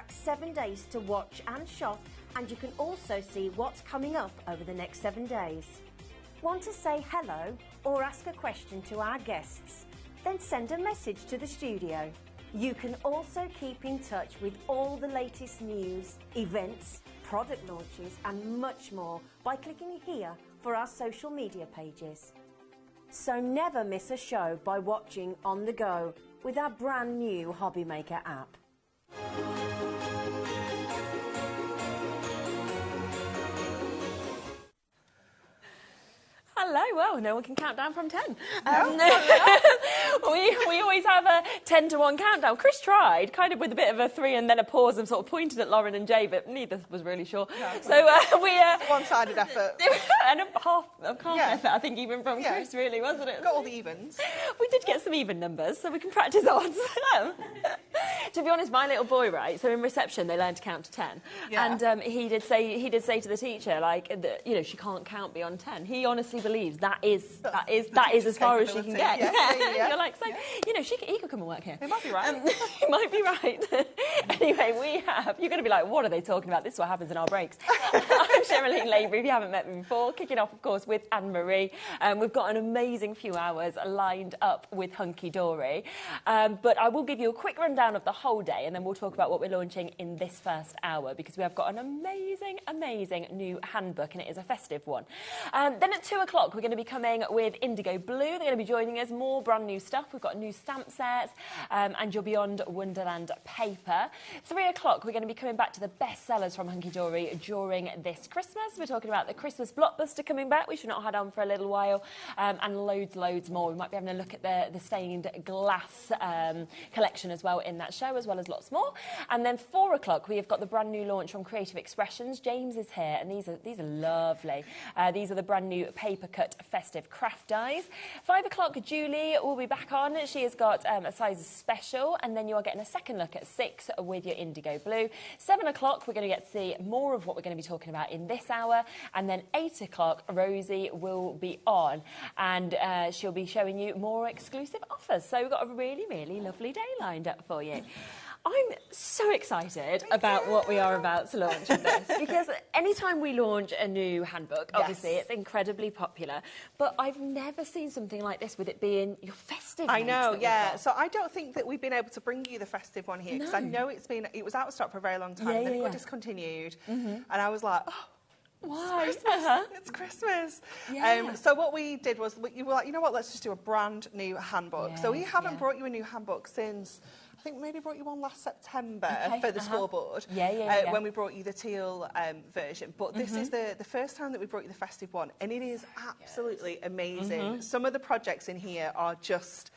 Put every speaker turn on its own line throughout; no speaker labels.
7 days to watch and shop, and you can also see what's coming up over the next 7 days. Want to say hello or ask a question to our guests? Then send a message to the studio. You can also keep in touch with all the latest news, events, product launches and much more by clicking here for our social media pages. So never miss a show by watching on the go with our brand new HobbyMaker app.
Hello, well, no one can count down from 10.
No.
We always have a 10 to 1 countdown. Chris tried, kind of with a bit of a 3 and then a pause and sort of pointed at Lauren and Jay, but neither was really sure. No, so we...
one-sided effort.
And half effort, I think, even from Chris, really, wasn't it?
Got all the evens.
We did get some even numbers, so we can practice odds. To be honest, my little boy, right, so in reception they learned to count to 10. Yeah. And he did say to the teacher, like, that, you know, she can't count beyond 10. He honestly believes that is as far as she can get. Yeah. You're like, so, you know, he could come and work here.
He might be right.
He might be right. Anyway, you're going to be like, what are they talking about? This is what happens in our breaks. I'm Sherilyn Lavery, if you haven't met me before. Kicking off, of course, with Anne-Marie. We've got an amazing few hours lined up with Hunky Dory. But I will give you a quick rundown of the whole day, and then we'll talk about what we're launching in this first hour, because we have got an amazing new handbook, and it is a festive one. Then at 2 o'clock, we're going to be coming with IndigoBlu. They're going to be joining us. More brand new stuff. We've got new stamp sets and your Beyond Wonderland paper. 3 o'clock, we're going to be coming back to the best sellers from Hunky Dory during this Christmas. We're talking about the Christmas Blockbuster coming back, which we've not had on for a little while, and loads more. We might be having a look at the stained glass collection as well in that show, as well as lots more. And then 4 o'clock, we have got the brand new launch from Creative Expressions. James is here, and these are lovely. These are the brand new paper cut festive craft dies. 5 o'clock, Julie will be back on. She has got a size special, and then you are getting a second look at 6 with your IndigoBlu. 7 o'clock, we're going to get to see more of what we're going to be talking about in this hour, and then 8 o'clock, Rosie will be on, and she'll be showing you more exclusive offers. So we've got a really lovely day lined up for you. I'm so excited about what we are about to launch with this, because anytime we launch a new handbook, obviously it's incredibly popular, but I've never seen something like this with it being your festive.
I know, yeah. So I don't think that we've been able to bring you the festive one here, because I know it was out of stock for a very long time, and then it got discontinued, and I was like, oh,
why?
It's Christmas. It's Christmas. Yeah. So what we did was, you were like, you know what, let's just do a brand new handbook. Yes, so we haven't brought you a new handbook since, I think maybe brought you one last September for the scoreboard. When we brought you the teal version. But this is the first time that we brought you the festive one, and it is absolutely amazing. Some of the projects in here are just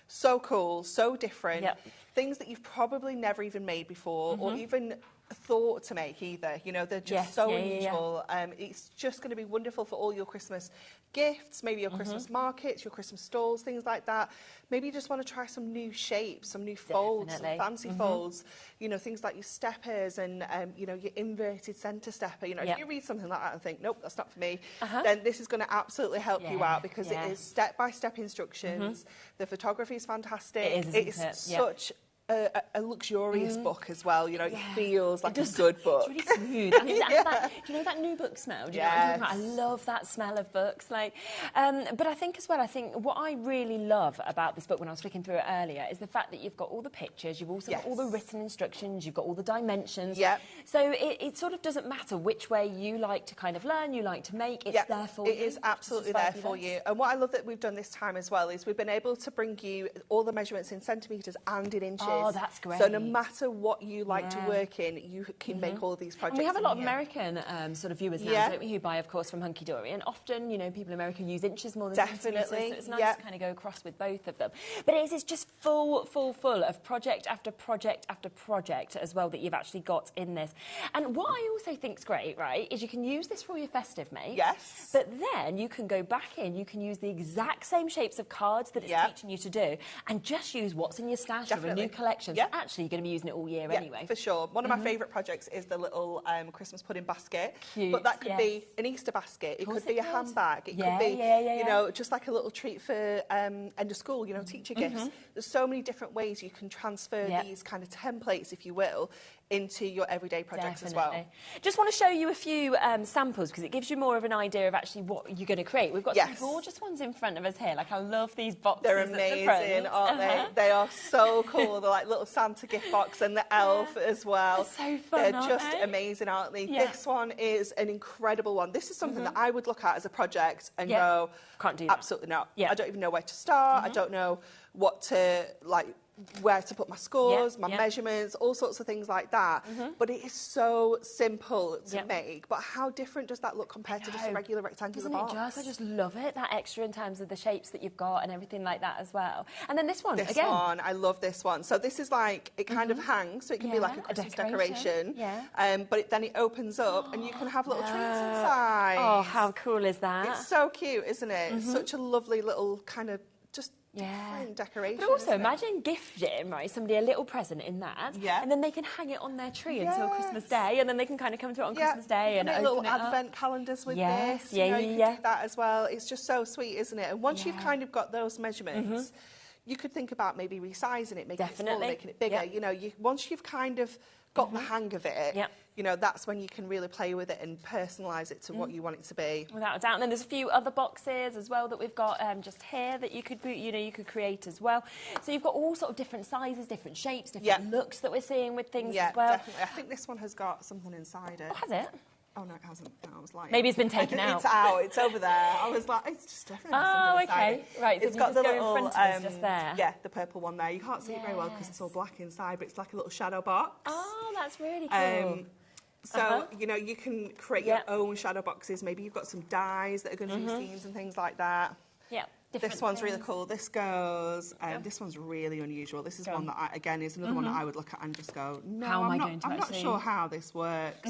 so cool, so different. Things that you've probably never even made before, or even thought to make either. You know, they're just so unusual. It's just going to be wonderful for all your Christmas gifts, maybe your Christmas markets, your Christmas stalls, things like that. Maybe you just want to try some new shapes, some new folds, some fancy folds, you know, things like your steppers and, you know, your inverted centre stepper. You know, if you read something like that and think, nope, that's not for me, then this is going to absolutely help you out, because it is step-by-step instructions. The photography is fantastic. It's such a luxurious book as well, you know, it feels like a good book.
It's really smooth. And it has that, do you know that new book smell? Do you know what I'm talking about? I love that smell of books. Like, but I think as well, what I really love about this book when I was flicking through it earlier is the fact that you've got all the pictures, you've also got all the written instructions, you've got all the dimensions. So it sort of doesn't matter which way you like to kind of learn, you like to make, it's there for you.
It is absolutely there for you. And what I love that we've done this time as well is we've been able to bring you all the measurements in centimetres and in inches.
Oh, that's great.
So no matter what you like to work in, you can make all of these projects.
And we have a lot of American sort of viewers now, don't we, who buy, of course, from Hunky Dory. And often, you know, people in America use inches more than centimetres, so it's nice to kind of go across with both of them. But it's just full of project after project after project as well that you've actually got in this. And what I also think's great, right, is you can use this for your festive mates.
Yes.
But then you can go back in, you can use the exact same shapes of cards that it's teaching you to do, and just use what's in your stash or a new collection. So actually, you're going to be using it all year anyway.
For sure. One of my favourite projects is the little Christmas pudding basket. Cute, but that could be an Easter basket. It could be a handbag. It could be, you know, just like a little treat for end of school, you know, teacher gifts. There's so many different ways you can transfer these kind of templates, if you will, into your everyday projects as well.
Just want to show you a few samples because it gives you more of an idea of actually what you're going to create. We've got some gorgeous ones in front of us here. Like, I love these boxes.
They're amazing, aren't they? They are so cool. They're like little Santa gift box and the elf as well.
They're so fun,
They're just amazing, aren't they? This one is an incredible one. This is something that I would look at as a project and go,
can't do that.
Absolutely not. I don't even know where to start. I don't know what to, like, where to put my scores, my measurements, all sorts of things like that. But it is so simple to make. But how different does that look compared to just a regular rectangular box?
I just love it, that extra in terms of the shapes that you've got and everything like that as well. And then this one, again.
I love this one. So this is like, it kind of hangs, so it can be like a Christmas decoration. But then it opens up and you can have little treats inside.
Oh, how cool is that?
It's so cute, isn't it? It's such a lovely little kind of just decoration.
But also imagine gifting, right, somebody a little present in that, and then they can hang it on their tree until Christmas Day, and then they can kind of come to it on Christmas Day and open
little
it
advent calendars with this. You can do that as well. It's just so sweet, isn't it? And once you've kind of got those measurements, you could think about maybe resizing it, making it smaller, making it bigger. You know, once you've kind of got the hang of it, you know, that's when you can really play with it and personalise it to what you want it to be.
Without a doubt. And then there's a few other boxes as well that we've got just here that you could, you could create as well. So you've got all sort of different sizes, different shapes, different looks that we're seeing with things as well.
Yeah, definitely. I think this one has got something inside it.
Oh, has it?
Oh, no, it hasn't. No, I was lying.
Maybe it's been taken out.
It's out. It's over there. I was like, it's just definitely something inside it.
Right. So
it's got the little,
in front of us just there.
Yeah, the purple one there. You can't see it very well because it's all black inside, but it's like a little shadow box.
Oh, that's really cool.
So, you know, you can create your own shadow boxes. Maybe you've got some dies that are going to do scenes and things like that.
Yeah.
This one's really cool. This goes, this one's really unusual. This is one that, again, is another one that I would look at and just go, no, I'm not sure how this works.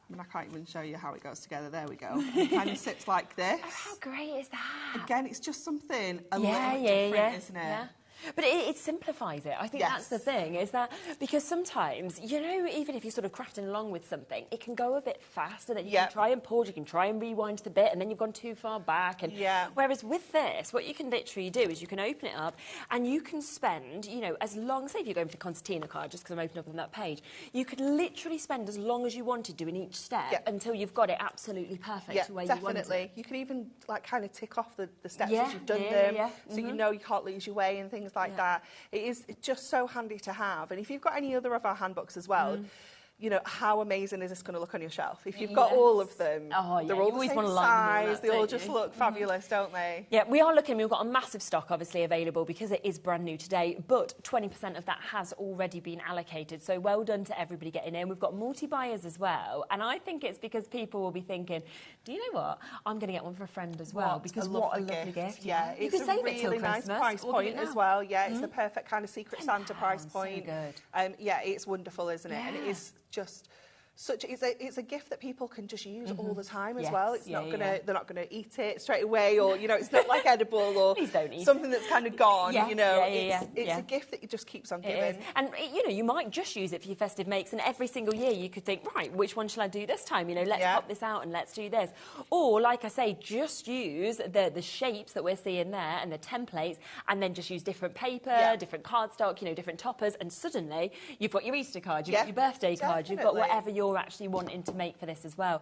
I mean, I can't even show you how it goes together. There we go. It kind of sits like this.
Oh, how great is that?
Again, it's just something a little bit different, isn't it?
Yeah. But it simplifies it. I think that's the thing, is that because sometimes, you know, even if you're sort of crafting along with something, it can go a bit faster. Then you can try and pause, you can try and rewind the bit, and then you've gone too far back. And whereas with this, what you can literally do is you can open it up and you can spend, you know, as long, say if you're going for the concertina card, just because I'm opening up on that page, you could literally spend as long as you wanted doing each step until you've got it absolutely perfect to where you want it.
You can even like kind of tick off the steps as you've done them, so you know you can't lose your way and things like that. It is just so handy to have. And if you've got any other of our handbooks as well, you know, how amazing is this going to look on your shelf? If you've got all of them, they're all the same size, they all just look fabulous, don't they?
Yeah, we are looking, we've got a massive stock obviously available because it is brand new today, but 20% of that has already been allocated. So well done to everybody getting in. We've got multi-buyers as well. And I think it's because people will be thinking, do you know what? I'm going to get one for a friend as well. Because what a lovely gift.
Yeah,
you
it's a really nice price point as well. Yeah, it's the perfect kind of Secret Santa price point.
So good.
Yeah, it's wonderful, isn't it? And it is just such it's a gift that people can just use all the time as well. It's not gonna they're not gonna eat it straight away, or you know, it's not like edible or something that's kind of gone. You know, it's a gift that just keeps on giving.
And you know, you might just use it for your festive makes, and every single year you could think, right, which one shall I do this time? You know, let's pop this out and let's do this. Or like I say, just use the shapes that we're seeing there and the templates, and then just use different paper, different cardstock, you know, different toppers, and suddenly you've got your Easter card, you've got your birthday card, you've got whatever you're actually wanting to make for this as well.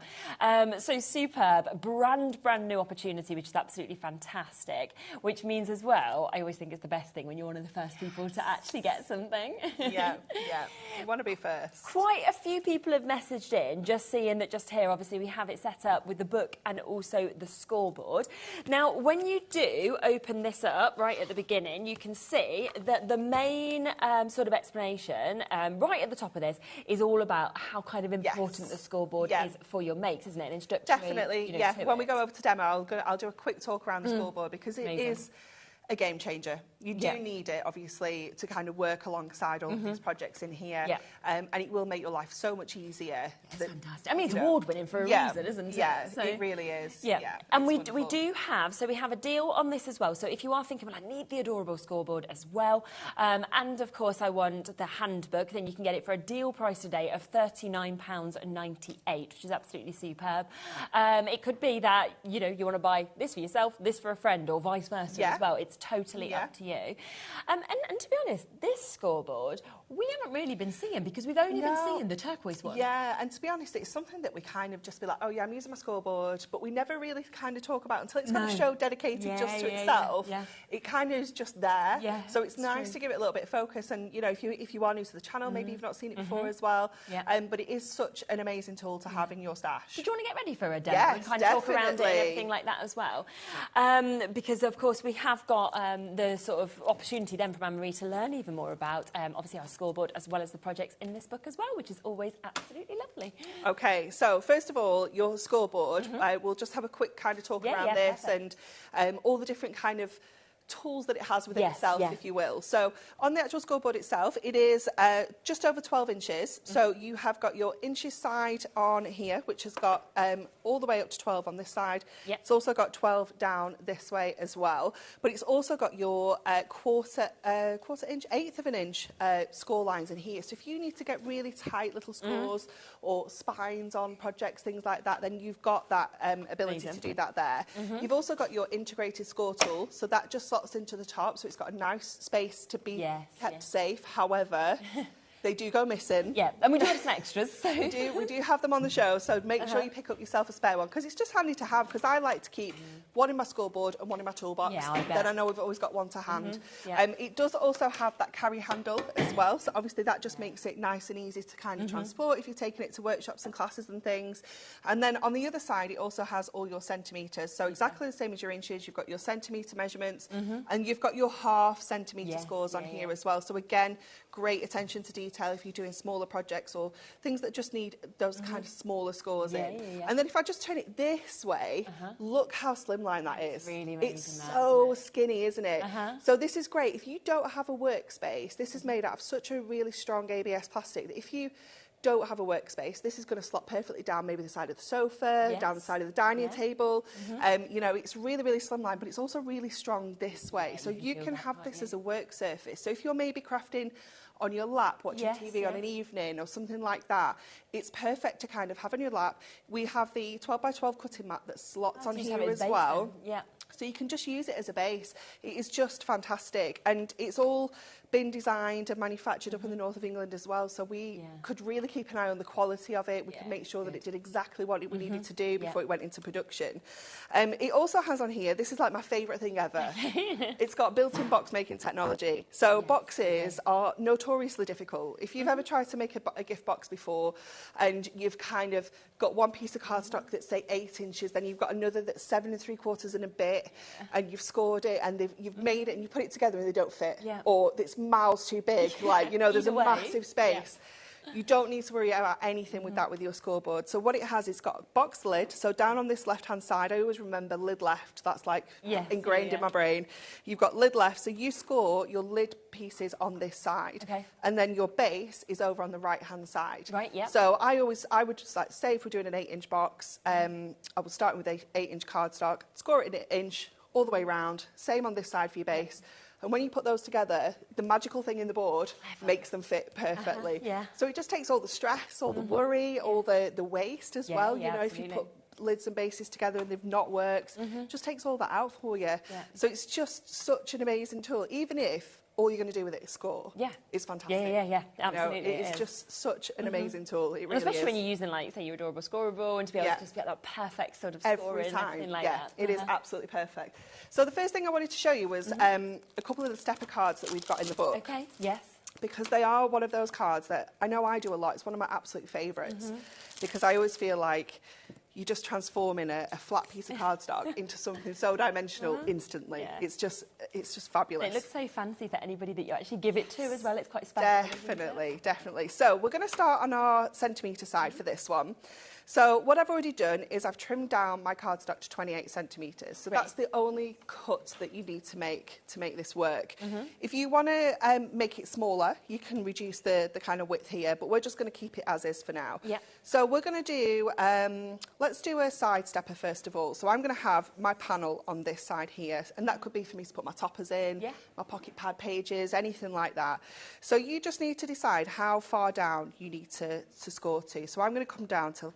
So superb, brand new opportunity, which is absolutely fantastic, which means as well, I always think it's the best thing when you're one of the first people to actually get something.
You want to be first.
Quite a few people have messaged in, just seeing that just here, obviously, we have it set up with the book and also the scoreboard. Now, when you do open this up right at the beginning, you can see that the main sort of explanation right at the top of this is all about how kind of important the scoreboard is for your makes, isn't it? An introductory,
definitely,
you know,
when we go over to demo, I'll do a quick talk around the scoreboard because it is a game changer. You do need it, obviously, to kind of work alongside all of these projects in here, and it will make your life so much easier.
It's fantastic. I mean, it's award-winning for a reason, isn't it?
Yeah,
so,
it really is.
And we do have a deal on this as well. So if you are thinking, well, I need the adorable scoreboard as well, and of course I want the handbook, then you can get it for a deal price today of £39.98, which is absolutely superb. It could be that, you know, you want to buy this for yourself, this for a friend, or vice versa as well. It's totally up to you. And to be honest, this scoreboard, we haven't really been seeing, because we've only been seeing the turquoise one.
Yeah, and to be honest, it's something that we kind of just be like, oh yeah, I'm using my scoreboard, but we never really kind of talk about until it's got a show dedicated just to itself. It kind of is just there. So it's nice to give it a little bit of focus, and you know, if you are new to the channel, maybe you've not seen it before as well. But it is such an amazing tool to have in your stash.
Did you want to get ready for a demo and kind
of
talk around it and everything like that as well? Because of course we have got the sort of opportunity then from Anne-Marie to learn even more about obviously our scoreboard as well as the projects in this book as well, which is always absolutely lovely.
Okay, so first of all, your scoreboard, we'll just have a quick kind of talk around this and all the different kind of tools that it has within itself, if you will. So on the actual scoreboard itself, it is just over 12 inches. So you have got your inches side on here, which has got all the way up to 12 on this side. It's also got 12 down this way as well. But it's also got your quarter inch, eighth of an inch score lines in here. So if you need to get really tight little scores or spines on projects, things like that, then you've got that ability to do that there. You've also got your integrated score tool. So that just slots into the top, so it's got a nice space to be kept safe. However, they do go missing.
And we do have some extras. So.
We do have them on the show, so make sure you pick up yourself a spare one, because it's just handy to have, because I like to keep one in my scoreboard and one in my toolbox. Then I know we've always got one to hand. It does also have that carry handle as well, so obviously that just makes it nice and easy to kind of transport if you're taking it to workshops and classes and things. And then on the other side, it also has all your centimetres, so exactly the same as your inches. You've got your centimetre measurements, and you've got your half centimetre scores on here as well. So again, great attention to detail if you're doing smaller projects or things that just need those kind of smaller scores in. And then if I just turn it this way, look how slimline that is. It's so skinny, isn't it? So this is great. If you don't have a workspace, this is made out of such a really strong ABS plastic that if you don't have a workspace, this is going to slot perfectly down maybe the side of the sofa, down the side of the dining table. You know, it's really, really slimline, but it's also really strong this way. So you can have this as a work surface. So if you're maybe crafting on your lap, watching TV on an evening or something like that, it's perfect to kind of have on your lap. We have the 12 by 12 cutting mat that slots on here as well. So you can just use it as a base. It is just fantastic, and it's all been designed and manufactured up in the north of England as well, so we could really keep an eye on the quality of it. We could make sure that it did exactly what we needed to do before it went into production. It also has on here, this is like my favourite thing ever, it's got built-in box making technology. So boxes are notoriously difficult. If you've ever tried to make a gift box before and you've kind of got one piece of cardstock that's say 8 inches, then you've got another that's 7 3/4 and a bit, and you've scored it and you've made it and you put it together and they don't fit, or it's miles too big, like, you know, there's a massive space. You don't need to worry about anything with that with your scoreboard. So what it has, it's got a box lid. So down on this left-hand side, I always remember lid left. That's like ingrained in my brain. You've got lid left. So you score your lid pieces on this side. And then your base is over on the right-hand side. So I would just like say if we're doing an 8-inch box, I would start with 8-inch cardstock, score it in an inch all the way around. Same on this side for your base. And when you put those together, the magical thing in the board makes them fit perfectly. So it just takes all the stress, all the worry, all the waste as well. You know, if you put lids and bases together and they've not worked, just takes all that out for you. So it's just such an amazing tool, even if all you're going to do with it is score. It's fantastic.
Absolutely.
You know, it's just such an amazing tool. It really
especially when you're using, like, say, your adorable scoreboard, and to be able to just get that perfect sort of scoring and everything like that.
It is absolutely perfect. So the first thing I wanted to show you was a couple of the stepper cards that we've got in the book. Because they are one of those cards that I know I do a lot. It's one of my absolute favourites, because I always feel like you just transforming a flat piece of cardstock into something so dimensional instantly. It's just fabulous.
It looks so fancy for anybody that you actually give it to as well. It's quite special.
Definitely. So we're going to start on our centimetre side for this one. So what I've already done is I've trimmed down my cardstock to 28 centimetres. So that's the only cut that you need to make this work. If you want to make it smaller, you can reduce the kind of width here, but we're just going to keep it as is for now. So we're going to do, let's do a side stepper first of all. So I'm going to have my panel on this side here, and that could be for me to put my toppers in, my pocket pad pages, anything like that. So you just need to decide how far down you need to score to. So I'm going to come down to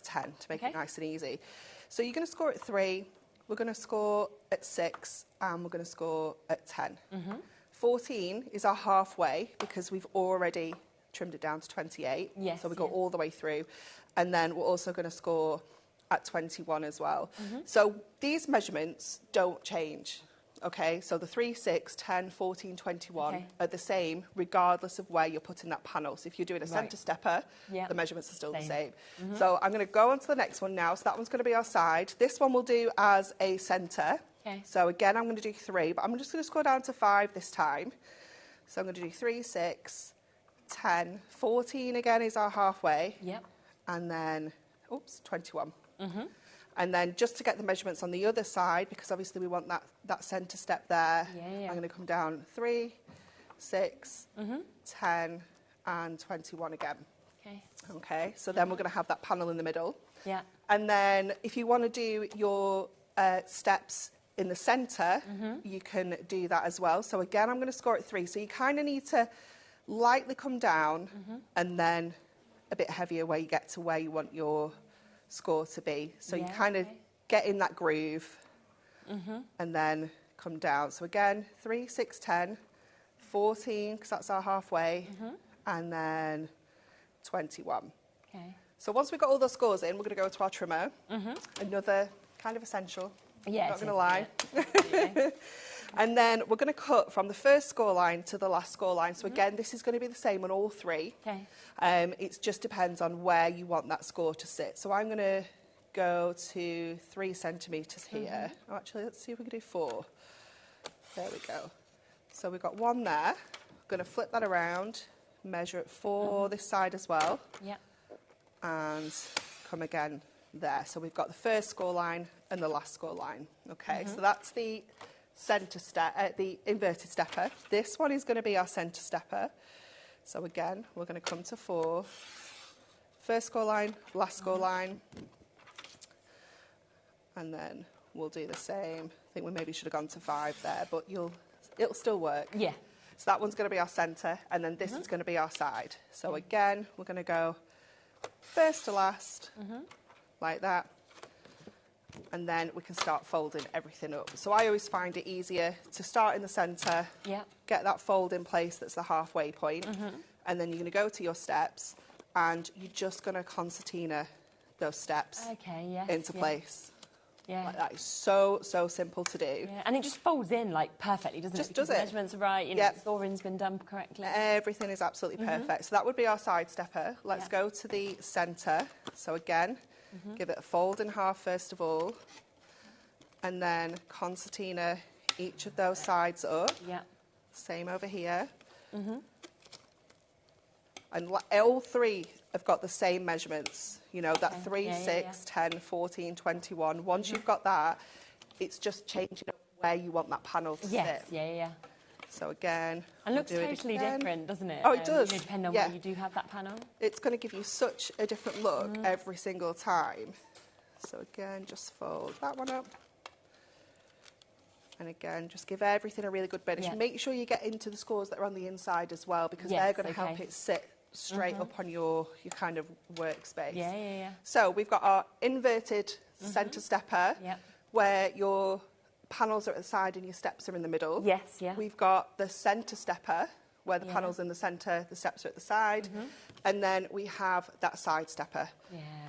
10 to make it nice and easy. So you're going to score at 3, we're going to score at 6, and we're going to score at 10. 14 is our halfway because we've already trimmed it down to 28.
Yes,
so we go all the way through. And then we're also going to score at 21 as well. So these measurements don't change. Okay, so the 3, 6, 10, 14, 21 are the same regardless of where you're putting that panel. So if you're doing a centre stepper, the measurements are still the same. So I'm going to go on to the next one now. So that one's going to be our side. This one we'll do as a centre. So again, I'm going to do 3, but I'm just going to score down to 5 this time. So I'm going to do 3, 6, 10, 14 again is our halfway. And then, oops, 21. And then just to get the measurements on the other side, because obviously we want that centre step there, I'm going to come down 3, 6, 10, and 21 again. Okay, so then we're going to have that panel in the middle. And then if you want to do your steps in the centre, you can do that as well. So again, I'm going to score at 3. So you kind of need to lightly come down and then a bit heavier where you get to where you want your score to be. So you kind of get in that groove and then come down. So again, 3, 6, 10, 14, because that's our halfway, and then 21. So once we've got all those scores in, we're going to go to our trimmer. Another kind of essential, not going to lie. And then we're going to cut from the first score line to the last score line. So again, this is going to be the same on all 3. It just depends on where you want that score to sit. So I'm going to go to 3 centimetres here. Oh, actually, let's see if we can do 4. There we go. So we've got 1 there. I'm going to flip that around, measure it 4 this side as well. And come again there. So we've got the first score line and the last score line. Okay, so that's the centre step, the inverted stepper. This one is going to be our centre stepper. So again, we're going to come to 4. First score line, last score line. And then we'll do the same. I think we maybe should have gone to 5 there, but it'll still work. So that one's going to be our centre, and then this is going to be our side. So again, we're going to go first to last, like that. And then we can start folding everything up. So I always find it easier to start in the centre, get that fold in place that's the halfway point, and then you're going to go to your steps, and you're just going to concertina those steps into place. Like that is so simple to do.
And it just folds in like perfectly, doesn't it?
Just does it.
The measurements are right, you know, the scoring's been done correctly.
Everything is absolutely perfect. So that would be our side stepper. Let's go to the centre. So again, give it a fold in half first of all, and then concertina each of those sides up. Same over here. And all 3 have got the same measurements. You know, that 3, 6, 10, 14, 21. Once you've got that, it's just changing up where you want that panel to sit. So again,
and looks totally different, doesn't it?
Oh, it does.
You know, depending on where you do have that panel.
It's going to give you such a different look every single time. So again, just fold that one up. And again, just give everything a really good finish. Make sure you get into the scores that are on the inside as well, because they're going to help it sit straight up on your kind of workspace. So we've got our inverted centre stepper, where your panels are at the side and your steps are in the middle. We've got the centre stepper, where the panel's in the centre, the steps are at the side. And then we have that side stepper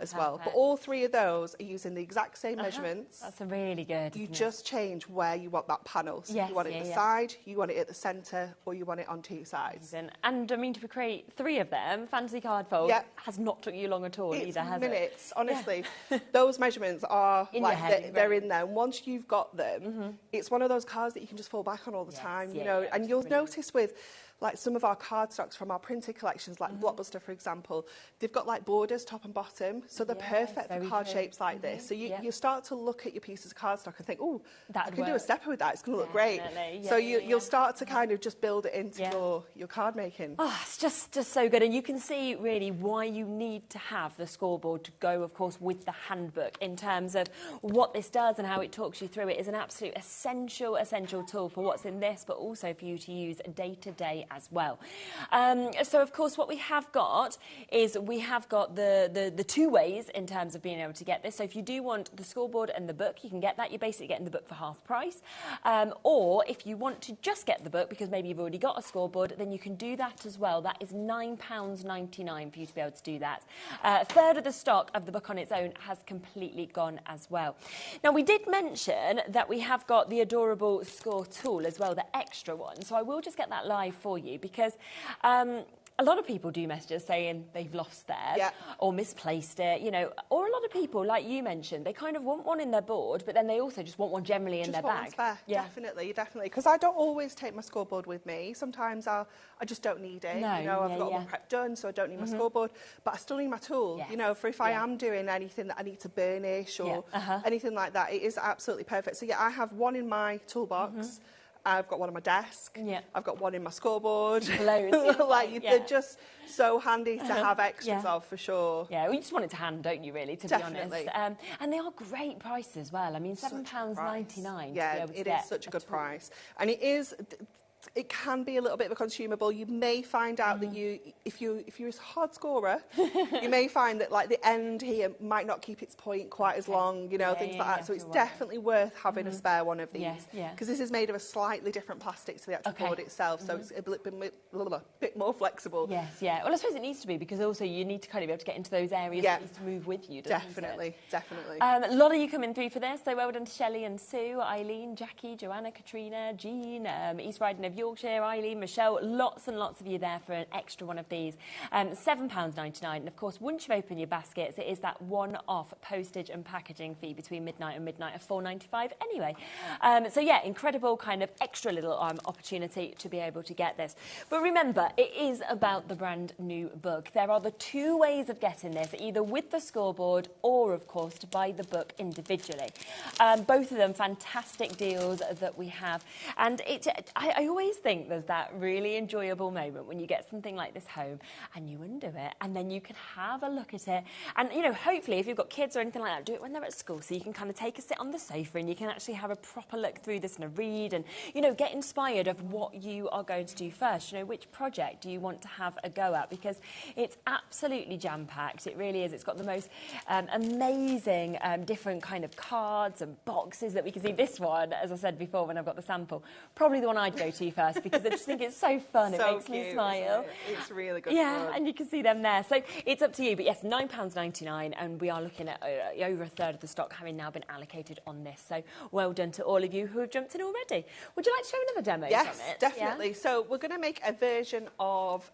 as well. But all 3 of those are using the exact same measurements.
That's a really good.
You just change where you want that panel. So you want it at the side, you want it at the centre, or you want it on 2 sides.
And I mean, to create 3 of them, fantasy card fold has not took you long at all either, has it?
Minutes, honestly. Those measurements are
in
like
head,
they're in there. And once you've got them, it's one of those cards that you can just fall back on all the time, you know. And you'll notice with like some of our cardstocks from our printed collections, like Blockbuster, for example, they've got like borders top and bottom, so they're perfect for card shapes like this. So you start to look at your pieces of cardstock and think, oh, I can do a stepper with that. It's going to look great. So you'll start to kind of just build it into your card making.
Oh, it's just so good. And you can see really why you need to have the scoreboard to go, of course, with the handbook in terms of what this does and how it talks you through it. Is an absolute essential tool for what's in this, but also for you to use day to day as well. So, of course, what we have got is we have got the 2 ways in terms of being able to get this. So if you do want the scoreboard and the book, you can get that. You're basically getting the book for half price. Or if you want to just get the book because maybe you've already got a scoreboard, then you can do that as well. That is £9.99 for you to be able to do that. A third of the stock of the book on its own has completely gone as well. Now, we did mention that we have got the adorable score tool as well, the extra one. So I will just get that live for you because a lot of people do messages saying they've lost theirs or misplaced it, you know, or a lot of people, like you mentioned, they kind of want one in their board, but then they also just want one generally in their bag.
Definitely, definitely. Because I don't always take my scoreboard with me. Sometimes I just don't need it.
No,
you know, I've got my prep done, so I don't need my scoreboard, but I still need my tool, you know, for if I am doing anything that I need to burnish or anything like that, it is absolutely perfect. So yeah, I have one in my toolbox. I've got one on my desk. I've got one in my scoreboard. Like they're just so handy to have extras of, for sure.
Yeah, well, you just want it to hand, don't you, really, to be honest. And they are great prices as well. I mean, £7.99.
Yeah, it is such a good price. And it can be a little bit of a consumable. You may find out that if you're a hard scorer, you may find that like the end here might not keep its point quite as long, you know, things like that. So it's definitely worth having a spare one of these because this is made of a slightly different plastic to the actual board itself, so it's a bit more flexible.
Well, I suppose it needs to be because also you need to kind of be able to get into those areas that needs to move with you, doesn't it?
Definitely.
A lot of you coming through for this, so well done to Shelley and Sue, Eileen, Jackie, Joanna, Katrina, Jean, East Riding of Yorkshire, Eileen, Michelle, lots and lots of you there for an extra one of these. £7.99, and of course once you've opened your baskets it is that one-off postage and packaging fee between midnight and midnight of £4.95 anyway. So yeah, incredible kind of extra little opportunity to be able to get this. But remember, it is about the brand new book. There are the two ways of getting this, either with the scoreboard or of course to buy the book individually. Both of them fantastic deals that we have, and I always think there's that really enjoyable moment when you get something like this home and you undo it and then you can have a look at it, and you know, hopefully if you've got kids or anything like that, do it when they're at school so you can kind of take a sit on the sofa and you can actually have a proper look through this and a read and, you know, get inspired of what you are going to do first. You know, which project do you want to have a go at, because it's absolutely jam-packed. It really is. It's got the most amazing different kind of cards and boxes that we can see. This one, as I said before when I've got the sample, probably the one I'd go to first because I just think it's so fun. It makes me smile.
It's really good
fun. And you can see them there. So it's up to you. But yes, £9.99, and we are looking at over a third of the stock having now been allocated on this. So well done to all of you who have jumped in already. Would you like to show another demo from it?
Yes, definitely. Yeah? So we're going to make a version of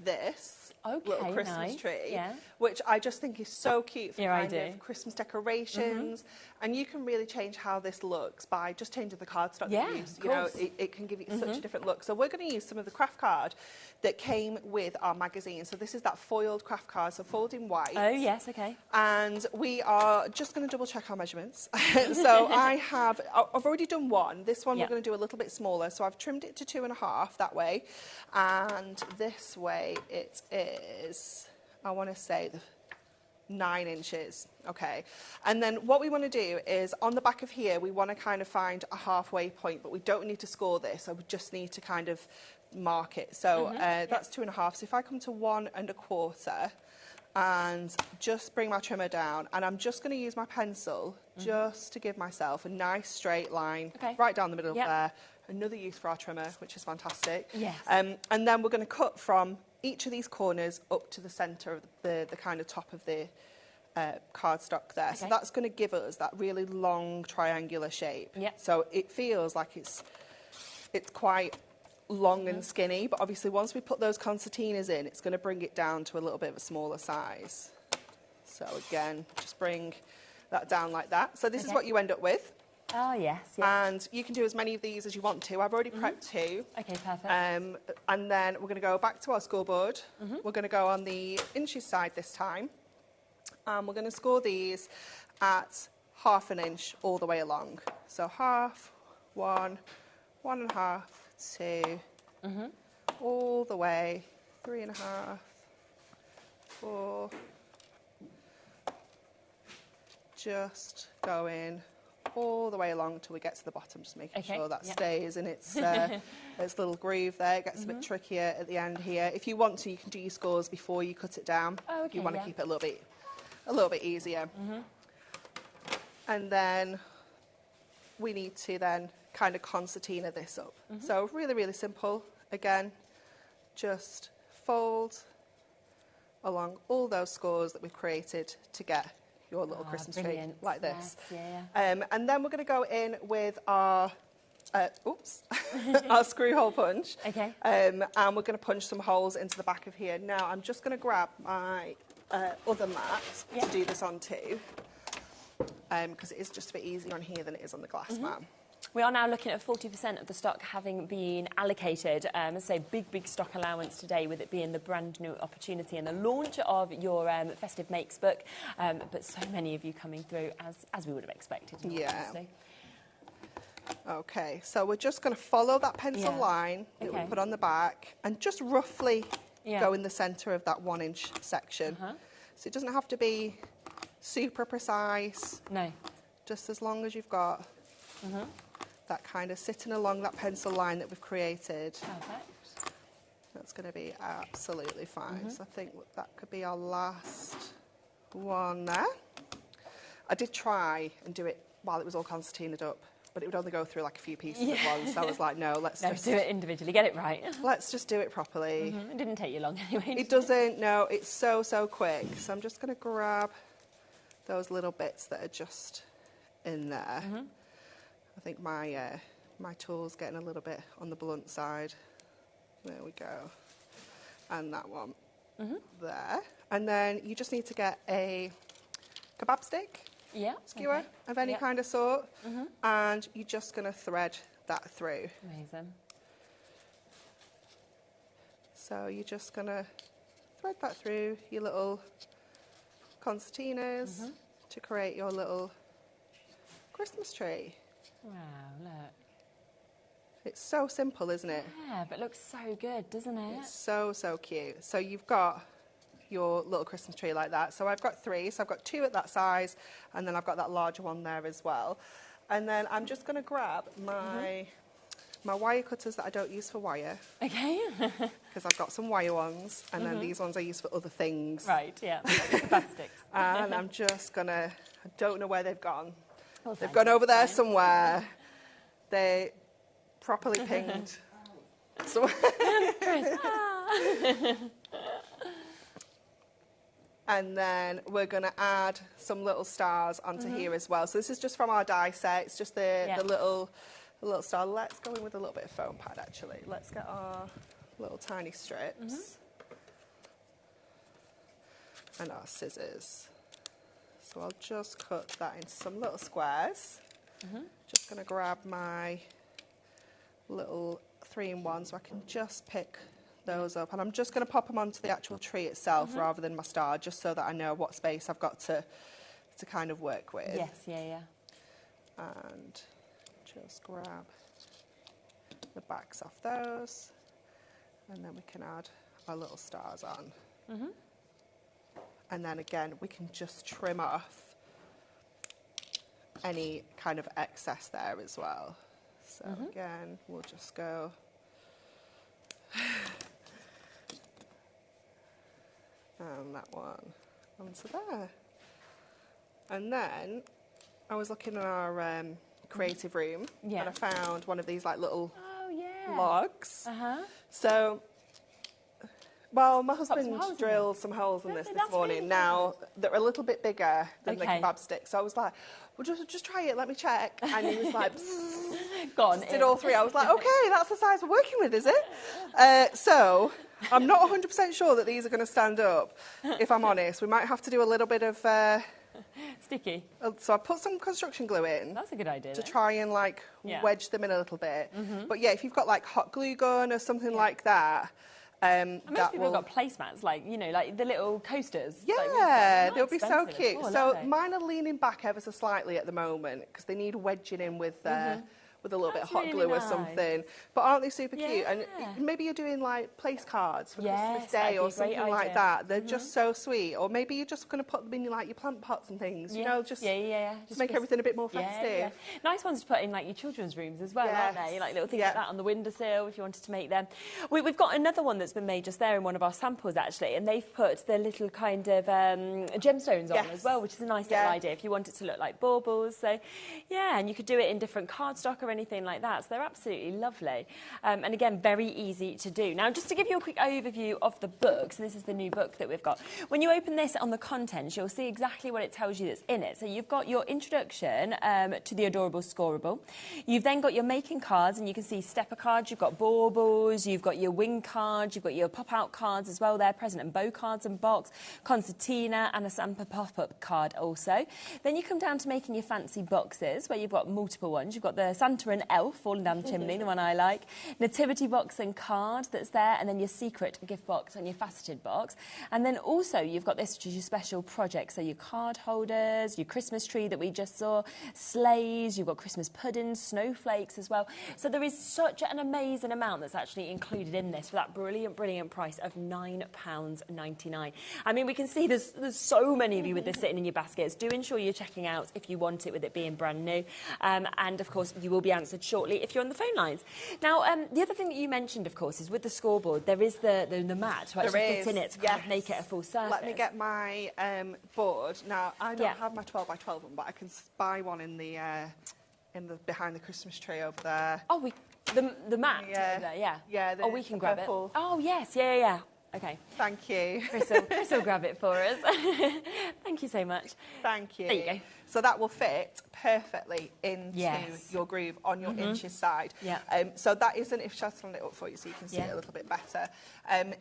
this little Christmas tree, which I just think is so cute for kind of Christmas decorations. And you can really change how this looks by just changing the cardstock you use. You know, it can give you such a different look. So we're going to use some of the craft card that came with our magazine. So this is that foiled craft card, so foiled in white.
Oh, yes, okay.
And we are just going to double check our measurements. So I've already done one. This one we're going to do a little bit smaller. So I've trimmed it to 2.5 that way. And this way it is, I want to say, 9 inches. Okay, and then what we want to do is on the back of here we want to kind of find a halfway point, but we don't need to score this, so we just need to kind of mark it. So that's 2.5. So if I come to 1.25 and just bring my trimmer down, and I'm just going to use my pencil just to give myself a nice straight line right down the middle there. Another use for our trimmer, which is fantastic.
Yes.
And then we're going to cut from each of these corners up to the centre of the kind of top of the cardstock there. So that's going to give us that really long triangular shape. So it feels like it's quite long and skinny, but obviously once we put those concertinas in, it's going to bring it down to a little bit of a smaller size. So again, just bring that down like that. So this is what you end up with.
Oh, yes.
And you can do as many of these as you want to. I've already prepped 2.
Okay, perfect.
And then we're going to go back to our scoreboard. We're going to go on the inches side this time. And we're going to score these at 1/2 inch all the way along. So 1/2, 1, 1.5, 2, all the way, 3.5, 4, just going all the way along till we get to the bottom, just making sure that stays in its little groove there. It gets a bit trickier at the end here. If you want to, you can do your scores before you cut it down.
Oh, okay,
you want to keep it a little bit a little bit easier. And then we need to then kind of concertina this up. So really, really simple. Again, just fold along all those scores that we've created to get your little Christmas tree like this. And then we're going to go in with our our screw hole punch.
Okay.
And we're going to punch some holes into the back of here. Now I'm just going to grab my other mat to do this on too, because it is just a bit easier on here than it is on the glass mat.
We are now looking at 40% of the stock having been allocated. So big stock allowance today, with it being the brand new opportunity and the launch of your Festive Makes book. But so many of you coming through as we would have expected. Obviously.
Okay, so we're just going to follow that pencil line that we put on the back and just roughly go in the centre of that 1 inch section. So it doesn't have to be super precise.
No.
Just as long as you've got that kind of sitting along that pencil line that we've created.
Perfect.
That's going to be absolutely fine. So I think that could be our last one there. I did try and do it while it was all concertinaed up, but it would only go through like a few pieces at once. So I was like, no, let's just
do it individually, get it right.
Let's just do it properly.
It didn't take you long anyway.
It doesn't, no, it's so quick. So I'm just going to grab those little bits that are just in there. I think my my tool's getting a little bit on the blunt side. There we go. And that one there. And then you just need to get a kebab stick. Skewer of any kind of sort, and you're just going to thread that through.
Amazing.
So you're just going to thread that through your little concertinas to create your little Christmas tree.
Wow, look.
It's so simple, isn't it?
Yeah, but it looks so good, doesn't it?
It's so cute. So you've got your little Christmas tree like that. So I've got 3, so I've got 2 at that size, and then I've got that larger one there as well. And then I'm just going to grab my my wire cutters that I don't use for wire.
Okay.
Because I've got some wire ones, and then these ones I use for other things.
Right, yeah, plastics.
And I'm just going to, I don't know where they've gone. They've gone over there somewhere. They're properly pinged. And then we're going to add some little stars onto here as well. So this is just from our die set. It's just the little star. Let's go in with a little bit of foam pad, actually. Let's get our little tiny strips and our scissors. So I'll just cut that into some little squares. Just going to grab my little 3-in-1 so I can just pick those up, and I'm just going to pop them onto the actual tree itself rather than my star, just so that I know what space I've got to kind of work with.
Yes, yeah.
And just grab the backs off those, and then we can add our little stars on. And then again, we can just trim off any kind of excess there as well. So again, we'll just go and that one onto there. And then I was looking in our creative room and I found one of these like little logs. So, well, my husband drilled some holes in this morning. Really now they're a little bit bigger than the kebab stick, so I was like, well, just try it, let me check. And he was like,
gone.
Did all 3. I was like, okay, that's the size we're working with, is it? So I'm not 100% sure that these are going to stand up, if I'm honest. We might have to do a little bit of
sticky.
So I put some construction glue in.
That's a good idea.
To try and like wedge them in a little bit. But yeah, if you've got like hot glue gun or something like that.
Most people have got placemats, like, you know, like the little coasters.
Yeah, they'll be so cute.
Oh,
so mine are leaning back ever so slightly at the moment because they need wedging in with with a little bit of hot
really
glue or
nice.
something. But aren't they super cute?
Yeah.
And maybe you're doing like place cards for
Yes,
Christmas Day
that'd be
or
a
something
great
like
idea.
that. They're just so sweet. Or maybe you're just going to put them in like your plant pots and things. You know, just
Just
make everything a bit more festive.
Yeah. Nice ones to put in like your children's rooms as well, aren't they? Like little things like that on the windowsill if you wanted to make them. We've got another one that's been made just there in one of our samples actually, and they've put the little kind of gemstones on as well, which is a nice little idea if you want it to look like baubles. So yeah, and you could do it in different cardstock or anything like that. So they're absolutely lovely. And again, very easy to do. Now, just to give you a quick overview of the book, so this is the new book that we've got. When you open this on the contents, you'll see exactly what it tells you that's in it. So you've got your introduction to the adorable Scoreboard. You've then got your making cards, and you can see stepper cards, you've got baubles, you've got your wing cards, you've got your pop-out cards as well there, present and bow cards and box, concertina, and a Santa pop-up card also. Then you come down to making your fancy boxes, where you've got multiple ones. You've got the Santa and Elf falling down the chimney, the one I like, nativity box and card that's there, and then your secret gift box and your faceted box. And then also you've got this, which is your special project, so your card holders, your Christmas tree that we just saw, sleighs, you've got Christmas puddings, snowflakes as well. So there is such an amazing amount that's actually included in this for that brilliant, brilliant price of £9.99. I mean, we can see there's so many of you with this sitting in your baskets. Do ensure you're checking out if you want it with it being brand new. And of course, you will be answered shortly if you're on the phone lines. Now, the other thing that you mentioned, of course, is with the Scoreboard, there is the mat to actually fit in it to kind of make it a full surface.
Let me get my board. Now, I don't have my 12 by 12 one, but I can buy one in the behind the Christmas tree over there.
Oh, the mat over there,
yeah.
Oh, we can grab
purple.
it. Oh, yes, yeah. Okay.
Thank you.
Chris will grab it for us. Thank you so much.
Thank you.
There you go.
So that will fit perfectly into your groove on your inches side.
Yeah.
So that isn't, if Shad's stand it up for you so you can see it a little bit better,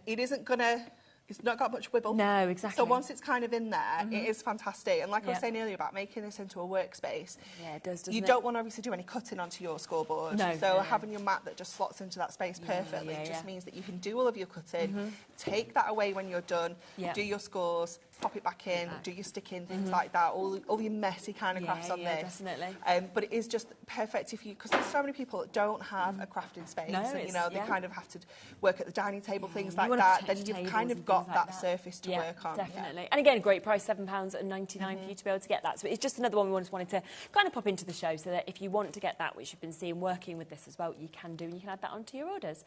it isn't going to... It's not got much wibble.
No, exactly.
So once it's kind of in there, it is fantastic. And like I was saying earlier about making this into a workspace,
it does, doesn't
you don't want to obviously do any cutting onto your scoreboard.
No.
So having your mat that just slots into that space perfectly just means that you can do all of your cutting, take that away when you're done, do your scores, pop it back in, do your sticking, things like that, all your messy kind of crafts on this.
Definitely.
But it is just perfect if you, because there's so many people that don't have a crafting space, and you know they kind of have to work at the dining table, things like that. Then you've kind of got that surface to work on.
Definitely. And again, great price, £7.99 for you to be able to get that. So it's just another one we just wanted to kind of pop into the show, so that if you want to get that, which you've been seeing working with this as well, you can do, and you can add that onto your orders.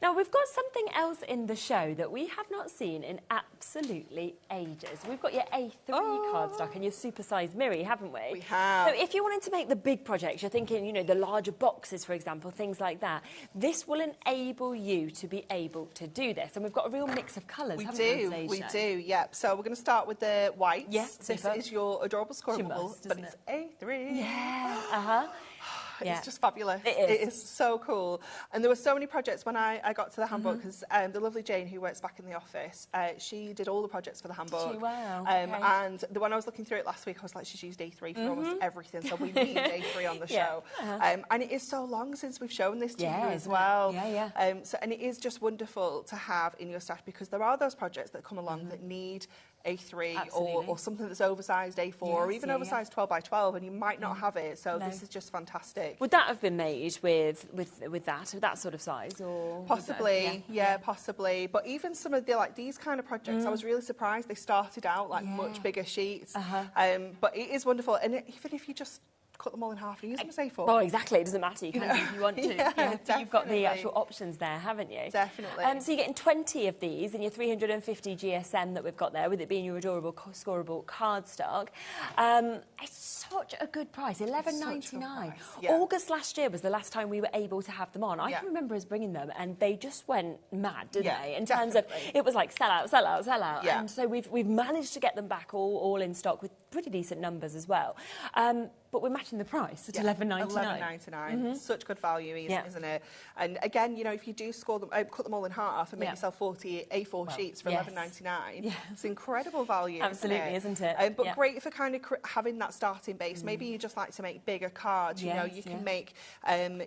Now, we've got something else in the show that we have not seen in absolutely ages. We've got your A3 cardstock and your super-sized Miri, haven't we?
We have.
So if you wanted to make the big projects, you're thinking, you know, the larger boxes, for example, things like that, this will enable you to be able to do this. And we've got a real mix of colours,
We do, yep. So we're going to start with the whites.
Yes,
this is your adorable Scoreboard, but it's A3.
Yeah,
It's just fabulous.
It
is so cool. And there were so many projects when I got to the handbook, because the lovely Jane, who works back in the office, she did all the projects for the handbook.
Wow.
And when I was looking through it last week, I was like, she's used A3 for almost everything, so we need A3 on the show. And it is so long since we've shown this to you as well. And it is just wonderful to have in your stash, because there are those projects that come along that need A3 or something that's oversized A4 or even oversized 12 by 12, and you might not have it, so this is just fantastic.
Would that have been made with that sort of size, or
possibly? Possibly. But even some of these kind of projects, I was really surprised. They started out like much bigger sheets, but it is wonderful. And even if you just cut them all in half and use them as A4.
Well, exactly. It doesn't matter. You can do if you want to. You've got the actual options there, haven't you?
Definitely.
So you're getting 20 of these in your 350 GSM that we've got there, with it being your adorable Scoreboard cardstock. It's such a good price, $11.99. August last year was the last time we were able to have them on. I can remember us bringing them, and they just went mad, didn't they? In terms of, it was like sell out, sell out, sell out. And so we've managed to get them back all in stock with pretty decent numbers as well. But we're matching the price at $11.99.
$11.99. Such good value, isn't it? And again, you know, if you do score them, cut them all in half and make yourself 40 A4 sheets for $11.99, it's incredible value.
Absolutely, isn't it?
But great for kind of having that starting base. Maybe you just like to make bigger cards. You know, you can make I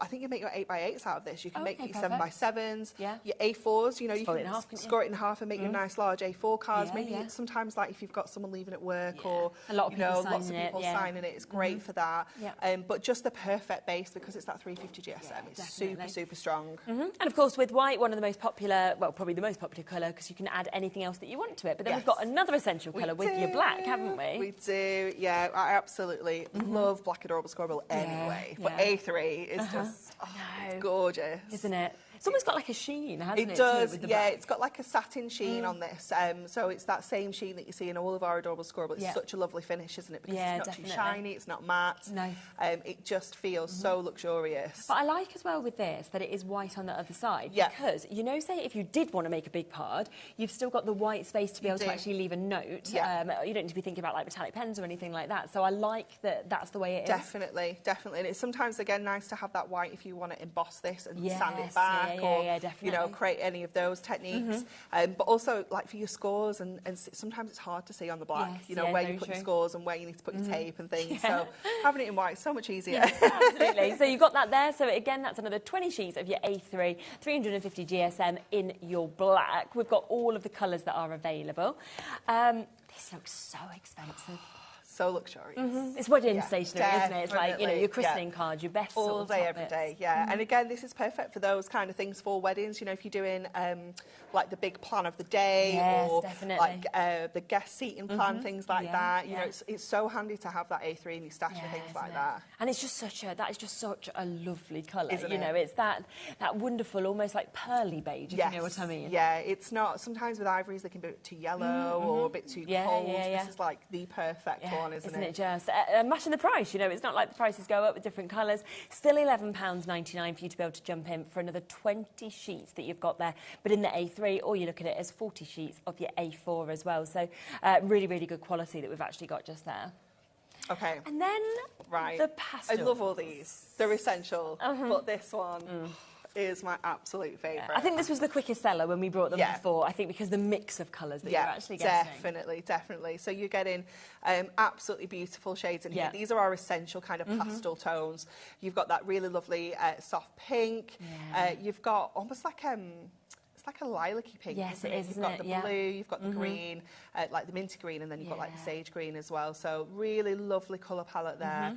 think you make your 8x8s out of this. You can make your 7x7s, your A4s. You know, you can score it in half and make your nice large A4 cards. Maybe sometimes, like if you've got someone leaving at work or
a lot of people
lots of people signing it. it. It's great for that. But just the perfect base because it's that 350 GSM. It's super, super strong.
And of course, with white, one of the most popular, well, probably the most popular colour because you can add anything else that you want to it. But then we've got another essential colour with your black, haven't we?
We do, yeah. I absolutely love Black Adorable Scoreboard anyway. But A3 is just it's gorgeous.
Isn't it? It's almost got like a sheen, hasn't it?
It does, yeah. It's got like a satin sheen on this. So it's that same sheen that you see in all of our Adorable Scoreboard. It's such a lovely finish, isn't it? Because it's not too shiny, it's not matte.
No.
It just feels so luxurious.
But I like as well with this that it is white on the other side. Because, you know, say if you did want to make a big card, you've still got the white space to be able to actually leave a note. You don't need to be thinking about like metallic pens or anything like that. So I like that that's the way it is.
Definitely, definitely. And it's sometimes, again, nice to have that white if you want to emboss this and sand it back. Or, you know, create any of those techniques. But also, like for your scores, and sometimes it's hard to see on the black, you know, where you put your scores and where you need to put your tape and things. So having it in white is so much easier.
Absolutely. So you've got that there. So again, that's another 20 sheets of your A3, 350 GSM in your black. We've got all of the colours that are available. This looks so expensive.
So luxurious.
It's wedding stationery, isn't it? It's like, you know, your christening card, your best
all day, every day, And again, this is perfect for those kind of things for weddings. You know, if you're doing like the big plan of the day or like the guest seating plan, things like that. You know, it's so handy to have that A3 in your stash for things like that.
And it's just that is just such a lovely colour.
Isn't
you know, it's that wonderful, almost like pearly beige, if you know what I mean.
Yeah, it's not, sometimes with ivories they can be a bit too yellow or a bit too cold. This is like the perfect one. Isn't
it just? Matching the price, you know, it's not like the prices go up with different colours. Still £11.99 for you to be able to jump in for another 20 sheets that you've got there, but in the A3, or you look at it as 40 sheets of your A4 as well. So really, really good quality that we've actually got just there.
Okay.
And then the pastels.
I love all these. They're essential, but this one... is my absolute favourite.
I think this was the quickest seller when we brought them before, I think because the mix of colours that you're actually getting.
Definitely. So you're getting absolutely beautiful shades in here. These are our essential kind of pastel tones. You've got that really lovely soft pink. You've got almost like it's like a lilac-y pink.
Yes, it is,
You've got the blue, you've got the green, like the minty green, and then you've got like the sage green as well. So really lovely colour palette there.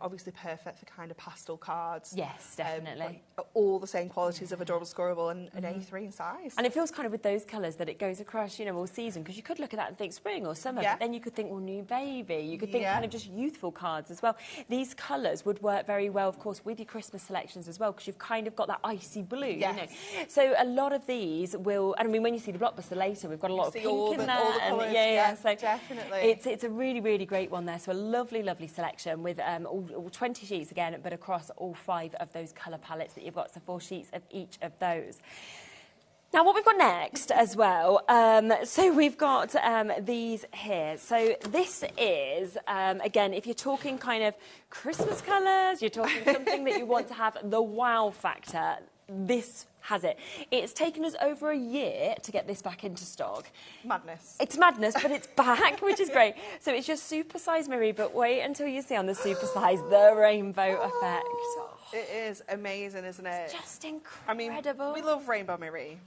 Obviously perfect for kind of pastel cards.
Yes, definitely.
All the same qualities of Adorable Scoreboard and an A3 in size.
And it feels kind of with those colours that it goes across, you know, all season, because you could look at that and think spring or summer, but then you could think, well, new baby. You could think kind of just youthful cards as well. These colours would work very well, of course, with your Christmas selections as well, because you've kind of got that icy blue, you know. So a lot of these will, and I mean, when you see the Blockbuster later, we've got a lot of pink in there.
All the colours,
so
definitely.
It's a really, really great one there. So a lovely, lovely selection with all 20 sheets again, but across all 5 of those colour palettes that you've got, so 4 sheets of each of those. Now, what we've got next as well, so we've got these here. So this is, again, if you're talking kind of Christmas colours, you're talking something that you want to have the wow factor, this has it. It's taken us over a year to get this back into stock.
Madness.
It's madness, but it's back, which is great. So it's just super size Marie, but wait until you see on the super size the rainbow effect.
It is amazing, isn't it?
It's just incredible.
I mean, we love Rainbow Marie.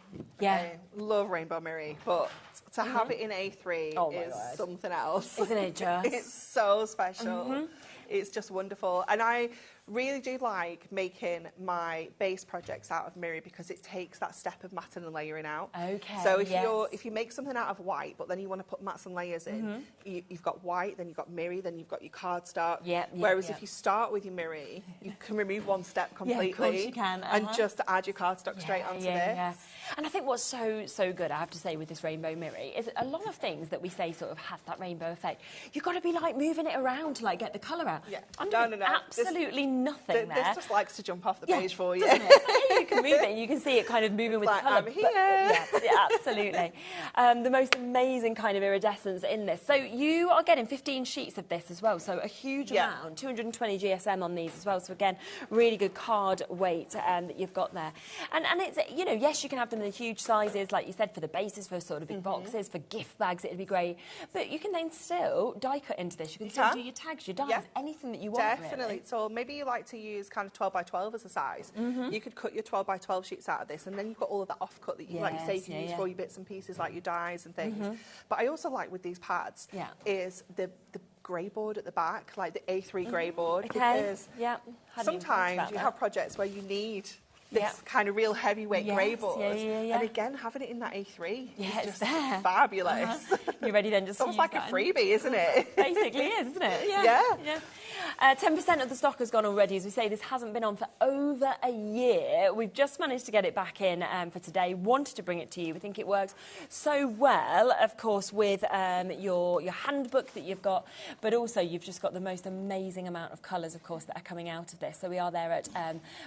Yeah.
Love Rainbow Marie, but to have it in A3 is something else.
Isn't it just?
It's so special. It's just wonderful. And I really do like making my base projects out of Miri because it takes that step of matting and layering out.
Okay.
So if you make something out of white, but then you want to put mats and layers in, you've got white, then you've got Miri, then you've got your cardstock. Whereas if you start with your Miri, you can remove one step completely.
Of course you can.
And just add your cardstock straight onto this.
And I think what's so good, I have to say, with this rainbow Miri is a lot of things that we say sort of has that rainbow effect. You've got to be like moving it around to like get the colour out.
No.
Absolutely nothing there.
This just likes to jump off the page for you.
Doesn't it? You can move it and you can see it kind of moving with the colour.
I'm here.
Absolutely. The most amazing kind of iridescence in this. So you are getting 15 sheets of this as well, so a huge amount, 220 GSM on these as well. So again, really good card weight that you've got there. And it's, you know, yes, you can have them in the huge sizes, like you said, for the bases, for sort of big boxes, for gift bags, it'd be great. But you can then still die cut into this. You can still do your tags, your dies, anything that you want.
Definitely.
Really.
So maybe you like to use kind of 12 by 12 as a size. You could cut your 12 by 12 sheets out of this, and then you've got all of that offcut that you, like you say, you can use for all your bits and pieces, like your dies and things. But I also like with these pads is the grey board at the back, like the A3 grey board,
Okay.
because
Yeah.
sometimes you have projects where you need this kind of real heavyweight grey board, and again, having it in that A3 is just fabulous.
You're ready then just
It's almost like a freebie, isn't it?
Basically is, isn't it? Yeah. 10% of the stock has gone already. As we say, this hasn't been on for over a year. We've just managed to get it back in for today. Wanted to bring it to you. We think it works so well, of course, with your handbook that you've got, but also you've just got the most amazing amount of colours, of course, that are coming out of this. So we are there at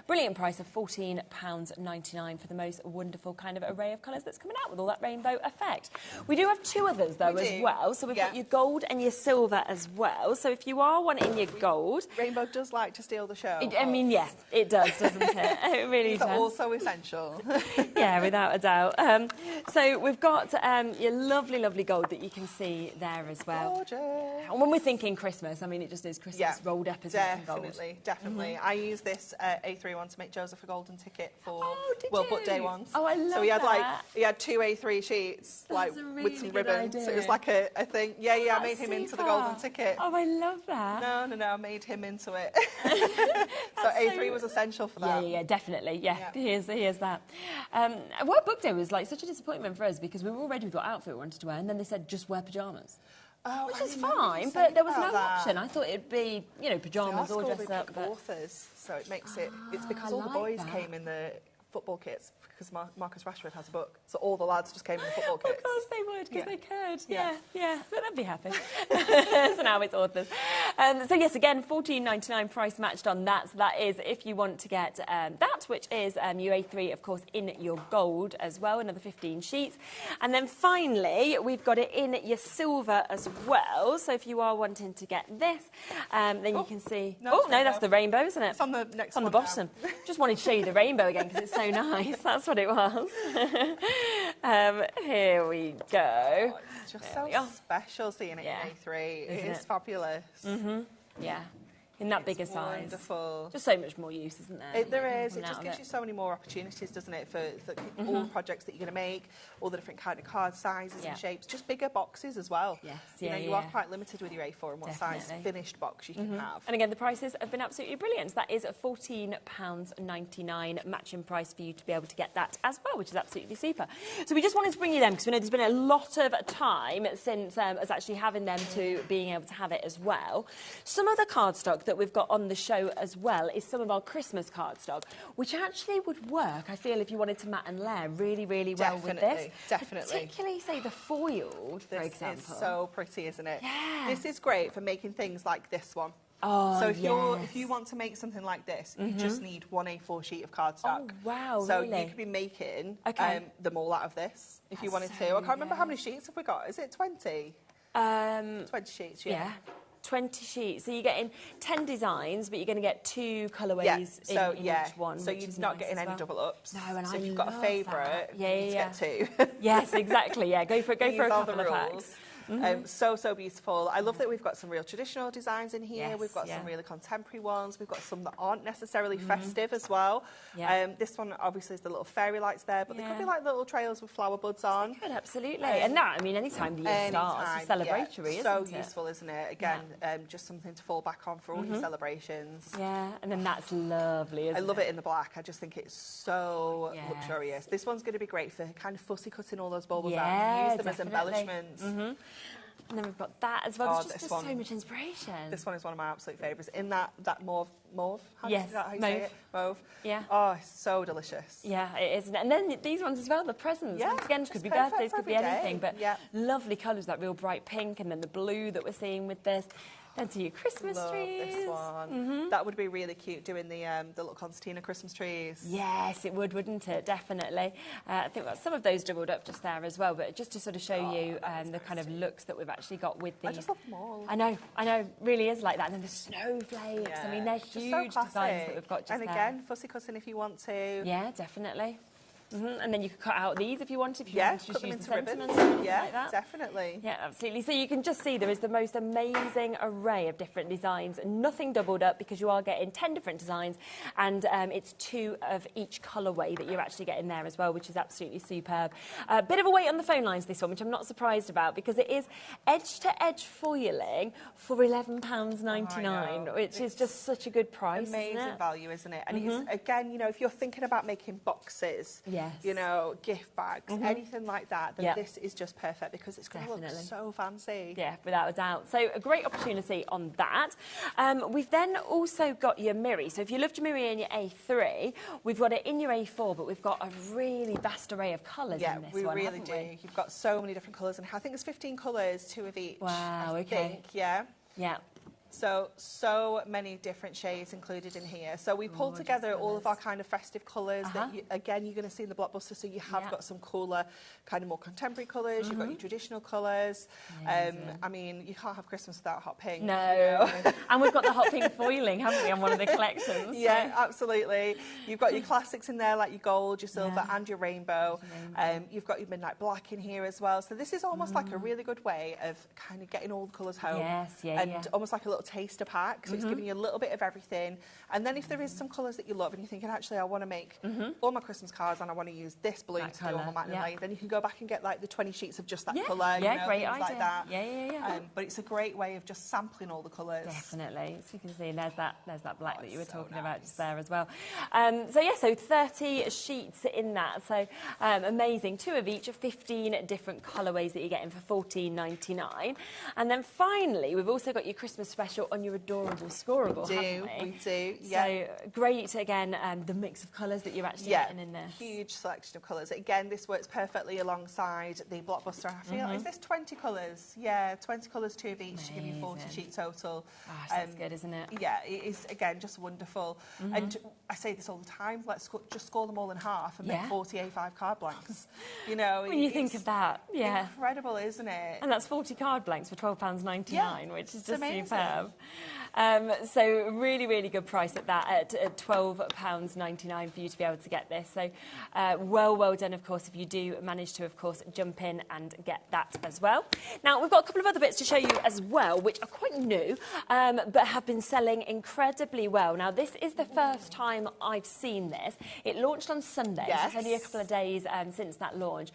brilliant price of £14.99 for the most wonderful kind of array of colours that's coming out with all that rainbow effect. We do have two others, though, as well. So we've got your gold and your silver as well. So if you are wanting your gold...
Rainbow does like to steal the show.
I mean, yeah, it does, doesn't it? It really does.
It's also essential.
Yeah, without a doubt. So we've got your lovely, lovely gold that you can see there as well.
Gorgeous.
And when we're thinking Christmas, I mean, it just is Christmas rolled up, isn't it?
Definitely, definitely. I used this A3 one to make Joseph a golden ticket for
World
Book Day ones.
Oh, I love
So he had
that.
he had two A3 sheets,
That's
like
a really
with some
good
ribbons.
idea.
So it was like a thing. Yeah, I made him
Super.
into the golden ticket.
Oh, I love that.
No, I made him into it. So A3 was essential for that.
Yeah, definitely. Yeah, here's that. World Book Day was like such a disappointment for us because we already got outfit we wanted to wear, and then they said just wear pyjamas.
Oh,
which is fine, but there was no option. I thought it'd be, pyjamas or dress up.
But authors, so it makes it. It's because all the boys came in the football kits because Marcus Rashford has a book, so all the lads just came in the football kits.
Of course they would, because they could.
Yeah,
but they'd be happy. So now it's authors. So yes, again, £14.99 price matched on that. So that is if you want to get that, which is your A3, of course, in your gold as well, another 15 sheets. And then finally, we've got it in your silver as well. So if you are wanting to get this, then you can see... No, that's the rainbow, isn't it?
It's on the next
on the bottom. Just wanted to show you the rainbow again because it's so nice. That's what it was. Here we go.
Oh, it's just so special seeing it in A3. It is fabulous.
Yeah. In that bigger size.
Wonderful.
Just so much more use, isn't there?
There is. It just gives you so many more opportunities, doesn't it, for all the projects that you're going to make, all the different kind of card sizes and shapes, just bigger boxes as well.
Yes,
you are quite limited with your A4 and what size finished box you can have.
And again, the prices have been absolutely brilliant. That is £14.99 matching price for you to be able to get that as well, which is absolutely super. So we just wanted to bring you them because we know there's been a lot of time since us actually having them to being able to have it as well. Some of the cardstock that we've got on the show as well is some of our Christmas cardstock, which actually would work, I feel, if you wanted to mat and layer really, really well with this.
Definitely.
Particularly, say, the foiled, for example.
This is so pretty, isn't it?
Yeah.
This is great for making things like this one.
Oh,
so if you want to make something like this, you just need one A4 sheet of cardstock.
Oh, wow,
so
really?
you could be making them all out of this if you wanted to. I can't remember how many sheets have we got. Is it 20? 20 sheets, yeah.
20 sheets. So you're getting 10 designs, but you're going to get 2 colourways in each one.
So you're not getting any double ups.
No, and
so if you've got a favourite, you need to get 2.
Yes, exactly. Yeah, go for a couple of packs.
So beautiful. I love that we've got some real traditional designs in here. We've got some really contemporary ones. We've got some that aren't necessarily festive as well. This one obviously is the little fairy lights there, but they could be like little trails with flower buds on.
They could, absolutely. And that, I mean, any time the year starts, it's celebratory,
so useful, isn't it? Again, just something to fall back on for all your celebrations.
Yeah, and then that's lovely, isn't it?
I love it in the black. I just think it's so luxurious. This one's going to be great for kind of fussy cutting all those baubles out and use them as embellishments.
And then we've got that as well. There's just so much inspiration.
This one is one of my absolute favourites. In that mauve.
Yes,
is that how you say it? Mauve.
Yeah.
Oh, it's so delicious.
Yeah, it is. And then these ones as well, the presents.
Yeah,
once again, could be birthdays, could be anything, but
yeah.
Lovely colours, that real bright pink, and then the blue that we're seeing with this. Then to your Christmas trees.
This one. That would be really cute, doing the little concertina Christmas trees.
Yes, it would, wouldn't it? Definitely. I think we've got some of those doubled up just there as well, but just to sort of show you the kind of looks that we've actually got with these.
I just love them all.
I know, really is like that. And then the snowflakes. I mean, they're huge designs that we've got just there.
And again, fussy cutting if you want to.
Yeah, definitely. And then you could cut out these if you wanted. If you wanted to
cut
just
them
use
into
the
ribbons.
sentiments,
Yeah,
like that.
definitely.
Yeah, absolutely. So you can just see there is the most amazing array of different designs. Nothing doubled up because you are getting 10 different designs, and it's 2 of each colourway that you're actually getting there as well, which is absolutely superb. A bit of a wait on the phone lines this one, which I'm not surprised about because it is edge-to-edge foiling for £11.99, which is just such a good price.
Amazing value, isn't it? And it's, again, you know, if you're thinking about making boxes, you know, gift bags, anything like that, then this is just perfect because it's going to look so fancy.
Yeah, without a doubt. So a great opportunity on that. We've then also got your Miri. So if you loved your Miri in your A3, we've got it in your A4, but we've got a really vast array of colours in this one.
Yeah, we really do. You've got so many different colours, and I think there's 15 colours, 2 of each.
Wow,
I think,
Yeah.
So many different shades included in here. So we pulled together all of our kind of festive colours that, again, you're going to see in the Blockbuster. So you have got some cooler, kind of more contemporary colours. You've got your traditional colours. I mean, you can't have Christmas without hot pink.
No. You know? And we've got the hot pink foiling, haven't we, on one of the collections?
Yeah, absolutely. You've got your classics in there, like your gold, your silver, and your rainbow. You've got your midnight black in here as well. So this is almost like a really good way of kind of getting all the colours home. And almost like a little taster pack, so it's giving you a little bit of everything. And then if there is some colours that you love and you're thinking, actually, I want to make all my Christmas cards and I want to use this blue to do all my Magnet Lane, then you can go back and get like the 20 sheets of just that colour, you know,
great
things
idea.
like that.
Yeah.
But it's a great way of just sampling all the colours.
Definitely. So you can see there's that black that you were talking about just there as well. So 30 sheets in that. So amazing. 2 of each, 15 different colourways that you're getting for $14.99. And then finally, we've also got your Christmas special on your adorable Scoreboard, haven't we?
We do, yeah.
So great, again, the mix of colours that you're actually getting in there.
Huge selection of colours. Again, this works perfectly alongside the Blockbuster. I feel, is this 20 colours? Yeah, 20 colours, 2 of each to give you 40 sheet total.
Gosh, that's good, isn't it?
Yeah, it is, again, just wonderful. And I say this all the time, let's just score them all in half and make 40 A5 card blanks. You know,
when you think of that,
incredible, isn't it?
And that's 40 card blanks for £12.99, which is just superb.
So
really, really good price at that, at £12.99 for you to be able to get this. So well done, of course, if you do manage to, of course, jump in and get that as well. Now, we've got a couple of other bits to show you as well, which are quite new, but have been selling incredibly well. Now, this is the first time I've seen this. It launched on Sunday, so it's only a couple of days since that launch.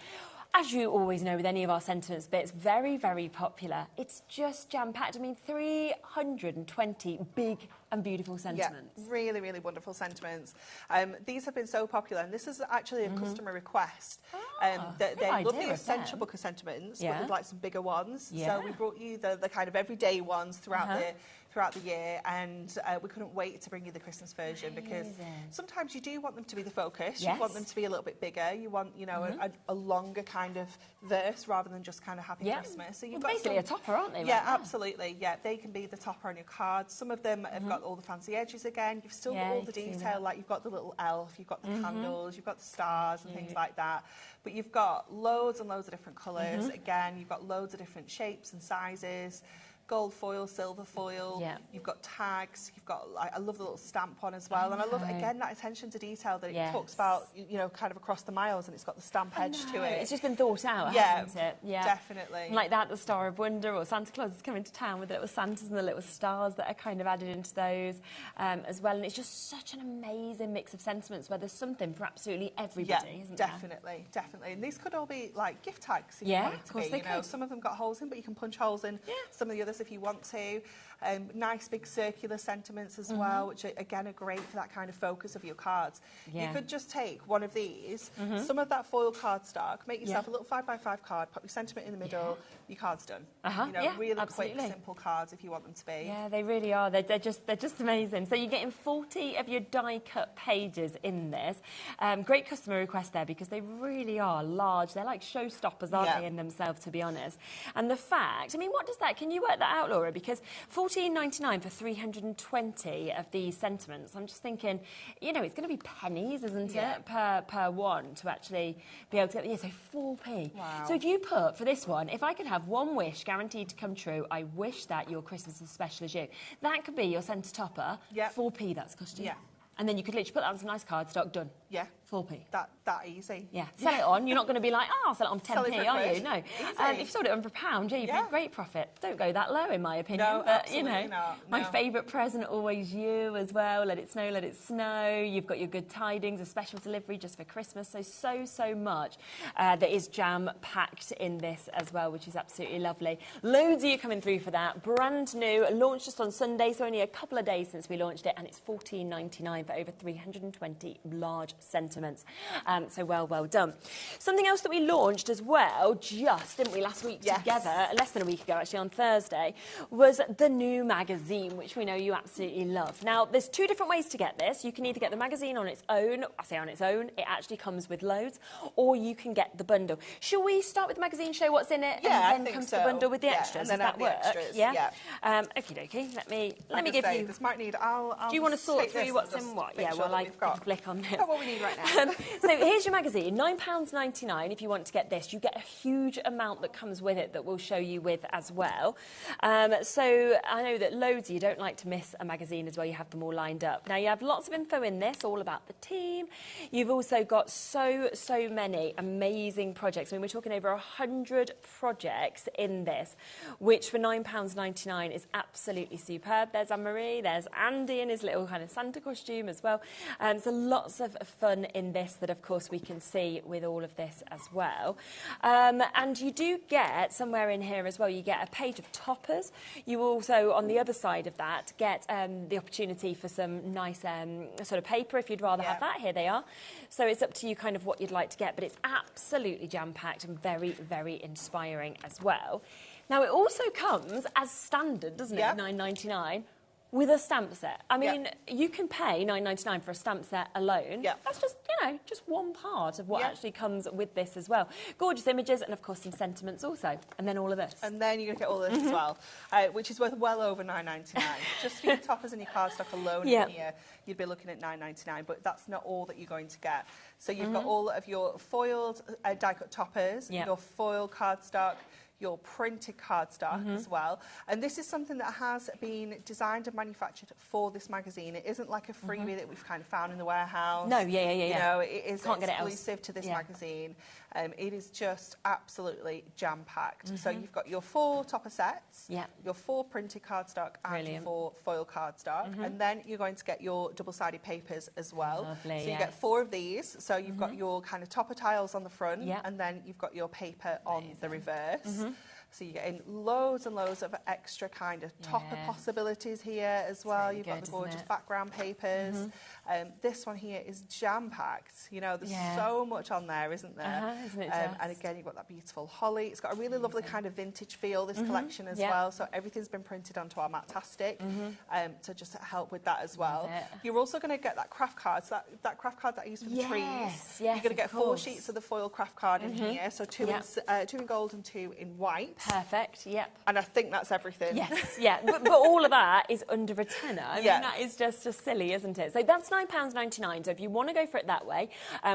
As you always know with any of our sentiments bits, very, very popular. It's just jam-packed. I mean, 320 big and beautiful sentiments.
Yeah, really, really wonderful sentiments. These have been so popular, and this is actually a customer request. They love the essential book of sentiments, but they'd like some bigger ones. So we brought you the kind of everyday ones throughout the year, and we couldn't wait to bring you the Christmas version because sometimes you do want them to be the focus. You want them to be a little bit bigger. You want, you know, a longer kind of verse rather than just kind of Happy Christmas. So you've got
basically a topper, aren't they?
Yeah, absolutely. Yeah, they can be the topper on your cards. Some of them have got all the fancy edges again. You've still got all the detail, like you've got the little elf, you've got the candles, you've got the stars and things like that. But you've got loads and loads of different colours. Again, you've got loads of different shapes and sizes. Gold foil, silver foil, you've got tags, you've got, I love the little stamp one as well, and I love, again, that attention to detail that it talks about, you know, kind of across the miles, and it's got the stamp edge to it.
It's just been thought out, hasn't it?
Yeah, definitely.
And like that, the Star of Wonder, or Santa Claus is coming to town with the little Santas and the little stars that are kind of added into those as well, and it's just such an amazing mix of sentiments where there's something for absolutely everybody, isn't there?
Definitely. And these could all be like gift tags if you want it to be. You know, some of them got holes in, but you can punch holes in some of the others if you want to. Nice big circular sentiments as well, which are, again, are great for that kind of focus of your cards. You could just take one of these, some of that foil cardstock, make yourself a little 5x5 card, pop your sentiment in the middle, your card's done. You know, really quick, simple cards if you want them to be.
Yeah, they really are. They're just amazing. So you're getting 40 of your die-cut pages in this. Great customer request there because they really are large. They're like showstoppers, aren't they, in themselves, to be honest. And the fact, I mean, what does that, can you work that out, Laura? Because $14.99 for 320 of these sentiments. I'm just thinking, you know, it's going to be pennies, isn't it, per one to actually be able to get, so 4p.
Wow.
So if you put, for this one, if I could have one wish guaranteed to come true, I wish that your Christmas is as special as you. That could be your centre topper, 4p that's cost you. And then you could literally put that on some nice cardstock, done. 4p.
That easy.
Yeah, sell it on. You're not going to be like, oh, I'll sell it on 10p, are you? No. If you sold it on for £1, yeah, you'd make great profit. Don't go that low, in my opinion.
No,
but
absolutely
you know,
not. No.
My favourite present, always you as well. Let it snow, let it snow. You've got your good tidings, a special delivery just for Christmas. So much that is jam-packed in this as well, which is absolutely lovely. Loads of you coming through for that. Brand new, launched just on Sunday, so only a couple of days since we launched it, and it's $14.99 for over 320 large sentiments. So well done. Something else that we launched as well, didn't we, last week together, less than a week ago actually, on Thursday, was the new magazine, which we know you absolutely love. Now, there's two different ways to get this. You can either get the magazine on its own. I say on its own, it actually comes with loads, or you can get the bundle. Shall we start with the magazine, show what's in it, and then come to the bundle with the extras?
And then
Does that work?
Extras,
yeah. Okie dokie. Let me give you.
This might need. I'll
do you want to sort through what's in what? Yeah. Well, I click on this.
Got what we need right now.
So here's your magazine. £9.99 if you want to get this. You get a huge amount that comes with it that we'll show you with as well. So I know that loads of you don't like to miss a magazine as well. You have them all lined up. Now you have lots of info in this, all about the team. You've also got so many amazing projects. I mean, we're talking over 100 projects in this, which for £9.99 is absolutely superb. There's Anne-Marie, there's Andy in his little kind of Santa costume as well. So lots of fun in this that, of course, we can see with all of this as well. And you do get, somewhere in here as well, you get a page of toppers. You also, on the other side of that, get the opportunity for some nice sort of paper if you'd rather have that. Here they are. So it's up to you kind of what you'd like to get, but it's absolutely jam-packed and very inspiring as well. Now, it also comes as standard, doesn't it, $9.99, with a stamp set. I mean, you can pay $9.99 for a stamp set alone. That's just, you know, just one part of what actually comes with this as well. Gorgeous images and, of course, some sentiments also. And then all of this.
And then you're going to get all of this as well, which is worth well over $9.99. Just for your toppers and your cardstock alone in here, you'd be looking at $9.99, but that's not all that you're going to get. So you've got all of your foiled die-cut toppers, your foil cardstock, your printed cardstock as well. And this is something that has been designed and manufactured for this magazine. It isn't like a freebie that we've kind of found in the warehouse.
No, you
know, it is exclusive to this magazine. It is just absolutely jam-packed. So you've got your 4 topper sets, your 4 printed cardstock, and your 4 foil cardstock. And then you're going to get your double-sided papers as well.
Lovely,
so you get 4 of these. So you've got your kind of topper tiles on the front, and then you've got your paper on the reverse. So you're getting loads and loads of extra kind of topper possibilities here as well. Really, you've got the gorgeous background papers. This one here is jam-packed. You know, there's so much on there, isn't there?
Isn't it
and again, you've got that beautiful holly. It's got a really lovely kind of vintage feel, this collection as well. So everything's been printed onto our Matastic to just help with that as well. You're also going to get that craft card. So that craft card that I used for the trees. You're going to get 4 sheets of the foil craft card in here. So 2 in gold and 2 in white.
Perfect,
And I think that's everything.
Yes, but all of that is under a tenner. I mean, that is just silly, isn't it? So that's £9.99. So if you want to go for it that way,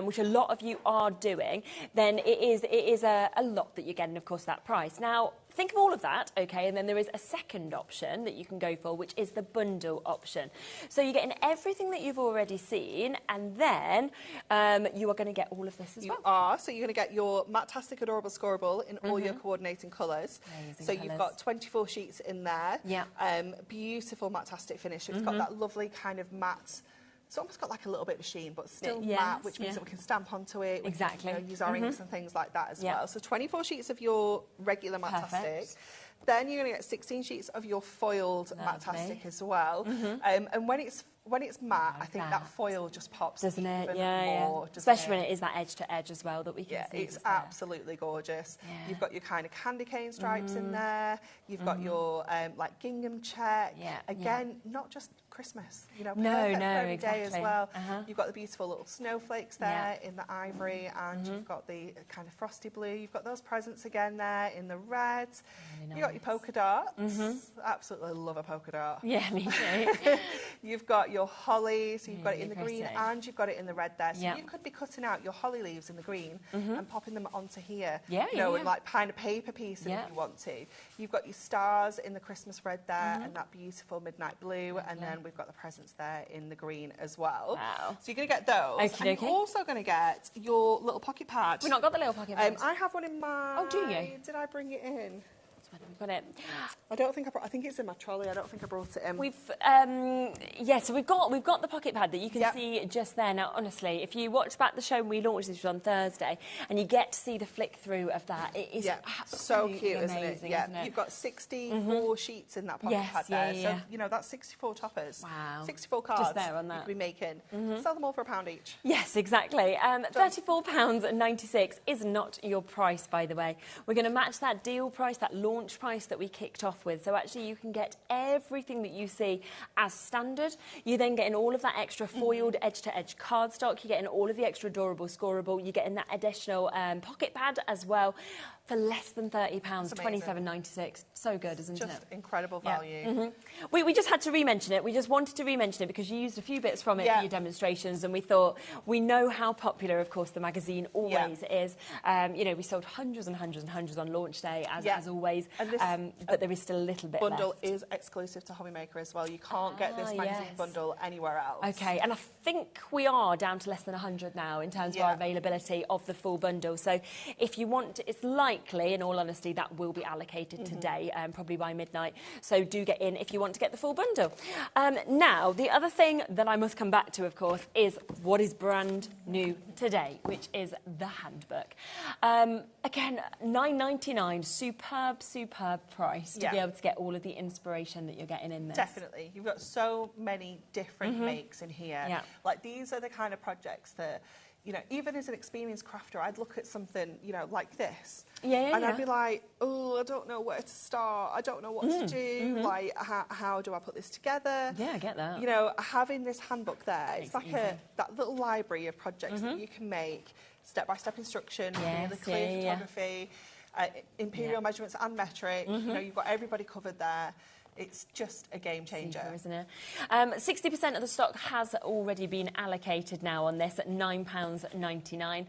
which a lot of you are doing, then it is a lot that you're getting, of course, that price. Now, think of all of that, okay, and then there is a second option that you can go for, which is the bundle option. So you're getting everything that you've already seen, and then you are going to get all of this as well.
You are. So you're going to get your Matastic Adorable Scoreboard in all your coordinating colours. So you've got 24 sheets in there. Beautiful Matastic finish. It's got that lovely kind of matte. It's almost got like a little bit of sheen, but still matte, which means that we can stamp onto it. We can, use our inks and things like that as well. So 24 sheets of your regular Matastic. Then you're going to get 16 sheets of your foiled Matastic as well. And when it's matte, I think that foil just pops,
doesn't it?
More,
especially when it is that edge to edge as well that we can see.
It's absolutely gorgeous. You've got your kind of candy cane stripes in there. You've got your like gingham check. Again, not just Christmas, you know, perfect for every day as well. You've got the beautiful little snowflakes there in the ivory, and you've got the kind of frosty blue. You've got those presents again there in the red. Really nice. You've got your polka dots. Absolutely love a polka dot.
Yeah, me too.
You've got your holly, so you've got it in the green and you've got it in the red there. So you could be cutting out your holly leaves in the green and popping them onto here. And like kind of paper piecing if you want to. You've got your stars in the Christmas red there and that beautiful midnight blue, and then we've got the presents there in the green as well.
Wow.
So you're going to get those. And you're also going to get your little pocket pad.
We've not got the little pocket pad.
I have one in my...
Oh, do you?
Did I bring it in?
Got it.
I don't think I think it's in my trolley. I don't think I brought it in.
We've so we've got the pocket pad that you can see just there. Now, honestly, if you watch back the show when we launched this on Thursday, and you get to see the flick through of that, it is
so cute,
amazing,
isn't it? You've got 64 sheets in that pocket pad there. So you know that's 64 toppers.
Wow.
64 cards
just there on that.
you could be making. Sell them all for £1 each.
Yes, exactly. £34.96 is not your price, by the way. We're going to match that deal price, that launch price that we kicked off with. So actually you can get everything that you see as standard. You're then getting all of that extra foiled edge-to-edge cardstock. You're getting all of the extra adorable scorable. You're getting that additional pocket pad as well for less than £30, £27.96. So good, isn't it?
Just incredible value.
We just had to re-mention it. We just wanted to re-mention it because you used a few bits from it for your demonstrations, and we thought, we know how popular, of course, the magazine always is. You know, we sold hundreds and hundreds and hundreds on launch day, as always, but there is still a little bit
bundle
left.
is exclusive to HobbyMaker as well. You can't get this magazine bundle anywhere else.
Okay, and I think we are down to less than 100 now in terms of our availability of the full bundle. So if you want to, it's likely, in all honesty, that will be allocated today, probably by midnight. So do get in if you want to get the full bundle. Now, the other thing that I must come back to, of course, is what is brand new today, which is the handbook. Again, £9.99, superb price to be able to get all of the inspiration that you're getting in this.
Definitely. You've got so many different makes in here. Like, these are the kind of projects that, you know, even as an experienced crafter, I'd look at something, you know, like this. And I'd be like, oh, I don't know where to start. I don't know what to do. Like, how do I put this together?
Yeah, I get that.
You know, having this handbook there, it's like that little library of projects that you can make, step-by-step instruction, the clear photography, imperial measurements and metric. You know, you've got everybody covered there. It's just a game changer.
Super, isn't it? 60% of the stock has already been allocated now on this at £9.99.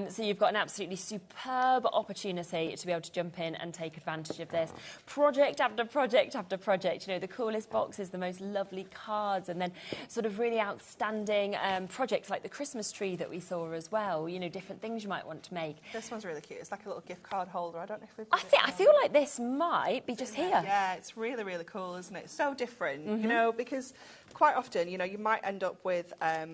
So you've got an absolutely superb opportunity to be able to jump in and take advantage of this. Project after project after project. You know, the coolest boxes, the most lovely cards, and then sort of really outstanding projects like the Christmas tree that we saw as well. You know, different things you might want to make.
This one's really cute. It's like a little gift card holder. I don't know if we've
I feel like this might be just here.
Yeah, it's really cool, isn't it? It's so different, you know, because quite often, you know, you might end up with a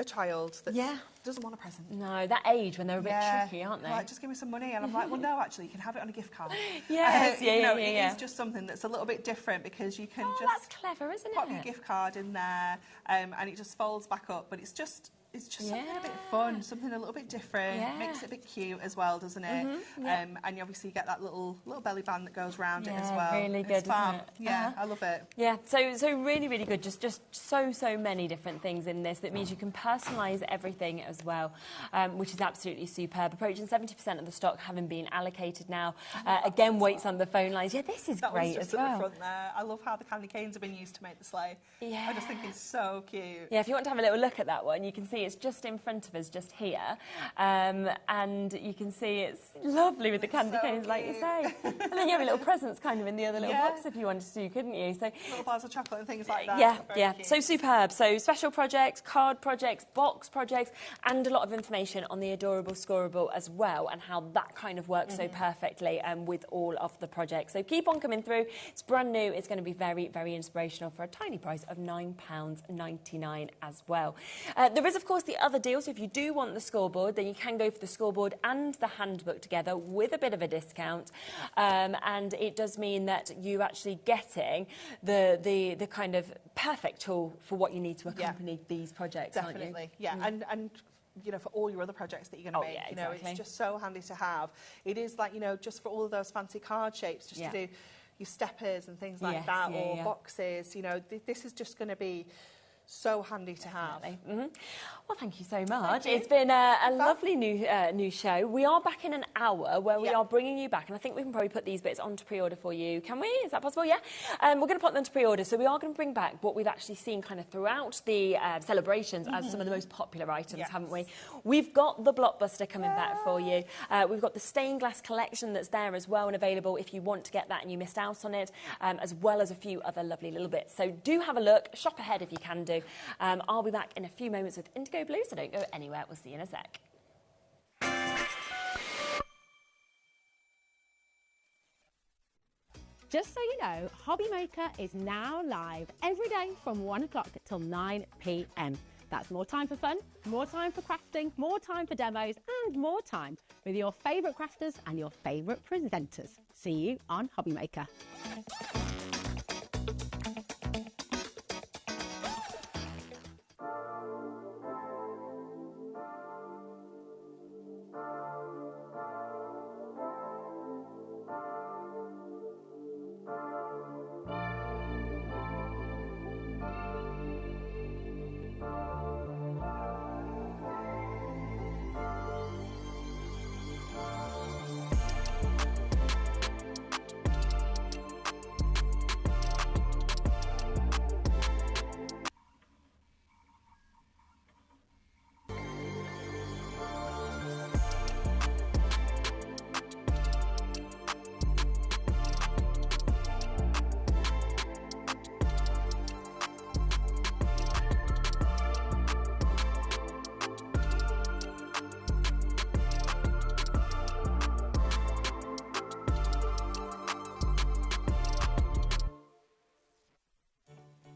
child that doesn't want a present.
No, that age when they're a bit tricky, aren't they?
Like, just give me some money. And I'm like, well, no, actually, you can have it on a gift card.
You
know, it is just something that's a little bit different because you can
that's clever, isn't
pop your gift card in there and it just folds back up. But it's just something a bit fun, something a little bit different. Makes it a bit cute as well, doesn't it? And you obviously get that little belly band that goes around it as well.
Really good, isn't it?
Yeah, I love it.
Yeah, so really good. Just so many different things in this. That means you can personalise everything as well, which is absolutely superb. Approaching 70% of the stock having been allocated now. Again, waits on the phone lines. Yeah, this is great as well.
At the front there. I love how the candy canes have been used to make the sleigh.
Yeah.
I just think it's so cute.
Yeah, if you want to have a little look at that one, you can see it's just in front of us, just here, and you can see it's lovely with the candy canes, like you say. And then you have your little presents kind of in the other little box if you wanted to, couldn't you? So
little bars of chocolate and things like that.
Yeah. So superb. So special projects, card projects, box projects, and a lot of information on the adorable Scoreboard as well, and how that kind of works so perfectly with all of the projects. So keep on coming through. It's brand new. It's going to be very inspirational for a tiny price of £9.99 as well. There is, of course, the other deal. So if you do want the Scoreboard, then you can go for the Scoreboard and the handbook together with a bit of a discount. And it does mean that you're actually getting the kind of perfect tool for what you need to accompany these projects,
Definitely,
aren't you?
And you know, for all your other projects that you're going to make, you know, it's just so handy to have. It is like, you know, just for all of those fancy card shapes, just to do your steppers and things like that, or boxes, you know, this is just going to be So handy to have.
Well, thank you so much. It's been a lovely new show. We are back in an hour where we are bringing you back, and I think we can probably put these bits onto pre-order for you. Can we? Is that possible? Yeah. We're going to put them to pre-order, so we are going to bring back what we've actually seen kind of throughout the celebrations as some of the most popular items, haven't we? We've got the Blockbuster coming back for you. We've got the stained glass collection that's there as well and available if you want to get that and you missed out on it, as well as a few other lovely little bits. So do have a look. Shop ahead if you can do. I'll be back in a few moments with IndigoBlu, so don't go anywhere. We'll see you in a sec.
Just so you know, HobbyMaker is now live every day from 1 o'clock till 9 p.m. That's more time for fun, more time for crafting, more time for demos, and more time with your favourite crafters and your favourite presenters. See you on HobbyMaker.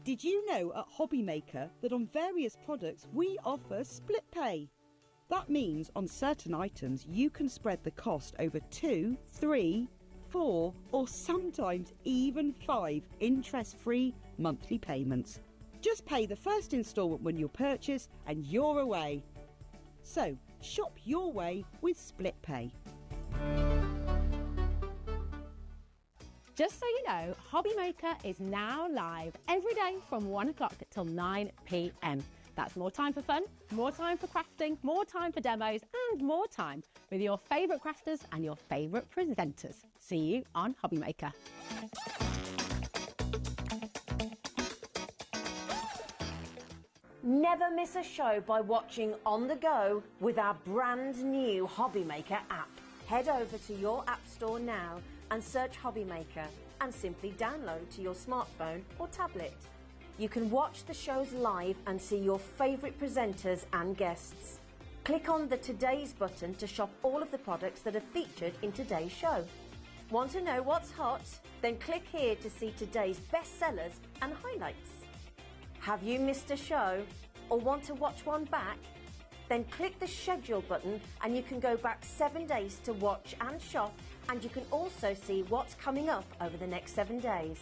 Did you know at HobbyMaker that on various products we offer split pay? That means on certain items you can spread the cost over 2, 3, 4 or sometimes even 5 interest-free monthly payments. Just pay the first instalment when you purchase and you're away. So shop your way with split pay. Just so you know, HobbyMaker is now live every day from 1 o'clock till 9 p.m. That's more time for fun, more time for crafting, more time for demos, and more time with your favourite crafters and your favourite presenters. See you on HobbyMaker.
Never miss a show by watching on the go with our brand new HobbyMaker app. Head over to your app store now and search HobbyMaker and simply download to your smartphone or tablet. You can watch the shows live and see your favourite presenters and guests. Click on the Today's button to shop all of the products that are featured in today's show. Want to know what's hot? Then click here to see today's bestsellers and highlights. Have you missed a show or want to watch one back? Then click the schedule button and you can go back 7 days to watch and shop, and you can also see what's coming up over the next 7 days.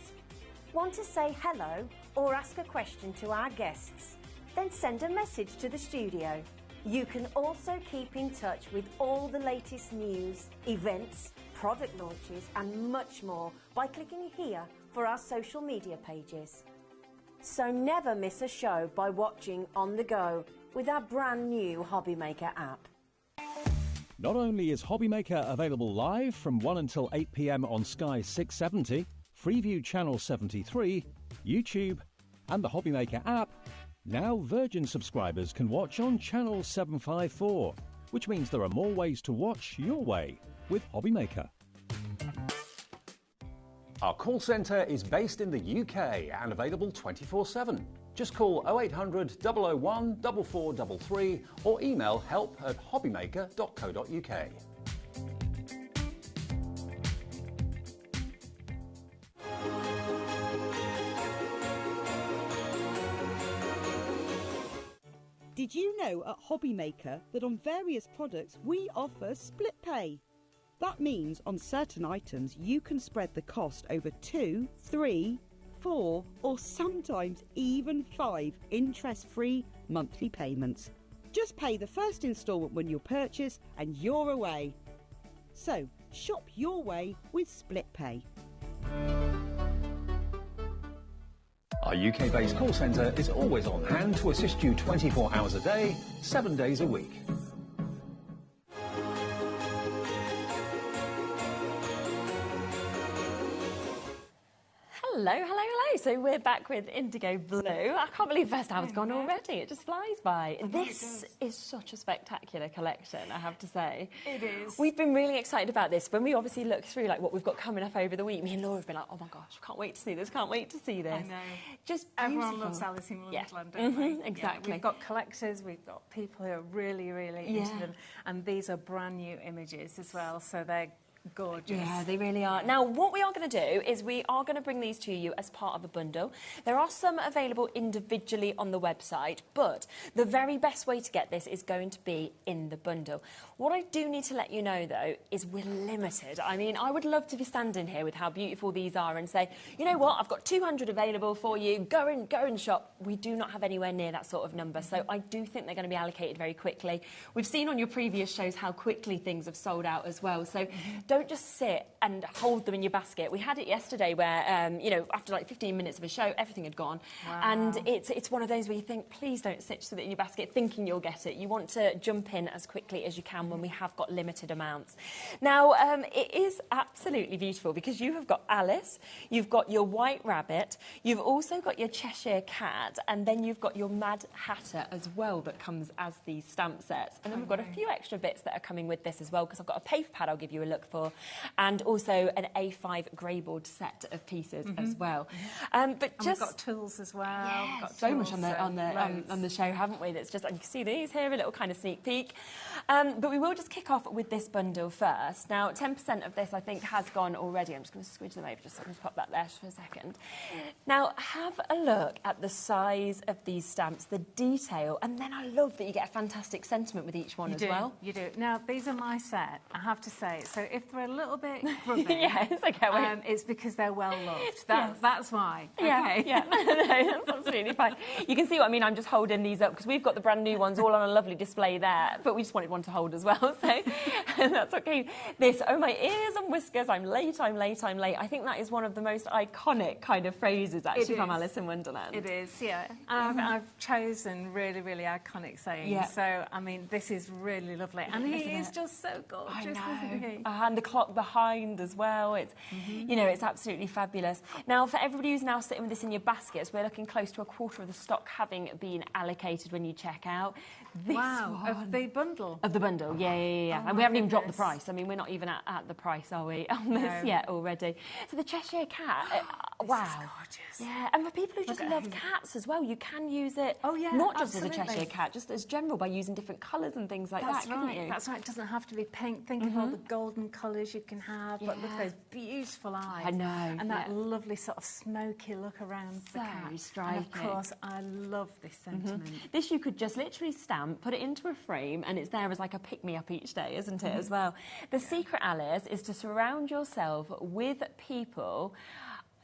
Want to say hello or ask a question to our guests? Then send a message to the studio. You can also keep in touch with all the latest news, events, product launches and much more by clicking here for our social media pages. So never miss a show by watching on the go with our brand new HobbyMaker app.
Not only is HobbyMaker available live from 1 until 8 p.m. on Sky 670, Freeview Channel 73, YouTube, and the HobbyMaker app, now Virgin subscribers can watch on Channel 754, which means there are more ways to watch your way with HobbyMaker. Our call centre is based in the UK and available 24/7. Just call 0800 001 4433 or email help@hobbymaker.co.uk.
Did you know at HobbyMaker that on various products we offer split pay? That means on certain items you can spread the cost over 2, 3, 4 or sometimes even 5 interest-free monthly payments. Just pay the first instalment when you purchase and you're away. So shop your way with split pay.
Our UK-based call centre is always on hand to assist you 24 hours a day, 7 days a week.
Hello, hello, hello. So we're back with IndigoBlu. I can't believe the first hour's gone already. It just flies by. This is such a spectacular collection, I have to say.
It is.
We've been really excited about this. When we obviously look through like what we've got coming up over the week, me and Laura have been like, oh my gosh, can't wait to see this, can't wait to see this.
I know.
Just
Everyone loves Alice in Wonderland,
Yeah.
don't they?
Exactly.
Yeah, we've got collectors, we've got people who are really, really into them. And these are brand new images as well, so they're gorgeous.
Yeah, they really are. Now, what we are going to do is we are going to bring these to you as part of a bundle. There are some available individually on the website, but the very best way to get this is going to be in the bundle. What I do need to let you know, though, is we're limited. I mean, I would love to be standing here with how beautiful these are and say, you know what, I've got 200 available for you, go and shop. We do not have anywhere near that sort of number, so I do think they're going to be allocated very quickly. We've seen on your previous shows how quickly things have sold out as well, so don't just sit and hold them in your basket. We had it yesterday where, you know, after like 15 minutes of a show, everything had gone.
Wow.
And it's one of those where you think, please don't sit it in your basket thinking you'll get it. You want to jump in as quickly as you can when we have got limited amounts. Now, it is absolutely beautiful because you have got Alice, you've got your White Rabbit, you've also got your Cheshire Cat, and then you've got your Mad Hatter as well that comes as these stamp sets. And then we've got a few extra bits that are coming with this as well, because I've got a paper pad I'll give you a look for, and also an A5 greyboard set of pieces as well. But
And
just
we've got tools as well.
yeah,
We've got
so
tools,
much on the show, haven't we? That's just, and you can see these here, a little kind of sneak peek. But we will just kick off with this bundle first. Now, 10% of this I think has gone already. I'm just going to squidge them over, just so I can pop that there for a second. Now, have a look at the size of these stamps, the detail, and then I love that you get a fantastic sentiment with each one as well.
You do. Now, these are my set, I have to say. So if they're a little bit grubby,
Yes, okay.
it's because they're well loved.
Yes.
That's why.
Yeah,
Okay.
yeah. No, that's absolutely fine. You can see what I mean. I'm just holding these up because we've got the brand new ones all on a lovely display there, but we just wanted one to hold as well, so that's okay. This, oh, my ears and whiskers, I'm late, I'm late, I'm late. I think that is one of the most iconic kind of phrases, actually, from Alice in Wonderland.
It is, yeah. I've chosen really, really iconic sayings.
Yeah.
So, I mean, this is really lovely. And he is just so gorgeous, isn't he?
And the clock behind as well. It's, you know, it's absolutely fabulous. Now, for everybody who's now sitting with this in your baskets, we're looking close to a quarter of the stock having been allocated when you check out. This one,
of the bundle.
Of the bundle, yeah.
Oh,
And we haven't even dropped the
goodness.
price. I mean, we're not even at the price, are we, on this yet already? So the Cheshire Cat, wow.
This is gorgeous.
Yeah, and for people who just love cats as well, you can use it not just as a Cheshire Cat, just as general by using different colours and things like that, couldn't you?
That's right. It doesn't have to be pink. Think of all the golden colours you can have. But look at those beautiful eyes.
I know.
And that lovely sort of smoky look around the cat.
striking.
And of course, I love this sentiment.
This you could just literally stamp, put it into a frame, and it's there as like a pick-me-up each day, isn't it, as well? The secret, Alice, is to surround yourself with people,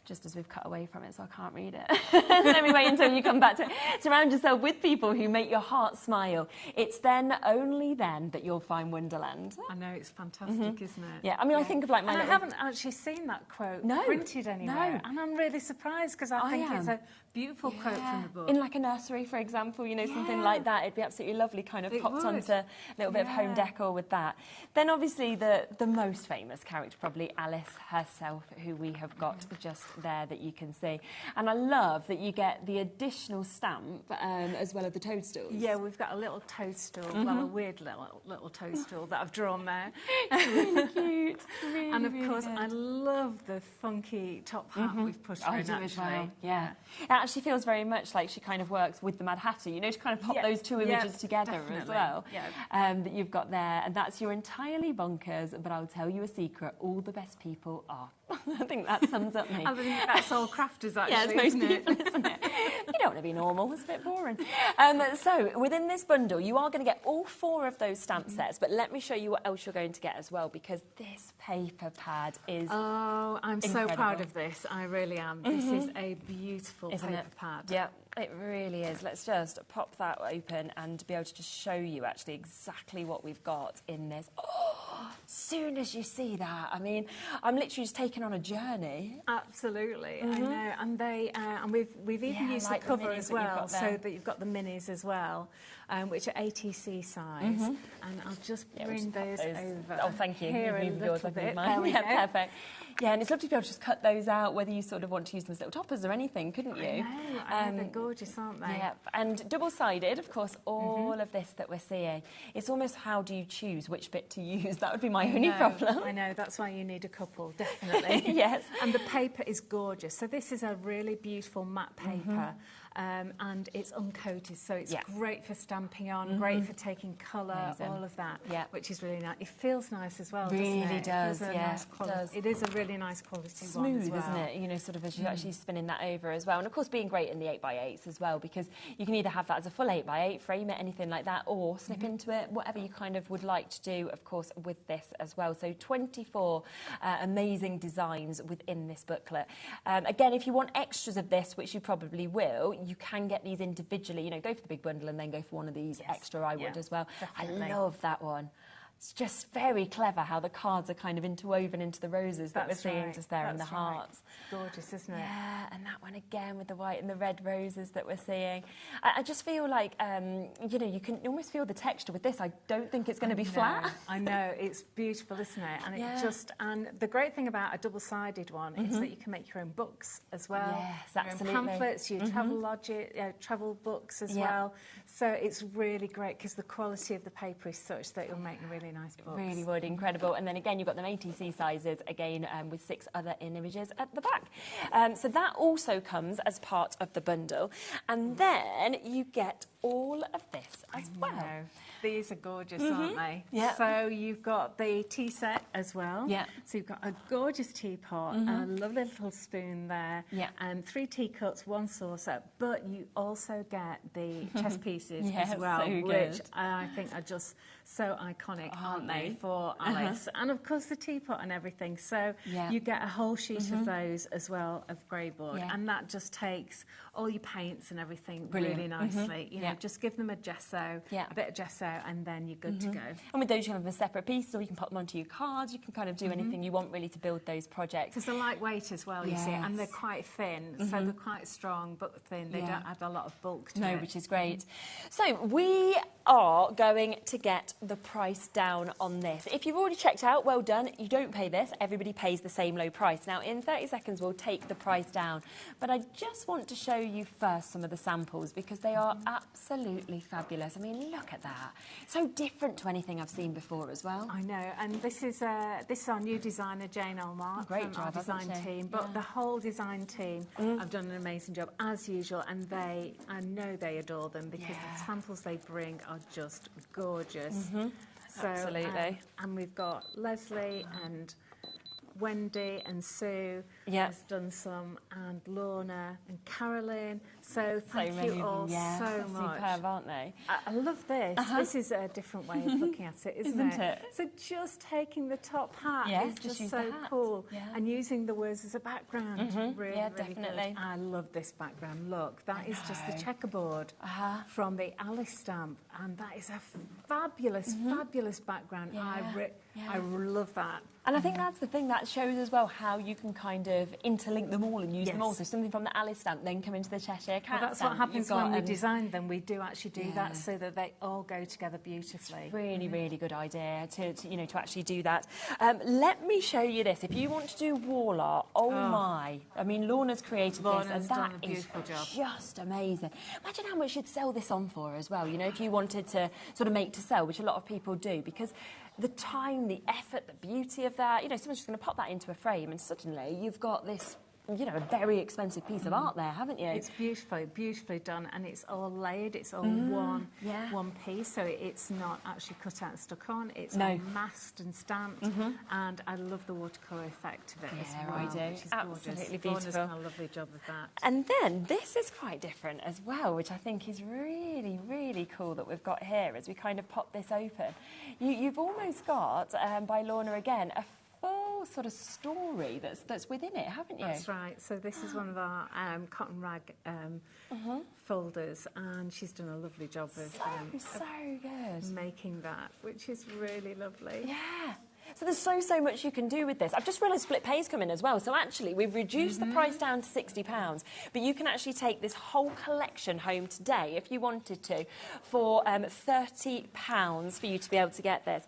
just as we've cut away from it, so I can't read it. Let me wait until you come back to it. Surround yourself with people who make your heart smile. It's then, only then, that you'll find Wonderland.
I know, it's fantastic, isn't it?
Yeah, I mean, I think of like my
And I
little...
haven't actually seen that quote
No,
printed anywhere.
no.
And I'm really surprised because I think it's a beautiful quote from the book.
In like a nursery, for example, you know, something like that. It'd be absolutely lovely, kind of
It
popped
would.
onto a little bit of home decor with that. Then obviously the most famous character, probably Alice herself, who we have got just there that you can see. And I love that you get the additional stamp as well as the toadstools.
Yeah, we've got a little toadstool, well, a weird little toadstool that I've drawn there.
Really cute. Really,
And of
really
course,
good.
I love the funky top hat we've put her
I
in,
do as well.
actually.
Yeah. It actually feels very much like she kind of works with the Mad Hatter, you know, to kind of pop those two images together as
definitely.
well.
Yeah.
That you've got there. And that's your entirely bonkers, but I'll tell you a secret, all the best people are. I think that sums up me.
I think that's all crafters, actually,
Yeah, it's most
isn't it?
people, isn't it? You don't want to be normal, it's a bit boring. So, within this bundle, you are going to get all 4 of those stamp sets, but let me show you what else you're going to get as well, because this paper pad is
Oh, I'm so
incredible.
proud of this. I really am. This is a beautiful
Isn't
paper
it?
pad.
Yeah, it really is. Let's just pop that open and be able to just show you actually exactly what we've got in this. Oh, soon as you see that, I mean, I'm literally just taken on a journey.
Absolutely, I know, and they and we've even used
like
the cover as well,
so
that you've got the minis as well, which are ATC size, and I'll just bring those over.
Oh, thank you.
Here
You've moved
a
yours,
little
I've moved
bit.
mine.
There we go.
Perfect. Yeah, and it's lovely to be able to just cut those out, whether you sort of want to use them as little toppers or anything, couldn't you?
I know, they're gorgeous, aren't they?
Yeah, and double-sided, of course, all of this that we're seeing. It's almost how do you choose which bit to use? That would be my only problem.
I know, that's why you need a couple, definitely.
Yes.
And the paper is gorgeous. So this is a really beautiful matte paper. And it's uncoated, so it's great for stamping on, great for taking colour, all of that, which is really nice. It feels nice as well,
really
doesn't it?
does,
Nice quality. It is a really nice quality one as well.
Smooth, isn't it? You know, sort of as you're actually spinning that over as well. And of course, being great in the 8x8s as well, because you can either have that as a full 8x8, frame it, anything like that, or snip into it, whatever you kind of would like to do, of course, with this as well. So 24 amazing designs within this booklet. Again, if you want extras of this, which you probably will, you can get these individually, you know, go for the big bundle and then go for one of these extra, I would as well. Definitely. I love that one. It's just very clever how the cards are kind of interwoven into the roses that we're seeing just there in the hearts.
Gorgeous, isn't it?
Yeah, and that one again with the white and the red roses that we're seeing. I just feel like, you know, you can almost feel the texture with this. I don't think it's going to be flat.
I know, it's beautiful, isn't it? And it just, and the great thing about a double-sided one is that you can make your own books as well.
Yes,
your
absolutely.
own pamphlets, your travel books as well. So it's really great because the quality of the paper is such that it'll make really nice books.
Really would, incredible. And then again, you've got them ATC sizes, again, with 6 other images at the back. So that also comes as part of the bundle. And then you get all of this as well.
These are gorgeous, aren't they?
Yeah.
So you've got the tea set as well.
Yeah.
So you've got a gorgeous teapot, a lovely little spoon there, and 3 teacups, 1 saucer, but you also get the chess pieces as well,
so
which I think are just so iconic, aren't they, for Alice? And of course the teapot and everything. So you get a whole sheet of those as well, of grey board, and that just takes all your paints and everything really nicely. You know, just give them a gesso, a bit of gesso, and then you're good to go.
And with those, you can have them separate pieces, or you can put them onto your cards. You can kind of do anything you want really to build those projects.
Because they're lightweight as well, you see, and they're quite thin, so they're quite strong but thin. They don't add a lot of bulk to it.
Which is great. So we are going to get the price down on this. If you've already checked out, well done. You don't pay this. Everybody pays the same low price. Now, in 30 seconds, we'll take the price down. But I just want to show you first some of the samples because they are absolutely fabulous. I mean, look at that. So different to anything I've seen before as well.
I know, and this is our new designer, Jane Allmark,
Great
from our
job,
design team. But the whole design team have done an amazing job, as usual, and I know they adore them because the samples they bring are just gorgeous. So,
absolutely.
And we've got Leslie and Wendy and Sue has done some, and Lorna and Carolyn. So thank you all so much.
Superb, aren't they?
I love this. This is a different way of looking at it, isn't it? So just taking the top hat is just so cool, and using the words as a background. Really,
definitely.
Good. I love this background. Look, that is just the checkerboard from the Alice stamp, and that is a fabulous, fabulous background. I love that.
And I think that's the thing that shows as well how you can kind of interlink them all and use them all. So something from the Alice stamp then come into the Cheshire Cat
that's
stamp.
what happens when we design them. We do actually do that so that they all go together beautifully.
It's really, really good idea to actually do that. Let me show you this. If you want to do wall art, my! I mean, Lorna's created this, and that is just amazing. Imagine how much you'd sell this on for as well. You know, if you wanted to sort of make to sell, which a lot of people do, because the time, the effort, the beauty of that, you know, someone's just going to pop that into a frame and suddenly you've got this, you know, a very expensive piece of art there, haven't you?
It's beautifully done, and it's all layered. It's all one piece, so it's not actually cut out and stuck on. It's all masked and stamped, and I love the watercolour effect of it as well.
I do.
Which is
Absolutely
gorgeous.
beautiful.
Lorna's done a lovely job of that.
And then this is quite different as well, which I think is really, really cool that we've got here as we kind of pop this open. You've almost got, by Lorna again, a full sort of story that's within it, haven't you?
That's right. So this is one of our cotton rag folders, and she's done a lovely job of
so good
making that, which is really lovely.
Yeah. So there's so much you can do with this. I've just realised split pay's come in as well. So actually, we've reduced the price down to £60, but you can actually take this whole collection home today, if you wanted to, for £30 for you to be able to get this.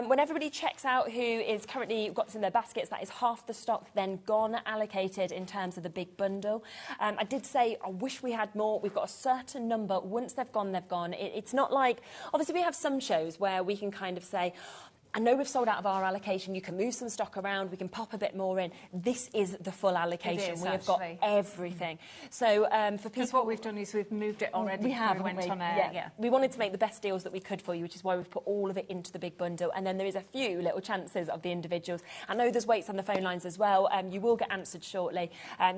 When everybody checks out who is currently got this in their baskets, that is half the stock then gone, allocated in terms of the big bundle. I did say, I wish we had more. We've got a certain number. Once they've gone, they've gone. It's not like, obviously we have some shows where we can kind of say, I know we've sold out of our allocation, you can move some stock around, we can pop a bit more in. This is the full allocation. We have got everything. So for people...
Because what we've done is we've moved it already.
We have,
went on
air. Yeah. We wanted to make the best deals that we could for you, which is why we've put all of it into the big bundle. And then there is a few little chances of the individuals. I know there's waits on the phone lines as well. You will get answered shortly.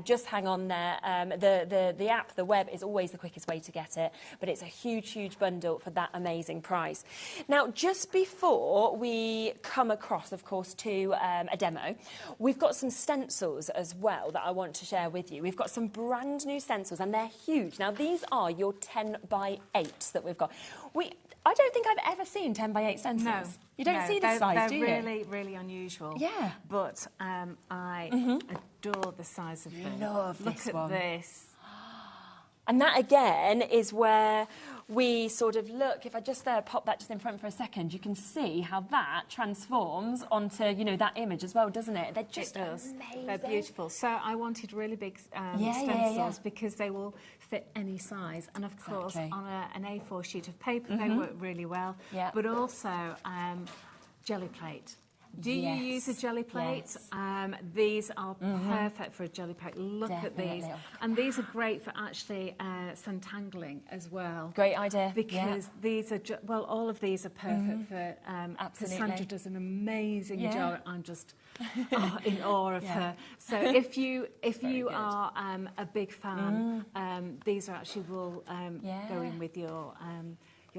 Just hang on there. The app, the web, is always the quickest way to get it. But it's a huge bundle for that amazing price. Now, just before we come across, of course, to a demo, we've got some stencils as well that I want to share with you. We've got some brand new stencils and they're huge. Now, these are your 10 by 8s that we've got. I don't think I've ever seen 10 by 8 stencils. No. You don't see this size, do you?
They're really unusual.
Yeah.
But I adore the size of them.
Love this one.
Look at this.
And that, again, is where we sort of look, if I just pop that just in front for a second, you can see how that transforms onto, you know, that image as well, doesn't it? They're just amazing.
They're beautiful. So I wanted really big stencils because they will fit any size. And, of course, on an A4 sheet of paper, they work really well. Yeah. But also jelly plate. Do you use a jelly plate? Yes. These are perfect for a jelly plate. Look at these. And these are great for actually Stenciling as well.
Great idea.
Because these are, well, all of these are perfect for...
Absolutely.
Sandra does an amazing job. I'm just in awe of her. So if you are a big fan, these are actually will go in with your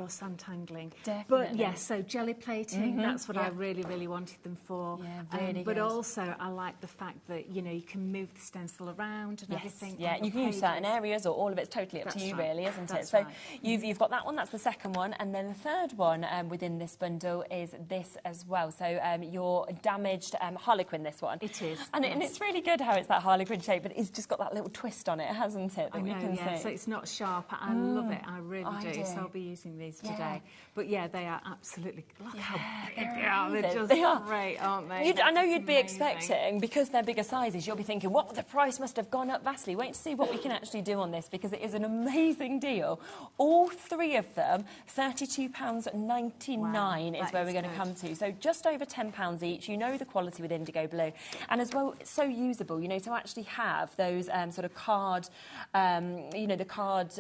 Stenciling.
Definitely.
But yes, so jelly plating, that's what I really wanted them for.
Yeah, really
but also I like the fact that, you know, you can move the stencil around and everything.
Yeah, you can use certain areas or all of it's totally up to you really, isn't it? So you've got that one, that's the second one, and then the third one within this bundle is this as well. So your damaged Harlequin, this one.
It is.
And it's really good how it's that Harlequin shape, but it's just got that little twist on it, hasn't it, that we can see.
So it's not sharp. I love it, I really do. So I'll be using these today. But yeah, they are absolutely, look how big they are. They're just great, aren't they?
I know you'd be expecting, because they're bigger sizes, you'll be thinking, what, the price must have gone up vastly. Wait to see what we can actually do on this, because it is an amazing deal. All three of them, £32.99 is where we're going to come to. So just over £10 each. You know the quality with IndigoBlu. And as well, it's so usable, you know, to actually have those sort of card, you know, the card,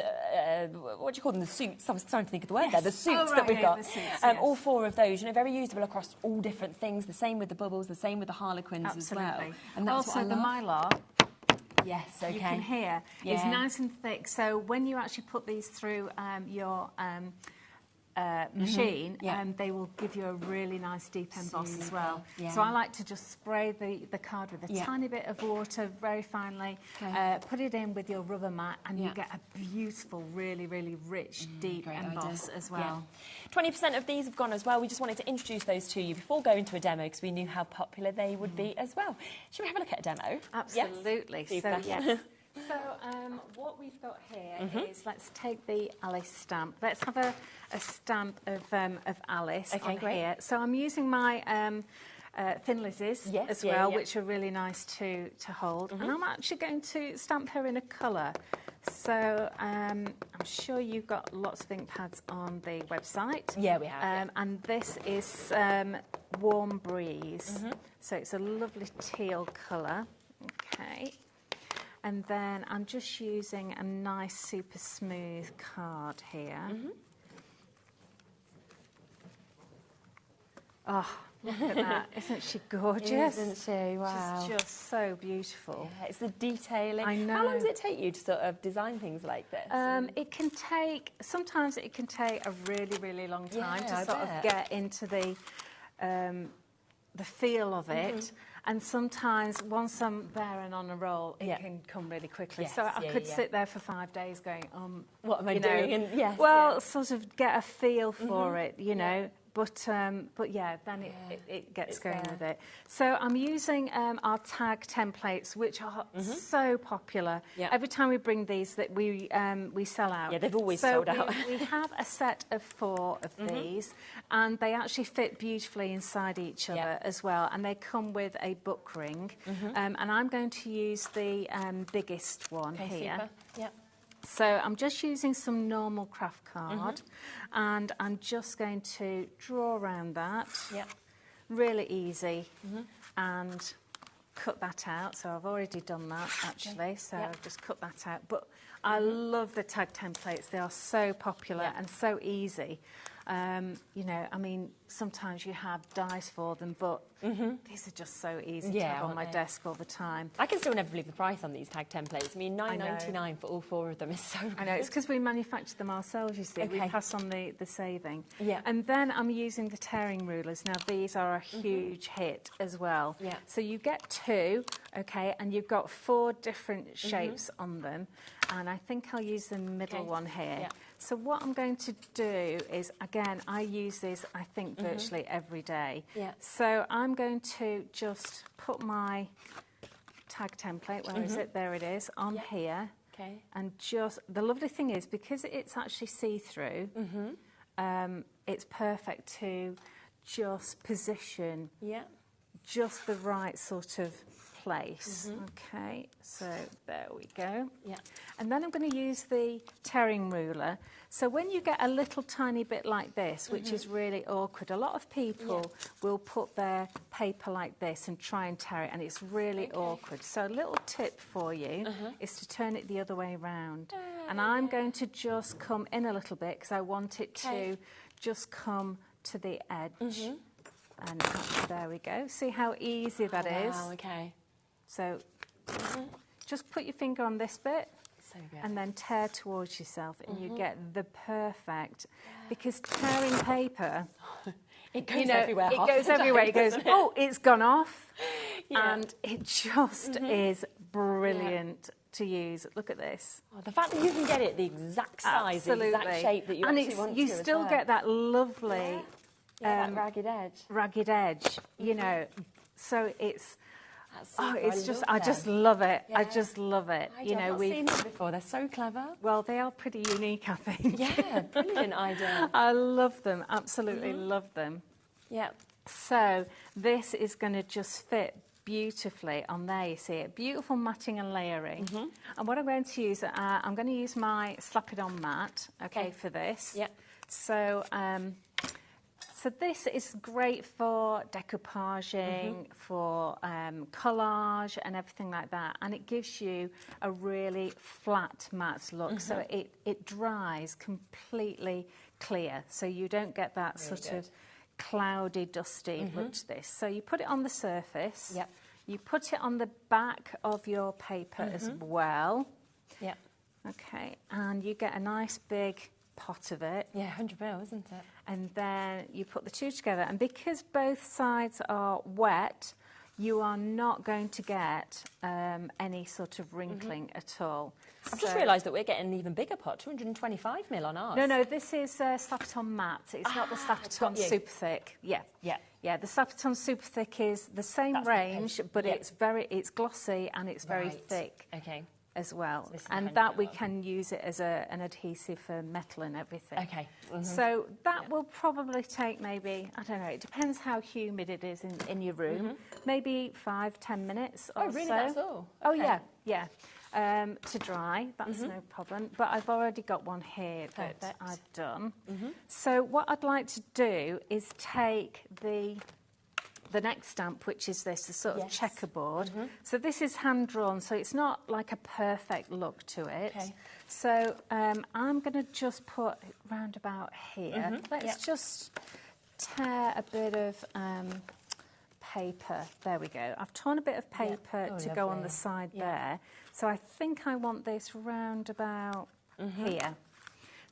what do you call them, the suits? I was trying to think of the word there. The suits that we've got.
The suits,
all four of those, you know, very usable across all different things. The same with the bubbles, the same with the Harlequins as well.
And that's also the Mylar.
Yes, okay.
You can hear. It's nice and thick, so when you actually put these through your machine, they will give you a really nice deep emboss as well. Yeah. So I like to just spray the card with a tiny bit of water very finely, put it in with your rubber mat, and you get a beautiful, really rich, deep emboss as well.
20% of these have gone as well. We just wanted to introduce those to you before going to a demo because we knew how popular they would be as well. Should we have a look at a demo?
Absolutely.
Yes?
So, yes. So what we've got here is, let's take the Alice stamp. Let's have a stamp of Alice on here. So I'm using my Thin Lizzie's as well, which are really nice to hold. And I'm actually going to stamp her in a colour. So I'm sure you've got lots of ink pads on the website.
Yeah, we have.
And this is Warm Breeze. So it's a lovely teal colour. Okay. And then I'm just using a nice, super smooth card here. Oh, look at that. Isn't she gorgeous?
Isn't she? Wow.
She's just so beautiful.
Yeah, it's the detailing.
I know.
How long does it take you to sort of design things like this?
It can take, sometimes it can take a really long time to sort of get into the feel of it. And sometimes, once I'm there and on a roll, it can come really quickly. So I could sit there for 5 days going,
what am I doing? And
sort of get a feel for it, you know. But yeah, then it gets going with it. So I'm using our tag templates, which are so popular. Every time we bring these, that we sell out.
Yeah, they've always sold out.
We have a set of 4 of these, and they actually fit beautifully inside each other as well. And they come with a book ring. And I'm going to use the biggest one here.
Super. Yep.
So I'm just using some normal craft card, and I'm just going to draw around that. Really easy, and cut that out. So I've already done that actually, so I've just cut that out. But I love the tag templates. They are so popular and so easy. You know, I mean, sometimes you have dies for them, but these are just so easy to have on my desk all the time.
I can still never believe the price on these tag templates. I mean, $9.99 for all 4 of them is so good.
I know, it's because we manufacture them ourselves, you see. We pass on the saving.
Yeah.
And then I'm using the tearing rulers. Now, these are a huge hit as well.
Yeah.
So you get 2, okay, and you've got 4 different shapes on them. And I think I'll use the middle one here.
Yeah.
So what I'm going to do is, again, I use this, I think, virtually every day.
Yeah.
So I'm going to just put my tag template, where is it? There it is, on here.
Okay.
And just, the lovely thing is, because it's actually see-through, it's perfect to just position just the right sort of place. Okay, so there we go. Yeah. And then I'm going to use the tearing ruler. So when you get a little tiny bit like this, which is really awkward, a lot of people will put their paper like this and try and tear it, and it's really awkward. So a little tip for you is to turn it the other way around. And I'm going to just come in a little bit because I want it to just come to the edge. And there we go. See how easy that is?
Wow, okay.
So just put your finger on this bit
So good.
and then tear towards yourself, and you get the perfect, because tearing paper,
it goes everywhere.
It goes everywhere. It goes, oh, it's gone off. And it just is brilliant to use. Look at this.
Oh, the fact that you can get it the exact size, the exact shape that you actually want to.
You still get that lovely
that ragged edge.
Ragged edge, you know. So it's...
Oh,
it's just, I just love it. I just love it.
I've not seen them before. They're so clever.
Well, they are pretty unique, I think.
Yeah, brilliant idea.
I love them, absolutely love them.
Yeah.
So this is going to just fit beautifully on there, you see it. Beautiful matting and layering. And what I'm going to use, I'm going to use my Slap It On mat, okay, for this.
Yeah.
So, so this is great for decoupaging, for collage and everything like that. And it gives you a really flat matte look. So it dries completely clear. So you don't get that sort of cloudy, dusty look to this. So you put it on the surface.
Yep.
You put it on the back of your paper as well.
Yeah.
Okay. And you get a nice big pot of it.
Yeah, 100 ml, isn't it?
And then you put the 2 together, and because both sides are wet, you are not going to get any sort of wrinkling at all.
I've just realised that we're getting an even bigger pot, 225 ml on ours.
No, this is Slap It On matte. It's not the Slap It On Super Thick. Yeah, the Slap It On Super Thick is the same range, but it's glossy and it's very thick.
Okay.
As well, and that we can use it as an adhesive for metal and everything.
Okay.
So that will probably take maybe, I don't know, it depends how humid it is in your room, maybe 5-10 minutes or so.
Oh, really? That's all?
Oh, yeah. To dry, that's no problem. But I've already got one here that I've done. So what I'd like to do is take the next stamp, which is this, the sort of checkerboard. So this is hand-drawn, so it's not like a perfect look to it. Okay. So I'm going to just put it round about here. Let's just tear a bit of paper. There we go. I've torn a bit of paper to go on the side there. So I think I want this round about here.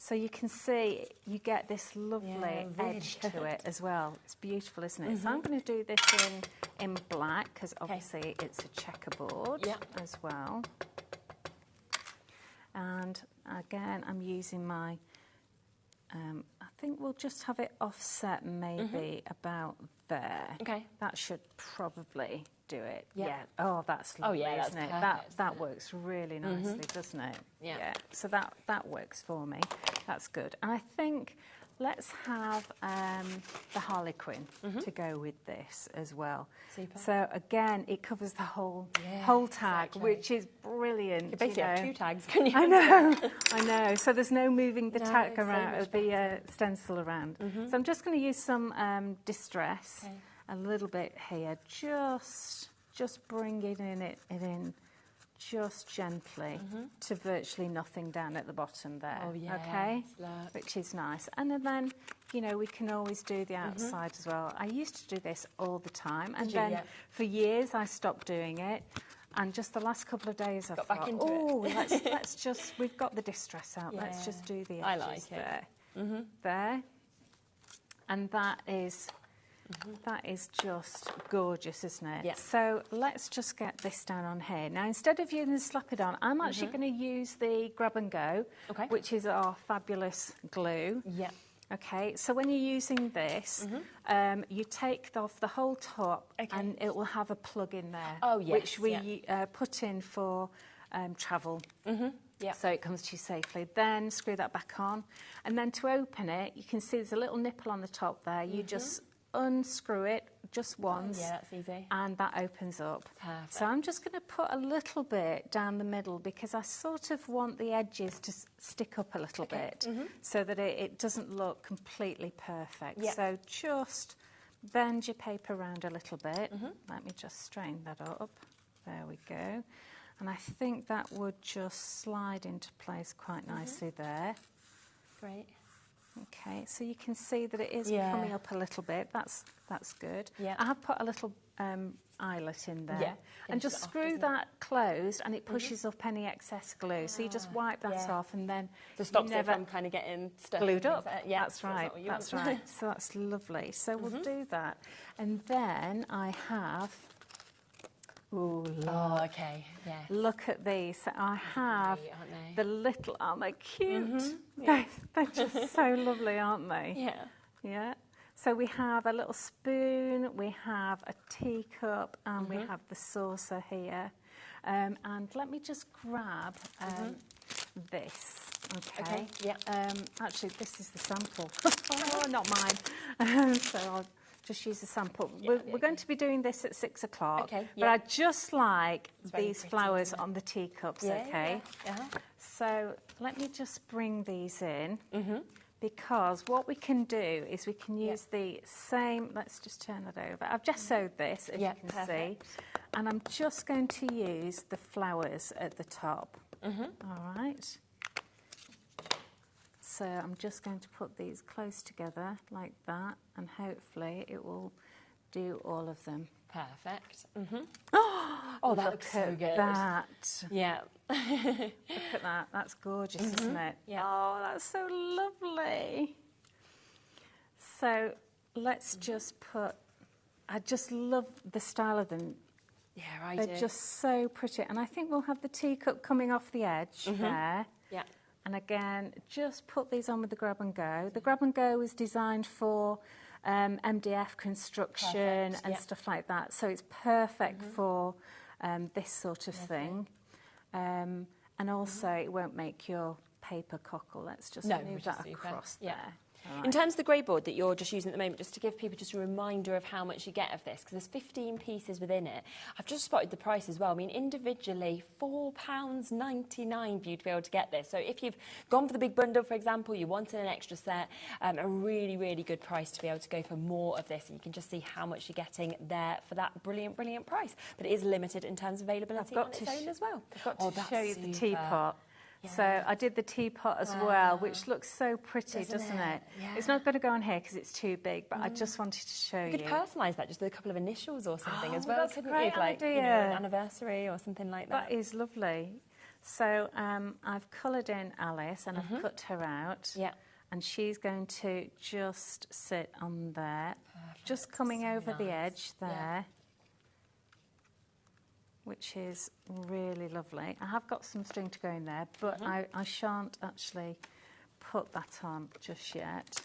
So you can see you get this lovely edge to it as well. It's beautiful, isn't it? So I'm going to do this in black, because obviously it's a checkerboard as well. And again, I'm using my, I think we'll just have it offset maybe about there.
Okay.
That should probably do it.
Yeah.
Yeah. Oh, that's lovely,
yeah, that's
isn't it?
perfect,
That works really nicely, doesn't it?
Yeah.
So that works for me. That's good. And I think let's have the Harlequin to go with this as well.
Super.
So again, it covers the whole tag,
exactly.
which is brilliant.
You basically have 2 tags, can you?
I know. So there's no moving the tag
it's so
around,
much
the stencil around. So I'm just going to use some distress,
Okay.
a little bit here, just bringing it in just gently to virtually nothing down at the bottom there.
Oh, yeah.
Okay,
Look.
which is nice. And then, you know, we can always do the outside as well. I used to do this all the time, and then
Yeah.
for years I stopped doing it. And just the last couple of days, I
Got
thought,
back into
it. let's just, we've got the distress out. Let's
Yeah.
just do the edges
I like
there,
it.
there, and that is just gorgeous, isn't it?
Yeah.
So let's just get this down on here. Now, instead of using the slap it on, I'm actually going to use the grab and go,
Okay.
which is our fabulous glue.
Yeah.
Okay, so when you're using this, you take off the whole top, and it will have a plug in there,
Oh, yes,
which we put in for travel.
Yeah.
So it comes to you safely. Then screw that back on, and then to open it, you can see there's a little nipple on the top there. You just unscrew it just once,
Yeah, that's easy.
and that opens up.
Perfect.
So I'm just going to put a little bit down the middle because I sort of want the edges to stick up a little bit so that it doesn't look completely perfect.
Yeah.
So just bend your paper around a little bit. Let me just straighten that up. There we go. And I think that would just slide into place quite nicely there.
Great.
Okay, so you can see that it is
Yeah.
coming up a little bit. That's good.
Yeah.
I have put a little eyelet in there.
Yeah,
And
finishes
just
it off,
screw
doesn't it?
that closed, and it pushes up any excess glue. So you just wipe that
yeah.
off, and then
So stops
you never
it from kind of getting stuck.
glued up.
Yeah,
That's right.
what you
That's
want.
right. So that's lovely. So we'll do that, and then I have. Ooh,
Oh, okay. Yeah.
look at these. So I have
great, aren't they?
the little. Aren't they cute? They're just so lovely, aren't they?
Yeah.
Yeah. So we have a little spoon, we have a teacup, and we have the saucer here. And let me just grab this. Okay.
Yeah.
Actually, this is the sample. Oh, not mine. So I'll just use the sample. We're going to be doing this at 6 o'clock.
Okay,
But
yeah.
I just like
very
these
pretty,
flowers
isn't it?
on the teacups.
Yeah,
Okay.
yeah. Uh-huh.
So let me just bring these in. Because what we can do is we can use the same, let's just turn it over. I've just sewed this, as you can see. And I'm just going to use the flowers at the top. All right. So I'm just going to put these close together like that, and hopefully it will do all of them.
Perfect. Oh, that looks so good.
That.
Yeah.
Look at that. That's gorgeous, isn't it?
Yeah.
Oh, that's so lovely. So let's just put... I just love the style of them.
Yeah, I do.
They're just so pretty. And I think we'll have the teacup coming off the edge there.
Yeah.
And again, just put these on with the grab and go. The grab and go is designed for MDF construction and stuff like that. So it's perfect for this sort of thing. And also, it won't make your paper cockle. Let's just move
which
that
is super.
across
Yeah.
there.
In terms of the grey board that you're just using at the moment, just to give people just a reminder of how much you get of this, because there's 15 pieces within it. I've just spotted the price as well. I mean, individually, £4.99 for you to be able to get this. So if you've gone for the big bundle, for example, you wanted an extra set, a really, really good price to be able to go for more of this. And you can just see how much you're getting there for that brilliant, brilliant price. But it is limited in terms of availability on its own as well.
I've got to show you the
super.
teapot.
Yeah.
So I did the teapot as well, which looks so pretty, doesn't it?
Yeah.
It's not going to go on here because it's too big, but I just wanted to show
You
you.
could personalise that just with a couple of initials or something as well,
that's a
couldn't
great
you? Like,
idea.
you know, an anniversary or something like that.
That is lovely. So I've coloured in Alice and I've cut her out.
Yeah.
And she's going to just sit on there, just coming over the edge there. Which is really lovely. I have got some string to go in there, but I shan't actually put that on just yet.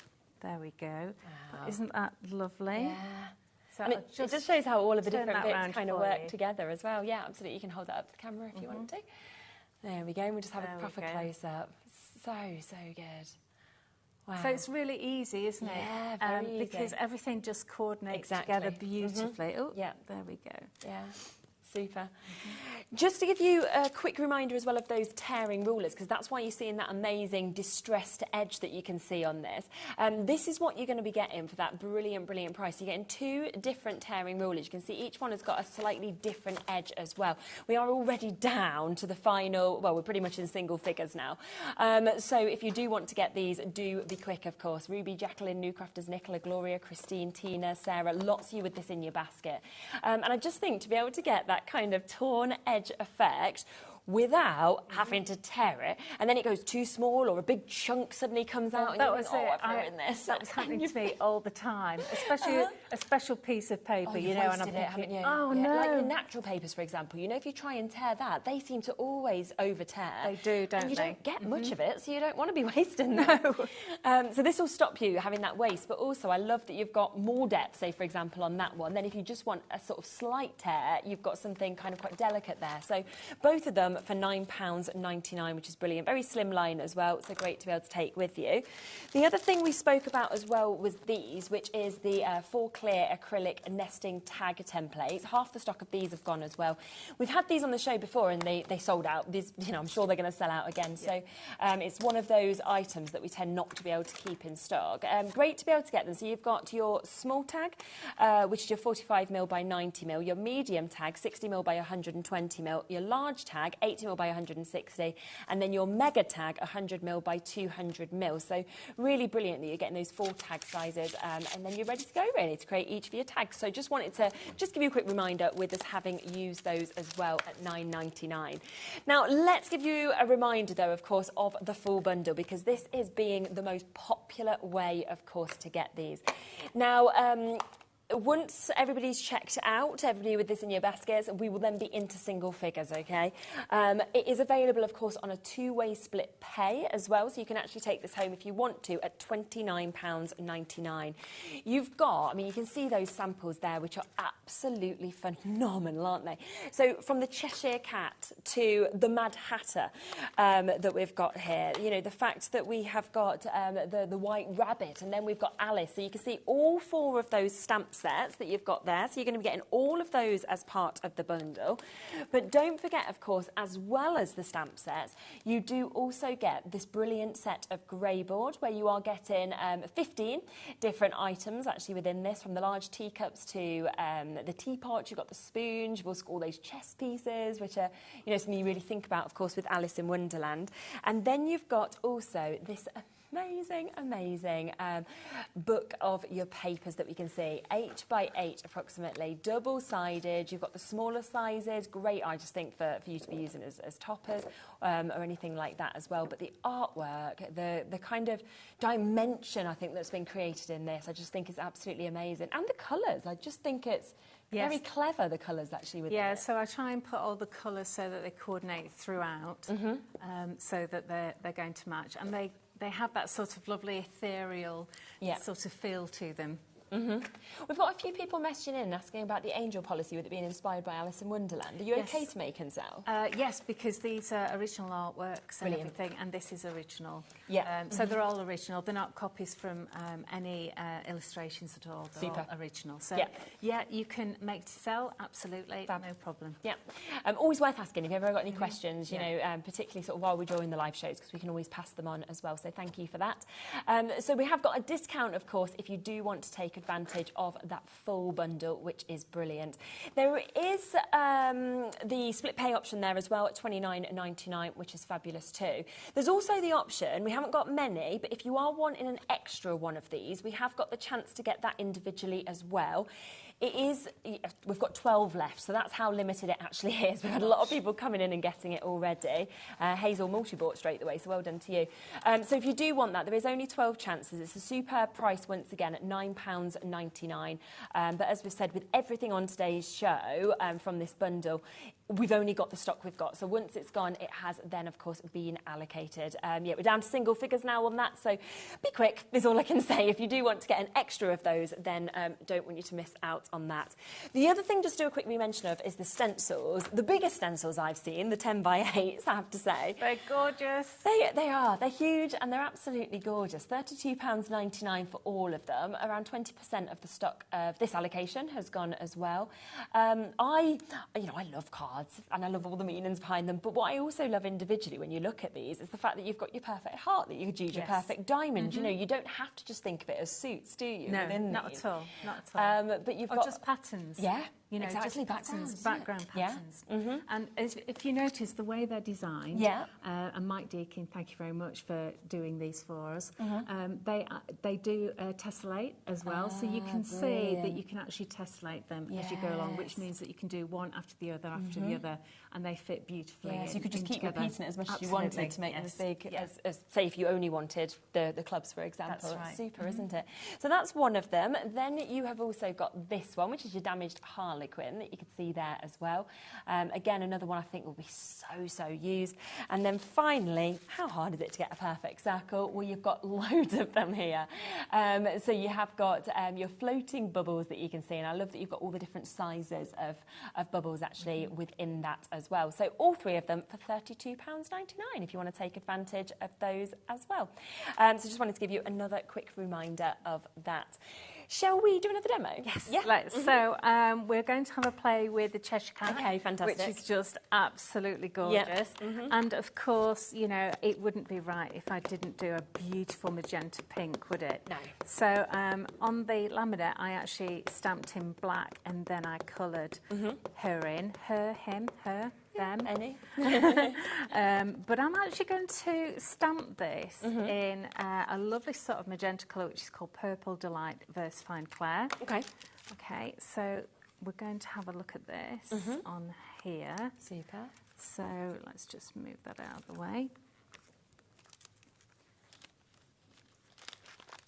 There we go.
Wow.
Isn't that lovely?
Yeah.
So
And it just shows how all of the
turn
different
that
bits kind of
round
work
for you.
together as well. Yeah, absolutely. You can hold that up to the camera if you want to. There we go. And we'll just have
There
a
we
proper
go.
close-up. So, so good. Wow.
So it's really easy, isn't it?
Yeah, very easy.
Because everything just coordinates
Exactly.
together beautifully. Oh,
Yeah.
there we go.
Yeah, super. Just to give you a quick reminder as well of those tearing rulers, because that's why you're seeing that amazing distressed edge that you can see on this. This is what you're going to be getting for that brilliant, brilliant price. You're getting 2 different tearing rulers. You can see each one has got a slightly different edge as well. We are already down to the final, well, we're pretty much in single figures now. So if you do want to get these, do be quick, of course. Ruby, Jacqueline, Newcrafters, Nicola, Gloria, Christine, Tina, Sarah, lots of you with this in your basket. And I just think to be able to get that kind of torn edge effect without having to tear it, and then it goes too small or a big chunk suddenly comes out and
That
you
was
think,
it.
I've ruined this.
That was happening to me all the time, especially a special piece of paper, you know, and I'm
wasted it, haven't
thinking,
you?
oh
Yeah,
no.
like the natural papers, for example, you know, if you try and tear that, they seem to always over tear.
They do, don't
and you
they?
don't get much of it, so you don't want to be wasting them. So this will stop you having that waste, but also I love that you've got more depth, say, for example, on that one. Then if you just want a sort of slight tear, you've got something kind of quite delicate there. So both of them for £9.99, which is brilliant. Very slim line as well, so great to be able to take with you. The other thing we spoke about as well was these, which is the 4 clear acrylic nesting tag templates. Half the stock of these have gone as well. We've had these on the show before and they sold out. These, you know, I'm sure they're going to sell out again. So it's one of those items that we tend not to be able to keep in stock. Great to be able to get them. So you've got your small tag, which is your 45mm by 90mm, your medium tag, 60mm by 120mm, your large tag, 80mm by 160, and then your mega tag, 100mm by 200mm. So really brilliant that you're getting those 4 tag sizes, and then you're ready to go really to create each of your tags. So just wanted to just give you a quick reminder with us having used those as well at £9.99. Now let's give you a reminder though, of course, of the full bundle, because this is being the most popular way, of course, to get these. Now, once everybody's checked out, everybody with this in your baskets, we will then be into single figures, okay? It is available, of course, on a 2-way split pay as well, so you can actually take this home if you want to at £29.99. You've got, I mean, you can see those samples there, which are absolutely phenomenal, aren't they? So from the Cheshire Cat to the Mad Hatter that we've got here, you know, the fact that we have got the White Rabbit, and then we've got Alice, so you can see all 4 of those stamp sets that you've got there, so you're going to be getting all of those as part of the bundle. But don't forget, of course, as well as the stamp sets, you do also get this brilliant set of grey board where you are getting 15 different items actually within this, from the large teacups to the teapot. You've got the spoons, you've also got all those chess pieces, which are, you know, something you really think about, of course, with Alice in Wonderland. And then you've got also this amazing book of your papers that we can see, 8 by 8 approximately, double-sided. You've got the smaller sizes, great, I just think, for you to be using as toppers or anything like that as well. But the artwork, the kind of dimension, I think, that's been created in this, I just think is absolutely amazing. And the colours, I just think it's very clever, the colours actually with it.
So I try and put all the colours so that they coordinate throughout, so that they're going to match, and they have that sort of lovely ethereal sort of feel to them.
We've got a few people messaging in asking about the angel policy with it being inspired by Alice in Wonderland. Are you okay to make and sell?
Yes, because these are original artworks and everything, and this is original. So they're all original. They're not copies from any illustrations at all. They're all original. So you can make to sell, absolutely, no problem.
Always worth asking if you've ever got any questions, you know, particularly sort of while we're doing the live shows, because we can always pass them on as well. So thank you for that. So we have got a discount, of course, if you do want to take advantage of that full bundle, which is brilliant. There is the split pay option there as well at £29.99, which is fabulous too. There's also the option, we haven't got many, but if you are wanting an extra one of these, we have got the chance to get that individually as well. It is, we've got 12 left, so that's how limited it actually is. We've had a lot of people coming in and getting it already. Hazel multi-bought straight away, so well done to you. So if you do want that, there is only 12 chances. It's a superb price once again at £9.99. But as we've said, with everything on today's show from this bundle, we've only got the stock we've got. So once it's gone, it has then, of course, been allocated. Yeah, we're down to single figures now on that, so be quick is all I can say. If you do want to get an extra of those, then don't want you to miss out on that. The other thing just to do a quick mention of is the stencils. The biggest stencils I've seen, the 10x8s, I have to say.
They're gorgeous.
They are. They're huge and they're absolutely gorgeous. £32.99 for all of them. Around 20% of the stock of this allocation has gone as well. I love cards. And I love all the meanings behind them. But what I also love individually when you look at these is the fact that you've got your perfect heart that you could use, your perfect diamond. You know, you don't have to just think of it as suits, do you?
No, not at all. Not at all.
But you've
or
got
just patterns.
Yeah.
You know,
exactly,
just patterns, background patterns. Yeah. And if you notice the way they're designed, and Mike Deakin, thank you very much for doing these for us, they do tessellate as well, so you can see that you can actually tessellate them as you go along, which means that you can do one after the other after the other, and they fit beautifully.
So you could just keep repeating it as much as you wanted to make them as big as, say, if you only wanted the clubs, for example.
That's right.
Super, isn't it? So that's one of them. Then you have also got this one, which is your damaged Harlequin that you can see there as well. Again, another one I think will be so used. And then finally, how hard is it to get a perfect circle? Well, you've got loads of them here. So you have got your floating bubbles that you can see, and I love that you've got all the different sizes of bubbles actually within that as well. So all three of them for £32.99 if you want to take advantage of those as well. So just wanted to give you another quick reminder of that. Shall we do another demo?
Yes. Yeah. Let's. So we're going to have a play with the Cheshire Cat.
Okay, fantastic.
Which is just absolutely gorgeous. Yep. And of course, you know, it wouldn't be right if I didn't do a beautiful magenta pink, would it?
No.
So on the laminate, I actually stamped in black and then I coloured her in. Her, him, her. Them.
Any.
But I'm actually going to stamp this in a lovely sort of magenta colour, which is called Purple Delight Versifying Claire.
Okay.
Okay, so we're going to have a look at this on here.
Super.
So let's just move that out of the way.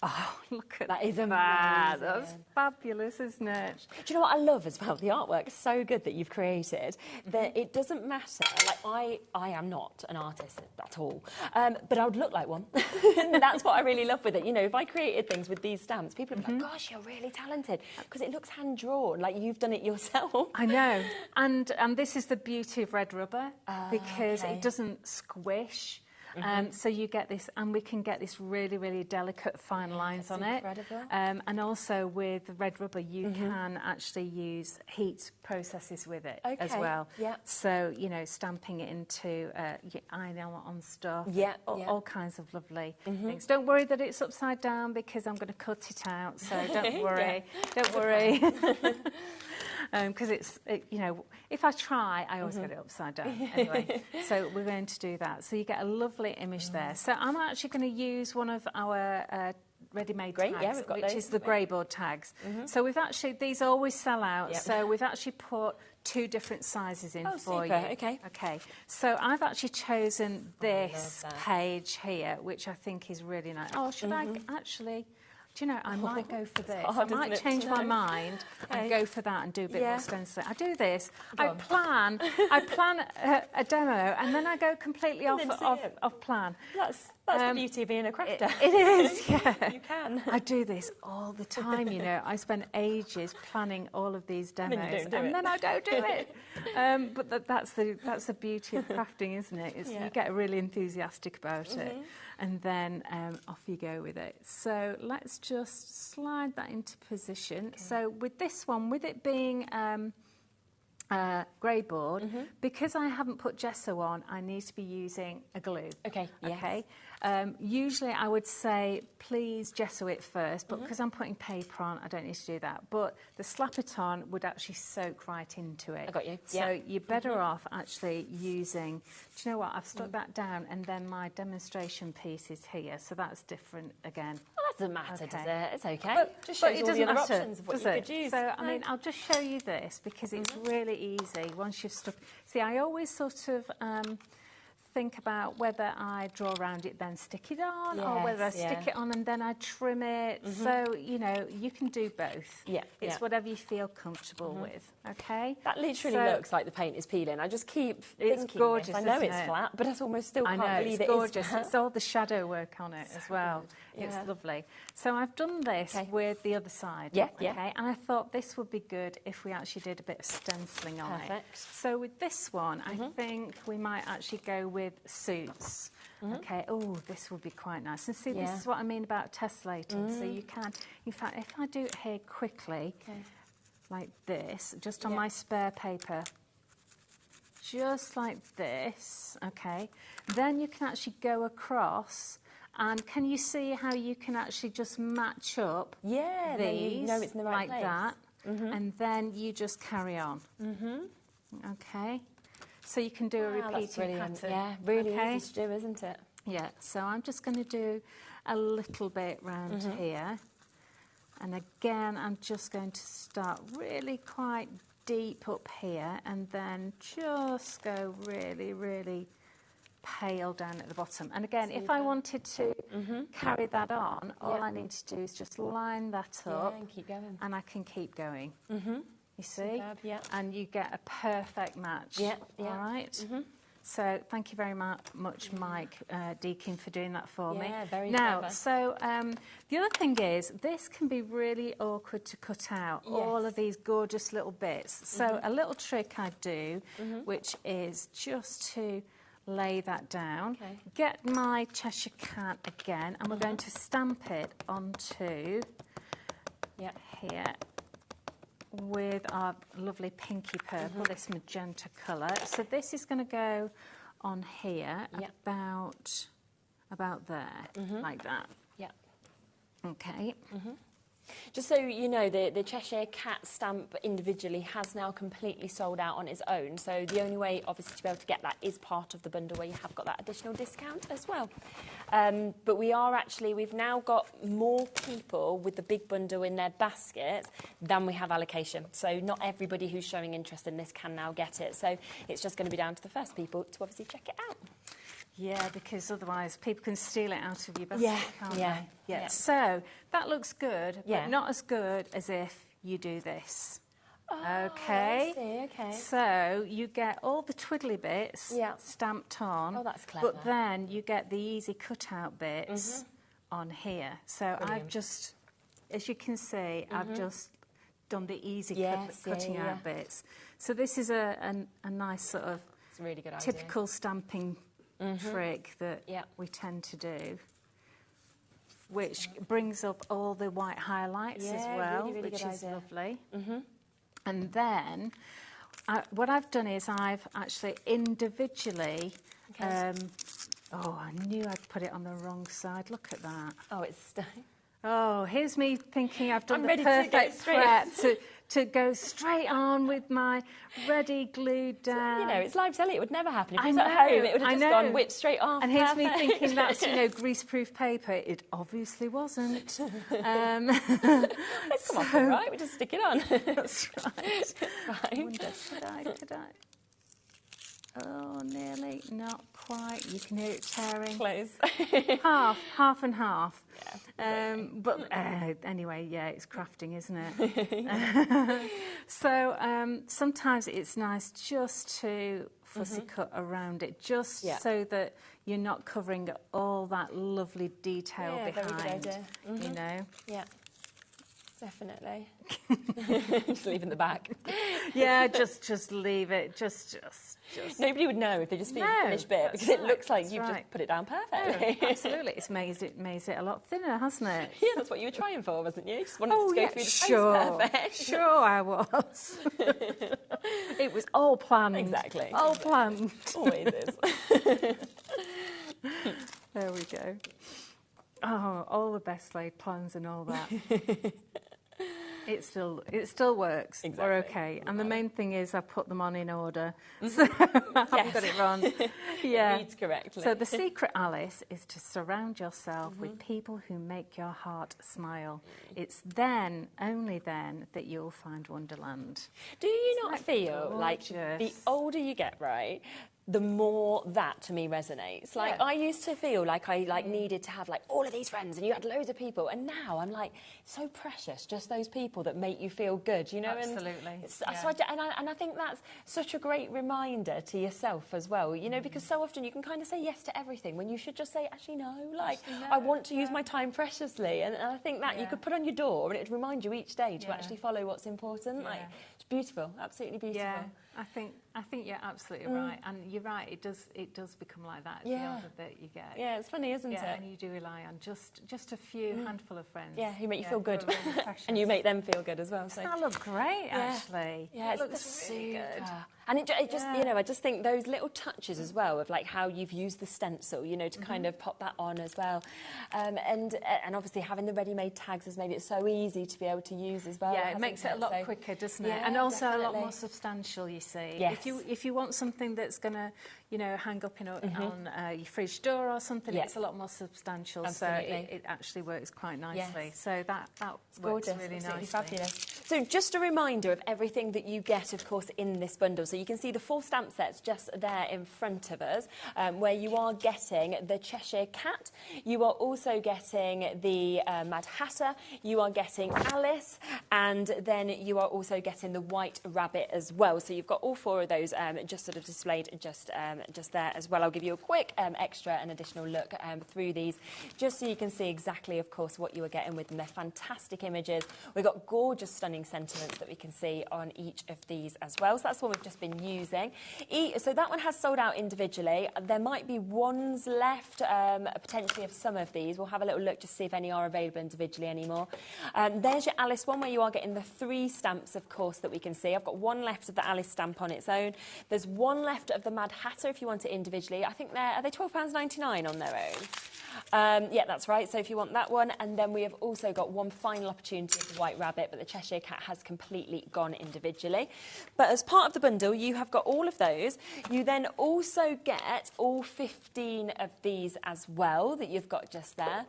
Oh, look at that.
Is amazing.
That's fabulous, isn't it?
Do you know what I love as well? The artwork is so good that you've created that it doesn't matter. Like, I am not an artist at all, but I would look like one. That's what I really love with it. You know, if I created things with these stamps, people would be like, gosh, you're really talented, because it looks hand-drawn, like you've done it yourself.
I know. And this is the beauty of red rubber, because it doesn't squish. So you get this, and we can get this really delicate fine lines on it. And also with red rubber, you can actually use heat processes with it as well. So, you know, stamping it into iron on stuff. All kinds of lovely things. Don't worry that it's upside down, because I'm going to cut it out. So don't worry. Don't worry. Because you know, if I try, I always get it upside down. Anyway, so we're going to do that. So you get a lovely image there. So I'm actually going to use one of our ready-made tags,
we've got
which
those.
is the Greyboard tags. So we've actually, these always sell out. So we've actually put 2 different sizes in for you. Okay. So I've actually chosen this page here, which I think is really nice. Oh, should I actually? Do you know, I might go for this. I might change my mind and go for that and do a bit more stenciling. I do this. I plan a demo, and then I go completely off plan.
That's the beauty of being a crafter.
It is, yeah.
You can.
I do this all the time, you know. I spend ages planning all of these demos, and then I don't do it. But that's the beauty of crafting, isn't it? You get really enthusiastic about it. And then off you go with it. So let's just slide that into position. So with this one, with it being Greyboard, because I haven't put gesso on, I need to be using a glue. Okay. Usually I would say, please gesso it first, but because I'm putting paper on, I don't need to do that. But the slap it on would actually soak right into it.
I got you.
So you're better off actually using, do you know what, I've stuck that down, and then my demonstration piece is here, so that's different again.
Well, that doesn't matter, does it? It's okay. But just shows
it
all the other
matter,
options of what you could use.
So, I mean, I'll just show you this, because it's really easy once you've stuck. See, I always sort of think about whether I draw around it, then stick it on, or whether I stick it on and then I trim it. So, you know, you can do both.
Yeah.
It's whatever you feel comfortable with, okay?
That literally looks like the paint is peeling. I just keep thinking
it's gorgeous,
this. I know it's flat, but I almost still can't believe
it's gorgeous.
It is flat.
It's all the shadow work on it as well. It's lovely. So I've done this with the other side. Okay? And I thought this would be good if we actually did a bit of stenciling on it. So with this one, I think we might actually go with suits. Okay, oh, this would be quite nice. And see, this is what I mean about tessellating. So you can, in fact, if I do it here quickly, like this, just on my spare paper, just like this, okay, then you can actually go across. And can you see how you can actually just match up these,
you know it's in the right
like
place.
that, and then you just carry on. Okay, so you can do a repeating pattern.
Yeah, really easy to do, isn't it?
Yeah, so I'm just going to do a little bit round here. And again, I'm just going to start really quite deep up here and then just go really, really pale down at the bottom. And again, if I wanted to carry that on, all I need to do is just line that up
and keep going.
And I can keep going. You see?
Superb,
And you get a perfect match. All right? So thank you very much, Mike Deakin, for doing that for me.
Very
now,
clever.
so the other thing is, this can be really awkward to cut out, all of these gorgeous little bits. So a little trick I do, which is just to lay that down, get my Cheshire Cat again, and we're going to stamp it onto here with our lovely pinky purple, this magenta colour. So this is going to go on here about there, like that. Okay.
Just so you know, the Cheshire Cat stamp individually has now completely sold out on its own. So the only way, obviously, to be able to get that is part of the bundle where you have got that additional discount as well. But we've now got more people with the big bundle in their baskets than we have allocation. So not everybody who's showing interest in this can now get it. So it's just going to be down to the first people to obviously check it out.
Yeah, because otherwise people can steal it out of your basket, can't they? Yeah. So that looks good, but not as good as if you do this. Okay.
I see, okay.
So you get all the twiddly bits stamped on.
Oh, that's clever.
But then you get the easy cut-out bits on here. So I've just, as you can see, I've just done the easy cutting out bits. So this is a nice sort of
it's a really good
typical stamping trick that we tend to do, which brings up all the white highlights as well,
really
which
good
is
idea.
lovely. And then what I've done is I've actually individually oh, I knew I'd put it on the wrong side. Look at that.
Oh, it's stunning.
Oh, here's me thinking I've done
I'm
the
ready to go
perfect prep to go straight on with my ready glued down.
You know, it's live selling. It would never happen. If
I
it was at
know,
home, it would have
I
just
know.
gone whipped straight off.
And here's me thinking that's, you know, greaseproof paper. It obviously wasn't.
It's come off all right. We just stick it on.
That's right.
It's fine.
Wonder, could I? Oh, nearly, not quite. You can hear it tearing.
Close.
half and half.
Yeah,
but anyway, yeah, it's crafting, isn't it? So sometimes it's nice just to fussy cut around it, just so that you're not covering all that lovely detail behind.
Very good idea.
You know.
Yeah. Definitely. Just leaving the back.
Yeah, just leave it. Just.
Nobody would know if they just see the finished bit because it looks like you've just put it down perfectly.
Oh, absolutely, it's made it a lot thinner, hasn't it?
Yeah, that's what you were trying for, wasn't you? You just wanted to go through the
sure,
face perfect.
Sure, I was. It was all planned.
Exactly.
All planned.
Always is.
There we go. Oh, all the best laid plans and all that. It still works.
Exactly.
We're okay. And the main thing is I put them on in order. So I haven't got it wrong. Yeah.
It reads correctly.
So the secret, Alice, is to surround yourself with people who make your heart smile. It's then, only then, that you'll find Wonderland.
Do you not feel like
gorgeous?
the older you get, right, the more that to me resonates. Like, I used to feel like I needed to have like all of these friends and you had loads of people, and now I'm like, so precious, just those people that make you feel good, you know?
Absolutely.
And, so I think that's such a great reminder to yourself as well, you know, because so often you can kind of say yes to everything when you should just say, actually no, like, I want to use my time preciously. And I think that you could put on your door and it'd remind you each day to actually follow what's important. Like, it's beautiful, absolutely beautiful.
Yeah, I think you're absolutely right, and you're right. It does become like that. The older that you get.
Yeah, it's funny, isn't it?
And you do rely on just a few handful of friends.
Yeah, who make you feel good,
really
and you make them feel good as well. So
that look great, actually.
Yeah, it looks really good. And it just, you know, I just think those little touches as well of like how you've used the stencil, you know, to kind of pop that on as well, and obviously having the ready-made tags has made it so easy to be able to use as well.
Yeah, it makes it a lot quicker, doesn't it? And also a lot more substantial. You see, if you want something that's going to, you know, hang up on your fridge door or something, it's a lot more substantial. Absolutely. So it actually works quite nicely. So that works really nicely.
Fabulous. So just a reminder of everything that you get, of course, in this bundle. So you can see the 4 stamp sets just there in front of us, where you are getting the Cheshire Cat, you are also getting the Mad Hatter, you are getting Alice, and then you are also getting the White Rabbit as well. So you've got all 4 of those just sort of displayed just there as well. I'll give you a quick extra and additional look through these, just so you can see exactly, of course, what you are getting with them. They're fantastic images. We've got gorgeous, stunning sentiments that we can see on each of these as well. So that's what we've just been using. So that one has sold out individually. There might be ones left, potentially, of some of these. We'll have a little look to see if any are available individually anymore. There's your Alice one, where you are getting the 3 stamps, of course, that we can see. I've got one left of the Alice stamp on its own. There's one left of the Mad Hatter if you want it individually. I think are they £12.99 on their own? Yeah, that's right. So if you want that one, and then we have also got one final opportunity of the White Rabbit, but the Cheshire Cat has completely gone individually. But as part of the bundle, you have got all of those. You then also get all 15 of these as well that you've got just there.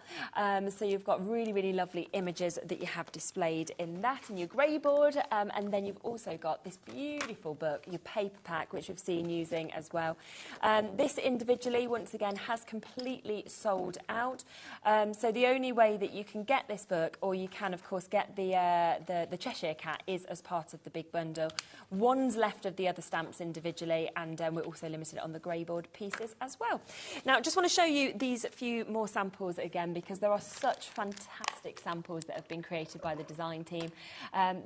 So you've got really, really lovely images that you have displayed in that, in your grey board, and then you've also got this beautiful book, your paper pack, which we've seen using as well. This individually, once again, has completely sold out. So the only way that you can get this book, or you can, of course, get the Cheshire Cat, is as part of the big bundle. One's left of the other stamps individually, and we're also limited on the grey board pieces as well. Now, I just want to show you these few more samples again, because there are such fantastic samples that have been created by the design team.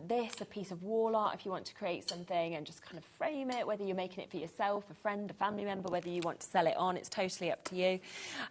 This, a piece of wall art, if you want to create something and just kind of frame it, whether you're making it for yourself, a friend, a family member, whether you want to sell it on, it's totally up to you.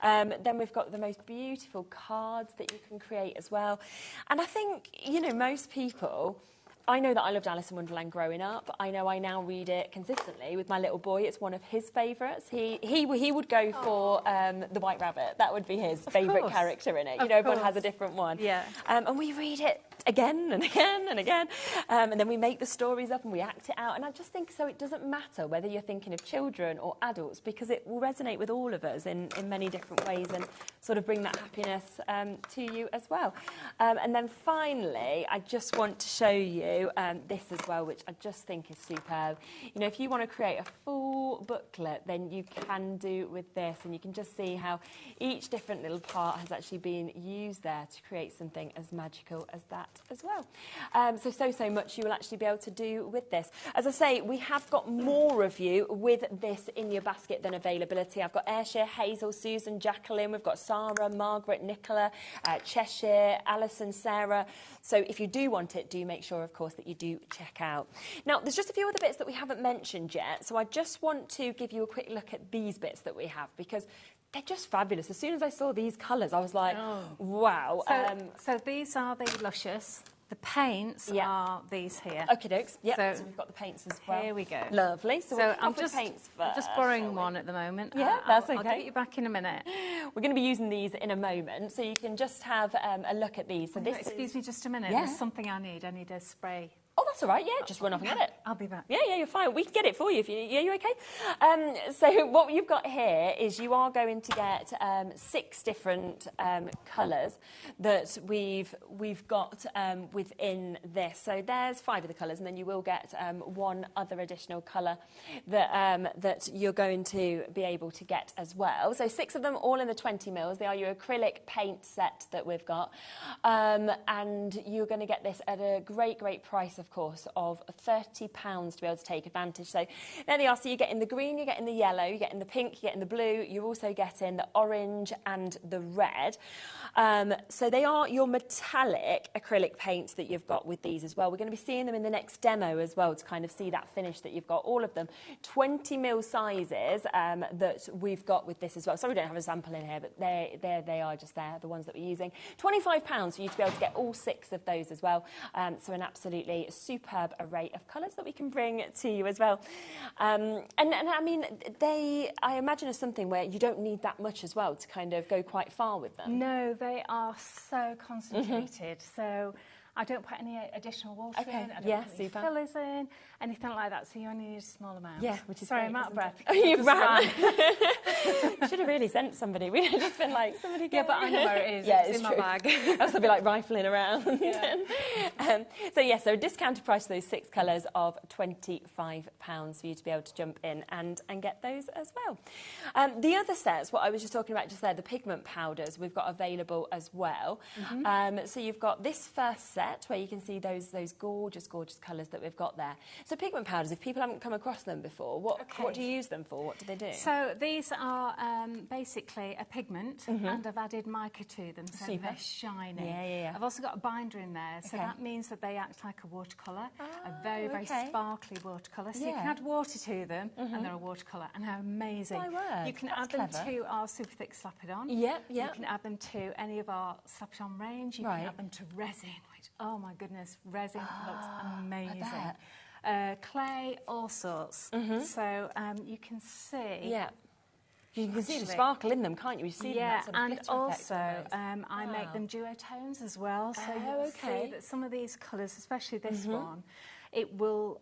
Then we've got the most beautiful cards that you can create as well. And I think, you know, most people, I know that I loved Alice in Wonderland growing up. I know I now read it consistently with my little boy. It's one of his favourites. He would go for the White Rabbit. That would be his favourite character in it. You know, everyone has a different one. Yeah. And we read it again and again and again. And then we make the stories up and we act it out. And I just think so it doesn't matter whether you're thinking of children or adults, because it will resonate with all of us in many different ways and sort of bring that happiness to you as well. And then finally, I just want to show you this as well, which I just think is superb. You know, if you want to create a full booklet, then you can do with this, and you can just see how each different little part has actually been used there to create something as magical as that as well. So much you will actually be able to do with this. As I say, we have got more of you with this in your basket than availability. I've got Ayrshire, Hazel, Susan, Jacqueline, we've got Sarah, Margaret, Nicola, Cheshire, Alison, Sarah. So if you do want it, do make sure, of course, that you do check out. Now, there's just a few other bits that we haven't mentioned yet, so I just want to give you a quick look at these bits that we have, because they're just fabulous. As soon as I saw these colours, I was like, wow.
So these are the Luscious. The paints are these here.
Okie dokes. Yep. So we've got the paints as well.
Here we go.
Lovely. So
I'm just borrowing one at the moment.
Yeah, that's okay.
I'll get you back in a minute.
We're going to be using these in a moment, so you can just have a look at these. So this
excuse me just a minute. Yeah. There's something I need. I need a spray.
Oh, that's all right. Yeah, just run off and get it.
I'll be back.
Yeah, you're fine. We can get it for you. You okay? So what you've got here is you are going to get 6 different colours that we've got within this. So there's 5 of the colours, and then you will get 1 other additional colour that you're going to be able to get as well. So 6 of them, all in the 20 mils. They are your acrylic paint set that we've got, and you're going to get this at a great price, of course, of £30 to be able to take advantage. So there they are. So you're getting the green, you're getting the yellow, you're getting the pink, you're getting the blue, you're also getting the orange and the red. So they are your metallic acrylic paints that you've got with these as well. We're going to be seeing them in the next demo as well to kind of see that finish that you've got. All of them 20 mil sizes that we've got with this as well. Sorry, we don't have a sample in here, but there they are, just there, the ones that we're using. £25 for you to be able to get all 6 of those as well. So an absolutely superb array of colours that we can bring to you as well. And I mean, I imagine are something where you don't need that much as well to kind of go quite far with them.
No, they are so concentrated. So I don't put any additional water in. I don't put any fillers in, anything like that. So you only need a small amount.
Yeah, which is
sorry,
great,
I'm out of breath.
Oh, you've ran. Should have really sent somebody. We'd have just been like, somebody go.
Yeah, but I know where it is.
Yeah,
it's in
true.
my bag.
Else I'd be like rifling around. Yeah. So a discounted price for those 6 colours of £25 for you to be able to jump in and get those as well. The other sets, what I was just talking about just there, the pigment powders, we've got available as well. So you've got this first set where you can see those gorgeous colours that we've got there. So pigment powders, if people haven't come across them before, what do you use them for? What do they do?
So these are basically a pigment, and I've added mica to them, so they're shiny.
Yeah.
I've also got a binder in there, so that means that they act like a watercolour, a very sparkly watercolour. So you can add water to them, and they're a watercolour, and they're amazing.
My word,
you can add them to our super thick Slap It On.
Yeah.
You can add them to any of our Slap It On range. You can add them to resin, which, oh my goodness, resin looks amazing. Clay, all sorts. So you can see.
Yeah. You can see the sparkle in them, can't you? You see that sort of
and
glitter
also
effect
I make them duotones as well. So you'll see that some of these colours, especially this one, it will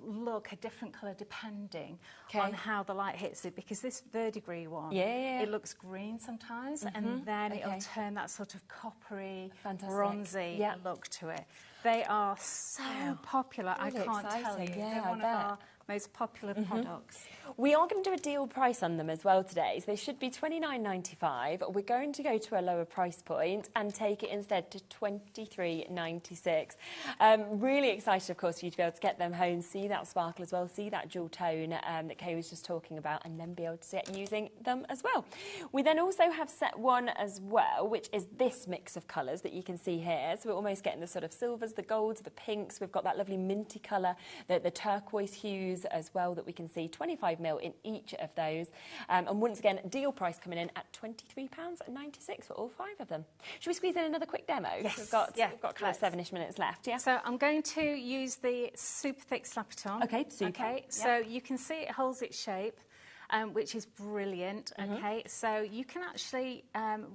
look a different colour depending on how the light hits it, because this verdigris one, it looks green sometimes, and then it'll turn that sort of coppery, bronzy look to it. They are so popular,
really
I can't
exciting.
tell you.
Yeah,
They're one of our most popular products.
We are going to do a deal price on them as well today. So they should be £29.95. We're going to go to a lower price point and take it instead to £23.96. Really excited, of course, for you to be able to get them home, see that sparkle as well, see that dual tone that Kay was just talking about, and then be able to start using them as well. We then also have set 1 as well, which is this mix of colours that you can see here. So we're almost getting the sort of silvers, the golds, the pinks. We've got that lovely minty colour, the turquoise hues as well that we can see, 25 mil in each of those. And once again, deal price coming in at £23.96 for all 5 of them. Should we squeeze in another quick demo?
Yes.
We've got kind of 7-ish minutes left, yeah?
So I'm going to use the super thick Slap It On.
Okay, super.
Okay, so you can see it holds its shape. Which is brilliant, okay? So you can actually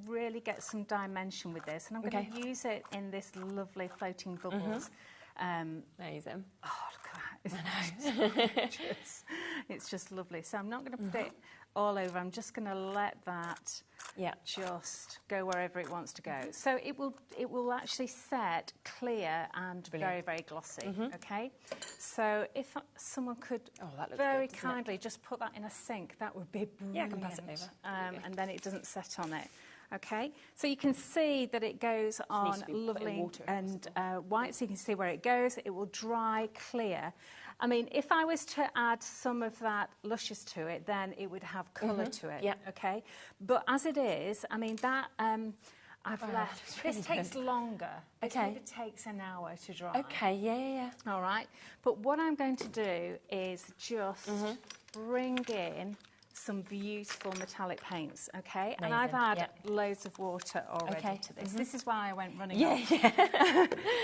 really get some dimension with this, and I'm going to use it in this lovely floating bubbles.
Amazing.
Oh, look at that. It's just lovely. So I'm not going to put it all over. I'm just going to let that just go wherever it wants to go. So it will actually set clear and very glossy. Okay. So if someone could very kindly just put that in a sink, that would be brilliant.
Yeah, I can pass it over.
And then it doesn't set on it. Okay, so you can see that it goes on lovely and white, so you can see where it goes. It will dry clear. I mean, if I was to add some of that Luscious to it, then it would have colour to it. Okay, but as it is, I mean, that I've left. This takes longer.
Okay.
It takes an hour to dry.
Okay, yeah.
All right, but what I'm going to do is just bring in some beautiful metallic paints, okay? Amazing. And I've had loads of water already to this. This is why I went running off.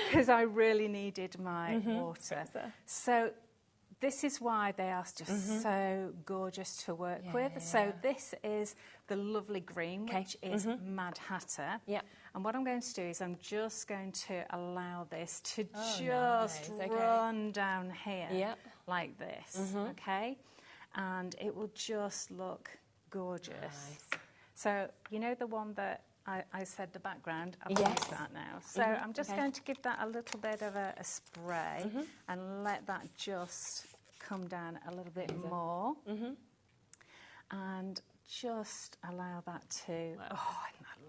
Because I really needed my water. So this is why they are just so gorgeous to work with. So this is the lovely green, which is Mad Hatter. Yeah. And what I'm going to do is I'm just going to allow this to run down here like this, okay? And it will just look gorgeous. Nice. So, you know the one that I said the background? I've used that now. So I'm just going to give that a little bit of a spray and let that just come down a little bit more. And just allow that to... Wow. Oh,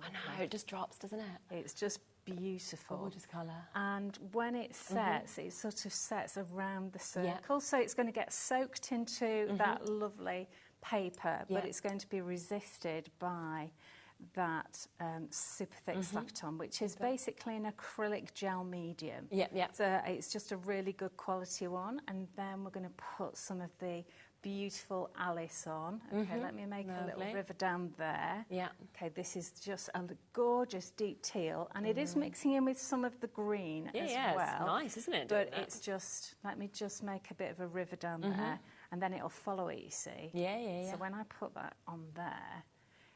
I know,
it just drops, doesn't it?
It's just beautiful.
Gorgeous colour.
And when it sets, it sort of sets around the circle. So it's going to get soaked into that lovely paper, but it's going to be resisted by that super thick Slackaton, which is basically an acrylic gel medium. So it's just a really good quality one. And then we're going to put some of the beautiful Alice on. Okay, let me make a little river down there. Okay, this is just a gorgeous deep teal, and it is mixing in with some of the green as well.
It's nice, isn't it?
But it's just, let me just make a bit of a river down there, and then it'll follow it, you see. So when I put that on there,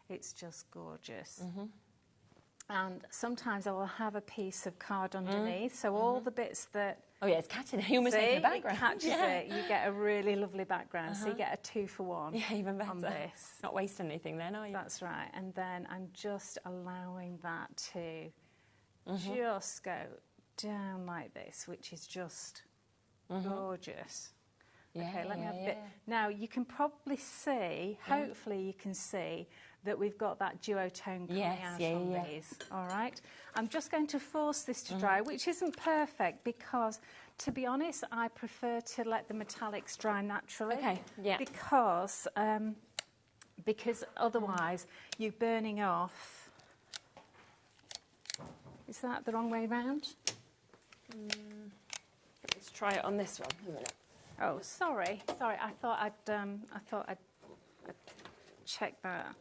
it's just gorgeous. And sometimes I will have a piece of card underneath, so all the bits that...
Oh yeah, it's catching it. You almost make a background.
It catches it. You get a really lovely background, so you get a 2 for 1
even better.
On this.
Not wasting anything then, are you?
That's right. And then I'm just allowing that to just go down like this, which is just gorgeous. Okay, let me have a bit. Now, you can probably see, hopefully you can see, that we've got that duotone coming out on these. All right? I'm just going to force this to dry, which isn't perfect because, to be honest, I prefer to let the metallics dry naturally. Okay, because otherwise you're burning off. Is that the wrong way round?
Let's try it on this one a minute.
Oh, sorry. I thought I'd check that.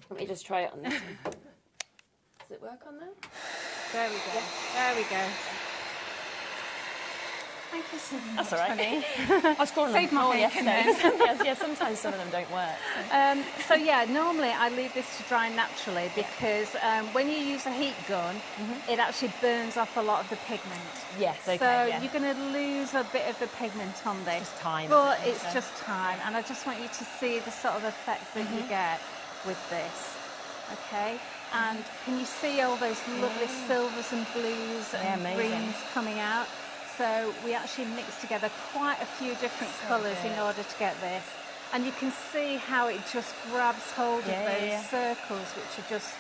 Let me just try it on this one. Does it work on there?
There we go. There we go. Thank you so much.
That's all right.
Honey.
I was calling them before yesterday. Sometimes some of them don't work.
So yeah, normally I leave this to dry naturally because when you use a heat gun, it actually burns off a lot of the pigment.
Yes, okay.
So you're going to lose a bit of the pigment on this.
Just time.
But it's just time, and I just want you to see the sort of effect that you get with this. Okay, and can you see all those lovely silvers and blues and greens coming out? So we actually mix together quite a few different colours in order to get this. And you can see how it just grabs hold of those circles, which are just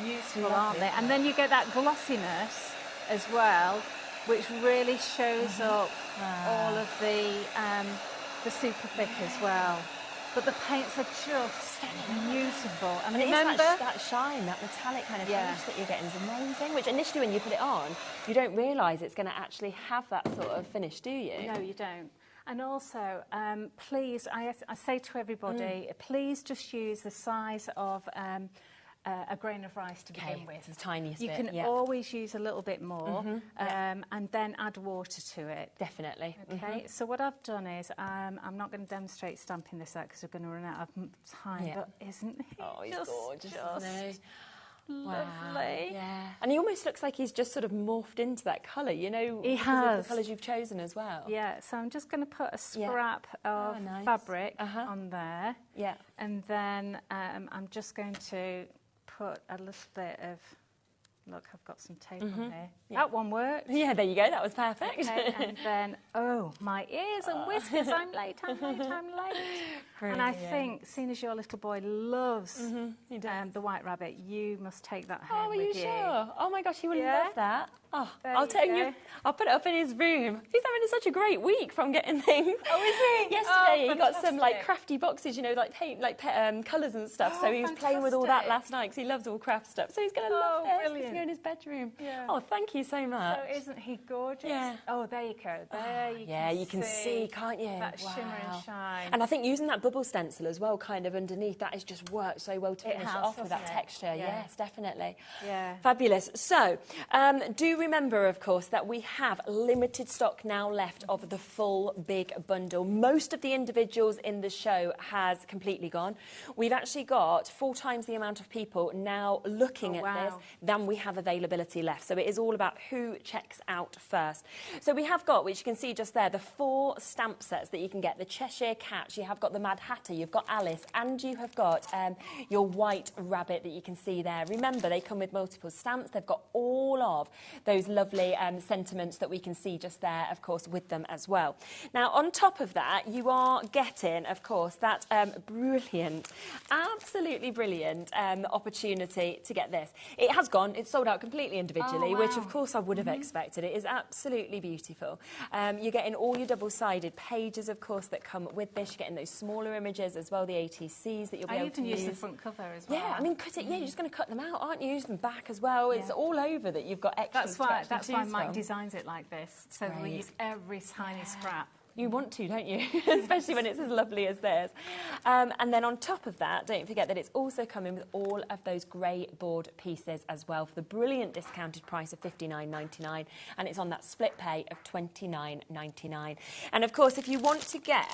beautiful, aren't they? And then you get that glossiness as well, which really shows up all of the super thick as well. But the paints are just beautiful. And remember,
that shine, that metallic kind of finish that you're getting is amazing, which initially when you put it on, you don't realise it's going to actually have that sort of finish, do you?
No, you don't. And also, please, I say to everybody, please just use the size of a grain of rice to begin with.
It's the tiniest
bit. You can always use a little bit more and then add water to it.
Definitely.
Okay, so what I've done is, I'm not going to demonstrate stamping this out because we're going to run out of time, but isn't he
he's gorgeous, isn't he?
Lovely.
Yeah. And he almost looks like he's just sort of morphed into that colour, you know,
he has.
Of the colours you've chosen as well.
Yeah, so I'm just going to put a scrap of fabric on there. Yeah. And then I'm just going to put a little bit of, look, I've got some tape on here. That one worked.
Yeah, there you go, that was perfect.
Okay, and then, oh, my ears and whiskers, I'm late. And I think, seeing as your little boy loves the White Rabbit, you must take that home with you.
Oh, are you sure? Oh my gosh, he would love that. Oh, I'll tell you, I'll put it up in his room. He's having such a great week from getting things. Oh, is he? Yesterday he got some like crafty boxes, you know, like paint, like colours and stuff. So he was playing with all that last night because he loves all craft stuff. So he's going to love this. Brilliant. He's going to go in his bedroom. Yeah. Oh, thank you so much.
So isn't he gorgeous?
Yeah.
Oh, there you go. There you
can you can see, can't you?
That shimmer and shine.
And I think using that bubble bubble stencil as well, kind of underneath. That has just worked so well to finish off with that texture. Yes, definitely.
Yeah.
Fabulous. So, do remember, of course, that we have limited stock now left of the full big bundle. Most of the individuals in the show has completely gone. We've actually got 4 times the amount of people now looking at this than we have availability left. So it is all about who checks out first. So we have got, which you can see just there, the 4 stamp sets that you can get. The Cheshire Cat, you have got the Mad Hatter, you've got Alice, and you have got your White Rabbit that you can see there. Remember, they come with multiple stamps. They've got all of those lovely sentiments that we can see just there, of course, with them as well. Now, on top of that, you are getting, of course, that brilliant, absolutely brilliant opportunity to get this. It has gone. It's sold out completely individually, which, of course, I would have expected. It is absolutely beautiful. You're getting all your double-sided pages, of course, that come with this. You're getting those smaller images as well, the ATCs that you'll be able to use.
You can use the front cover as well.
Yeah, I mean, cut it. Yeah, you're just going to cut them out, aren't you? Use them back as well. It's all over that you've got extra.
That's why Mike designs it like this, so that we use every tiny scrap.
You want to, don't you? Especially when it's as lovely as this. And then on top of that, don't forget that it's also coming with all of those grey board pieces as well for the brilliant discounted price of $59.99, and it's on that split pay of $29.99. And of course, if you want to get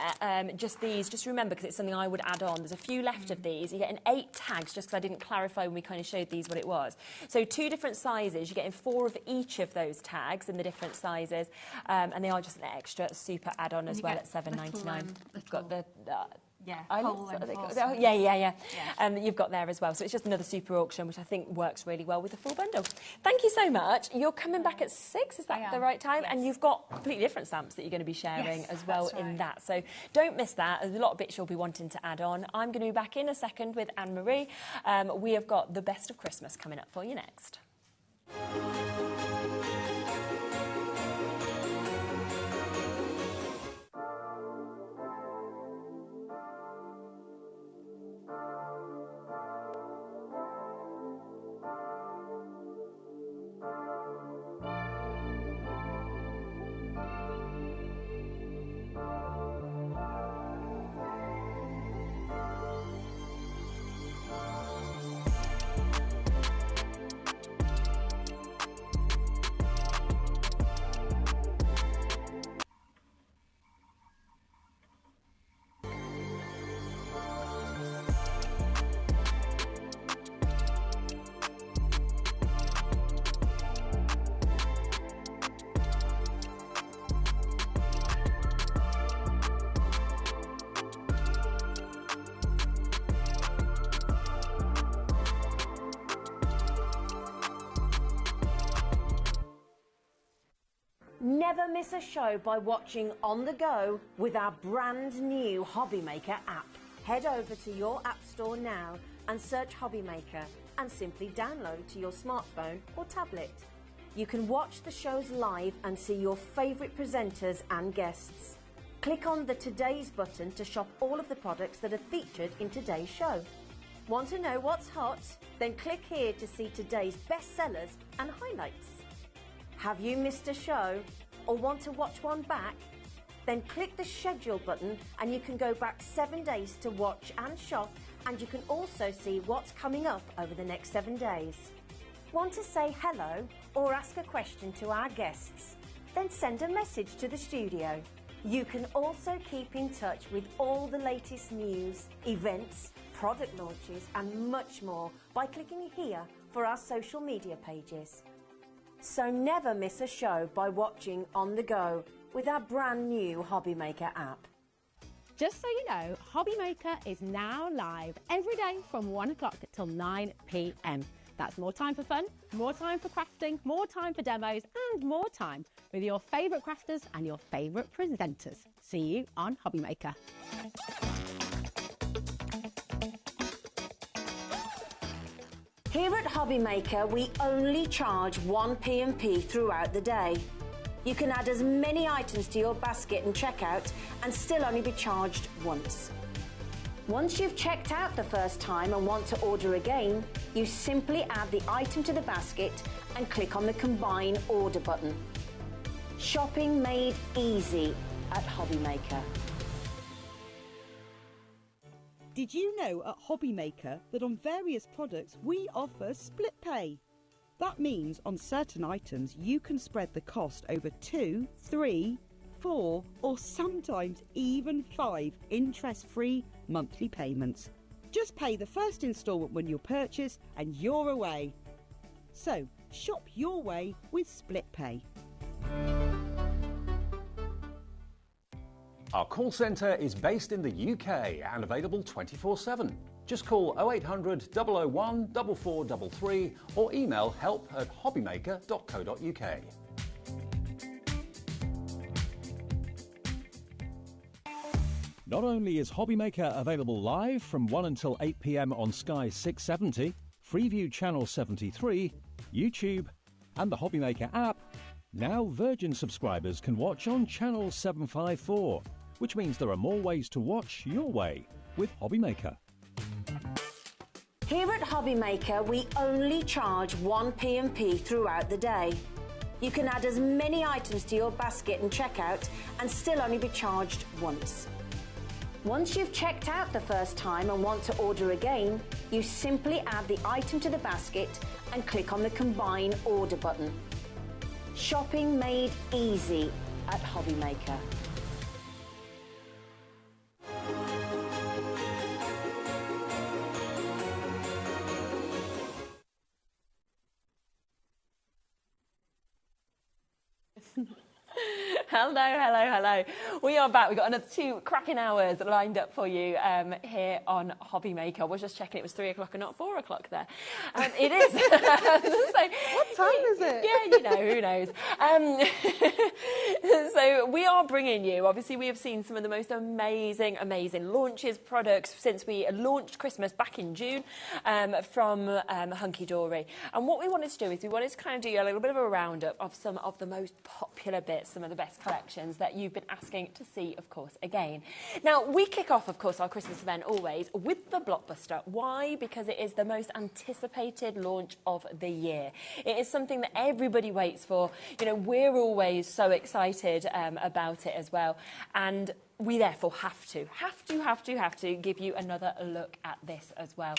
just these, just remember, because it's something I would add on, there's a few left of these. You're getting 8 tags, just because I didn't clarify when we kind of showed these what it was. So 2 different sizes. You're getting 4 of each of those tags in the different sizes, and they are just an extra super add-on as well at $7.99. You've got the you've got there as well. So it's just another super auction, which I think works really well with the full bundle. Thank you so much. You're coming back at 6, is that the right time? Yes. And you've got completely different stamps that you're going to be sharing as well in that. So don't miss that. There's a lot of bits you'll be wanting to add on. I'm going to be back in a second with Anne-Marie. We have got the best of Christmas coming up for you next.
Never miss a show by watching on the go with our brand new HobbyMaker app. Head over to your app store now and search HobbyMaker and simply download to your smartphone or tablet. You can watch the shows live and see your favourite presenters and guests. Click on the Today's button to shop all of the products that are featured in today's show. Want to know what's hot? Then click here to see today's bestsellers and highlights. Have you missed a show or want to watch one back? Then click the schedule button and you can go back 7 days to watch and shop, and you can also see what's coming up over the next 7 days. Want to say hello or ask a question to our guests? Then send a message to the studio. You can also keep in touch with all the latest news, events, product launches and much more by clicking here for our social media pages. So never miss a show by watching on the go with our brand new HobbyMaker app.
Just so you know, HobbyMaker is now live every day from 1 o'clock till 9 p.m. That's more time for fun, more time for crafting, more time for demos, and more time with your favourite crafters and your favourite presenters. See you on HobbyMaker.
Here at HobbyMaker, we only charge 1 P&P throughout the day. You can add as many items to your basket and checkout and still only be charged once. Once you've checked out the first time and want to order again, you simply add the item to the basket and click on the Combine Order button. Shopping made easy at HobbyMaker.
Did you know at HobbyMaker that on various products we offer split pay? That means on certain items you can spread the cost over 2, 3, 4 or sometimes even 5 interest-free monthly payments. Just pay the first instalment when you purchase and you're away. So shop your way with split pay.
Our call centre is based in the UK and available 24/7. Just call 0800 001 4433 or email help@hobbymaker.co.uk. Not only is HobbyMaker available live from 1 until 8 p.m. on Sky 670, Freeview Channel 73, YouTube and the HobbyMaker app, now Virgin subscribers can watch on Channel 754, which means there are more ways to watch your way with HobbyMaker.
Here at HobbyMaker, we only charge 1 P&P throughout the day. You can add as many items to your basket and checkout and still only be charged once. Once you've checked out the first time and want to order again, you simply add the item to the basket and click on the Combine Order button. Shopping made easy at HobbyMaker.
Hello, hello, hello. We are back. We've got another 2 cracking hours lined up for you here on HobbyMaker. I was just checking it was 3 o'clock and not 4 o'clock there. It is. So,
what time is it?
Yeah, you know, who knows. So we are bringing you, obviously we have seen some of the most amazing launches, products since we launched Christmas back in June from Hunky Dory. And what we wanted to do is we wanted to kind of do a little bit of a roundup of some of the most popular bits, some of the best collections that you've been asking to see, of course, again. Now, we kick off, of course, our Christmas event always with the Blockbuster. Why? Because it is the most anticipated launch of the year. It is something that everybody waits for. You know, we're always so excited about it as well. And we therefore have to give you another look at this as well.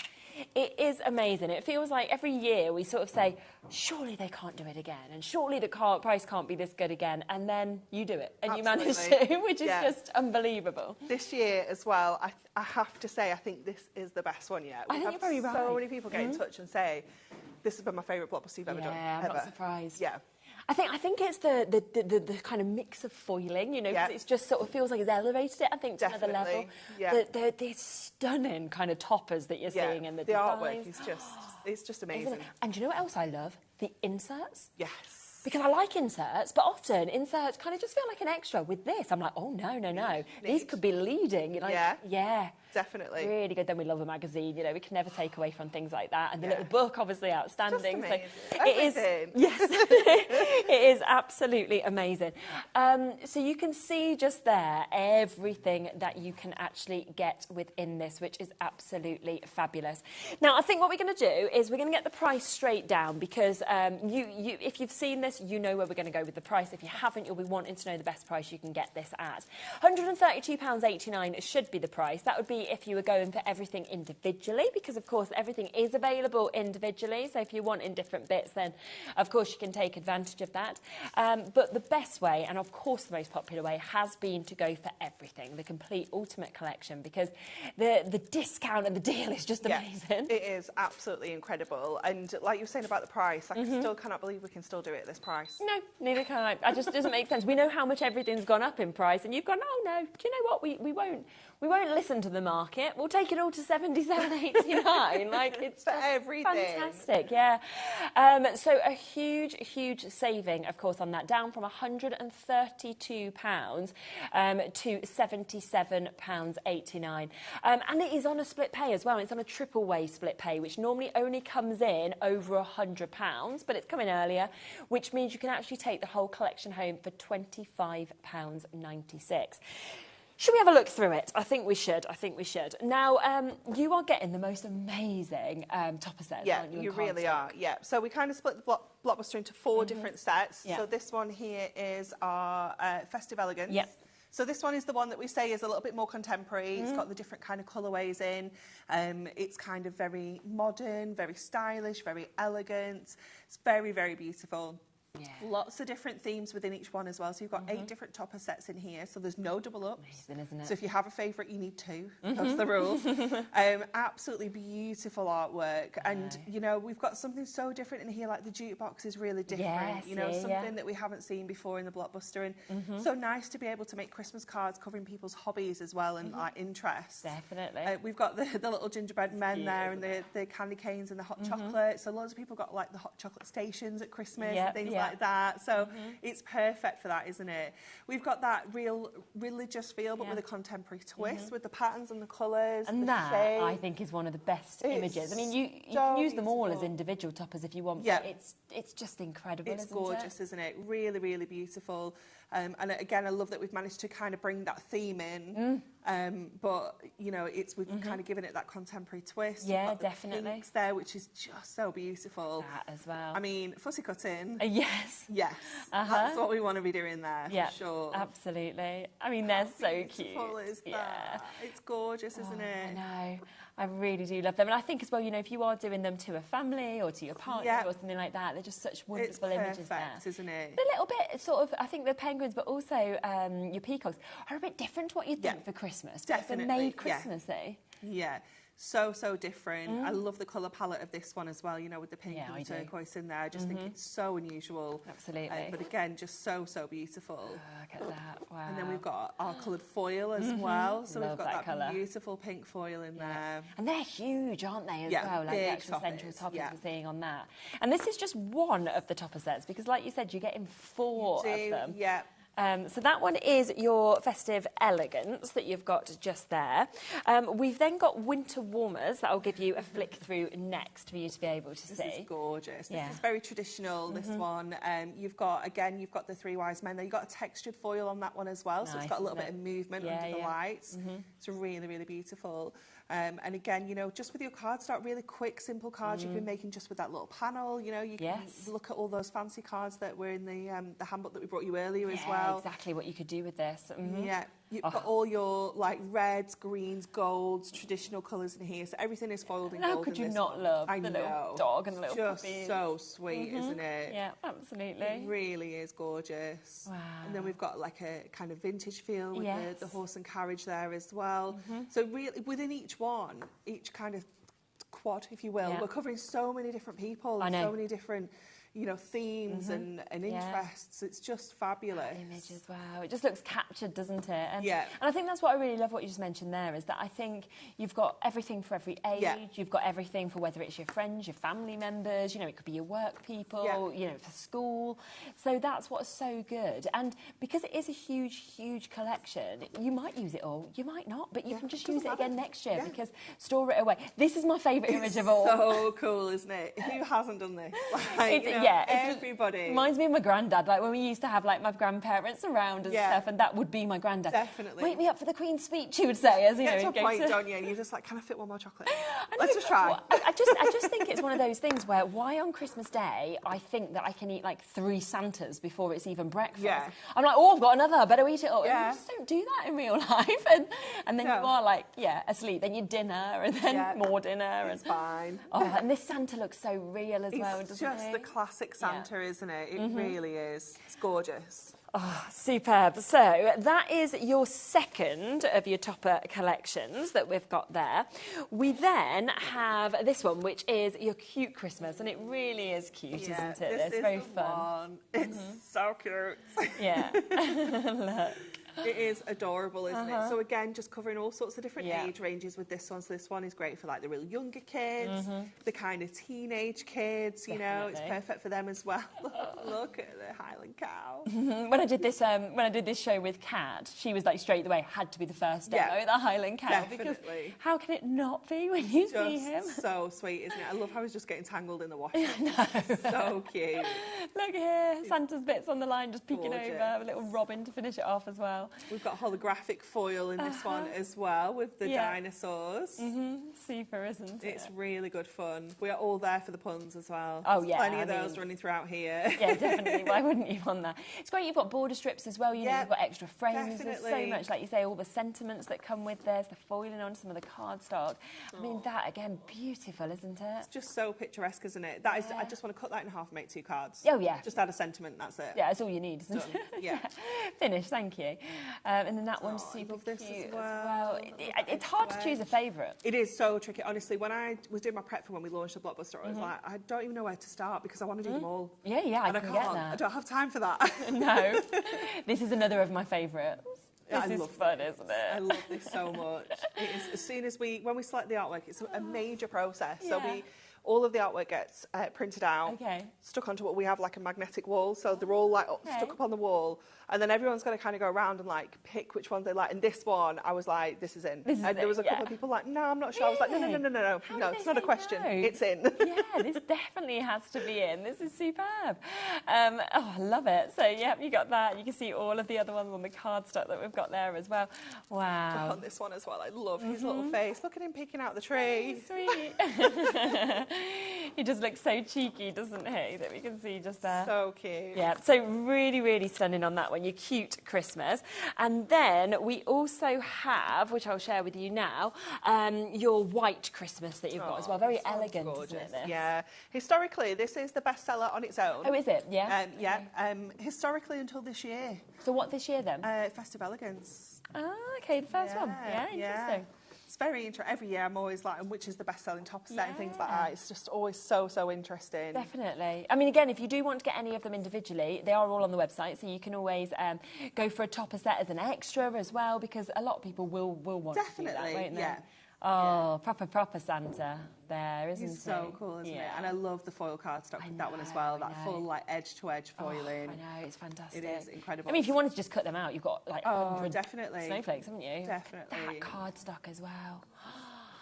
It is amazing. It feels like every year we sort of say, surely they can't do it again, and surely the price can't be this good again, and then you do it, and
Absolutely.
you manage to, which is just unbelievable.
This year as well, I have to say, I think this is the best one yet.
I think you're very right.
So many people get in touch and say, this has been my favourite Blockbuster you've ever done.
Yeah, I'm not surprised.
Yeah.
I think it's the kind of mix of foiling, you know, because it's just sort of feels like it's elevated it, I think, to another level.
Yeah.
The stunning kind of toppers that you're seeing and the
artwork is just amazing.
And do you know what else I love? The inserts.
Yes.
Because I like inserts, but often inserts kind of just feel like an extra. With this, I'm like, oh, no. These could be leading. Like, yeah.
Definitely.
Really good. Then we love a magazine, you know, we can never take away from things like that. And the little book, obviously, outstanding.
Just amazing.
So it is, yes, it is absolutely amazing. So you can see just there everything that you can actually get within this, which is absolutely fabulous. Now, I think what we're going to do is we're going to get the price straight down because if you've seen this, you know where we're going to go with the price. If you haven't, you'll be wanting to know the best price you can get this at. £132.89 should be the price. That would be if you were going for everything individually, because of course everything is available individually. So if you want in different bits, then of course you can take advantage of that. But the best way, and of course the most popular way, has been to go for everything, the complete ultimate collection, because the discount and the deal is just amazing.
It is absolutely incredible. And like you were saying about the price, I still cannot believe we can still do it at this price.
No, neither can I. It just doesn't make sense. We know how much everything's gone up in price, and you've gone, oh no, do you know what? We won't listen to the market. We'll take it all to £77.89. Like, it's
for everything.
Fantastic, yeah. So a huge saving, of course, on that, down from £132 to £77.89. And it is on a split pay as well. It's on a triple way split pay, which normally only comes in over £100, but it's coming earlier, which means you can actually take the whole collection home for £25.96. Should we have a look through it? I think we should. Now, you are getting the most amazing topper sets, aren't you?
You really are, yeah. So we kind of split the Blockbuster into 4 different sets. So this one here is our Festive Elegance. So this one is the one that we say is a little bit more contemporary. It's got the different kind of colourways in. It's kind of very modern, very stylish, very elegant. It's very, very beautiful. Yeah. Lots of different themes within each one as well. So you've got 8 different topper sets in here. So there's no double ups.
Amazing, isn't it?
So if you have a favourite, you need 2. That's the rules. Absolutely beautiful artwork. And, you know, we've got something so different in here, like the jukebox is really different.
Yes,
you know, something that we haven't seen before in the Blockbuster. And so nice to be able to make Christmas cards covering people's hobbies as well and like interests.
Definitely.
We've got the little gingerbread men there and the candy canes and the hot chocolate. So loads of people got like the hot chocolate stations at Christmas and things like that. So it's perfect for that, isn't it? We've got that real religious feel, but with a contemporary twist, with the patterns and the colours.
And that, shape. I think, is one of the best images. I mean, you can use them all as individual toppers if you want, but it's just incredible,
It's gorgeous, isn't it? Really, really beautiful. And again, I love that we've managed to kind of bring that theme in, but, you know, we've kind of given it that contemporary twist.
Yeah, definitely.
Pinks there, which is just so beautiful.
That as well.
I mean, fussy cutting.
Yes.
Yes. That's what we want to be doing there, for sure.
Absolutely. I mean, they're so cute.
Is that? It's gorgeous, isn't it?
I know. I really do love them. And I think as well, you know, if you are doing them to a family or to your partner or something like that, they're just such wonderful images there.
It's perfect, isn't it?
A little bit sort of, I think the penguins, but also your peacocks are a bit different to what you'd think for Christmas.
Definitely.
They're made Christmassy.
Yeah. So different. I love the colour palette of this one as well, you know, with the pink and the turquoise in there. I just think it's so unusual.
Absolutely.
But again, just so beautiful.
Look at that, wow.
And then we've got our coloured foil as well. So
love
we've got that
colour.
beautiful pink foil in there.
And they're huge, aren't they, as well? Like the actual central toppers we're seeing on that. And this is just one of the topper sets because, like you said, you're getting 4 of them.
Yeah.
So that one is your Festive Elegance that you've got just there. We've then got Winter Warmers that I'll give you a flick through next for you to be able to see.
This is gorgeous. This is very traditional, this one. You've got the 3 wise men there. You've got a textured foil on that one as well, so it's got a little bit of movement under the lights. It's really, really beautiful. And again, you know, just with your cardstock, really quick, simple cards you've been making just with that little panel. You know, you can look at all those fancy cards that were in the handbook that we brought you earlier as well.
Exactly what you could do with this.
Yeah, you've got all your like reds, greens, golds, traditional colours in here. So everything is foiled in gold.
How could you not love the little dog and the little
just
puppies?
So sweet, isn't it?
Yeah, absolutely.
It really is gorgeous.
Wow.
And then we've got like a kind of vintage feel with the horse and carriage there as well. So really, within each one, each kind of quad, if you will, we're covering so many different people and so many different, you know, themes and interests. It's just fabulous.
That image as well. It just looks captured, doesn't it? And, and I think that's what I really love what you just mentioned there, is that I think you've got everything for every age. You've got everything for whether it's your friends, your family members, you know, it could be your work people, you know, for school. So that's what's so good. And because it is a huge collection, you might use it all, you might not, but you can just use it again next year because store it away. This is my favourite image of all.
So cool, isn't it? Who hasn't done this? Like, you know, everybody.
Reminds me of my granddad, like when we used to have like my grandparents around and stuff, and that would be my granddad.
Definitely.
Wake me up for the Queen's speech, he would say, as you know.
Get to a point, don't you? And you're just like, can I fit one more chocolate? Let's just try.
I just think it's one of those things where why on Christmas Day I think that I can eat like 3 Santas before it's even breakfast. I'm like, oh, I've got another, I better eat it all. And you just don't do that in real life. And then you are like, asleep. Then your dinner and then more dinner.
It's fine.
Oh, and this Santa looks so real as well, doesn't it?
It's just the classic Santa, isn't it? It really is. It's gorgeous.
Oh, superb. So that is your second of your topper collections that we've got there. We then have this one, which is your cute Christmas, and it really is cute, isn't it? It's very fun.
It's so cute.
Yeah. Look.
It is adorable, isn't it? So again, just covering all sorts of different age ranges with this one. So this one is great for like the real younger kids, the kind of teenage kids, you know, it's perfect for them as well. Look at the Highland cow.
When I did this show with Kat, she was like straight away, had to be be the Highland cow.
Definitely.
Because how can it not be when you see him?
So sweet, isn't it? I love how he's just getting tangled in the water. So cute.
Look here, Santa's bits on the line just peeking over, a little robin to finish it off as well. well.
We've got holographic foil in this one as well with the dinosaurs.
Super, isn't it?
It's really good fun. We are all there for the puns as well.
Oh,
There's
yeah.
plenty of those running throughout here.
Yeah, definitely. Why wouldn't you want that? It's great you've got border strips as well. You know, you've got extra frames. There's so much, like you say, all the sentiments that come with this, the foiling on some of the cardstock. I mean, that, again, beautiful, isn't it?
It's just so picturesque, isn't it? That is, I just want to cut that in half and make 2 cards.
Oh, yeah.
Just add a sentiment, that's it.
Yeah, that's all you need, isn't it?
Yeah.
Finished, thank you. And then that one's super cute as well. It's hard to choose a favourite.
It is so tricky. Honestly, when I was doing my prep for when we launched the Blockbuster, I was like, I don't even know where to start because I want to do them all.
Yeah, I can get that.
I don't have time for that.
No. This is another of my favourites. This is fun, isn't it?
I love this so much. It is, as soon as when we select the artwork, it's a major process. So all of the artwork gets printed out, stuck onto what we have like a magnetic wall. So they're all like stuck up on the wall. And then everyone's got to kind of go around and like pick which ones they like. And this one, I was like, this is in. And there was a couple of people like, no, I'm not sure. I was like, no, it's not a question. No? It's in.
Yeah, this definitely has to be in. This is superb. Oh, I love it. So, yeah, you got that. You can see all of the other ones on the cardstock that we've got there as well. Wow.
On this one as well. I love his little face. Look at him peeking out the tree.
So sweet. He just looks so cheeky, doesn't he? That we can see just there.
So cute.
Yeah, so really, really stunning on that one. Your cute Christmas. And then we also have, which I'll share with you now, your white Christmas that you've got as well. Very elegant, isn't it, this?
Yeah. Historically, this is the bestseller on its own.
Oh, is it? Yeah.
Historically until this year.
So what this year then?
Festive Elegance.
Ah, okay, the first one. Yeah, interesting.
It's very interesting. Every year I'm always like, which is the best-selling top set and things like that. It's just always so interesting.
Definitely. I mean, again, if you do want to get any of them individually, they are all on the website, so you can always go for a topper set as an extra as well, because a lot of people will want to do that, won't they? Oh, proper Santa there, isn't he?
He's so cool, isn't it? And I love the foil cardstock with that one as well. That full like edge-to-edge foiling.
I know, it's fantastic.
It is incredible.
I mean, if you wanted to just cut them out, you've got like 100
definitely.
snowflakes, haven't you?
Definitely.
That cardstock as well.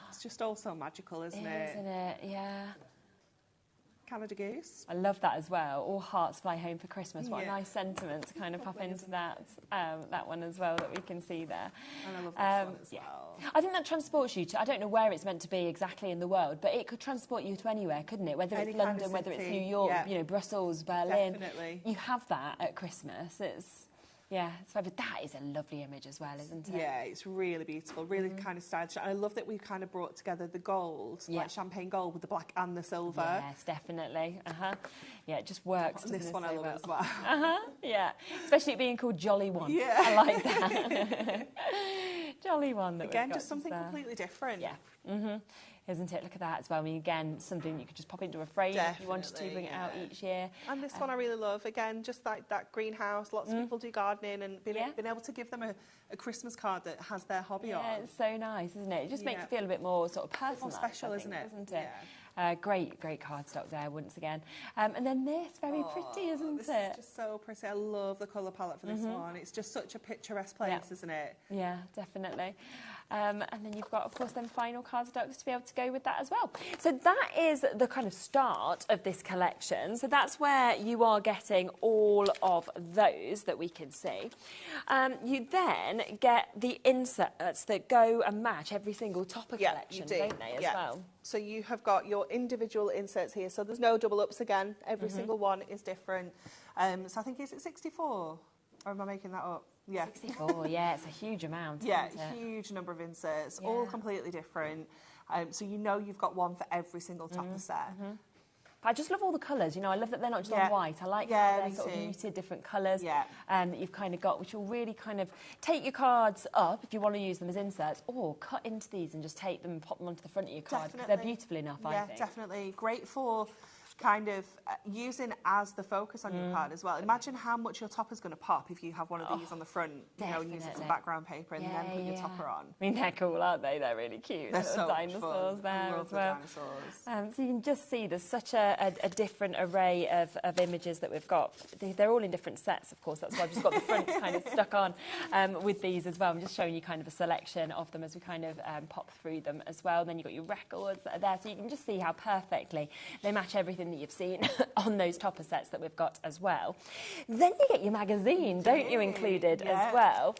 It's just all so magical, isn't it?
Isn't it? Yeah.
Canada Goose.
I love that as well. All hearts fly home for Christmas. What a nice sentiment to kind of pop into that one as well that we can see there.
And I love this one as well.
I think that transports you to, I don't know where it's meant to be exactly in the world, but it could transport you to anywhere, couldn't it? Whether it's London, whether it's New York, you know, Brussels, Berlin.
Definitely.
You have that at Christmas. Yeah, so that is a lovely image as well, isn't it?
Yeah, it's really beautiful, really kind of stylish. And I love that we've kind of brought together the gold, like champagne gold with the black and the silver.
Yes, definitely. Yeah, it just works.
And this one I love as well.
Yeah, especially it being called Jolly One.
Yeah.
I like that. Jolly One.
Again, just something completely different.
Yeah. Isn't it? Look at that as well. I mean, again, something you could just pop into a frame if you wanted to, bring it out each year.
And this one I really love. Again, just like that greenhouse. Lots of people do gardening and being able to give them a Christmas card that has their hobby on.
Yeah, it's so nice, isn't it? It just makes it feel a bit more sort of personal.
More special, isn't it?
Yeah. Great cardstock there once again. And then this, very pretty, isn't
this
it?
This is just so pretty. I love the colour palette for this one. It's just such a picturesque place, isn't it?
Yeah, definitely. And then you've got, of course, then final cardstocks to be able to go with that as well. So that is the kind of start of this collection. So that's where you are getting all of those that we can see. You then get the inserts that go and match every single topper collection, don't they, as well?
So you have got your individual inserts here. So there's no double ups again. Every single one is different. So I think, is it 64? Or am I making that up? Yeah.
64, yeah, it's a huge amount.
Yeah, huge number of inserts, all completely different. So you know you've got one for every single topper set.
I just love all the colours, you know, I love that they're not just on white. I like how they're sort of muted different colours that you've kind of got, which will really kind of take your cards up if you want to use them as inserts, or cut into these and just take them and pop them onto the front of your card, because they're beautiful enough, I think.
Yeah, definitely. Great for kind of using as the focus on your card as well. Imagine how much your topper's going to pop if you have one of these on the front, you know, and use it as a background paper and then put your topper on.
I mean, they're cool, aren't they? They're really cute.
They're so
dinosaurs there
I love
as well.
The dinosaurs.
So you can just see there's such a different array of images that we've got. They're all in different sets, of course. That's why I've just got the front kind of stuck on with these as well. I'm just showing you kind of a selection of them as we kind of pop through them as well. And then you've got your records that are there, so you can just see how perfectly they match everything that you've seen on those topper sets that we've got as well. Then you get your magazine, don't you, included as well.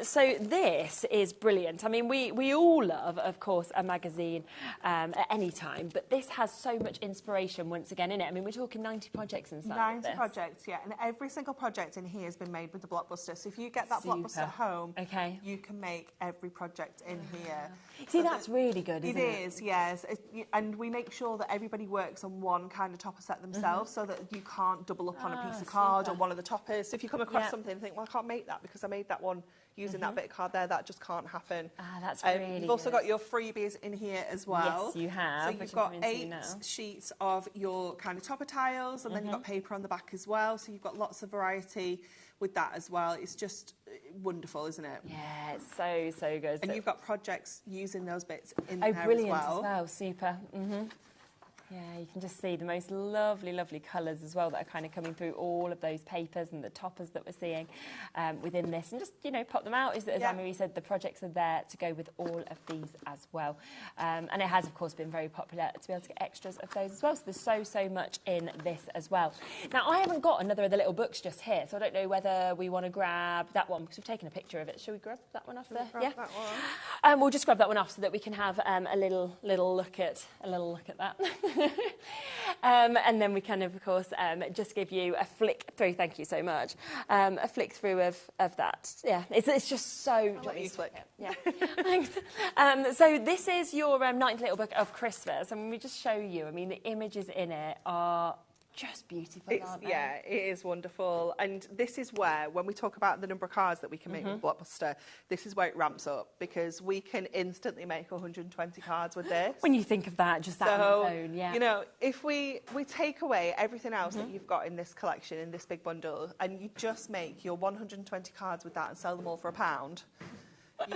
So this is brilliant. I mean, we all love, of course, a magazine at any time, but this has so much inspiration once again in it. I mean, we're talking 90 projects inside
90
of this.
projects, yeah, and every single project in here has been made with the Blockbuster. So if you get that Blockbuster at home, you can make every project in here.
See, that's really good, isn't it?
It is, yes. And we make sure that everybody works on one kind of topper set themselves so that you can't double up on a piece of card or one of the toppers. So if you come across something and think, well, I can't make that because I made that one using that bit of card there, that just can't happen.
That's really
You've also got your freebies in here as well.
Yes, you have.
So you've got 8 sheets of your kind of topper tiles, and then you've got paper on the back as well. So you've got lots of variety with that as well. It's just wonderful, isn't it?
Yeah, it's so good.
And you've got projects using those bits in there
brilliant
as well.
Super. Yeah, you can just see the most lovely, lovely colours as well that are kind of coming through all of those papers and the toppers that we're seeing within this. And just, you know, pop them out. As Anne-Marie said, the projects are there to go with all of these as well. And it has, of course, been very popular to be able to get extras of those as well. So there's so much in this as well. Now, I haven't got another of the little books just here, so I don't know whether we want to grab that one because we've taken a picture of it. Shall we grab that one off there? Yeah.
That one?
We'll just grab that one off so that we can have a little look at that. And then we can, of course, just give you a flick through. Thank you so much. A flick through of that. Yeah, it's just so.
I'll let you flick.
Yeah, thanks. So this is your 9th little book of Christmas, and we just show you. I mean, the images in it are just beautiful, aren't they?
Yeah, it is wonderful. And this is where, when we talk about the number of cards that we can make with Blockbuster, this is where it ramps up, because we can instantly make 120 cards with this.
When you think of that, just that on its own, yeah.
You know, if we take away everything else that you've got in this collection, in this big bundle, and you just make your 120 cards with that and sell them all for £1,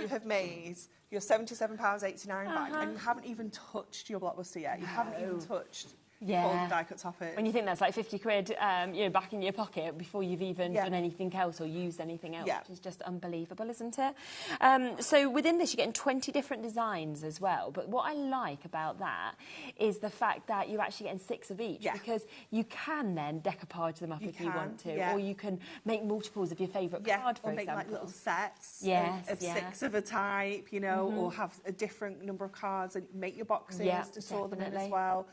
you have made your £77.89 back, and you haven't even touched your Blockbuster yet. You haven't even touched all the die-cut toppers.
When you think that's like 50 quid, you know, back in your pocket before you've even done anything else or used anything else, which is just unbelievable, isn't it? So within this, you're getting 20 different designs as well. But what I like about that is the fact that you're actually getting 6 of each, because you can then decoupage them up if you want to, or you can make multiples of your favourite card, for example.
Or make like little sets of 6 of a type, you know, or have a different number of cards and make your boxes to store them in as well.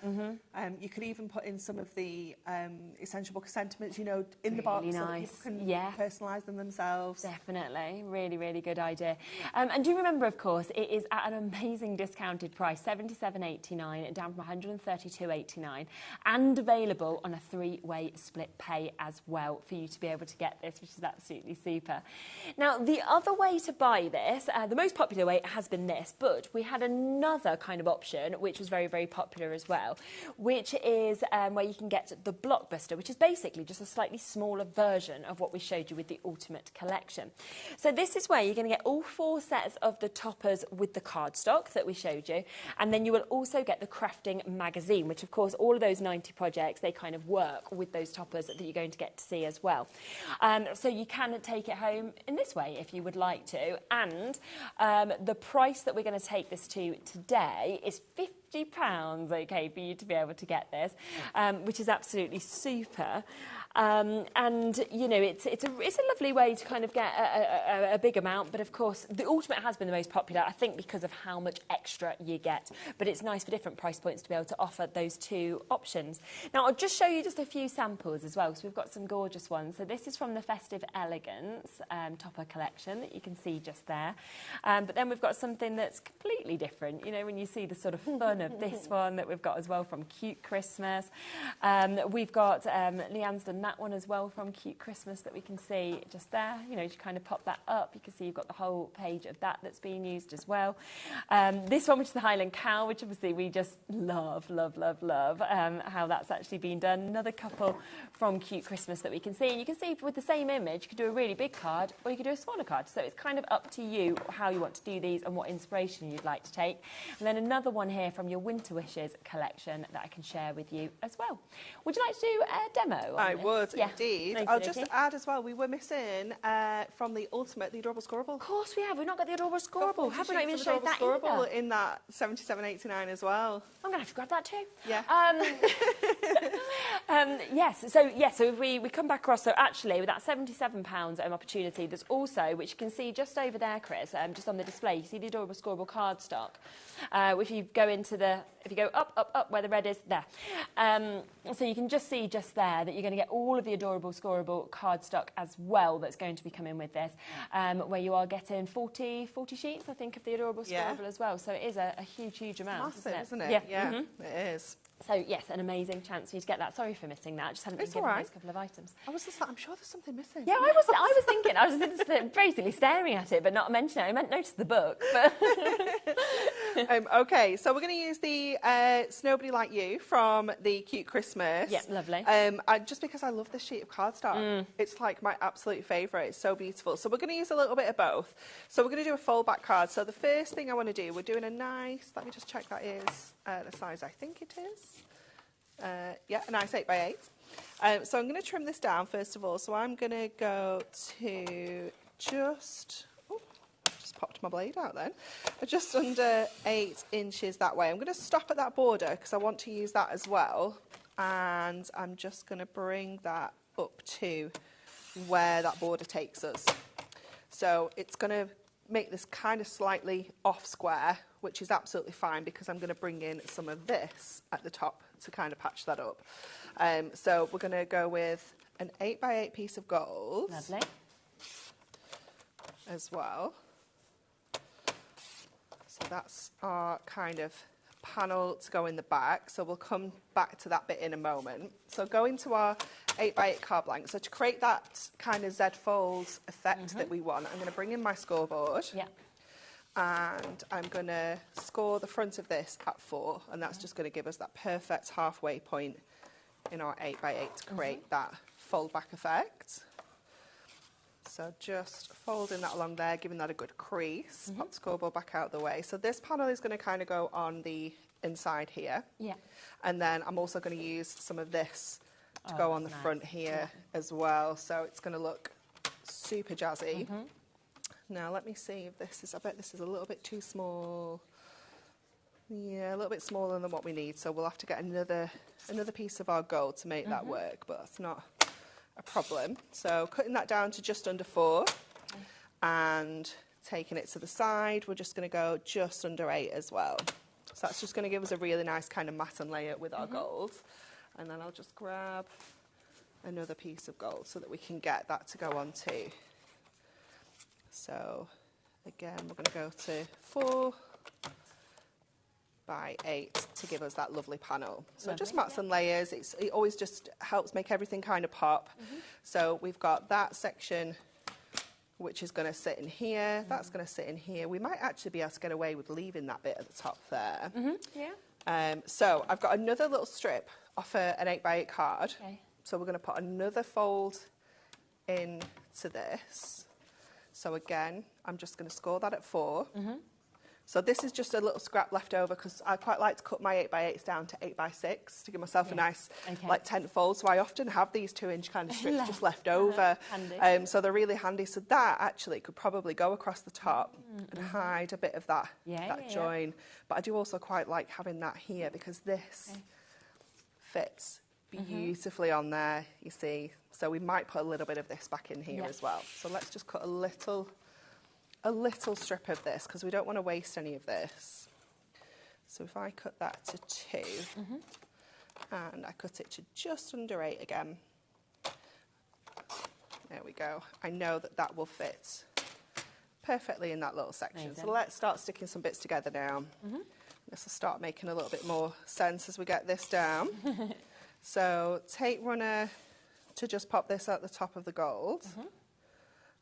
You could even put in some of the essential book of sentiments, you know, in the box so that people can personalise them themselves.
Definitely. Really, really good idea. And do remember, of course, it is at an amazing discounted price, $77.89, down from $132.89, and available on a 3-way split pay as well for you to be able to get this, which is absolutely super. Now, the other way to buy this, the most popular way has been this, but we had another kind of option, which was very, very popular as well, which is where you can get the Blockbuster, which is basically just a slightly smaller version of what we showed you with the Ultimate Collection. So this is where you're going to get all 4 sets of the toppers with the cardstock that we showed you, and then you will also get the crafting magazine, which of course all of those 90 projects, they kind of work with those toppers that you're going to get to see as well. So you can take it home in this way if you would like to, and the price that we're going to take this to today is £50, okay, for you to be able to get this, which is absolutely super. And you know, it's a lovely way to kind of get a big amount, but of course the Ultimate has been the most popular, I think, because of how much extra you get, but it's nice for different price points to be able to offer those 2 options. Now I'll just show you just a few samples as well, because we've got some gorgeous ones. So this is from the Festive Elegance topper collection that you can see just there, but then we've got something that's completely different, you know, when you see the sort of fun of this one that we've got as well from Cute Christmas. We've got Leanne's done that one as well from Cute Christmas that we can see just there. You know, you kind of pop that up, you can see you've got the whole page of that that's being used as well. This one, which is the Highland Cow, which obviously we just love how that's actually been done. Another couple from Cute Christmas that we can see, and you can see with the same image you could do a really big card or you could do a smaller card, so it's kind of up to you how you want to do these and what inspiration you'd like to take. And then another one here from from your Winter Wishes collection that I can share with you as well. Would you like to do a demo on
I
this?
would,
Yeah.
indeed.
Okey
I'll
dokey.
just add as well, we were missing from the Ultimate, the Adorable Scoreboard.
Of course we have. We've not got the Adorable Scoreboard. Have we not even showed that
Scoreboard
either?
in that £77.89 as well.
I'm going to have to grab that too.
Yeah.
Yes, so if we come back across, so actually with that £77 opportunity, there's also, which you can see just over there, Chris, just on the display, you see the Adorable Scoreboard cardstock. If you go up where the red is, there. So you can just see just there that you're going to get all of the Adorable Scoreboard cardstock as well that's going to be coming with this, where you are getting 40 sheets, I think, of the Adorable Scoreboard as well. So it is a huge amount,
Massive, isn't it?
Yeah.
It is.
So, yes, an amazing chance for you to get that. Sorry for missing that. I just hadn't been given those couple of items.
I was just like, I'm sure there's something missing.
Yeah, I was thinking. I was just basically staring at it, but not mentioning it. I meant notice the book. But
OK, so we're going to use the It's Nobody Like You from the Cute Christmas.
Yeah, lovely.
Just because I love this sheet of cardstock. It's like my absolute favourite. It's so beautiful. So we're going to use a little bit of both. So we're going to do a fold back card. So the first thing I want to do, we're doing a nice, let me just check that is the size I think it is. Yeah, a nice 8x8. So I'm going to trim this down first of all. So I'm going to go to just popped my blade out then. Just under 8 inches that way. I'm going to stop at that border because I want to use that as well. And I'm just going to bring that up to where that border takes us. So it's going to make this kind of slightly off square, which is absolutely fine because I'm going to bring in some of this at the top to kind of patch that up. So we're going to go with an 8x8 piece of gold.
Lovely.
As well. So that's our kind of panel to go in the back. So we'll come back to that bit in a moment. So go into our 8x8 card blank. So to create that kind of Z fold effect that we want, I'm going to bring in my scoreboard.
Yeah.
And I'm going to score the front of this at 4, and that's just going to give us that perfect halfway point in our 8x8 to create that fold back effect. So just folding that along there, giving that a good crease, pop the scoreboard back out of the way. So this panel is going to kind of go on the inside here. Yeah. And then I'm also going to use some of this to go on the front here as well. So it's going to look super jazzy. Now let me see if this is, I bet this is a little bit too small. Yeah, a little bit smaller than what we need. So we'll have to get another piece of our gold to make that work, but that's not a problem. So cutting that down to just under 4 and taking it to the side, we're just going to go just under 8 as well. So that's just going to give us a really nice kind of matte and layer with our gold. And then I'll just grab another piece of gold so that we can get that to go on too. So again, we're going to go to 4 by 8 to give us that lovely panel. So just mats and layers, it always just helps make everything kind of pop. So we've got that section which is going to sit in here, that's going to sit in here. We might actually be able to get away with leaving that bit at the top there. So I've got another little strip off an 8x8 card. So we're going to put another fold into this. So again, I'm just going to score that at 4. So this is just a little scrap left over because I quite like to cut my 8x8s down to 8x6 to give myself a nice like tent fold. So I often have these 2-inch kind of strips just left over. So they're really handy. So that actually could probably go across the top and hide a bit of that, join. But I do also quite like having that here because this fits beautifully on there, you see. So we might put a little bit of this back in here as well. So let's just cut a little strip of this because we don't want to waste any of this. So if I cut that to 2 and I cut it to just under 8 again, there we go. I know that that will fit perfectly in that little section. So let's start sticking some bits together now. This will start making a little bit more sense as we get this down. So take runner to just pop this at the top of the gold,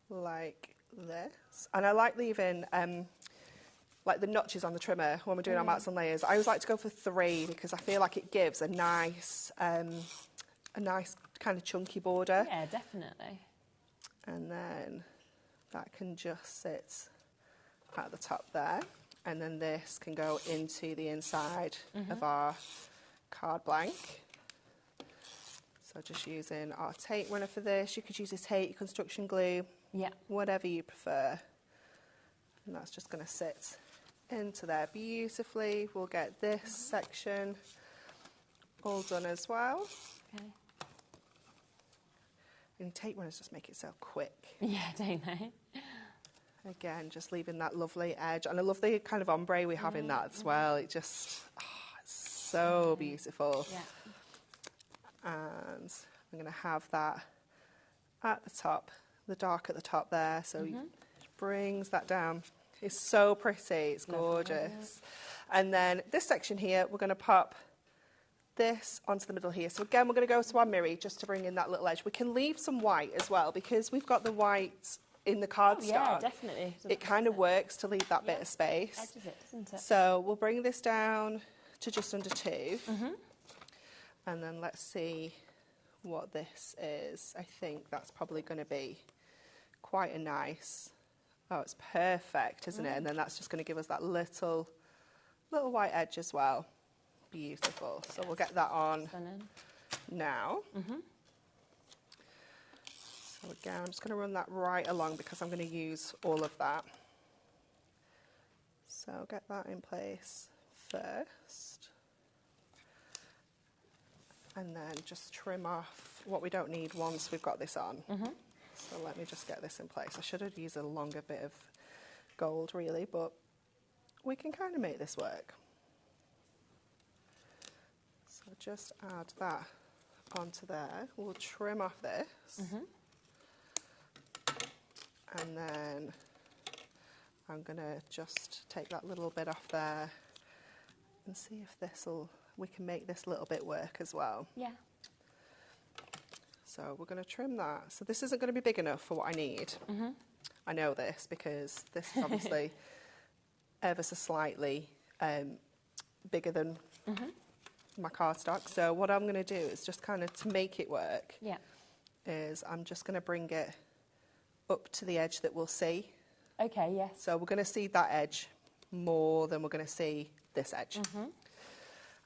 like this. And I like leaving like the notches on the trimmer when we're doing our mats and layers. I always like to go for 3 because I feel like it gives a nice kind of chunky border.
Yeah, definitely.
And then that can just sit at the top there. And then this can go into the inside of our card blank. So just using our tape runner for this. You could use a tape, construction glue, whatever you prefer. And that's just going to sit into there beautifully. We'll get this section all done as well.
Okay.
And tape runners just make it so quick.
Yeah, don't they?
Again, just leaving that lovely edge. And I love the kind of ombre we have in that as well. It just, it's so beautiful.
Yeah.
And I'm going to have that at the top, the dark at the top there. So it brings that down. It's so pretty. It's gorgeous. And then this section here, we're going to pop this onto the middle here. So again, we're going to go to our mirror just to bring in that little edge. We can leave some white as well because we've got the white in the cardstock.
Yeah, definitely.
It kind of works to leave that bit of space.
Edges it, doesn't it?
So we'll bring this down to just under 2. And then let's see what this is. I think that's probably going to be quite a nice, oh, it's perfect, isn't it? And then that's just going to give us that little white edge as well. Beautiful. So we'll get that on now. So again, I'm just going to run that right along because I'm going to use all of that. So get that in place first. And then just trim off what we don't need once we've got this on. So let me just get this in place. I should have used a longer bit of gold really, but we can kind of make this work. So just add that onto there. We'll trim off this. And then I'm going to just take that little bit off there and see if we can make this little bit work as well.
Yeah.
So we're going to trim that. So this isn't going to be big enough for what I need. I know this because this is obviously ever so slightly bigger than my cardstock. So what I'm going to do is just kind of to make it work is I'm just going to bring it up to the edge that we'll see.
Okay, yes.
So we're going to see that edge more than we're going to see this edge.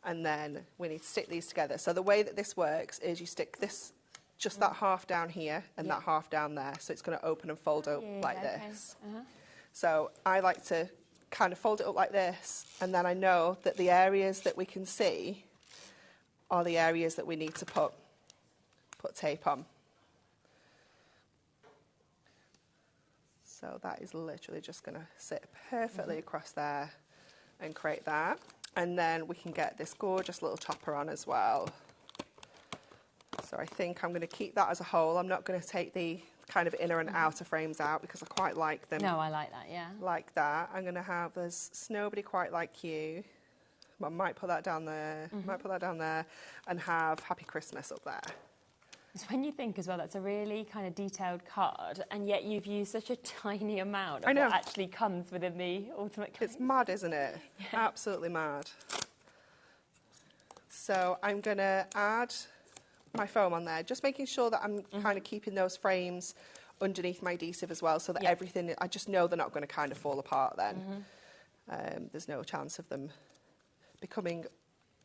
And then we need to stick these together. So the way that this works is you stick this, just that half down here and that half down there. So it's going to open and fold up like this. So I like to kind of fold it up like this. And then I know that the areas that we can see are the areas that we need to put tape on. So that is literally just going to sit perfectly across there and create that. And then we can get this gorgeous little topper on as well. So I think I'm going to keep that as a whole. I'm not going to take the kind of inner and outer frames out because I quite like them.
No, I like that, yeah.
Like that. I'm going to have There's Nobody Quite Like You. I might put that down there. Might put that down there. And have Happy Christmas up there.
So when you think as well, that's a really kind of detailed card, and yet you've used such a tiny amount of what actually comes within the ultimate card.
It's mad, isn't it? Yeah. Absolutely mad. So I'm going to add my foam on there, just making sure that I'm kind of keeping those frames underneath my adhesive as well, so that everything, I just know they're not going to kind of fall apart then. There's no chance of them becoming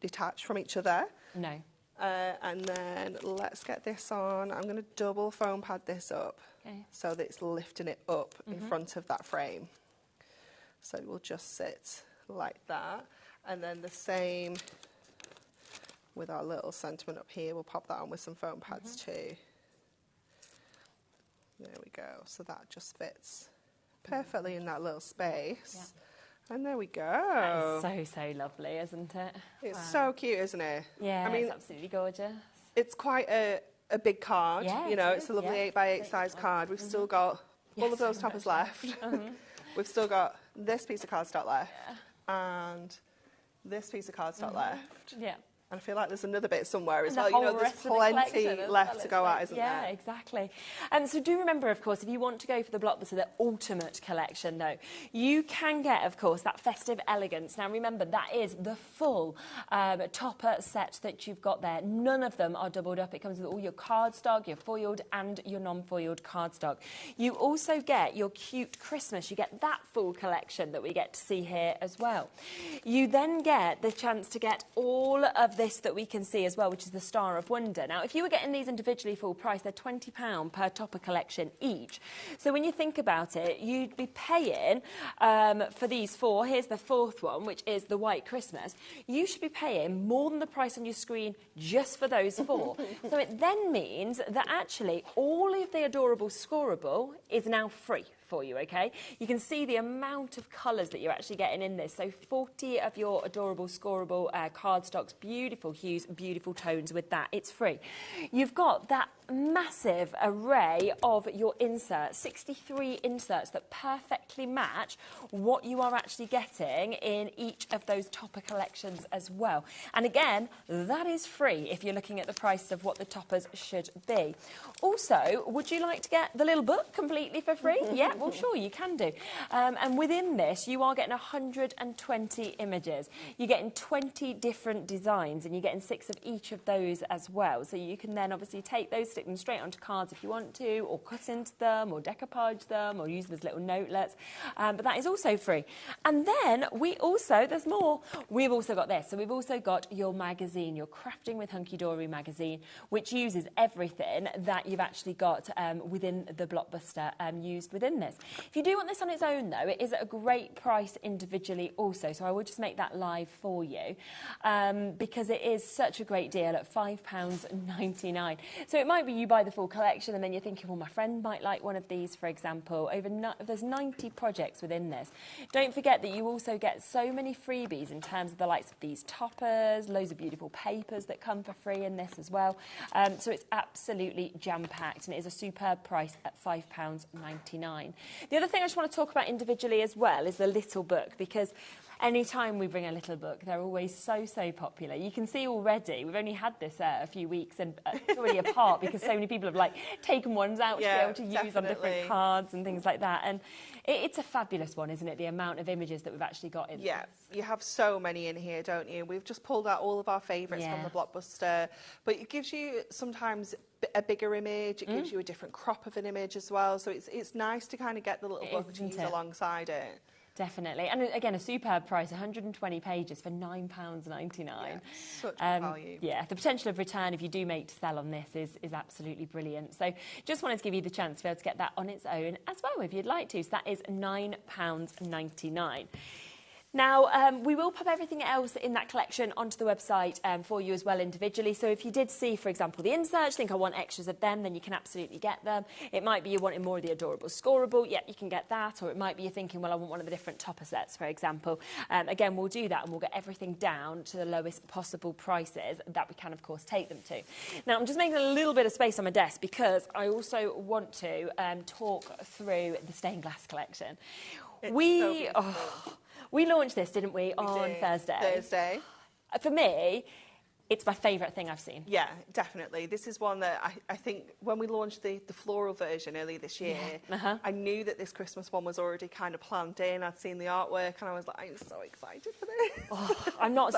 detached from each other.
No.
And then let's get this on. I'm going to double foam pad this up so that it's lifting it up in front of that frame. So it will just sit like that. And then the same with our little sentiment up here. We'll pop that on with some foam pads too. There we go. So that just fits perfectly in that little space. And there we go.
That is so lovely, isn't it?
It's so cute, isn't it?
Yeah,
I mean,
it's absolutely gorgeous.
It's quite a big card.
Yeah,
you know, it's a lovely 8x8 size card. We've still got all of those toppers left. We've still got this piece of cardstock left and this piece of cardstock left.
Yeah.
And I feel like there's another bit somewhere as
And
well. You know, there's plenty left to go at, isn't there?
Yeah, exactly. And so do remember, of course, if you want to go for the Blockbuster, the ultimate collection, though, you can get, of course, that Festive Elegance. Now, remember, that is the full topper set that you've got there. None of them are doubled up. It comes with all your cardstock, your foiled and your non-foiled cardstock. You also get your cute Christmas. You get that full collection that we get to see here as well. You then get the chance to get all of this that we can see as well, which is the Star of Wonder. Now, if you were getting these individually full price, they're £20 per topper collection each. So when you think about it, you'd be paying for these four. Here's the fourth one, which is the White Christmas. You should be paying more than the price on your screen just for those four. So it then means that actually all of the adorable Scorable is now free for you, okay? You can see the amount of colours that you're actually getting in this. So 40 of your adorable Scorable cardstocks, beautiful hues, beautiful tones with that. It's free. You've got that massive array of your inserts, 63 inserts that perfectly match what you are actually getting in each of those topper collections as well. And again, that is free if you're looking at the price of what the toppers should be. Also, would you like to get the little book completely for free? Yeah, well, sure, you can do. And within this, you are getting 120 images. You're getting 20 different designs, and you're getting 6 of each of those as well. So you can then obviously take those, stick them straight onto cards if you want to, or cut into them, or decoupage them, or use them as little notelets. But that is also free. And then we also, there's more, we've also got this. So we've also got your magazine, your Crafting with Hunky Dory magazine, which uses everything that you've actually got within the Blockbuster used within this. If you do want this on its own, though, it is at a great price individually also. So I will just make that live for you because it is such a great deal at £5.99. So it might be you buy the full collection and then you're thinking, well, my friend might like one of these, for example. There's 90 projects within this. Don't forget that you also get so many freebies in terms of the likes of these toppers, loads of beautiful papers that come for free in this as well. So it's absolutely jam-packed, and it is a superb price at £5.99. The other thing I just want to talk about individually as well is the little book, because anytime we bring a little book, they're always so popular. You can see already, we've only had this a few weeks, and it's already apart because so many people have taken ones out to be able to use on different cards and things like that. And it's a fabulous one, isn't it? The amount of images that we've actually got in
Yeah, you have so many in here, don't you? We've just pulled out all of our favourites from the Blockbuster, but it gives you sometimes a bigger image, it gives you a different crop of an image as well, so it's nice to kind of get the little book to use alongside it.
Definitely. And again, a superb price, 120 pages for £9.99.
Yeah, such good value.
Yeah, the potential of return if you do make to sell on this is absolutely brilliant. So just wanted to give you the chance to be able to get that on its own as well if you'd like to. So that is £9.99. Now, we will pop everything else in that collection onto the website for you as well individually. So if you did see, for example, the inserts, think I want extras of them, then you can absolutely get them. It might be you're wanting more of the adorable Scorable, yeah, you can get that. Or it might be you're thinking, well, I want one of the different topper sets, for example. Again, we'll do that and we'll get everything down to the lowest possible prices that we can, of course, take them to. Now, I'm just making a little bit of space on my desk because I also want to talk through the stained glass collection. We launched this, didn't we, on Thursday? For me, it's my favourite thing I've seen.
Yeah, definitely. This is one that I think when we launched the floral version earlier this year, I knew that this Christmas one was already kind of planned in. I'd seen the artwork and I was like, I'm so excited for this.
Oh, I'm not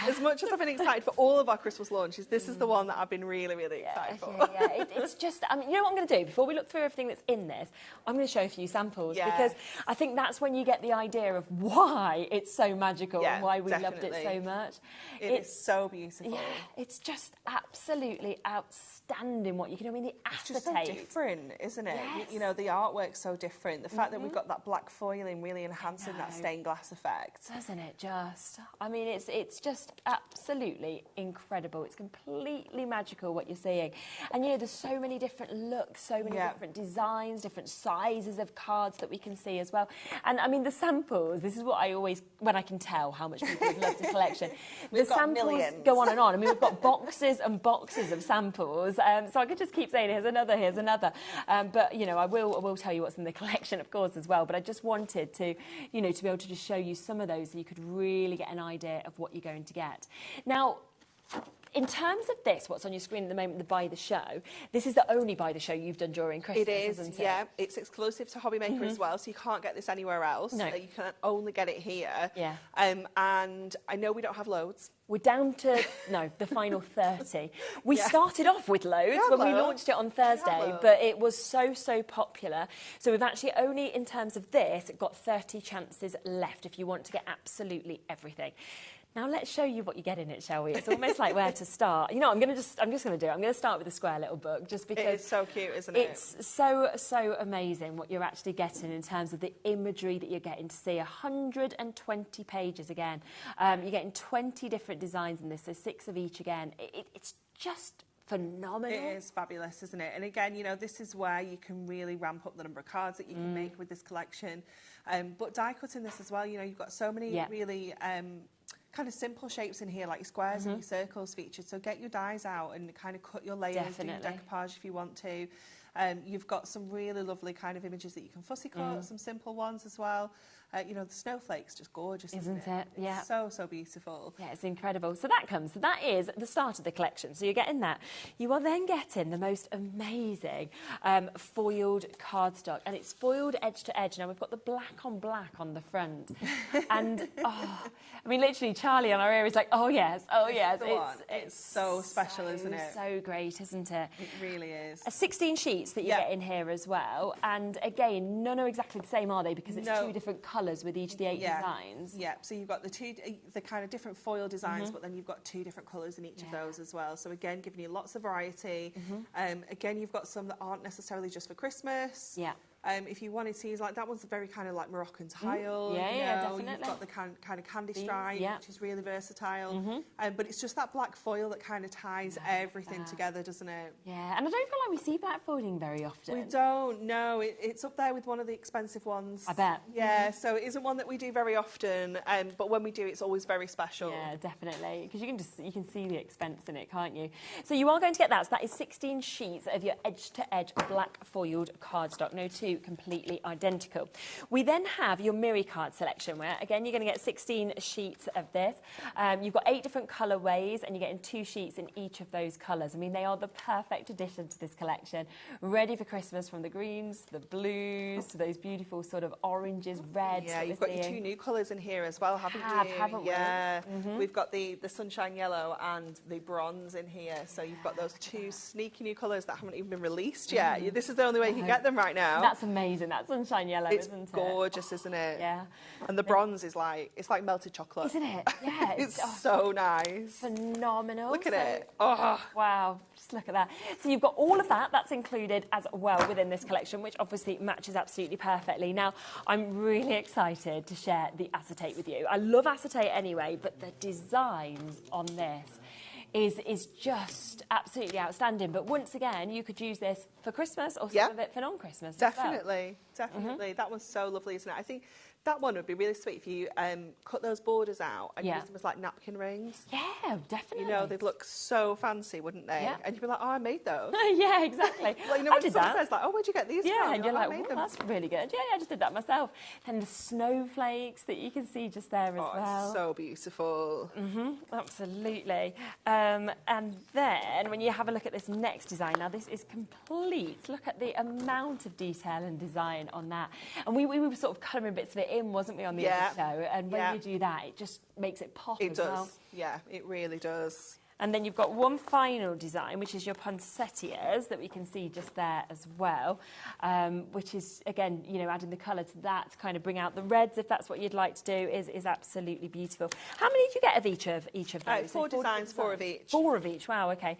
As much as I've been excited for all of our Christmas launches, this is the one that I've been really excited for.
It's just, I mean, you know what I'm going to do? Before we look through everything that's in this, I'm going to show a few samples because I think that's when you get the idea of why it's so magical and why we loved it so much.
It's so beautiful.
Yeah, it's just absolutely outstanding what you can do. I mean, the acetate.
It's just so different, isn't it?
Yes.
You know, the artwork's so different. The fact that we've got that black foiling really enhancing that stained glass effect.
Doesn't it just? I mean, it's just absolutely incredible. It's completely magical what you're seeing. And, you know, there's so many different looks, so many different designs, different sizes of cards that we can see as well. And, I mean, the samples, this is what I always, when I can tell how much people would love the collection. The samples go on and on. I mean, we've got boxes and boxes of samples. So I could just keep saying, here's another. But, you know, I will tell you what's in the collection, of course, as well. But I just wanted to, you know, to be able to just show you some of those so you could really get an idea of what you're going to get. Now, In terms of this, what's on your screen at the moment, the Buy the Show, this is the only Buy the Show you've done during Christmas, isn't it?
Yeah. It's exclusive to HobbyMaker as well, so you can't get this anywhere else.
No.
You can only get it here.
Yeah.
And I know we don't have loads.
We're down to, the final 30. We started off with loads when we launched it on Thursday, but it was so, so popular. So we've actually only, in terms of this, got 30 chances left if you want to get absolutely everything. Now let's show you what you get in it, shall we? It's almost like where to start. You know, I'm just going to do it. I'm going to start with the square little book, just because
it's so cute, isn't it?
It's so, so amazing what you're actually getting in terms of the imagery that you're getting to see. 120 pages again. You're getting 20 different designs in this, so 6 of each again. It's just phenomenal.
It is fabulous, isn't it? And again, you know, this is where you can really ramp up the number of cards that you can make with this collection. But die cutting this as well, you know, you've got so many really kind of simple shapes in here, like your squares and your circles featured. So get your dies out and kind of cut your layers, do decoupage if you want to. You've got some really lovely kind of images that you can fussy cut, some simple ones as well. You know, the snowflakes, just gorgeous, isn't it?
Yeah.
So, so beautiful.
Yeah, it's incredible. So that is the start of the collection. So you're getting that. You are then getting the most amazing foiled cardstock, and it's foiled edge to edge. Now we've got the black on black on the front, and I mean, literally, Charlie on our ear is like, oh yes, oh yes.
It's so special, isn't it?
So great, isn't it?
It really is.
16 sheets that you get in here as well, and again, none are exactly the same, are they? Because it's 2 different colours with each of the 8 designs.
Yeah, so you've got the kind of different foil designs, but then you've got 2 different colours in each of those as well. So again, giving you lots of variety. Again, you've got some that aren't necessarily just for Christmas.
Yeah.
If you wanted to use, like, that one's very kind of like Moroccan tile.
Definitely.
You've got the kind of candy stripe, which is really versatile. But it's just that black foil that kind of ties everything together, doesn't it?
Yeah, and I don't feel like we see black foiling very often.
We don't, no. It's up there with one of the expensive ones.
I bet.
Yeah, so it isn't one that we do very often, but when we do, it's always very special.
Yeah, definitely, because you can see the expense in it, can't you? So you are going to get that. So that is 16 sheets of your edge-to-edge black foiled cardstock. No 2 completely identical. We then have your Miri card selection, where again you're going to get 16 sheets of this. You've got 8 different colourways, and you're getting 2 sheets in each of those colours. I mean, they are the perfect addition to this collection, ready for Christmas, from the greens, the blues, to those beautiful sort of oranges, reds.
Yeah, you've got your 2 new colours in here as well, haven't you?
Haven't we?
Yeah, we've got the sunshine yellow and the bronze in here, so you've got those 2 sneaky new colours that haven't even been released yet. This is the only way you can get them right now.
That's amazing. That sunshine yellow, isn't it?
It's gorgeous, isn't it?
Yeah.
And the bronze is like, it's like melted chocolate.
Isn't it? Yeah.
It's so nice.
Phenomenal.
Look at it. Oh.
Wow. Just look at that. So you've got all of that. That's included as well within this collection, which obviously matches absolutely perfectly. Now, I'm really excited to share the acetate with you. I love acetate anyway, but the designs on this is just absolutely outstanding. But once again, you could use this for Christmas or some of it for non-Christmas.
Definitely, definitely. That one's so lovely, isn't it? I think that one would be really sweet if you cut those borders out and use them as like napkin rings.
Yeah, definitely.
You know, they'd look so fancy, wouldn't they?
Yeah.
And you'd be like, oh, I made those.
Yeah, exactly.
Well, you know, when someone says like, oh, where'd you get these from?
Yeah, and you're like,
I made them.
That's really good. Yeah, I just did that myself. And the snowflakes that you can see just there as well.
It's so beautiful.
Absolutely. And then when you have a look at this next design, now this is complete. Look at the amount of detail and design on that. And we were sort of colouring bits of it in, wasn't we, on the other show? And when you do that, it just makes it pop as well.
It does. Yeah, it really does.
And then you've got one final design, which is your poinsettias that we can see just there as well, which is, again, you know, adding the colour to that to kind of bring out the reds, if that's what you'd like to do, is absolutely beautiful. How many do you get of each of those?
4 designs, 4 of each.
4 of each, wow, okay.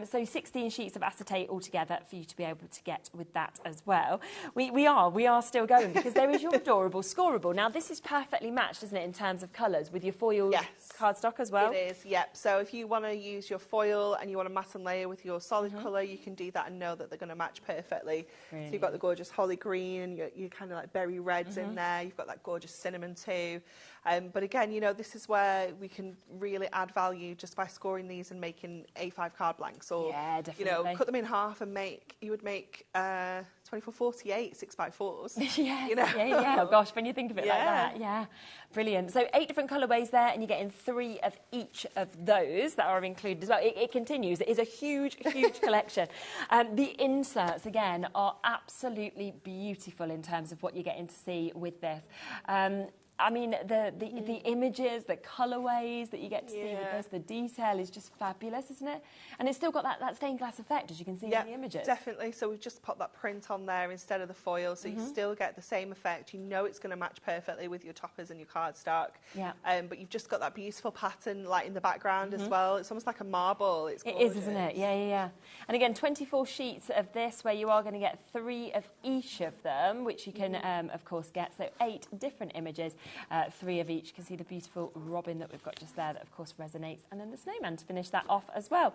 So 16 sheets of acetate altogether for you to be able to get with that as well. We are still going, because there is your adorable Scoreboard. Now, this is perfectly matched, isn't it, in terms of colours, with your foiled cardstock as well?
It is, yep. So if you want to use your foil and you want to matte and layer with your solid colour, you can do that and know that they're going to match perfectly. So you've got the gorgeous holly green and your kind of like berry reds in there. You've got that gorgeous cinnamon too. But again, you know, this is where we can really add value just by scoring these and making A5 card blanks, or you know, cut them in half and you would make 2448 6x4s.
Yes,
you know?
yeah. Oh gosh, when you think of it like that, yeah, brilliant. So 8 different colourways there, and you're getting 3 of each of those that are included as well. It continues. It is a huge, huge collection. The inserts again are absolutely beautiful in terms of what you're getting to see with this. I mean, the images, the colourways that you get to see with this, the detail is just fabulous, isn't it? And it's still got that stained glass effect, as you can see in the images.
Definitely. So we've just put that print on there instead of the foil, so you still get the same effect. You know it's going to match perfectly with your toppers and your cardstock. Yeah. But you've just got that beautiful pattern, like in the background as well. It's almost like a marble. It's gorgeous.
It is, isn't it? Yeah, yeah, yeah. And again, 24 sheets of this, where you are going to get 3 of each of them, which you can, of course, get. So 8 different images. 3 of each. You can see the beautiful robin that we've got just there that of course resonates, and then the snowman to finish that off as well.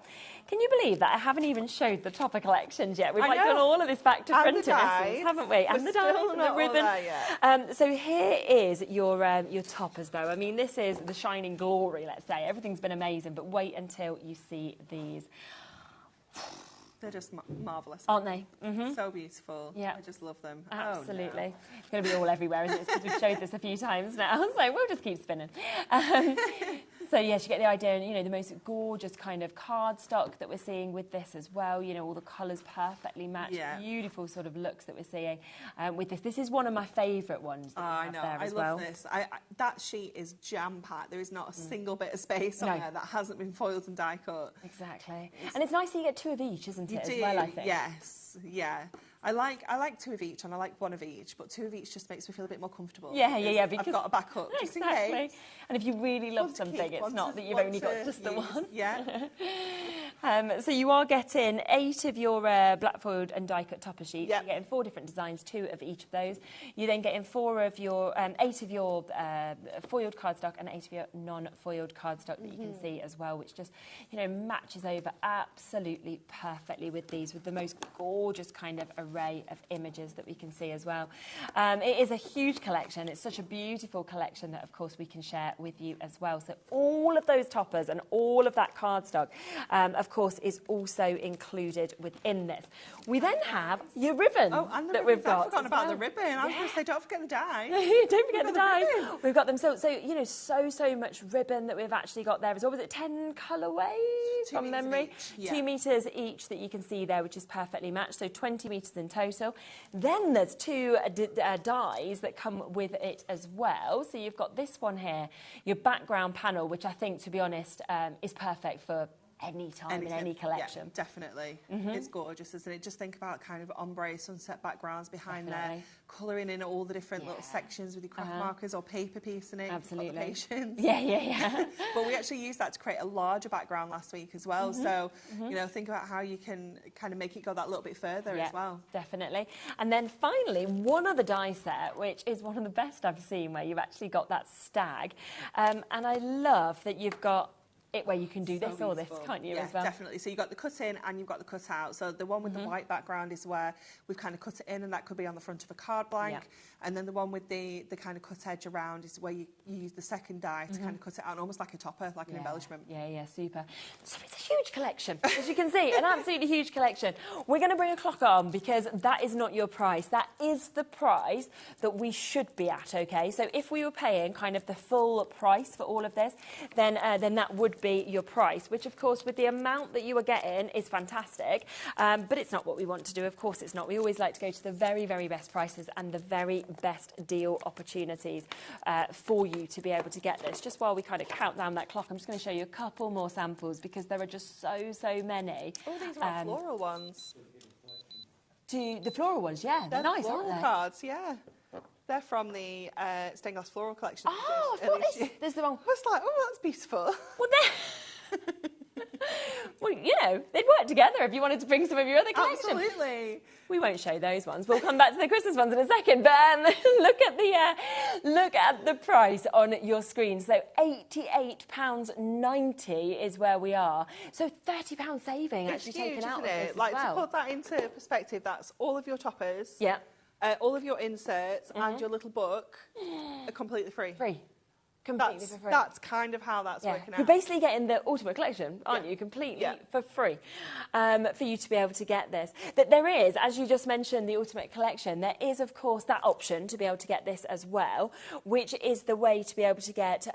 Can you believe that I haven't even showed the topper collections yet? We've like done all of this back to front in essence, haven't we? And the dies and the ribbon. So here is your toppers though. I mean, this is the shining glory, let's say. Everything's been amazing, but wait until you see these.
They're just marvellous.
Aren't they?
So beautiful. Yeah. I just love them.
Absolutely. Oh, no. It's going to be all everywhere, isn't it? Because we've showed this a few times now, so we'll just keep spinning. So yes, you get the idea, and you know, the most gorgeous kind of cardstock that we're seeing with this as well. You know, all the colours perfectly matched. Beautiful sort of looks that we're seeing with this. This is one of my favourite ones that we have there as well.
I love this. That sheet is jam-packed. There is not a single bit of space on there that hasn't been foiled and die cut.
Exactly. And it's nice that you get 2 of each, isn't it, as well, I think?
Yes, yeah. I like 2 of each, and I like 1 of each, but 2 of each just makes me feel a bit more comfortable.
Yeah. Because
I've got a backup just in case.
And if you really love something, it's not that you've only got just the one.
Yeah.
So you are getting 8 of your black foiled and die cut topper sheets. You're getting 4 different designs, 2 of each of those. You're then getting 8 of your foiled cardstock and 8 of your non-foiled cardstock that you can see as well, which just, you know, matches over absolutely perfectly with these, with the most gorgeous kind of array of images that we can see as well. It is a huge collection. It's such a beautiful collection that, of course, we can share with you as well. So all of those toppers and all of that cardstock, of course, is also included within this. We then have your ribbon that we've got.
I've forgotten about the ribbon. I was going to say, don't forget the die.
Don't forget the dies. We've got them. So you know, so much ribbon that we've actually got there as well. Was it 10 colourways from memory? 2 metres each that you can see there, which is perfectly matched. So 20 metres in total. Then there's 2 dies that come with it as well. So you've got this one here, your background panel, which I think, to be honest, is perfect for any time in any collection.
Yeah, definitely. It's gorgeous, isn't it? Just think about kind of ombre, sunset backgrounds behind there, colouring in all the different little sections with your craft markers or paper piecing it.
Absolutely.
Patience.
Yeah.
But we actually used that to create a larger background last week as well. So, you know, think about how you can kind of make it go that little bit further as well.
Definitely. And then finally, one other die set, which is one of the best I've seen, where you've actually got that stag. And I love that you've got it where you can do this or this, can't you, as well?
Definitely. So you've got the cut in and you've got the cut out. So the one with the white background is where we've kind of cut it in, and that could be on the front of a card blank. And then the one with the kind of cut edge around is where you use the second die to kind of cut it out, almost like a topper, like an embellishment. Yeah,
super. So it's a huge collection, as you can see, an absolutely huge collection. We're going to bring a clock on, because that is not your price. That is the price that we should be at, okay? So if we were paying kind of the full price for all of this, then that would be your price, which of course with the amount that you are getting is fantastic, but it's not what we want to do. Of course it's not. We always like to go to the very, very best prices and the very best deal opportunities for you to be able to get this. Just while we kind of count down that clock, I'm just going to show you a couple more samples, because there are just so many.
Oh, these are floral ones.
The floral ones, yeah, they're nice,
floral
aren't they?
Cards, yeah. They're from the stained glass floral collection.
Oh, I thought there's the wrong.
I was like, oh, that's beautiful.
Well, well, you know, they'd work together if you wanted to bring some of your other collection.
Absolutely.
We won't show those ones. We'll come back to the Christmas ones in a second. But look at the price on your screen. So £88.90 is where we are. So £30 saving actually taken out of this as well.
To put that into perspective, that's all of your toppers.
Yeah.
All of your inserts and your little book are completely free.
Completely for free.
That's kind of how that's working out.
You're basically getting the Ultimate Collection, aren't you? Completely for free for you to be able to get this. That there is, as you just mentioned, the Ultimate Collection, there is, of course, that option to be able to get this as well, which is the way to be able to get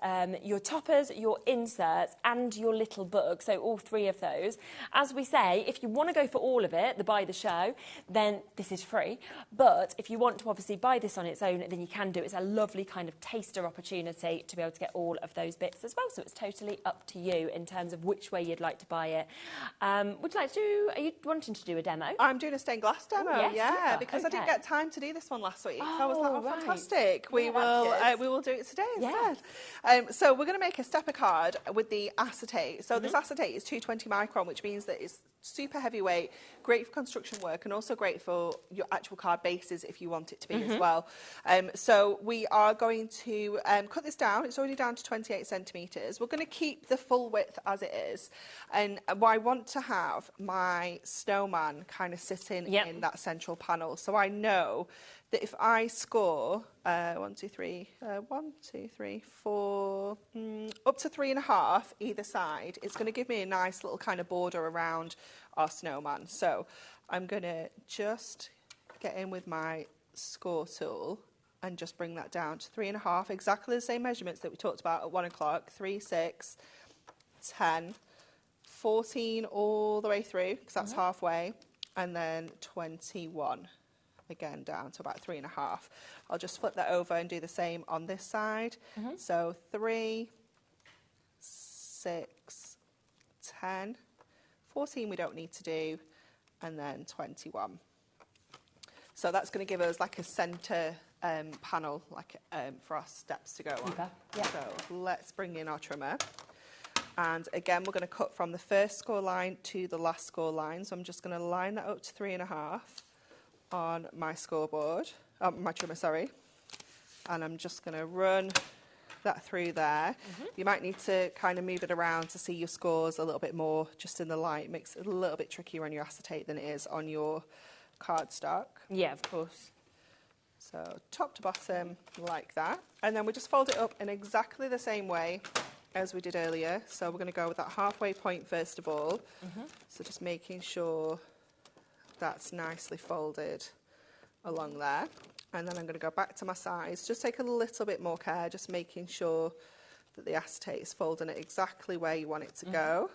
your toppers, your inserts, and your little book. So all three of those. As we say, if you want to go for all of it, the buy the show, then this is free. But if you want to obviously buy this on its own, then you can do it. It's a lovely kind of taster opportunity to be able to get all of those bits as well. So it's totally up to you in terms of which way you'd like to buy it. Would you like to are you wanting to do a demo?
I'm doing a stained glass demo,
yes,
yeah, because I didn't get time to do this one last week. So I was like, fantastic. We will do it today instead. So we're going to make a stepper card with the acetate. So this acetate is 220 micron, which means that it's super heavyweight, great for construction work, and also great for your actual card bases if you want it to be as well. So we are going to cut this down. It's already down to 28 centimetres. We're going to keep the full width as it is, and I want to have my snowman kind of sitting in that central panel. So I know that if I score 1, 2, 3, 4, up to 3.5 either side, it's going to give me a nice little kind of border around our snowman. So I'm going to just get in with my score tool and just bring that down to 3.5, exactly the same measurements that we talked about at 1 o'clock, 3, 6, 10, 14 all the way through, because that's halfway, and then 21. Again, down to about 3.5. I'll just flip that over and do the same on this side. So 3, 6, 10, 14 we don't need to do, and then 21. So that's going to give us like a centre panel, like for our steps to go on. So let's bring in our trimmer. And again, we're going to cut from the first score line to the last score line. So I'm just going to line that up to 3.5. on my scoreboard, my trimmer, sorry, and I'm just going to run that through there. You might need to kind of move it around to see your scores a little bit more just in the light. It makes it a little bit trickier on your acetate than it is on your cardstock.
Yeah, of course.
So top to bottom like that, and then we just fold it up in exactly the same way as we did earlier. So we're going to go with that halfway point first of all. So just making sure that's nicely folded along there, and then I'm going to go back to my size. Just take a little bit more care, just making sure that the acetate is folding it exactly where you want it to go.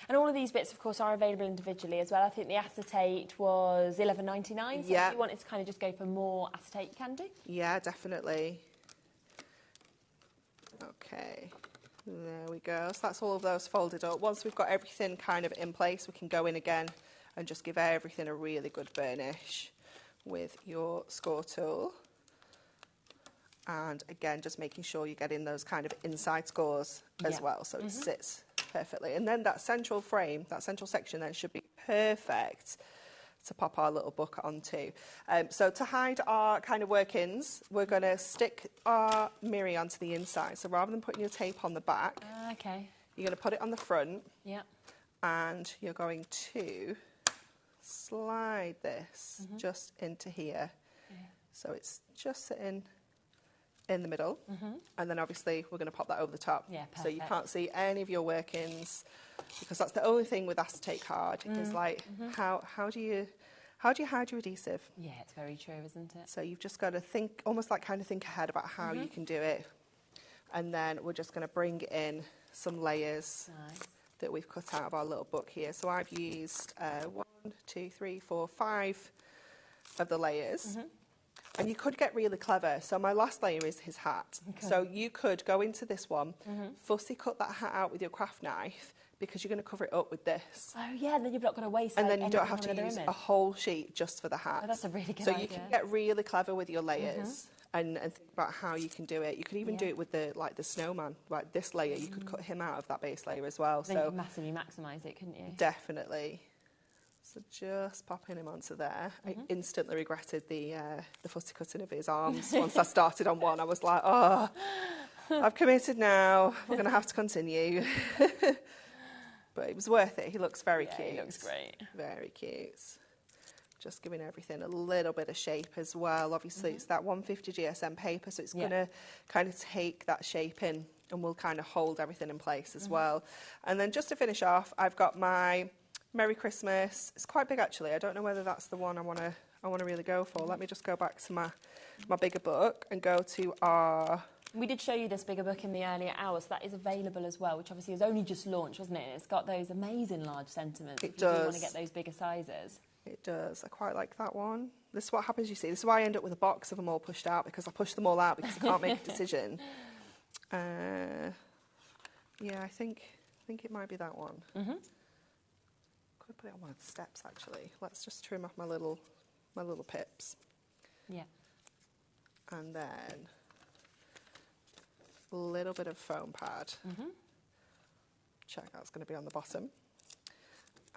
And all of these bits, of course, are available individually as well. I think the acetate was $11.99, so if you wanted to kind of just go for more acetate, you can do. Yeah,
definitely. Okay, there we go. So that's all of those folded up. Once we've got everything kind of in place, we can go in again and just give everything a really good burnish with your score tool. And again, just making sure you're getting those kind of inside scores as well, so it sits perfectly. And then that central frame, that central section then should be perfect to pop our little book onto. So to hide our kind of workings, we're going to stick our mirror onto the inside. So rather than putting your tape on the back, you're going to put it on the front, and you're going to slide this just into here. So it's just sitting in the middle, and then obviously we're going to pop that over the top. So you can't see any of your workings, because that's the only thing with acetate card is like how do you hide your adhesive?
Yeah, it's very true, isn't it?
So you've just got to think, almost like kind of think ahead about how you can do it, and then we're just going to bring in some layers that we've cut out of our little book here. So I've used 1, 2, 3, 4, 5 of the layers. And you could get really clever. So my last layer is his hat. So you could go into this one, fussy cut that hat out with your craft knife, because you're going to cover it up with this.
Oh yeah, then you've not got to waste.
And then you don't have to use a whole sheet just for the hat.
Oh, that's a really good idea.
So you can get really clever with your layers. And think about how you can do it. You could even do it with the snowman, like this layer. You could cut him out of that base layer as well.
Then you could massively maximise it, couldn't you?
Definitely. So just popping him onto there. I instantly regretted the fussy cutting of his arms. Once I started on one, I was like, oh, I've committed now. We're going to have to continue. But it was worth it. He looks very cute.
He looks great.
Very cute. Just giving everything a little bit of shape as well. Obviously, it's that 150 GSM paper, so it's going to kind of take that shape in and will kind of hold everything in place as well. And then just to finish off, I've got my Merry Christmas. It's quite big, actually. I don't know whether that's the one I want to really go for. Let me just go back to my bigger book and go to our...
We did show you this bigger book in the earlier hours, so that is available as well, which obviously was only just launched, wasn't it? And it's got those amazing large sentiments.
It
if you
does.
do want to get those bigger sizes.
It does. I quite like that one. This is what happens, you see. This is why I end up with a box of them all pushed out, because I push them all out because I can't make a decision. Yeah, I think it might be that one. Could put it on one of the steps, actually. Let's just trim off my little pips.
Yeah.
And then a little bit of foam pad. Check that's going to be on the bottom.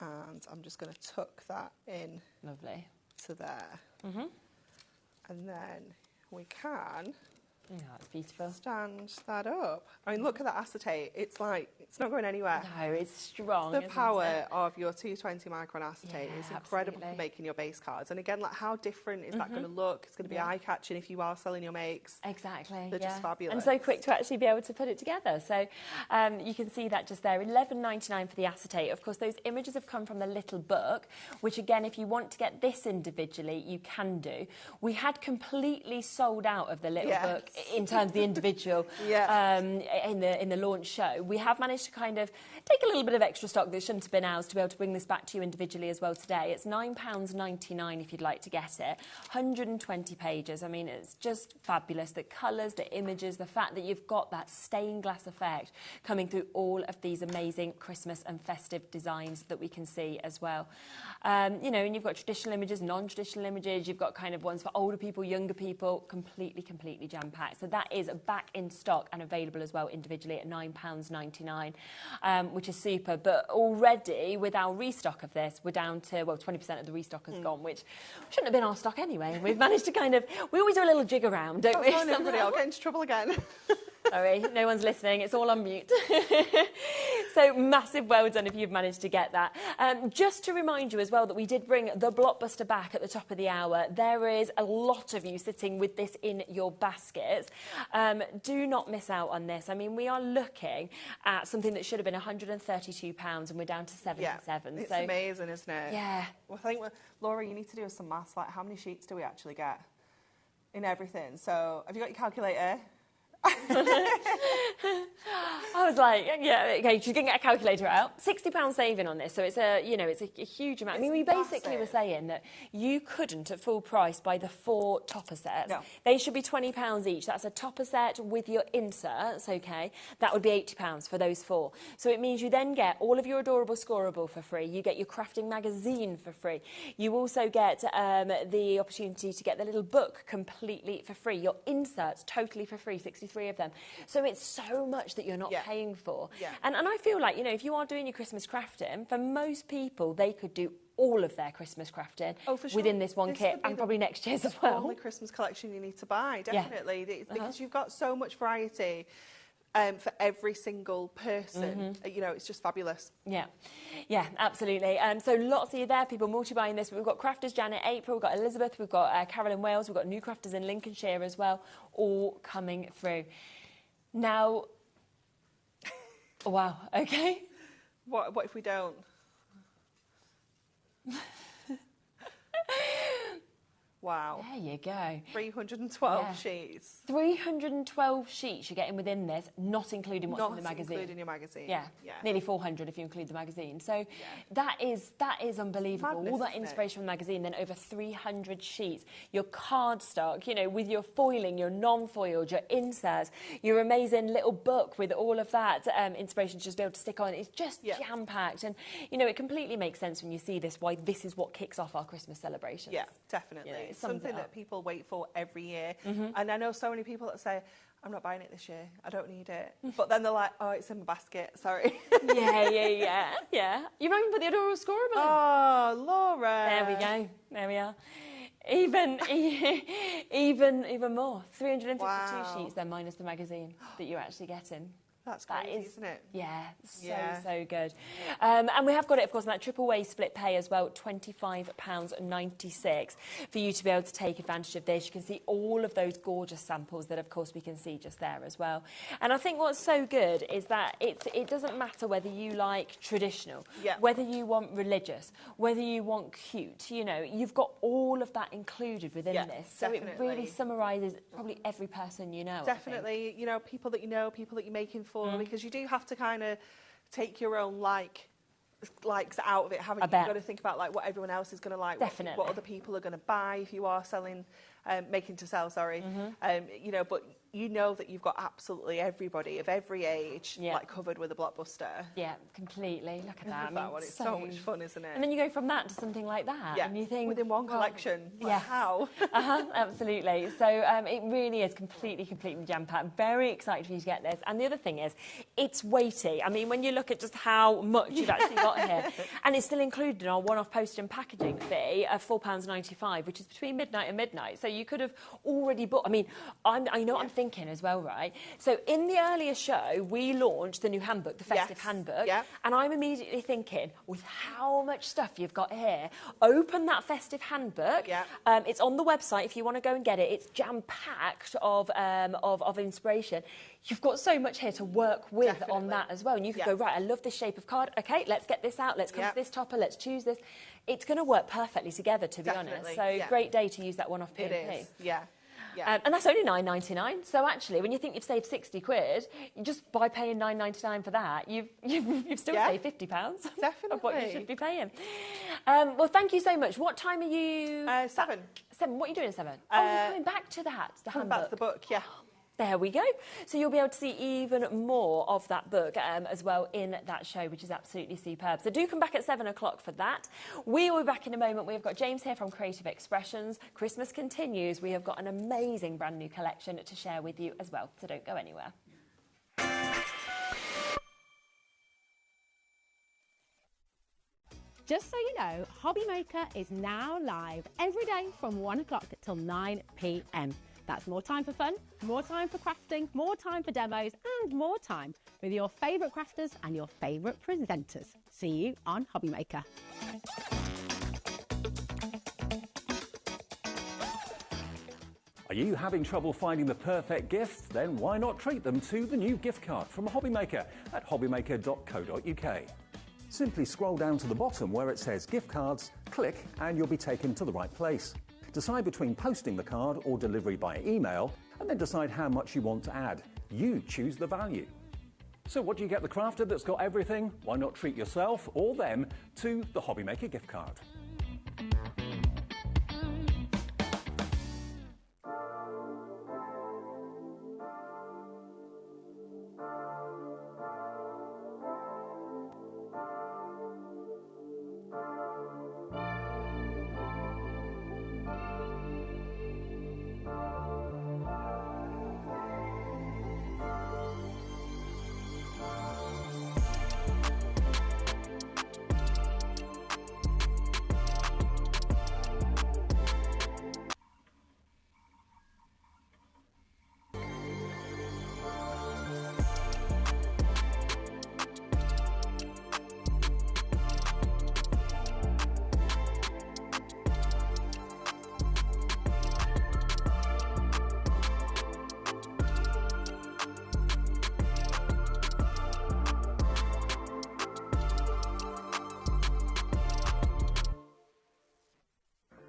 And I'm just going to tuck that in.
Lovely.
To there. And then we can
Yeah, it's beautiful.
Stand that up. I mean, look at that acetate. It's like, it's not going anywhere.
No, it's strong.
The power of your 220 micron acetate is incredible
absolutely.
for making your base cards. And again, like, how different is that going to look? It's going to be eye-catching if you are selling your makes.
Exactly.
They're just fabulous.
And so quick to actually be able to put it together. So you can see that just there, $11.99 for the acetate. Of course, those images have come from the little book, which again, if you want to get this individually, you can do. We had completely sold out of the little book in terms of the individual in the launch show. We have managed to kind of take a little bit of extra stock that shouldn't have been ours to be able to bring this back to you individually as well today. It's £9.99 if you'd like to get it. 120 pages. I mean, it's just fabulous. The colours, the images, the fact that you've got that stained glass effect coming through all of these amazing Christmas and festive designs that we can see as well. You know, and you've got traditional images, non-traditional images. You've got kind of ones for older people, younger people, completely jam-packed. So that is back in stock and available as well individually at £9.99, which is super. But already, with our restock of this, we're down to, well, 20% of the restock has gone, which shouldn't have been our stock anyway. And we've managed to kind of, we always do a little jig around, don't we?
Everybody, I'll get into trouble again.
Sorry, no one's listening. It's all on mute. So massive well done if you've managed to get that. Just to remind you as well that we did bring the Blockbuster back at the top of the hour. There is a lot of you sitting with this in your baskets. Do not miss out on this. I mean, we are looking at something that should have been £132 and we're down to 77.
Yeah, it's
so
amazing, isn't it?
Yeah.
Well, I think, Laura, you need to do some maths. Like, how many sheets do we actually get in everything? So, have you got your calculator?
I was like, yeah, okay, she's going to get a calculator out. £60 saving on this, so it's a, you know, it's a huge amount. I mean, we basically were saying that you couldn't at full price buy the 4 topper sets.
No.
They should be £20 each. That's a topper set with your inserts, okay? That would be £80 for those 4. So it means you then get all of your adorable Scoreboard for free. You get your crafting magazine for free. You also get the opportunity to get the little book completely for free. Your inserts totally for free, 63 of them. So it's so much that you're not paying for.
Yeah.
And I feel like, you know, if you are doing your Christmas crafting, for most people, they could do all of their Christmas crafting within this one kit and probably next year's as well.
Only Christmas collection you need to buy, definitely. Because you've got so much variety for every single person. You know, it's just fabulous.
Yeah, absolutely. So lots of you there, people multi-buying this. We've got crafters Janet, April, we've got Elizabeth, we've got Carol in Wales, we've got new crafters in Lincolnshire as well, all coming through. Now, wow, okay.
What if we don't? Wow.
There you go.
312 sheets.
312 sheets you're getting within this, not including what's in the magazine.
Not including your magazine.
Yeah. Nearly 400 if you include the magazine. So that is unbelievable.
Madness,
all that inspiration from the magazine, then over 300 sheets. Your cardstock, you know, with your foiling, your non-foiled, your inserts, your amazing little book with all of that inspiration to just be able to stick on. It's just jam-packed. And, you know, it completely makes sense when you see this, why this is what kicks off our Christmas celebrations.
Yeah, definitely.
You know,
it's something that people wait for every year. And I know so many people that say, I'm not buying it this year, I don't need it. But then they're like, oh, it's in my basket, sorry.
Yeah. You remember put the adorable Scoreboard?
Oh, Laura.
There we go. There we are. Even more. 352 sheets then minus the magazine that you're actually getting.
That's crazy, isn't it?
Yeah, so good. And we have got it, of course, in that triple way split pay as well, £25.96 for you to be able to take advantage of this. You can see all of those gorgeous samples that, of course, we can see just there as well. And I think what's so good is that it doesn't matter whether you like traditional, whether you want religious, whether you want cute, you know, you've got all of that included within this. So it really summarises probably every person you know.
Definitely, you know, people that you know, people that you're making for, because you do have to kind of take your own likes out of it, haven't you? You've got to think about like what everyone else is going to like, what other people are going to buy if you are selling, making to sell, sorry. You know, but you know that you've got absolutely everybody of every age like covered with a Blockbuster.
Yeah, completely. Look at that.
That one. It's so much fun, isn't it?
And then you go from that to something like that, and you think
within one collection.
Yeah,
how?
Absolutely. So it really is completely jam-packed. Very excited for you to get this. And the other thing is, it's weighty. I mean, when you look at just how much you've actually got here, and it's still included in our one-off postage and packaging fee of £4.95, which is between midnight and midnight. So you could have already bought. I mean, I know what I'm thinking as well, right? So in the earlier show, we launched the new handbook, the Festive handbook, and I'm immediately thinking, with how much stuff you've got here, open that Festive handbook. It's on the website if you want to go and get it. It's jam-packed of inspiration. You've got so much here to work with on that as well. And you could go, right, I love this shape of card. OK, let's get this out. Let's come to this topper. Let's choose this. It's going to work perfectly together, to be honest. So great day to use that one-off P&P.
It is,
and that's only £9.99. So actually, when you think you've saved £60, just by paying £9.99 for that, you've still saved £50 of what you should be paying. Well, thank you so much. What time are you?
7.
7. What are you doing at 7? Oh, you're coming back to that. The handbook.
Back to the book,
There we go. So you'll be able to see even more of that book as well in that show, which is absolutely superb. So do come back at 7 o'clock for that. We will be back in a moment. We've got James here from Creative Expressions. Christmas continues. We have got an amazing brand new collection to share with you as well. So don't go anywhere.
Just so you know, HobbyMaker is now live every day from 1 o'clock till 9 p.m. That's more time for fun, more time for crafting, more time for demos, and more time with your favourite crafters and your favourite presenters. See you on HobbyMaker.
Are you having trouble finding the perfect gift? Then why not treat them to the new gift card from HobbyMaker at hobbymaker.co.uk. Simply scroll down to the bottom where it says gift cards, click, and you'll be taken to the right place. Decide between posting the card or delivery by email, and then decide how much you want to add. You choose the value. So what do you get the crafter that's got everything? Why not treat yourself or them to the HobbyMaker gift card?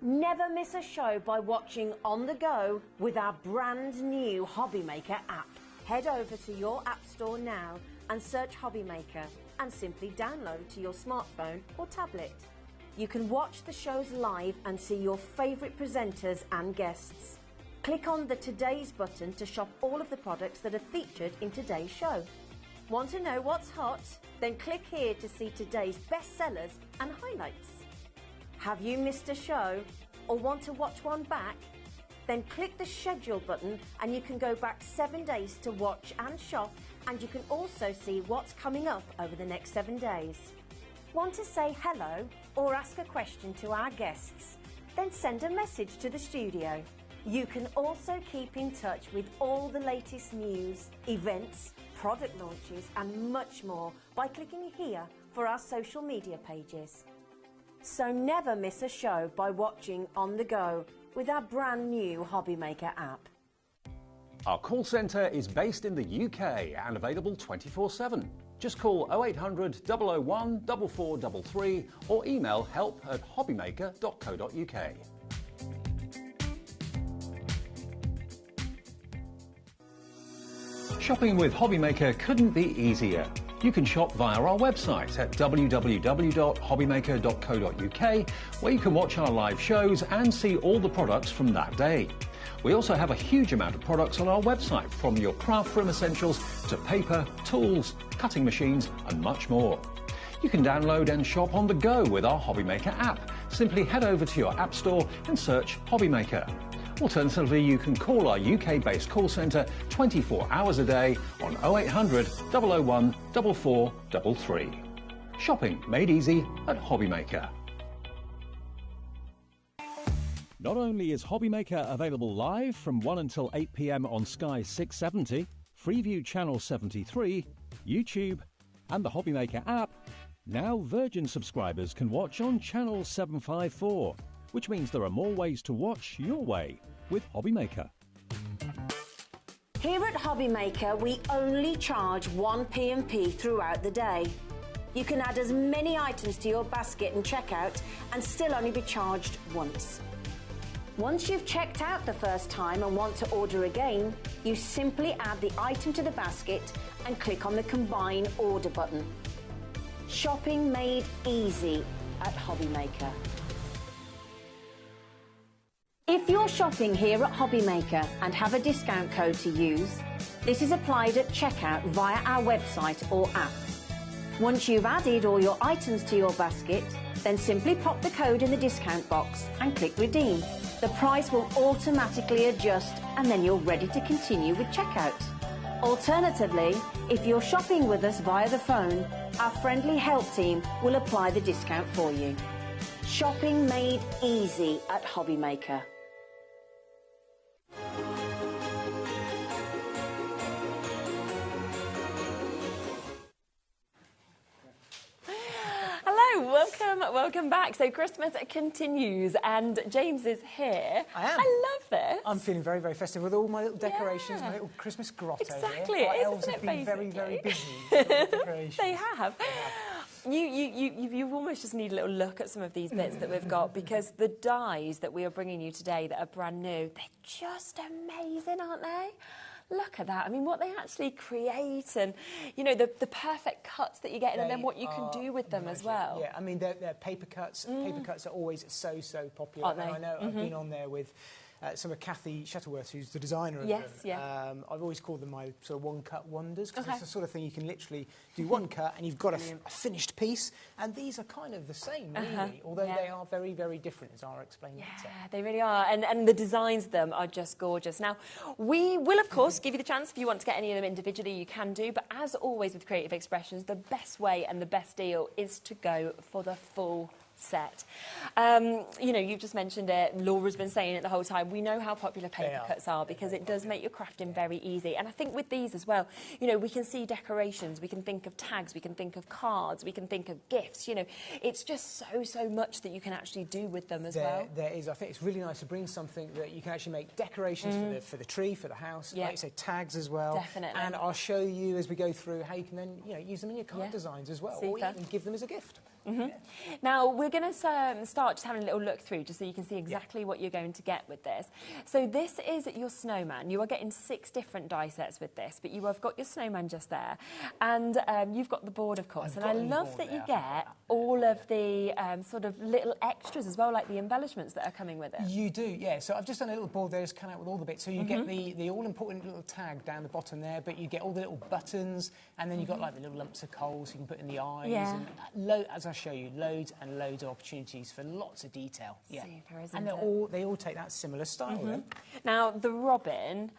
Never miss a show by watching on the go with our brand new HobbyMaker app. Head over to your app store now and search HobbyMaker and simply download to your smartphone or tablet. You can watch the shows live and see your favourite presenters and guests. Click on the Today's button to shop all of the products that are featured in today's show. Want to know what's hot? Then click here to see today's bestsellers and highlights. Have you missed a show or want to watch one back? Then click the schedule button and you can go back 7 days to watch and shop, and you can also see what's coming up over the next 7 days. Want to say hello or ask a question to our guests? Then send a message to the studio. You can also keep in touch with all the latest news, events, product launches and much more by clicking here for our social media pages. So never miss a show by watching on the go with our brand new HobbyMaker app.
Our call centre is based in the UK and available 24/7. Just call 0800 001 4433 or email help@hobbymaker.co.uk. Shopping with HobbyMaker couldn't be easier. You can shop via our website at www.hobbymaker.co.uk, where you can watch our live shows and see all the products from that day. We also have a huge amount of products on our website, from your craft room essentials to paper, tools, cutting machines and much more. You can download and shop on the go with our HobbyMaker app. Simply head over to your app store and search HobbyMaker. Alternatively, you can call our UK-based call centre 24 hours a day on 0800 001 4433. Shopping made easy at HobbyMaker. Not only is HobbyMaker available live from 1 until 8 p.m. on Sky 670, Freeview Channel 73, YouTube and the HobbyMaker app, now Virgin subscribers can watch on Channel 754, which means there are more ways to watch your way with HobbyMaker.
Here at HobbyMaker, we only charge 1 P&P throughout the day. You can add as many items to your basket and checkout and still only be charged once. Once you've checked out the first time and want to order again, you simply add the item to the basket and click on the Combine Order button. Shopping made easy at HobbyMaker. If you're shopping here at HobbyMaker and have a discount code to use, this is applied at checkout via our website or app. Once you've added all your items to your basket, then simply pop the code in the discount box and click Redeem. The price will automatically adjust and then you're ready to continue with checkout. Alternatively, if you're shopping with us via the phone, our friendly help team will apply the discount for you. Shopping made easy at HobbyMaker.
Welcome back. So Christmas continues and James is here.
I am.
I love this.
I'm feeling very, very festive with all my little decorations, my little Christmas grotto
exactly.
here. Our
Isn't
elves
it
have been
basically?
very, very busy with decorations.
They have. You almost just need a little look at some of these bits that we've got, because the dies that we are bringing you today that are brand new, they're just amazing, aren't they? Look at that. I mean, what they actually create and, you know, the perfect cuts that you get and then what you can do with them as well.
Yeah, I mean, they're paper cuts. Paper cuts are always so popular.
Aren't they?
And I know I've been on there with some of Kathy Shuttleworth, who's the designer of them.
Yeah.
I've always called them my sort of one-cut wonders, because it's the sort of thing you can literally do one cut and you've got a finished piece. And these are kind of the same, really, although they are very, very different, as I'll explain later.
Yeah, they really are. And the designs of them are just gorgeous. Now, we will, of course, give you the chance, if you want to get any of them individually, you can do. But as always with Creative Expressions, the best way and the best deal is to go for the full set. You know, you've just mentioned it, Laura's been saying it the whole time, we know how popular paper cuts are, because it does make your crafting very easy. And I think with these as well, you know, we can see decorations, we can think of tags, we can think of cards, we can think of gifts, you know, it's just so much that you can actually do with them as well.
There is. I think it's really nice to bring something that you can actually make decorations for the tree, for the house, like you say, tags as well.
Definitely.
And I'll show you as we go through how you can then, you know, use them in your card designs as well, or even give them as a gift.
Now, we're going to start just having a little look through, just so you can see exactly what you're going to get with this. So this is your snowman. You are getting 6 different die sets with this, but you have got your snowman just there. And you've got the board, of course. And I love that you get all of the sort of little extras as well, like the embellishments that are coming with it.
You do, yeah. So I've just done a little board there, just cut out with all the bits. So you get the all-important little tag down the bottom there, but you get all the little buttons, and then you've got like the little lumps of coal so you can put in the eyes. And as I show you, loads and loads of opportunities for lots of detail.
Super, isn't
and
it?
they all take that similar style.
Now, the robin,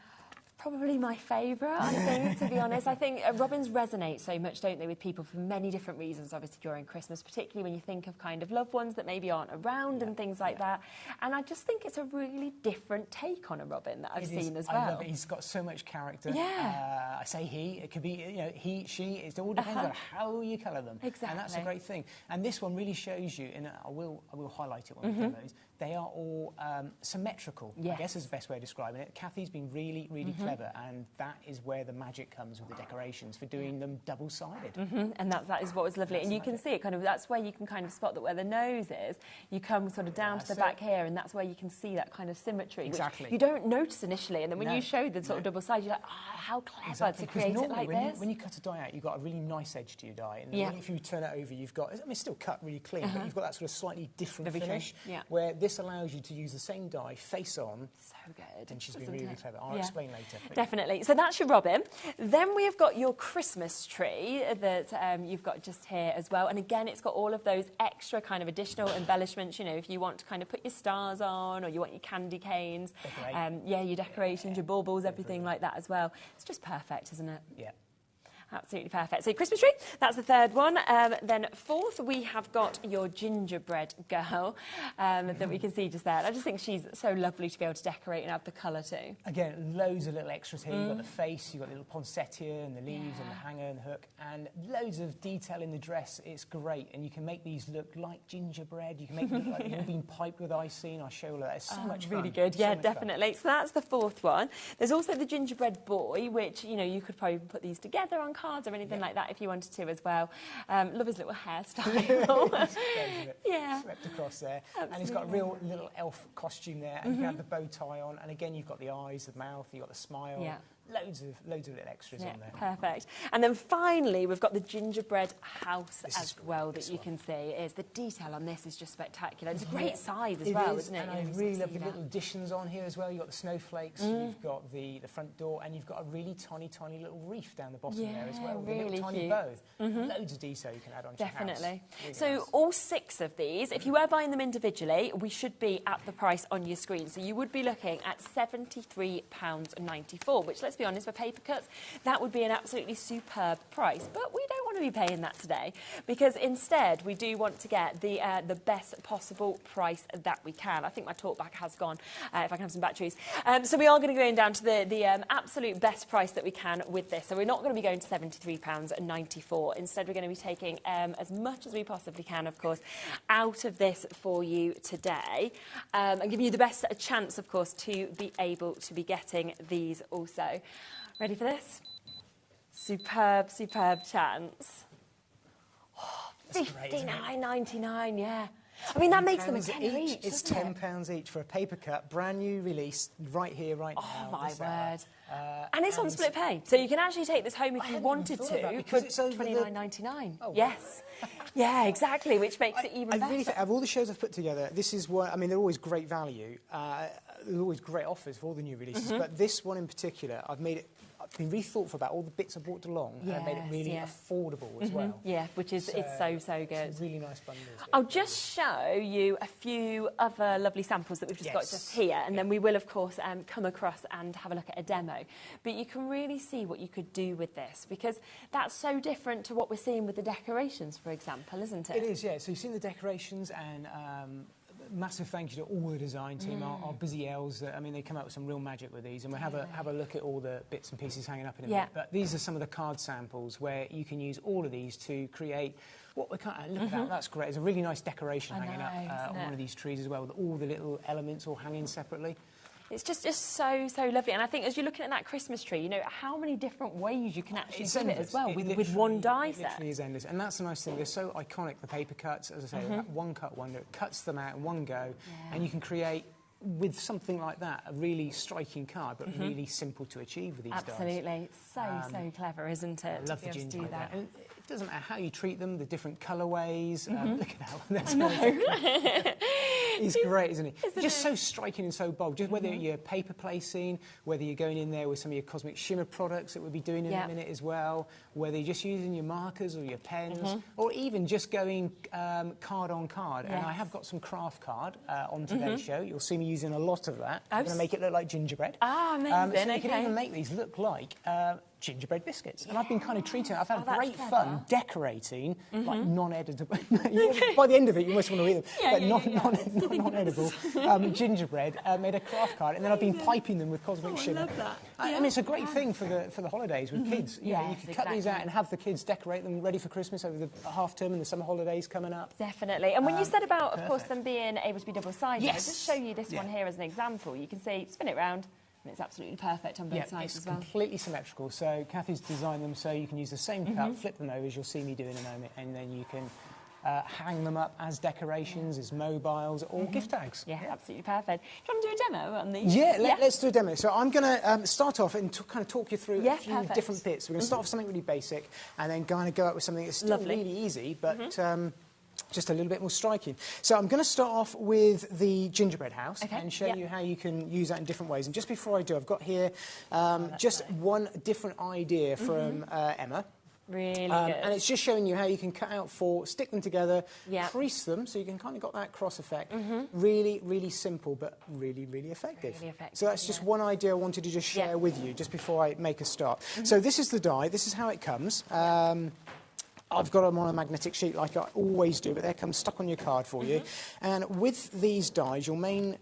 Probably my favourite, I think, to be honest. I think robins resonate so much, don't they, with people for many different reasons, obviously, during Christmas, particularly when you think of kind of loved ones that maybe aren't around and things like that. And I just think it's a really different take on a robin that I've seen as well.
I love it. He's got so much character.
Yeah.
I say he, it could be, you know, he, she, it all depends on how you colour them.
Exactly.
And that's a great thing. And this one really shows you, and I will highlight it when we demos, they are all symmetrical, I guess is the best way of describing it. Kathy's been really, really clever, and that is where the magic comes with the decorations, for doing them double-sided.
And that is what was lovely. And you can see it kind of, that's where you can kind of spot that where the nose is, you come sort of down to the back here, and that's where you can see that kind of symmetry.
Exactly.
Which you don't notice initially, and then when you showed the sort of double side, you're like, oh, how clever to create it like this.
When you cut a die out, you've got a really nice edge to your die, and if you turn it over, you've got, I mean, it's still cut really clean, but you've got that sort of slightly different finish, where this allows you to use the same die face on.
So good.
And she's been really clever. I'll explain later.
Definitely. So that's your robin. Then we have got your Christmas tree that you've got just here as well. And again, it's got all of those extra kind of additional embellishments. You know, if you want to kind of put your stars on, or you want your candy canes, your decorations, your baubles, everything like that as well. It's just perfect, isn't it?
Yeah.
Absolutely perfect. So Christmas tree, that's the third one. Then fourth, we have got your gingerbread girl that we can see just there. I just think she's so lovely to be able to decorate and have the colour too.
Again, loads of little extras here. You've got the face, you've got the little poinsettia and the leaves and the hanger and the hook, and loads of detail in the dress. It's great, and you can make these look like gingerbread. You can make them look like they've all been piped with icing. I'll show you all that. It's so much fun.
Really good. Yeah, definitely. So that's the fourth one. There's also the gingerbread boy, which, you know, you could probably put these together on cards or anything like that if you wanted to as well. Love his little hairstyle.
Swept across there. Absolutely. And he's got a real little elf costume there, and you can have the bow tie on, and again you've got the eyes, the mouth, you've got the smile. Loads of little extras on there.
Perfect. And then finally, we've got the gingerbread house as well that you can see. The detail on this is just spectacular. It's a great size as well, isn't it?
And I really love the little additions on here as well. You've got the snowflakes, you've got the front door, and you've got a really tiny little reef down the bottom there as well, with a little tiny bow. Loads of detail you can add on to your house. Definitely. Really
so nice. All 6 of these, if you were buying them individually, we should be at the price on your screen. So you would be looking at £73.94, which, let's be honest, for paper cuts, that would be an absolutely superb price. But we don't want to be paying that today, because instead we do want to get the best possible price that we can. I think my talkback has gone, if I can have some batteries. So we are going to go down to the absolute best price that we can with this. So we're not going to be going to £73.94. Instead, we're going to be taking as much as we possibly can, of course, out of this for you today, and giving you the best chance, of course, to be able to be getting these also. Ready for this? Superb, superb chance. Oh, £59.99, yeah. I mean, that makes them a tenner each.
It's £10 each for a paper cut, brand new release, right here, right now.
Oh, my word. And it's on split pay, so you can actually take this home if you wanted to for £29.99. Oh, yes. Yeah, exactly, which makes it even better.
Really think, of all the shows I've put together, this is one, I mean, they're always great value. There's always great offers for all the new releases, but this one in particular, I've been really thoughtful about all the bits I brought along, and I made it really affordable as well.
Yeah, which is it's so good.
It's really nice bundles.
I'll just show you a few other lovely samples that we've just got just here, and then we will, of course, come across and have a look at a demo. But you can really see what you could do with this, because that's so different to what we're seeing with the decorations, for example, isn't it?
It is, yeah. So you've seen the decorations, and massive thank you to all the design team, our busy elves. I mean, they come out with some real magic with these, and we'll have a look at all the bits and pieces hanging up in a minute. But these are some of the card samples where you can use all of these to create what we can't look at that. That's great. There's a really nice decoration hanging up on one of these trees as well, with all the little elements all hanging separately.
It's just so lovely. And I think as you're looking at that Christmas tree, you know, how many different ways you can actually do it as well with one die set.
It literally is endless. And that's the nice thing. They're so iconic, the paper cuts. As I say, that one cut wonder, it cuts them out in one go. And you can create, with something like that, a really striking card, but really simple to achieve with these dies.
Absolutely. So clever, isn't it?
I love the gingerbread. And it doesn't matter how you treat them, the different colourways. Look at that one. That's He's great, isn't he? Just so striking and so bold. Just whether you're paper placing, whether you're going in there with some of your Cosmic Shimmer products that we'll be doing in a minute as well, whether you're just using your markers or your pens, or even just going card on card. And I have got some craft card on today's show. You'll see me using a lot of that. I'm going to make it look like gingerbread.
Ah, amazing.
So you can even make these look like gingerbread biscuits. And I've been kind of treating it. I've had great fun decorating like non-editable. By the end of it, you almost want to eat them. But non-edible gingerbread made a craft card, and then I've been piping them with Cosmic Shimmer. I love that. I mean, it's a great thing for the holidays with kids. You know, you can cut these out and have the kids decorate them ready for Christmas over the half term and the summer holidays coming up.
Definitely. And when you said about, of course, them being able to be double-sided, I'll just show you this one here as an example. You can see, spin it round. And it's absolutely perfect on both sides as well.
It's completely symmetrical. So Kathy's designed them so you can use the same cut, flip them over, as you'll see me do in a moment, and then you can hang them up as decorations, as mobiles, or gift tags.
Yeah, absolutely perfect. Do you want to do a demo on these?
Yeah, let's do a demo. So I'm going to start off and kind of talk you through a few different bits. We're going to start off with something really basic, and then kind of go out with something that's still really easy, but just a little bit more striking. So I'm going to start off with the gingerbread house and show you how you can use that in different ways. And just before I do, I've got here just one different idea from Emma.
Really good.
And it's just showing you how you can cut out 4, stick them together, crease them, so you can kind of got that cross effect. Really, really simple, but really, really effective. So that's just one idea I wanted to just share with you just before I make a start. So this is the die. This is how it comes. I've got them on a magnetic sheet like I always do, but they come stuck on your card for you. And with these dies, your main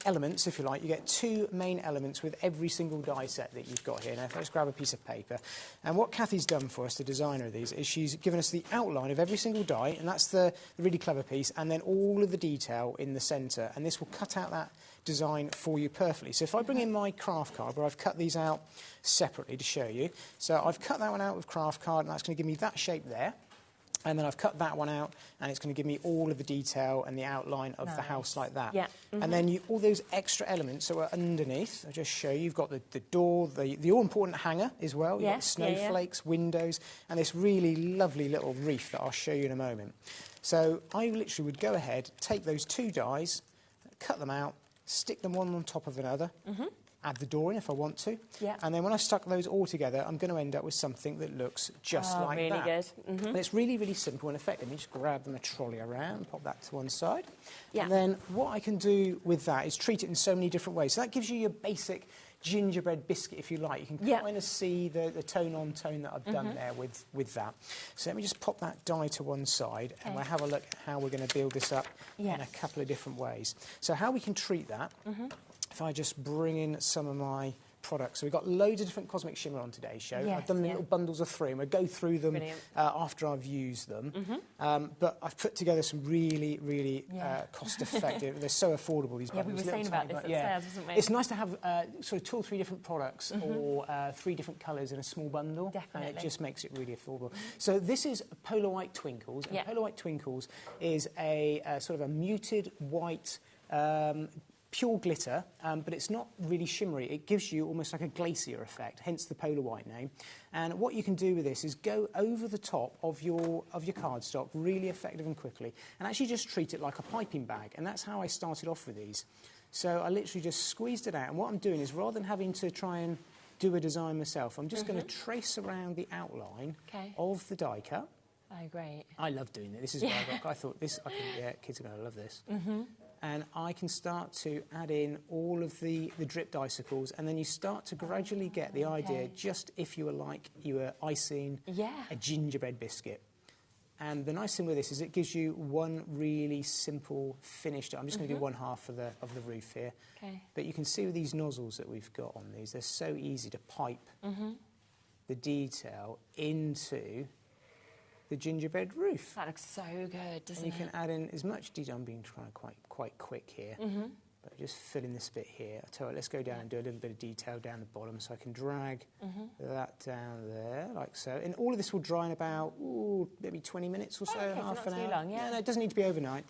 elements, if you like, you get 2 main elements with every single die set that you've got here. Now, if I just grab a piece of paper. And what Kathy's done for us, the designer of these, is she's given us the outline of every single die, and that's the really clever piece, and then all of the detail in the centre. And this will cut out that design for you perfectly. So if I bring in my craft card, where I've cut these out separately to show you. So I've cut that one out with craft card, and that's going to give me that shape there. And then I've cut that one out, and it's going to give me all of the detail and the outline of the house like that. And then all those extra elements that are underneath, I'll just show you. You've got the door, the all-important hanger as well. You've got snowflakes, windows, and this really lovely little wreath that I'll show you in a moment. So I literally would go ahead, take those 2 dies, cut them out, stick them one on top of another, add the door in if I want to, and then when I stuck those all together, I'm going to end up with something that looks just like
really
that.
Good.
And it's really, really simple and effective. You just grab them a trolley around, pop that to one side, and then what I can do with that is treat it in so many different ways. So that gives you your basic gingerbread biscuit, if you like. You can kind of see the tone-on-tone that I've done there with that. So let me just pop that die to one side, and we'll have a look at how we're going to build this up in a couple of different ways. So how we can treat that, if I just bring in some of my products. So we've got loads of different Cosmic Shimmer on today's show. I've done little bundles of 3, and we'll go through them after I've used them. But I've put together some really, really cost-effective. They're so affordable, these bundles.
We were saying about this upstairs, wasn't we?
It's nice to have sort of 2 or 3 different products or 3 different colours in a small bundle. And it just makes it really affordable. So this is Polar White Twinkles. And Polar White Twinkles is a sort of a muted white pure glitter, but it's not really shimmery. It gives you almost like a glacier effect, hence the Polar White name. And what you can do with this is go over the top of your cardstock really effective and quickly, and actually just treat it like a piping bag. And that's how I started off with these. So I literally just squeezed it out, and what I'm doing is, rather than having to try and do a design myself, I'm just going to trace around the outline of the die cut.
Oh, great.
I love doing it. This is what I thought kids are going to love this. And I can start to add in all of the dripped icicles, and then you start to gradually get the idea, just if you were icing a gingerbread biscuit. And the nice thing with this is it gives you one really simple finished. I'm just going to do one half of the roof here. But you can see with these nozzles that we've got on these, they're so easy to pipe the detail into the gingerbread roof.
That looks so good, doesn't it?
And you can add in as much detail. I'm being trying quite quick here, but just fill in this bit here. I tell you what, let's go down and do a little bit of detail down the bottom, so I can drag that down there, like so. And all of this will dry in about maybe 20 minutes or so, half an hour.
Too long,
no, it doesn't need to be overnight.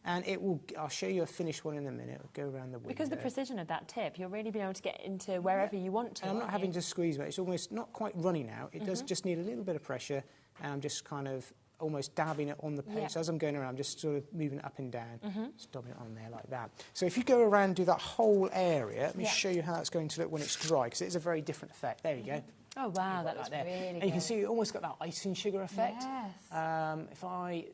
And it will. I'll show you a finished one in a minute. It'll go around the window.
Because the precision of that tip, you'll really be able to get into wherever you want to.
And I'm not having to squeeze it. It's almost not quite running out. It does just need a little bit of pressure. And I'm just kind of almost dabbing it on the page. So as I'm going around, I'm just sort of moving it up and down, just dabbing it on there like that. So if you go around and do that whole area, let me show you how that's going to look when it's dry, because it is a very different effect. There you go.
Oh, wow, that looks really good.
And you can see you almost got that icing sugar effect.
Yes.
If I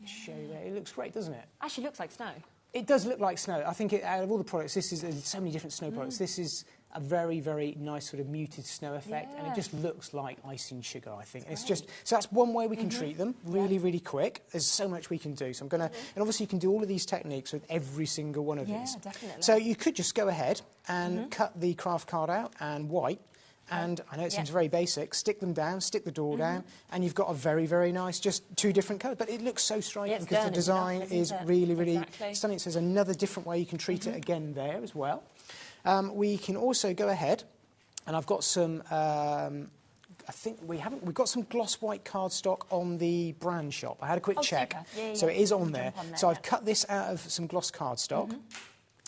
show you there, it looks great, doesn't it?
Actually looks like snow.
It does look like snow. I think out of all the products, there's so many different snow products. This is a very, very nice sort of muted snow effect, and it just looks like icing sugar, I think. It's just, so that's one way we can treat them, really, really quick. There's so much we can do. So I'm going to, and obviously you can do all of these techniques with every single one of these.
Definitely.
So you could just go ahead and cut the craft card out and white. And I know it seems very basic, stick them down, stick the door down, and you've got a very, very nice, just two different colours. But it looks so striking because the design is really, really stunning. So there's another different way you can treat it again there as well. We can also go ahead, and I've got some, I think we've got some gloss white cardstock on the brand shop. I had a quick check, so it is on there. So I've cut this out of some gloss cardstock.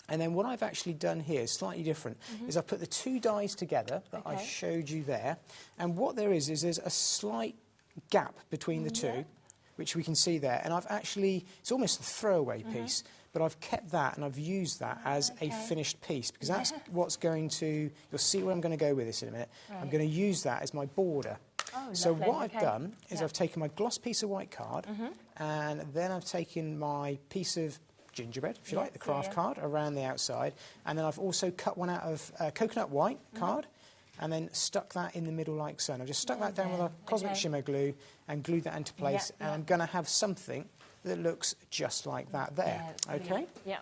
And then what I've actually done here is slightly different, is I've put the two dies together that I showed you there. And what there is there's a slight gap between the two, which we can see there. And I've actually, it's almost a throwaway piece, but I've kept that and I've used that as a finished piece, because that's what's going to, you'll see where I'm going to go with this in a minute. I'm going to use that as my border. So what I've done is I've taken my gloss piece of white card, and then I've taken my piece of gingerbread, if you like, the craft card around the outside, and then I've also cut one out of coconut white card and then stuck that in the middle like so. And I've just stuck that down with a cosmic shimmer glue and glued that into place, and I'm going to have something that looks just like that there. Okay?
Yeah.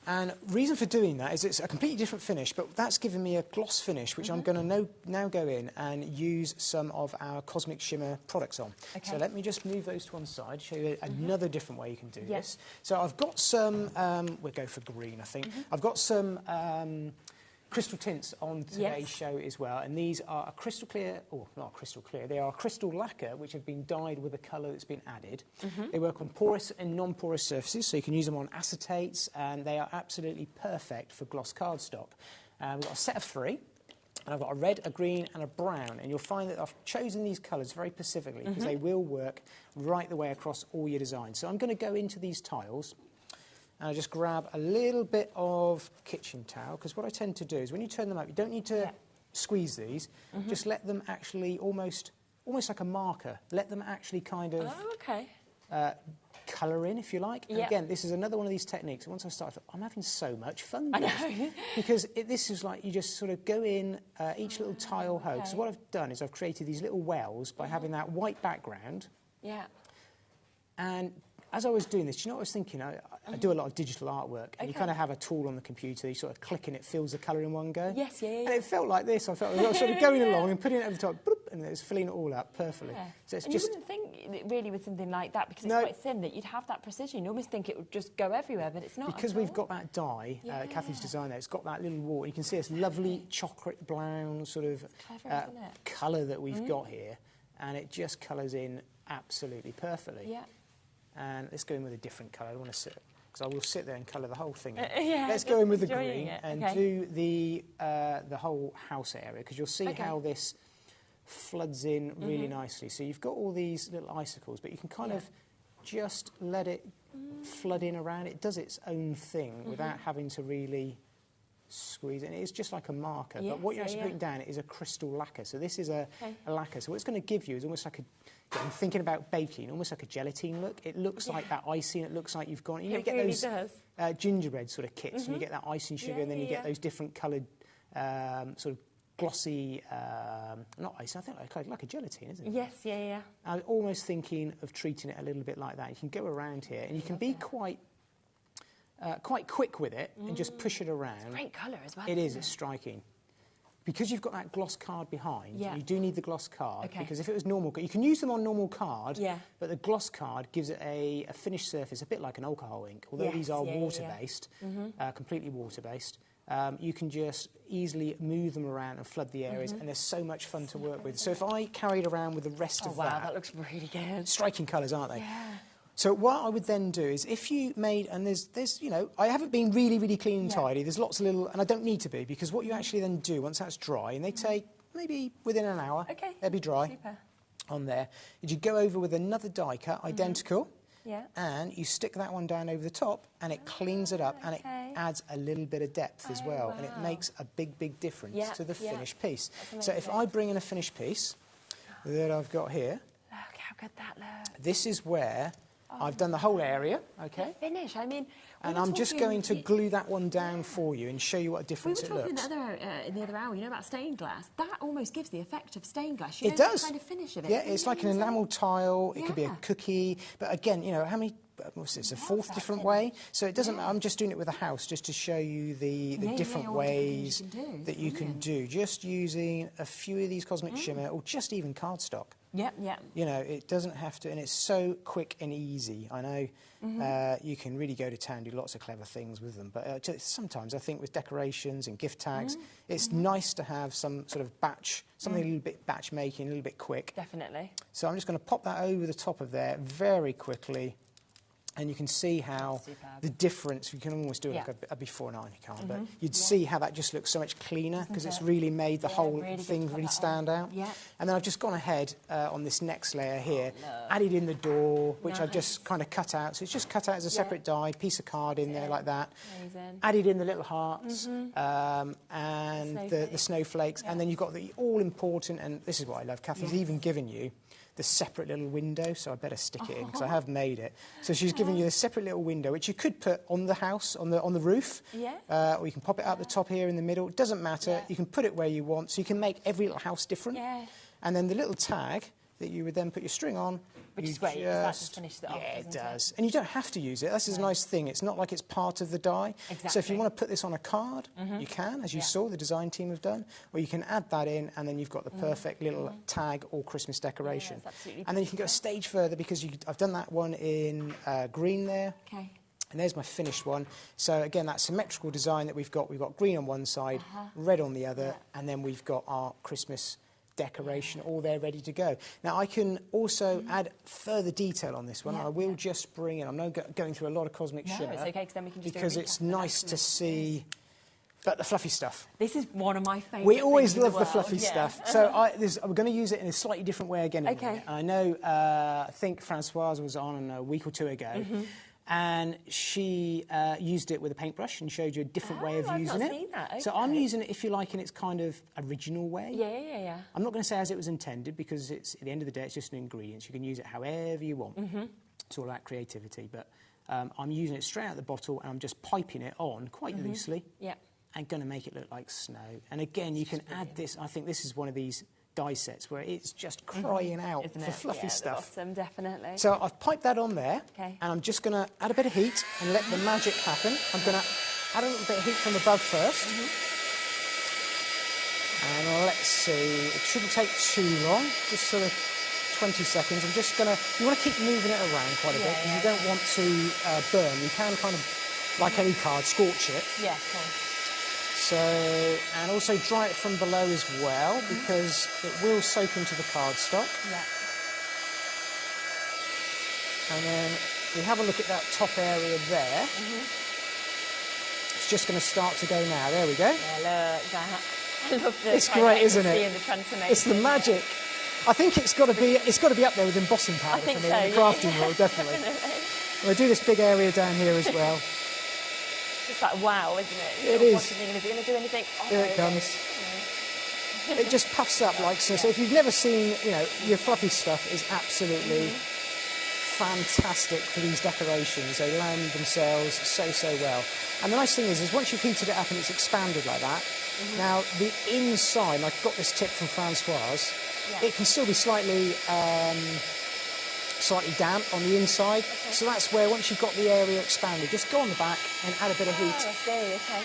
And reason for doing that is it's a completely different finish, but that's given me a gloss finish, which I'm going to now go in and use some of our Cosmic Shimmer products on. So let me just move those to one side, show you another different way you can do this. So I've got some, we'll go for green, I think. I've got some crystal tints on today's show as well, and these are a crystal clear, or not crystal clear, they are a crystal lacquer which have been dyed with a colour that's been added. They work on porous and non-porous surfaces, so you can use them on acetates, and they are absolutely perfect for gloss cardstock. We've got a set of 3, and I've got a red, a green and a brown, and you'll find that I've chosen these colours very specifically because they will work right the way across all your designs. So I'm going to go into these tiles, and I just grab a little bit of kitchen towel, because what I tend to do is when you turn them up, you don't need to squeeze these, just let them actually almost like a marker, let them actually kind of colour in, if you like. And again, this is another one of these techniques. Once I started, I'm having so much fun with this, because this is like you just sort of go in each little tile hoe. So what I've done is I've created these little wells by having that white background. And as I was doing this, do you know what I was thinking? I do a lot of digital artwork, and you kind of have a tool on the computer, you sort of click and it fills the colour in one go. And it felt like this. I felt like I was sort of going along and putting it over the top, and it was filling it all up perfectly. So it's
and
just,
you wouldn't think really with something like that, because it's quite thin, that you'd have that precision. You almost think it would just go everywhere, but it's not.
Because we've got that dye, Kathy's design there, it's got that little wart. You can see this lovely chocolate brown sort of colour that we've got here, and it just colours in absolutely perfectly. And let's go in with a different colour. I want to sit, because I will sit there and colour the whole thing in. Let's go in with the green and do the whole house area, because you'll see how this floods in really nicely. So you've got all these little icicles, but you can kind of just let it flood in around. It does its own thing without having to really squeeze it. And it's just like a marker, but what you're actually putting down is a crystal lacquer. So this is a lacquer. So what it's going to give you is almost like I'm thinking about baking, almost like a gelatine look. It looks like that icing. It looks like you've gone. You get
really
those gingerbread sort of kits, and you get that icing sugar, and then you get those different coloured sort of glossy, not icing, I think like a gelatine, isn't it? I was almost thinking of treating it a little bit like that. You can go around here, and you can be quite quick with it and just push it around.
It's a great colour as well.
It is. It's striking. Because you've got that gloss card behind, you do need the gloss card, because if it was normal, you can use them on normal card, but the gloss card gives it a finished surface, a bit like an alcohol ink. Although these are water-based, completely water-based, you can just easily move them around and flood the areas, and they're so much fun to work with. So if I carried around with the rest of
that looks really good.
Striking colours, aren't they? So what I would then do is, if you made, and there's you know, I haven't been really clean and tidy. There's lots of little, and I don't need to be, because what you actually then do once that's dry, and they take maybe within an hour, they'll be dry. on there, is you go over with another die cut, identical,
Yeah.
and you stick that one down over the top, and it cleans it up, and it adds a little bit of depth as well, and it makes a big difference to the finished piece. So if I bring in a finished piece that I've got here,
Look how good that looks.
this is where I've done the whole area, okay?
Finish. I mean,
And I'm just going to glue that one down for you and show you what a difference it looks.
We were talking in the other hour, you know, about stained glass. That almost gives the effect of stained glass. You
It
know,
does.
The kind of finish of it.
Yeah, it's like an enamel tile. It could be a
Yeah.
cookie. But again, you know, how many... What's this, a fourth different way? So it doesn't... I'm just doing it with a house just to show you the different ways that you can do. Just using a few of these Cosmic Shimmer or just even cardstock.
Yep, yep.
You know, it doesn't have to... And it's so quick and easy. I know you can really go to town, do lots of clever things with them. But sometimes I think with decorations and gift tags, it's nice to have some sort of batch, something a little bit batch making, a little bit quick.
Definitely.
So I'm just going to pop that over the top of there very quickly. And you can see how the difference, you can almost do it like a before and after, you can't, but you'd see how that just looks so much cleaner because it's really made the whole thing really stand out.
Yeah.
And then I've just gone ahead on this next layer here, added in the door, which I've just kind of cut out. So it's just cut out as a separate die, piece of card in there like that.
Amazing.
Added in the little hearts and the snowflakes. And then you've got the all-important, and this is what I love, Kathy's even given you the separate little window, so I better stick it in because I have made it. So she's giving you a separate little window, which you could put on the house, on the roof, or you can pop it out the top here in the middle. It doesn't matter. You can put it where you want, so you can make every little house different.
Yeah.
And then the little tag that you would then put your string on.
Which is great, because that just finishes it off,
Yeah, it
doesn't
does. And you don't have to use it. This is a nice thing. It's not like it's part of the die.
Exactly.
So if you want to put this on a card, you can, as you saw the design team have done, or you can add that in, and then you've got the perfect little tag or Christmas decoration.
Yeah, that's absolutely
and then you can go a stage further because I've done that one in green there.
Okay.
And there's my finished one. So again, that symmetrical design that we've got green on one side, red on the other, and then we've got our Christmas decoration all there ready to go. Now I can also add further detail on this one. I will just bring in, I'm not going through a lot of Cosmic Shimmer.
It's okay, because then we can just
because it's nice to see the fluffy stuff.
This is one of my favourite
We always
things
love
in
the
world.
fluffy stuff. So I'm going to use it in a slightly different way again.
Okay.
I know, I think Francoise was on a week or two ago. And she used it with a paintbrush and showed you a different way of using it.
I've not seen that. Okay.
So I'm using it, if you like, in its kind of original way.
Yeah.
I'm not going to say as it was intended because it's at the end of the day, it's just an ingredient. You can use it however you want. It's all about creativity. But I'm using it straight out the bottle and I'm just piping it on quite loosely.
Yeah.
And going to make it look like snow. And again, you can add this. I think this is one of these die sets where it's just crying out
Isn't
for
it?
fluffy stuff.
The bottom, definitely.
So I've piped that on there,
Okay.
and I'm just going to add a bit of heat and let the magic happen. I'm going to add a little bit of heat from above first. And let's see, it shouldn't take too long, just sort of 20 seconds. I'm just going to, you want to keep moving it around quite a bit because you don't want to burn. You can kind of, like any card, scorch it.
Yeah, cool.
So, and also dry it from below as well because it will soak into the cardstock.
Yeah.
And then we have a look at that top area there. It's just going to start to go now. There we go.
Yeah, look, that. I love the
It's great, isn't it?
and the transformation.
It's the magic. I think it's got to be up there with embossing powder
think
for me
so,
in the crafting world, definitely. We'll do this big area down here as well.
It's like wow, isn't it?
It is.
Watching, is it going to do anything? Oh,
Here it comes. It just puffs up like so. So if you've never seen, your fluffy stuff is absolutely fantastic for these decorations. They lend themselves so well. And the nice thing is once you've heated it up and it's expanded like that, now the inside, and I've got this tip from Francoise, it can still be slightly damp on the inside. So that's where once you've got the area expanded, just go on the back and add a bit of heat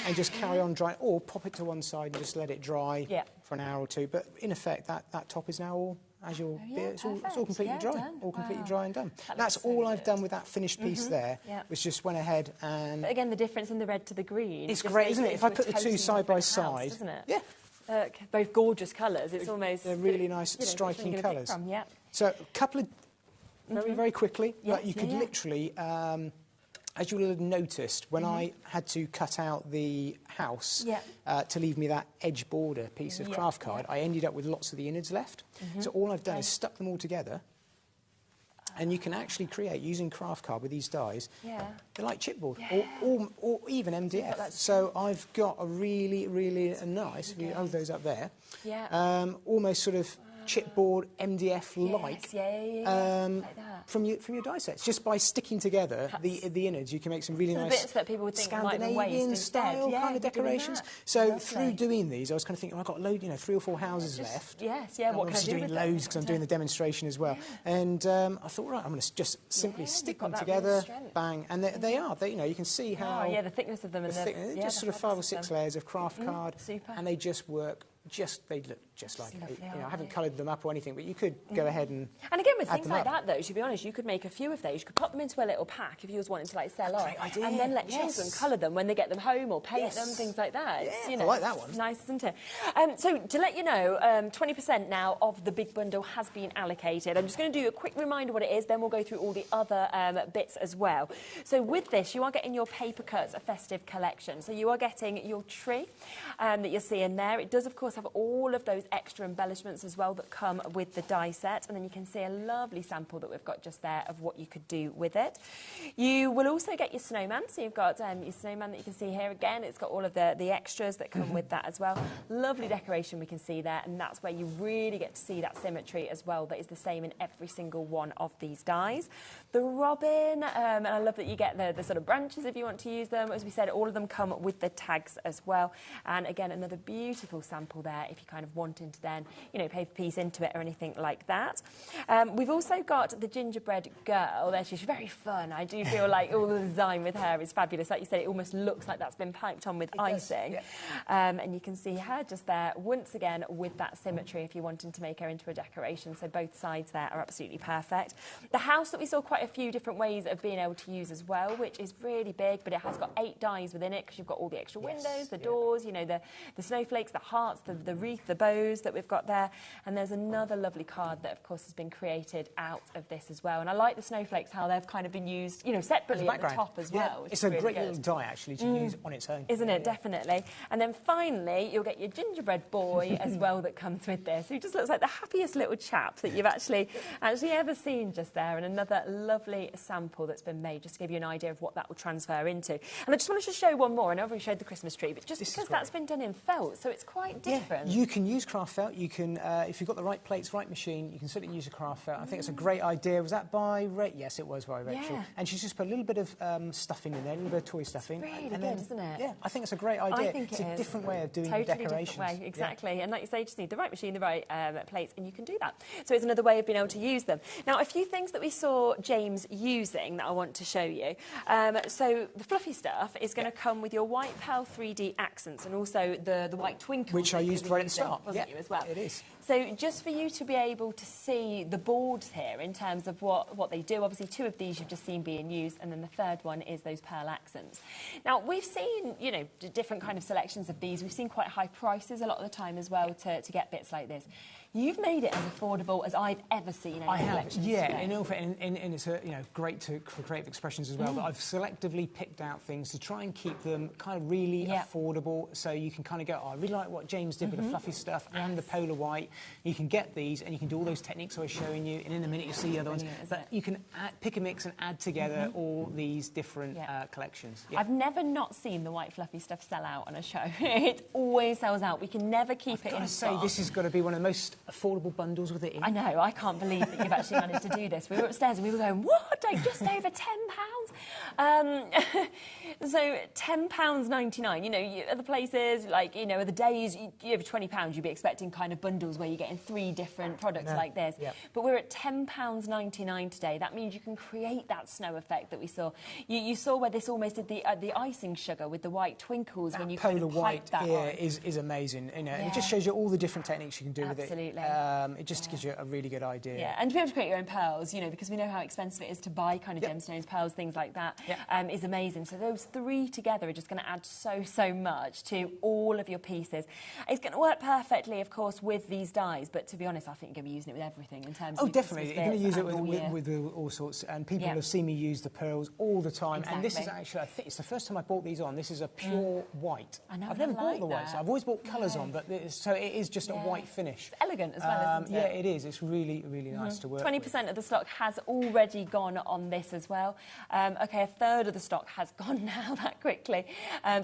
and just carry on drying, or pop it to one side and just let it dry for an hour or two. But in effect, that top is now all, as you'll be, it's all completely dry.
Done.
All completely dry and done. That's all I've done with that finished piece there, was just went ahead and...
But again, the difference in the red to the green.
It's great, isn't it? If I put the two side by side...
Doesn't it?
Yeah.
Both gorgeous colours. It's almost...
They're really nice, striking colours. So a couple of... Very quickly, but you could literally as you will have noticed, when I had to cut out the house to leave me that edge border piece of craft card, I ended up with lots of the innards left. So all I've done is stuck them all together. And you can actually create, using craft card with these dies, they're like chipboard or even MDF. So I've got a really, really nice, if you hold those up there, almost sort of chipboard MDF-like from your die sets. Just by sticking together the innards, you can make some really nice
bits that people would think
Scandinavian style kind of decorations. So through doing these, I was kind of thinking, I've got 3 or 4 houses left.
What can I do
doing
with
loads because I'm doing the demonstration as well. And I thought, right, I'm going to just simply stick them together, bang, and they are. You know, you can see how
the thickness of them, and
just sort of 5 or 6 layers of craft card, and they just work. They look just like it. You know, I haven't coloured them up or anything, but you could go ahead and
again, with things like that, though, to be honest, you could make a few of those. You could pop them into a little pack if you was wanting to sell off, and then let children colour them when they get them home or paint them, things like that. It's, you know,
I like that one.
It's nice, isn't it? So to let you know, 20% now of the big bundle has been allocated. I'm just going to do a quick reminder what it is, then we'll go through all the other bits as well. So with this, you are getting your paper cuts, a festive collection. So you are getting your tree that you'll see in there. It does, of course, have all of those extra embellishments as well that come with the die set, and then you can see a lovely sample that we've got just there of what you could do with it. You will also get your snowman, so you've got your snowman that you can see here again. It's got all of the extras that come with that as well. Lovely decoration we can see there, and that's where you really get to see that symmetry as well that is the same in every single one of these dies. The robin, and I love that you get the sort of branches if you want to use them. As we said, all of them come with the tags as well, and again another beautiful sample there if you kind of wanting to then, you know, paper piece into it or anything like that. We've also got the gingerbread girl there. She's very fun. I do feel like all the design with her is fabulous. Like you said, it almost looks like that's been piped on with icing. And you can see her just there once again with that symmetry if you're wanting to make her into a decoration. So both sides there are absolutely perfect. The house that we saw quite a few different ways of being able to use as well, which is really big, but it has got 8 dies within it because you've got all the extra windows, the doors, you know, the snowflakes, the hearts, the wreath, the bows that we've got there. And there's another lovely card that, of course, has been created out of this as well. And I like the snowflakes, how they've kind of been used, you know, separately at the top as well.
It's a really great little die, actually, to use on its own.
Isn't it? Definitely. And then finally, you'll get your gingerbread boy as well that comes with this. He just looks like the happiest little chap that you've actually ever seen just there. And another lovely sample that's been made, just to give you an idea of what that will transfer into. And I just wanted to show one more. I know I've already showed the Christmas tree, but just because that's been done in felt, so it's quite different.
You can use craft felt. You can, if you've got the right plates, right machine, you can certainly use a craft felt. I think it's a great idea. Was that by Rachel? Yes, it was by Rachel. And she's just put a little bit of stuffing in there, a little bit of toy stuffing.
It's really good, isn't it?
Yeah, I think it's a great idea.
I think
it's a different way of doing decorations.
Different way, exactly. And like you say, you just need the right machine, the right plates, and you can do that. So it's another way of being able to use them. Now, a few things that we saw James using that I want to show you. So the fluffy stuff is going to come with your white pearl 3D accents and also the white twinkles.
Which I used right at the start.
Wasn't you as well?
It is.
So just for you to be able to see the boards here in terms of what they do, obviously 2 of these you've just seen being used, and then the third one is those pearl accents. Now, we've seen, you know, different kind of selections of these. We've seen quite high prices a lot of the time as well to get bits like this. You've made it as affordable as I've ever seen any collections.
Yeah, and it's great for creative expressions as well. But I've selectively picked out things to try and keep them kind of really affordable, so you can kind of go, oh, I really like what James did with the fluffy stuff and the polar white. You can get these, and you can do all those techniques I was showing you, and in a minute you'll see the other ones. But you can pick a mix and add together all these different collections. Yeah.
I've never not seen the white fluffy stuff sell out on a show. It always sells out. We can never keep it in stock.
This has got to be one of the most affordable bundles with it in.
I know, I can't believe that you've actually managed to do this. We were upstairs and we were going, what? Like just over £10? So £10.99. You know, other places, like, you know, other days, over £20, you'd be expecting kind of bundles where you're getting 3 different products like this. But we're at £10.99 today. That means you can create that snow effect that we saw. You saw where this almost did the icing sugar with the white twinkles when you
polar
kind of
white
that
here is amazing. You know, and it just shows you all the different techniques you can do with it.
Absolutely.
It just gives you a really good idea.
Yeah, and to be able to create your own pearls, you know, because we know how expensive it is to buy kind of gemstones, pearls, things like that, is amazing. So those three together are just going to add so much to all of your pieces. It's going to work perfectly, of course, with these dies, but to be honest, I think you're going to be using it with everything in terms of
definitely. You're going to use it with all sorts, and people have seen me use the pearls all the time.
Exactly.
And this is actually, I think it's the first time I bought these on. This is a pure white.
I know,
I've never bought the
that.
white, so I've always bought colours on, but so it is just a white finish.
It's elegant as well, isn't it?
Yeah, it is. It's really nice to work
20%
with.
of the stock has already gone on this as well. Okay, a third of the stock has gone now that quickly.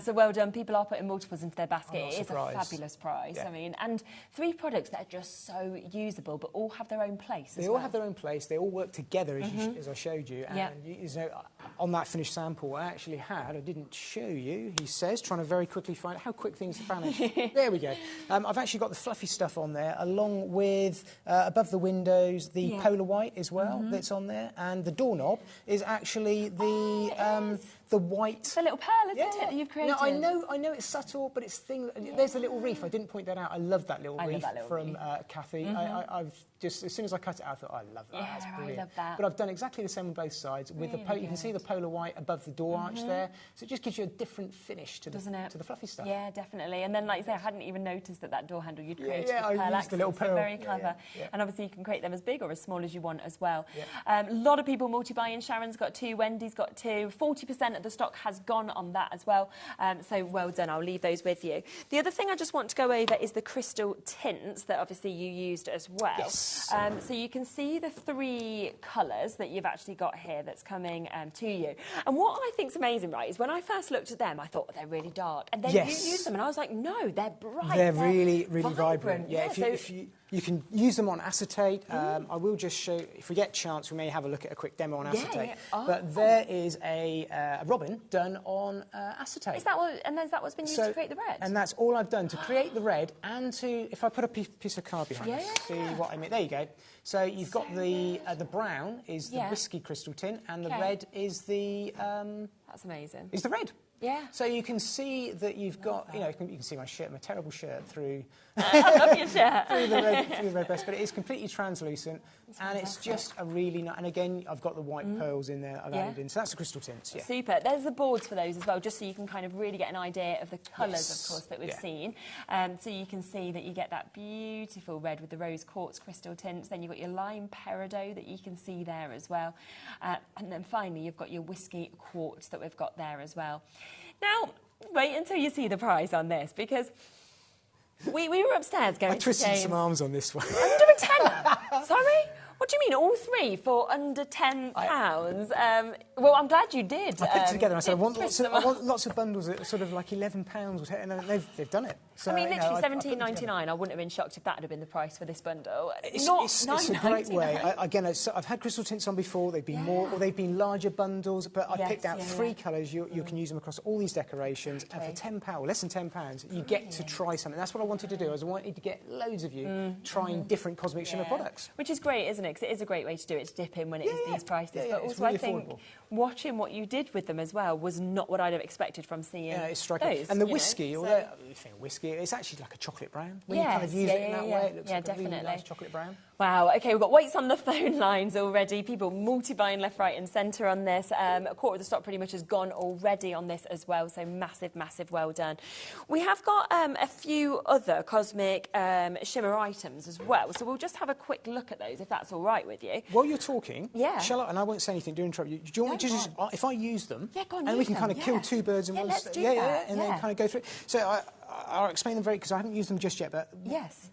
So well done. People are putting multiples into their basket. It is a fabulous price. I mean, and 3 products that are just so usable, but all have their own place.
They all have their own place. They all work together, as I showed you. And you know, on that finished sample, I actually had. I didn't show you. He says, trying to very quickly find out how quick things vanish. There we go. I've actually got the fluffy stuff on there, along with above the windows the polar white as well that's on there, and the doorknob is actually the white.
It's a little pearl, isn't it, that you've created?
No, I know it's subtle, but it's thing. There's a little reef. I didn't point that out. I love that little reef from Kathy. I've just, as soon as I cut it out, I thought, I love that. That's brilliant.
I love that.
But I've done exactly the same on both sides. With you can see the polar white above the door arch there, so it just gives you a different finish to the fluffy stuff.
Yeah, definitely. And then, like you say, I hadn't even noticed that door handle you'd created with
I
pearl
used the little pearl.
So very clever. And obviously you can create them as big or as small as you want as well. A lot of people multi-buying. Sharon's got 2, Wendy's got 2. 40% of the stock has gone on that as well. So well done. I'll leave those with you. The other thing I just want to go over is the crystal tints that obviously you used as well.
Yes.
So you can see the 3 colours that you've actually got here that's coming to you. And what I think's amazing, right, is when I first looked at them, I thought they're really dark. And then you used them and I was like, no, they're bright.
They're really vibrant.
Yeah,
if you can use them on acetate. I will just show, if we get a chance, we may have a look at a quick demo on acetate. But there is a robin done on acetate.
Is that what's been used to create the red?
And that's all I've done to create the red and to, if I put a piece of card behind it, see what I mean. There you go. So you've got the brown is the whiskey crystal tint, and the red is the...
That's amazing.
Is the red.
Yeah.
So you can see that you've got, you can see my shirt, my terrible shirt through...
I love your shirt.
through the red breast, but it is completely translucent, and it's just a really nice... And again, I've got the white pearls in there I've added in, so that's the crystal tints,
Super. There's the boards for those as well, just so you can kind of really get an idea of the colours, of course, that we've seen. So you can see that you get that beautiful red with the rose quartz crystal tints, then you've got your lime peridot that you can see there as well. And then finally, you've got your whiskey quartz that we've got there as well. Now, wait until you see the price on this, because we were upstairs going to James.
I twisted some arms on this one.
Under a tenner? Sorry? What do you mean, all 3 for under £10? Well, I'm glad you did.
I put it together and I said, I want lots of bundles at sort of like £11, and they've done it. So,
I mean, literally £17.99. I wouldn't have been shocked if that had been the price for this bundle.
It's a great way. I've had crystal tints on before. They've been more, or they've been larger bundles, but I picked out 3 colours. You can use them across all these decorations, and for £10, less than £10, you get to try something. That's what I wanted to do. I wanted to get loads of you trying different Cosmic Shimmer products.
Which is great, isn't it? Because it is a great way to do it, to dip in when it is these prices. But also,
really
I think
affordable.
Watching what you did with them as well was not what I'd have expected from seeing.
Yeah, it's striking.
Those,
and the whiskey, although you think whiskey, it's actually like a chocolate brown. When you kind of use it in that way, it looks like a really nice chocolate brown.
Wow, OK, we've got weights on the phone lines already. People multi-buying left, right and centre on this. A quarter of the stock pretty much has gone already on this as well, so massive, massive well done. We have got a few other Cosmic Shimmer items as well, so we'll just have a quick look at those, if that's all right with you.
While you're talking, shall I, and I won't say anything to interrupt you, do you want me to just, if I use them, and we can kind of kill 2 birds in one stone, and then kind of go through it. So I'll explain them because I haven't used them just yet, but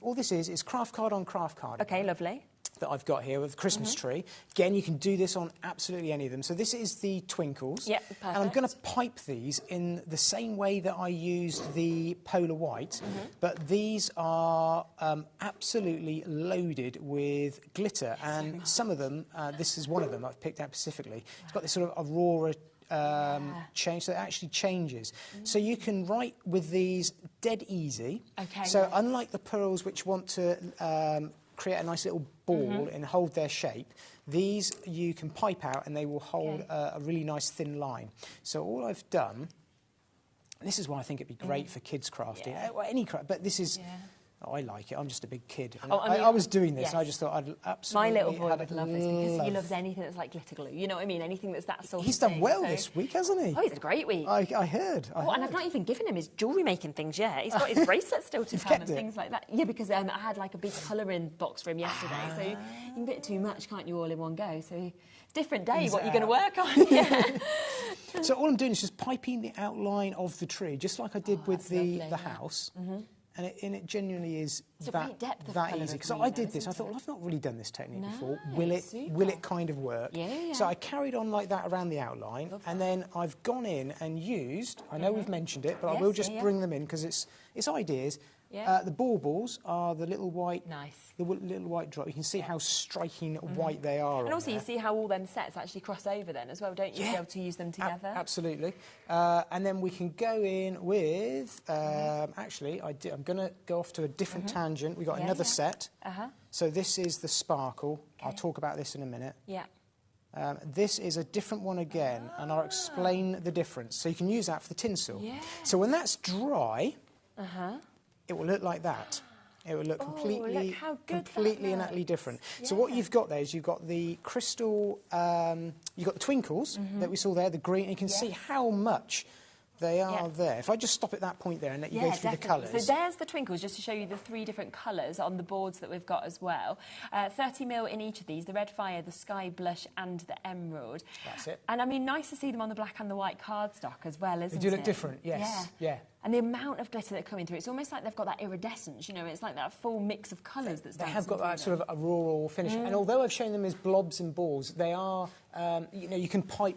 all this is craft card on craft card.
OK, lovely.
That I've got here with the Christmas tree. Again, you can do this on absolutely any of them. So this is the twinkles.
Yep, perfect.
And I'm going to pipe these in the same way that I used the polar white, but these are absolutely loaded with glitter. And some of them, this is one of them I've picked out specifically. It's got this sort of aurora change, so it actually changes. So you can write with these dead easy.
Okay.
So unlike the pearls, which want to create a nice little ball and hold their shape, these you can pipe out and they will hold a really nice thin line. So all I've done, and this is why I think it'd be great for kids crafting, any craft, but this is I like it. I'm just a big kid. And
Oh, I mean,
I was doing this,
yes.
and I just thought I'd absolutely...
My little boy
have
would
it
love this because he loves anything that's like glitter glue. You know what I mean? Anything that's that sort
He's
of thing.
done well
So-
this week, hasn't he?
Oh, he's had a great week.
I heard.
Oh, and I've not even given him his jewellery making things yet. He's got his bracelet still to come
kept
and
it?
things like that. Yeah, because I had like a big colouring box for him yesterday. So you can bit too much, can't you, all in one go? So it's a different day what you're going to work on. Yeah.
So all I'm doing is just piping the outline of the tree, just like I did with the
lovely,
house. And it genuinely is
It's a great depth of
that
colour
easy.
of
Because
green
I
though,
did this, I
isn't
thought, well, I've not really done this technique before.
No,
Will
super.
it kind of work?
Yeah, yeah.
So I carried on like that around the outline, and then I've gone in and used, I know we've mentioned it, but I will just bring them in because it's ideas.
Yeah.
The baubles are the little white,
Nice.
the little white drop. You can see how striking white they are.
And
on
also you
there.
see how all them sets actually cross over then as well, don't you?
Yeah.
To be able to use them together.
Absolutely. And then we can go in with, actually, I'm going to go off to a different tangent. We've got another set. So this is the sparkle. I'll talk about this in a minute.
Yeah.
This is a different one again, and I'll explain the difference. So you can use that for the tinsel.
Yes.
So when that's dry, it will look like that. It will look
look
completely,
how good that
completely and
looks.
utterly different. So what you've got there is you've got the crystal, you've got the twinkles that we saw there, the green, and you can see how much they are there. If I just stop at that point there and let you go through the colours.
So there's the twinkles, just to show you the 3 different colours on the boards that we've got as well. 30ml in each of these, the red fire, the sky blush and the emerald.
That's it.
And I mean, nice to see them on the black and the white cardstock as well, isn't it?
They do look different, yes. Yeah.
And the amount of glitter that are coming through, it's almost like they've got that iridescence, you know, it's like that full mix of colours that's
They
dancing
have got that
through
sort of auroral finish. And although I've shown them as blobs and balls, they are, you know, you can pipe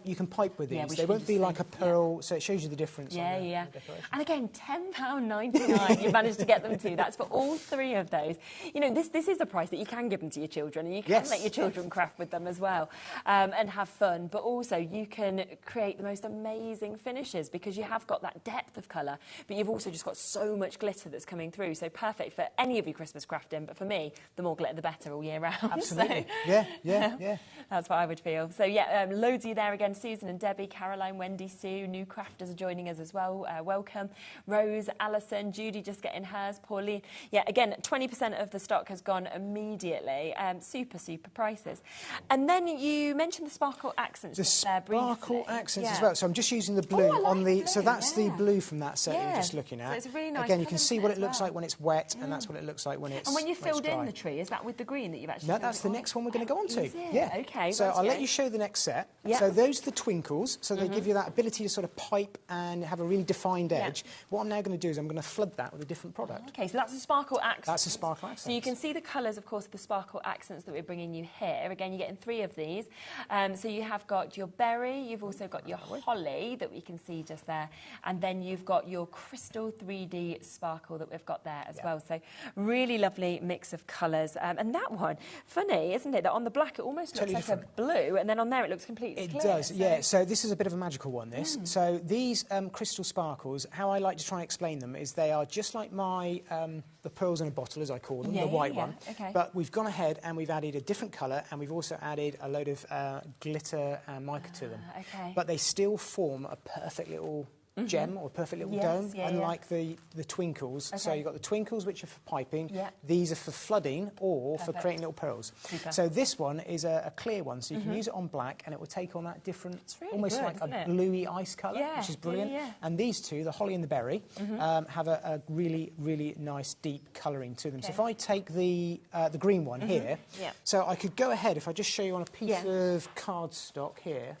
with these. They won't be like a pearl, so it shows you the difference. On the decoration.
And again, £10.99 you've managed to get them to. That's for all 3 of those. You know, this is a price that you can give them to your children, and you can let your children craft with them as well, and have fun. But also, you can create the most amazing finishes because you have got that depth of colour, but you've also just got so much glitter that's coming through. So perfect for any of your Christmas crafting. But for me, the more glitter, the better all year round.
Absolutely.
So,
yeah.
That's what I would feel. So yeah, loads of you there again. Susan and Debbie, Caroline, Wendy, Sue, new crafters are joining us as well. Welcome. Rose, Alison, Judy just getting hers, Pauline. Yeah, again, 20% of the stock has gone immediately. Super prices. And then you mentioned the sparkle accents.
The
just there briefly.
sparkle accents as well. So I'm just using the blue on the... So that's the blue from that set you're just looking at.
So it's a really nice
Again, you can
colour
see
set
what
as
it looks
well.
like when it's wet, and that's what it looks like when it's
And when you filled in
dry.
the tree, is that with the green that you've actually
No,
filled
that's
it
the
on?
next one we're going to go on to.
Is it?
Yeah.
Okay.
So I'll let
rightio.
you show the next set.
Yeah.
So those are the twinkles. So they give you that ability to sort of pipe and have a really defined edge. What I'm now going to do is I'm going to flood that with a different product.
Okay, so that's a sparkle accent.
That's a sparkle accent.
So you can see the colours, of course, of the sparkle accents that we're bringing you here. Again, you're getting 3 of these. So you have got your berry, you've also got your holly that we can see just there, and then you've got your crystal 3D sparkle that we've got there as well. So really lovely mix of colours. And that one, funny, isn't it? That on the black it almost
Totally
looks like a blue, and then on there it looks completely clear.
It does, yeah. So this is a bit of a magical one, this. So these crystal sparkles, how I like to try and explain them is they are just like my the pearls in a bottle, as I call them, the white one.
Okay.
But we've gone ahead and we've added a different colour, and we've also added a load of glitter and mica to them.
Okay.
But they still form a perfect little gem or a perfect little dome, unlike the twinkles. So you've got the twinkles, which are for piping. These are for flooding or for creating little pearls.
Super.
So this one is a clear one, so you can use it on black, and it will take on that different,
really
almost
good,
like a
isn't it?
bluey ice colour, which is brilliant. And these two, the holly and the berry, have a really, really nice deep colouring to them. So if I take the green one here, so I could go ahead, if I just show you on a piece of cardstock here,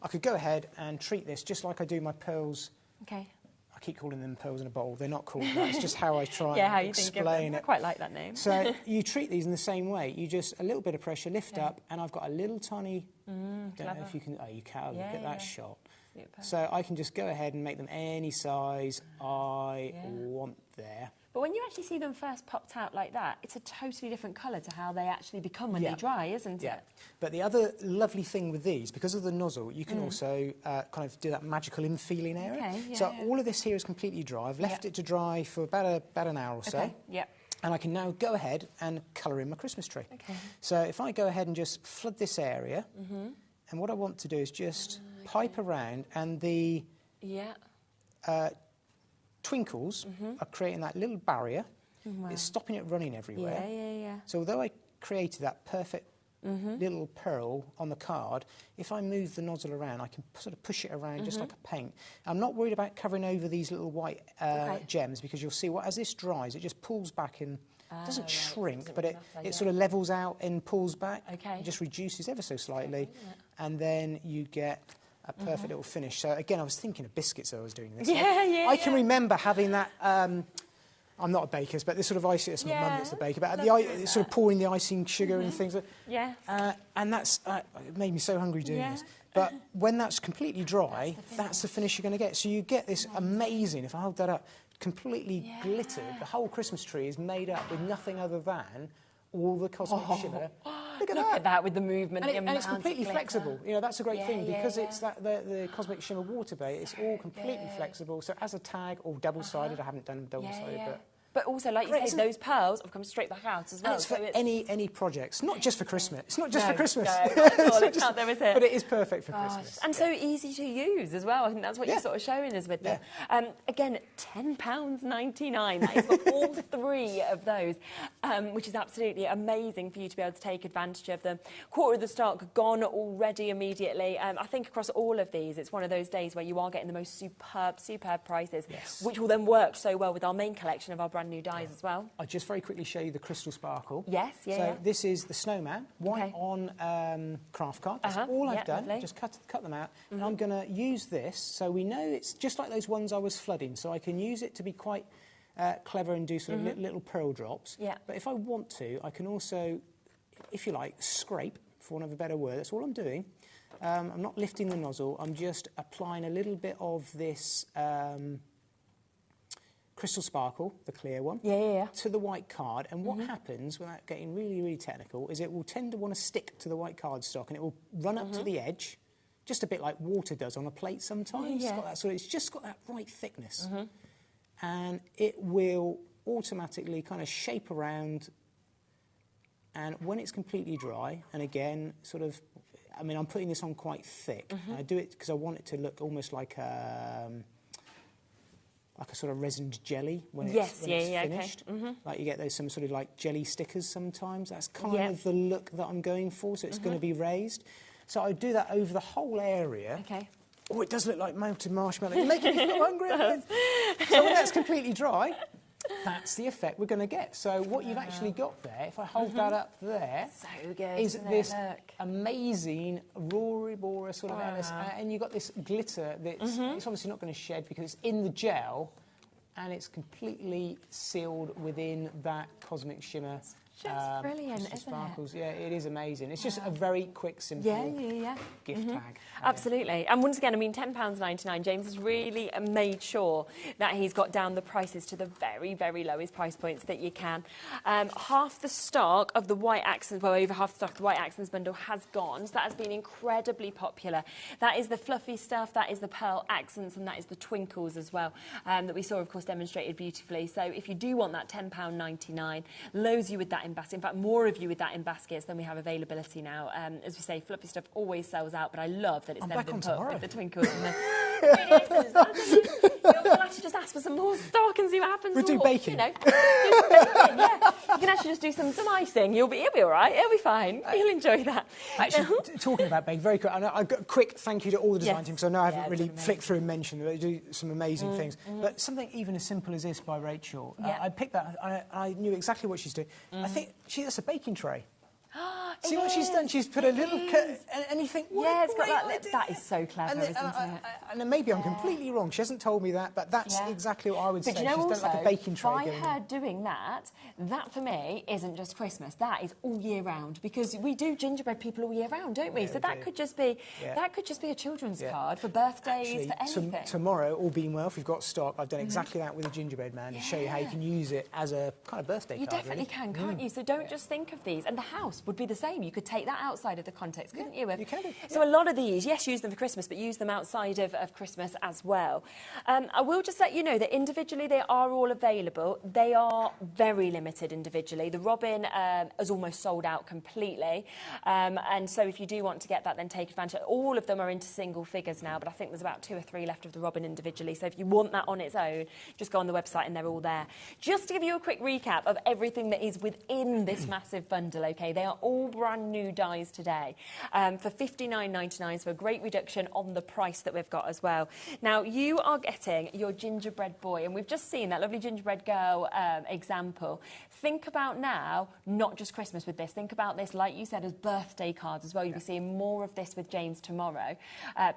I could go ahead and treat this just like I do my pearls.
Okay.
I keep calling them pearls in a bowl. They're not called that. It's just how I try
how
and
you think of them.
explain
I
it.
quite like that name.
So you treat these in the same way. You just, a little bit of pressure, lift up, and I've got a little tiny... don't know if you can... Oh, you can. Look at that shot. Super. So I can just go ahead and make them any size I want there.
But when you actually see them first popped out like that, it's a totally different colour to how they actually become when they dry, isn't it?
But the other lovely thing with these, because of the nozzle, you can also kind of do that magical infilling area.
Okay,
so all of this here is completely dry. I've left it to dry for about an hour or so. And I can now go ahead and colour in my Christmas tree. Okay. So if I go ahead and just flood this area, and what I want to do is just pipe around, and the twinkles are creating that little barrier. It's stopping it running everywhere.
Yeah.
So although I created that perfect little pearl on the card, if I move the nozzle around, I can sort of push it around just like a paint. I'm not worried about covering over these little white gems, because you'll see as this dries, it just pulls back and doesn't shrink, but it sort of levels out and pulls back. It just reduces ever so slightly, and then you get a perfect little finish. So again, I was thinking of biscuits as I was doing this. I can remember having that. I'm not a baker, but this sort of icing, it's my mum that's the baker, but sort of pouring the icing sugar and things. And that's it made me so hungry doing this. But when that's completely dry, that's the finish you're going to get. So you get this amazing, if I hold that up, completely glittered. The whole Christmas tree is made up with nothing other than all the cosmic shimmer. Look at that
with the movement.
And it's completely flexible. You know, that's a great thing, because it's the cosmic shimmer water bait. It's all completely flexible. So as a tag, or double-sided, I haven't done double-sided,
but also, like you say, those pearls have come straight back out as well.
And it's for any projects, not just for Christmas. It's not just for Christmas.
No, not at all. It's not there, is it?
But it is perfect for Christmas.
And so easy to use as well. I think that's what you're sort of showing us with them. Again, £10.99. That is for all three of those, which is absolutely amazing for you to be able to take advantage of them. Quarter of the stock gone already immediately. I think across all of these, it's one of those days where you are getting the most superb prices, which will then work so well with our main collection of our brand new dies as well.
I'll just very quickly show you the crystal sparkle.
So
this is the snowman, white on craft card. That's all I've done.
Lovely.
Just cut them out. And I'm going to use this, so we know it's just like those ones I was flooding, so I can use it to be quite clever and do sort of little pearl drops. But if I want to, I can also, if you like, scrape, for want of a better word. That's all I'm doing. I'm not lifting the nozzle. I'm just applying a little bit of this crystal sparkle, the clear one, to the white card. And what happens, without getting really technical, is it will tend to want to stick to the white cardstock, and it will run up to the edge, just a bit like water does on a plate sometimes. It's just got that right thickness. And it will automatically kind of shape around, and when it's completely dry, and again, sort of, I mean, I'm putting this on quite thick. I do it because I want it to look almost like a sort of resined jelly when it's finished. Like you get those some sort of like jelly stickers sometimes. That's kind of the look that I'm going for, so it's going to be raised. So I do that over the whole area. Oh, it does look like melted marshmallow. You're making me feel hungry. So when that's completely dry, that's the effect we're going to get. So what you've actually got there, if I hold that up there, is this amazing Rory Bora sort of Ellis, and you've got this glitter that's it's obviously not going to shed because it's in the gel, and it's completely sealed within that cosmic shimmer.
Just brilliant, isn't
sparkles. It is amazing. It's just a very quick, simple gift tag.
Absolutely. And once again, I mean, £10.99. James has really made sure that he's got down the prices to the very lowest price points that you can. Half the stock of the white accents, well, over half the stock of the white accents bundle has gone. So that has been incredibly popular. That is the fluffy stuff, that is the pearl accents, and that is the twinkles as well, that we saw, of course, demonstrated beautifully. So if you do want that £10.99, loads of you with that in basket. In fact, more of you with that in baskets than we have availability now. As we say, fluffy stuff always sells out, but I love that it's never been put with the twinkles. And you'll have to just ask for some more stock and see what happens.
We'll do baking.
You know, you can actually just do some icing. He'll be all right. He'll be fine. He'll enjoy that.
Actually, talking about baking, very quick. I've got a quick thank you to all the design team, because I know I haven't really flicked through and mentioned that they do some amazing things. But something even as simple as this by Rachel, I picked that. I knew exactly what she's doing. I think that's a baking tray. See what she's done? She's put a little cut, and you think,
it's got that lip. That is so clever, isn't it?
And maybe I'm completely wrong. She hasn't told me that, but that's exactly what I would say.
You know,
she's
also,
done like a baking tray.
By her doing that for me isn't just Christmas. That is all year round, because we do gingerbread people all year round, don't we? So that could just be a children's card for birthdays, for anything.
Tomorrow, all being well, if you've got stock, I've done exactly that with a gingerbread man to show you how you can use it as a kind of birthday card.
You definitely can, can't you? So don't just think of these. And the house cost would be the same. You could take that outside of the context, couldn't you?
You can do.
So a lot of these, yes, use them for Christmas, but use them outside of Christmas as well. I will just let you know that individually they are all available. They are very limited individually. The Robin is almost sold out completely. And so if you do want to get that, then take advantage. All of them are into single figures now, but I think there's about 2 or 3 left of the Robin individually. So if you want that on its own, just go on the website and they're all there. Just to give you a quick recap of everything that is within this massive bundle, okay? They are all brand new dies today for $59.99, so a great reduction on the price that we've got as well. Now, you are getting your gingerbread boy, and we've just seen that lovely gingerbread girl example. Think about now, not just Christmas with this, think about this, like you said, as birthday cards as well. You'll be seeing more of this with James tomorrow.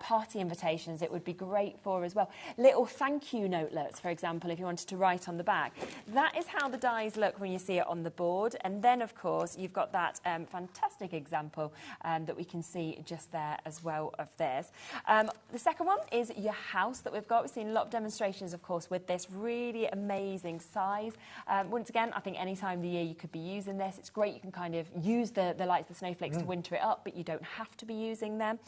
Party invitations, it would be great for as well. Little thank you notelets, for example, if you wanted to write on the back. That is how the dies look when you see it on the board. And then, of course, you've got that fantastic example that we can see just there as well of this. The second one is your house that we've got. We've seen a lot of demonstrations, of course, with this really amazing size. Once again, I think any time of the year you could be using this. It's great. You can kind of use the lights, the snowflakes to winter it up, but you don't have to be using them.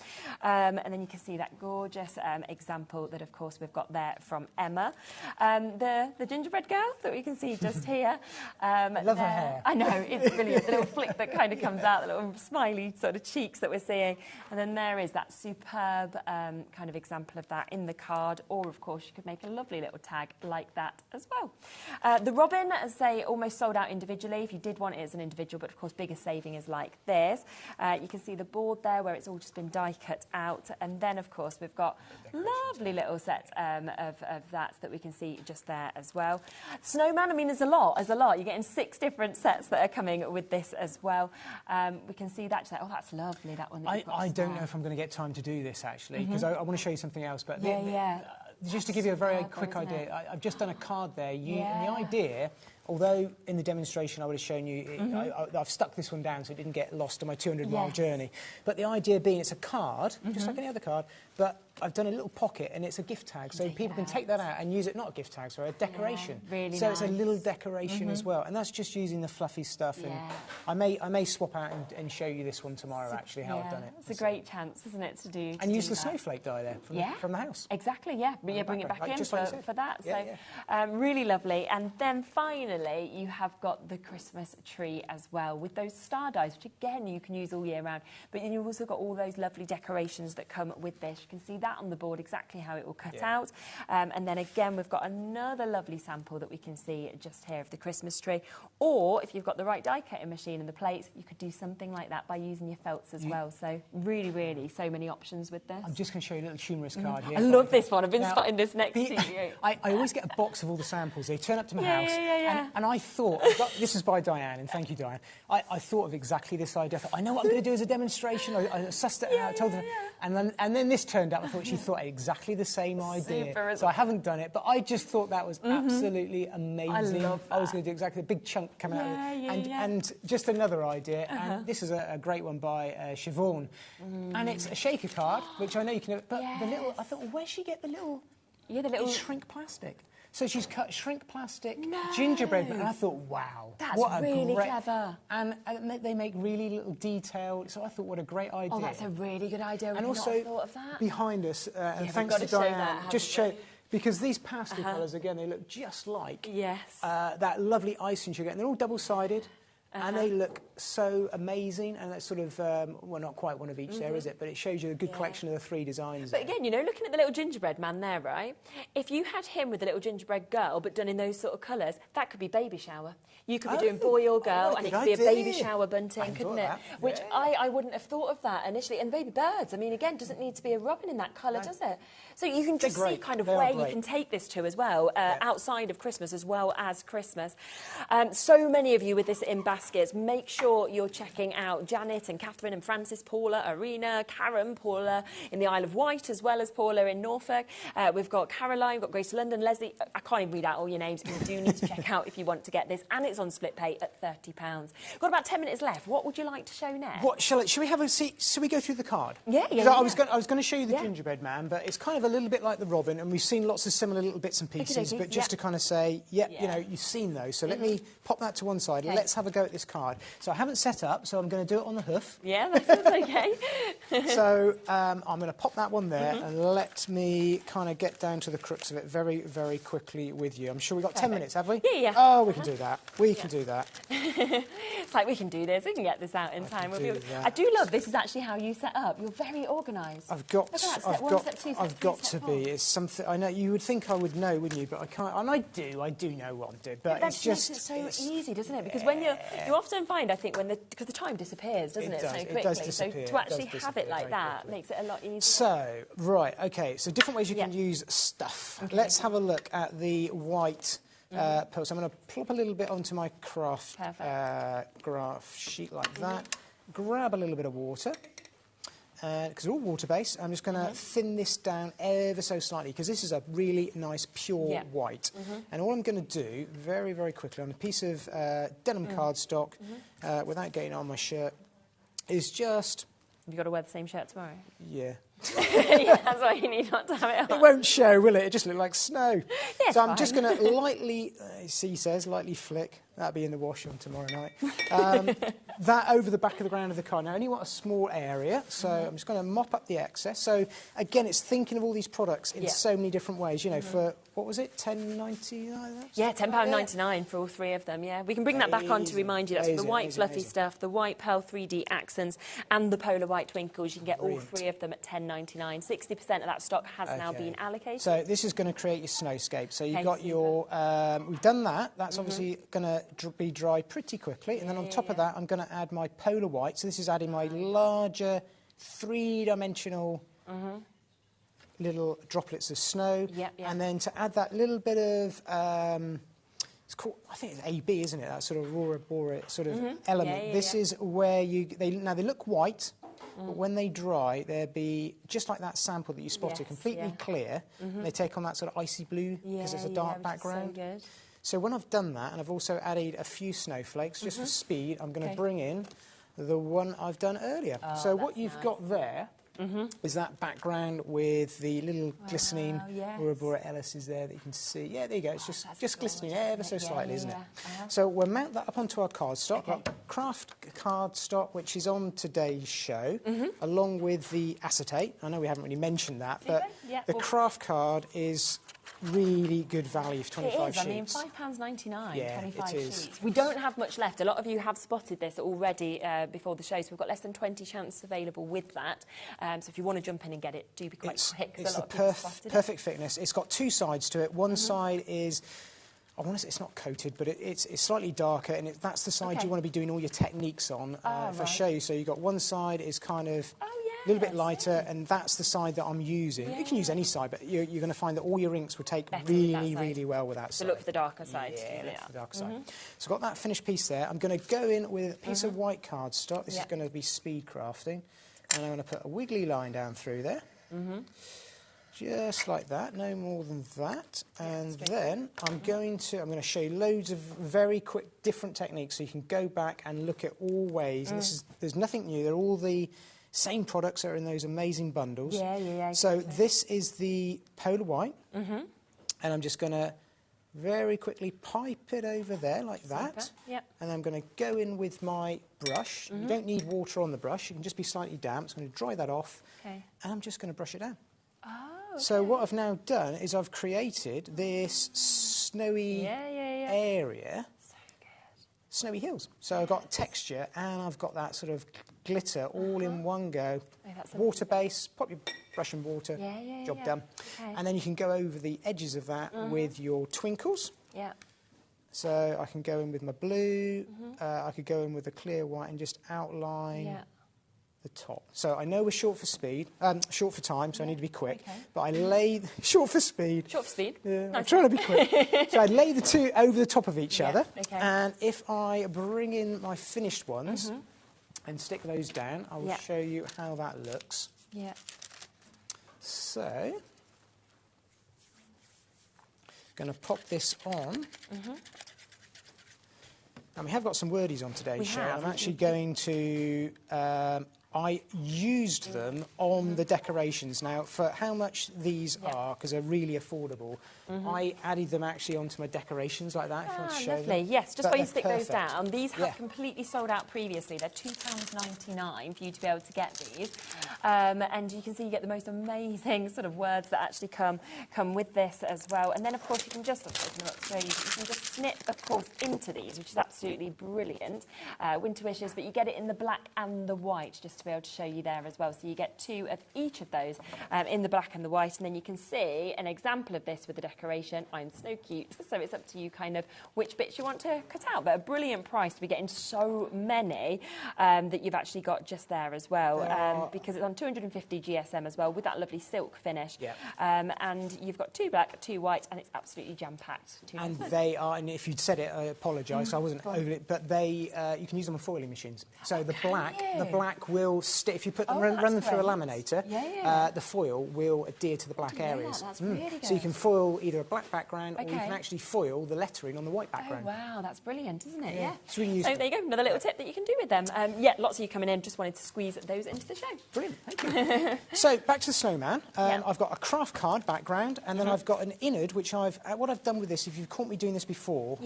And then you can see that gorgeous example that, of course, we've got there from Emma. The gingerbread girl that we can see just here.
Love her hair.
I know, it's brilliant. The little flick that kind of comes out, the little smiley sort of cheeks that we're seeing. And then there is that superb kind of example of that in the card. Or, of course, you could make a lovely little tag like that as well. The Robin, as I say, almost sold out individually. If you did want it as an individual, but, of course, bigger saving is like this. You can see the board there where it's all just been die cut out. And then, of course, we've got lovely little set of that we can see just there as well. Snowman, I mean, there's a lot. You're getting 6 different sets that are coming with this as well. We can see that. Oh, that's lovely, that one.
I don't know if I'm going to get time to do this, actually, because I want to show you something else. But just to give you a very quick idea, I've just done a card there. And the idea, although in the demonstration I would have shown you, I've stuck this one down so it didn't get lost on my 200-mile journey. But the idea being it's a card, just like any other card, but I've done a little pocket and it's a gift tag, so people can take that out and use it, not a gift tag, sorry, a decoration.
Really
so
nice.
It's a little decoration as well, and that's just using the fluffy stuff. And I may swap out and show you this one tomorrow, actually, how I've done it.
It's a great chance, isn't it, to do
and use the snowflake die there from the house.
Exactly, bring it back in
just
for that. So really lovely. And then finally, you have got the Christmas tree as well with those star dies, which again you can use all year round. But then you've also got all those lovely decorations that come with this. You can see that on the board exactly how it will cut out. And then again, we've got another lovely sample that we can see just here of the Christmas tree. Or if you've got the right die cutting machine and the plates, you could do something like that by using your felts as well. So really, so many options with this.
I'm just going to show you a little humorous card here.
I love this one. I've been spotting this next to you.
I always get a box of all the samples. They turn up to my house. And I thought, this is by Diane, and thank you, Diane. I thought of exactly this idea. I thought, I know what I'm going to do as a demonstration. I sussed it out, told her. And then this turned up. I thought she thought exactly the same idea. So I haven't done it, but I just thought that was absolutely amazing.
I love that.
I was going to do exactly a big chunk coming out of it. And just another idea, and this is a great one by Siobhan. And it's a shaker card, which I know you can... But the little... I thought, well, where'd she get the little...
the little...
It's shrink plastic. So she's cut shrink plastic gingerbread, and I thought, wow,
that's
what a
really
great...
clever.
And they make really little detail. So I thought, what a great idea.
Oh, that's a really good idea.
And also,
not thought of that.
Behind us, and thanks to Diane, just show... Because these pastel colours, again, they look just like that lovely icing sugar, and they're all double-sided. And they look so amazing, and that's sort of, well, not quite one of each there, is it? But it shows you a good collection of the 3 designs.
But again, you know, looking at the little gingerbread man there, right? If you had him with the little gingerbread girl, but done in those sort of colours, that could be baby shower. You could be doing boy or girl, and it could be a baby shower bunting, couldn't it? Which I wouldn't have thought of that initially. And baby birds, I mean, again, doesn't need to be a robin in that colour, does it? So you can just see kind of where you can take this to as well, outside of Christmas as well as Christmas. So many of you with this in baskets. Make sure you're checking out Janet and Catherine and Francis, Paula, Arena, Karen, Paula in the Isle of Wight, as well as Paula in Norfolk. We've got Caroline, we've got Grace London, Leslie. I can't even read out all your names. You do need to check out if you want to get this. And it's on split pay at £30. Got about 10 minutes left. What would you like to show next?
What, should we have a see? Should we go through the card?
Yeah.
I was going to show you the gingerbread man, but it's kind of a little bit like the Robin, and we've seen lots of similar little bits and pieces. But just to kind of say, you know, you've seen those. So let me pop that to one side. Okay. Let's have a go at this card. So I haven't set up, so I'm going to do it on the hoof.
Yeah, that's okay.
So I'm going to pop that one there and let me kind of get down to the crux of it very, very quickly with you. I'm sure we've got 10 minutes, have we?
Yeah.
Oh, we can do that. We can do that.
It's like, we can do this. We can get this out in time. I do love this is actually how you set up. You're very organised.
I've got to be. It's something I know. You would think I would know, wouldn't you? But I can't. And I do know what I'm doing. But
that
it's just
makes it so easy, doesn't it? Because when you often find, I think, because the time disappears, doesn't it? So quickly.
It does disappear.
So to actually have it like that makes it a lot easier.
So right, okay. So different ways you can use stuff. Okay. Let's have a look at the white. So I'm going to plop a little bit onto my graph sheet like that. Grab a little bit of water. Because they're all water-based, I'm just going to thin this down ever so slightly, because this is a really nice, pure white. And all I'm going to do, very, very quickly, on a piece of denim cardstock, without getting it on my shirt, is just...
Have you got to wear the same shirt tomorrow?
Yeah.
Yeah, that's why you need not to have it on.
It won't show, will it? It just look like snow.
Yeah,
so I'm just going to lightly, C says, lightly flick. That'll be in the wash on tomorrow night. That over the back of the ground of the card. Now, I only want a small area, so I'm just going to mop up the excess. So, again, it's thinking of all these products in so many different ways. You know, for, what was it, £10.99?
Yeah, £10.99 for all three of them, yeah. We can bring that back on to remind you. That's for the white fluffy stuff, the white pearl 3D accents, and the polar white twinkles. You can get all three of them at £10.99. 60% of that stock has now been allocated.
So this is going to create your snowscape. So you've got your... we've done that. That's obviously going to be dry pretty quickly. And then on top of that, I'm going to add my polar white. So this is adding my larger three-dimensional little droplets of snow. And then to add that little bit of... it's called, I think it's AB, isn't it? That sort of Aurora Borealis sort of element. This is where now they look white, but when they dry, they'll be just like that sample that you spotted, completely clear. They take on that sort of icy blue because it's a dark background. So when I've done that, and I've also added a few snowflakes, just for speed, I'm going to bring in the one I've done earlier. So what you've got there is that background with the little glistening Aurora Borealis is there that you can see. Yeah, there you go. It's just glistening ever so slightly, isn't it? So we'll mount that up onto our cardstock. Got craft cardstock, which is on today's show, along with the acetate. I know we haven't really mentioned that, but the craft card is really good value for 25 sheets.
I mean, £5.99, 25 sheets. We don't have much left. A lot of you have spotted this already before the show, so we've got less than 20 chances available with that. So if you want to jump in and get it, do be quite quick.
It's the perfect thickness. It's got two sides to it. One side is... I want to say it's not coated, but it's slightly darker, and that's the side you want to be doing all your techniques on for show. So you've got one side is kind of a little bit lighter, and that's the side that I'm using. You can use any side, but you're going to find that all your inks will take really, really well with that side.
So look for the darker side.
Yeah, look for the darker side. So I've got that finished piece there. I'm going to go in with a piece of white cardstock. This is going to be speed crafting. And I'm going to put a wiggly line down through there. Just like that, no more than that. And then I'm going to show you loads of very quick, different techniques, so you can go back and look at all ways. And there's nothing new. They're all the same products that are in those amazing bundles. So this is the polar white, and I'm just going to very quickly pipe it over there like that. And I'm going to go in with my brush. You don't need water on the brush. You can just be slightly damp. So I'm going to dry that off, and I'm just going to brush it down. So what I've now done is I've created this snowy area, snowy hills. So I've got texture and I've got that sort of glitter all in one go. Water base, pop your brush in water, job done. And then you can go over the edges of that with your twinkles. So I can go in with my blue, I could go in with the clear white and just outline the top. So I know we're short for time, so I need to be quick. But I lay short for speed. Yeah, I'm trying to be quick. So I lay the two over the top of each other, and if I bring in my finished ones and stick those down, I will show you how that looks. So, going to pop this on. And we have got some wordies on today's show. I'm actually going to I used them on the decorations. Now, for how much these are, because they're really affordable, I added them actually onto my decorations like that, if you want to show
lovely.
them.
Yes, just
But
while you
they're
stick
perfect.
those down, these have completely sold out previously. They're £2.99 for you to be able to get these. And you can see you get the most amazing sort of words that actually come with this as well. And then, of course, you can just, I'll open them up to show you, you can just snip, of course, into these, which is absolutely brilliant. Winter wishes, but you get it in the black and the white, just to be able to show you there as well. So you get 2 of each of those in the black and the white, and then you can see an example of this with the decoration. I'm so cute, so it's up to you kind of which bits you want to cut out, but a brilliant price to be getting so many that you've actually got just there as well, because it's on 250 GSM as well with that lovely silk finish. And you've got 2 black, 2 white, and it's absolutely jam-packed.
And they are, and if you'd said it, I apologise, I wasn't over it, but they, you can use them on foiling machines. So the black will stick, if you put them, run them through a laminator, the foil will adhere to the black areas.
That's really good.
So you can foil either a black background or you can actually foil the lettering on the white background.
Oh, wow, that's brilliant, isn't it? Yeah.
It's really useful.
So there you go, another little tip that you can do with them. Lots of you coming in, just wanted to squeeze those into the show.
Brilliant, thank you. So back to the snowman. I've got a craft card background, and then I've got an innard, which what I've done with this, if you've caught me doing this before,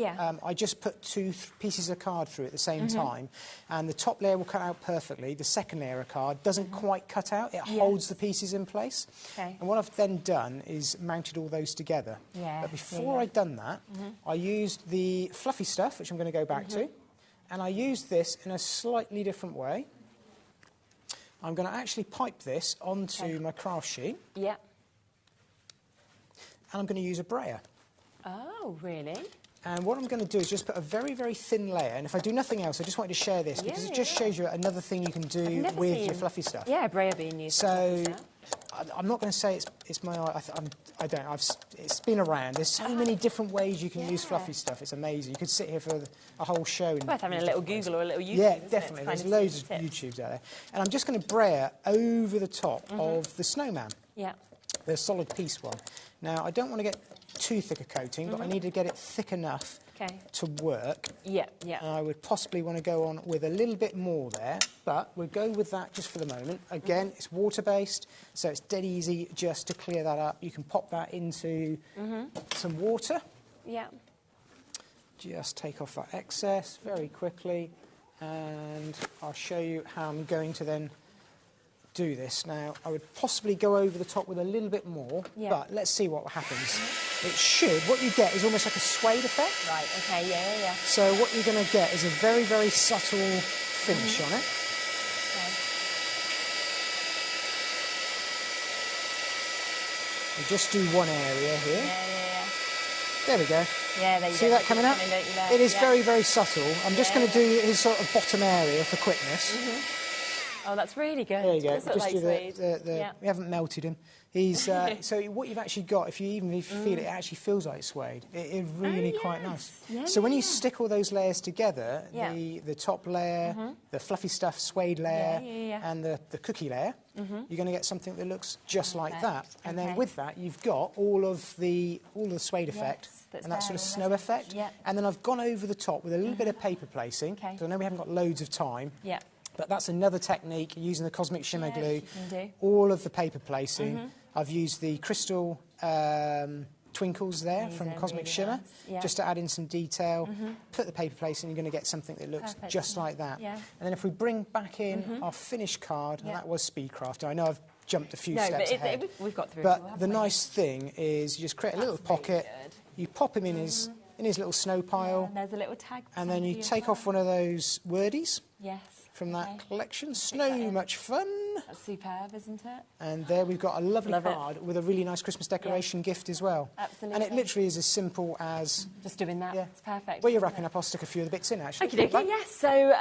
I just put 2 pieces of card through at the same time, and the top layer will cut out perfectly. The second layer of card doesn't quite cut out, it holds the pieces in place. And what I've then done is mounted all those together. But before I'd done that, I used the fluffy stuff, which I'm going to go back to, and I used this in a slightly different way. I'm going to actually pipe this onto my craft sheet. And I'm going to use a brayer.
Oh, really?
And what I'm going to do is just put a very, very thin layer. And if I do nothing else, I just wanted to share this because it just shows you another thing you can do with your fluffy stuff.
Brayer being used.
So I'm not going to say it's my... it's been around. There's so many different ways you can use fluffy stuff. It's amazing. You could sit here for a whole show.
Worth having a little Google or a little YouTube.
Yeah, definitely. There's loads of YouTubes out there. And I'm just going to brayer over the top of the snowman. The solid piece one. Now, I don't want to get too thick a coating, but I need to get it thick enough to work. And I would possibly want to go on with a little bit more there, but we'll go with that just for the moment. Again, it's water-based, so it's dead easy just to clear that up. You can pop that into some water. Just take off that excess very quickly, and I'll show you how I'm going to then do this. Now, I would possibly go over the top with a little bit more, but let's see what happens. It should, what you get is almost like a suede effect.
Right, okay,
So what you're going to get is a very, very subtle finish on it. We'll just do one area here. There we go.
There you
See that coming up? It is very, very subtle. I'm just going to do his sort of bottom area for quickness.
Oh, that's really good.
There you go.
Just
do we haven't melted him. He's so what you've actually got, if you feel it, it actually feels like suede. It is really quite nice. So when you stick all those layers together, the top layer, the fluffy stuff suede layer, and the cookie layer, you're going to get something that looks just like that. And then with that, you've got all the suede effect and that sort of snow effect. And then I've gone over the top with a little bit of paper placing. Because I know we haven't got loads of time. But that's another technique, using the Cosmic Shimmer glue. All of the paper placing. I've used the crystal twinkles there from Cosmic really Shimmer, just to add in some detail. Put the paper placing, you're going to get something that looks just like that. And then if we bring back in our finished card, and that was Speedcraft. I know I've jumped a few steps ahead.
We've got through.
But the nice thing is you just create a little pocket, you pop him in his little snow pile.
And there's a little tag.
And then you take off one of those wordies. From that collection. Snow, much fun.
That's superb, isn't it?
And there we've got a lovely card with a really nice Christmas decoration gift as well.
Absolutely.
And it literally is as simple as...
just doing that. It's perfect.
Well, you're wrapping up. I'll stick a few of the bits in, actually.
Okay, yes. So,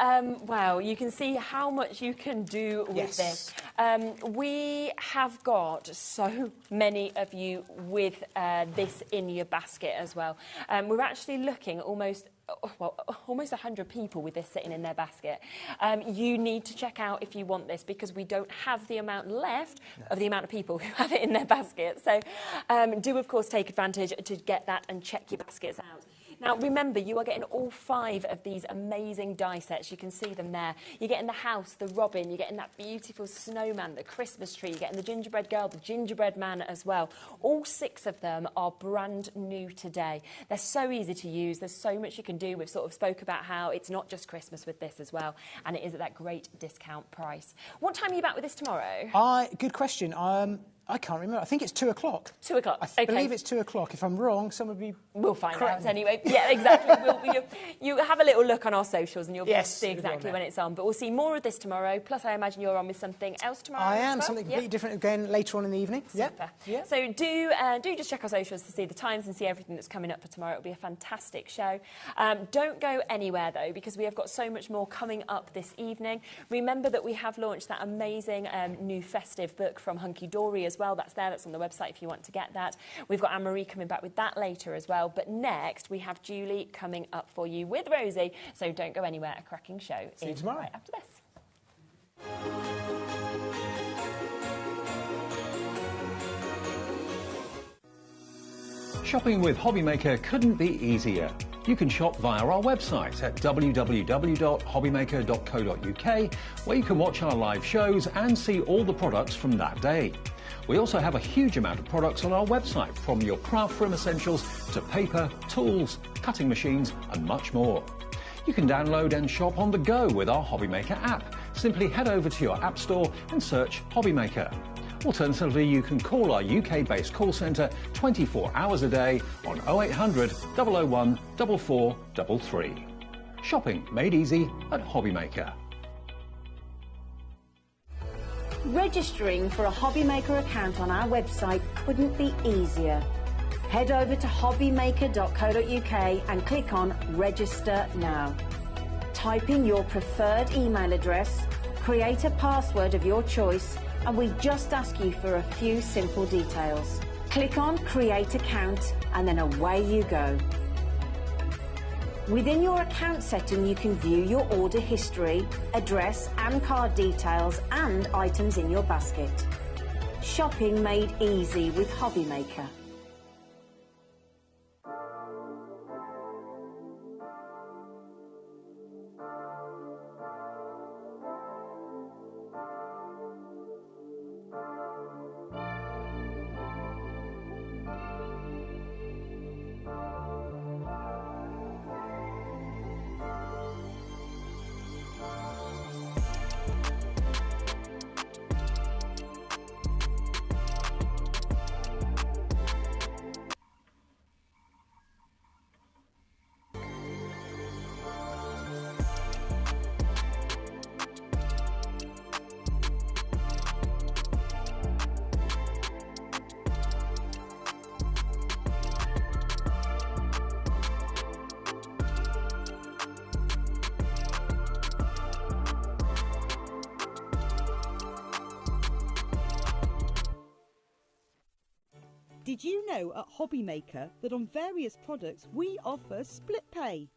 wow, you can see how much you can do with this. We have got so many of you with this in your basket as well. We're actually looking almost 100 people with this sitting in their basket. You need to check out if you want this, because we don't have the amount left of the amount of people who have it in their basket. So do, of course, take advantage to get that and check your baskets out. Now, remember, you are getting all 5 of these amazing die sets. You can see them there. You're getting the house, the robin, you're getting that beautiful snowman, the Christmas tree, you're getting the gingerbread girl, the gingerbread man as well. All 6 of them are brand new today. They're so easy to use. There's so much you can do. We've sort of spoke about how it's not just Christmas with this as well, and it is at that great discount price. What time are you back with this tomorrow?
Good question. I can't remember. I think it's 2 o'clock.
2 o'clock.
I believe it's 2 o'clock. If I'm wrong, someone will be...
We'll find out anyway. Yeah, exactly. You have a little look on our socials and you'll be able to see exactly when it's on. But we'll see more of this tomorrow. Plus, I imagine you're on with something else tomorrow.
I am. Something completely different again later on in the evening.
Super. Yeah. So do just check our socials to see the times and see everything that's coming up for tomorrow. It'll be a fantastic show. Don't go anywhere, though, because we have got so much more coming up this evening. Remember that we have launched that amazing new festive book from Hunky Dory as well. That's there. That's on the website if you want to get that. We've got Anne-Marie coming back with that later as well. But next, we have Julie coming up for you with Rosie. So don't go anywhere. A cracking show
See you tomorrow.
Right after this.
Shopping with HobbyMaker couldn't be easier. You can shop via our website at www.hobbymaker.co.uk, where you can watch our live shows and see all the products from that day. We also have a huge amount of products on our website, from your craft room essentials to paper, tools, cutting machines and much more. You can download and shop on the go with our HobbyMaker app. Simply head over to your app store and search HobbyMaker. Alternatively, you can call our UK-based call centre 24 hours a day on 0800 001 4433. Shopping made easy at HobbyMaker.
Registering for a HobbyMaker account on our website couldn't be easier. Head over to hobbymaker.co.uk and click on Register Now. Type in your preferred email address, create a password of your choice, and we just ask you for a few simple details. Click on Create Account and then away you go. Within your account setting, you can view your order history, address and card details and items in your basket. Shopping made easy with HobbyMaker.
Did you know at HobbyMaker that on various products we offer split pay?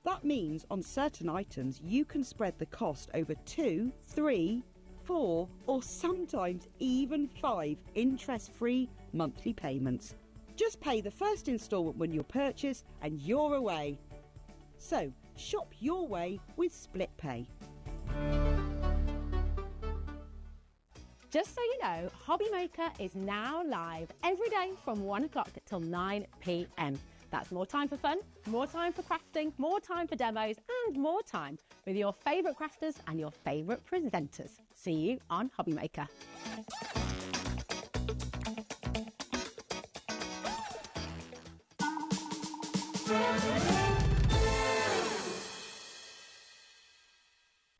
That means on certain items you can spread the cost over 2, 3, 4 or sometimes even 5 interest-free monthly payments. Just pay the first instalment when you purchase and you're away. So shop your way with split pay.
Just so you know, HobbyMaker is now live every day from 1 o'clock till 9 p.m. That's more time for fun, more time for crafting, more time for demos, and more time with your favourite crafters and your favourite presenters. See you on HobbyMaker.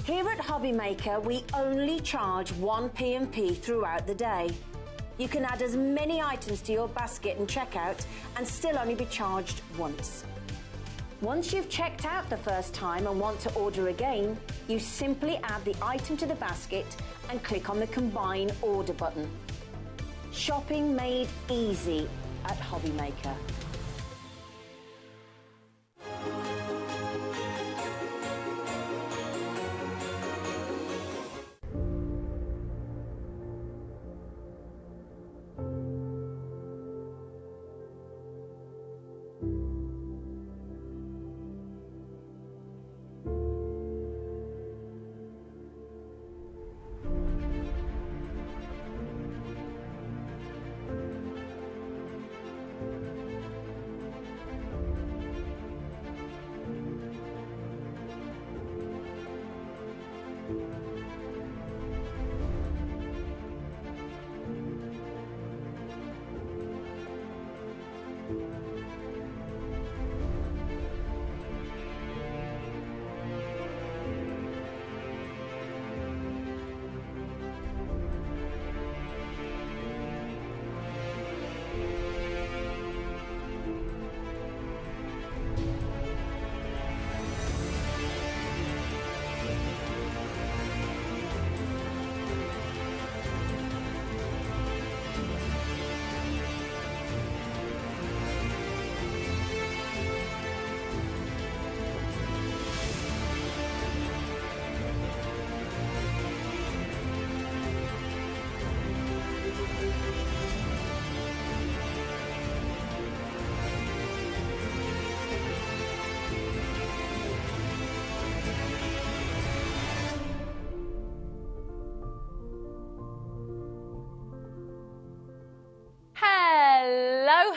Here at HobbyMaker, we only charge 1 P&P throughout the day. You can add as many items to your basket and checkout and still only be charged once. Once you've checked out the first time and want to order again, you simply add the item to the basket and click on the Combine Order button. Shopping made easy at HobbyMaker.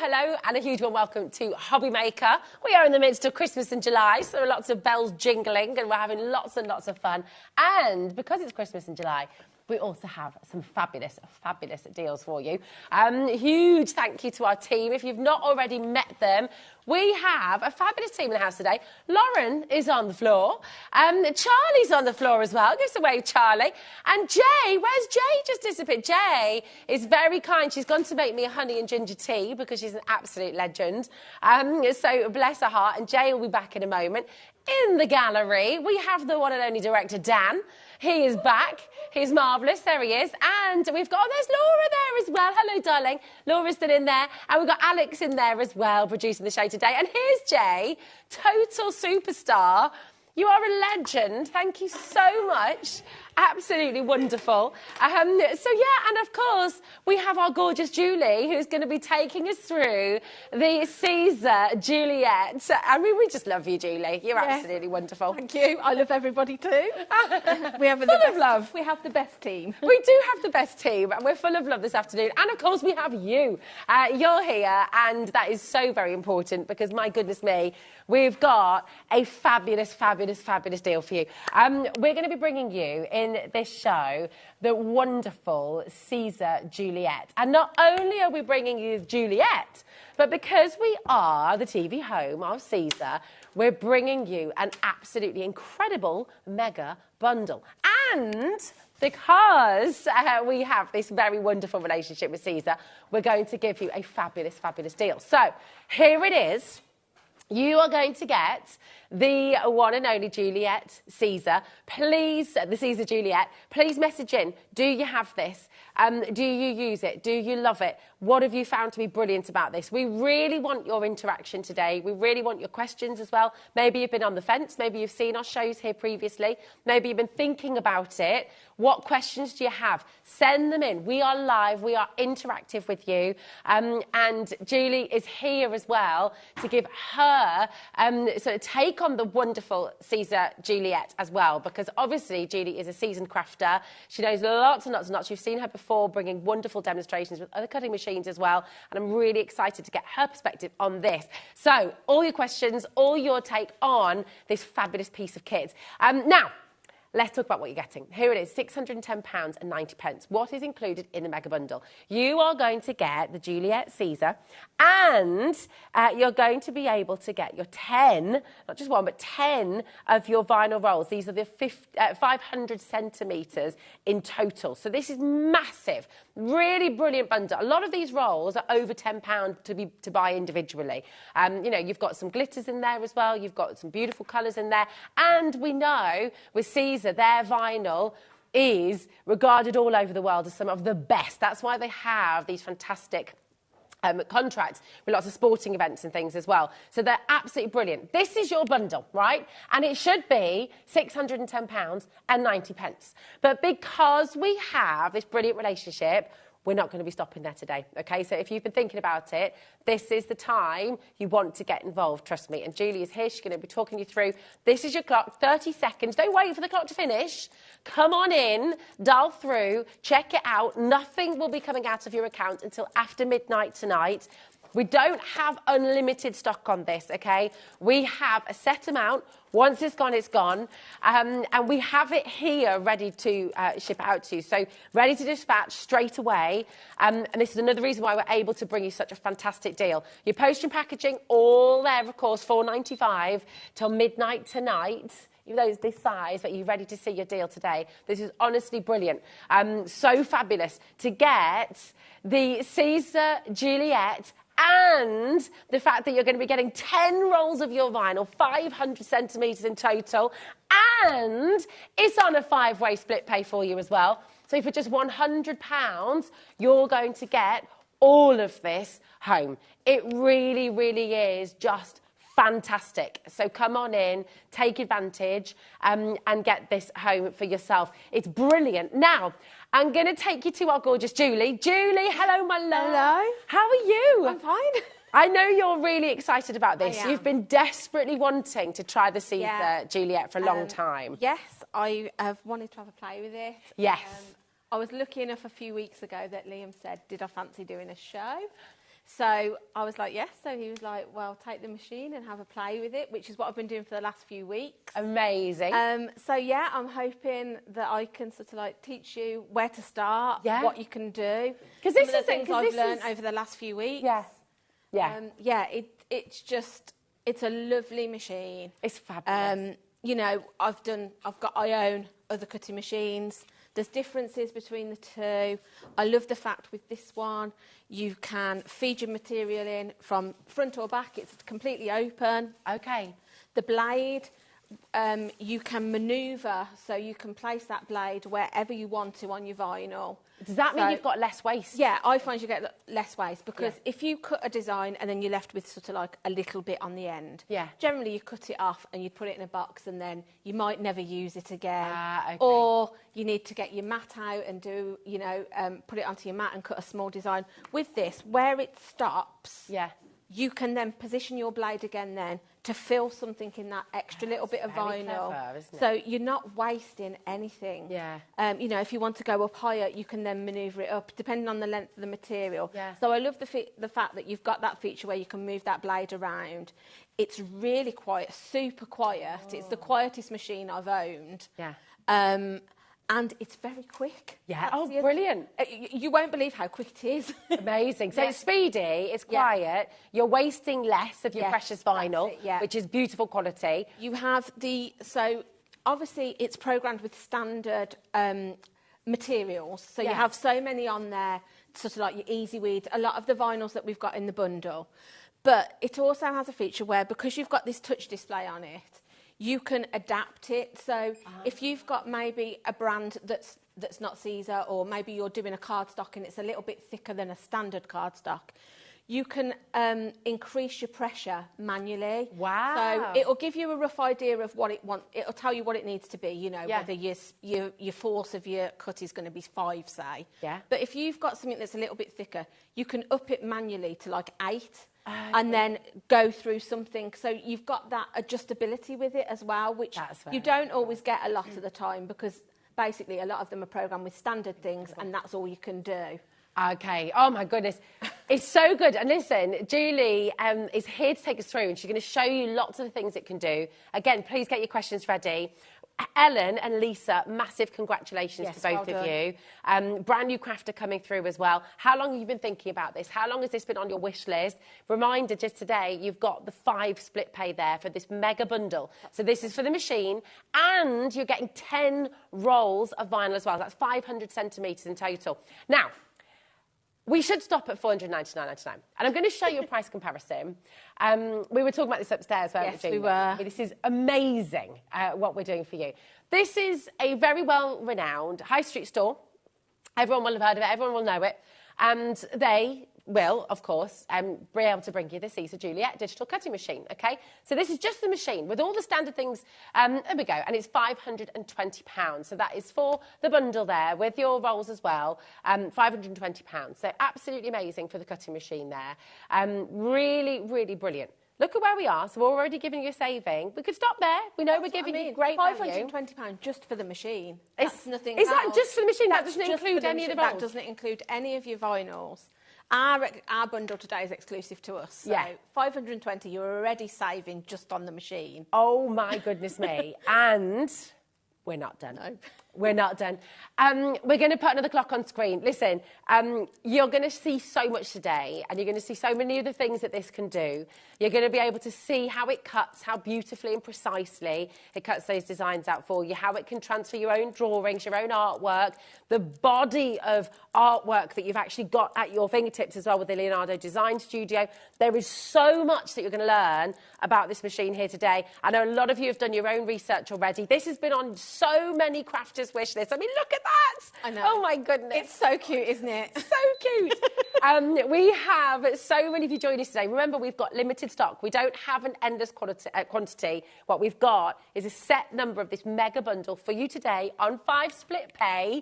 hello, and a huge warm welcome to HobbyMaker. We are in the midst of Christmas in July, so there are lots of bells jingling, and we're having lots and lots of fun. And because it's Christmas in July, we also have some fabulous, fabulous deals for you. Huge thank you to our team. If you've not already met them, we have a fabulous team in the house today. Lauren is on the floor. Charlie's on the floor as well. Give us a wave, Charlie. And Jay, where's Jay? Just disappeared. Jay is very kind. She's gone to make me a honey and ginger tea because she's an absolute legend. So bless her heart. And Jay will be back in a moment. In the gallery, we have the one and only director, Dan. He is back. He's marvellous. There he is. And we've got, oh, there's Laura there as well. Hello, darling. Laura's still in there. And we've got Alex in there as well, producing the show today. And here's Jay, total superstar. You are a legend. Thank you so much. Absolutely wonderful. So, yeah, and of course, we have our gorgeous Julie, who's going to be taking us through the Caesar Juliet. I mean, we just love you, Julie. You're absolutely wonderful.
Thank you. I love everybody too. We have love. We have the best team.
We do have the best team, and we're full of love this afternoon. And, of course, we have you. You're here, and that is so very important because, my goodness me, we've got a fabulous, fabulous, fabulous deal for you. We're going to be bringing you in this show the wonderful Caesar Juliet. And not only are we bringing you Juliet, but because we are the TV home of Caesar, we're bringing you an absolutely incredible mega bundle. And because we have this very wonderful relationship with Caesar, we're going to give you a fabulous, fabulous deal. So here it is. You are going to get the one and only Juliet Caesar. Please, the Caesar Juliet, please message in. Do you have this? Do you use it? Do you love it? What have you found to be brilliant about this? We really want your interaction today. We really want your questions as well. Maybe you've been on the fence. Maybe you've seen our shows here previously. Maybe you've been thinking about it. What questions do you have? Send them in. We are live. We are interactive with you. And Julie is here as well to give her, so take on the wonderful Caesar Juliet as well, because obviously Julie is a seasoned crafter. She knows lots and lots and lots. You've seen her before bringing wonderful demonstrations with other cutting machines as well. And I'm really excited to get her perspective on this. So all your questions, all your take on this fabulous piece of kit. Now, let's talk about what you're getting. Here it is, £610.90. What is included in the mega bundle? You are going to get the Juliet Caesar, and you're going to be able to get your 10, not just one, but 10 of your vinyl rolls. These are the 500 centimetres in total. So this is massive. Really brilliant bundle. A lot of these rolls are over £10 to buy individually. You know, you've got some glitters in there as well. You've got some beautiful colours in there. And we know with Caesar, their vinyl is regarded all over the world as some of the best. That's why they have these fantastic contracts with lots of sporting events and things as well. So they're absolutely brilliant. This is your bundle, right? And it should be £610.90. But because we have this brilliant relationship, we're not going to be stopping there today, okay? So if you've been thinking about it, this is the time you want to get involved, trust me. And Julie is here. She's going to be talking you through. This is your clock, 30 seconds. Don't wait for the clock to finish. Come on in, dial through, check it out. Nothing will be coming out of your account until after midnight tonight. We don't have unlimited stock on this, okay? We have a set amount. Once it's gone, it's gone. And we have it here ready to ship out to you. So ready to dispatch straight away. And this is another reason why we're able to bring you such a fantastic deal. Your postage and packaging, all there, of course, £4.95 till midnight tonight. Even though it's this size, but you're ready to see your deal today. This is honestly brilliant. So fabulous to get the Caesar Juliet and the fact that you're going to be getting 10 rolls of your vinyl, 500 centimetres in total, and it's on a 5-way split pay for you as well. So for just £100, you're going to get all of this home. It really, really is just fantastic. So come on in, take advantage, and get this home for yourself. It's brilliant. Now, I'm going to take you to our gorgeous Julie. Julie, hello, my love.
Hello.
How are you?
I'm fine.
I know you're really excited about this.
I am.
You've been desperately wanting to try the Caesar Juliet for a long time.
Yes, I have wanted to have a play with it.
Yes.
I was lucky enough a few weeks ago that Liam said, did I fancy doing a show? So I was like, yes. So he was like, well, take the machine and have a play with it, which is what I've been doing for the last few weeks.
Amazing.
So yeah, I'm hoping that I can sort of like teach you where to start, what you can do.
Because this
Some of
is
the things I've learned over the last few weeks. It's a lovely machine.
It's fabulous.
You know, I own other cutting machines. There's differences between the two. I love the fact with this one, you can feed your material in from front or back. It's completely open.
Okay.
The blade, you can manoeuvre, so you can place that blade wherever you want to on your vinyl.
Does that mean you've got less waste?
Yeah, I find you get less waste because if you cut a design and then you're left with sort of like a little bit on the end, generally you cut it off and you put it in a box and then you might never use it again.
Okay.
Or you need to get your mat out and do, you know, put it onto your mat and cut a small design. With this, where it stops, you can then position your blade again then to fill something in that extra little bit of vinyl.
Clever, isn't it?
So you're not wasting anything.
Yeah.
You know, if you want to go up higher, you can then manoeuvre it up, depending on the length of the material.
Yeah.
So I love the fact that you've got that feature where you can move that blade around. It's really quiet, super quiet. Oh. It's the quietest machine I've owned.
Yeah.
And it's very quick.
Yeah. That's brilliant.
You won't believe how quick it is.
Amazing. So it's speedy, it's quiet, you're wasting less of your precious vinyl, which is beautiful quality.
You have so obviously it's programmed with standard materials. So you have so many on there, sort of like your Easy Weed, a lot of the vinyls that we've got in the bundle. But it also has a feature where, because you've got this touch display on it, you can adapt it. So if you've got maybe a brand that's not Caesar, or maybe you're doing a cardstock and it's a little bit thicker than a standard cardstock, you can increase your pressure manually.
Wow.
So it'll give you a rough idea of what it wants. It'll tell you what it needs to be, you know, whether your force of your cut is going to be 5, say.
Yeah.
But if you've got something that's a little bit thicker, you can up it manually to like 8. And then go through something. So you've got that adjustability with it as well, which you don't always get a lot of the time, because basically a lot of them are programmed with standard things and that's all you can do.
Okay. Oh, my goodness. It's so good. And listen, Julie is here to take us through, and she's going to show you lots of the things it can do. Again, please get your questions ready. Ellen and Lisa, massive congratulations to both of you. Brand new crafter coming through as well. How long have you been thinking about this? How long has this been on your wish list? Reminder, just today, you've got the 5 split pay there for this mega bundle. So this is for the machine, and you're getting 10 rolls of vinyl as well. That's 500 centimetres in total. Now, we should stop at $499.99. And I'm going to show you a price comparison. We were talking about this upstairs, weren't we?
Yes, we were.
This is amazing, what we're doing for you. This is a very well-renowned high street store. Everyone will have heard of it. Everyone will know it. And they will, of course, be able to bring you the Caesar Juliet digital cutting machine, OK? So this is just the machine with all the standard things. There we go. And it's £520. So that is for the bundle there with your rolls as well. £520. So absolutely amazing for the cutting machine there. Really, really brilliant. Look at where we are. So we're already giving you a saving. We could stop there. We know we're giving you great value.
£520 just for the machine. That's nothing
else. Is that just for the machine? That
doesn't
include any of the rolls?
That doesn't include any of your vinyls. Our bundle today is exclusive to us. So £520, you're already saving just on the machine.
Oh, my goodness me. And we're not done.
No.
We're not done. We're going to put another clock on screen. Listen, you're going to see so much today, and you're going to see so many of the things that this can do. You're going to be able to see how it cuts, how beautifully and precisely it cuts those designs out for you, how it can transfer your own drawings, your own artwork, the body of artwork that you've actually got at your fingertips as well with the Leonardo Design Studio. There is so much that you're going to learn about this machine here today. I know a lot of you have done your own research already. This has been on so many crafters' wish lists. I mean, look at that.
I know.
Oh, my goodness.
It's so cute, isn't it?
So cute. We have so many of you joining us today. Remember, we've got limited stock. We don't have an endless quantity. What we've got is a set number of this mega bundle for you today on 5 split pay,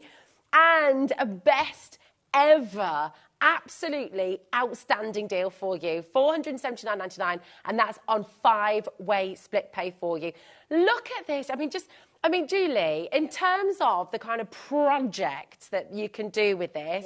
and a best ever, absolutely outstanding deal for you. $479.99, and that's on 5-way split pay for you. Look at this. I mean, Julie, in terms of the kind of project that you can do with this,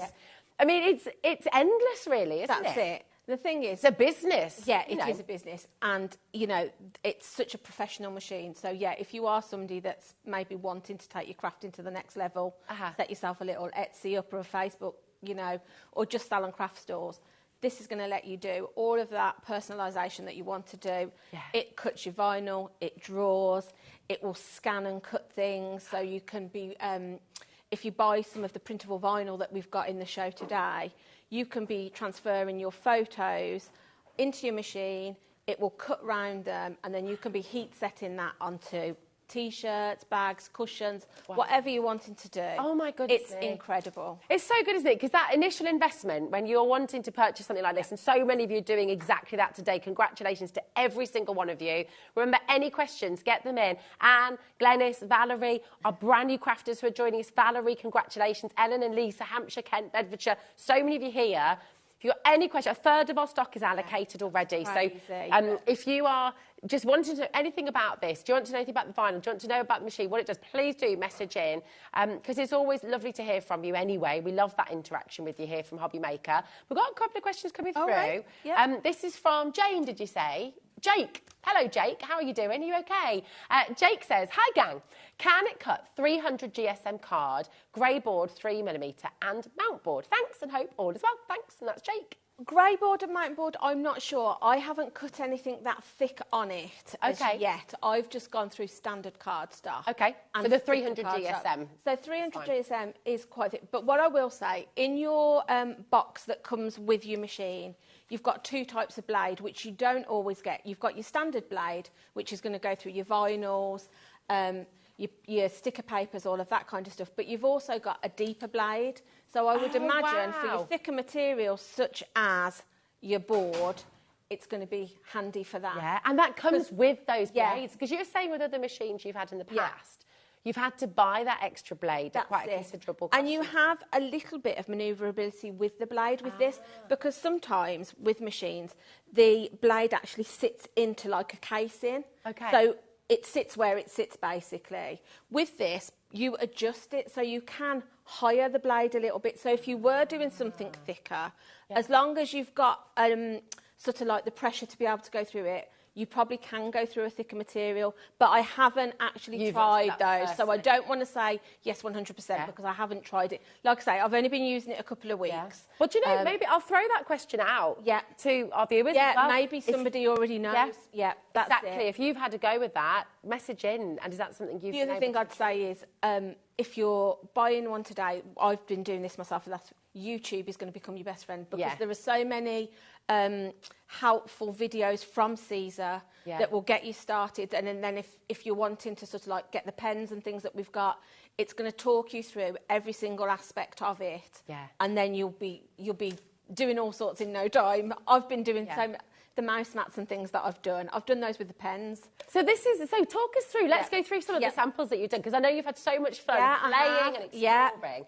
I mean, it's endless, really, isn't it?
That's it. The thing is...
It's a business.
Yeah, it is a business. And, you know, it's such a professional machine. So, yeah, if you are somebody that's maybe wanting to take your crafting to the next level, set yourself a little Etsy up or a Facebook, you know, or just sell on craft stores, this is going to let you do all of that personalisation that you want to do. Yeah. It cuts your vinyl, it draws, it will scan and cut things. So you can be... if you buy some of the printable vinyl that we've got in the show today, you can be transferring your photos into your machine, it will cut round them, and then you can be heat setting that onto T-shirts, bags, cushions, whatever you're wanting to do.
Oh, my goodness.
It's incredible.
It's so good, isn't it? Because that initial investment, when you're wanting to purchase something like this, and so many of you are doing exactly that today, congratulations to every single one of you. Remember, any questions, get them in. Anne, Glenys, Valerie, our brand new crafters who are joining us. Valerie, congratulations. Ellen and Lisa, Hampshire, Kent, Bedfordshire. So many of you here. If you've got any question, a third of our stock is allocated already.
Crazy.
So if you are just wanting to know anything about this, do you want to know anything about the vinyl, do you want to know about the machine, what it does, please do message in, because it's always lovely to hear from you anyway. We love that interaction with you here from HobbyMaker. We've got a couple of questions coming through.
Right. Yep.
This is from Jane, did you say? Jake. Hello, Jake. How are you doing? Are you okay? Jake says, hi, gang. Can it cut 300 GSM card, grey board 3mm and mount board? Thanks and hope all is well. Thanks. And that's Jake.
Grey board and mount board, I'm not sure. I haven't cut anything that thick on it as yet. I've just gone through standard cardstock.
Okay, so the 300 GSM.
So 300 GSM is quite thick. But what I will say, in your box that comes with your machine, you've got two types of blade, which you don't always get. You've got your standard blade, which is going to go through your vinyls, your sticker papers, all of that kind of stuff. But you've also got a deeper blade. So I would imagine for your thicker materials, such as your board, it's going to be handy for that.
Yeah, and that comes with those blades. Because you were saying with other machines you've had in the past, you've had to buy that extra blade at quite a considerable cost.
And you have a little bit of manoeuvrability with the blade with this, because sometimes with machines, the blade actually sits into like a casing. Okay. So it sits where it sits, basically. With this, you adjust it so you can higher the blade a little bit. So if you were doing something thicker, as long as you've got sort of like the pressure to be able to go through it, you probably can go through a thicker material, but I haven't actually tried those. So I don't want to say yes 100% because I haven't tried it. Like I say, I've only been using it a couple of weeks. Yeah.
Well, do you know, maybe I'll throw that question out to our viewers as well.
Maybe somebody already knows. Yeah, that's
exactly. If you've had a go with that, message in, and is that something you've
The other thing I'd say is, if you're buying one today, I've been doing this myself, and that's YouTube is going to become your best friend, because there are so many helpful videos from Caesar that will get you started, and then if you're wanting to sort of like get the pens and things that we've got, it's going to talk you through every single aspect of it, and then you'll be doing all sorts in no time. I've been doing the mouse mats and things that I've done those with the pens.
So talk us through. Let's go through some of the samples that you've done, because I know you've had so much fun playing and exploring.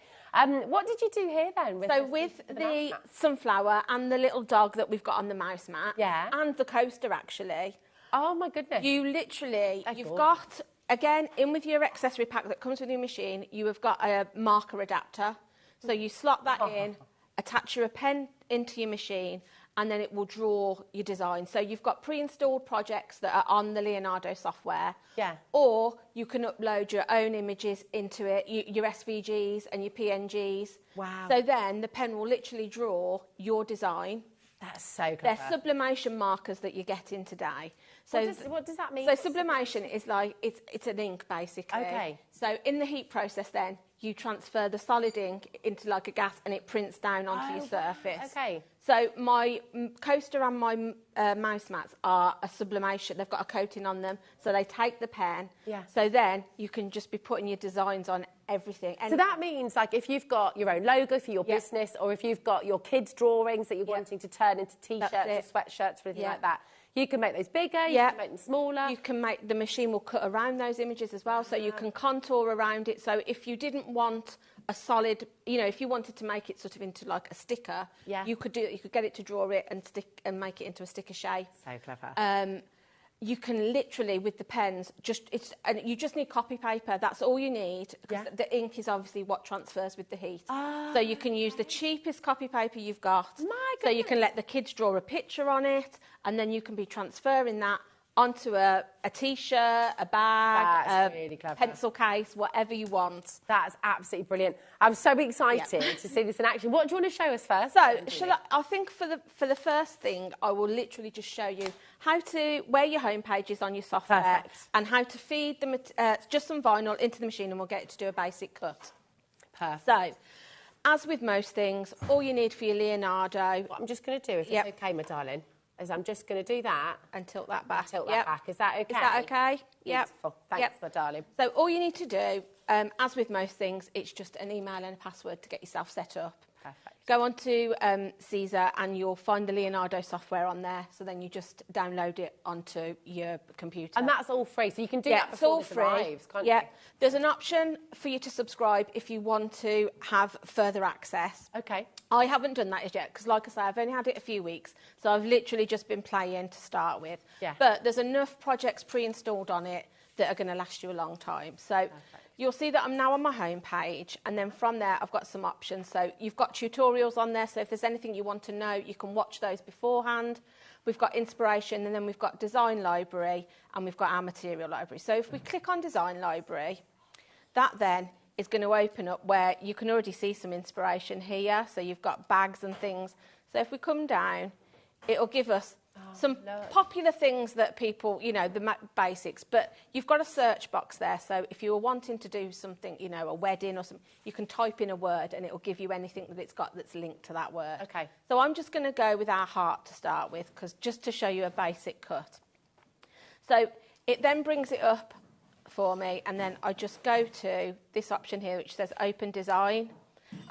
What did you do here then?
With the sunflower and the little dog that we've got on the mouse mat, and the coaster actually.
Oh my goodness!
You literally, you've got, again, in with your accessory pack that comes with your machine, you have got a marker adapter. So you slot that in, attach your pen into your machine, and then it will draw your design. So you've got pre-installed projects that are on the Leonardo software. Yeah. Or you can upload your own images into it, your SVGs and your PNGs. Wow. So then the pen will literally draw your design.
That's so clever.
They're sublimation markers that you're getting today. So
what does that mean?
So sublimation is like, it's an ink, basically. Okay. So in the heat process then, you transfer the solid ink into like a gas, and it prints down onto your surface. Okay. So my coaster and my mouse mats are a sublimation. They've got a coating on them, so they take the pen. Yeah. So then you can just be putting your designs on everything.
So that means, like, if you've got your own logo for your business, or if you've got your kids' drawings that you're wanting to turn into T-shirts or sweatshirts or anything like that, you can make those bigger, you can make them smaller.
You can make, the machine will cut around those images as well, so you can contour around it. So if you didn't want a solid, if you wanted to make it sort of into like a sticker, you could do it. You could get it to draw it and make it into a sticker shape.
So clever.
you can literally, with the pens, and you just need copy paper. That's all you need. Because the ink is obviously what transfers with the heat. So you can use the cheapest copy paper you've got. So you can let the kids draw a picture on it, and then you can be transferring that onto a T-shirt, a bag,
really clever.
Pencil case, whatever you want.
That's absolutely brilliant. I'm so excited to see this in action. What do you want to show us first?
So, I think for the first thing, I will literally just show you where your home page is on your software, and how to feed just some vinyl into the machine, and we'll get it to do a basic cut.
Perfect.
So, as with most things, all you need for your Leonardo...
What I'm just going to do, if it's okay, my darling, is I'm just going to do that.
And tilt that back.
Tilt that back. Is that okay?
Is that okay?
Beautiful. Thanks, my darling.
So all you need to do, as with most things, it's just an email and a password to get yourself set up.
Perfect.
Go on to Caesar and you'll find the Leonardo software on there. So then you just download it onto your computer.
And that's all free, so you can do that before this arrives, can't you?
There's an option for you to subscribe if you want to have further access.
Okay.
I haven't done that as yet because, like I say, I've only had it a few weeks, so I've literally just been playing to start with.
Yeah.
But there's enough projects pre-installed on it that are going to last you a long time. So you'll see that I'm now on my home page, and then from there I've got some options. So you've got tutorials on there, so if there's anything you want to know, you can watch those beforehand. We've got inspiration, and then we've got design library, and we've got our material library. So if we click on design library, that then is going to open up where you can already see some inspiration here. So you've got bags and things. So if we come down, it'll give us some popular things that people, you know, the basics. But you've got a search box there. So if you were wanting to do something, you know, a wedding or something, you can type in a word and it'll give you anything that it's got that's linked to that word.
Okay.
So I'm just going to go with our heart to start with, because just to show you a basic cut. So it then brings it up for me, and then I just go to this option here which says Open Design,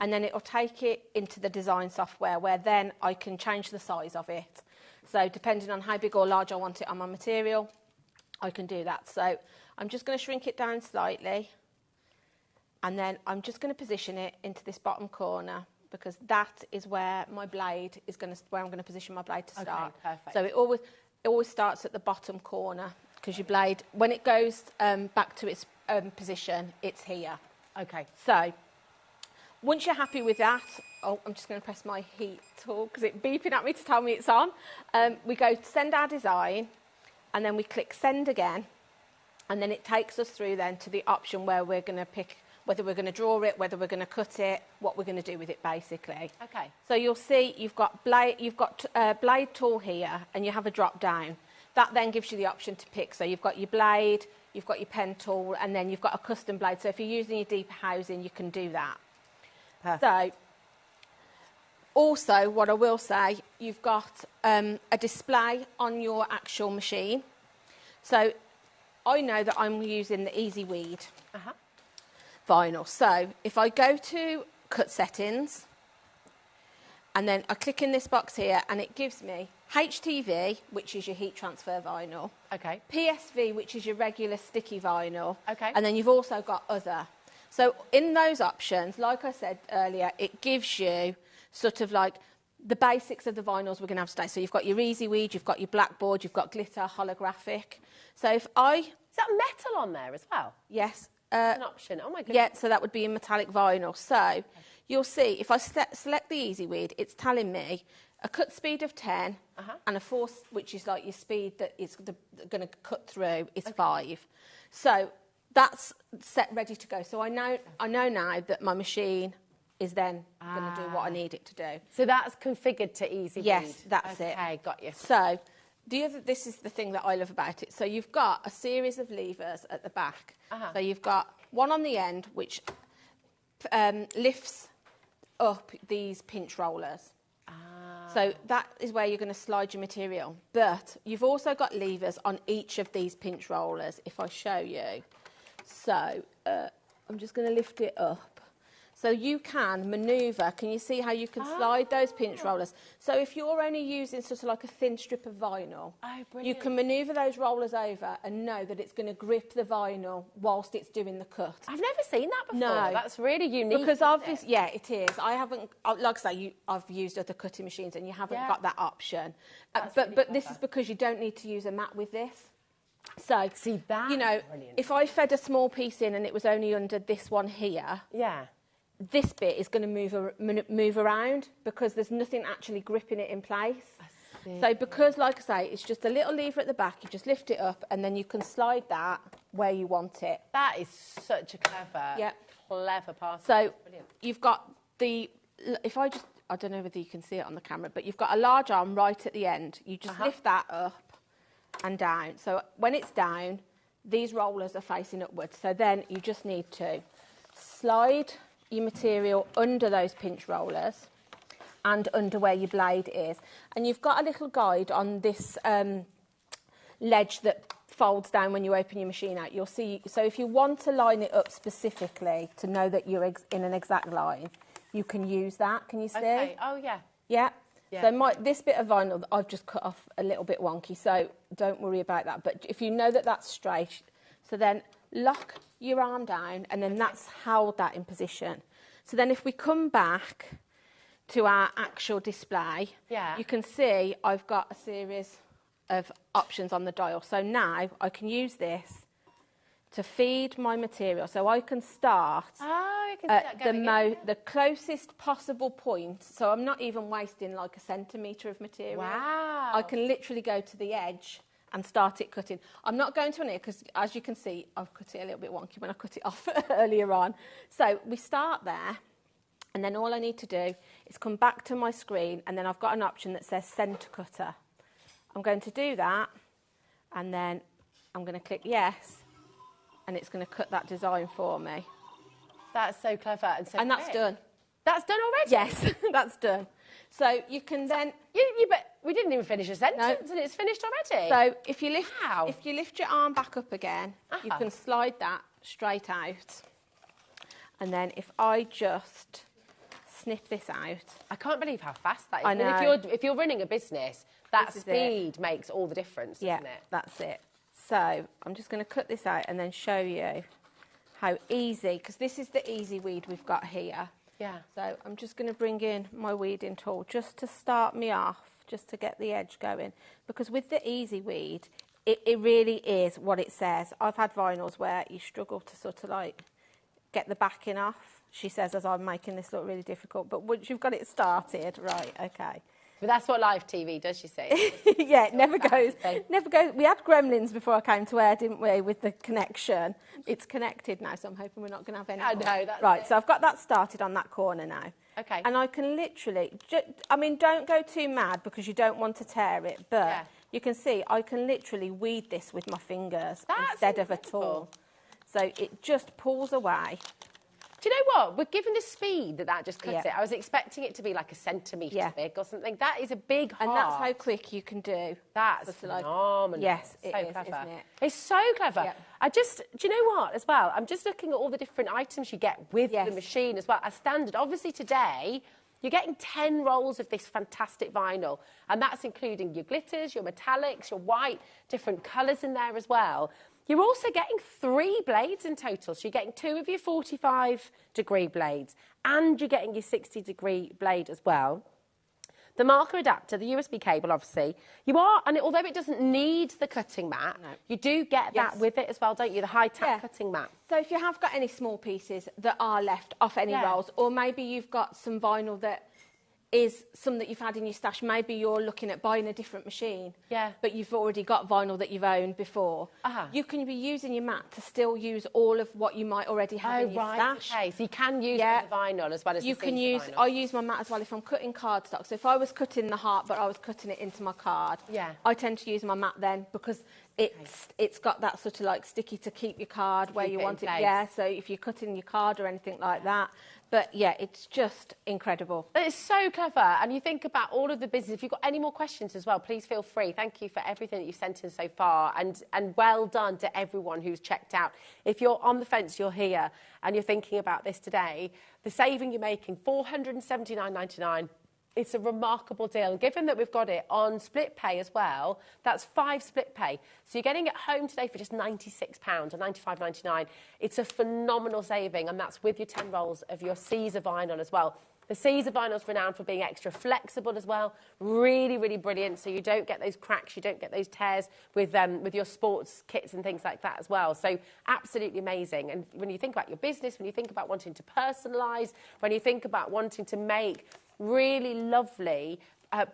and then it'll take it into the design software where then I can change the size of it. So depending on how big or large I want it on my material, I can do that. So I'm just going to shrink it down slightly, and then I'm just going to position it into this bottom corner, because that is where my blade is where I'm going to position my blade to start.
Okay, perfect.
So it always starts at the bottom corner, because your blade, when it goes back to its position, it's here.
Okay.
So once you're happy with that, I'm just going to press my heat tool because it's beeping at me to tell me it's on. We go to send our design, and then we click send again, and then it takes us through then to the option where we're going to pick whether we're going to draw it, whether we're going to cut it, what we're going to do with it basically.
Okay.
So you'll see you've got blade tool here, and you have a drop down. That then gives you the option to pick. So you've got your blade, you've got your pen tool, and then you've got a custom blade. So if you're using your deeper housing, you can do that.
Perfect.
So also, what I will say, you've got a display on your actual machine. So I know that I'm using the Easy Weed vinyl. So if I go to cut settings, and then I click in this box here, and it gives me HTV, which is your heat transfer vinyl.
Okay.
PSV, which is your regular sticky vinyl.
Okay.
And then you've also got other. So in those options, like I said earlier, it gives you sort of like the basics of the vinyls we're going to have today. So you've got your Easy Weed, you've got your blackboard, you've got glitter, holographic. So if I...
Is that metal on there as well?
Yes.
An option. Oh my goodness.
Yeah, so that would be in metallic vinyl. So you'll see, if I select the Easy Weed, it's telling me a cut speed of 10 and a force, which is like your speed that is going to cut through, is 5. So that's set ready to go. So I know now that my machine is then going to do what I need it to do.
So that's configured to Easy Weed?
Yes, that's it.
Okay, got you.
So this is the thing that I love about it. So you've got a series of levers at the back. So you've got one on the end, which lifts up these pinch rollers. So that is where you're going to slide your material. But you've also got levers on each of these pinch rollers, if I show you. So I'm just going to lift it up. So you can manoeuvre. Can you see how you can slide those pinch rollers? So if you're only using sort of like a thin strip of vinyl, you can manoeuvre those rollers over and know that it's going to grip the vinyl whilst it's doing the cut.
I've never seen that before.
No.
That's really unique.
Because obviously, yeah, it is. I haven't, like I say, I've used other cutting machines and you haven't got that option. But this is because you don't need to use a mat with this. So,
see that,
you know,
brilliant.
if I fed a small piece in and it was only under this one here, this bit is going to move around because there's nothing actually gripping it in place. So because, like I say, it's just a little lever at the back, you just lift it up and then you can slide that where you want it.
That is such a clever parcel.
So
brilliant.
You've got the, I don't know whether you can see it on the camera, but you've got a large arm right at the end. You just lift that up and down. So when it's down, these rollers are facing upwards. So then you just need to slide your material under those pinch rollers and under where your blade is. And you've got a little guide on this ledge that folds down when you open your machine out. You'll see, so if you want to line it up specifically to know that you're in an exact line, you can use that. Can you see?
Okay. Oh, yeah.
Yeah?
Yeah.
So this bit of vinyl that I've just cut off a little bit wonky, so don't worry about that. But if you know that that's straight, so then lock your arm down and then that's held that in position. So then if we come back to our actual display, you can see I've got a series of options on the dial. So now I can use this to feed my material. So I can start at the closest possible point. So I'm not even wasting like a centimetre of material.
Wow.
I can literally go to the edge and start it cutting. I'm not going to an ear because, as you can see, I've cut it a little bit wonky when I cut it off earlier on. So we start there. And then all I need to do is come back to my screen and then I've got an option that says centre cutter. I'm going to do that and then I'm going to click yes and it's going to cut that design for me.
That's so clever and so
And that's done.
That's done already?
Yes, that's done. So you can then...
but we didn't even finish a sentence and it's finished already.
So if you lift your arm back up again, you can slide that straight out. And then if I just snip this out.
I can't believe how fast that is.
I know.
If you're running a business, that speed makes all the difference, doesn't it?
That's it. So I'm just going to cut this out and then show you how easy, because this is the easy weed we've got here.
Yeah.
So I'm just going to bring in my weeding tool just to start me off, just to get the edge going. Because with the easy weed, it really is what it says. I've had vinyls where you struggle to sort of like get the backing off. She says, as I'm making this look really difficult, but once you've got it started, right, okay.
But that's what live TV does, you see.
Yeah, it never goes. Never goes. We had gremlins before I came to air, didn't we, with the connection. It's connected now, so I'm hoping we're not going to have any more.
I know, that's
right, so I've got that started on that corner now.
Okay.
And I can literally, I mean, don't go too mad because you don't want to tear it, but you can see I can literally weed this with my fingers instead of a tool. So it just pulls away.
Do you know what? We're given the speed that just cuts it. I was expecting it to be like a centimetre big or something. That is a big heart.
And that's how quick you can do.
That's phenomenal.
Yes, it
so
is,
clever.
isn't it?
It's so clever.
Yeah.
Do you know what, as well? I'm just looking at all the different items you get with the machine as well, as standard. Obviously, today, you're getting 10 rolls of this fantastic vinyl, and that's including your glitters, your metallics, your white, different colours in there as well. You're also getting 3 blades in total. So you're getting 2 of your 45-degree blades and you're getting your 60-degree blade as well. The marker adapter, the USB cable, obviously. And although it doesn't need the cutting mat, you do get that with it as well, don't you? The high-tack cutting mat.
So if you have got any small pieces that are left off any rolls, or maybe you've got some vinyl that is some that you've had in your stash. Maybe you're looking at buying a different machine, but you've already got vinyl that you've owned before. You can be using your mat to still use all of what you might already have in your stash.
Okay, so you can use the vinyl as well as vinyl.
I use my mat as well if I'm cutting cardstock. So if I was cutting the heart, but I was cutting it into my card, I tend to use my mat then because it's got that sort of like sticky to keep your card where you want it. Yeah, so if you're cutting your card or anything like that. But yeah, it's just incredible.
It's so clever. And you think about all of the business. If you've got any more questions as well, please feel free. Thank you for everything that you've sent in so far. And well done to everyone who's checked out. If you're on the fence, you're here and you're thinking about this today, the saving you're making, $479.99. It's a remarkable deal. And given that we've got it on split pay as well, that's 5 split pay. So you're getting it home today for just £96 or $95.99. It's a phenomenal saving, and that's with your 10 rolls of your Caesar vinyl as well. The Caesar vinyl's renowned for being extra flexible as well. Really, really brilliant. So you don't get those cracks, you don't get those tears with your sports kits and things like that as well. So absolutely amazing. And when you think about your business, when you think about wanting to personalise, when you think about wanting to make really lovely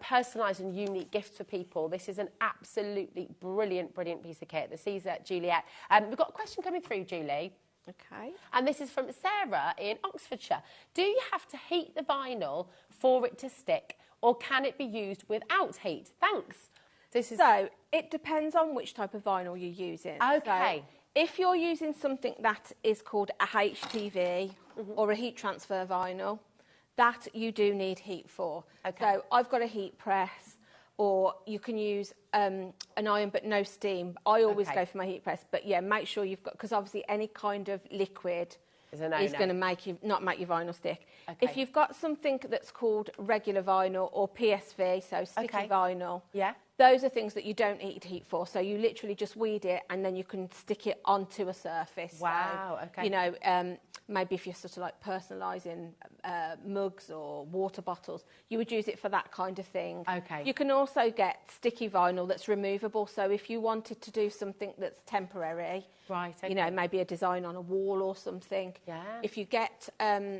personalised and unique gifts for people, this is an absolutely brilliant piece of kit, the Caesar Juliet. We've got a question coming through, Julie.
Okay.
And this is from Sarah in Oxfordshire. Do you have to heat the vinyl for it to stick, or can it be used without heat? Thanks.
So it depends on which type of vinyl you're using.
Okay.
So if you're using something that is called a HTV or a heat transfer vinyl, that you do need heat for. Okay. So I've got a heat press, or you can use an iron but no steam. I always go for my heat press, but yeah, make sure you've got, because obviously any kind of liquid is going to not make your vinyl stick. Okay. If you've got something that's called regular vinyl or PSV, so sticky vinyl, those are things that you don't need heat for. So you literally just weed it and then you can stick it onto a surface.
Wow,
so, you know, maybe if you're sort of like personalising mugs or water bottles, you would use it for that kind of thing.
Okay.
You can also get sticky vinyl that's removable. So if you wanted to do something that's temporary, you know, maybe a design on a wall or something, if you get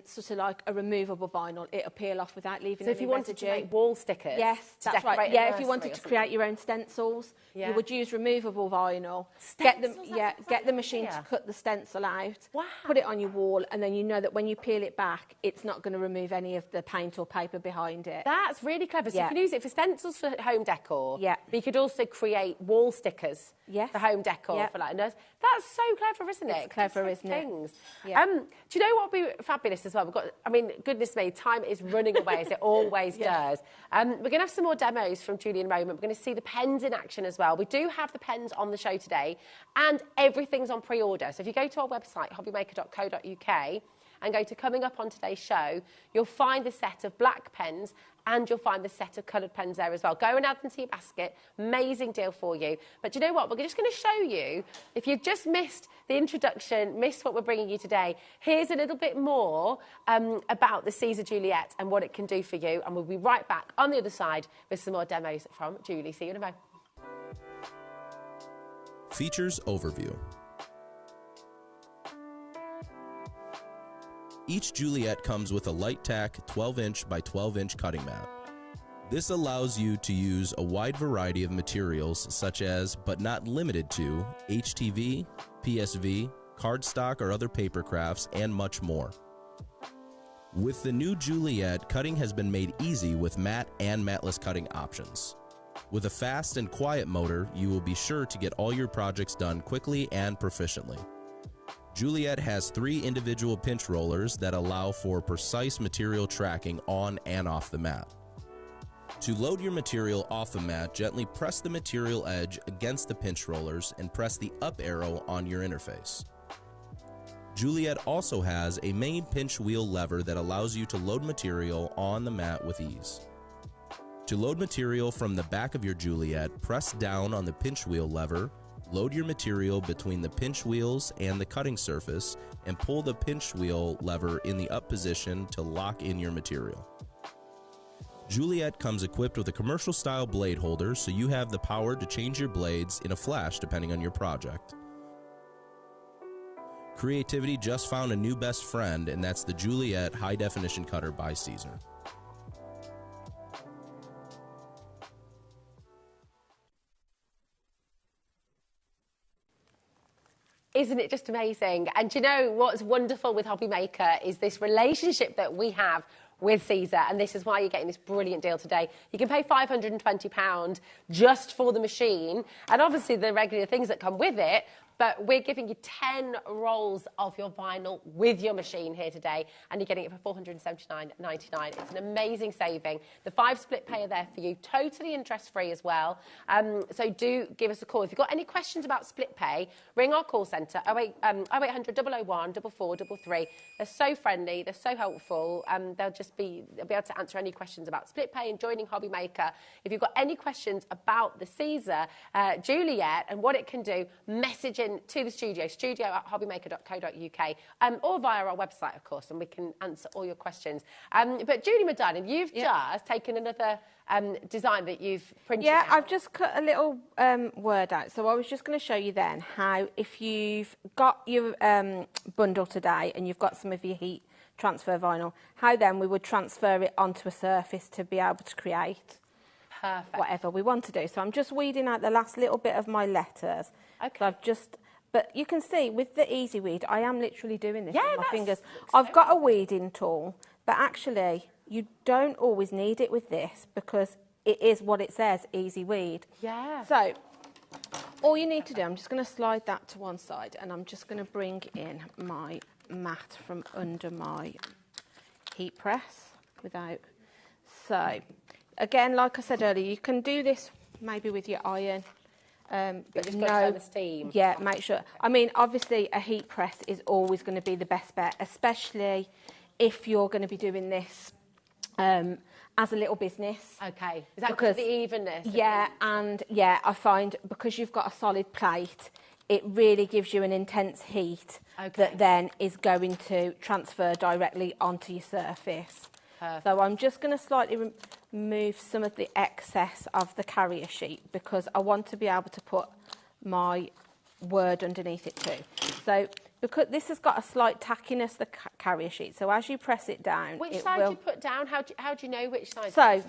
sort of like a removable vinyl, it'll peel off without leaving any residue.
So if you wanted to make wall stickers,
that's right. Yeah, if you wanted to create your own stencils, you would use removable vinyl. Get the machine to cut the stencil out, put it on your wall, and then you know that when you peel it back, it's not going to remove any of the paint or paper behind it.
That's really clever. So you can use it for stencils for home decor, but you could also create wall stickers for home decor for like a nurse. That's so clever, isn't it?
It's clever, isn't it?
Do you know what would be fabulous as well? We've got, I mean, goodness me, time is running away as it always does. We're going to have some more demos from Julie in a moment. We're going to see the pens in action as well. We do have the pens on the show today, and everything's on pre-order. So if you go to our website, hobbymaker.co.uk, and go to coming up on today's show, you'll find the set of black pens and you'll find the set of coloured pens there as well. Go and add them to your basket. Amazing deal for you. But do you know what? We're just going to show you, if you've just missed the introduction, missed what we're bringing you today, here's a little bit more about the Caesar Juliet and what it can do for you. And we'll be right back on the other side with some more demos from Julie. See you in a moment.
Features Overview. Each Juliet comes with a light tack 12-inch by 12-inch cutting mat. This allows you to use a wide variety of materials such as, but not limited to, HTV, PSV, cardstock or other paper crafts, and much more. With the new Juliet, cutting has been made easy with matte and matless cutting options. With a fast and quiet motor, you will be sure to get all your projects done quickly and proficiently. Juliet has 3 individual pinch rollers that allow for precise material tracking on and off the mat. To load your material off the mat, gently press the material edge against the pinch rollers and press the up arrow on your interface. Juliet also has a main pinch wheel lever that allows you to load material on the mat with ease. To load material from the back of your Juliet, press down on the pinch wheel lever, load your material between the pinch wheels and the cutting surface, and pull the pinch wheel lever in the up position to lock in your material. Juliet comes equipped with a commercial style blade holder, so you have the power to change your blades in a flash depending on your project. Creativity just found a new best friend, and that's the Juliet High Definition Cutter by Caesar.
Isn't it just amazing? And do you know what's wonderful with HobbyMaker is this relationship that we have with Caesar, and this is why you're getting this brilliant deal today. You can pay £520 just for the machine, and obviously the regular things that come with it, but we're giving you 10 rolls of your vinyl with your machine here today, and you're getting it for $479.99. It's an amazing saving. The 5 split pay are there for you, totally interest-free as well. So do give us a call. If you've got any questions about split pay, ring our call centre, 0800 001 4433. They're so friendly, they're so helpful. They'll be able to answer any questions about split pay and joining HobbyMaker. If you've got any questions about the Caesar Juliet and what it can do, message question to the studio, studio@hobbymaker.co.uk, or via our website, of course, and we can answer all your questions. But Julie, my darling, you've just taken another design that you've printed out.
I've just cut a little word out. So I was just going to show you then how, if you've got your bundle today and you've got some of your heat transfer vinyl, how then we would transfer it onto a surface to be able to create whatever we want to do. So I'm just weeding out the last little bit of my letters. Okay. So but you can see with the Easy Weed, I am literally doing this with my fingers. I've got a weeding tool, but actually you don't always need it with this because it is what it says, Easy Weed. Yeah. So all you need to do, I'm just going to slide that to one side, and I'm just going to bring in my mat from under my heat press So again, like I said earlier, you can do this maybe with your iron.
But just got to turn the steam.
Yeah, make sure. I mean, obviously, a heat press is always going to be the best bet, especially if you're going to be doing this as a little business.
Okay. Is that because of the evenness?
Yeah, I find because you've got a solid plate, it really gives you an intense heat that then is going to transfer directly onto your surface. Perfect. So I'm just going to slightly remove some of the excess of the carrier sheet because I want to be able to put my word underneath it too. So because this has got a slight tackiness, the carrier sheet, so as you press it down,
which side do you put down? How do you know which side?
So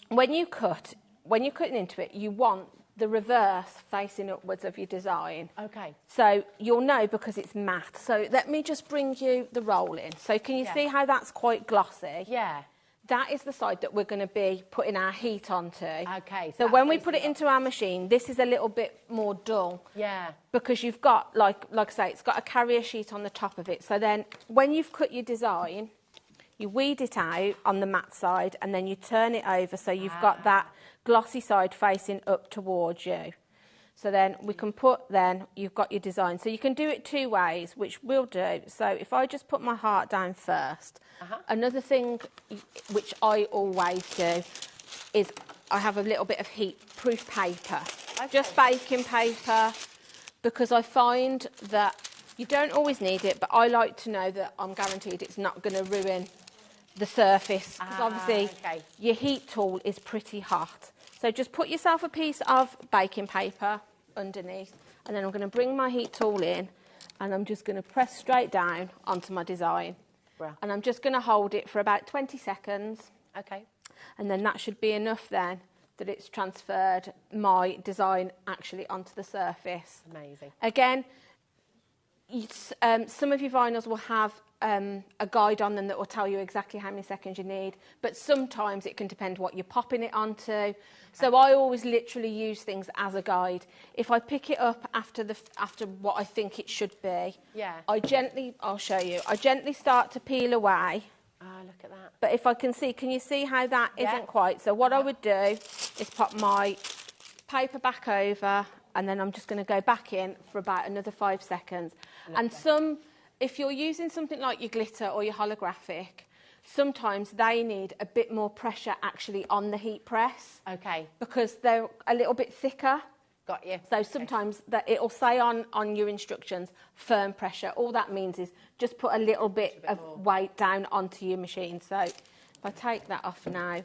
when you're cutting into it, you want the reverse facing upwards of your design. Okay. So you'll know because it's matte. So let me just bring you the roll in. So can you see how that's quite glossy? Yeah. That is the side that we're going to be putting our heat onto. Okay. So when we put it into our machine, this is a little bit more dull. Yeah. Because you've got, like I say, it's got a carrier sheet on the top of it. So then when you've cut your design, you weed it out on the matte side and then you turn it over so you've got that glossy side facing up towards you. So then we can you've got your design. So you can do it two ways, which we'll do. So if I just put my heart down first, another thing which I always do is I have a little bit of heat-proof paper, just baking paper, because I find that you don't always need it, but I like to know that I'm guaranteed it's not going to ruin the surface, because obviously your heat tool is pretty hot. So just put yourself a piece of baking paper underneath, and then I'm going to bring my heat tool in and I'm just going to press straight down onto my design. And I'm just going to hold it for about 20 seconds. Okay. And then that should be enough then that it's transferred my design actually onto the surface. Amazing. Again, some of your vinyls will have a guide on them that will tell you exactly how many seconds you need, but sometimes it can depend what you're popping it onto. So I always literally use things as a guide. If I pick it up after what I think it should be, I'll show you. I gently start to peel away. Look at that. But if I can you see how that isn't quite? So what I would do is pop my paper back over, and then I'm just going to go back in for about another 5 seconds. And if you're using something like your glitter or your holographic, sometimes they need a bit more pressure actually on the heat press. Okay. Because they're a little bit thicker. Got you. So sometimes it'll say on your instructions, firm pressure. All that means is just put a little bit of weight down onto your machine. So if I take that off now,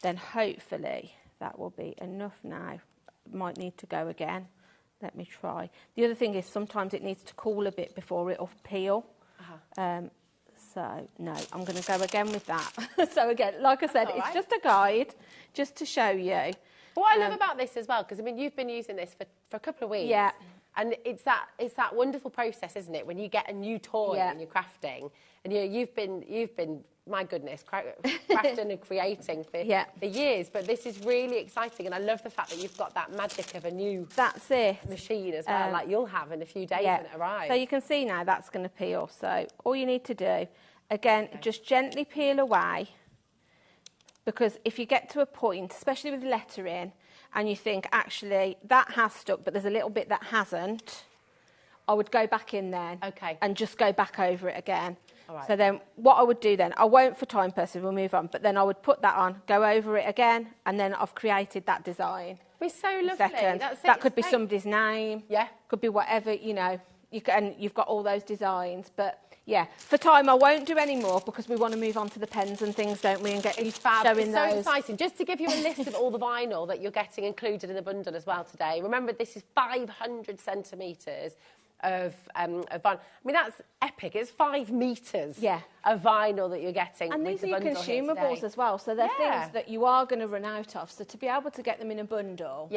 then hopefully that will be enough now. Might need to go again. Let me try. The other thing is sometimes it needs to cool a bit before it'll peel. So, no, I'm going to go again with that. So, again, like I said, it's just a guide, just to show you.
What I love about this as well, because, I mean, you've been using this for a couple of weeks. Yeah. And it's that wonderful process, isn't it, when you get a new toy and you're crafting, and you've been my goodness, crafting and creating for years, but this is really exciting, and I love the fact that you've got that magic of a new machine as well, like you'll have in a few days when it arrives.
So you can see now that's going to peel. So all you need to do, again, just gently peel away, because if you get to a point, especially with lettering, and you think, actually, that has stuck, but there's a little bit that hasn't, I would go back in then and just go back over it again.
All right.
So then what I would do then, I won't for time purposes, we'll move on, but then I would put that on, go over it again, and then I've created that design.
It's so lovely.
That could be somebody's name.
Yeah.
Could be whatever, you know. You've got all those designs. But, yeah, for time I won't do any more because we want to move on to the pens and things, don't we, and get you showing
it's
those.
so exciting. Just to give you a list of all the vinyl that you're getting included in the bundle as well today. Remember, this is 500 centimetres of vinyl. I mean, that's epic. It's 5 metres of vinyl that you're getting.
And these are your consumables as well. So they're things that you are going to run out of. So to be able to get them in a bundle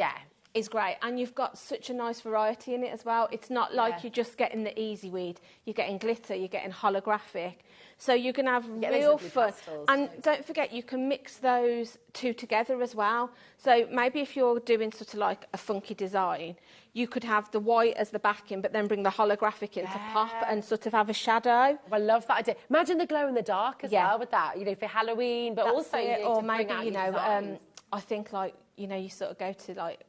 is great. And you've got such a nice variety in it as well. It's not like you're just getting the easy weed. You're getting glitter, you're getting holographic. So you're going to have real fun. And don't forget, you can mix those two together as well. So maybe if you're doing sort of like a funky design, you could have the white as the backing, but then bring the holographic in to pop and sort of have a shadow.
I love that idea. Imagine the glow in the dark as well with that, you know, for Halloween, but also
or maybe, you know, I think like, you know, you sort of go to like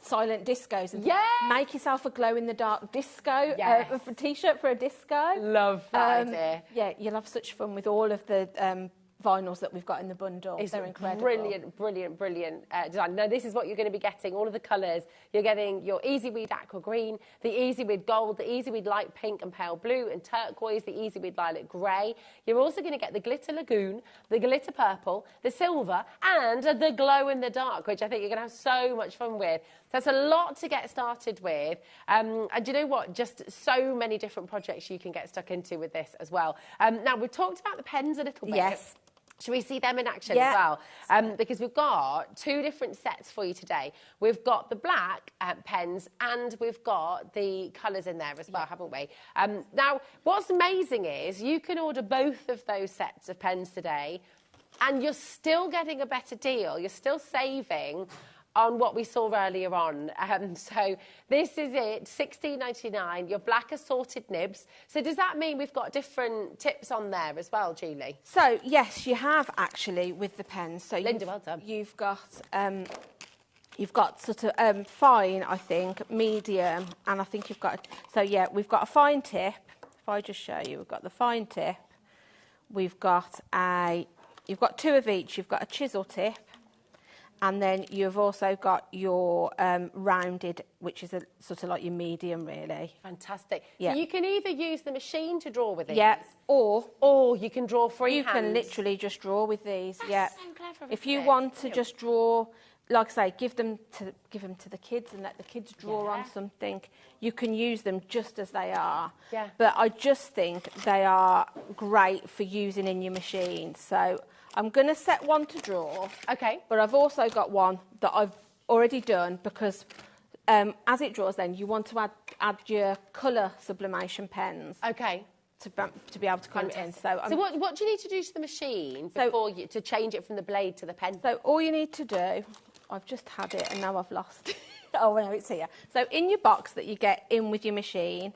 silent discos and make yourself a glow in the dark disco, a t-shirt for a disco.
Love that idea.
Yeah, you'll have such fun with all of the vinyls that we've got in the bundle. They're incredible.
Brilliant design. Now, this is what you're going to be getting, all of the colours. You're getting your Easy Weed Aqua Green, the Easy Weed Gold, the Easy Weed Light Pink and Pale Blue and Turquoise, the Easy Weed Lilac Grey. You're also going to get the Glitter Lagoon, the Glitter Purple, the Silver and the Glow in the Dark, which I think you're going to have so much fun with. That's a lot to get started with. And do you know what? Just so many different projects you can get stuck into with this as well. Now, we've talked about the pens a little bit.
Yes.
Should we see them in action as well? Because we've got 2 different sets for you today. We've got the black pens and we've got the colours in there as well, haven't we? Now, what's amazing is you can order both of those sets of pens today and you're still getting a better deal. You're still saving on what we saw earlier on. So this is it, $16.99, your black assorted nibs. So does that mean we've got different tips on there as well, Julie?
So, yes, you have actually with the pens. So
Linda, well done.
You've got sort of fine, I think, medium, and I think you've got... So, yeah, we've got a fine tip. If I just show you, we've got the fine tip. We've got You've got 2 of each. You've got a chisel tip. And then you've also got your rounded, which is a sort of like your medium, really.
Fantastic. Yeah. So you can either use the machine to draw with these.
Yeah.
Or you can draw freehand.
You can literally just draw with these.
That's so clever.
If you want to just draw, like I say, give them to the kids and let the kids draw on something. You can use them just as they are.
Yeah.
But I just think they are great for using in your machine. So I'm going to set one to draw.
Okay.
But I've also got one that I've already done because as it draws then, you want to add your colour sublimation pens.
Okay.
To be able to come in. So
what do you need to do to the machine before to change it from the blade to the pen?
So all you need to do, I've just had it and now I've lost it. Oh, no, it's here. So in your box that you get in with your machine,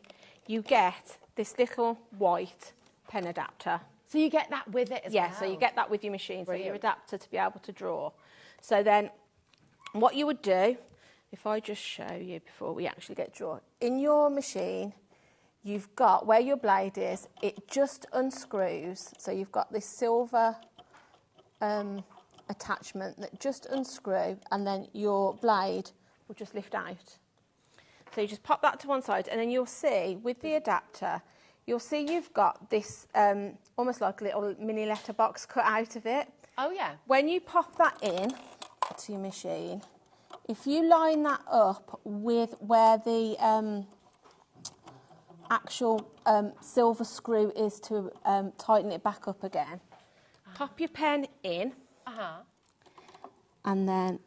you get this little white pen adapter.
So you get that with it as well?
Yeah, so you get that with your machine, so your adapter to be able to draw. So then what you would do, if I just show you before we actually get drawn, in your machine, you've got, where your blade is, it just unscrews. So you've got this silver attachment that just unscrew, and then your blade will just lift out. So you just pop that to one side, and then you'll see, with the adapter, you'll see you've got this almost like a little mini letterbox cut out of it.
Oh, yeah.
When you pop that in to your machine, if you line that up with where the actual silver screw is to tighten it back up again, pop your pen in, and then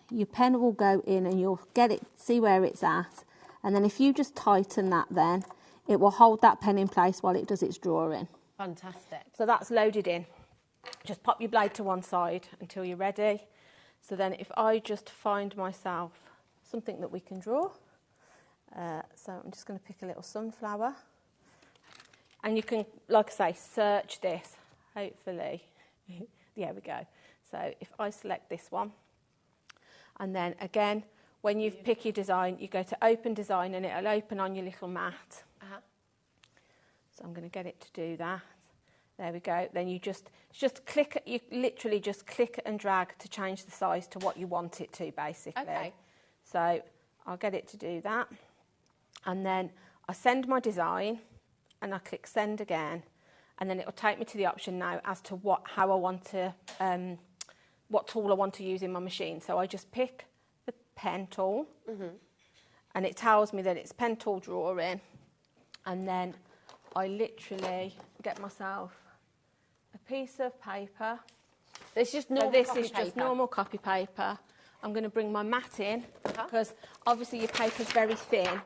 your pen will go in and you'll get it, see where it's at, and then if you just tighten that then, it will hold that pen in place while it does its drawing.
Fantastic.
So that's loaded in. Just pop your blade to one side until you're ready. So then if I just find myself something that we can draw. So I'm just going to pick a little sunflower. And you can, like I say, search this, hopefully. There we go. So if I select this one, and then again, when you pick your design, you go to Open Design and it'll open on your little mat. So I'm going to get it to do that. There we go. Then you just click, you literally just click and drag to change the size to what you want it to, basically.
Okay.
So I'll get it to do that. And then I send my design and I click send again. And then it will take me to the option now as to what tool I want to use in my machine. So I just pick the pen tool, and it tells me that it's pen tool drawing. And then I literally get myself a piece of paper.
This is just normal
just normal copy paper. I'm going to bring my mat in because obviously your paper's very thin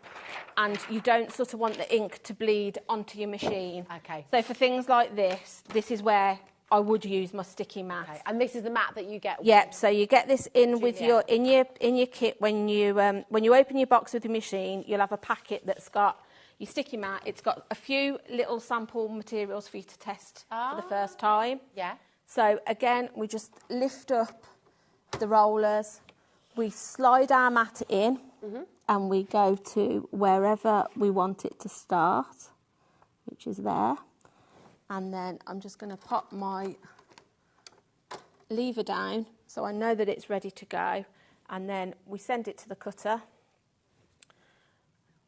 and you don't sort of want the ink to bleed onto your machine.
Okay.
So for things like this, this is where I would use my sticky mat.
Okay. And this is the mat that you get.
Yep. So you get this in with your in your kit when you open your box with your machine. You'll have a packet that's got your sticky mat. It's got a few little sample materials for you to test for the first time.
Yeah.
So again, we just lift up the rollers. We slide our mat in and we go to wherever we want it to start, which is there. And then I'm just going to pop my lever down so I know that it's ready to go. And then we send it to the cutter.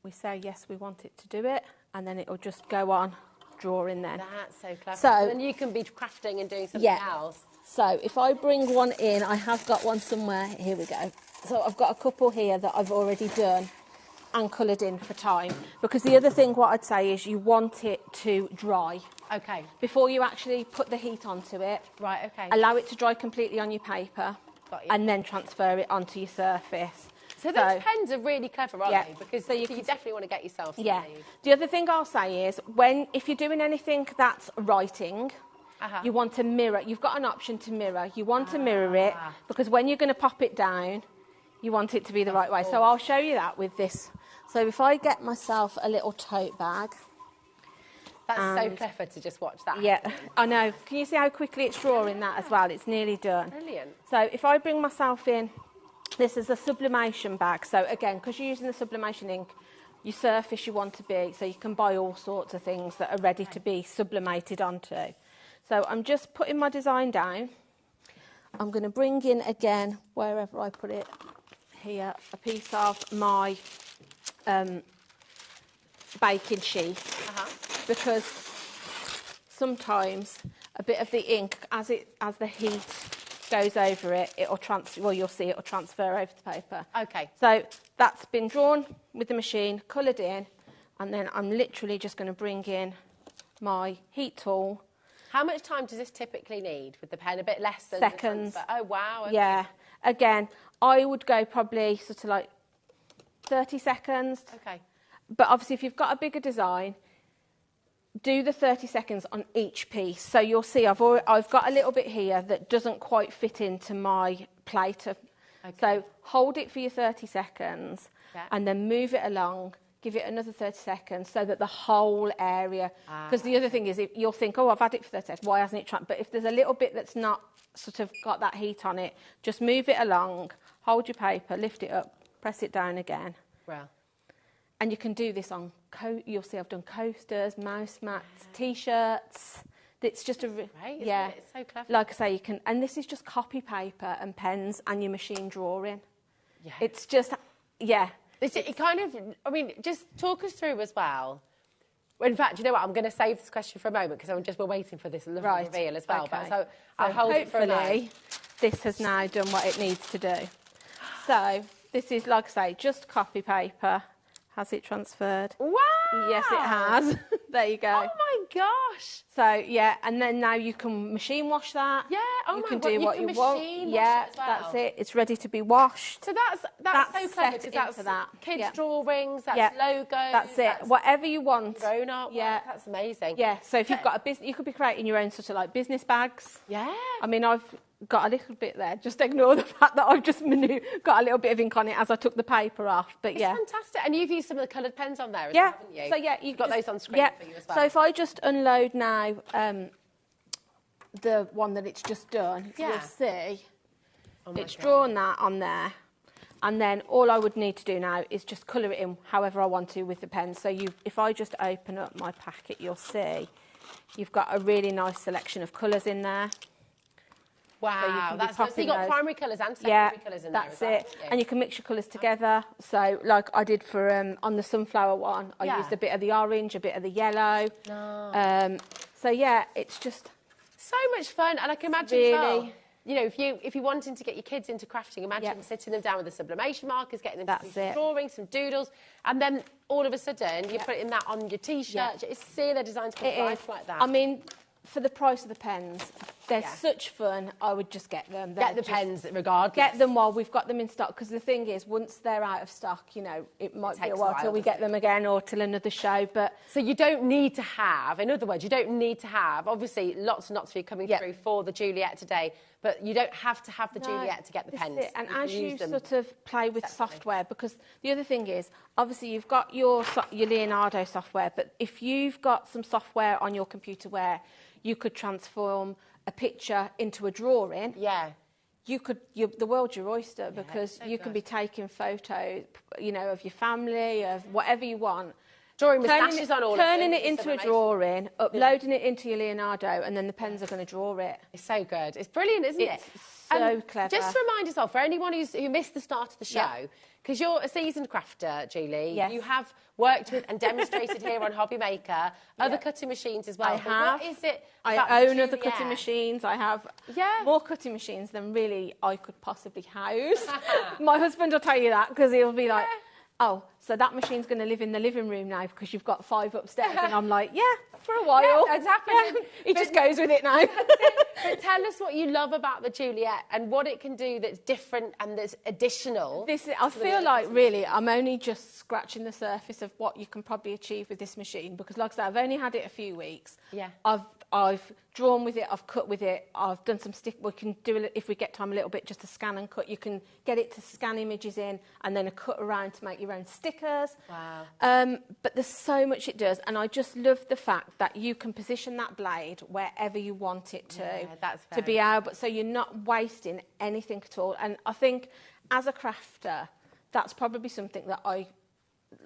We say, yes, we want it to do it. And then it'll just go on drawing then.
That's so clever.
So
then you can be crafting and doing something else.
So if I bring one in, I have got one somewhere. Here we go. So I've got a couple here that I've already done and coloured in for time. Because the other thing, what I'd say is you want it to dry.
Okay.
Before you actually put the heat onto it.
Right, okay.
Allow it to dry completely on your paper.
Got you.
And then transfer it onto your surface.
So those pens are really clever, aren't they? Because
so
you definitely want to get yourself some of these.
The other thing I'll say is if you're doing anything that's writing, you want to mirror. You've got an option to mirror. You want to mirror it because when you're going to pop it down, you want it to be the right way. So I'll show you that with this. So if I get myself a little tote bag.
That's so clever to just watch that.
Yeah, I know. Can you see how quickly it's drawing that as well? It's nearly done.
Brilliant.
So if I bring myself in, this is a sublimation bag. So again, because you're using the sublimation ink, your surface you want to be, so you can buy all sorts of things that are ready to be sublimated onto. So I'm just putting my design down. I'm going to bring in again, wherever I put it, here, a piece of my baking sheet. Because sometimes a bit of the ink, as the heat goes over it, you'll see it'll transfer over the paper.
Okay.
So that's been drawn with the machine, coloured in, and then I'm literally just going to bring in my heat tool.
How much time does this typically need with the pen? A bit less than
seconds.
The transfer? Oh, wow. Okay.
Yeah. Again, I would go probably sort of like 30 seconds.
Okay.
But obviously, if you've got a bigger design, do the 30 seconds on each piece. So you'll see I've got a little bit here that doesn't quite fit into my plate. So hold it for your 30 seconds and then move it along, give it another 30 seconds so that the whole area, because the other thing is you'll think, oh, I've had it for 30 seconds, why hasn't it But if there's a little bit that's not sort of got that heat on it, just move it along, hold your paper, lift it up, press it down again.
Wow.
And you can do this on, you'll see I've done coasters, mouse mats, T-shirts. It's just
Right, isn't it? It's so clever.
Like I say, you can, and this is just copy paper and pens and your machine drawing.
Yeah.
It's just,
It kind of, I mean, just talk us through as well. In fact, you know what? I'm going to save this question for a moment because we're waiting for this lovely reveal as well.
Okay.
But so I'll hold it for a moment.
This has now done what it needs to do. So this is, like I say, just copy paper. Has it transferred?
Wow!
Yes, it has. There you go.
Oh my gosh!
So yeah, and then now you can machine wash that.
Yeah. Oh
you
my
can
God,
do what you want.
Yeah, as well.
That's it. It's ready to be washed.
So that's so clever
set
because that's
that.
kids' drawings, that's logos.
That's it. Whatever you want.
Grown up.
Yeah,
that's amazing.
Yeah. So if you've got a business, you could be creating your own sort of like business bags.
Yeah.
I mean, I've got a little bit there. Just ignore the fact that I've just got a little bit of ink on it as I took the paper off. But
it's fantastic. And you've used some of the coloured pens on there as well, haven't you?
So yeah,
you've got those on screen for you as well.
So if I just unload now the one that it's just done, you'll see it's drawn that on there. And then all I would need to do now is just colour it in however I want to with the pen. So if I just open up my packet, you'll see you've got a really nice selection of colours in there.
Wow,
so
so you've got primary colours and secondary colours in there.
That's it. And you can mix your colours together. So like I did for on the sunflower one, I used a bit of the orange, a bit of the yellow. So yeah, it's just
so much fun. And I can imagine as well, you know, if you're wanting to get your kids into crafting, imagine sitting them down with the sublimation markers, getting them to do drawing, some doodles, and then all of a sudden you're putting that on your T-shirt. It's seeing their designs come to life like that.
I mean, for the price of the pens, they're such fun. I would just get them.
Get the pens regardless.
Get them while we've got them in stock, because the thing is, once they're out of stock, you know, it might be a while till we get them again or till another show. But
so you don't need to have, in other words, you don't need to have, obviously lots and lots of you coming through for the Juliet today, but you don't have to have the Juliet to get the pens.
And as you sort of play with software, because the other thing is, obviously you've got your Leonardo software, but if you've got some software on your computer where you could transform a picture into a drawing. The world's your oyster, because you can be taking photos, you know, of your family, of whatever you want.
Drawing moustaches on all of it.
Turning it into a drawing, uploading it into your Leonardo, and then the pens are going to draw it.
It's so good. It's brilliant, isn't it?
So clever.
Just to remind us all, for anyone who missed the start of the show, because you're a seasoned crafter, Julie, you have worked with and demonstrated here on HobbyMaker other cutting machines as well.
I have.
What is it
I own other cutting machines. I have more cutting machines than really I could possibly house. My husband will tell you that, because he'll be like, oh, so that machine's going to live in the living room now because you've got 5 upstairs. And I'm like, yeah, for a while.
Yeah, that's happening.
He just goes with it now.
But tell us what you love about the Juliet and what it can do that's different and that's additional.
I feel like, really, I'm only just scratching the surface of what you can probably achieve with this machine, because, like I said, I've only had it a few weeks. I've drawn with it, I've cut with it, I've done some we can do it if we get time a little bit, just to scan and cut. You can get it to scan images in and then a cut around to make your own stickers.
Wow.
But there's so much it does, and I just love the fact that you can position that blade wherever you want it to.
Yeah, that's
to be able, so you're not wasting anything at all. And I think as a crafter, that's probably something that I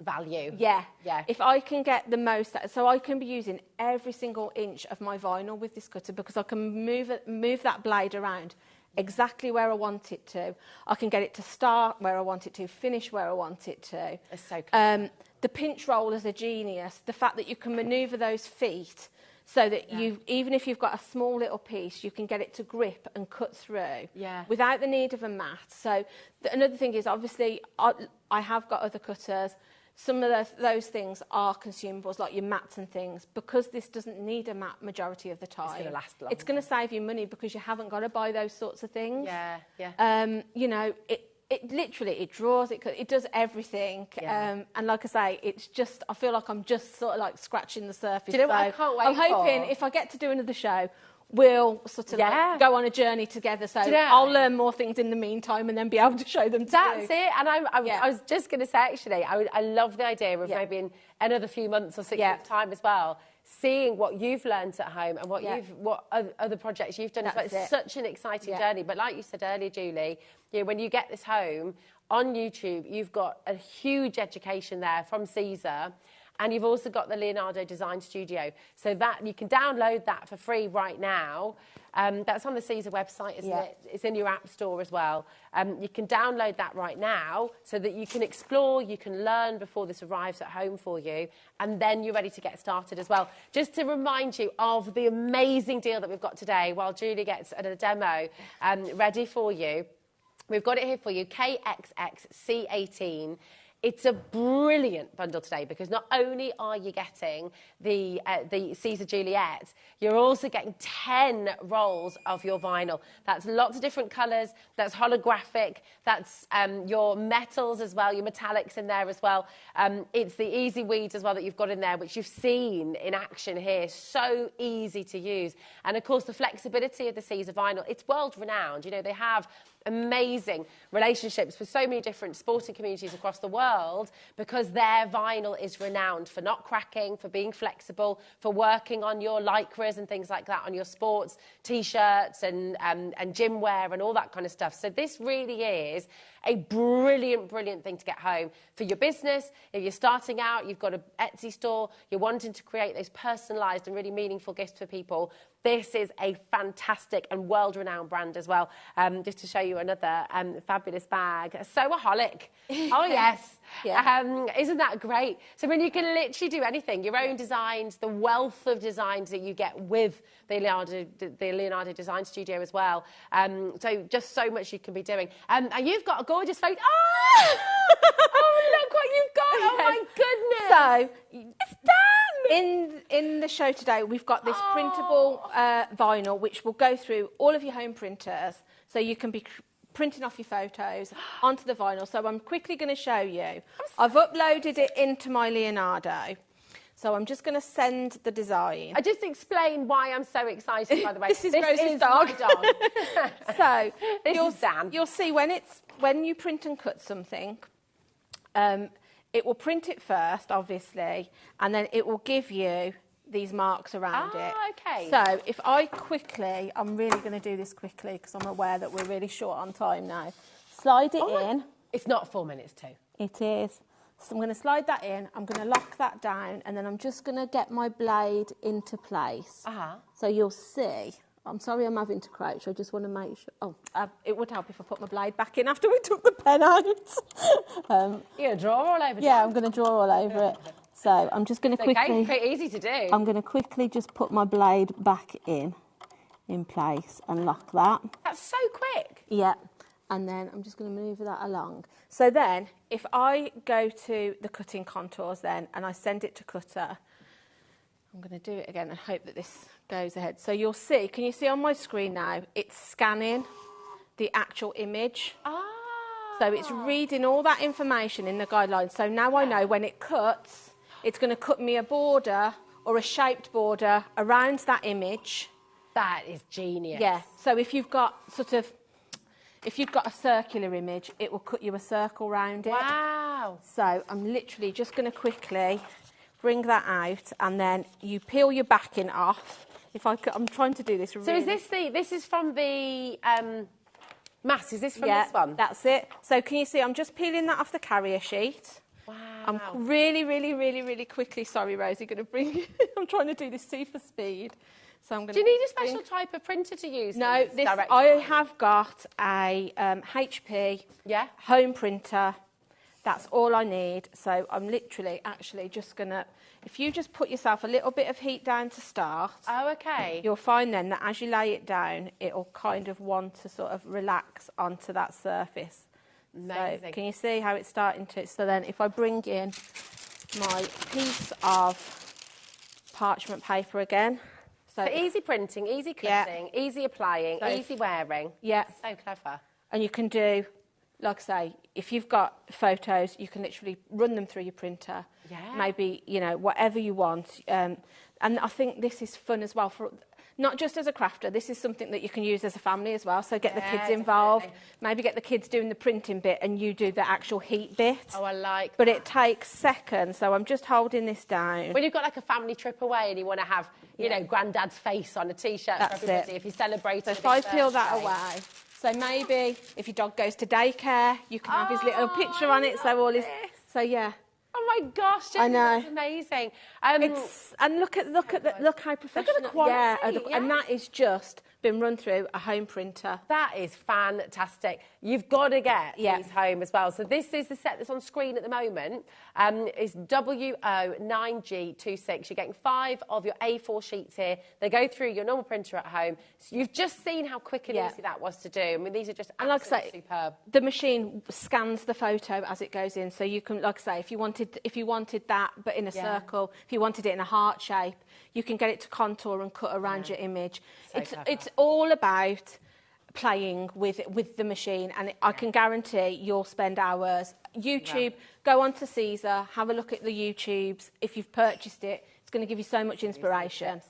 value.
Yeah. If I can get the most, so I can be using every single inch of my vinyl with this cutter, because I can move that blade around exactly where I want it to. I can get it to start where I want it to, finish where I want it to.
It's so cool.
The pinch rollers are genius. The fact that you can manoeuvre those feet so that even if you've got a small little piece, you can get it to grip and cut through without the need of a mat. So another thing is, obviously, I have got other cutters. Some of those things are consumables, like your mats and things. Because this doesn't need a mat majority of the time,
it's going to last long.
It's going to save you money, because you haven't got to buy those sorts of things. You know, it literally, it draws, it does everything. And like I say, it's just, I feel like I'm just sort of like scratching the surface.
Do you know what I can't wait
I'm hoping if I get to do another show, we'll sort of like go on a journey together. So I'll learn more things in the meantime and then be able to show them to
That's it. And I was just going to say, actually, I love the idea of maybe in another few months or 6 months' time as well, seeing what you've learned at home and what other projects you've done. It's such an exciting journey. But like you said earlier, Julie, you know, when you get this home on YouTube, you've got a huge education there from Caesar. And you've also got the Leonardo Design Studio. So that you can download that for free right now. That's on the Caesar website, isn't it? It's in your app store as well. You can download that right now so that you can explore, you can learn before this arrives at home for you, and then you're ready to get started as well. Just to remind you of the amazing deal that we've got today while Julie gets a demo ready for you. We've got it here for you, KXXC18. It's a brilliant bundle today, because not only are you getting the Caesar Juliet, you're also getting 10 rolls of your vinyl. That's lots of different colours, that's holographic, that's your metals as well, your metallics in there as well. It's the easy weeds as well that you've got in there, which you've seen in action here. So easy to use. And of course, the flexibility of the Caesar vinyl, it's world renowned. You know, they have amazing relationships with so many different sporting communities across the world because their vinyl is renowned for not cracking, for being flexible, for working on your lycras and things like that, on your sports T-shirts and gym wear and all that kind of stuff. So this really is a brilliant, brilliant thing to get home for your business. If you're starting out, you've got an Etsy store, you're wanting to create those personalised and really meaningful gifts for people, this is a fantastic and world-renowned brand as well. Just to show you another fabulous bag. Sewaholic. Oh, yes. Yeah. Isn't that great? So when you can literally do anything, your own designs, the wealth of designs that you get with the Leonardo Design Studio as well. So just so much you can be doing. And you've got a gorgeous photo. Oh! Oh, look what you've got. Oh, my goodness.
So,
it's done.
In the show today, we've got this printable vinyl, which will go through all of your home printers, so you can be printing off your photos onto the vinyl. So I'm quickly going to show you. I've uploaded it into my Leonardo. So I'm just going to send the design.
I just explain why I'm so excited, by the way.
This is Rose's dog. So
Dan.
You'll see when you print and cut something, it will print it first, obviously, and then it will give you these marks around it.
Okay.
So if I quickly, I'm really going to do this quickly because I'm aware that we're really short on time now. Slide it in.
It's not 4 minutes too.
It is. So I'm going to slide that in, I'm going to lock that down, and then I'm just going to get my blade into place. So you'll see. I'm sorry I'm having to crouch, I just want to make sure... Oh, it would help if I put my blade back in after we took the pen out.
You're going to draw all over it?
Yeah, I'm going to draw all over it. So I'm just going to quickly...
Okay, pretty easy to do.
I'm going to quickly just put my blade back in place and lock that.
That's so quick.
Yeah. And then I'm just going to move that along. So then, if I go to the cutting contours then, and I send it to cutter, I'm going to do it again and hope that this goes ahead. So you'll see, can you see on my screen now, it's scanning the actual image. So it's reading all that information in the guidelines. So now I know when it cuts, it's going to cut me a border or a shaped border around that image.
That is genius.
Yeah. So if you've got if you've got a circular image, it will cut you a circle round it.
Wow.
So I'm literally just going to quickly bring that out, and then you peel your backing off. I'm trying to do this really...
So is this is from the mass, is this from this one?
That's it. So can you see, I'm just peeling that off the carrier sheet.
Wow.
I'm really, really, really, really quickly, sorry Rosie, going to bring... I'm trying to do this super speed. So I'm going
Do you need a special type of printer to use?
No, I have got a HP home printer. That's all I need. So I'm literally actually just going to... If you just put yourself a little bit of heat down to start...
Oh, OK.
You'll find then that as you lay it down, it'll kind of want to sort of relax onto that surface.
Amazing.
So can you see how it's starting to... So then if I bring in my piece of parchment paper again...
So easy printing, easy cutting, easy applying, easy wearing.
Yeah.
So clever.
And you can do, like I say, if you've got photos, you can literally run them through your printer.
Yeah.
Maybe, you know, whatever you want. And I think this is fun as well for... Not just as a crafter, this is something that you can use as a family as well. So get the kids involved, maybe get the kids doing the printing bit and you do the actual heat bit.
Oh, I like
But it takes seconds, so I'm just holding this down.
When you've got like a family trip away and you want to have, you know, Granddad's face on a T-shirt for everybody, if you celebrate.
So if I peel that away, so maybe if your dog goes to daycare, you can have his little picture on it, so all his... So, yeah.
Oh my gosh, Jenny,
I know.
that's amazing.
And look how professional.
Look at the quality,
and that is just been run through a home printer.
That is fantastic. You've got to get these home as well. So this is the set that's on screen at the moment. It's WO9G26. You're getting 5 of your A4 sheets here. They go through your normal printer at home. So you've just seen how quick and easy that was to do. I mean, these are just absolutely superb.
The machine scans the photo as it goes in, so you can, like I say, if you wanted that but in a circle, if you wanted it in a heart shape, you can get it to contour and cut around your image. It's all about playing with the machine, and I can guarantee you'll spend hours. YouTube, go on to Caesar, have a look at the YouTubes. If you've purchased it, it's going to give you so much inspiration.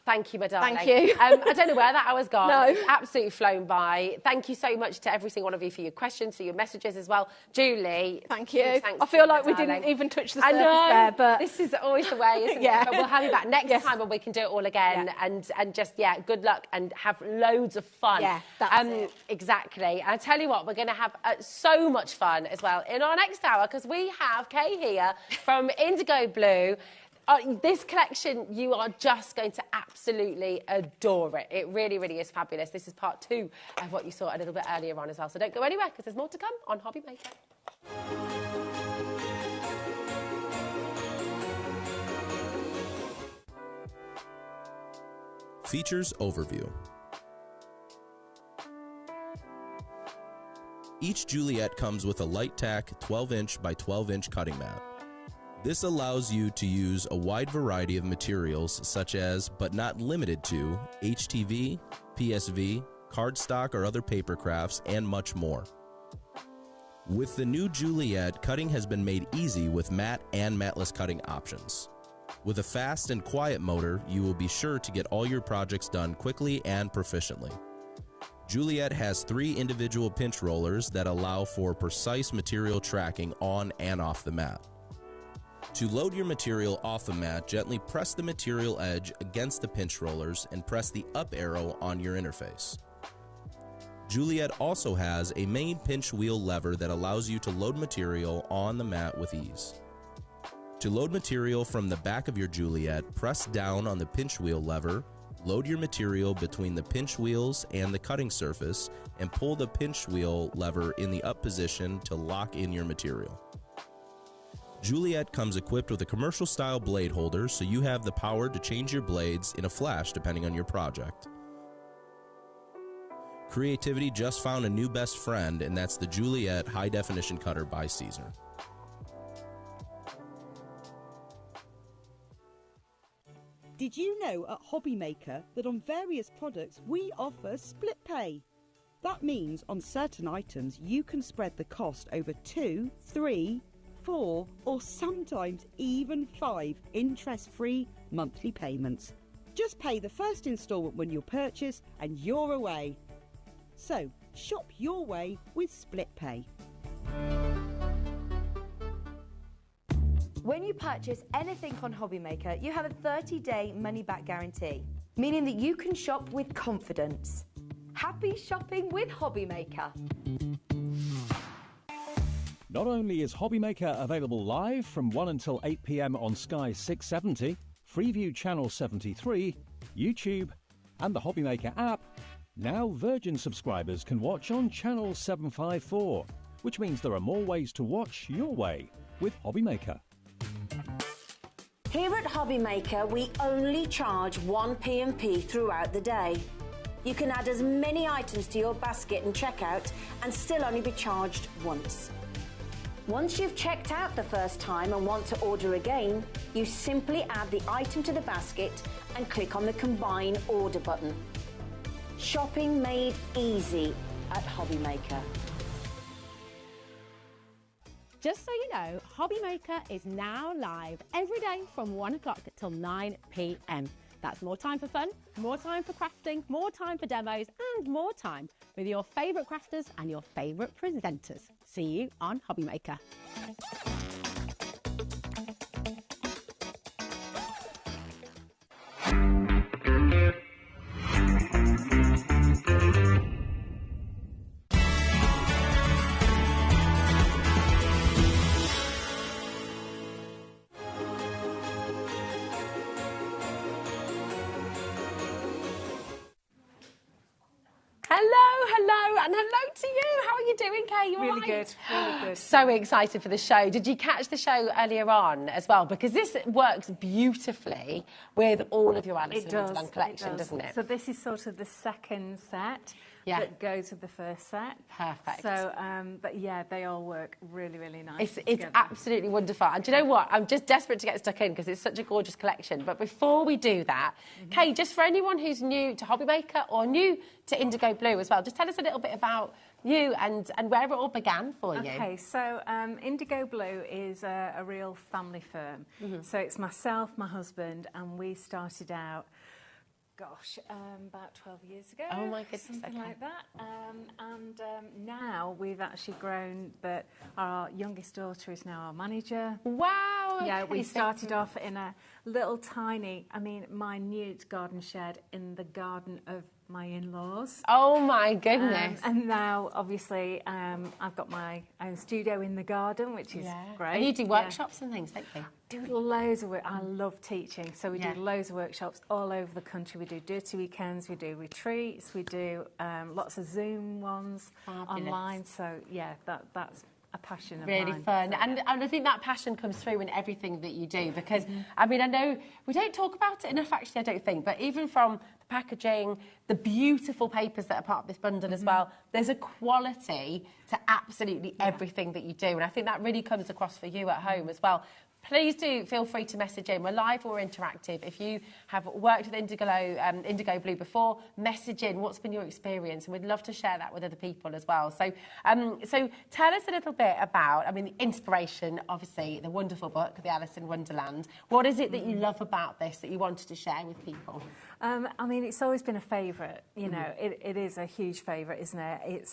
Thank you, my darling.
Thank you.
I don't know where that hour's gone.
No.
It's absolutely flown by. Thank you so much to every single one of you for your questions, for your messages as well. Julie.
Thank you. I feel like we didn't even touch the surface there, but...
This is always the way, isn't it? But we'll have you back next time when we can do it all again. And just, good luck and have loads of fun.
Yeah, that's it.
Exactly. And I tell you what, we're going to have so much fun as well in our next hour, because we have Kay here from IndigoBlu. This collection, you are just going to absolutely adore it. It really, really is fabulous. This is part 2 of what you saw a little bit earlier on as well. So don't go anywhere, because there's more to come on HobbyMaker.
Features Overview. Each Juliet comes with a light tack 12-inch by 12-inch cutting mat. This allows you to use a wide variety of materials such as, but not limited to, HTV, PSV, cardstock or other paper crafts, and much more. With the new Juliet, cutting has been made easy with matte and matless cutting options. With a fast and quiet motor, you will be sure to get all your projects done quickly and proficiently. Juliet has 3 individual pinch rollers that allow for precise material tracking on and off the mat. To load your material off the mat, gently press the material edge against the pinch rollers and press the up arrow on your interface. Juliet also has a main pinch wheel lever that allows you to load material on the mat with ease. To load material from the back of your Juliet, press down on the pinch wheel lever, load your material between the pinch wheels and the cutting surface, and pull the pinch wheel lever in the up position to lock in your material. Juliet comes equipped with a commercial-style blade holder, so you have the power to change your blades in a flash depending on your project. Creativity just found a new best friend, and that's the Juliet High Definition Cutter by Caesar.
Did you know at HobbyMaker that on various products we offer split pay? That means on certain items you can spread the cost over 2, 3, 4 or sometimes even 5 interest-free monthly payments. Just pay the first instalment when you purchase and you're away. So shop your way with split pay.
When you purchase anything on HobbyMaker, you have a 30-day money-back guarantee, meaning that you can shop with confidence. Happy shopping with HobbyMaker.
Not only is HobbyMaker available live from 1 until 8 p.m. on Sky 670, Freeview Channel 73, YouTube, and the HobbyMaker app, now Virgin subscribers can watch on Channel 754, which means there are more ways to watch your way with HobbyMaker.
Here at HobbyMaker, we only charge 1 P&P throughout the day. You can add as many items to your basket and checkout and still only be charged once. Once you've checked out the first time and want to order again, you simply add the item to the basket and click on the Combine Order button. Shopping made easy at HobbyMaker.
Just so you know, HobbyMaker is now live every day from 1 o'clock till 9 p.m. That's more time for fun, more time for crafting, more time for demos, and more time with your favourite crafters and your favourite presenters. See you on HobbyMaker.
Hello, and hello to you. How are you doing, Kay? You
Really good, really good.
So excited for the show. Did you catch the show earlier on as well? Because this works beautifully with all of your Alice in Wonderland collection, doesn't it?
So this is sort of the second set that goes with the first set.
Perfect.
So, but yeah, they all work really, really nice.
It's absolutely wonderful. And do you know what? I'm just desperate to get stuck in because it's such a gorgeous collection. But before we do that, Kay, just for anyone who's new to HobbyMaker or new to IndigoBlu as well, just tell us a little bit about you and where it all began for you.
Okay, so IndigoBlu is a real family firm. So it's myself, my husband, and we started out gosh, about 12 years ago.
Oh my goodness,
something
okay.
like that. Now we've actually grown that our youngest daughter is now our manager.
Wow.
Yeah,
okay,
we started off in a little tiny, minute garden shed in the garden of my in-laws.
Oh my goodness.
And now, obviously, I've got my own studio in the garden, which is great.
And you do workshops and things, don't you?
Do loads of work. I love teaching, so we do loads of workshops all over the country. We do dirty weekends, we do retreats, we do lots of Zoom ones online. So yeah, that's a passion of mine.
Really fun. And I think that passion comes through in everything that you do because, I know we don't talk about it enough, actually, I don't think, but even from the packaging, the beautiful papers that are part of this bundle as well, there's a quality to absolutely everything that you do. And I think that really comes across for you at home as well. Please do feel free to message in. We're live or interactive. If you have worked with IndigoBlu before, message in what's been your experience, and we'd love to share that with other people as well. So, so tell us a little bit about, the inspiration, obviously, the wonderful book, The Alice in Wonderland. What is it that you love about this that you wanted to share with people?
It's always been a favourite. You know, it is a huge favourite, isn't it?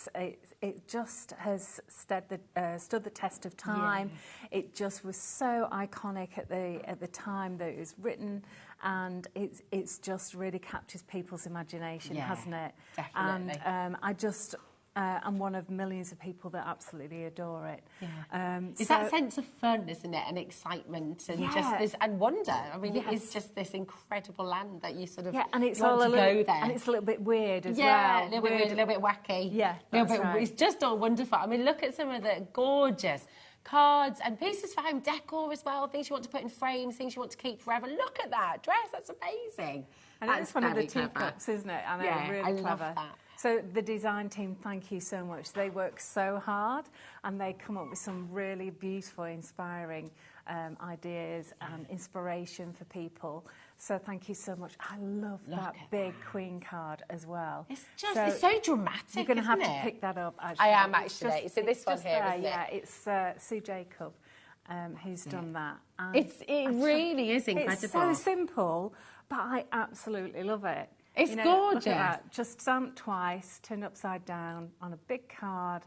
It just has stood the test of time. Yeah. It just was so iconic at the time that it was written, and it's just really captures people's imagination, hasn't it?
Definitely.
And I'm one of millions of people that absolutely adore it.
Yeah. It's that sense of fun, isn't it, and excitement, and just this and wonder. It is just this incredible land that you sort of
and it's
want
all
to go there.
And it's a little bit weird as well.
Yeah, a little bit weird, a little bit wacky.
Yeah,
It's just all wonderful. Look at some of the gorgeous cards and pieces for home decor as well, things you want to put in frames, things you want to keep forever. Look at that dress, that's amazing.
And it's one of the teacups, isn't it? And really
I
clever.
love that.
So the design team, thank you so much. They work so hard and they come up with some really beautiful, inspiring ideas and inspiration for people. So thank you so much. I love that big Queen card as well.
It's just it's so dramatic.
You're going to have to pick that up, actually.
I am, actually. So this one here, isn't it?
Yeah, it's Sue Jacob who's done that. And
it really is incredible.
It's so simple, but I absolutely love it.
It's gorgeous.
Look at that. Just stamped twice, turned upside down on a big card.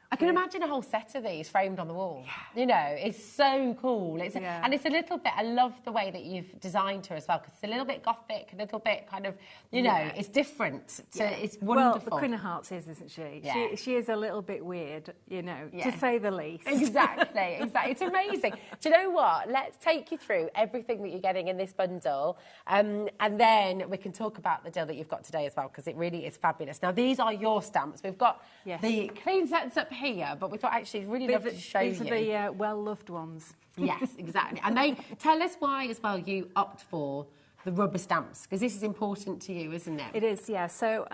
I can imagine a whole set of these framed on the wall. Yeah. It's so cool. And it's a little bit, I love the way that you've designed her as well, because it's a little bit gothic, a little bit kind of, it's different. It's wonderful.
Well, the Queen of Hearts isn't she?
Yeah.
She is a little bit weird, to say the least.
Exactly. It's amazing. Do you know what? Let's take you through everything that you're getting in this bundle, and then we can talk about the deal that you've got today as well, because it really is fabulous. Now, these are your stamps. We've got the clean sets up here, but we thought actually it's really lovely to show you.
These are the well-loved ones.
Yes, exactly. And they tell us why as well you opt for the rubber stamps, because this is important to you, isn't it?
It is, yeah. So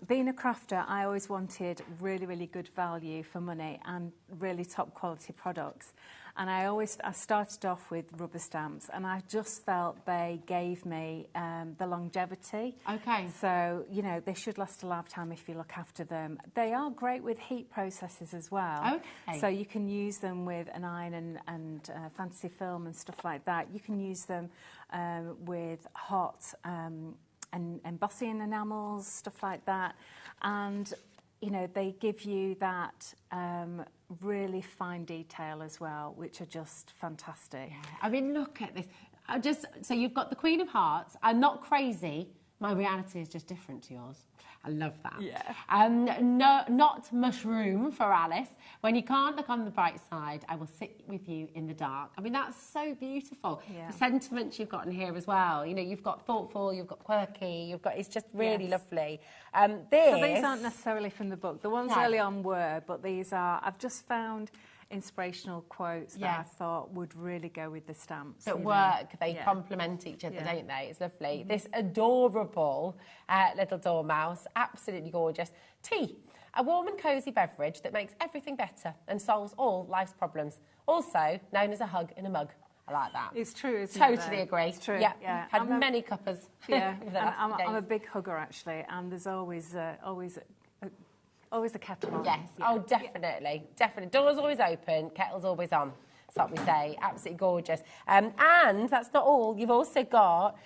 being a crafter, I always wanted really, really good value for money and really top quality products. And I started off with rubber stamps, and I just felt they gave me the longevity.
Okay.
So, they should last a lifetime if you look after them. They are great with heat processes as well.
Okay.
So you can use them with an iron and fantasy film and stuff like that. You can use them with hot and embossing enamels, stuff like that. And they give you that really fine detail as well, which are just fantastic.
Yeah. Look at this. So you've got the Queen of Hearts. I'm not crazy. My reality is just different to yours. I love that.
Yeah.
Not mushroom for Alice. When you can't look on the bright side, I will sit with you in the dark. That's so beautiful. Yeah. The sentiments you've got in here as well. You've got thoughtful, you've got quirky, it's just really lovely.
So these aren't necessarily from the book. The ones early on were, but these are, I've just found inspirational quotes that I thought would really go with the stamps.
That work, they complement each other, don't they? It's lovely. This adorable little dormouse, absolutely gorgeous. Tea, a warm and cosy beverage that makes everything better and solves all life's problems. Also known as a hug in a mug. I like that.
It's true, isn't
it?
Totally
agree.
It's true.
Yeah. Had many cuppers.
Yeah, I'm a big hugger actually, and there's always a kettle on.
Yes. Oh, definitely. Definitely. Door's always open, kettle's always on. what we say. Absolutely gorgeous. And that's not all. You've also got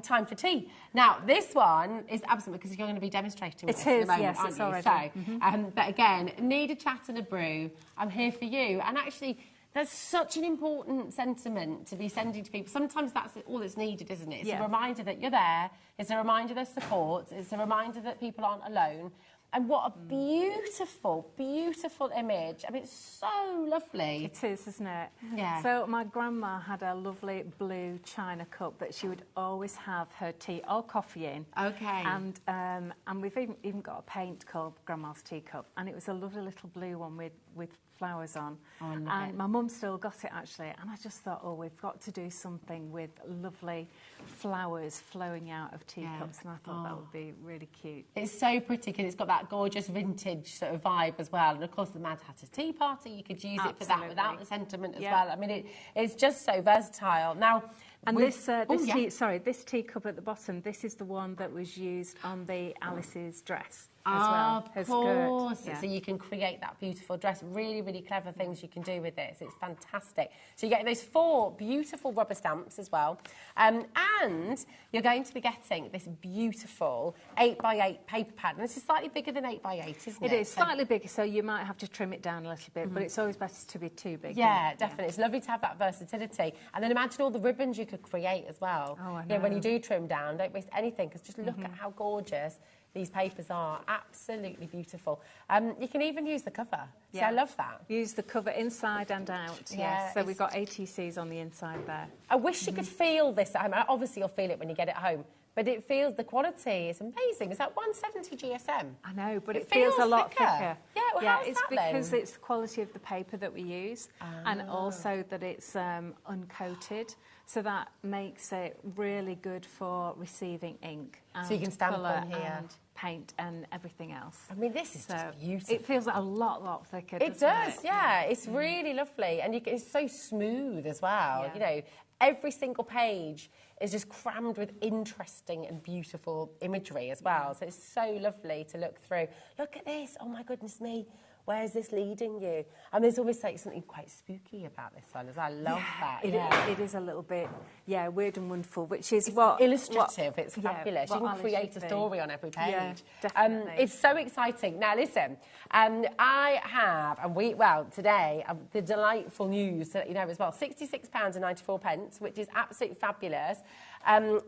Time for Tea. Now, this one is absolutely, because you're going to be demonstrating with
it is,
moment,
yes,
aren't
it's
you?
already.
So, but again, need a chat and a brew. I'm here for you. And actually, that's such an important sentiment to be sending to people. Sometimes that's all that's needed, isn't it? It's a reminder that you're there. It's a reminder there's support. It's a reminder that people aren't alone. And what a beautiful, beautiful image. I mean, it's so lovely.
It is, isn't it?
Yeah.
So my grandma had a lovely blue china cup that she would always have her tea or coffee in.
Okay.
And we've even got a paint called Grandma's Teacup, and it was a lovely little blue one with flowers on.
Oh, I love
and
it.
my mum still got it, actually, and I just thought, oh, we've got to do something with lovely flowers flowing out of teacups, and I thought that would be really cute.
It's so pretty because it's got that gorgeous vintage sort of vibe as well. And of course, the Mad Hatter's Tea Party, you could use it for that without the sentiment as well. I mean, it's just so versatile. Now,
and this teacup at the bottom, this is the one that was used on the Alice's dress as well.
Of course. So you can create that beautiful dress. Really, really clever things you can do with this. It's fantastic. So you get those 4 beautiful rubber stamps as well. And you're going to be getting this beautiful 8x8 paper pad. And this is slightly bigger than 8x8, isn't it?
It is slightly bigger, so you might have to trim it down a little bit, but it's always better to be too big.
Yeah, definitely. It's lovely to have that versatility. And then imagine all the ribbons you could create as well.
Oh, I know.
You know, when you do trim down, don't waste anything, because just look at how gorgeous these papers are. Absolutely beautiful. You can even use the cover. So I love that.
Use the cover inside and out, yes. So we've got ATCs on the inside there.
I wish you could feel this at home. Obviously, you'll feel it when you get it home. But it feels, the quality is amazing. Is that 170 GSM?
I know, but it feels a lot thicker.
Yeah, well, how's
it's
that
because
then?
it's the quality of the paper that we use, and also that it's uncoated. So that makes it really good for receiving ink. And
so you can stamp
colour
on here.
And paint and everything else.
I mean, this is just beautiful.
It feels a lot thicker.
It does, yeah. It's really lovely, and it's so smooth as well.
Yeah.
You know, every single page is just crammed with interesting and beautiful imagery as well. So it's so lovely to look through. Look at this. Oh my goodness me. Where's this leading you? And there's almost like something quite spooky about this one, as I love that.
It is a little bit, weird and wonderful, which is
it's
what...
illustrative, it's fabulous. You can
Alice
create a story on every page.
Yeah, definitely.
It's so exciting. Now, listen, I have, today, the delightful news to let you know as well, £66.94, which is absolutely fabulous.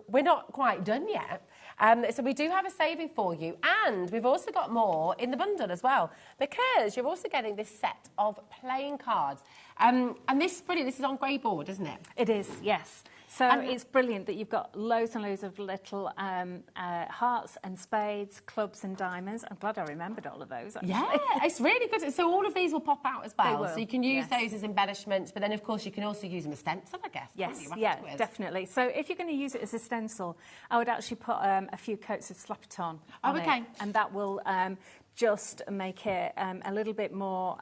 We're not quite done yet. So we do have a saving for you, and we've also got more in the bundle as well, because you're also getting this set of playing cards. And this is brilliant. This is on grey board, isn't it?
It is, yes. So it's brilliant that you've got loads and loads of little hearts and spades, clubs and diamonds. I'm glad I remembered all of those, actually.
Yeah, it's really good. So all of these will pop out as well.
They will,
so you can use those as embellishments, but then, of course, you can also use them as stencil, I guess.
Yes, yeah, definitely. So if you're going to use it as a stencil, I would actually put a few coats of Slap-It-On on it, and that will... just make it a little bit more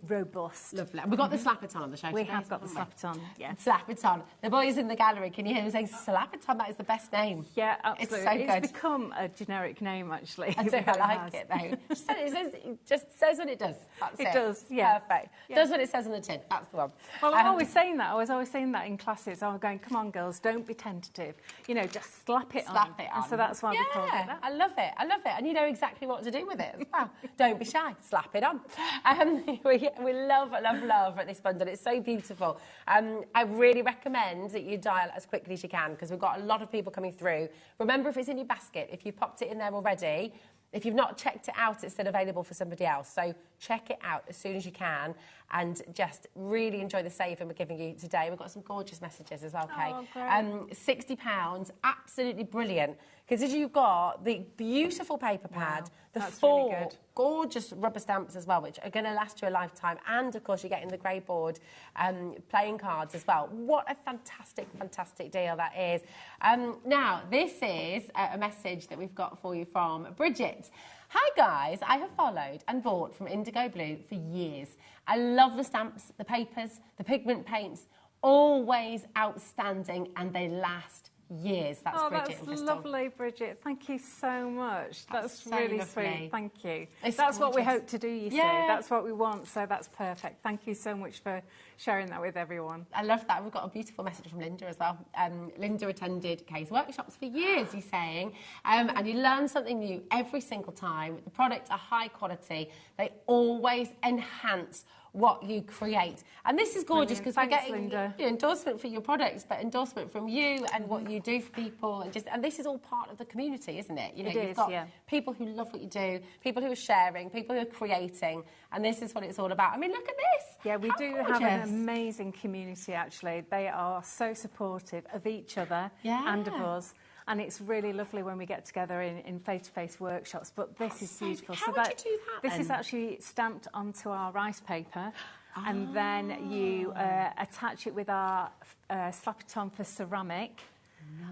robust.
Lovely. We've got the Slap-It-On on the show.
We have got the Slap-It-On, yes.
Slap-It-On. The boys in the gallery, can you hear them saying Slap-It-On? That is the best name.
Yeah, absolutely.
It's so good.
It's become a generic name, actually.
I do. I like it, though. It just says what it does. That's it.
It does, yeah.
Perfect.
Yeah.
Does what it says on the tin. That's the one.
Well, I'm always saying that. I was always saying that in classes. I was going, come on, girls, don't be tentative. You know, just slap it on.
Slap it on.
And so that's why we called it that.
I love it. I love it. And you know exactly what to do with it as well. Don't be shy. Slap it on. We love this bundle. It's so beautiful. I really recommend that you dial as quickly as you can, because we've got a lot of people coming through. Remember, if it's in your basket, if you've popped it in there already, if you've not checked it out, it's still available for somebody else. So check it out as soon as you can, and just really enjoy the saving we're giving you today. We've got some gorgeous messages as well, Kate.
Oh, great.
£60, absolutely brilliant. Because as you've got the beautiful paper pad, the
that's
4
really good.
gorgeous rubber stamps as well, which are going to last you a lifetime. And, of course, you're getting the grey board playing cards as well. What a fantastic, fantastic deal that is. Now, this is a message that we've got for you from Bridget. Hi, guys. I have followed and bought from IndigoBlu for years. I love the stamps, the papers, the pigment paints, always outstanding, and they last years. That's Bridget in Bristol.
Lovely, Bridget. Thank you so much. That's
so
really
lovely.
sweet. Thank you.
That's
what we hope to do, you see.
Yeah.
That's what we want, so that's perfect. Thank you so much for sharing that with everyone.
I love that. We've got a beautiful message from Linda as well. Linda attended Kay's workshops for years, he's saying, and you learn something new every single time. The products are high quality. They always enhance what you create. And this is gorgeous because we're getting endorsement for your products, but endorsement from you and what you do for people. And this is all part of the community, isn't it? You know, you've got people who love what you do, people who are sharing, people who are creating, and this is what it's all about. I mean, look at this.
Yeah, we do have an amazing community, actually. They are so supportive of each other and of us. And it's really lovely when we get together in face-to-face workshops. But this is beautiful.
How would you do that,
This is actually stamped onto our rice paper. And then you attach it with our slap-it-on for ceramic.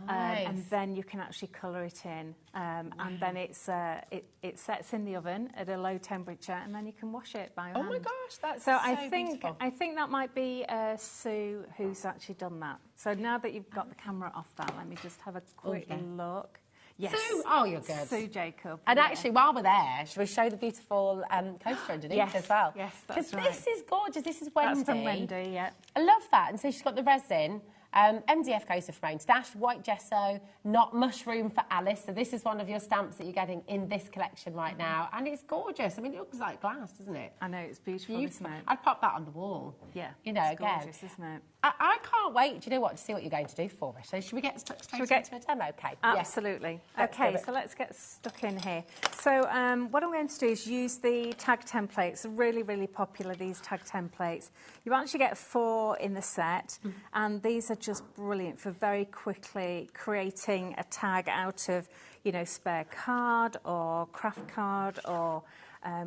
Nice.
And then you can actually colour it in. And then it sets in the oven at a low temperature, and then you can wash it by hand.
Oh my gosh, that's
so
beautiful.
I think that might be Sue who's actually done that. So now that you've got the camera off that, let me just have a quick look. Yes.
Sue, oh, you're good.
Sue Jacob.
And actually, while we're there, should we show the beautiful coaster underneath as well?
Yes, that's right.
Because this is gorgeous. This is Wendy.
That's from Wendy, yeah.
I love that. And so she's got the resin. MDF coaster from Own Stash, white gesso, not mushroom for Alice. So this is one of your stamps that you're getting in this collection right now. And it's gorgeous. I mean, it looks like glass, doesn't it?
I know, it's beautiful, isn't it?
I'd pop that on the wall.
Yeah,
you know,
it's gorgeous, isn't it?
I can't wait, do you know what, to see what you're going to do for us. So should we get stuck straight into a demo? Okay.
Absolutely. Okay, so let's get stuck in here. So what I'm going to do is use the tag templates. Really, really popular, these tag templates. You actually get 4 in the set, and these are just brilliant for very quickly creating a tag out of, you know, spare card or craft card, or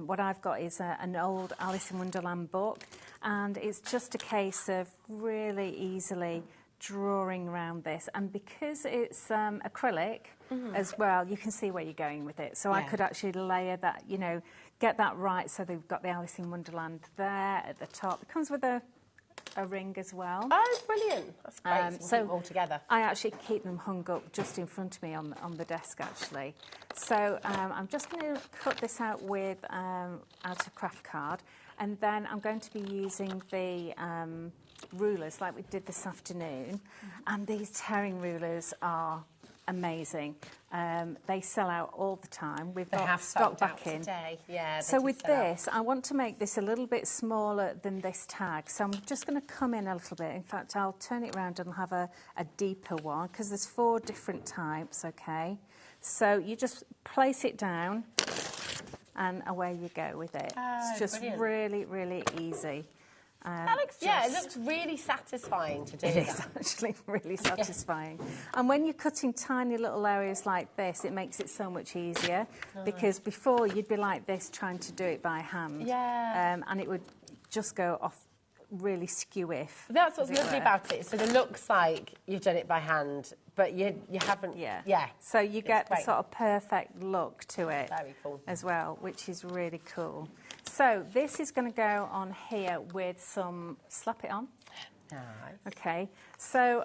what I've got is an old Alice in Wonderland book, and it's just a case of really easily drawing around this. And because it's acrylic as well, you can see where you're going with it. So I could actually layer that, you know, get that right, so they've got the Alice in Wonderland there at the top. It comes with a ring as well.
Oh, brilliant. That's great. So all together.
I actually keep them hung up just in front of me on the desk, actually. So I'm just going to cut this out with out of craft card, and then I'm going to be using the rulers like we did this afternoon. And these tearing rulers are amazing. They sell out all the time. We've got stock back in
today. Yeah.
So with this, I want to make this a little bit smaller than this tag. So I'm just going to come in a little bit. In fact, I'll turn it around and have a deeper one, because there's 4 different types, okay? So you just place it down and away you go with it. It's just really, really easy.
That looks, it looks really satisfying to do.
It is actually really satisfying. And when you're cutting tiny little areas like this, it makes it so much easier, because before you'd be like this trying to do it by hand.
Yeah.
And it would just go off really skew-if.
That's what's lovely about it. So it looks like you've done it by hand, but you haven't. Yeah.
So you get the sort of perfect look to it.
Very cool.
As well, which is really cool. So this is going to go on here with some slap it on.
Nice.
Okay, so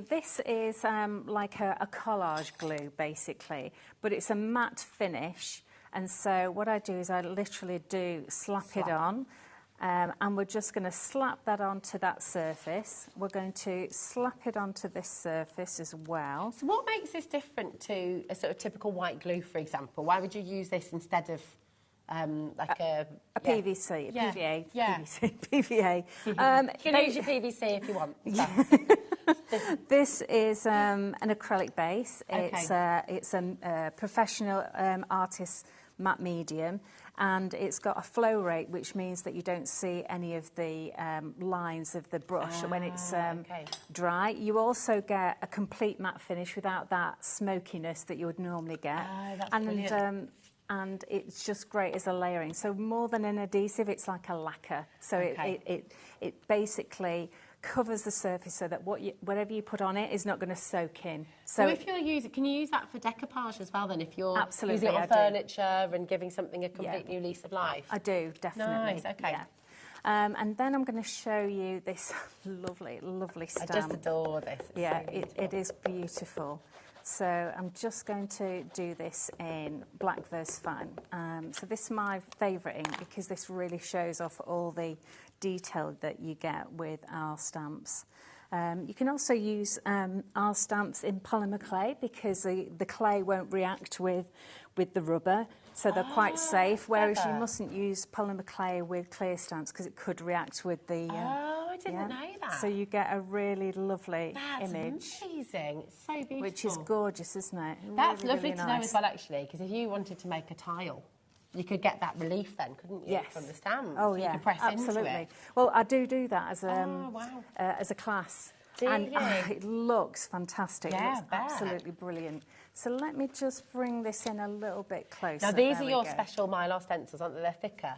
this is like a collage glue, basically, but it's a matte finish. And so what I do is I literally do slap it on. And we're just going to slap that onto that surface. We're going to slap it onto this surface as well.
So what makes this different to a sort of typical white glue, for example? Why would you use this instead of like a
PVC, PVA? PVC, PVA.
You can use your PVC if you want.
This is an acrylic base. It's a professional artist matte medium, and it's got a flow rate, which means that you don't see any of the lines of the brush when it's dry. You also get a complete matte finish without that smokiness that you would normally get. And it's just great as a layering. So more than an adhesive, it's like a lacquer. So it basically covers the surface so that whatever you put on it is not going to soak in.
So if you're using, can you use that for decoupage as well then, if you're using it on furniture and giving something a complete new lease of life?
I do, definitely.
Nice, okay.
And then I'm going to show you this lovely, lovely stamp.
I just adore this. It's
yeah,
so
it is beautiful. So I'm just going to do this in Black Verse Fun. So this is my favourite ink because this really shows off all the detail that you get with our stamps. You can also use our stamps in polymer clay because the clay won't react with the rubber, so they're quite safe, whereas you mustn't use polymer clay with clear stamps because it could react with the...
I didn't know that.
So you get a really lovely image.
That's amazing. It's so beautiful.
Which is gorgeous, isn't it?
That's
really,
lovely
really
to
nice.
know as well, actually, because if you wanted to make a tile, you could get that relief then, couldn't you, from the stamp?
Oh,
so
yeah,
you could press
absolutely.
into it.
Well, I do that as a class. It looks fantastic.
Yeah,
it looks absolutely brilliant. So let me just bring this in a little bit closer.
Now, these are your special Mylar stencils, aren't they? They're thicker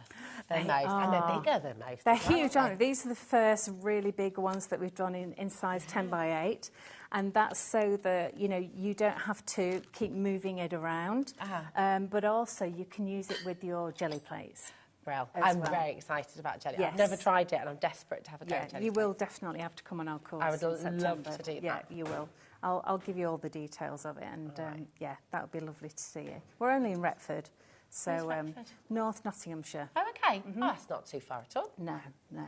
than most, and they're bigger than most.
They're huge, aren't they? These are the first really big ones that we've done in size 10 by 8. And that's so that, you know, you don't have to keep moving it around, but also you can use it with your jelly plates.
Well, I'm very excited about jelly.
Yes.
I've never tried it, and I'm desperate to have a go at jelly.
You will definitely have to come on our course.
I would love to do that.
Yeah, you will. I'll give you all the details of it, and yeah, that would be lovely to see you. We're only in Retford, so North Nottinghamshire.
Oh, okay. Oh, that's not too far at all.
No, no.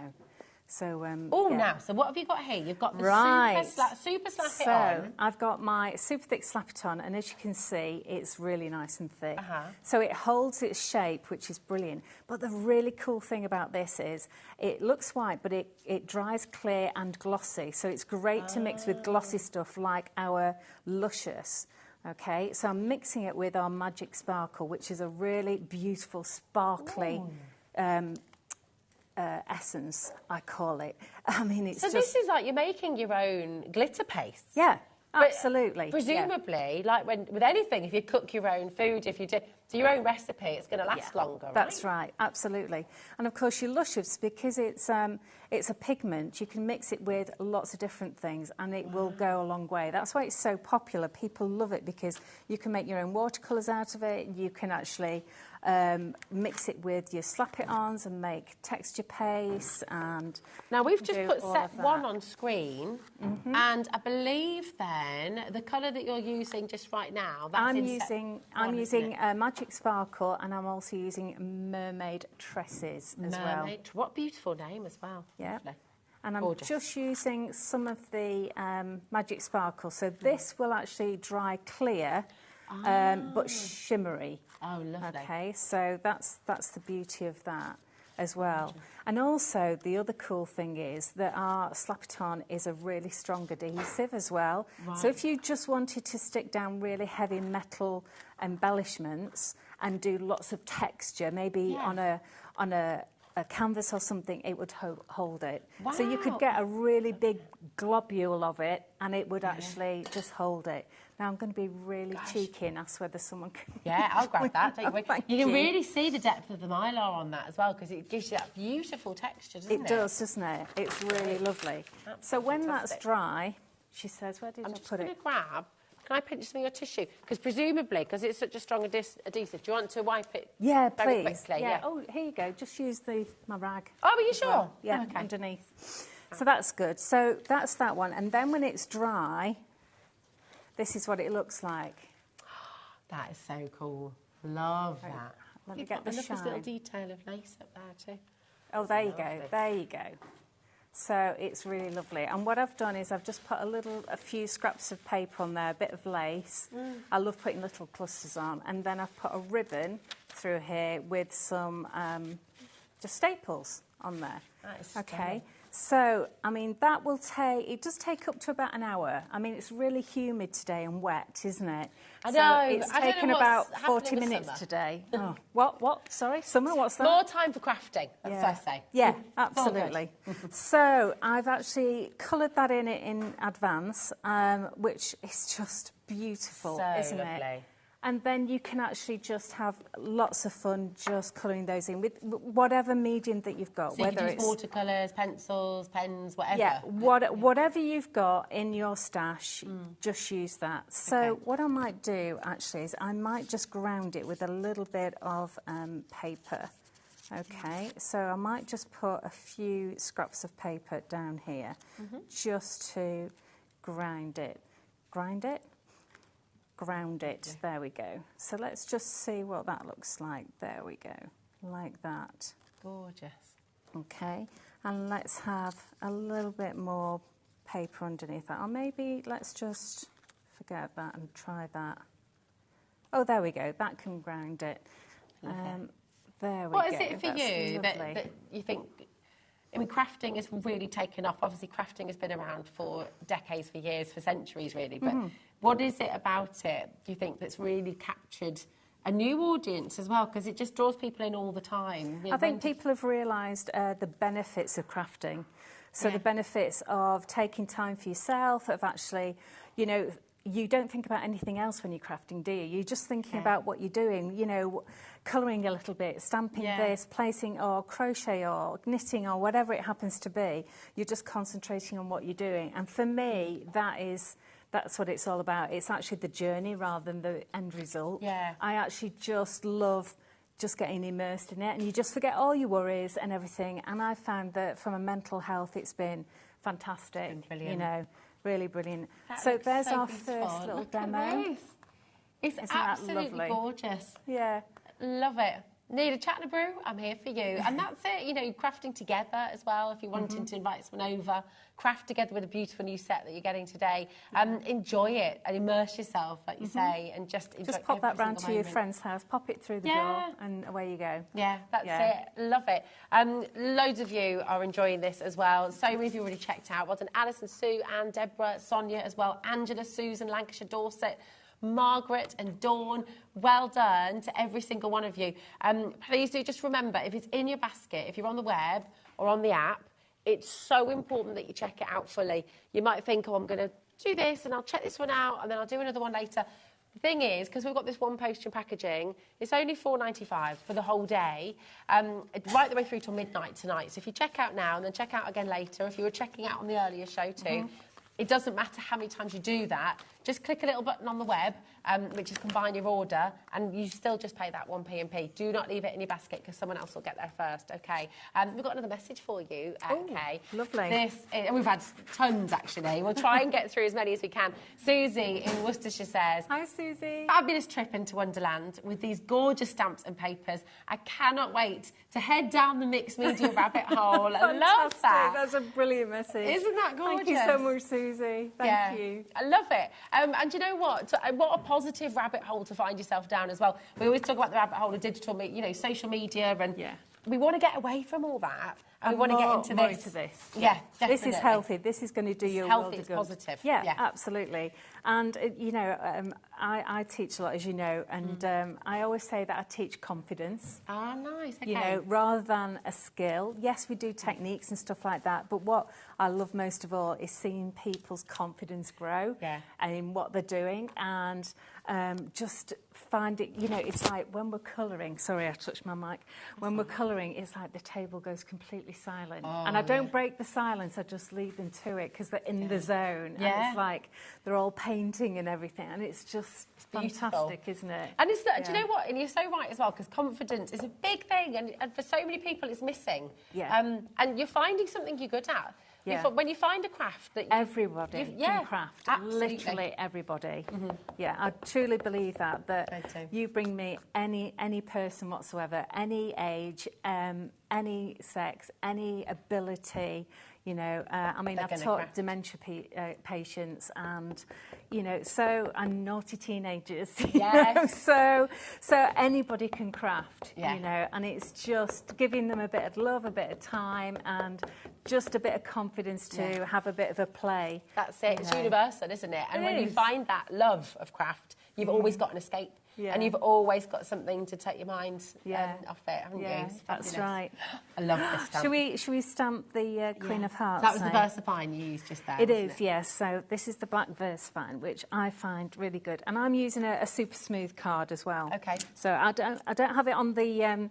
So,
now, so what have you got here? You've got the super slap it on.
I've got my super thick slap it on, and as you can see, it's really nice and thick. So it holds its shape, which is brilliant. But the really cool thing about this is it looks white, but it dries clear and glossy. So it's great to mix with glossy stuff like our Luscious. Okay, so I'm mixing it with our Magic Sparkle, which is a really beautiful, sparkly essence, I call it. I mean, it's
so this is like you're making your own glitter paste.
Yeah, absolutely.
Presumably, like with anything, if you cook your own food, if you do your own recipe, it's going to last longer, right?
That's right, absolutely. And of course, your Luscious, because it's a pigment, you can mix it with lots of different things, and it will go a long way. That's why it's so popular. People love it because you can make your own watercolours out of it. You can actually mix it with your slap-it-ons and make texture paste. And
now we've just put set 1 on screen, and I believe then the colour that you're using just right now. That's
I'm using Magic Sparkle, and I'm also using Mermaid Tresses as well.
What a beautiful name as well.
Yeah.
Lovely.
And I'm just using some of the Magic Sparkle. So this will actually dry clear, but shimmery.
Oh, lovely.
Okay, so that's the beauty of that as well. And also, the other cool thing is that our Slap-It-On is a really strong adhesive as well. Right. So if you just wanted to stick down really heavy metal embellishments and do lots of texture, maybe on a canvas or something, it would hold it. Wow. So you could get a really big globule of it, and it would actually just hold it. Now, I'm going to be really cheeky and ask whether someone can...
Yeah, I'll grab that. Don't worry. You can really see the depth of the Mylar on that as well, because it gives you that beautiful texture, doesn't it?
It does, doesn't it? It's really lovely. That's so when that's dry, she says, where did I put it?
I'm just going to grab... Can I pinch some of your tissue? Because presumably, because it's such a strong adhesive, do you want to wipe it very quickly?
Yeah. Oh, here you go. Just use my rag.
Oh, are you sure?
Well. Yeah, underneath. So that's good. So that's that one. And then when it's dry, this is what it looks like.
That is so cool. Love that.
Let me get the shine.
This little detail of lace up there too.
Oh, there you go. There you go. So it's really lovely. And what I've done is I've just put a few scraps of paper on there, a bit of lace. I love putting little clusters on. And then I've put a ribbon through here with some just staples on there.
That is
okay. So, I mean, it does take up to about an hour. I mean, it's really humid today and wet, isn't it?
I know.
It's taken about 40 minutes today. Oh, what? Sorry, summer? What's that?
More time for crafting, that's what I say.
Yeah, absolutely. So, I've actually coloured that in advance, which is just beautiful, isn't it? And then you can actually just have lots of fun just colouring those in with whatever medium that you've got.
So whether it's watercolours, pencils, pens, whatever.
Yeah, whatever you've got in your stash, just use that. So what I might do actually is I might just ground it with a little bit of paper. Okay, so I might just put a few scraps of paper down here just to ground it. Ground it? Ground it. There we go. So let's just see what that looks like. There we go. Like that.
Gorgeous.
Okay, and let's have a little bit more paper underneath that. Or maybe let's just forget that and try that. Oh, there we go. That can ground it. There we go.
What is it for
That's
you
lovely.
that you think... I mean, crafting has really taken off. Obviously, crafting has been around for decades, for years, for centuries, really. But what is it about it, do you think, that's really captured a new audience as well? Because it just draws people in all the time. You know,
I think people have realised the benefits of crafting. So the benefits of taking time for yourself, of actually, you know, you don't think about anything else when you're crafting, do you? You're just thinking about what you're doing, you know, colouring a little bit, stamping this, placing or crochet or knitting or whatever it happens to be. You're just concentrating on what you're doing. And for me, that's what it's all about. It's actually the journey rather than the end result. I actually just love just getting immersed in it, and you just forget all your worries and everything. And I found that from a mental health, it's been fantastic. It's been brilliant. You know, really brilliant. So there's our first little demo.
It's absolutely gorgeous.
Yeah.
Love it. Need a chat and a brew? I'm here for you. And that's it, you know, crafting together as well. If you're wanting to invite someone over, craft together with a beautiful new set that you're getting today. Enjoy it and immerse yourself, like you say, and just enjoy.
Just pop that round to your friend's house, pop it through the door, and away you go.
Yeah, that's it. Love it. Loads of you are enjoying this as well. So many of you already checked out. Well done, Alison, Sue, Anne, Deborah, Sonia as well, Angela, Susan, Lancashire, Dorset, Margaret and Dawn, well done to every single one of you. Please do just remember, if it's in your basket, if you're on the web or on the app, it's so important that you check it out fully. You might think, oh, I'm going to do this and I'll check this one out and then I'll do another one later. The thing is, because we've got this one postage and packaging, it's only $4.95 for the whole day, right the way through till midnight tonight. So if you check out now and then check out again later, if you were checking out on the earlier show too, it doesn't matter how many times you do that. Just click a little button on the web, which is combine your order, and you still just pay that 1p&p. Do not leave it in your basket because someone else will get there first, OK? We've got another message for you, OK?
Lovely.
We've had tons, actually. We'll try and get through as many as we can. Susie in Worcestershire says...
Hi, Susie.
Fabulous trip into Wonderland with these gorgeous stamps and papers. I cannot wait to head down the mixed media rabbit hole. I love that.
That's a brilliant message.
Isn't that gorgeous?
Thank you so much, Susie. Thank you.
I love it. And you know what? What a positive rabbit hole to find yourself down as well. We always talk about the rabbit hole of digital, you know, social media, and we want to get away from all that. And we want to get into this. Yeah, definitely.
This is healthy. This is going to do your world of good.
It's positive.
Yeah, absolutely. And, you know, I teach a lot, as you know, and I always say that I teach confidence.
Ah, nice. Okay.
You know, rather than a skill. Yes, we do techniques and stuff like that, but what I love most of all is seeing people's confidence grow and in what they're doing, and just find it, you know, it's like when we're colouring, sorry I touched my mic, when we're colouring, it's like the table goes completely silent. And I don't break the silence, I just lead them to it because they're in the zone. And it's like they're all painting and everything, and it's just fantastic, isn't it?
And it's do you know what? And you're so right as well, because confidence is a big thing, and for so many people it's missing. And you're finding something you're good at. When you find a craft that
everybody can craft,
absolutely.
Literally everybody. Yeah, I truly believe that you bring me any person whatsoever, any age, any sex, any ability. You know, I mean, I've taught dementia patients, and you know, and naughty teenagers.
Yes.
Know? So anybody can craft. You know, and it's just giving them a bit of love, a bit of time, and just a bit of confidence to have a bit of a play.
That's it. It's universal, isn't it? And when you find that love of craft, you've always got an escape. And you've always got something to take your mind off it, haven't you?
That's right.
I love this stamp.
Should we stamp the Queen of Hearts?
That was the Versafine you used just there.
It is, yes. So this is the black Versafine, which I find really good, and I'm using a super smooth card as well.
Okay.
So I don't have it on the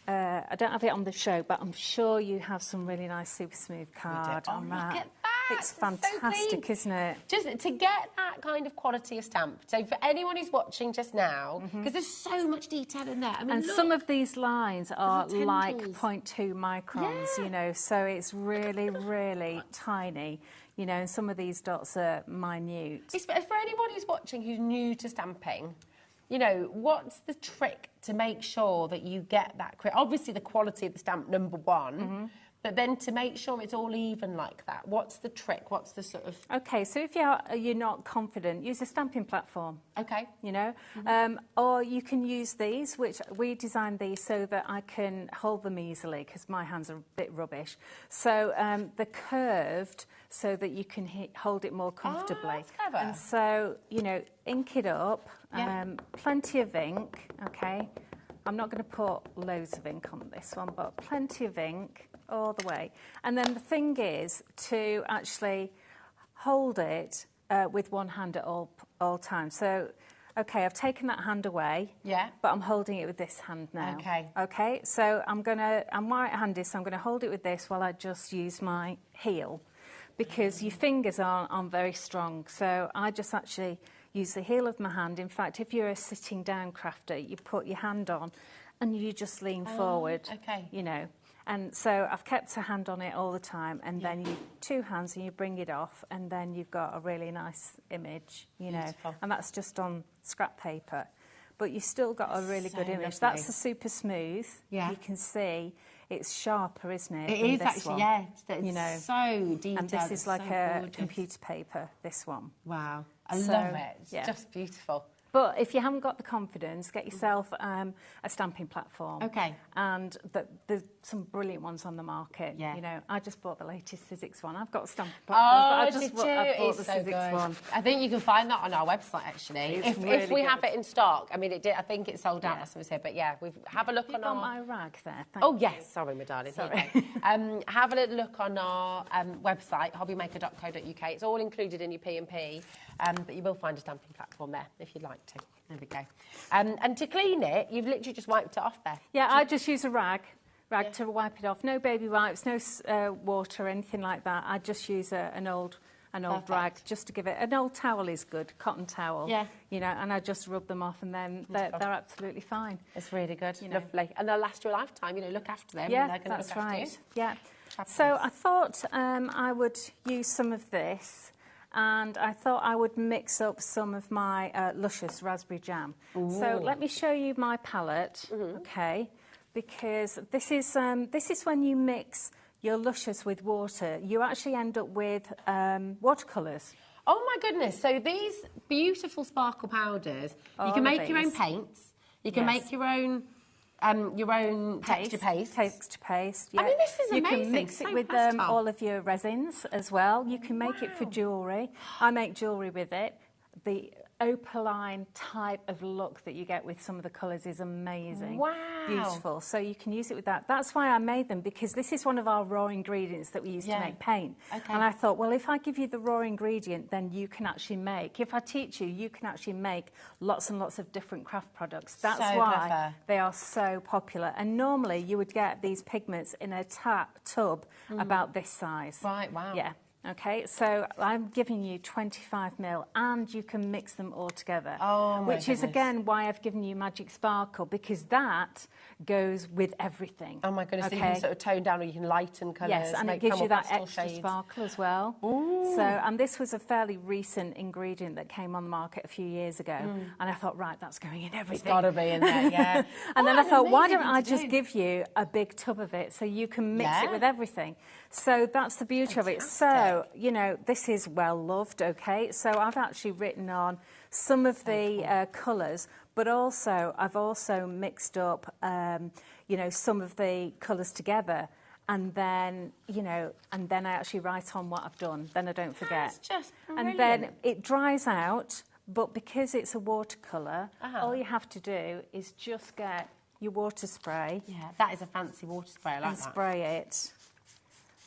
I don't have it on the show, but I'm sure you have some really nice super smooth card on that.
Look at that.
It's fantastic,
so
isn't it?
Just to get that kind of quality of stamp. So for anyone who's watching just now, because there's so much detail in there. I mean,
and
look,
some of these lines are like
tendrils.
0.2 microns, you know, so it's really, really tiny, you know, and some of these dots are minute.
for anyone who's watching who's new to stamping, you know, what's the trick to make sure that you get that? Obviously, the quality of the stamp, number one. But then to make sure it's all even like that, what's the trick? What's the sort of...
OK, so if you're not confident, use a stamping platform.
OK.
You know, or you can use these, which we designed these so that I can hold them easily because my hands are a bit rubbish. So the curved so that you can hold it more comfortably.
Oh, that's clever.
And so, you know, ink it up, plenty of ink, OK? I'm not going to put loads of ink on this one, but plenty of ink all the way. And then the thing is to actually hold it with one hand at all times. So, OK, I've taken that hand away, but I'm holding it with this hand now. OK, so I'm right-handed, so I'm going to hold it with this while I just use my heel, because your fingers aren't very strong. So I just actually use the heel of my hand. In fact, if you're a sitting down crafter, you put your hand on and you just lean forward, you know. And so I've kept a hand on it all the time, and then you two hands and you bring it off, and then you've got a really nice image, you know. And that's just on scrap paper. But you've still got a really good image.
Lovely.
That's the super smooth. You can see it's sharper, isn't it?
It is actually,
it's, you know,
so detailed.
And this is like a
gorgeous.
computer paper, this one.
Wow. I love it. It's just beautiful.
But if you haven't got the confidence, get yourself a stamping platform.
OK.
And there's some brilliant ones on the market. You know, I just bought the latest physics one. I've got a stamping platform, but I bought the physics one.
I think you can find that on our website, actually. If we have it in stock. I mean, I think it's sold out, as I said. But yeah, have a look on our...
my rag there.
Yes. Sorry, my darling.
Sorry.
Have a little look on our website, hobbymaker.co.uk. It's all included in your P&P. But you will find a stamping platform there if you'd like to. There we go. And to clean it, you've literally just wiped it off there.
Yeah, I just use a rag to wipe it off. No baby wipes, no water, anything like that. I just use an old rag just to give it... An old towel is good, cotton towel. You know, and I just rub them off, and then they're absolutely fine.
It's really good,
you know.
Lovely. And they'll last you a lifetime, you know, look after them.
Yeah,
and they're
that's
look after
right.
You.
Yeah. So I thought I would use some of this, and I thought I would mix up some of my Luscious raspberry jam. So let me show you my palette, OK? Because this is when you mix your Luscious with water, you actually end up with watercolours.
Oh, my goodness. So these beautiful sparkle powders, you can make your own paints, you can make your own texture paste.
Texture paste, yeah.
I mean, this is amazing.
You can mix it with all of your resins as well. You can make it for jewellery. I make jewellery with it. The opaline type of look that you get with some of the colours is amazing.
Wow.
Beautiful. So you can use it with that. That's why I made them, because this is one of our raw ingredients that we use to make paint. And I thought, well, if I give you the raw ingredient, then you can actually make... If I teach you, you can actually make lots and lots of different craft products. That's why they are so popular. And normally you would get these pigments in a tub about this size.
Right, wow.
Yeah. OK, so I'm giving you 25ml, and you can mix them all together.
Oh, my
Which is, again, why I've given you Magic Sparkle, because that goes with everything.
Oh, my goodness, so you can sort of tone down, or you can lighten colours.
Yes, and it gives you that extra
shades.
sparkle as well.
Ooh.
So, and this was a fairly recent ingredient that came on the market a few years ago, and I thought, right, that's going in everything.
It's got to be in there, yeah.
And then I thought, why don't I just give you a big tub of it so you can mix it with everything? So that's the beauty of it. So, you know, this is well loved, OK? So I've actually written on some of the colours, but also I've also mixed up, you know, some of the colours together. And then, you know, and then I actually write on what I've done. Then I don't forget.
That's just brilliant.
And then it dries out, but because it's a watercolour, all you have to do is just get your water spray.
Yeah, that is a fancy water spray. I like
and spray it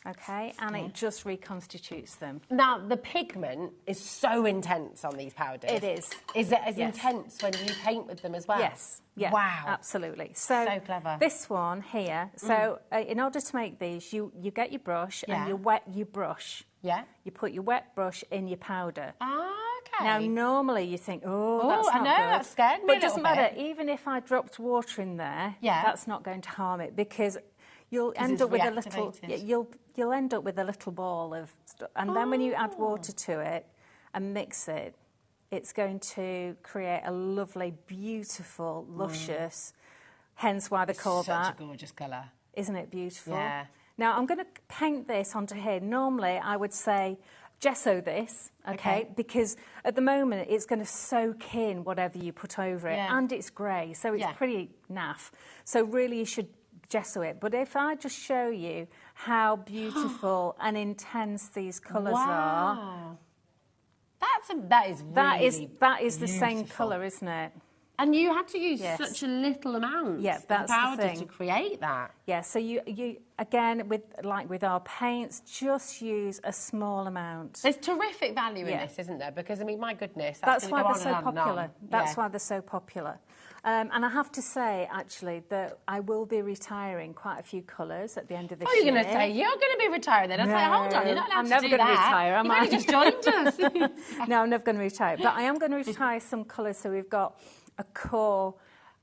Okay, and it just reconstitutes them.
Now, the pigment is so intense on these powders.
It is.
Is it as intense when you paint with them as well?
Yes. Yeah,
wow.
Absolutely. So
clever.
This one here, so in order to make these, you get your brush and you wet your brush.
Yeah.
You put your wet brush in your powder.
Ah, okay.
Now, normally you think, oh, that's not
I know,
good.
that scared me
But
a
it doesn't
little
matter.
bit.
Even if I dropped water in there, that's not going to harm it because you'll end
it's
up with a little.
reactivated.
You'll end up with a little ball of stuff, and then when you add water to it and mix it, it's going to create a lovely, beautiful, luscious. Hence why they call that.
Such a gorgeous colour.
Isn't it beautiful?
Yeah.
Now I'm going to paint this onto here. Normally I would say gesso this, okay? Because at the moment it's going to soak in whatever you put over it, and it's grey, so it's pretty naff. So really you should gesso it. But if I just show you how beautiful and intense these colours are.
That is really
the same colour, isn't it?
And you had to use such a little amount
that's
of powder
the thing.
to create that.
Yeah, so you again, with our paints, just use a small amount.
There's terrific value in this, isn't there? Because, I mean, my goodness,
that's why they're so popular. That's why they're so popular. And I have to say, actually, that I will be retiring quite a few colours at the end of this year.
Oh, you're going to say you're going to be retired then? I'll say, hold on, you're not allowed to do that.
I'm never going to retire, am I?
You've only just joined us.
No, I'm never going to retire. But I am going to retire some colours, so we've got a core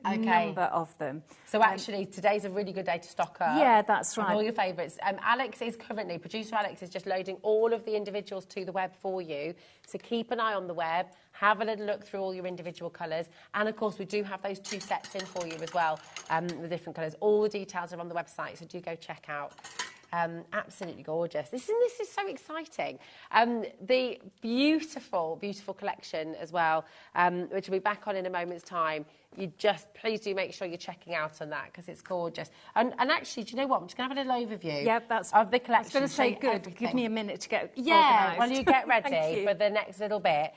number of them.
So actually, today's a really good day to stock up.
Yeah, that's right.
All your favourites. Producer Alex is just loading all of the individuals to the web for you. So keep an eye on the web, have a little look through all your individual colours. And of course, we do have those 2 sets in for you as well, the different colours. All the details are on the website, so do go check out. Absolutely gorgeous. This is so exciting. The beautiful, beautiful collection as well, which will be back on in a moment's time. Please do make sure you're checking out on that because it's gorgeous. And actually, do you know what? I'm just going to have a little overview of the collection. I was
going to say, good. Give me a minute to get
organised. Well, you get ready for the next little bit.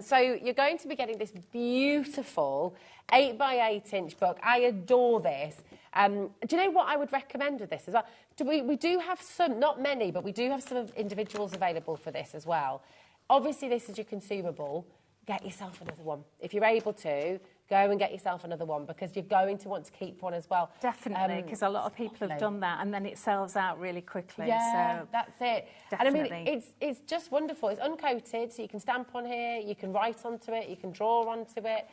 So you're going to be getting this beautiful 8x8-inch book. I adore this. Do you know what I would recommend with this as well? We do have some, not many, but we do have some individuals available for this as well. Obviously, this is your consumable. Get yourself another one. If you're able to, go and get yourself another one because you're going to want to keep one as well.
Definitely, because a lot of people have done that and then it sells out really quickly.
Yeah,
so
that's it.
Definitely.
And I mean, it's just wonderful. It's uncoated, so you can stamp on here, you can write onto it, you can draw onto it.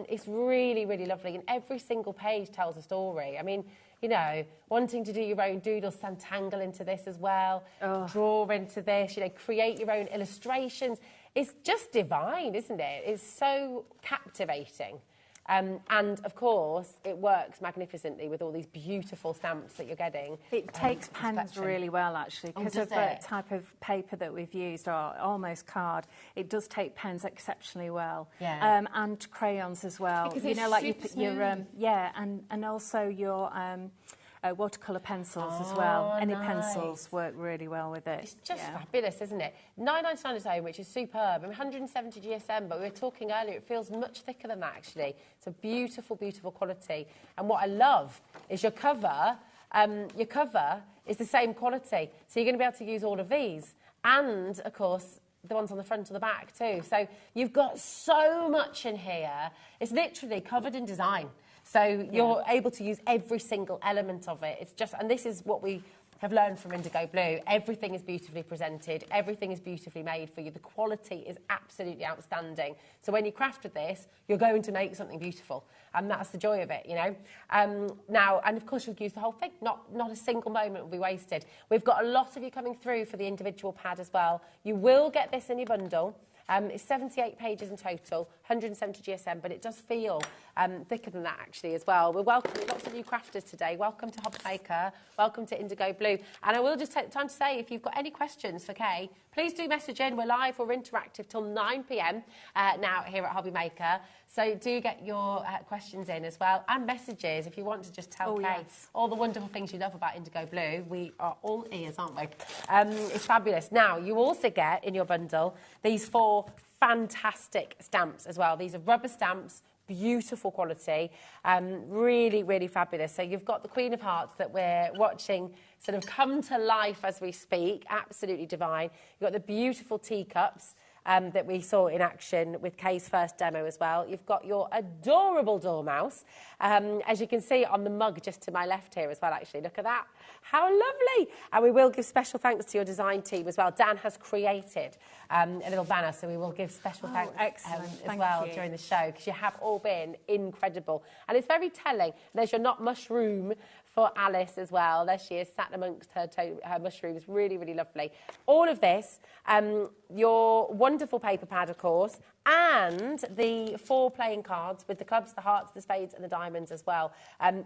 It's really, really lovely, and every single page tells a story. I mean, you know, wanting to do your own doodles, Santangle into this as well, draw into this, you know, create your own illustrations. It's just divine, isn't it? It's so captivating. And, of course, it works magnificently with all these beautiful stamps that you're getting.
It takes pens really well, actually, because of the type of paper that we've used, or almost card. It does take pens exceptionally well.
Yeah.
And crayons as well.
Because
you
it's
know, like you
super
put your, and also your... watercolour pencils as well. Any pencils work really well with it.
It's just fabulous, isn't it? 9.99 its own, which is superb. I mean, 170 GSM, but we were talking earlier, it feels much thicker than that, actually. It's a beautiful, beautiful quality. And what I love is your cover is the same quality. So you're going to be able to use all of these. And, of course, the ones on the front or the back, too. So you've got so much in here. It's literally covered in design. So you're able to use every single element of it. It's just, and this is what we have learned from IndigoBlu. Everything is beautifully presented. Everything is beautifully made for you. The quality is absolutely outstanding. So when you craft with this, you're going to make something beautiful. And that's the joy of it, you know. Now, and of course, you'll use the whole thing. Not a single moment will be wasted. We've got a lot of you coming through for the individual pad as well. You will get this in your bundle. It's 78 pages in total, 170 GSM, but it does feel thicker than that, actually, as well. We're welcoming lots of new crafters today. Welcome to HobbyMaker. Welcome to IndigoBlu. And I will just take the time to say, if you've got any questions for Kay, please do message in. We're live, we're interactive till 9 p.m. Now here at HobbyMaker. So do get your questions in as well, and messages if you want to just tell Kay all the wonderful things you love about IndigoBlu. We are all ears, aren't we? It's fabulous. Now, you also get in your bundle these 4 fantastic stamps as well. These are rubber stamps, beautiful quality, really, really fabulous. So you've got the Queen of Hearts that we're watching sort of come to life as we speak, absolutely divine. You've got the beautiful teacups that we saw in action with Kay's first demo as well. You've got your adorable dormouse, as you can see on the mug just to my left here as well, actually. Look at that. How lovely. And we will give special thanks to your design team as well. Dan has created a little banner, so we will give special thanks as well during the show, because you have all been incredible. And it's very telling. There's your Not Mushroom for Alice as well. There she is, sat amongst her mushrooms. Really, really lovely. All of this, your wonderful paper pad, of course, and the 4 playing cards with the clubs, the hearts, the spades and the diamonds as well.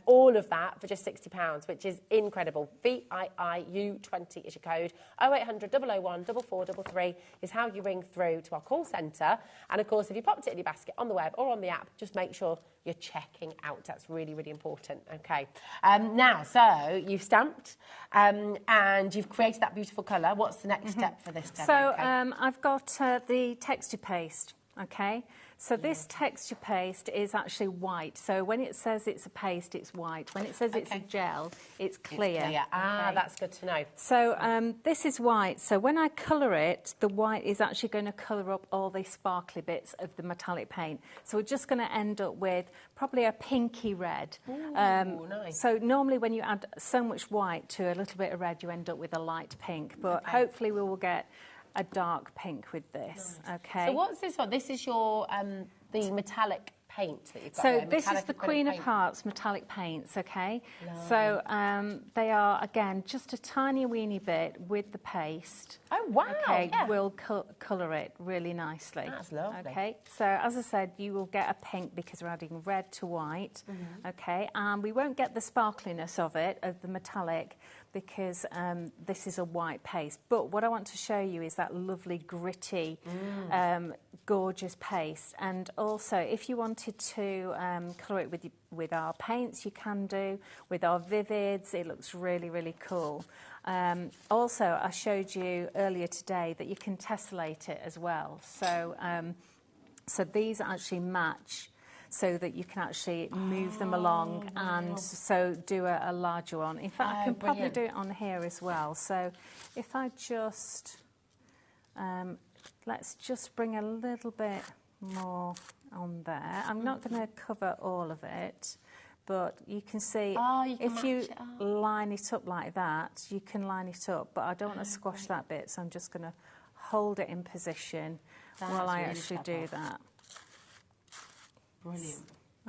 All of that for just £60, which is incredible. VIIU20 is your code. 0800 001 4433 is how you ring through to our call centre. And, of course, if you popped it in your basket on the web or on the app, just make sure you're checking out. That's really, really important. OK. Now, so you've stamped and you've created that beautiful colour. What's the next step for this demo?
So I've got the texture paste. OK, so this texture paste is actually white. So when it says it's a paste, it's white. When it says it's a gel, it's clear.
It's clear. Ah,
okay.
That's good to know.
So this is white. So when I colour it, the white is actually going to colour up all the sparkly bits of the metallic paint. So we're just going to end up with probably a pinky red.
Ooh, nice.
So normally when you add so much white to a little bit of red, you end up with a light pink. But hopefully we will get a dark pink with this. Nice. Okay.
So what's this one? This is your the metallic paint that you've got.
So
there,
this is the Queen of Hearts metallic paints. Okay. Lovely. So they are again just a tiny weeny bit with the paste.
Oh wow!
Okay, we'll colour it really nicely.
That's lovely.
Okay. So as I said, you will get a pink because we're adding red to white. Okay, and we won't get the sparkliness of it, of the metallic, because this is a white paste. But what I want to show you is that lovely, gritty, gorgeous paste. And also, if you wanted to colour it with our paints, you can do. With our Vivids, it looks really, really cool. Also, I showed you earlier today that you can tessellate it as well. So, so these actually match, so that you can actually move them along and so do a larger one. In fact, I can probably do it on here as well. So if I just, let's just bring a little bit more on there. I'm not going to cover all of it, but you can see if you line it up like that, you can line it up, but I don't want to squash that bit, so I'm just going to hold it in position while I actually do that.
Brilliant.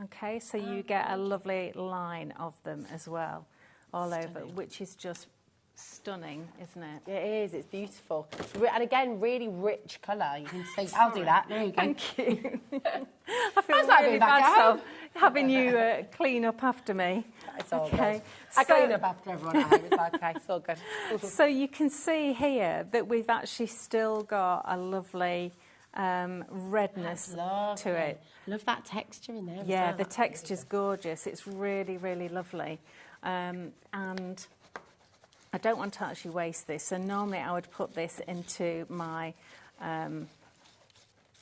Okay, so you get a lovely line of them as well, all over, which is just stunning, isn't it?
It is, it's beautiful. And again, really rich colour. You can see. I'll do that. There you go.
Thank you. I feel really bad having you clean up after me.
It's all
okay.
Good. I clean up after everyone at home. It's okay, it's all good.
So you can see here that we've actually still got a lovely redness to it.
Love that texture in there.
Yeah, the texture's gorgeous. It's really, really lovely. And I don't want to actually waste this. So normally I would put this into my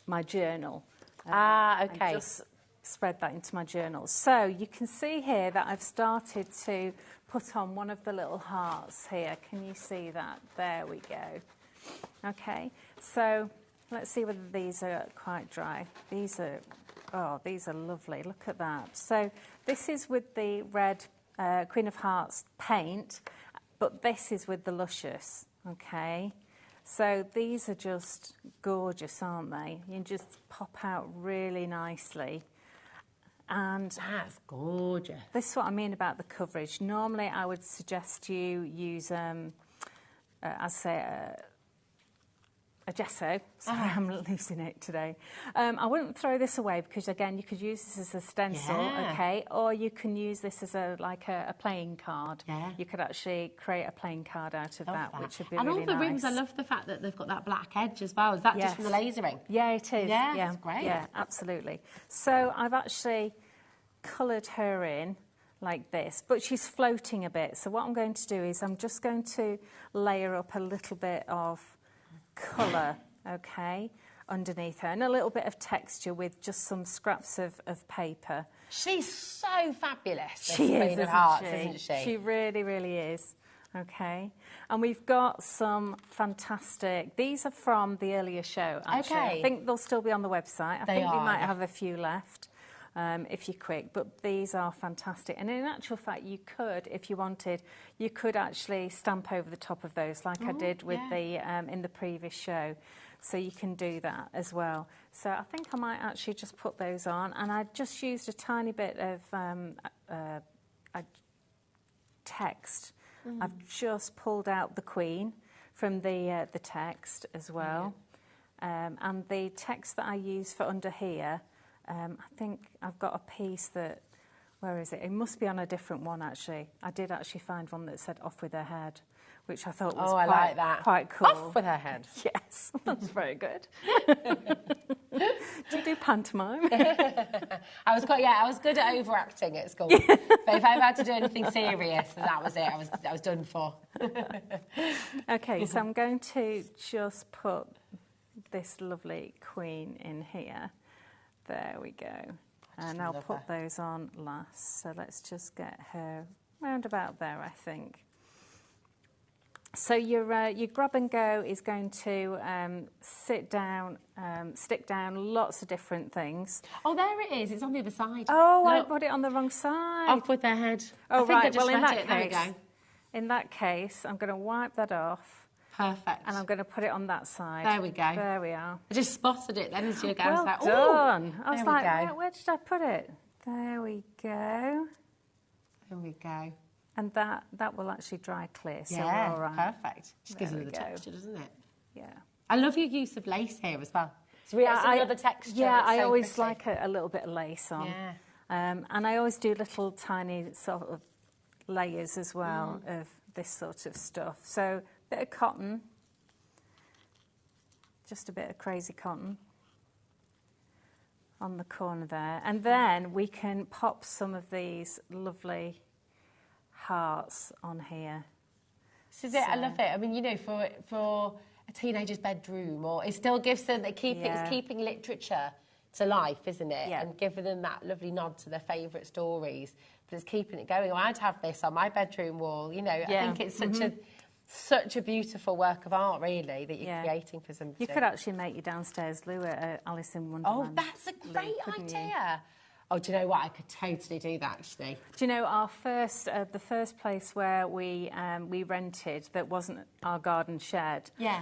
my journal.
Okay.
And just spread that into my journal. So you can see here that I've started to put on one of the little hearts here. Can you see that? There we go. Okay. So let's see whether these are quite dry. These are lovely. Look at that. So this is with the red Queen of Hearts paint, but this is with the Luscious, okay? So these are just gorgeous, aren't they? You can just pop out really nicely. And
that's gorgeous.
This is what I mean about the coverage. Normally I would suggest you use, I'd say, a gesso. Sorry, I'm losing it today. I wouldn't throw this away because, again, you could use this as a stencil, okay? Or you can use this as a playing card. Yeah. You could actually create a playing card out of that, which would be really nice.
And all the rims, I love the fact that they've got that black edge as well. Is that just from the lasering?
Yeah, it is.
Yeah, that's great.
Yeah, absolutely. So I've actually coloured her in like this, but she's floating a bit. So what I'm going to do is I'm just going to layer up a little bit of colour, okay, underneath her, and a little bit of texture with just some scraps of paper.
She's so fabulous.
She is,
isn't she?
She really, really is. Okay, and we've got some fantastic, these are from the earlier show, actually.
Okay.
I think they'll still be on the website. I think we might have a few left if you're quick, but these are fantastic. And in actual fact, you could, if you wanted, you could actually stamp over the top of those like I did with the in the previous show. So you can do that as well. So I think I might actually just put those on, and I just used a tiny bit of text. I've just pulled out the Queen from the text as well. And the text that I use for under here, I think I've got a piece that, where is it? It must be on a different one, actually. I did actually find one that said off with her head, which I thought was
I like that.
Quite cool.
Off with her head.
Yes, that's very good. Do you do pantomime?
I was good at overacting at school. But if I had to do anything serious, then that was it. I was done for.
Okay, so I'm going to just put this lovely Queen in here. There we go. And I'll put those on last. So let's just get her round about there, I think. So your grab and go is going to sit down, stick down lots of different things.
Oh, there it is. It's on the other side.
Oh,
Look.
I put it on the wrong side.
Off with their head.
Oh, right. Well, in that
there we go.
In that case, I'm going to wipe that off.
Perfect.
And I'm going to put it on that side.
There we go.
There we are.
I just spotted it then as you go.
Well
I was like,
done. I was
there
like, where did I put it? There we go.
There we go.
And that will actually dry clear, so we're all right.
Perfect. Just gives it the texture, doesn't it?
Yeah.
I love your use of lace here as well. So
Yeah,
another texture.
Yeah,
it's
I
so
always
pretty.
like a little bit of lace on.
Yeah.
And I always do little tiny sort of layers as well of this sort of stuff. So a bit of cotton, just a bit of crazy cotton on the corner there. And then we can pop some of these lovely hearts on here.
This is it. I love it. I mean, you know, for a teenager's bedroom, or it still gives them it's keeping literature to life, isn't it?
Yeah.
And giving them that lovely nod to their favourite stories, but it's keeping it going. I'd have this on my bedroom wall. You know, I think it's such a beautiful work of art, really, that you're creating for somebody.
You could actually make your downstairs loo at Alice in Wonderland.
Oh, that's a great idea. Oh, do you know what? I could totally do that, actually.
Do you know the first place where we rented that wasn't our garden shed?
Yeah.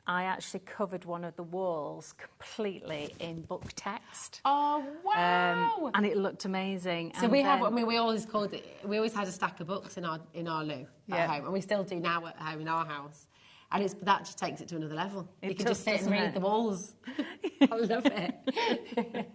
I actually covered one of the walls completely in book text.
Oh, wow!
And it looked amazing.
So we always had a stack of books in our loo at home, and we still do now at home in our house. And that just takes it to another level. You can just sit and read the walls. I love it.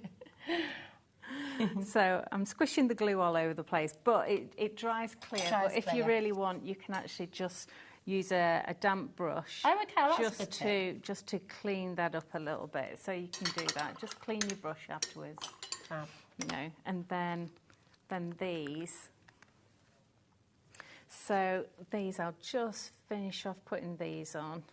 So I'm squishing the glue all over the place, but it dries clear. But if you really want, you can actually just use a damp brush.
Oh, okay, well, that's
just to clean that up a little bit. So you can do that. Just clean your brush afterwards. You know, and then these. So these, I'll just finish off putting these on.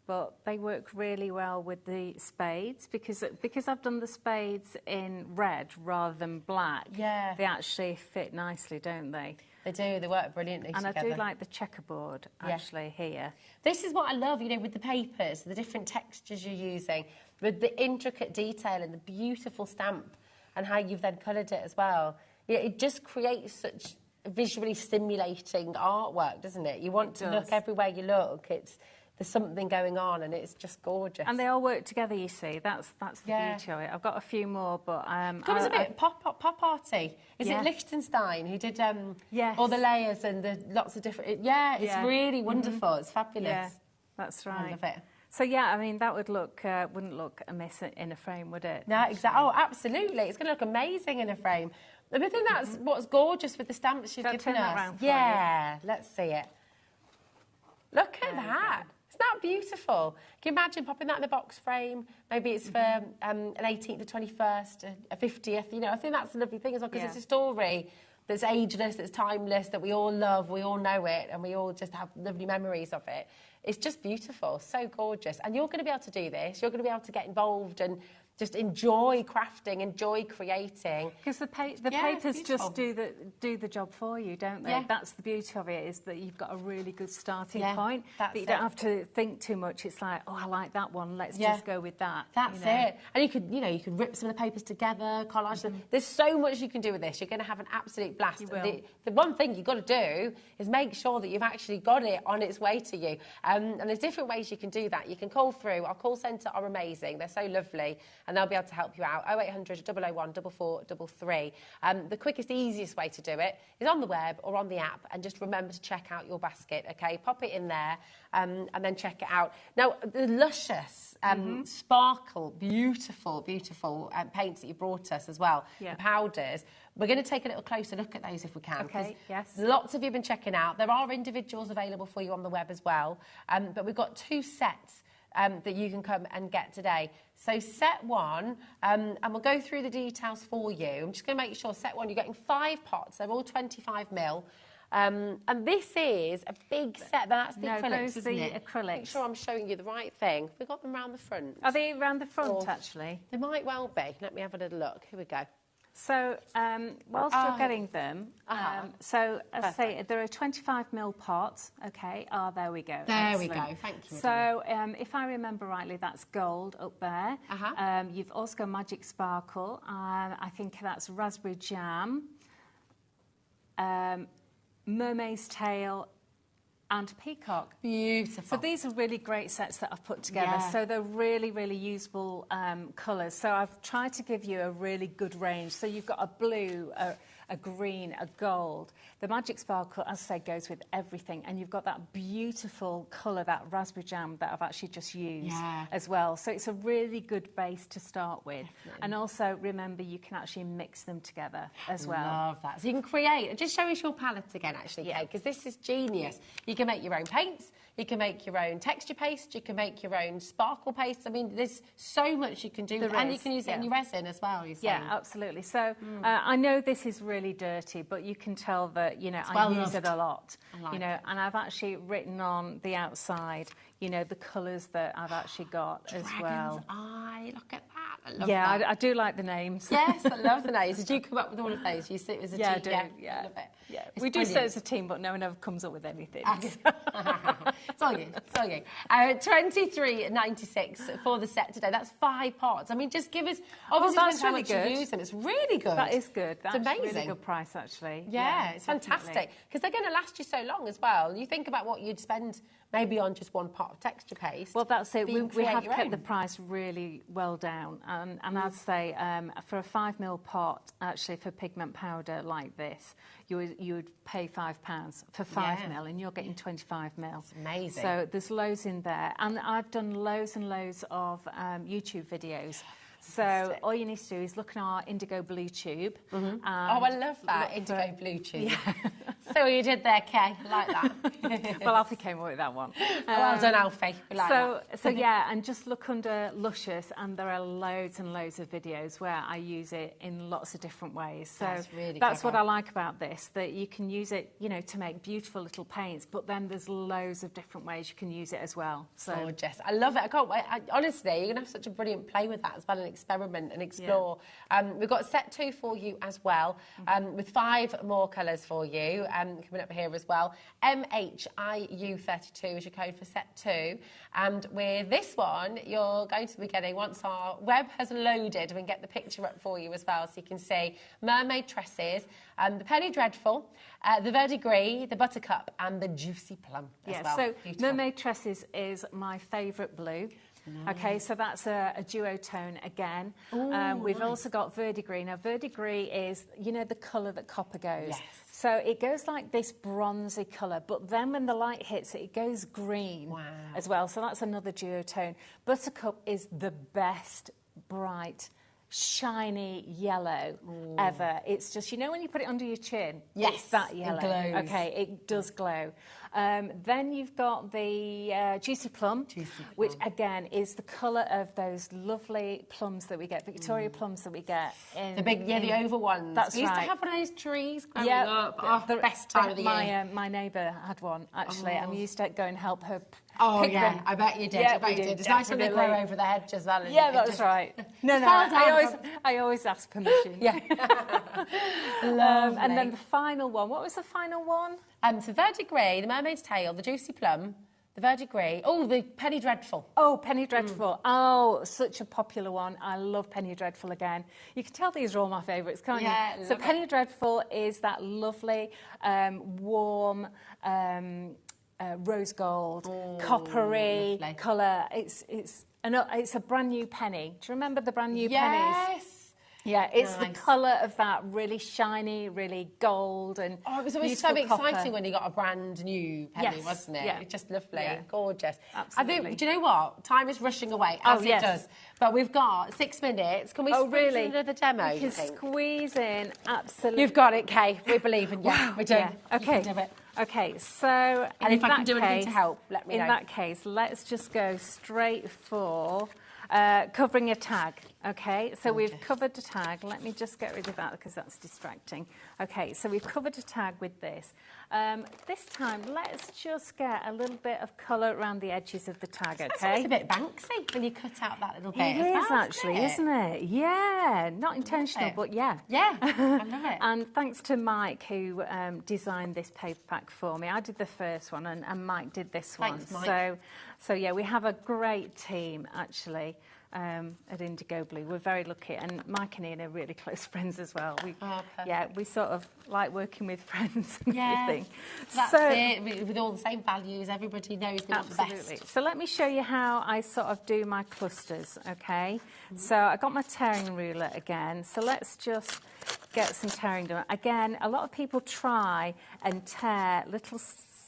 But they work really well with the spades because I've done the spades in red rather than black.
Yeah.
They actually fit nicely, don't they?
They do. They work brilliantly together.
And I do like the checkerboard, actually, here.
This is what I love, you know, with the papers, the different textures you're using, with the intricate detail and the beautiful stamp and how you've then coloured it as well. You know, it just creates such visually stimulating artwork, doesn't it? You want to look everywhere you look. There's something going on, and it's just gorgeous.
And they all work together, you see. That's the beauty of it. I've got a few more, but
Comes a bit pop arty. Is it Liechtenstein who did all the layers and the lots of different? It's really wonderful. It's fabulous.
Yeah, that's right.
I love it.
So yeah, I mean that wouldn't look amiss in a frame, would it?
No, exactly. Oh, absolutely. It's going to look amazing in a frame. I think that's what's gorgeous with the stamps you've given us. Yeah, let's see it. Look at that. Isn't that beautiful? Can you imagine popping that in the box frame? Maybe it's for an 18th, a 21st, a 50th. You know, I think that's a lovely thing as well because it's a story that's ageless, that's timeless, that we all love, we all know it, and we all just have lovely memories of it. It's just beautiful, so gorgeous. And you're going to be able to do this. You're going to be able to get involved and just enjoy crafting, enjoy creating.
Because the papers just do the job for you, don't they? Yeah. That's the beauty of it, is that you've got a really good starting point. That you don't have to think too much. It's like, oh, I like that one. Let's just go with that.
That's it. And you could rip some of the papers together, collage them. There's so much you can do with this. You're going to have an absolute blast. The one thing you've got to do is make sure that you've actually got it on its way to you. And there's different ways you can do that. You can call through. Our call centre are amazing. They're so lovely. And they'll be able to help you out. 0800 001 4433. The quickest, easiest way to do it is on the web or on the app, and just remember to check out your basket, okay? Pop it in there and then check it out. Now, the Luscious sparkle, beautiful, beautiful paints that you brought us as well, the powders. We're going to take a little closer look at those if we can.
Okay, yes.
Lots of you have been checking out. There are individuals available for you on the web as well, but we've got 2 sets that you can come and get today. So set 1, and we'll go through the details for you. I'm just going to make sure set 1, you're getting 5 pots. They're all 25ml. And this is a big set. That's the acrylics, isn't it?
Acrylics.
Make sure I'm showing you the right thing. We've got them round the front.
Are they round the front, actually?
They might well be. Let me have a little look. Here we go.
So, whilst you're getting them, so as I say, there are 25ml pots, okay? Oh, there we go.
There we go, thank you.
So, if I remember rightly, that's gold up there. You've also got Magic Sparkle. I think that's Raspberry Jam, Mermaid's Tail, and Peacock.
Beautiful.
So these are really great sets that I've put together. Yeah. So they're really, really usable colours. So I've tried to give you a really good range. So you've got a blue, a green, a gold. The Magic Sparkle, as I say, goes with everything. And you've got that beautiful colour, that raspberry jam that I've actually just used as well. So it's a really good base to start with. Definitely. And also, remember, you can actually mix them together as well.
Love that. So you can create, just show us your palette again, actually, Kate, because this is genius. You can make your own paints, you can make your own texture paste, you can make your own sparkle paste. I mean, there's so much you can do. And you can use it in your resin as well, you're saying.
Yeah, absolutely. So I know this is really dirty, but you can tell that, you know, I use it a lot. You know, and I've actually written on the outside, you know, the colours that I've actually got as well.
Dragon's Eye, look at that. I love that.
I do like the names.
Yes, I love the names. Did you come up with all of those? You sit as a team?
I do.
I love it.
Yeah, we do sit as a team, but no one ever comes up with anything.
It's all you. It's all you. 23.96 for the set today. That's 5 pots. I mean, just give us. Obviously,
that's
how
really
much
good.
You use them. It's really good.
That is good. That's
amazing.
Really good price, actually.
Yeah, it's fantastic because they're going to last you so long as well. You think about what you'd spend maybe on just 1 pot of texture paste.
Well, that's it. We have kept the price really well down, and as I say, for a 5ml pot, actually for pigment powder like this, you would pay £5 for 5ml, and you're getting 25ml.
That's amazing.
So there's loads in there, and I've done loads and loads of YouTube videos. So all you need to do is look at our IndigoBlu tube.
Oh, I love that, IndigoBlu tube. Yeah. So what you did there, Kay. I like that.
Well, Alfie came up with that one.
Well done, Alfie. We like that.
So yeah, and just look under Luscious, and there are loads and loads of videos where I use it in lots of different ways. So that's what I like about this, that you can use it, you know, to make beautiful little paints, but then there's loads of different ways you can use it as well. So
gorgeous. I love it. I can't wait. Honestly, you're going to have such a brilliant play with that as well, and experiment and explore. Yeah. We've got set 2 for you as well, with 5 more colours for you. Coming up here as well. MHIU32 is your code for set 2. And with this one, you're going to be getting, once our web has loaded, we can get the picture up for you as well, so you can see mermaid tresses, the penny dreadful, the verdigris, the buttercup, and the juicy plum as well.
So mermaid tresses is my favourite blue. Okay, so that's a duotone again. We've also got verdigris. Now, verdigris is, you know, the colour that copper goes. Yes. So it goes like this bronzy colour, but then when the light hits it, it goes green as well. So that's another duotone. Buttercup is the best bright shiny yellow ever. It's just, you know, when you put it under your chin,
yes,
it's that yellow.
It glows.
Okay, it does glow. Then you've got the Juicy Plum, which again is the colour of those lovely plums that we get, Victoria plums that we get in
the big, the oval ones.
That's
we used
right.
to have one of those trees growing up. Oh, the best time of the year.
My neighbour had one actually, and we used to go and help her.
Oh
pick
yeah,
them.
I bet you did.
Yeah,
I bet you did. It's nice when they grow over the hedge as well.
Yeah, that's right. No, I always ask permission.
Yeah.
And then the final one. What was the final one?
So Verdigris, the Mermaid's Tail, the Juicy Plum, the Verdigris. Oh, the Penny Dreadful.
Oh, Penny Dreadful. Oh, such a popular one. I love Penny Dreadful again. You can tell these are all my favourites, can't you? So Penny Dreadful is that lovely, warm, rose gold, coppery colour. It's a brand new penny. Do you remember the brand new pennies?
Yes.
Yeah, it's the colour of that really shiny, really gold and
it was always so exciting when you got a brand new penny, wasn't it?
Yeah.
It's just lovely, gorgeous.
Absolutely.
I think, do you know what? Time is rushing away, as it does. But we've got 6 minutes. Can we squeeze in another demo,
We can squeeze in, absolutely.
You've got it, Kay. We believe in you.
Wow.
We do.
Yeah. Okay.
You can do it.
Okay, so
and if I can do anything to help, let me know.
In that case, let's just go straight for covering a tag. Okay, so we've covered the tag. Let me just get rid of that because that's distracting. Okay, so we've covered a tag with this. This time, let's just get a little bit of colour around the edges of the tag, okay?
It's a bit Banksy when you cut out that little bit.
It is actually, isn't it? Yeah, not intentional, but yeah.
Yeah, I love it.
And thanks to Mike who designed this paper pack for me. I did the first one and Mike did this one.
Thanks, Mike.
So yeah, we have a great team actually. At IndigoBlu. We're very lucky, and Mike and Ian are really close friends as well. We sort of like working with friends and everything.
That's it, with all the same values, everybody knows we want the best.
So let me show you how I sort of do my clusters, okay? So I got my tearing ruler again, so let's just get some tearing done. Again, a lot of people try and tear little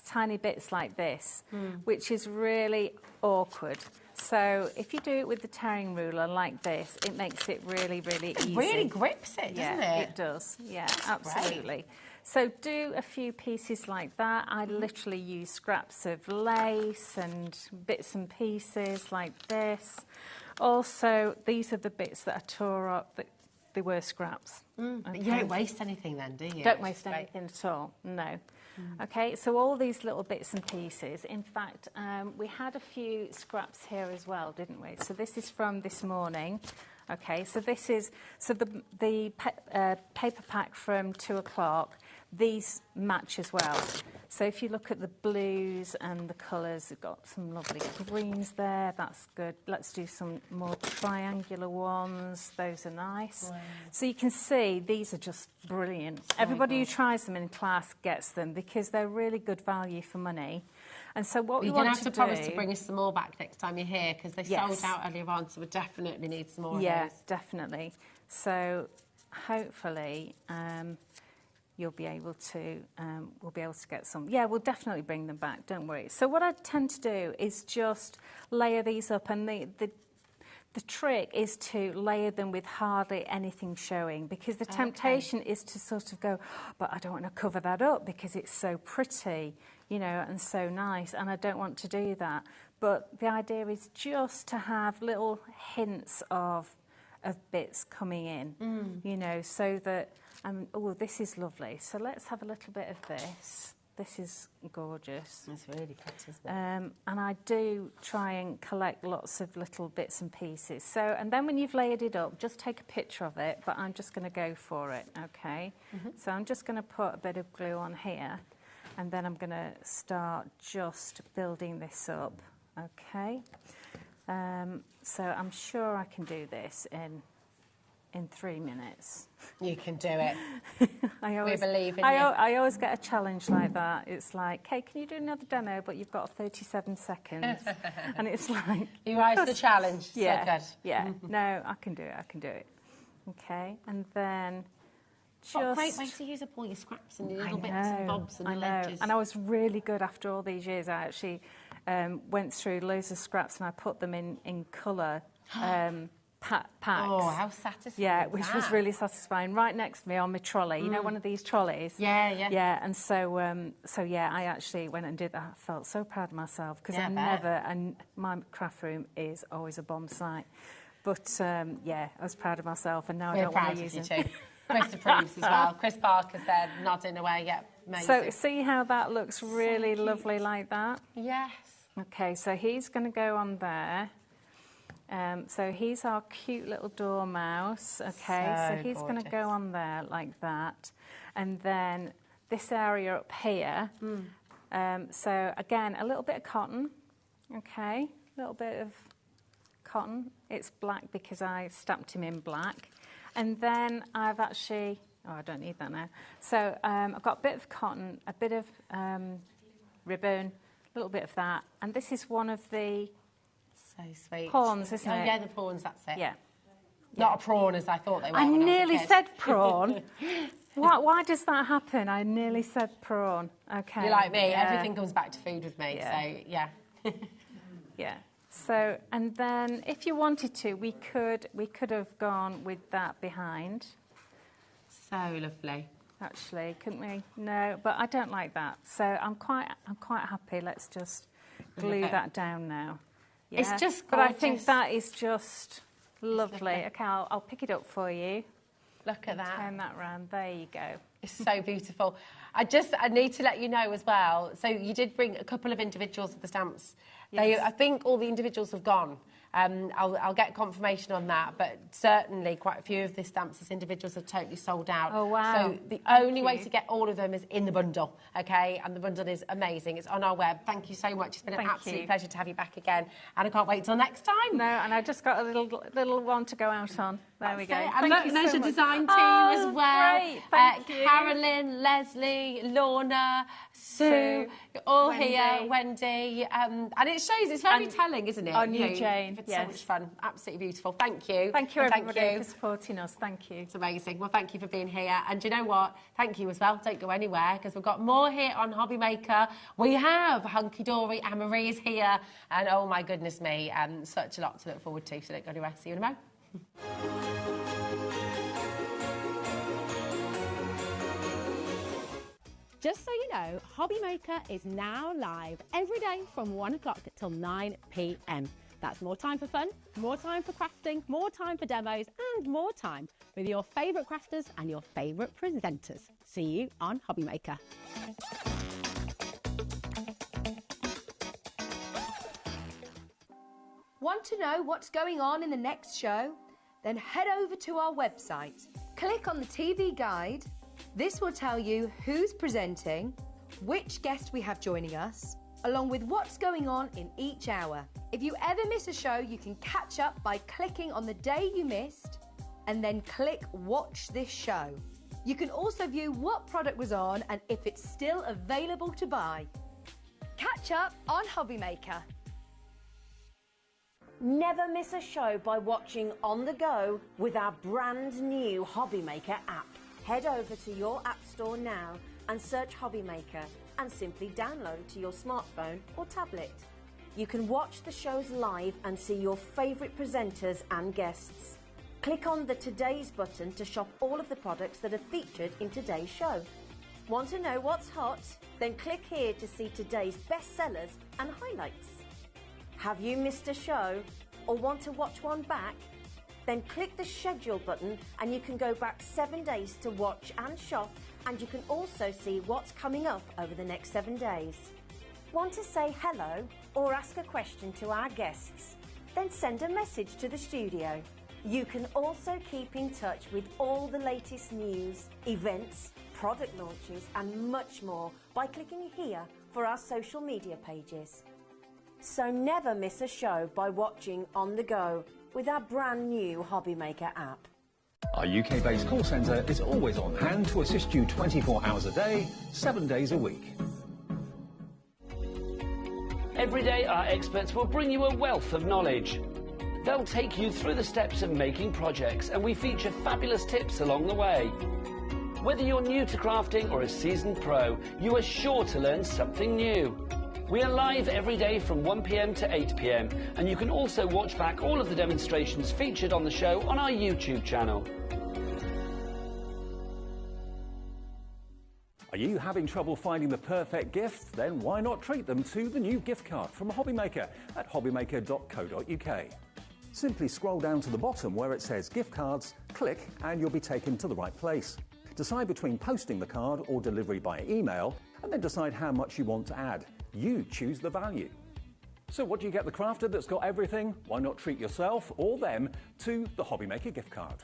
tiny bits like this, which is really awkward. So if you do it with the tearing ruler like this, it makes it really, really easy.
It really grips it, doesn't it?
It does. Yeah, absolutely. Great. So do a few pieces like that. I literally use scraps of lace and bits and pieces like this. Also, these are the bits that I tore up that they were scraps.
But you don't waste anything then, do you?
Don't waste anything at all, no. Okay, so all these little bits and pieces. In fact, we had a few scraps here as well, didn't we? So this is from this morning. Okay, so this is the paper pack from 2 o'clock. These match as well. So if you look at the blues and the colours, we've got some lovely greens there. That's good. Let's do some more triangular ones. Those are nice. Wow. So you can see these are just brilliant. Everybody who tries them in class gets them because they're really good value for money. And so what we want to do... You're going to have to
promise to bring us some more back next time you're here because they sold out earlier on, so we definitely need some more of those.
Yeah, definitely. So hopefully... you'll be able to, we'll be able to get some. Yeah, we'll definitely bring them back, don't worry. So what I tend to do is just layer these up, and the trick is to layer them with hardly anything showing, because the temptation is to sort of go, but I don't want to cover that up because it's so pretty, you know, and so nice, and I don't want to do that. But the idea is just to have little hints of bits coming in, you know, so that... oh, this is lovely. So let's have a little bit of this. This is gorgeous.
It's really pretty, isn't it?
And I do try and collect lots of little bits and pieces. So, and then when you've layered it up, just take a picture of it, but I'm just going to go for it, okay? So I'm just going to put a bit of glue on here, and then I'm going to start just building this up, okay? So I'm sure I can do this in 3 minutes.
You can do it.
We
believe in you.
I always get a challenge like that. It's like, hey, can you do another demo? But you've got 37 seconds. And it's like...
You rise to the challenge.
Yeah,
so good.
Yeah. No, I can do it. Okay, and then just...
What a great way to use up all your scraps and your little bits and bobs and the edges.
And I was really good after all these years. I actually went through loads of scraps and I put them in colour. packs.
Oh, how satisfying.
Yeah, which was really satisfying. Right next to me on my trolley, you know, one of these trolleys.
Yeah, yeah.
Yeah, and so yeah, I actually went and did that. I felt so proud of myself because and my craft room is always a bomb site. But yeah, I was proud of myself, and now I don't want to use it.
Too. Chris approves as well. Chris Barker said, nodding away, yeah, amazing.
So see how that looks really lovely like that?
Yes.
Okay, so he's going to go on there. So he's our cute little dormouse. Okay, so he's going to go on there like that. And then this area up here. So again, a little bit of cotton. Okay, a little bit of cotton. It's black because I stamped him in black. And then I've actually, oh, I don't need that now. So I've got a bit of cotton, a bit of ribbon, a little bit of that. And this is one of the
sweet.
Prawns, isn't it?
Yeah, the prawns, that's it.
Yeah.
Not a prawn as I thought they were.
I nearly said prawn. Why does that happen? I nearly said prawn. Okay.
You're like me, everything comes back to food with me, so yeah.
Yeah. So, and then if you wanted to, we could have gone with that behind.
So lovely.
Actually, couldn't we? No, but I don't like that. So I'm quite happy. Let's just glue that down now. Yeah.
It's just gorgeous.
But I think that is just lovely. Okay, I'll pick it up for you.
Look at that.
Turn that round. There you go.
It's so beautiful. I need to let you know as well. So you did bring a couple of individuals of the stamps.
Yes.
I think all the individuals have gone. I'll get confirmation on that, but certainly quite a few of the stamps as individuals are totally sold out.
Oh, wow.
So the only way to get all of them is in the bundle, okay? And the bundle is amazing. It's on our web. Thank you so much. It's been an absolute pleasure to have you back again. And I can't wait till next time.
No, and I just got a little one to go out on. There we go.
And look, there's your design team as well.
Great. Thank you.
Carolyn, Leslie, Lorna, Sue, you're all
Wendy.
here, Wendy. And it shows, it's very telling, isn't it?
Our new Jane.
It's so much fun. Absolutely beautiful. Thank you.
Thank you, everybody, for supporting us. Thank you.
It's amazing. Well, thank you for being here. And do you know what? Thank you as well. Don't go anywhere, because we've got more here on HobbyMaker. We have Hunky Dory, Anne-Marie is here. And oh my goodness me, such a lot to look forward to. So don't go anywhere. See you in a moment.
Just so you know, HobbyMaker is now live every day from 1 o'clock till 9 p.m. That's more time for fun, more time for crafting, more time for demos, and more time with your favourite crafters and your favourite presenters. See you on HobbyMaker.
Want to know what's going on in the next show? Then head over to our website. Click on the TV guide. This will tell you who's presenting, which guest we have joining us, along with what's going on in each hour. If you ever miss a show, you can catch up by clicking on the day you missed and then click Watch This Show. You can also view what product was on and if it's still available to buy. Catch up on HobbyMaker.
Never miss a show by watching on the go with our brand new HobbyMaker app. Head over to your app store now and search HobbyMaker and simply download to your smartphone or tablet. You can watch the shows live and see your favourite presenters and guests. Click on the Today's button to shop all of the products that are featured in today's show. Want to know what's hot? Then click here to see today's bestsellers and highlights. Have you missed a show or want to watch one back? Then click the schedule button and you can go back 7 days to watch and shop, and you can also see what's coming up over the next 7 days. Want to say hello or ask a question to our guests? Then send a message to the studio. You can also keep in touch with all the latest news, events, product launches and much more by clicking here for our social media pages. So never miss a show by watching on the go with our brand new HobbyMaker app.
Our UK-based call centre is always on hand to assist you 24 hours a day, 7 days a week.
Every day our experts will bring you a wealth of knowledge. They'll take you through the steps of making projects, and we feature fabulous tips along the way. Whether you're new to crafting or a seasoned pro, you are sure to learn something new. We are live every day from 1 p.m. to 8 p.m. and you can also watch back all of the demonstrations featured on the show on our YouTube channel.
Are you having trouble finding the perfect gift? Then why not treat them to the new gift card from HobbyMaker at hobbymaker.co.uk. Simply scroll down to the bottom where it says gift cards, click and you'll be taken to the right place. Decide between posting the card or delivery by email and then decide how much you want to add. You choose the value. So what do you get the crafter that's got everything? Why not treat yourself or them to the HobbyMaker gift card?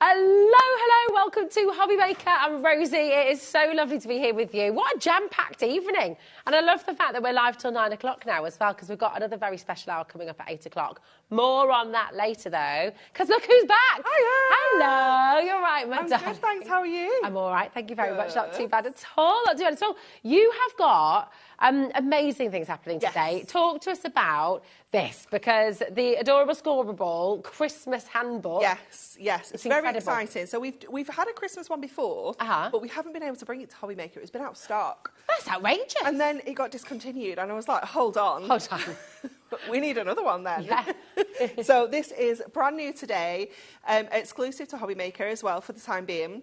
Hello, welcome to HobbyMaker. I'm Rosie. It is so lovely to be here with you. What a jam-packed evening. And I love the fact that we're live till 9 o'clock now as well, because we've got another very special hour coming up at 8 o'clock. More on that later, though, because look who's back. Hello, you're right, my darling.
I'm good, thanks. How are you?
I'm all right, thank you very much. Not too bad at all, not too bad at all. You have got amazing things happening today. Yes. Talk to us about this, because the adorable Scoreboard Christmas handbook.
Yes, it's very exciting. So we've had a Christmas one before, but we haven't been able to bring it to HobbyMaker. It's been out of stock.
That's outrageous.
And then it got discontinued, and I was like, hold on. We need another one then.
Yeah.
So this is brand new today, exclusive to HobbyMaker as well for the time being.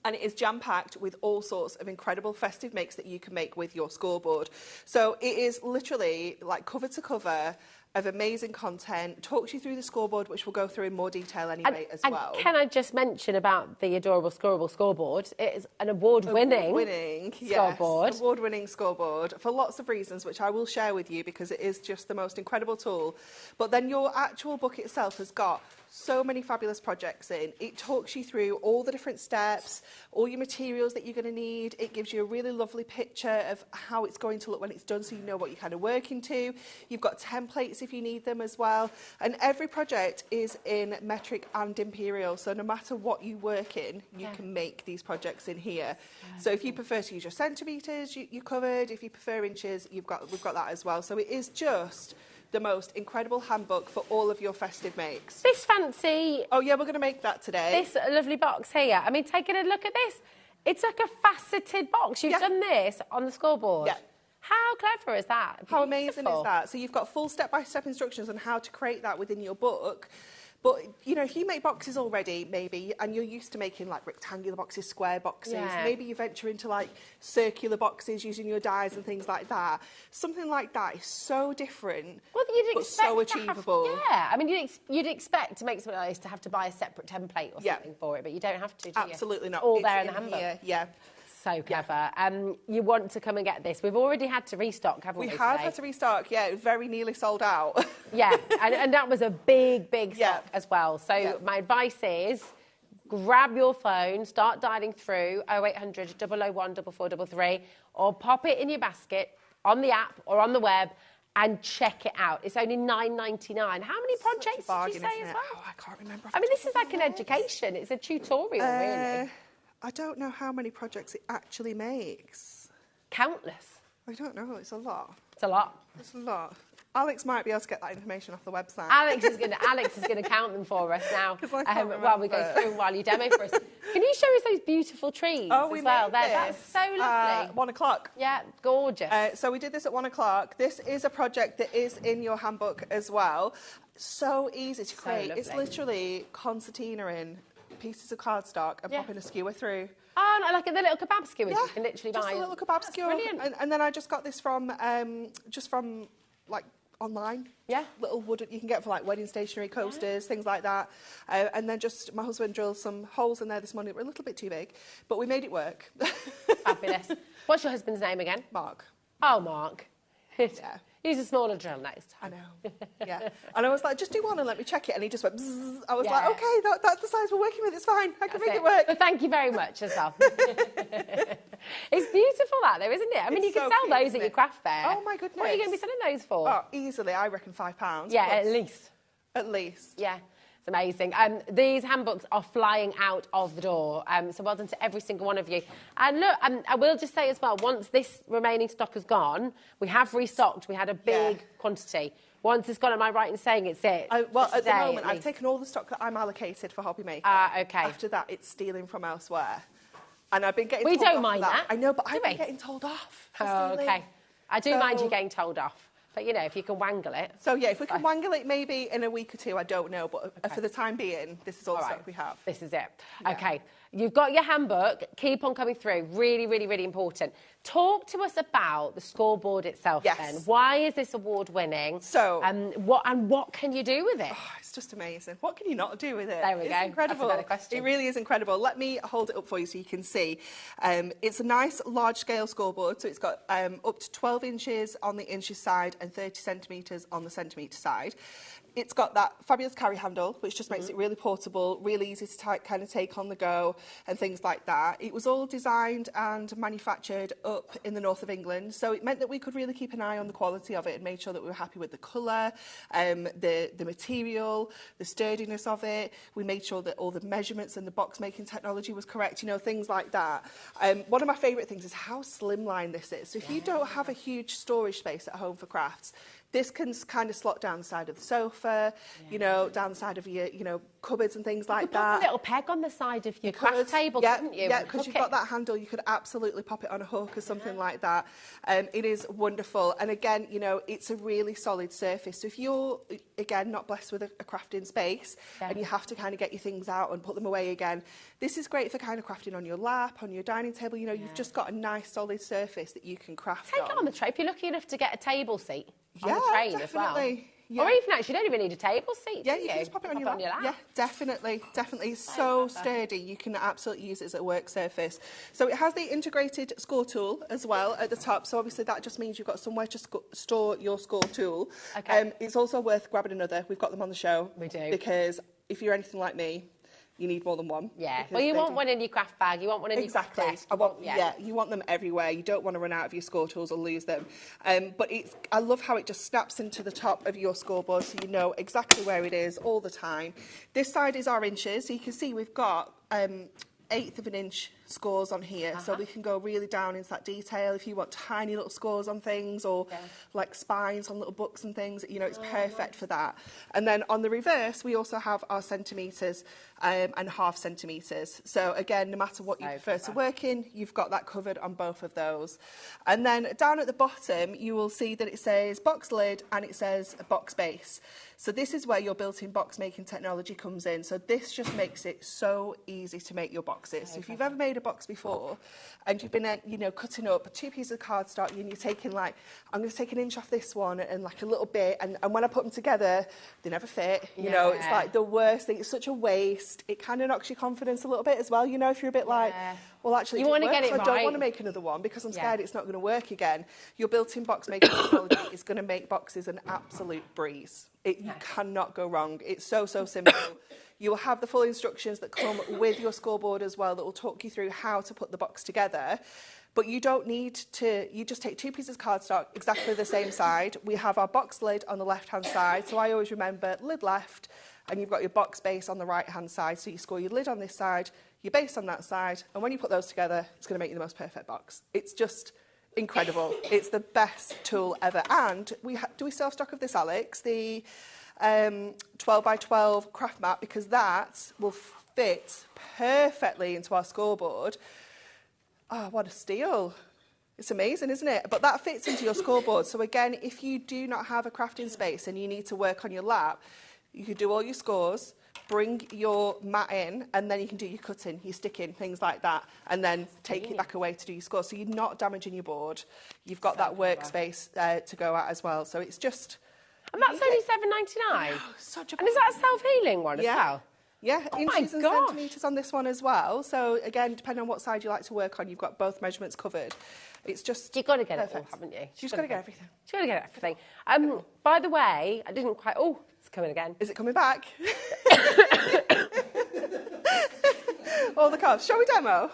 And it is jam-packed with all sorts of incredible festive makes that you can make with your scoreboard. So it is literally like cover to cover of amazing content, talks you through the scoreboard, which we'll go through in more detail anyway as well.
Can I just mention about the adorable Scoreboard? It is an award-winning scoreboard.
Yes, award-winning scoreboard for lots of reasons, which I will share with you because it is just the most incredible tool. But then your actual book itself has got so many fabulous projects in. It talks you through all the different steps, all your materials that you're going to need. It gives you a really lovely picture of how it's going to look when it's done, so you know what you're kind of working to. You've got templates if you need them as well. And every project is in metric and imperial, so no matter what you work in, you can make these projects in here. So if you prefer to use your centimetres, you're covered. If you prefer inches, we've got that as well. So it is just the most incredible handbook for all of your festive makes.
This fancy...
Oh, yeah, we're going to make that today.
This lovely box here. I mean, taking a look at this. It's like a faceted box. You've done this on the scoreboard.
Yeah.
How clever is that?
How amazing is that? So you've got full step-by-step instructions on how to create that within your book. But, you know, if you make boxes already, maybe, and you're used to making, like, rectangular boxes, square boxes, maybe you venture into, like, circular boxes using your dies and things like that. Something like that is so different, but so achievable.
I mean, you'd expect to make something like this to have to buy a separate template or something for it, but you don't have to, do you?
Absolutely not.
All
it's
there in the handbook.
Here,
So clever. You want to come and get this. We've already had to restock, haven't we?
We have had to restock, it was very nearly sold out.
and that was a big stock as well. So my advice is grab your phone, start dialing through 0800 001 4433, or pop it in your basket on the app or on the web and check it out. It's only $9.99. How many projects did you say as well?
Oh, I can't remember.
I mean, this is like an education. It's a tutorial, really.
I don't know how many projects it actually makes.
Countless.
I don't know. It's a lot.
It's a lot.
It's a lot. Alex might be able to get that information off the website.
Alex is going to count them for us now while we go through, while you demo for us. Can you show us those beautiful trees as well? That's so lovely.
1 o'clock.
Yeah, gorgeous.
So we did this at 1 o'clock. This is a project that is in your handbook as well. So easy to create. It's literally concertina in pieces of cardstock and popping a skewer through.
Oh, no, like the little kebab skewers you can literally buy.
Just a little kebab skewer.
Brilliant.
And then I just got this from like online.
Yeah.
Little wood you can get for like wedding stationery, coasters, things like that. And then just my husband drilled some holes in there this morning. They were a little bit too big, but we made it work.
Fabulous. What's your husband's name again?
Mark.
Oh, Mark. Use a smaller drill next time.
I know. And I was like, just do one and let me check it. And he just went, bzzz. I was like, okay, that's the size we're working with. It's fine. I can make it work.
But thank you very much as well. It's beautiful, that, though, isn't it? I mean, you can sell those at your craft fair.
Oh, my goodness.
What are you going to be selling those for?
Oh, easily, I reckon £5.
Yeah, at least.
At least.
Yeah. It's amazing. These handbooks are flying out of the door, so well done to every single one of you. And look, I will just say as well, once this remaining stock has gone, we have restocked. We had a big quantity. Once it's gone, am I right in saying it's it?
Well, at the moment, I've taken all the stock that I'm allocated for HobbyMaker.
Okay.
After that, it's stealing from elsewhere. And I've been getting
We
told
don't
off
mind
for that.
that.
I know, but
Do
I've
we?
been getting told off for
Oh,
stealing.
okay. I do mind you getting told off. But, you know, if you can wangle it.
So, yeah, if we can wangle it maybe in a week or two, I don't know. But for the time being, this is all the stock we have.
This is it.
Yeah.
Okay. You've got your handbook. Keep on coming through. Really, really, really important. Talk to us about the scoreboard itself then. Why is this award winning?
So,
what can you do with it?
Oh, it's just amazing. What can you not do with it?
There we go.
It's incredible.
That's a better question.
It really is incredible. Let me hold it up for you so you can see. It's a nice large scale scoreboard. So it's got up to 12 inches on the inches side and 30 centimetres on the centimetre side. It's got that fabulous carry handle, which just makes it really portable, really easy to kind of take on the go and things like that. It was all designed and manufactured up in the north of England, so it meant that we could really keep an eye on the quality of it and made sure that we were happy with the colour, the material, the sturdiness of it. We made sure that all the measurements and the box making technology was correct, you know, things like that. One of my favourite things is how slimline this is. So if you don't have a huge storage space at home for crafts, this can kind of slot down the side of the sofa, you know, down the side of your, you know, cupboards and things like that.
Put a little peg on the side of your craft table, couldn't you?
Yeah, because you've got that handle, you could absolutely pop it on a hook or something like that. It is wonderful. And again, you know, it's a really solid surface. So if you're, again, not blessed with a crafting space and you have to kind of get your things out and put them away again, this is great for kind of crafting on your lap, on your dining table. You know, you've just got a nice solid surface that you can craft
Take it on the tray if you're lucky enough to get a table seat. On the train as well.
Yeah.
Or even actually, you don't even need a table seat.
Yeah, you can just pop it on your lap. Yeah, definitely. It's so sturdy. You can absolutely use it as a work surface. So it has the integrated score tool as well at the top. So obviously that just means you've got somewhere to store your score tool. Okay. It's also worth grabbing another. We've got them on the show.
We do.
Because if you're anything like me, you need more than one.
Yeah. Well, you want one in your craft bag. You want one in your craft desk.
You want them everywhere. You don't want to run out of your score tools or lose them. But I love how it just snaps into the top of your scoreboard so you know exactly where it is all the time. This side is our inches. So you can see we've got 1/8 of an inch scores on here, so we can go really down into that detail if you want tiny little scores on things or like spines on little books and things, you know, it's perfect for that. And then on the reverse we also have our centimetres and 1/2 centimetres, so again, no matter what you prefer to work in, you've got that covered on both of those. And then down at the bottom you will see that it says box lid and it says box base. So this is where your built-in box making technology comes in. So this just makes it so easy to make your boxes. So if you've ever made a box before and you've been, you know, cutting up 2 pieces of cardstock and you're taking like, I'm going to take 1 inch off this one and like a little bit, and when I put them together, they never fit. You know, it's like the worst thing. It's such a waste. It kind of knocks your confidence a little bit as well. You know, if you're a bit like, well, actually,
you want to get it
so
right.
I don't want to make another one because I'm scared it's not going to work again. Your built-in box making technology is going to make boxes an absolute breeze. You cannot go wrong. It's so simple. You will have the full instructions that come with your scoreboard as well that will talk you through how to put the box together. But you don't need to, you just take 2 pieces of cardstock exactly the same side. We have our box lid on the left-hand side, so I always remember lid left, and you've got your box base on the right-hand side. So you score your lid on this side, your base on that side, and when you put those together, it's going to make you the most perfect box. It's just incredible. It's the best tool ever. And do we still have stock of this, Alex? The 12 by 12 craft mat, because that will fit perfectly into our scoreboard. Oh, what a steal. It's amazing, isn't it? But that fits into your scoreboard. So again, if you do not have a crafting space and you need to work on your lap, you can do all your scores, bring your mat in, and then you can do your cutting, your sticking, things like that, and then take it back away to do your scores. So you're not damaging your board. You've got that workspace to go at as well. So it's just...
And that's only $7.99.
Oh, such a...
And is that a self-healing one as well?
Yeah, inches and centimetres on this one as well. So again, depending on what side you like to work on, you've got both measurements covered. It's just
you've got to get it all, haven't you?
You've got to get everything.
You've got to get everything. By the way, I didn't quite... Oh, it's coming again.
Is it coming back? All the cards. Shall we demo?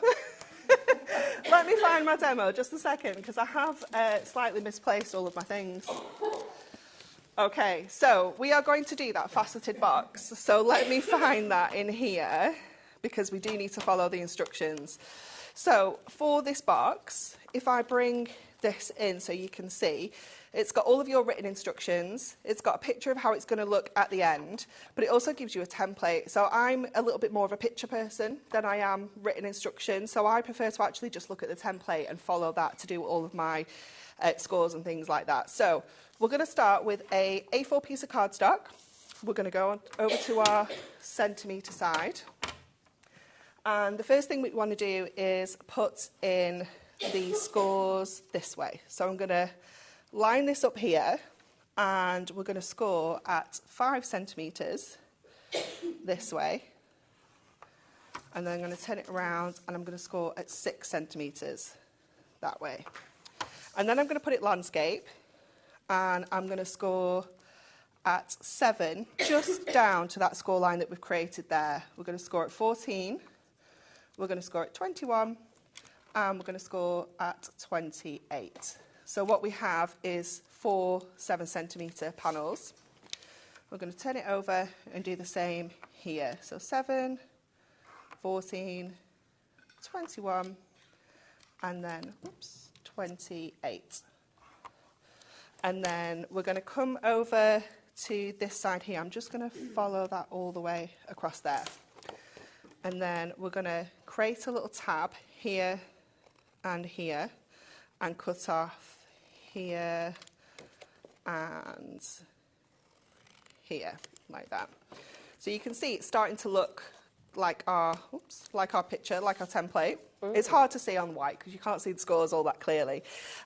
Let me find my demo just a second, because I have slightly misplaced all of my things. Okay, so we are going to do that faceted box. So let me find that in here, because we do need to follow the instructions. So for this box, if I bring this in so you can see. It's got all of your written instructions. It's got a picture of how it's going to look at the end, but it also gives you a template. So I'm a little bit more of a picture person than I am written instructions. So I prefer to actually just look at the template and follow that to do all of my scores and things like that. So we're going to start with a A4 piece of cardstock. We're going to go over to our centimetre side. And the first thing we want to do is put in the scores this way. So I'm going to line this up here, and we're going to score at 5 centimetres this way. And then I'm going to turn it around, and I'm going to score at 6 centimetres that way. And then I'm going to put it landscape, and I'm going to score at 7, just down to that score line that we've created there. We're going to score at 14, we're going to score at 21, and we're going to score at 28. So what we have is 4 7-centimetre panels. We're going to turn it over and do the same here. So 7, 14, 21, and then 28. And then we're going to come over to this side here. I'm just going to follow that all the way across there. And then we're going to create a little tab here and here, and cut off here and here, like that. So you can see it's starting to look like our picture, like our template. It's hard to see on white because you can't see the scores all that clearly.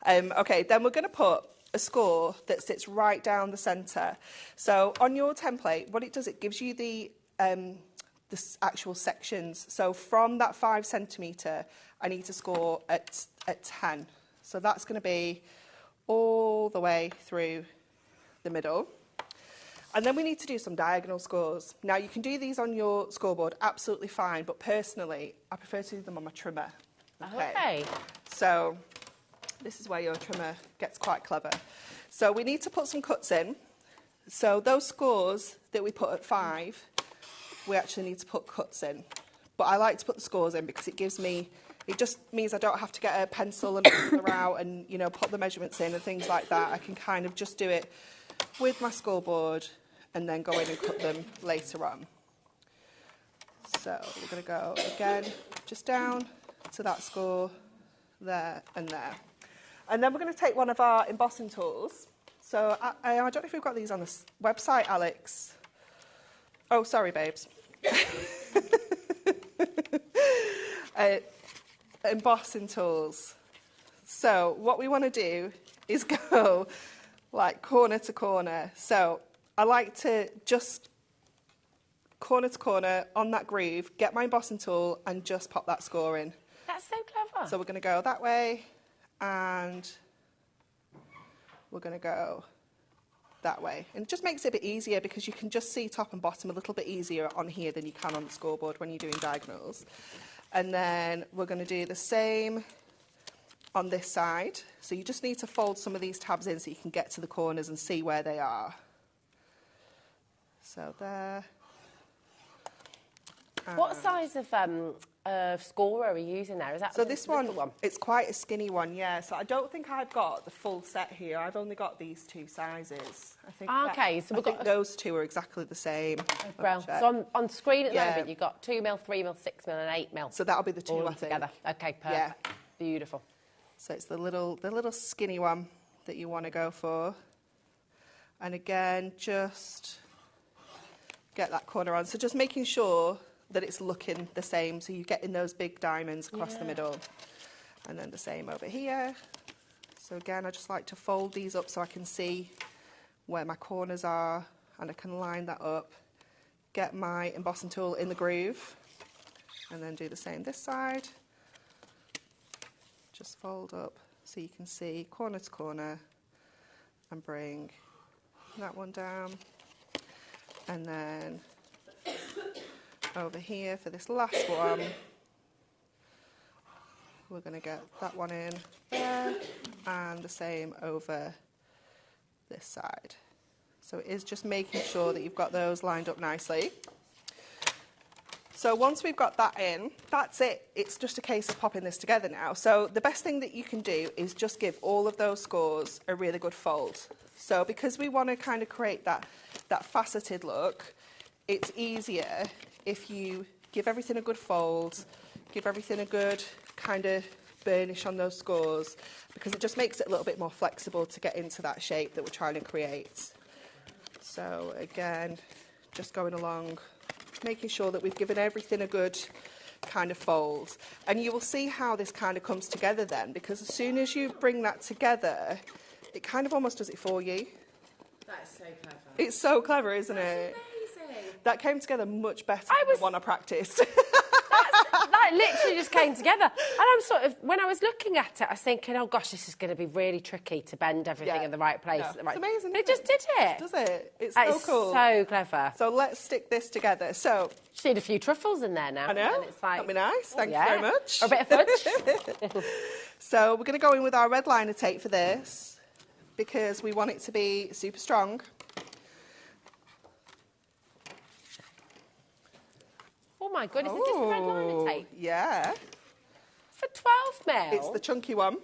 Okay, then we're going to put a score that sits right down the centre. So on your template, what it does, it gives you the actual sections. So from that 5 centimetre, I need to score at 10. So that's going to be all the way through the middle. And then we need to do some diagonal scores. Now, you can do these on your scoreboard absolutely fine, but personally, I prefer to do them on my trimmer.
Okay.
So this is where your trimmer gets quite clever. So we need to put some cuts in. So those scores that we put at 5, we actually need to put cuts in. But I like to put the scores in because it just means I don't have to get a pencil and ruler out and, you know, put the measurements in and things like that. I can kind of just do it with my scoreboard and then go in and cut them later on. So we're going to go again, just down to that score there and there. And then we're going to take one of our embossing tools. So I don't know if we've got these on the website, Alex. Oh, sorry, babes. Embossing tools. So what we want to do is go like corner to corner. So I like to just corner to corner on that groove, get my embossing tool and just pop that score in.
That's so clever.
So we're going to go that way and we're going to go that way. And it just makes it a bit easier because you can just see top and bottom a little bit easier on here than you can on the scoreboard when you're doing diagonals. And then we're going to do the same on this side. So you just need to fold some of these tabs in so you can get to the corners and see where they are. So there.
What size of scorer are you using there? Is that
so this one? It's quite a skinny one, yeah. So I don't think I've got the full set here. I've only got these 2 sizes. I think.
Okay, so we've got
those 2 are exactly the same.
Well, so on screen at the moment you've got 2 mil, 3 mil, 6 mil, and 8 mil.
So that'll be the 2
all
I think.
Together. Okay, perfect.
Yeah.
Beautiful.
So it's the little skinny one that you want to go for. And again, just get that corner on. So just making sure that it's looking the same, so you're getting those big diamonds across the middle. And then the same over here. So again, I just like to fold these up so I can see where my corners are, and I can line that up, get my embossing tool in the groove, and then do the same this side. Just fold up so you can see corner to corner, and bring that one down. And then over here for this last one, we're going to get that one in there, and the same over this side. So it is just making sure that you've got those lined up nicely. So once we've got that in, that's it. It's just a case of popping this together now. So the best thing that you can do is just give all of those scores a really good fold. So because we want to kind of create that faceted look, it's easier if you give everything a good fold, give everything a good kind of burnish on those scores, because it just makes it a little bit more flexible to get into that shape that we're trying to create. So again, just going along, making sure that we've given everything a good kind of fold. And you will see how this kind of comes together then, because as soon as you bring that together, it kind of almost does it for you.
That's so clever.
It's so clever, isn't it?
Amazing.
That came together much better than the one I practiced.
That literally just came together. And I'm sort of, when I was looking at it, I was thinking, oh gosh, this is going to be really tricky to bend everything in the right place.
No, it's amazing.
It just did it.
Does it? It's
That
so
is
cool.
so clever.
So let's stick this together. So
just need a few truffles in there now.
I know.
And it's like,
that'd be nice. Thank you very much.
Or a bit of fudge.
So we're going to go in with our red liner tape for this, because we want it to be super strong.
Oh my goodness, is this red liner tape?
Yeah.
For 12 mil?
It's the chunky one.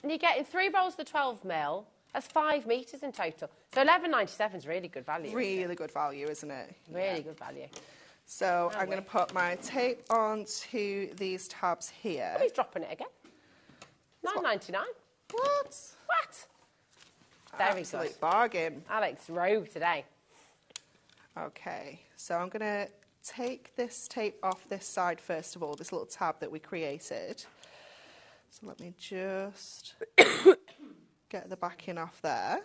And you're getting 3 rolls for 12 mil. That's 5 metres in total. So $11.97 is really good value.
Really good value, isn't it?
Really good value.
So I'm going to put my tape onto these tabs here.
Oh, he's dropping it again. $9.99.
What?
What? Very
Absolute
good.
bargain.
Alex Rogue today.
Okay, so I'm going to take this tape off this side first of all, this little tab that we created. So let me just get the backing off there.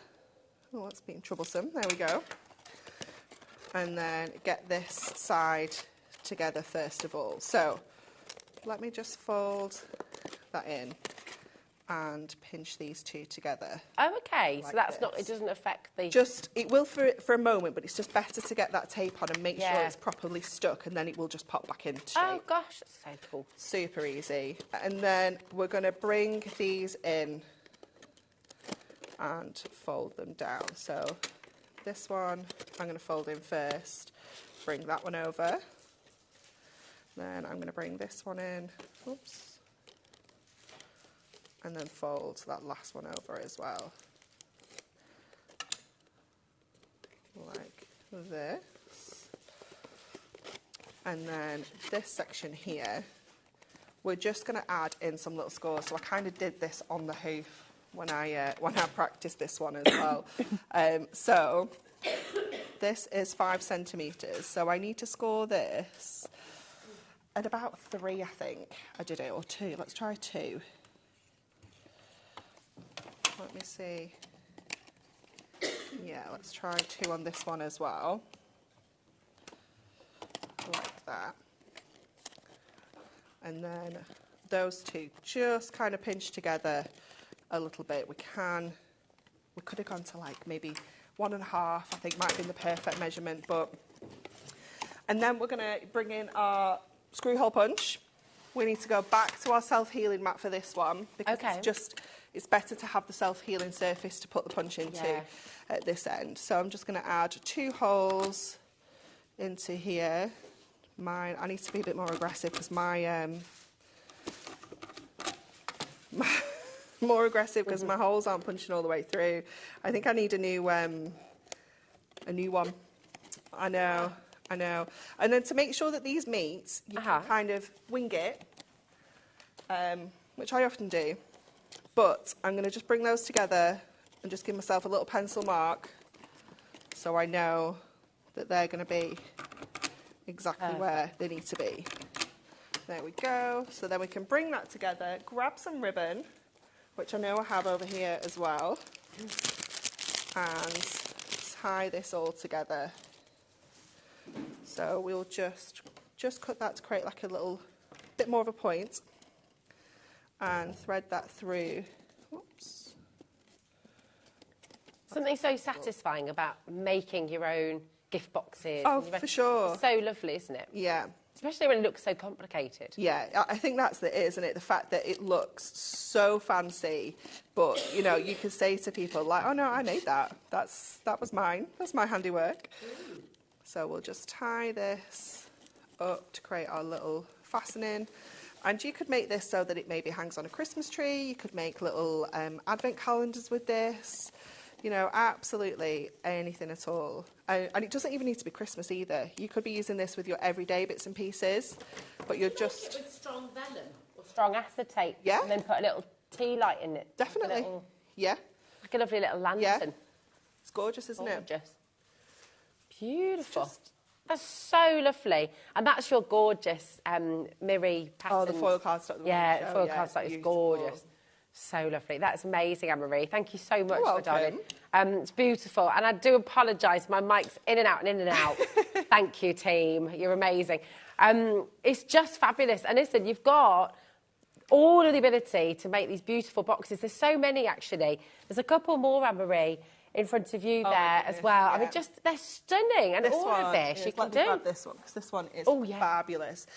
Oh, that's being troublesome. There we go. And then get this side together first of all. So let me just fold that in and pinch these two together.
Oh, okay.
Like
so that's
this.
not, it doesn't affect the...
Just, it will for a moment, but it's just better to get that tape on and make sure
Yeah.
it's properly stuck, and then it will just pop back into shape.
Oh, gosh, that's so cool.
Super easy. And then we're going to bring these in and fold them down. So this one I'm going to fold in first, bring that one over. Then I'm going to bring this one in. Oops. And then fold that last one over as well. Like this. And then this section here, we're just going to add in some little scores. So I kind of did this on the hoof when I practiced this one as well. So this is 5 centimetres. So I need to score this at about 3, I think. I did it, or 2. Let's try 2. Let me see. Yeah, let's try 2 on this one as well. Like that. And then those two just kind of pinch together a little bit. We could have gone to like maybe 1.5, I think might have been the perfect measurement, but... And then we're going to bring in our screw hole punch. We need to go back to our self-healing mat for this one, because it's better to have the self-healing surface to put the punch into at this end. So I'm just going to add 2 holes into here. I need to be a bit more aggressive because my holes aren't punching all the way through. I think I need a new one. I know. And then to make sure that these meet, you can kind of wing it, which I often do. But I'm going to just bring those together and just give myself a little pencil mark so I know that they're going to be exactly where they need to be. There we go. So then we can bring that together, grab some ribbon, which I know I have over here as well, and tie this all together. So we'll just cut that to create like a little bit more of a point and thread that through. Whoops.
Something so satisfying about making your own gift boxes.
Oh, for sure.
It's so lovely, isn't it?
Yeah.
Especially when it looks so complicated.
Yeah, I think that's it, isn't it? The fact that it looks so fancy, but, you know, you can say to people, like, oh, no, I made that. That was mine. That's my handiwork. So we'll just tie this up to create our little fastening. And you could make this so that it maybe hangs on a Christmas tree. You could make little advent calendars with this. You know, absolutely anything at all. And it doesn't even need to be Christmas either. You could be using this with your everyday bits and pieces, but you're just...
With strong vellum or strong acetate.
Yeah.
And then put a little tea light in it.
Definitely.
Like a lovely little lantern.
Yeah. It's gorgeous, isn't it?
Gorgeous. Beautiful. That's so lovely. And that's your gorgeous Miri pattern.
Oh, the foil cardstock.
Yeah, the foil cardstock is gorgeous. So lovely. That's amazing, Anne-Marie. Thank you so much, my darling. It's beautiful. And I do apologise. My mic's in and out and in and out. Thank you, team. You're amazing. It's just fabulous. And listen, you've got all of the ability to make these beautiful boxes. There's so many, actually. There's a couple more, Anne-Marie, in front of you there as well. I mean, just, they're stunning. And all of this you can do.
Let me grab this one, because this one is fabulous.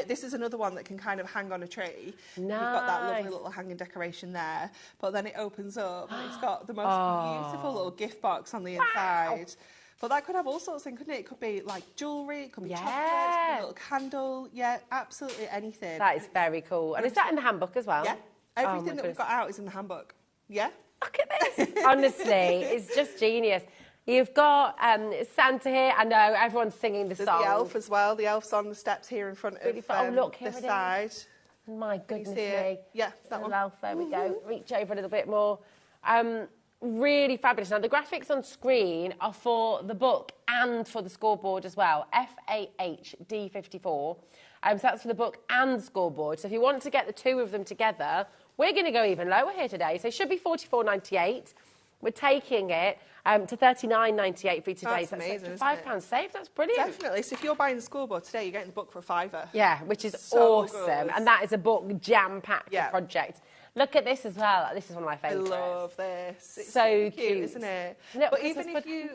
This is another one that can kind of hang on a tree. Nice. You've got that lovely little hanging decoration there, but then it opens up and it's got the most beautiful little gift box on the inside. But that could have all sorts of things, couldn't it? It could be like jewellery, it could be chocolates, it could be a little candle. Yeah, absolutely anything.
That is very cool. And is that in the handbook as well?
Yeah. Everything that we've got out is in the handbook. Yeah.
Look at this. Honestly, it's just genius. You've got Santa here. I know, everyone's singing the song.
There's the elf as well. The elf's on the steps here in front of
look, here
this side.
My goodness me.
Yeah, that one.
Elf, there we go. Reach over a little bit more. Really fabulous. Now, the graphics on screen are for the book and for the scoreboard as well. FAHD54. So that's for the book and scoreboard. So if you want to get the two of them together, we're going to go even lower here today. So it should be $44.98. We're taking it to $39.98 for you today.
That's amazing,
so £5 saved. That's brilliant.
Definitely. So if you're buying the scoreboard today, you're getting the book for $5.
Yeah, which is
so
awesome.
good.
And that is a book jam-packed project. Look at this as well. This is one of my favourites.
I love this. It's
so
cute, isn't it? But even if you,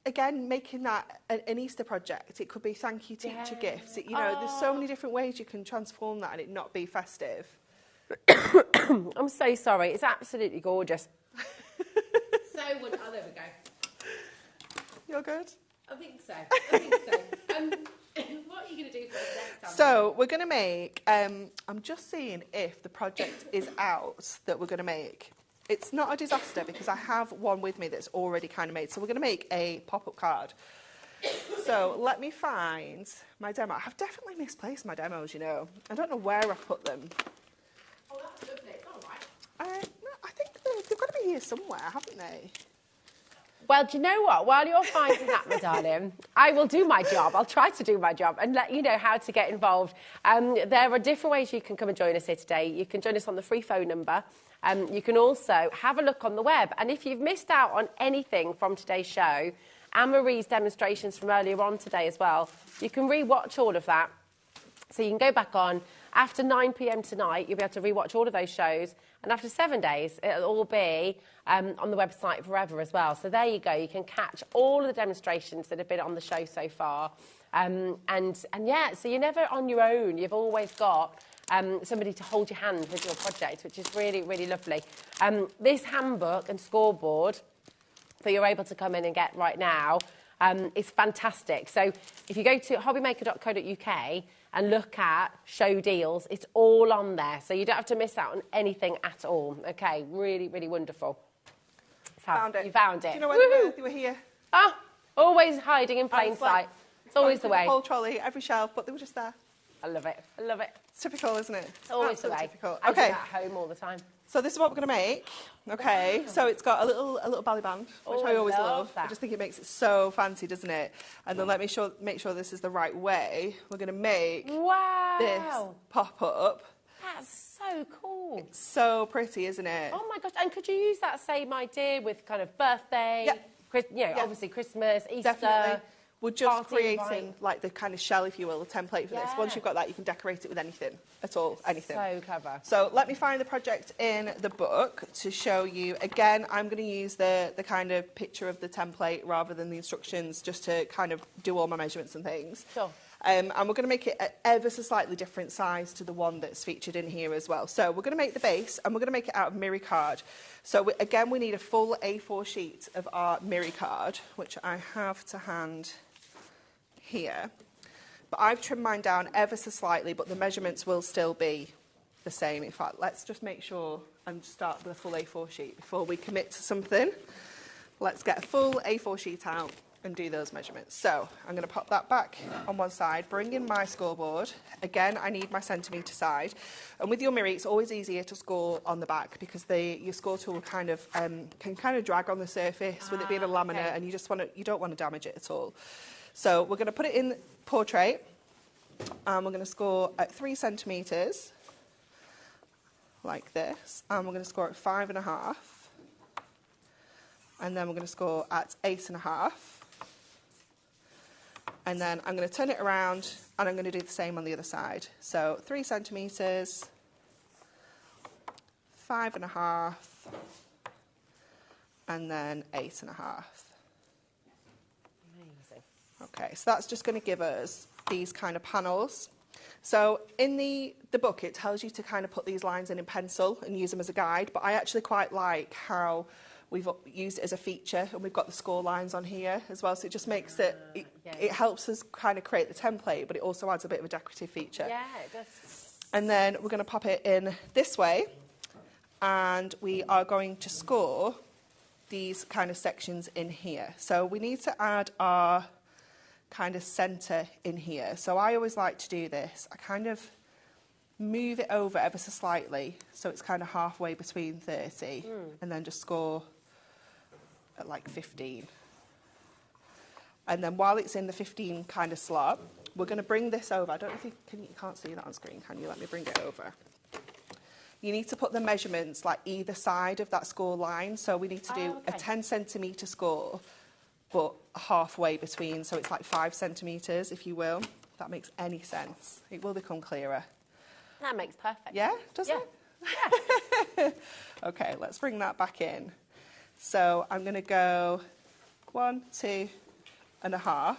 again, making that an Easter project, it could be thank you teacher gifts. You know, there's so many different ways you can transform that and it not be festive.
I'm so sorry. It's absolutely gorgeous.
So wonderful. Oh, there we go.
You're good?
I think so. What are you going to do for us next time?
So we're going to make, I'm just seeing if the project is out that we're going to make. It's not a disaster because I have one with me that's already kind of made. So we're going to make a pop-up card. So let me find my demo. I've definitely misplaced my demos, you know. I don't know where I've put them.
Oh, that's lovely. It's all right.
No, I think they've got to be here somewhere, haven't they?
Well, do you know what? While you're finding that, my darling, I will do my job. I'll try to do my job and let you know how to get involved. There are different ways you can come and join us here today. You can join us on the free phone number. You can also have a look on the web. And if you've missed out on anything from today's show, Anne-Marie's demonstrations from earlier on today as well, you can re-watch all of that. So you can go back on. After 9 p.m. tonight, you'll be able to re-watch all of those shows. And after 7 days, it'll all be on the website forever as well. So there you go. You can catch all of the demonstrations that have been on the show so far. And yeah, so you're never on your own. You've always got somebody to hold your hand with your project, which is really, really lovely. This handbook and scoreboard that you're able to come in and get right now is fantastic. So if you go to hobbymaker.co.uk and look at show deals, it's all on there. So you don't have to miss out on anything at all. Okay, really, really wonderful.
Found it.
You found it.
Do you know where they were here?
Ah, always hiding in plain sight. It's always the way.
The whole trolley, every shelf, but they were just there.
I love it. I love it.
It's typical, isn't it?
It's always the way.
Typical.
I do
Okay.
that at home all the time.
So this is what we're going to make. Okay, so it's got a little belly band, which I always love.
that.
I just think it makes it so fancy, doesn't it? And then let me make sure this is the right way. We're going to make this pop up.
That's so cool.
It's so pretty, isn't it?
Oh my gosh! And could you use that same idea with kind of birthday?
Yeah.
Obviously Christmas, Easter.
Definitely. We're just
party
creating like the kind of shell, if you will, the template for this. Once you've got that, you can decorate it with anything at all, anything.
So clever.
So let me find the project in the book to show you. Again, I'm going to use the kind of picture of the template rather than the instructions, just to kind of do all my measurements and things.
Sure.
And we're going to make it an ever so slightly different size to the one that's featured in here as well. So we're going to make the base, and we're going to make it out of Miri card. So again, we need a full A4 sheet of our Miri card, which I have to hand here. But I've trimmed mine down ever so slightly, but the measurements will still be the same. In fact, let's just make sure and start with a full A4 sheet before we commit to something. Let's get a full A4 sheet out and do those measurements. So I'm going to pop that back on one side, bring in my scoreboard. Again, I need my centimetre side. And with your mirror, it's always easier to score on the back because your score tool kind of can kind of drag on the surface with it being a laminate, and you don't want to damage it at all. So we're going to put it in portrait, and we're going to score at 3 centimetres, like this, and we're going to score at 5.5, and then we're going to score at 8.5. And then I'm going to turn it around and I'm going to do the same on the other side. So 3 centimetres, 5.5, and then 8.5.
Amazing.
Okay, so that's just going to give us these kind of panels. So in the book, it tells you to kind of put these lines in pencil and use them as a guide, but I actually quite like how we've used it as a feature, and we've got the score lines on here as well, so it just makes it helps us kind of create the template, but it also adds a bit of a decorative feature.
Yeah, it does.
And then we're going to pop it in this way, and we are going to score these kind of sections in here. So we need to add our kind of centre in here. So I always like to do this. I kind of move it over ever so slightly, so it's kind of halfway between 30, and then just score at like 15. And then while it's in the 15 kind of slot, we're going to bring this over. I don't know if you can't see that on screen, can you? Let me bring it over. You need to put the measurements like either side of that score line. So we need to do a 10 centimetre score, but halfway between, so it's like 5 centimetres, if you will. If that makes any sense. It will become clearer.
That makes perfect.
Yeah? Does it?
Yeah.
Okay, let's bring that back in. So I'm going to go 1, 2.5,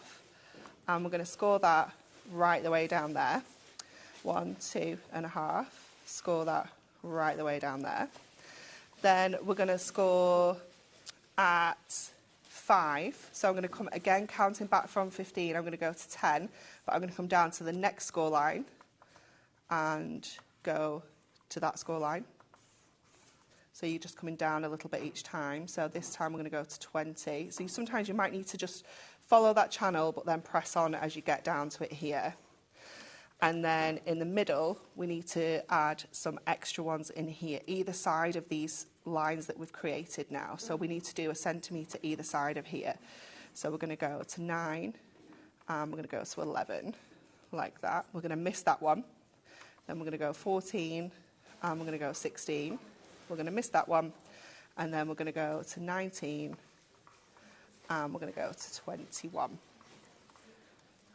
and we're going to score that right the way down there. 1, 2.5, score that right the way down there. Then we're going to score at 5. So I'm going to come again, counting back from 15, I'm going to go to 10, but I'm going to come down to the next score line and go to that score line. So you're just coming down a little bit each time. So this time we're going to go to 20. So sometimes you might need to just follow that channel, but then press on as you get down to it here. And then in the middle, we need to add some extra ones in here, either side of these lines that we've created now. So we need to do a centimetre either side of here. So we're going to go to 9, and we're going to go to 11, like that. We're going to miss that one. Then we're going to go 14, and we're going to go 16. We're going to miss that one, and then we're going to go to 19, and we're going to go to 21.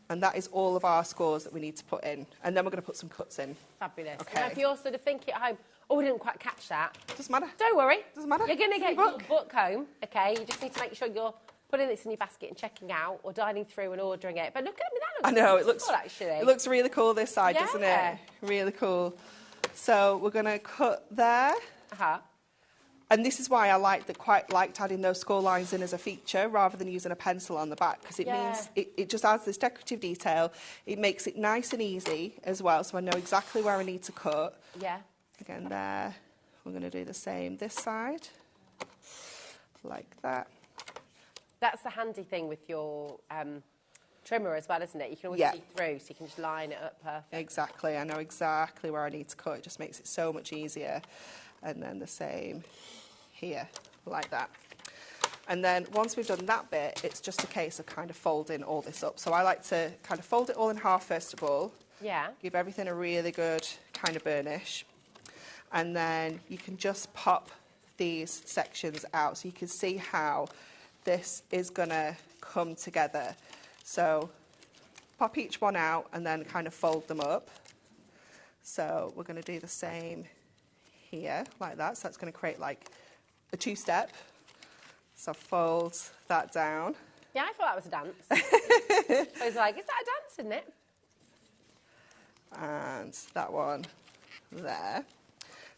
And that is all of our scores that we need to put in. And then we're going to put some cuts in.
Fabulous.
Okay.
And if you're sort of thinking at home, oh, we didn't quite catch that.
Doesn't matter.
Don't worry.
Doesn't matter.
You're going to get your book home, okay? You just need to make sure you're putting this in your basket and checking out, or dining through and ordering it. But look at me, that looks
I know,
beautiful, actually.
It looks really cool this side, doesn't it? Really cool. So we're going to cut there. And this is why I quite liked adding those score lines in as a feature rather than using a pencil on the back, because it means it just adds this decorative detail. It makes it nice and easy as well, so I know exactly where I need to cut.
Yeah.
Again there. We're going to do the same this side, like that.
That's the handy thing with your trimmer as well, isn't it? You can always see through, so you can just line it up perfect.
Exactly. I know exactly where I need to cut. It just makes it so much easier. And then the same here, like that. And then once we've done that bit, it's just a case of kind of folding all this up. So I like to kind of fold it all in half first of all.
Yeah.
Give everything a really good kind of burnish. And then you can just pop these sections out so you can see how this is going to come together. So pop each one out and then kind of fold them up. So we're going to do the same here, like that. So that's going to create like a two-step. So fold that down.
Yeah, I thought that was a dance. I was like, is that a dance, isn't it?
And that one there.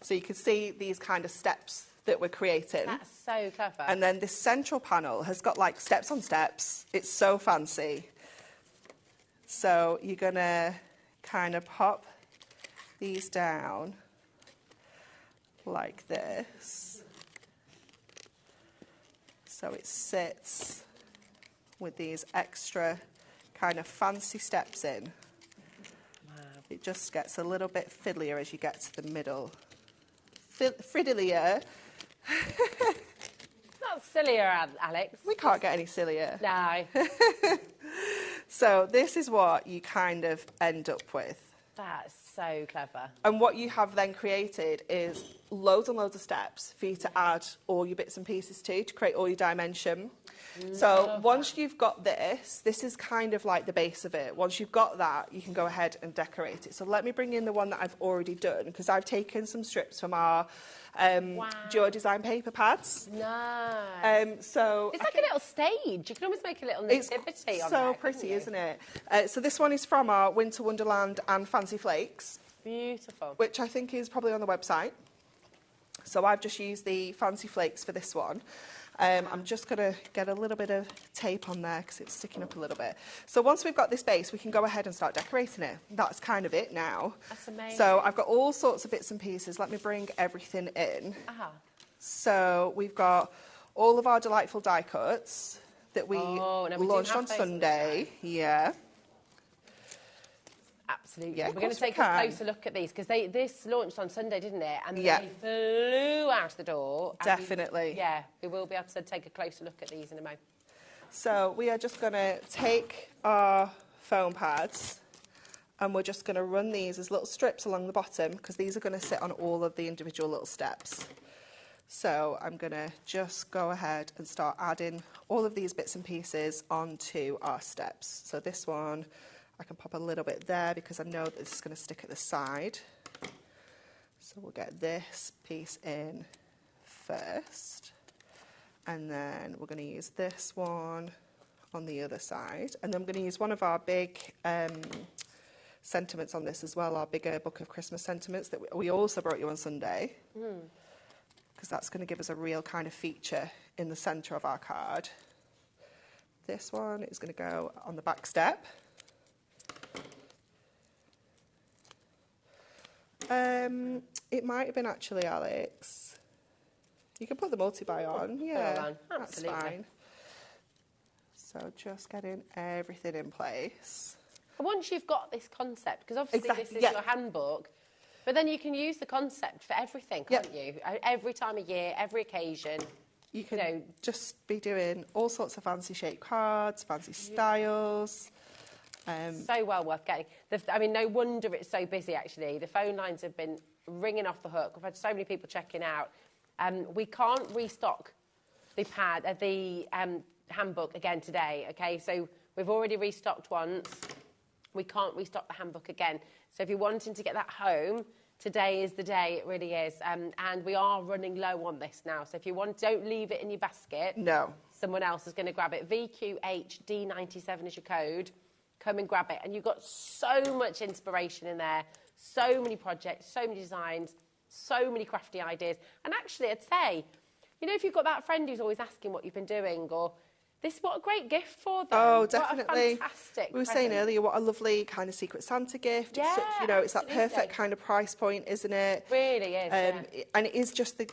So you can see these kind of steps that we're creating.
That's so clever.
And then this central panel has got like steps on steps. It's so fancy. So you're going to kind of pop these down like this. So it sits with these extra kind of fancy steps in. It just gets a little bit fiddlier as you get to the middle. Friddlier.
Not sillier, Alex.
We can't get any sillier.
No.
So this is what you kind of end up with.
That's so clever.
And what you have then created is loads and loads of steps for you to add all your bits and pieces to create all your dimension. So once you've got this is kind of like the base of it. Once you've got that, you can go ahead and decorate it. So let me bring in the one that I've already done, because I've taken some strips from our Duo Design paper pads.
Nice.
So
it's like a little stage. You can almost make a little nativity on it.
It's so pretty, isn't it? So this one is from our Winter Wonderland and Fancy Flakes.
Beautiful.
Which I think is probably on the website. So I've just used the Fancy Flakes for this one. I'm just going to get a little bit of tape on there because it's sticking up a little bit. So once we've got this base, we can go ahead and start decorating it. That's kind of it now.
That's amazing.
So I've got all sorts of bits and pieces. Let me bring everything in. So we've got all of our delightful die cuts that we launched on Sunday. Yeah.
Absolutely.
Yeah,
we're going to take a closer look at these because this launched on Sunday, didn't it? And they flew out the door.
Definitely.
We will be able to take a closer look at these in a moment.
So we are just going to take our foam pads and we're just going to run these as little strips along the bottom because these are going to sit on all of the individual little steps. So I'm going to just go ahead and start adding all of these bits and pieces onto our steps. So this one, I can pop a little bit there because I know that this is going to stick at the side. So we'll get this piece in first. And then we're going to use this one on the other side. And then I'm going to use one of our big sentiments on this as well, our bigger book of Christmas sentiments that we also brought you on Sunday. Because that's going to give us a real kind of feature in the centre of our card. This one is going to go on the back step. It might have been actually Alex. You can put the multi-buy on. Yeah, that's fine. So just getting everything in place.
And once you've got this concept, because obviously this is your handbook, but then you can use the concept for everything, can't you? Every time of year, every occasion.
You can just be doing all sorts of fancy shaped cards, fancy styles.
So well worth getting. I mean, no wonder it's so busy, actually. The phone lines have been ringing off the hook. We've had so many people checking out. We can't restock the handbook again today, okay? So we've already restocked once. We can't restock the handbook again. So if you're wanting to get that home, today is the day, it really is. And we are running low on this now. So if you want, don't leave it in your basket.
No.
Someone else is going to grab it. VQHD97 is your code. Come and grab it. And you've got so much inspiration in there, so many projects, so many designs, so many crafty ideas. And actually, I'd say, you know, if you've got that friend who's always asking what you've been doing, or what a great gift for them.
Oh, definitely.
What a fantastic
We were saying earlier, what a lovely kind of Secret Santa gift.
Yeah,
it's such, you know, it's that perfect kind of price point, isn't it?
Really is,
And it is just the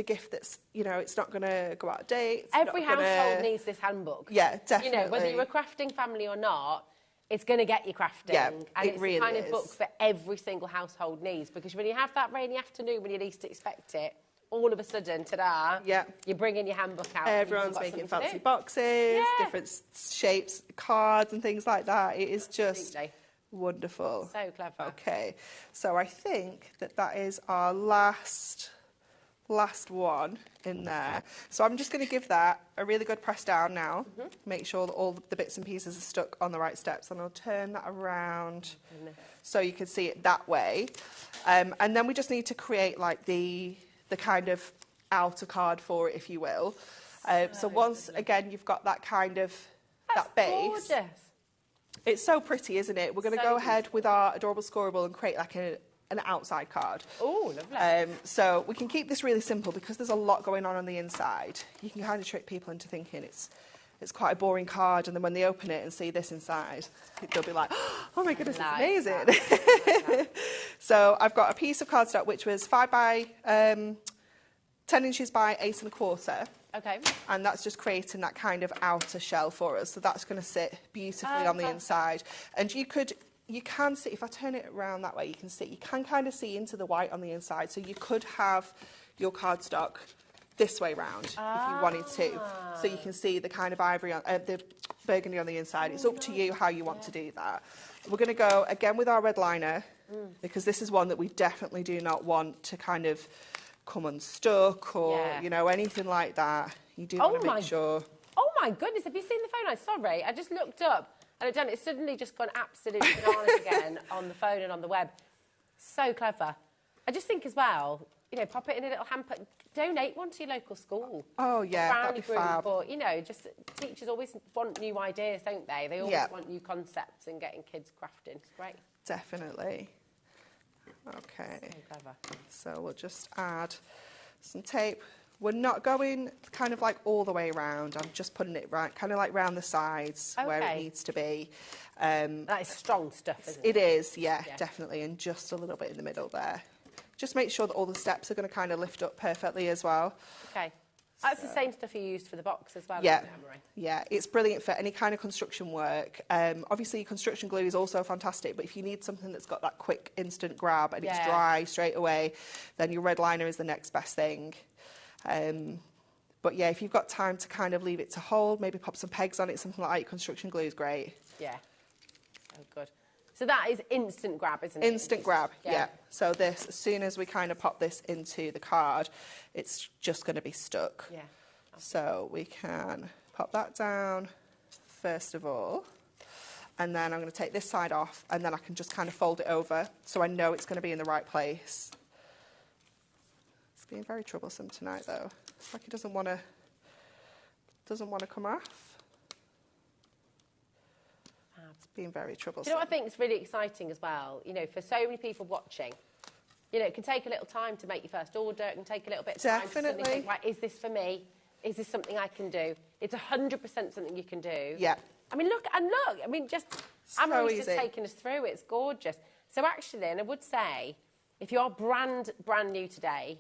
gift that's, you know, it's not going to go out of date.
Every household needs this handbook.
Yeah, definitely.
You know, whether you're a crafting family or not, it's going to get you crafting.
Yeah,
and
it
it's
really
the kind
is.
of book that every single household needs, because when you have that rainy afternoon when you least expect it, all of a sudden, ta-da, you're bringing your handbook out.
Everyone's making fancy boxes, different shapes, cards and things like that. It is just wonderful.
So clever.
Okay, so I think that is our last one in there. So I'm just going to give that a really good press down now. Make sure that all the bits and pieces are stuck on the right steps, and I'll turn that around so you can see it that way. And then we just need to create like the kind of outer card for it, if you will. So once again you've got that kind of that base.
Gorgeous.
It's so pretty, isn't it? We're going to go ahead with our adorable scorable and create like an outside card.
Oh, lovely.
So we can keep this really simple because there's a lot going on the inside. You can kind of trick people into thinking it's it's quite a boring card, and then when they open it and see this inside, they'll be like, oh my goodness, it's amazing. So I've got a piece of cardstock which was 10 inches by 8 1/4.
Okay.
And that's just creating that kind of outer shell for us. So that's going to sit beautifully on the inside. And you can see, if I turn it around that way, you can kind of see into the white on the inside. So you could have your cardstock this way round if you wanted to. So you can see the kind of ivory, the burgundy on the inside. It's up to you how you want to do that. We're going to go again with our red liner, because this is one that we definitely do not want to kind of come unstuck or, you know, anything like that. You do want to make sure.
Oh my goodness, have you seen the phone? I'm sorry, I just looked up and it's suddenly just gone absolutely bananas again on the phone and on the web. So clever. I just think as well, you know, pop it in a little hamper, donate one to your local school.
Oh yeah, that'd be fab.
Or, you know, just teachers always want new ideas, don't they? They always want new concepts and getting kids crafting. It's great.
Definitely. Okay.
So clever.
So we'll just add some tape. We're not going kind of like all the way around. I'm just putting it right, kind of like round the sides where it needs to be.
That is strong stuff, isn't it?
It is, yeah, definitely, and just a little bit in the middle there. Just make sure that all the steps are going to kind of lift up perfectly as well.
Okay. That's the same stuff you used for the box as well,
yeah.
isn't it, Anne-Marie?
Yeah, it's brilliant for any kind of construction work. Obviously, construction glue is also fantastic, but if you need something that's got that quick, instant grab and it's dry straight away, then your red liner is the next best thing. But yeah, if you've got time to kind of leave it to hold, maybe pop some pegs on it, something like that, construction glue is great.
Yeah, so good. So that is instant grab, isn't it?
Instant grab, yeah. So this, as soon as we kind of pop this into the card, it's just going to be stuck.
Yeah.
So we can pop that down first of all, and then I'm going to take this side off, and then I can just kind of fold it over so I know it's going to be in the right place. It's being very troublesome tonight though. It's like it doesn't want to come off. It's being very troublesome.
Do you know what I think is really exciting as well? You know, for so many people watching, you know, it can take a little time to make your first order. It can take a little bit of time to suddenly think, right, is this for me? Is this something I can do? It's 100% something you can do.
Yeah.
I mean, look. I mean, just Anne-Marie's just taking us through. It's gorgeous. So actually, and I would say, if you are brand new today,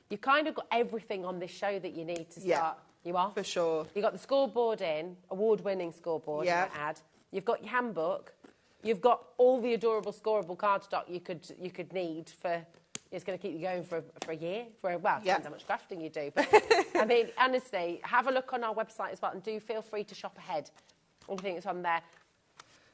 you've kind of got everything on this show that you need to start you off.
For sure.
You've got the scoreboard in, award-winning scoreboard, you might add. You've got your handbook. You've got all the adorable scoreable cardstock you could need for. It's going to keep you going for a year. Depends how much crafting you do. But I mean, honestly, have a look on our website as well, and do feel free to shop ahead. Everything that's on there.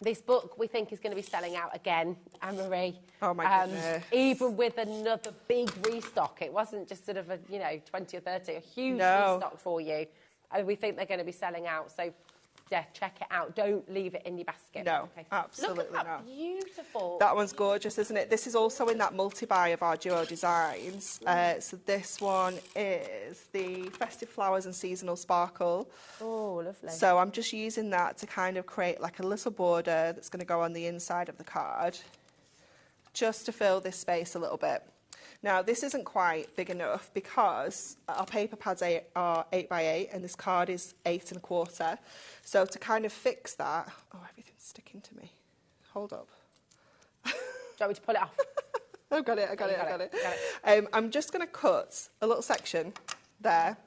This book we think is going to be selling out again, Anne-Marie.
Oh my goodness!
Even with another big restock, it wasn't just sort of a 20 or 30, a huge restock for you. And we think they're going to be selling out. So. Yeah, check it out. Don't leave it in your basket.
No, absolutely
not. Look at that beautiful.
That one's gorgeous, isn't it? This is also in that multi-buy of our duo designs. So this one is the Festive Flowers and Seasonal Sparkle.
Oh, lovely.
So I'm just using that to kind of create like a little border that's going to go on the inside of the card, just to fill this space a little bit. Now, this isn't quite big enough because our paper pads are 8 by 8 and this card is 8 1/4. So to kind of fix that... Oh, everything's sticking to me. Hold up.
Do you want me to pull it off?
I got it. I'm just going to cut a little section there.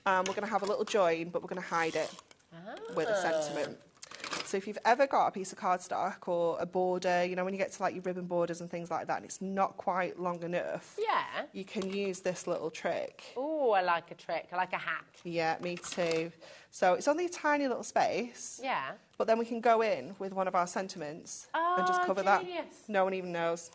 We're going to have a little join, but we're going to hide it with a sentiment. So if you've ever got a piece of cardstock or a border, you know, when you get to like your ribbon borders and things like that, and it's not quite long enough, you can use this little trick.
Oh, I like a trick. I like a hack.
Yeah, me too. So it's only a tiny little space.
Yeah.
But then we can go in with one of our sentiments and just cover that. No one even knows.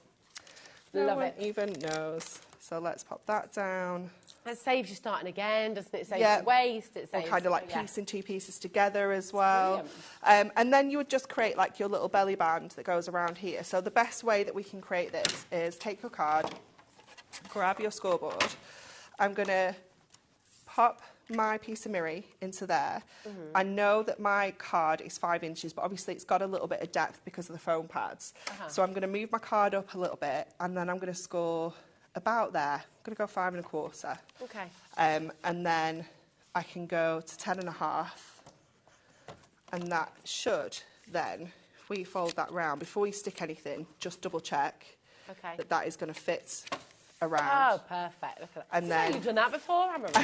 Love it.
No one even knows. So let's pop that down.
It saves you starting again, doesn't it? It saves you waste. It saves,
or kind of like piecing two pieces together as well. And then you would just create like your little belly band that goes around here. So the best way that we can create this is take your card, grab your scoreboard. I'm going to pop my piece of mirror into there. I know that my card is 5 inches, but obviously it's got a little bit of depth because of the foam pads. So I'm going to move my card up a little bit, and then I'm going to score about there. I'm going to go 5 1/4.
Okay.
And then I can go to 10.5, and that should then, if we fold that round, before we stick anything, just double check that that is going to fit around.
Oh, perfect. Look at that.
And then
you've done that before, haven't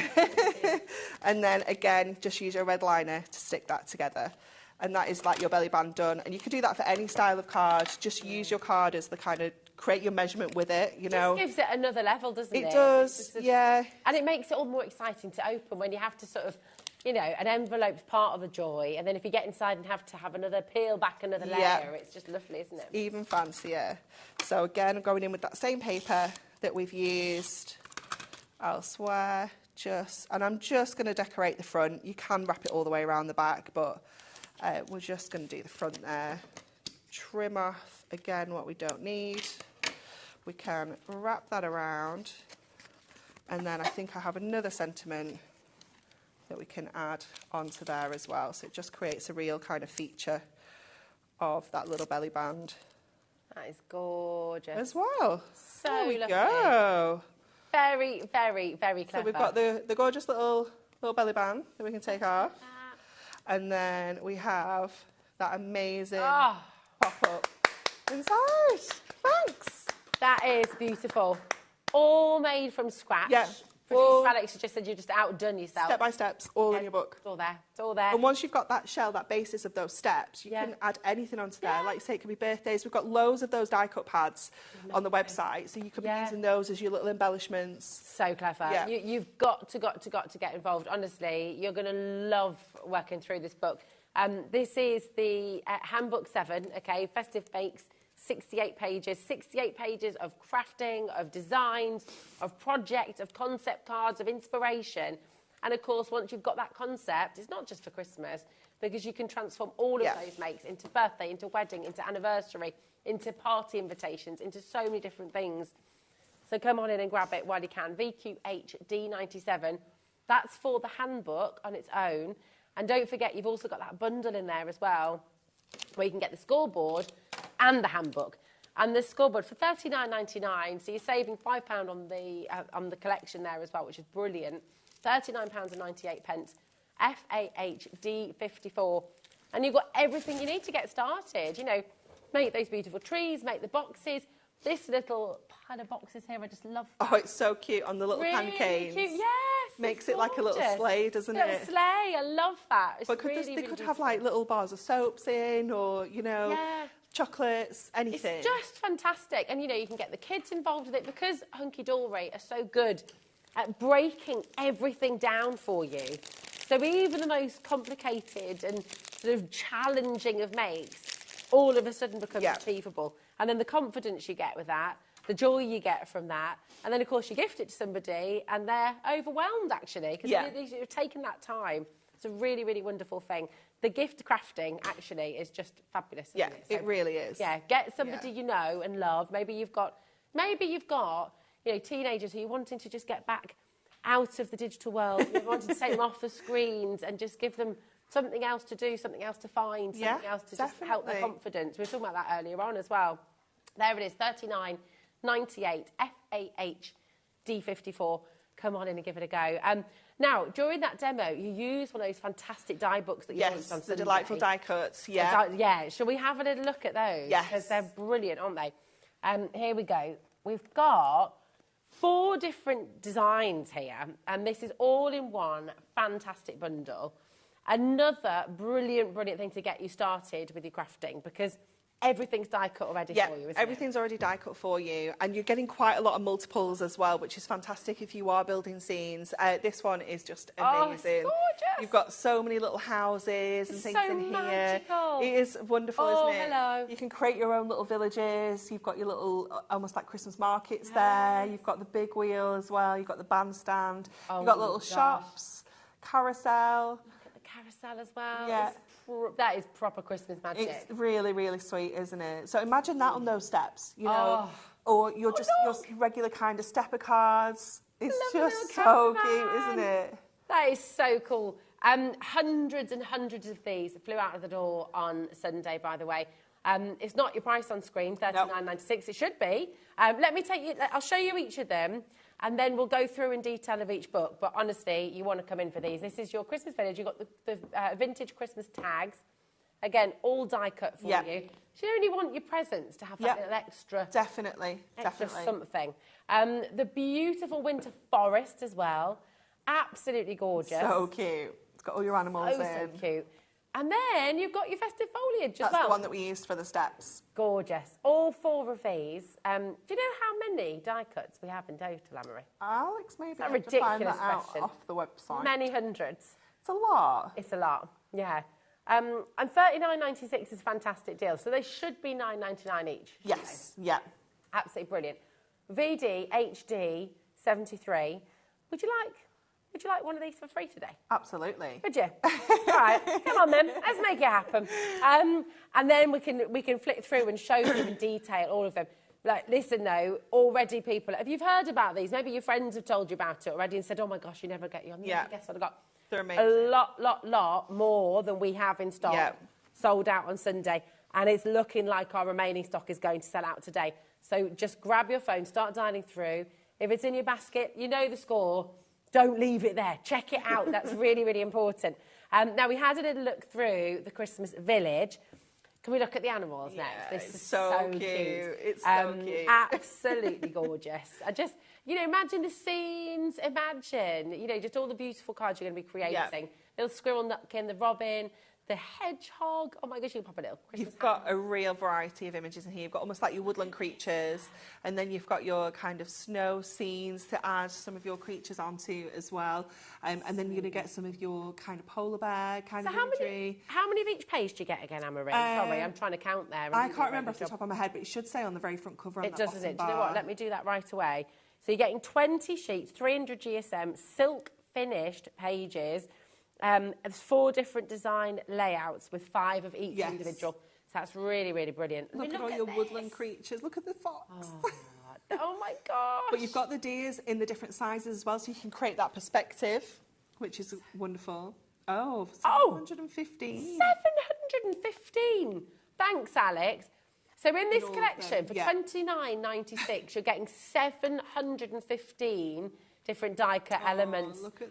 you?
And then again, just use your red liner to stick that together. And that is like your belly band done. And you can do that for any style of card. Just use your card as the kind of, create your measurement with it, you know.
It just gives it another level, doesn't it?
It does, yeah.
And it makes it all more exciting to open when you have to sort of, you know, an envelope's part of the joy. And then if you get inside and have to have another, peel back another layer, it's just lovely, isn't it?
Even fancier. So again, I'm going in with that same paper that we've used elsewhere. And I'm just going to decorate the front. You can wrap it all the way around the back, but we're just going to do the front there. Trim off, again, what we don't need. We can wrap that around. And then I think I have another sentiment that we can add onto there as well. So it just creates a real kind of feature of that little belly band.
That is gorgeous.
As well.
So
there we
lovely.
go.
Very, very, very clever.
So we've got the gorgeous little belly band that we can take off. And then we have that amazing pop-up inside. Thanks.
That is beautiful. All made from scratch.
Yeah.
Producer Alex just said you just outdone yourself.
Step by steps, all in your book.
It's all there. It's all there.
And once you've got that shell, that basis of those steps, you can add anything onto there. Like you say, it could be birthdays. We've got loads of those die cut pads on the website, so you could be using those as your little embellishments.
So clever.
Yeah.
You've got to get involved. Honestly, you're going to love working through this book. This is the Handbook 7, okay? Festive makes 68 pages of crafting, of designs, of project, of concept cards, of inspiration. And of course, once you've got that concept, it's not just for Christmas, because you can transform all of those makes into birthday, into wedding, into anniversary, into party invitations, into so many different things. So come on in and grab it while you can. VQHD97. That's for the handbook on its own. And don't forget, you've also got that bundle in there as well, where you can get the scoreboard and the handbook. And the scoreboard for £39.99, so you're saving £5 on the collection there as well, which is brilliant. £39.98, FAHD54. And you've got everything you need to get started. You know, make those beautiful trees, make the boxes. This little pile of boxes here, I just love.
Oh, it's so cute on the little candy canes.
Cute. Yes.
Makes it like a little sleigh, doesn't it?
Little sleigh. I love that. It's
but they could have like little bars of soaps in, or you know, chocolates, anything.
It's just fantastic, and you know, you can get the kids involved with it because Hunky Dory are so good at breaking everything down for you. So even the most complicated and sort of challenging of makes, all of a sudden becomes achievable. And then the confidence you get with that, the joy you get from that, and then, of course, you gift it to somebody and they're overwhelmed, actually, because you've taken that time. It's a really, really wonderful thing. The gift crafting, actually, is just fabulous, isn't it? So,
it really is.
Yeah, get somebody you know and love. Maybe you've got, you know, teenagers who are wanting to just get back out of the digital world. You wanted to take them off the screens and just give them something else to do, something else to find, something else to just help their confidence. We were talking about that earlier on as well. There it is, $39.98, FAHD54. Come on in and give it a go. Now, during that demo, you used one of those fantastic die books that you launched on Sunday.
The delightful die cuts, yeah.
Shall we have a little look at those?
Yes.
Because they're brilliant, aren't they? Here we go. We've got 4 different designs here, and this is all in one fantastic bundle. Another brilliant, brilliant thing to get you started with your crafting, because everything's die cut already for you, isn't
everything's already die cut for you, and you're getting quite a lot of multiples as well, which is fantastic if you are building scenes. This one is just amazing.
Oh, it's gorgeous.
You've got so many little houses and things
so
in
magical.
Here. It is wonderful, isn't it?
Hello.
You can create your own little villages. You've got your little, almost like Christmas markets there. You've got the big wheel as well. You've got the bandstand. You've got little shops, carousel.
Carousel as well.
Yeah.
That is proper Christmas magic.
It's really, really sweet, isn't it? So imagine that on those steps, you know, or your regular kind of stepper cards. It's just so cute, isn't it?
That is so cool. Hundreds and hundreds of these flew out of the door on Sunday, by the way. It's not your price on screen, $39.96. It should be. Let me take you. I'll show you each of them. and then we'll go through in detail of each book. But honestly, you want to come in for these. This is your Christmas village. You've got the vintage Christmas tags. Again, all die cut for you. So you only want your presents to have that little extra.
Definitely.
Something. The beautiful winter forest as well. Absolutely gorgeous.
So cute. It's got all your animals in.
So cute. And then you've got your festive foliage as well.
That's the one that we used for the steps.
Gorgeous. All 4 of these. Do you know how many die cuts we have in total, Anne-Marie?
Alex, maybe
That's a
ridiculous find that
question.
Out off the website.
Many hundreds.
It's a lot.
It's a lot, yeah. And $39.96 is a fantastic deal. So they should be $9.99 each.
Yes, yeah.
Absolutely brilliant. VD HD 73. Would you like one of these for free today?
Absolutely.
Would you? All right, come on then, let's make it happen. And then we can flick through and show you in detail all of them. Like, listen though, already people, if you've heard about these, maybe your friends have told you about it already and said, oh my gosh, you never get your, guess what I got?
They're amazing.
A lot more than we have in stock. Sold out on Sunday. And it's looking like our remaining stock is going to sell out today. So just grab your phone, start dialing through. If it's in your basket, you know the score. Don't leave it there. Check it out. That's really, really important. Now, we had a little look through the Christmas village. Can we look at the animals next? This is so cute.
It's so cute.
Absolutely gorgeous. I just, imagine the scenes. Imagine, just all the beautiful cards you're going to be creating. Little squirrel nutkin, the robin, the hedgehog. Oh my gosh, you can pop a little Christmas
You've got a real variety of images in here. You've got almost like your woodland creatures, and then you've got your kind of snow scenes to add some of your creatures onto as well. And then you're going to get some of your kind of polar bear kind of imagery.
How many of each page do you get again, Anne-Marie? Sorry, I'm trying to count there.
I can't remember off the top of my head, but it should say on the very front cover.
It does, doesn't it? Do you know what? Let me do that right away. So you're getting 20 sheets, 300 GSM, silk finished pages. There's 4 different design layouts with 5 of each individual. So that's really, really brilliant.
Look at all your woodland creatures. Look at the fox.
Oh my gosh.
But you've got the deers in the different sizes as well, so you can create that perspective, which is wonderful. Oh, 715.
715. Thanks, Alex. So in this collection, for $29.96, you're getting 715 different die-cut elements.
Look at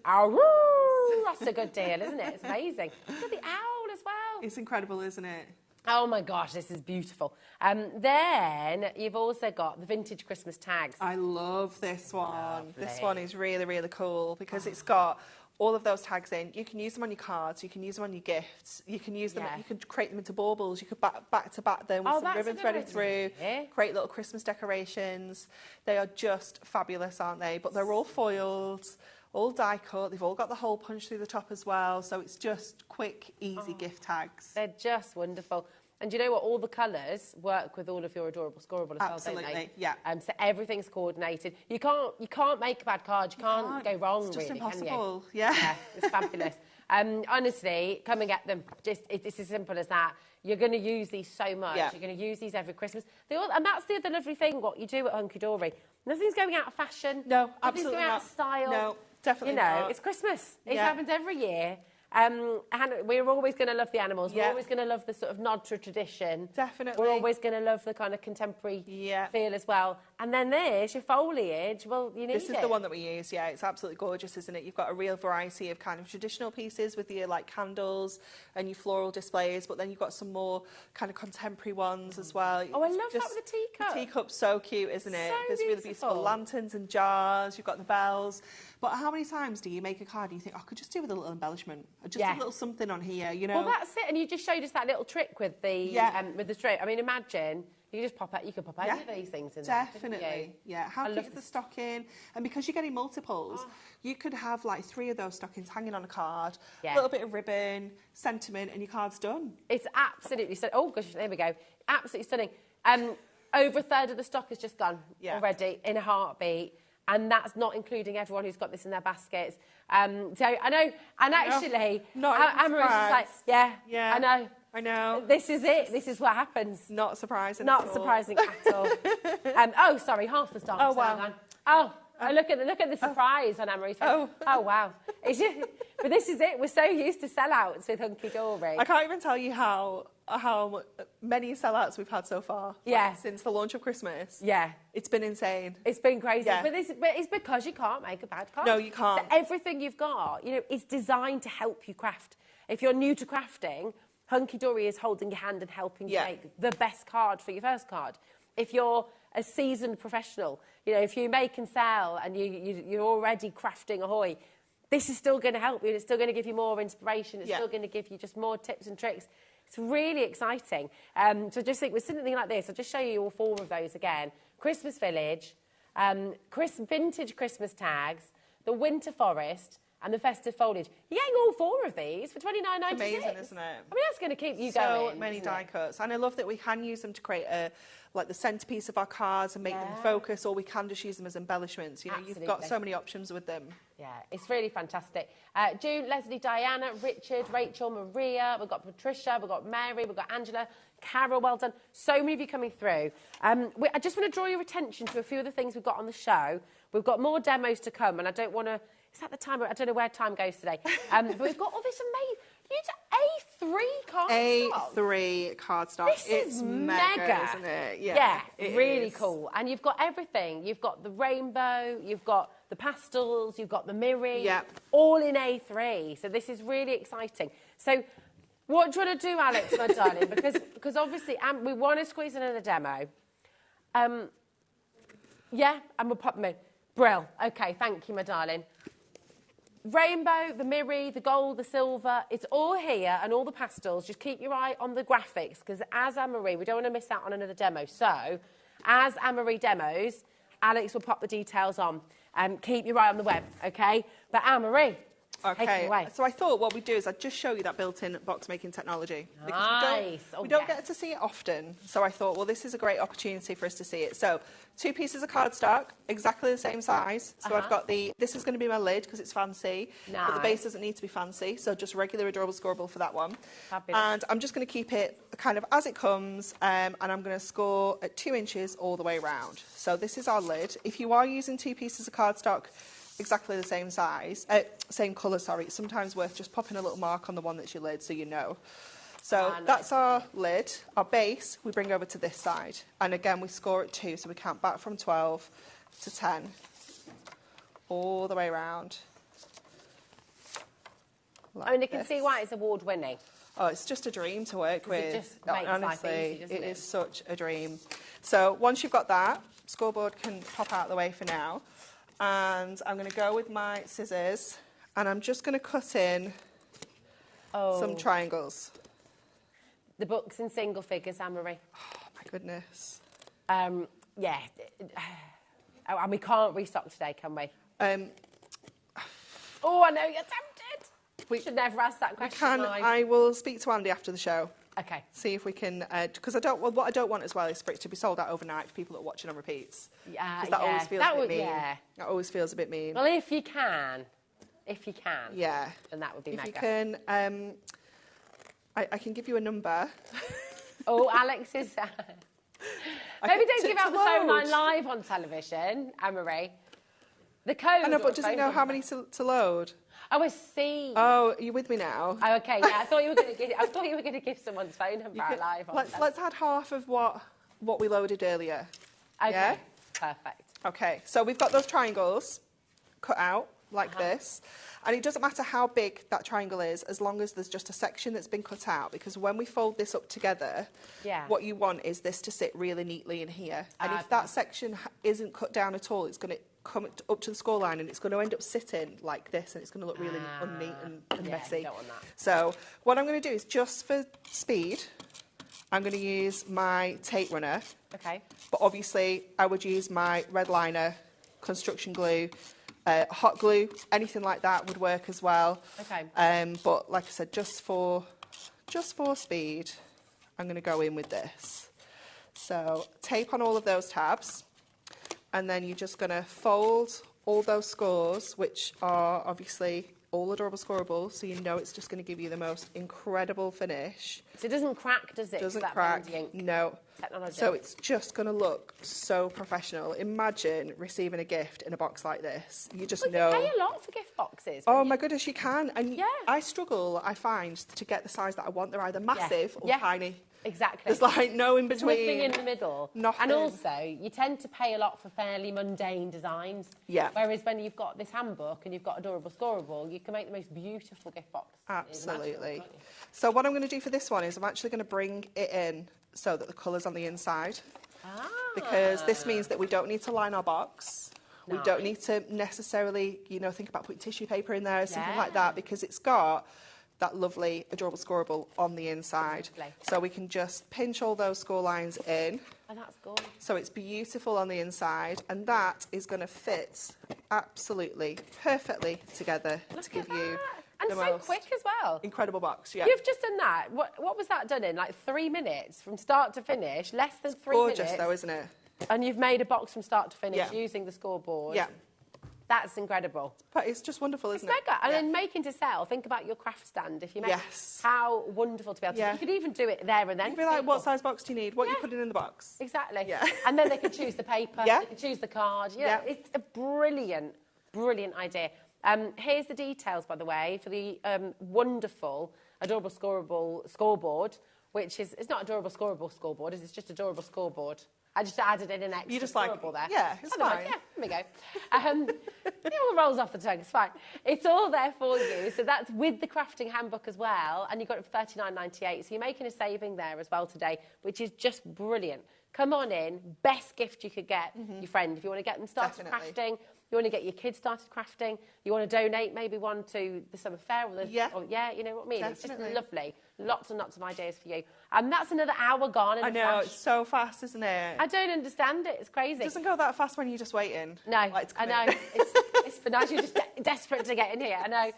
that's a good deal, isn't it? It's amazing. Look at the owl as well.
It's incredible, isn't it?
Oh my gosh, this is beautiful. Then you've also got the vintage Christmas tags.
I love this one.
Lovely.
This one is really, really cool because it's got all of those tags in. You can use them on your cards, you can use them on your gifts, you can use them, you can create them into baubles, you could back to back them with some ribbon threaded through, create little Christmas decorations. They are just fabulous, aren't they? But they're all foiled, all die cut, they've all got the hole punch through the top as well, so it's just quick, easy gift tags.
They're just wonderful. And do you know what? All the colours work with all of your adorable Scoreboard as well, don't they?
Yeah.
So everything's coordinated. You can't make a bad card. You can't go wrong,
it's just
really,
impossible.
Can you? Yeah, it's fabulous. Honestly, come and get them. It's as simple as that. You're going to use these so much.
Yeah.
You're going to use these every Christmas. And that's the other lovely thing, what you do at Hunky Dory. Nothing's going out of fashion.
No, absolutely
Nothing's going out of style.
No, definitely not.
It's Christmas. It happens every year. And we're always going to love the animals. We're always going to love the sort of nod to tradition.
Definitely.
We're always going to love the kind of contemporary feel as well. And then there's your foliage. Well, you need
This is the one that we use, It's absolutely gorgeous, isn't it? You've got a real variety of kind of traditional pieces with your, like, candles and your floral displays, but then you've got some more kind of contemporary ones as well.
Oh, I love that with the teacup.
The teacup's so cute, isn't it?
So
There's really beautiful lanterns and jars. You've got the bells. But how many times do you make a card and you think, I could just do with a little embellishment, or just a little something on here, you know?
Well, that's it. And you just showed us that little trick with the straight. I mean, imagine you can just pop out. You could pop any of these things in there.
Definitely. Yeah. How cute is the stocking? And because you're getting multiples, you could have like 3 of those stockings hanging on a card, a little bit of ribbon, sentiment, and your card's done.
It's absolutely stunning. Oh gosh, there we go. Absolutely stunning. Over a third of the stock is just gone already in a heartbeat. And that's not including everyone who's got this in their baskets. So I know, and actually, Anne-Marie's just like, I know.
I know.
This is it. This is what happens.
Not surprising
Not surprising at all. Oh, sorry, half the stock.
Oh, wow.
Oh, look at the surprise on Anne-Marie's face. Oh, wow. But this is it. We're so used to sellouts with Hunky Dory.
I can't even tell you how many sellouts we've had so far.
Yeah.
Since the launch of Christmas.
Yeah.
It's been insane.
It's been crazy.
Yeah.
But it's because you can't make a bad card.
No, you can't.
So everything you've got, is designed to help you craft. If you're new to crafting, Hunky Dory is holding your hand and helping you make the best card for your first card. If you're a seasoned professional, if you make and sell and you're already crafting ahoy, this is still going to help you, and it's still going to give you more inspiration. It's still going to give you just more tips and tricks. It's really exciting. So just think with something like this, I'll just show you all 4 of those again. Christmas Village, vintage Christmas tags, the Winter Forest, and the Festive foliage. You're getting all 4 of these for $29.96.
Amazing, isn't it?
I mean, that's going to keep you
So
going.
many die cuts. And I love that we can use them to create the centrepiece of our cards and make them focus, or we can just use them as embellishments. You've got so many options with them.
Yeah, it's really fantastic. June, Leslie, Diana, Richard, Rachel, Maria, we've got Patricia, we've got Mary, we've got Angela, Carol, well done. So many of you coming through. I just want to draw your attention to a few of the things we've got on the show. We've got more demos to come, and I don't want to... Is that the time? I don't know where time goes today. But we've got all this amazing... A3 cardstock.
A3 cardstock.
It's
mega, isn't it?
Yeah, really cool. And you've got everything. You've got the rainbow, you've got the pastels, you've got the mirroring, all in A3. So this is really exciting. So what do you want to do, Alex, my darling? Because obviously we want to squeeze in another demo. And we'll pop them in. Brill. Okay, thank you, my darling. Rainbow, the mirror, the gold, the silver, it's all here, and all the pastels. Just keep your eye on the graphics, because as Anne-Marie, we don't want to miss out on another demo. So, as Anne-Marie demos, Alex will pop the details on. Keep your eye on the web, okay? But Anne-Marie, take it away.
So I thought what we'd do is I'd just show you that built-in box-making technology.
Nice.
We don't get to see it often, so I thought, well, this is a great opportunity for us to see it. So 2 pieces of cardstock, exactly the same size. So I've got this is going to be my lid because it's fancy, but the base doesn't need to be fancy, so just regular adorable scoreable for that one.
Fabulous.
And I'm just going to keep it kind of as it comes, and I'm going to score at 2 inches all the way around. So this is our lid. If you are using 2 pieces of cardstock exactly the same size, same colour, sorry, it's sometimes worth just popping a little mark on the one that's your lid so you know. So that's our lid. Our base we bring over to this side, and again we score at 2, so we count back from 12 to 10 all the way around.
And you can see why it's award-winning.
Oh, it's just a dream to work with.
It just makes
honestly,
life easy, doesn't
it is such a dream. So once you've got that, scoreboard can pop out of the way for now. And I'm going to go with my scissors, and I'm just going to cut in some triangles.
The book's in single figures, Anne-Marie.
Oh, my goodness.
Yeah. And we can't restock today, can we? Oh, I know you're tempted. We should never ask that question.
I will speak to Andy after the show.
Okay.
See if we can, because what I don't want as well is for it to be sold out overnight for people that are watching on repeats.
Yeah,
that always feels a bit mean.
Yeah.
That always feels a bit mean.
Well, if you can,
yeah,
then that would be mega.
If you can, I can give you a number.
Oh, Alex is. Maybe don't give out the phone line live on television, Anne-Marie. The code.
I know, but does it know how many to load?
Oh, I see.
Oh, are you with me now?
Oh, okay. Yeah, I thought you were going to give someone's phone number out live.
Let's add half of what we loaded earlier.
Okay.
Yeah?
Perfect.
Okay. So we've got those triangles cut out like this, and it doesn't matter how big that triangle is, as long as there's just a section that's been cut out. Because when we fold this up together, what you want is this to sit really neatly in here. And if that section isn't cut down at all, it's going to come up to the score line, and it's going to end up sitting like this, and it's going to look really unneat and messy.
Don't want that.
So what I'm going to do is, just for speed, I'm going to use my tape runner.
Okay.
But obviously I would use my red liner, construction glue, hot glue, anything like that would work as well.
Okay.
But like I said, just for speed, I'm going to go in with this. So tape on all of those tabs, and then you're just going to fold all those scores, which are obviously all adorable scoreable, so you know it's just going to give you the most incredible finish.
So it doesn't crack, does it?
Doesn't crack, no.
Technology.
So it's just going to look so professional. Imagine receiving a gift in a box like this. You just know.
You pay a lot for gift boxes.
Oh my goodness, you can. And I struggle, I find, to get the size that I want. They're either massive or tiny.
Exactly.
There's like no in between.
Nothing in the middle.
Nothing.
And also, you tend to pay a lot for fairly mundane designs.
Yeah.
Whereas when you've got this handbook and you've got adorable scoreable, you can make the most beautiful gift box.
Absolutely. So what I'm going to do for this one is I'm actually going to bring it in so that the colour's on the inside. Because this means that we don't need to line our box. We don't need to necessarily, you know, think about putting tissue paper in there or something like that, because it's got that lovely adorable scoreable on the inside.
Lovely.
So we can just pinch all those score lines in.
Oh, that's gorgeous.
So it's beautiful on the inside, and that is going to fit absolutely perfectly together to give you
and
the
so
most
quick as well.
Incredible box, yeah.
You've just done that. What was that done in? Like 3 minutes from start to finish? Less than 3 minutes.
Gorgeous though, isn't it?
And you've made a box from start to finish using the scoreboard.
Yeah.
That's incredible.
But it's just wonderful, isn't
it?
It's
mega. And then making to sell, think about your craft stand. If you make
Yes.
how wonderful to be able to. You could even do it there and then.
You'd be like, what size box do you need? What are you putting in the box?
Exactly.
Yeah.
And then they can choose the paper,
Yeah.
they can choose the card. You know, it's a brilliant, brilliant idea. Here's the details, by the way, for the wonderful, adorable scoreboard, which is, it's not adorable scoreboard, it's just adorable scoreboard. I just added in an extra
You just like,
scoreboard there.
yeah, it's fine.
Yeah, there we go. It all rolls off the tongue, it's fine. It's all there for you. So that's with the crafting handbook as well, and you've got it for $39.98. So you're making a saving there as well today, which is just brilliant. Come on in, best gift you could get your friend. If you want to get them started crafting, you want to get your kids started crafting, you want to donate maybe one to the summer fair or you know what I mean? It's just lovely. Lots and lots of ideas for you. And that's another hour gone in
I
the
know,
flash.
it's so fast, isn't it?
I don't understand it. It's crazy.
It doesn't go that fast when you're just waiting.
No, I know. It's for nice. You're just desperate to get in here. I know.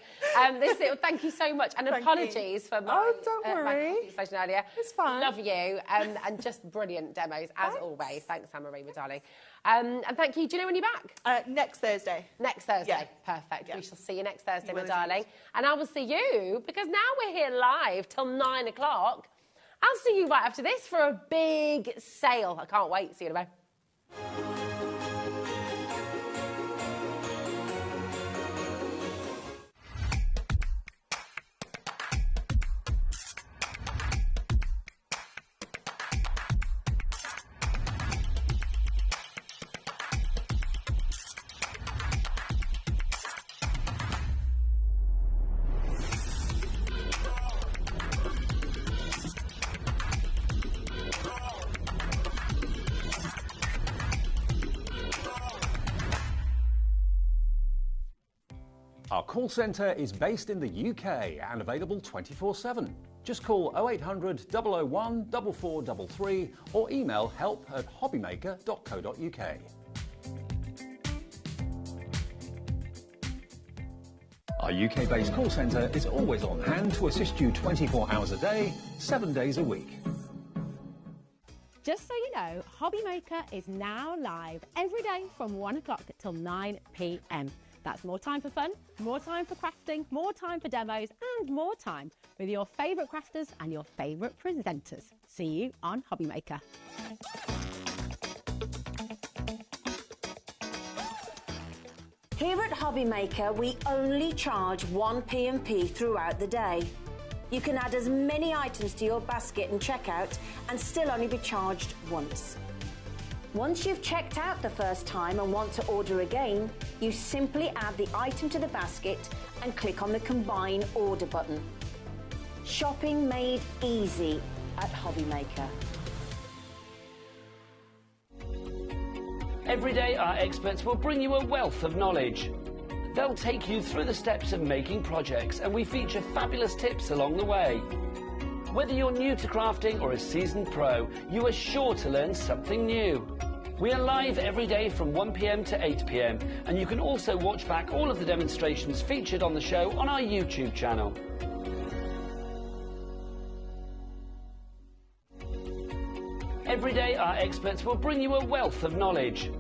Thank you so much. And apologies for my,
don't
my
worry.
conversation earlier.
It's fine.
Love you. And just brilliant demos, as always. Thanks, Anne-Marie, my darling. And thank you. Do you know when you're back?
Next Thursday.
Next Thursday.
Yeah.
Perfect. Yeah. We shall see you next Thursday, my
Will
darling.
indeed.
And I will see you, because now we're here live till 9 o'clock. I'll see you right after this for a big sale. I can't wait. See you in a bit.
Our call centre is based in the UK and available 24/7. Just call 0800 001 4433 or email help@hobbymaker.co.uk. Our UK-based call centre is always on hand to assist you 24 hours a day, 7 days a week.
Just so you know, HobbyMaker is now live every day from 1 o'clock till 9 p.m. That's more time for fun, more time for crafting, more time for demos, and more time with your favourite crafters and your favourite presenters. See you on HobbyMaker.
Here at HobbyMaker, we only charge 1 P&P throughout the day. You can add as many items to your basket and checkout and still only be charged once. Once you've checked out the first time and want to order again, you simply add the item to the basket and click on the Combine Order button. Shopping made easy at HobbyMaker.
Every day, our experts will bring you a wealth of knowledge. They'll take you through the steps of making projects, and we feature fabulous tips along the way. Whether you're new to crafting or a seasoned pro, you are sure to learn something new. We are live every day from 1 p.m. to 8 p.m, and you can also watch back all of the demonstrations featured on the show on our YouTube channel. Every day, our experts will bring you a wealth of knowledge.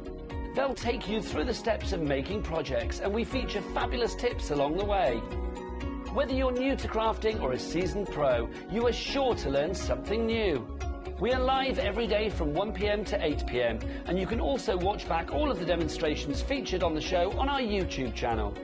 They'll take you through the steps of making projects, and we feature fabulous tips along the way. Whether you're new to crafting or a seasoned pro, you are sure to learn something new. We are live every day from 1 p.m. to 8 p.m, and you can also watch back all of the demonstrations featured on the show on our YouTube channel.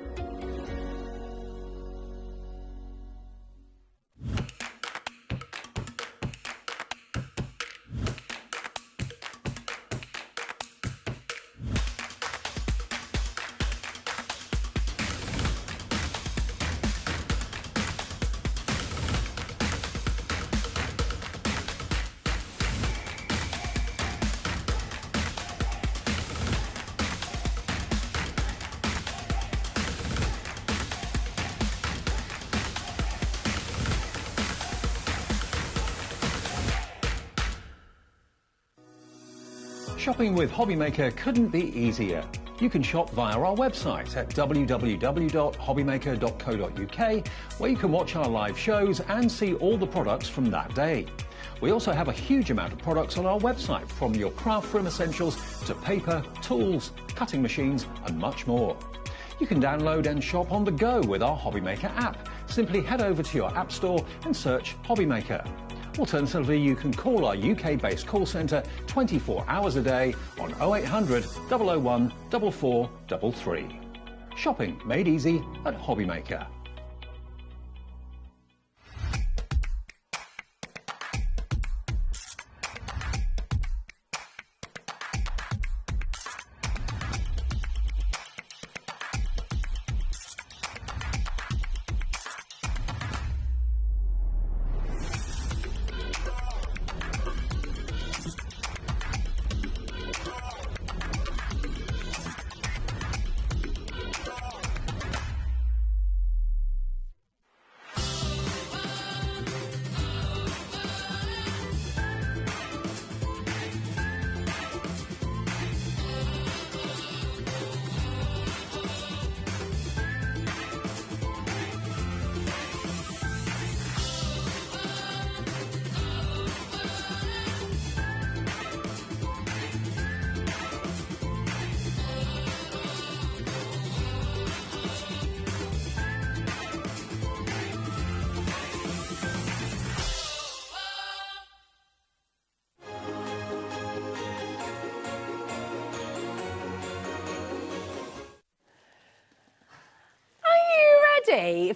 Shopping with HobbyMaker couldn't be easier. You can shop via our website at www.hobbymaker.co.uk, where you can watch our live shows and see all the products from that day. We also have a huge amount of products on our website, from your craft room essentials to paper, tools, cutting machines and much more. You can download and shop on the go with our HobbyMaker app. Simply head over to your app store and search HobbyMaker. Alternatively, you can call our UK-based call centre 24 hours a day on 0800 001 4433. Shopping made easy at HobbyMaker.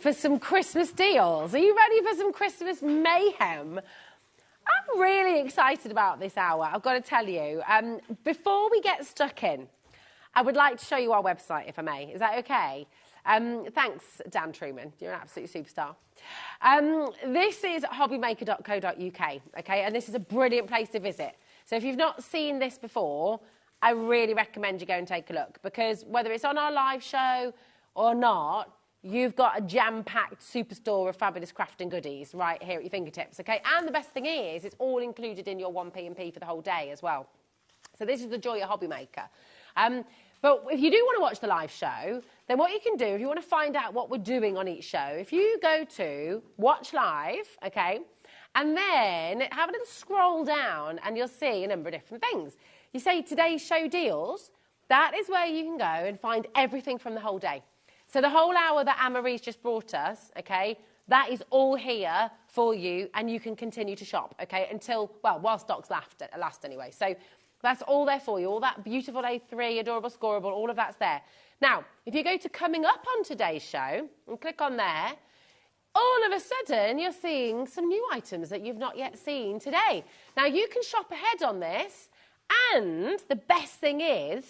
For some Christmas deals? Are you ready for some Christmas mayhem? I'm really excited about this hour, I've got to tell you. Before we get stuck in, I would like to show you our website, if I may. Is that okay? Thanks, Dan Truman. You're an absolute superstar. This is hobbymaker.co.uk, okay? And this is a brilliant place to visit. So if you've not seen this before, I really recommend you go and take a look, because whether it's on our live show or not, you've got a jam-packed superstore of fabulous crafting goodies right here at your fingertips, okay? And the best thing is, it's all included in your 1p&p for the whole day as well. So this is the joy of HobbyMaker. But if you do want to watch the live show, then what you can do, if you want to find out what we're doing on each show, if you go to Watch Live, okay, and then have a little scroll down and you'll see a number of different things. You say Today's Show Deals, that is where you can go and find everything from the whole day. So the whole hour that Anne-Marie's just brought us, okay, that is all here for you, and you can continue to shop, okay, until, well, while stocks last anyway. So that's all there for you, all that beautiful A3, adorable Scoreboard, all of that's there. Now, if you go to Coming Up on Today's Show and click on there, all of a sudden you're seeing some new items that you've not yet seen today. Now, you can shop ahead on this, and the best thing is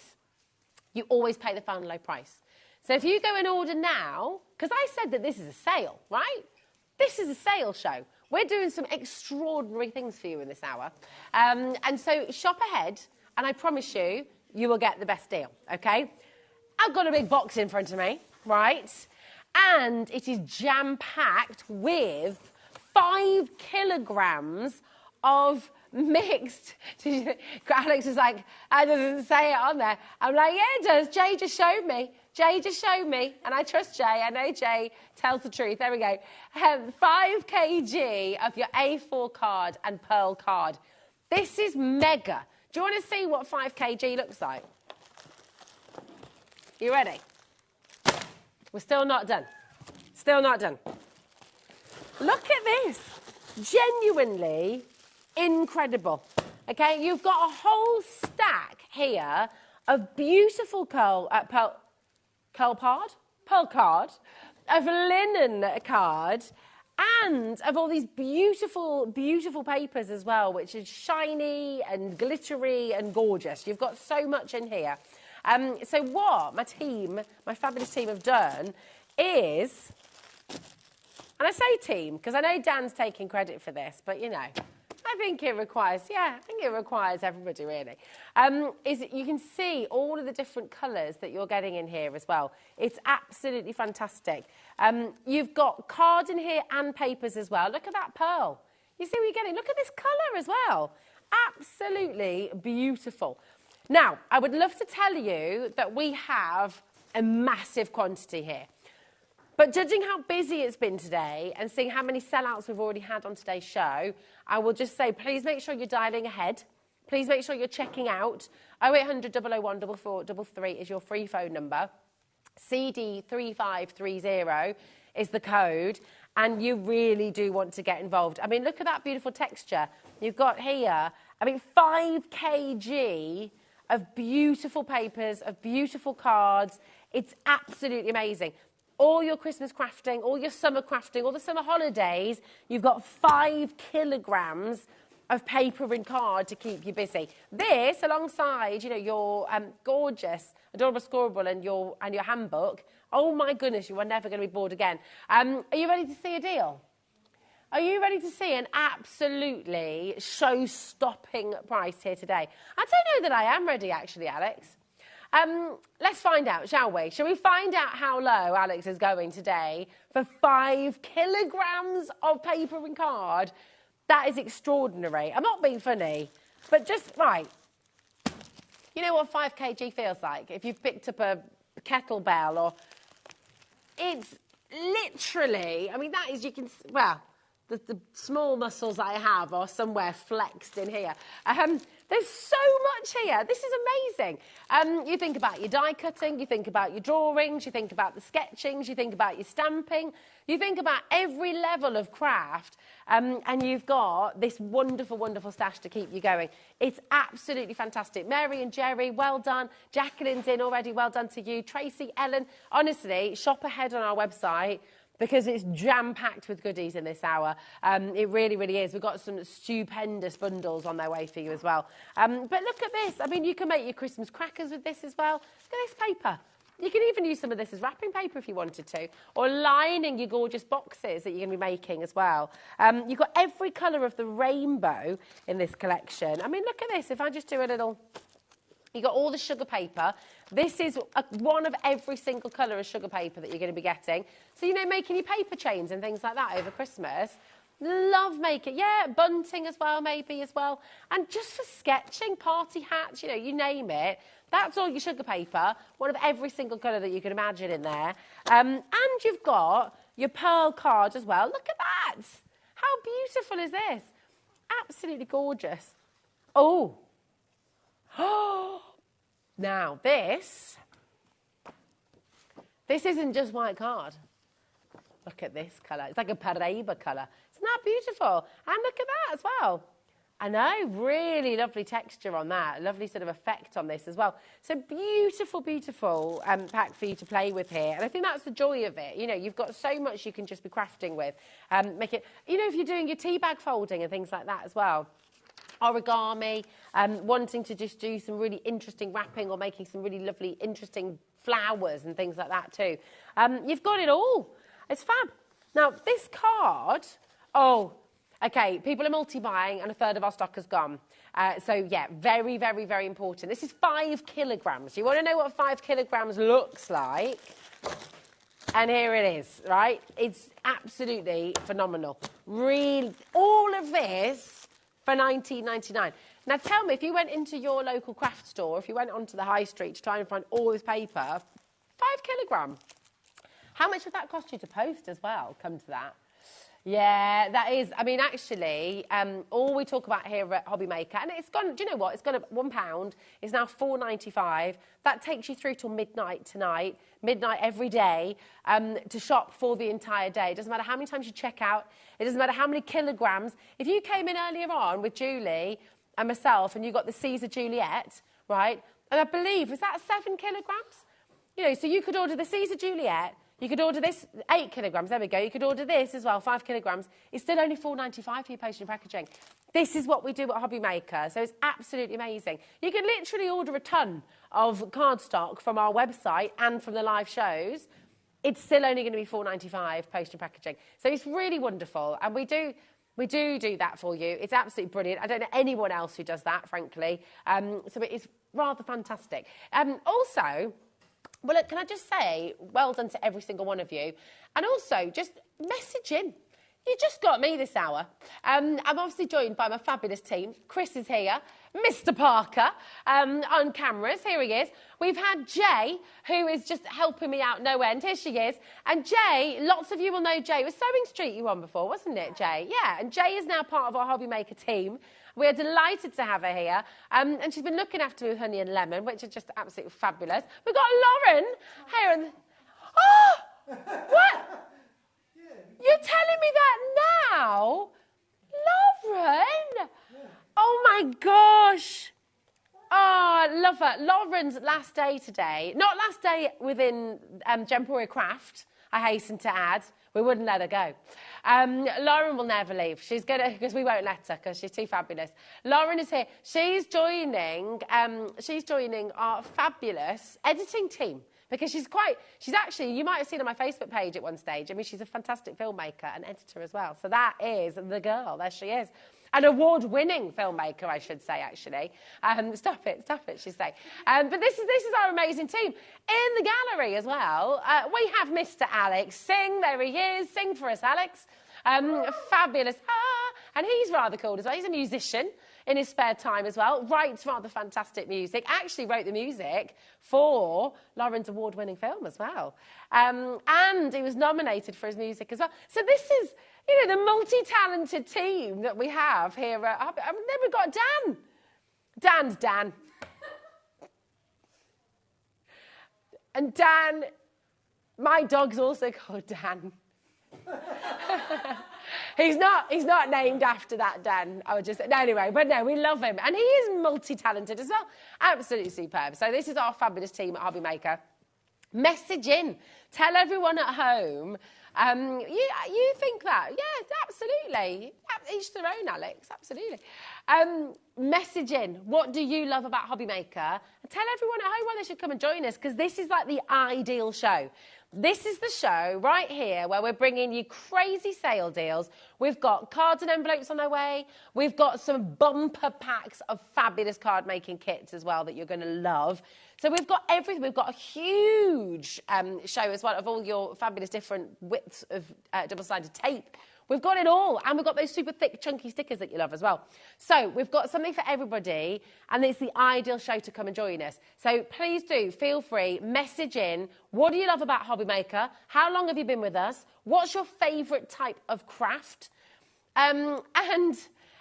you always pay the final low price. So if you go and order now, because I said that this is a sale, right? This is a sale show. We're doing some extraordinary things for you in this hour. And so shop ahead, and I promise you, you will get the best deal, okay? I've got a big box in front of me, right? And it is jam-packed with 5 kilograms of mixed. Alex was like, that doesn't say it on there. I'm like, yeah, it does. Jay just showed me. Jay just showed me, and I trust Jay. I know Jay tells the truth. There we go. 5 kg of your A4 card and Pearl card. This is mega. Do you want to see what 5 kg looks like? You ready? We're still not done. Still not done. Look at this. Genuinely incredible. Okay, you've got a whole stack here of beautiful pearl card, of linen card, and of all these beautiful, beautiful papers as well, which is shiny and glittery and gorgeous. You've got so much in here. So what my fabulous team have done is, and I say team because I know Dan's taking credit for this, but you know, I think it requires everybody really. You can see all of the different colours that you're getting in here as well. It's absolutely fantastic. You've got card in here and papers as well. Look at that pearl. You see what you're getting? Look at this colour as well. Absolutely beautiful. Now, I would love to tell you that we have a massive quantity here. But judging how busy it's been today and seeing how many sellouts we've already had on today's show, I will just say, please make sure you're dialing ahead. Please make sure you're checking out. 0800 001 4433 is your free phone number. CD3530 is the code. And you really do want to get involved. I mean, look at that beautiful texture. You've got here, 5 kg of beautiful papers, of beautiful cards. It's absolutely amazing. All your Christmas crafting, all your summer crafting, all the summer holidays, you've got 5 kilograms of paper and card to keep you busy. This, alongside, your gorgeous, adorable scoreboard and your handbook. Oh my goodness, you are never going to be bored again. Are you ready to see a deal? Are you ready to see an absolutely show-stopping price here today? I don't know that I am ready, actually, Alex. Let's find out, shall we? Shall we find out how low Alex is going today for 5 kilograms of paper and card? That is extraordinary. I'm not being funny, but just, right. You know what 5 kg feels like? If you've picked up a kettlebell or... It's literally, that is, you can... Well... The small muscles I have are somewhere flexed in here. There's so much here. This is amazing. You think about your die cutting, you think about your drawings, you think about the sketchings, you think about your stamping, you think about every level of craft, and you've got this wonderful, wonderful stash to keep you going. It's absolutely fantastic. Mary and Jerry, well done. Jacqueline's in already, well done to you. Tracy, Ellen, honestly, shop ahead on our website, because it's jam-packed with goodies in this hour. It really, really is. We've got some stupendous bundles on their way for you as well. But look at this. You can make your Christmas crackers with this as well. Look at this paper. You can even use some of this as wrapping paper if you wanted to, or lining your gorgeous boxes that you're going to be making as well. You've got every colour of the rainbow in this collection. Look at this. If I just do a little... You've got all the sugar paper. This is one of every single colour of sugar paper that you're going to be getting. So, making your paper chains and things like that over Christmas. Love making, bunting as well, maybe as well. And just for sketching, party hats, you name it. That's all your sugar paper, one of every single colour that you can imagine in there. And you've got your pearl card as well. Look at that. How beautiful is this? Absolutely gorgeous. Oh. Now, this isn't just white card. Look at this colour. It's like a Paraiba colour. Isn't that beautiful? And look at that as well. I know, really lovely texture on that. Lovely sort of effect on this as well. So beautiful, beautiful pack for you to play with here. And I think that's the joy of it. You've got so much you can just be crafting with. Make it, if you're doing your tea bag folding and things like that as well. Origami, wanting to just do some really interesting wrapping or making some really lovely, interesting flowers and things like that too. You've got it all. It's fab. Now, this card, okay, people are multi-buying and a third of our stock has gone. So, very, very, very important. This is 5 kilograms. You want to know what 5 kilograms looks like? And here it is, right? It's absolutely phenomenal. Really, all of this... for $19.99. Now, tell me, if you went into your local craft store, if you went onto the high street to try and find all this paper, 5 kilograms. How much would that cost you to post as well, come to that? Yeah, that is. I mean, actually, all we talk about here at HobbyMaker, and it's gone. Do you know what? It's gone up £1. It's now £4.95. That takes you through till midnight tonight. Midnight every day to shop for the entire day. It doesn't matter how many times you check out. It doesn't matter how many kilograms. If you came in earlier on with Julie and myself, and you got the Caesar Juliet, right? And I believe was that 7 kilograms? You know, so you could order the Caesar Juliet. You could order this 8 kilograms, there we go. You could order this as well, 5 kilograms. It's still only £4.95 for your postage and packaging. This is what we do at HobbyMaker, so it's absolutely amazing. You can literally order a ton of cardstock from our website and from the live shows. It's still only going to be £4.95 postage and packaging. So it's really wonderful, and we do that for you. It's absolutely brilliant. I don't know anyone else who does that, frankly. So it is rather fantastic. Also, well, look, can I just say, well done to every single one of you. And also, just message in. You just got me this hour. I'm obviously joined by my fabulous team. Chris is here. Mr. Parker on cameras. Here he is. We've had Jay, who is just helping me out no end. Here she is. And Jay, lots of you will know Jay. It was Sewing Street you were on before, wasn't it, Jay? Yeah, and Jay is now part of our HobbyMaker team. We're delighted to have her here. And she's been looking after me with Honey and Lemon, which is just absolutely fabulous. We've got Lauren here. Oh! What? You're telling me that now? Lauren? Oh, my gosh. Oh, I love her. Lauren's last day today. Not last day within Gemporia Craft, I hasten to add. We wouldn't let her go. Lauren will never leave. She's going to, because we won't let her, because she's too fabulous. Lauren is here. She's joining our fabulous editing team. Because she's actually, you might have seen on my Facebook page at one stage. I mean, she's a fantastic filmmaker and editor as well. So that is the girl. There she is. An award-winning filmmaker, I should say, actually. Stop it, she'd say. But this is our amazing team. In the gallery as well, we have Mr. Alex. Sing, there he is. Sing for us, Alex. Fabulous. And he's rather cool as well. He's a musician in his spare time as well. Writes rather fantastic music. Actually wrote the music for Lauren's award-winning film as well. And he was nominated for his music as well. So this is, you know, the multi-talented team that we have here at Hobby. And then we've got Dan. Dan's Dan. And Dan, my dog's also called Dan. He's not named after that, Dan. I would just say, no, anyway, but no, we love him. And he is multi-talented as well. Absolutely superb. So this is our fabulous team at HobbyMaker. Message in. Tell everyone at home. You think that? Yeah, absolutely. Each their own, Alex. Absolutely. Message in. What do you love about HobbyMaker? And tell everyone at home why they should come and join us, because this is like the ideal show. This is the show right here where we're bringing you crazy sale deals. We've got cards and envelopes on their way. We've got some bumper packs of fabulous card making kits as well that you're going to love. So we've got everything. We've got a huge show as well of all your fabulous different widths of double-sided tape. We've got it all, and we've got those super thick, chunky stickers that you love as well. So we've got something for everybody, and it's the ideal show to come and join us. So please do, feel free, message in. What do you love about HobbyMaker? How long have you been with us? What's your favourite type of craft? And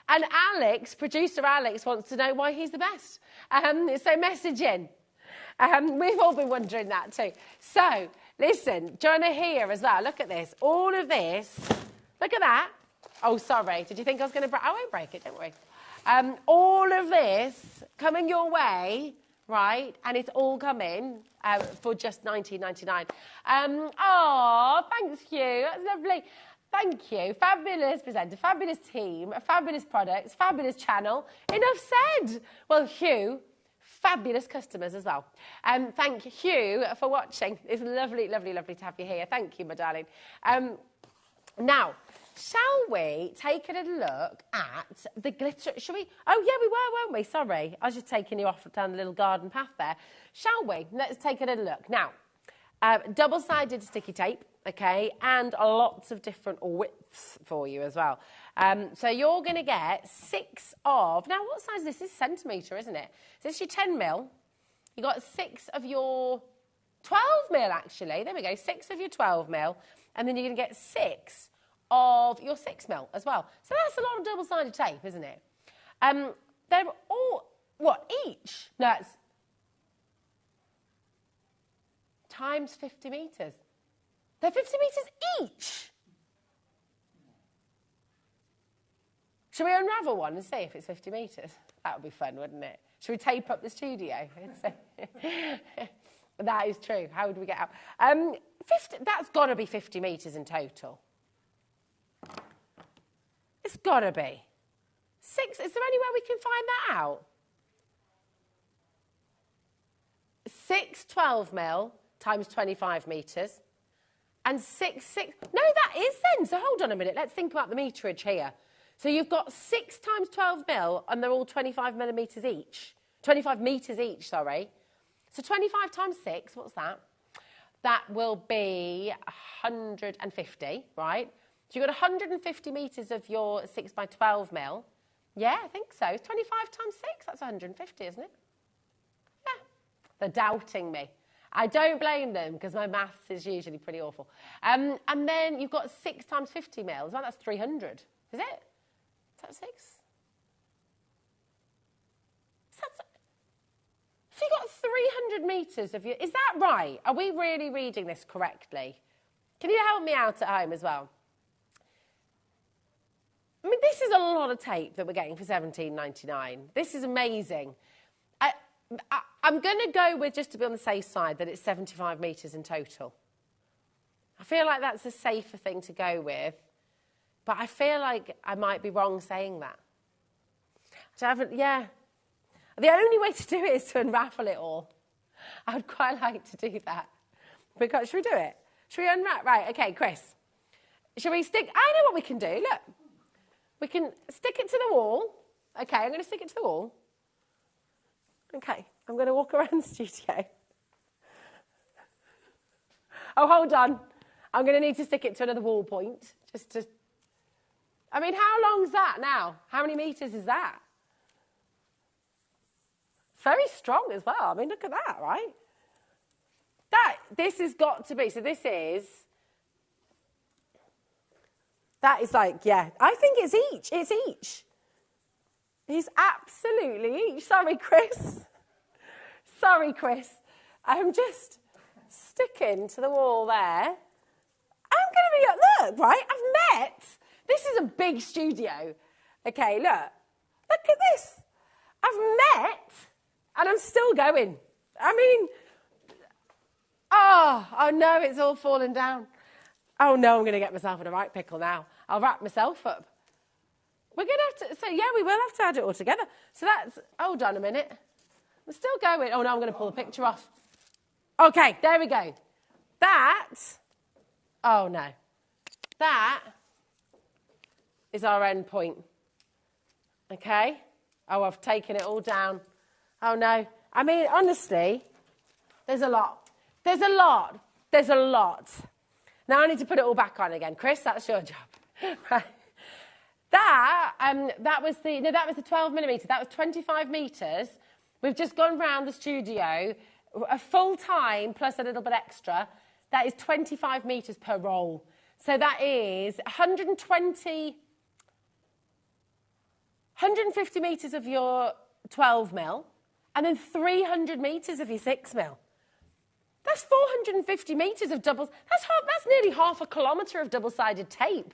Alex, producer Alex, wants to know why he's the best. So message in. We've all been wondering that too. So, listen, do you want to hear as well? Look at this. All of this. Look at that. Oh, sorry. Did you think I was going to break? I won't break it, don't worry. All of this coming your way, right? And it's all coming for just $19.99. Oh, thanks, Hugh. That's lovely. Thank you. Fabulous presenter, fabulous team, fabulous products, fabulous channel. Enough said. Well, Hugh, fabulous customers as well. Thank you for watching. It's lovely, lovely, lovely to have you here. Thank you, my darling. Now, shall we take a little look at the glitter? Shall we? Oh, yeah, we were, weren't we? Sorry. I was just taking you off down the little garden path there. Shall we? Let's take a little look. Now, double-sided sticky tape, okay, and lots of different widths for you as well. So you're going to get 6 of... Now, what size is this? This is centimetre, isn't it? So this is your 10 mil. You got 6 of your 12 mil, actually. There we go, 6 of your 12 mil. And then you're going to get 6 of your 6mm as well. So that's a lot of double-sided tape, isn't it? They're all, what, each? No, it's times 50 metres. They're 50 metres each. Should we unravel one and see if it's 50 metres? That would be fun, wouldn't it? Should we tape up the studio? That is true. How would we get out? 50, that's got to be 50 metres in total. It's got to be. 6, is there anywhere we can find that out? 6 12mm times 25 metres. And 6. No, that is then. So hold on a minute. Let's think about the meterage here. So you've got 6 times 12mm, and they're all 25 millimetres each. 25 metres each, sorry. So 25 times 6, what's that? That will be 150, right? So you've got 150 metres of your 6 by 12mm. Yeah, I think so. 25 times 6, that's 150, isn't it? Yeah. They're doubting me. I don't blame them, because my maths is usually pretty awful. And then you've got 6 times 50 mils. Well, that's 300. Is it? Is that 6? So you've got 300 metres of your... Is that right? Are we really reading this correctly? Can you help me out at home as well? I mean, this is a lot of tape that we're getting for £17.99. This is amazing. I'm going to go with, just to be on the safe side, that it's 75 metres in total. I feel like that's a safer thing to go with, but I feel like I might be wrong saying that. Yeah. The only way to do it is to unravel it all. I would quite like to do that. Because, should we do it? Should we unwrap? Right, okay, Chris. Should we stick... I know what we can do, look. We can stick it to the wall. Okay, I'm going to stick it to the wall. Okay, I'm going to walk around the studio. Oh, hold on. I'm going to need to stick it to another wall point. Just to... I mean, how long's that now? How many metres is that? Very strong as well. I mean, look at that, right? This has got to be... So this is... That is like, yeah. I think it's each. It's each. He's absolutely each. Sorry, Chris. Sorry, Chris. I'm just sticking to the wall there. I'm going to be... Look, right? I've met... This is a big studio. Okay, look. Look at this. I've met... And I'm still going. I mean... Oh no, it's all fallen down. Oh no, I'm going to get myself in a right pickle now. I'll wrap myself up. We're going to have to... So, yeah, we will have to add it all together. So that's... Hold on a minute. I'm still going. Oh, no, I'm going to pull the picture off. Okay, there we go. That... Oh, no. That is our end point. Okay? Oh, I've taken it all down. Oh, no. I mean, honestly, there's a lot. There's a lot. There's a lot. Now I need to put it all back on again. Chris, that's your job. Right. That was the 12 millimetre. That was 25 metres. We've just gone round the studio, a full time plus a little bit extra. That is 25 metres per roll. So that is 150 metres of your 12 mil, and then 300 metres of your 6 mil. That's 450 metres of doubles. That's nearly half a kilometre of double-sided tape.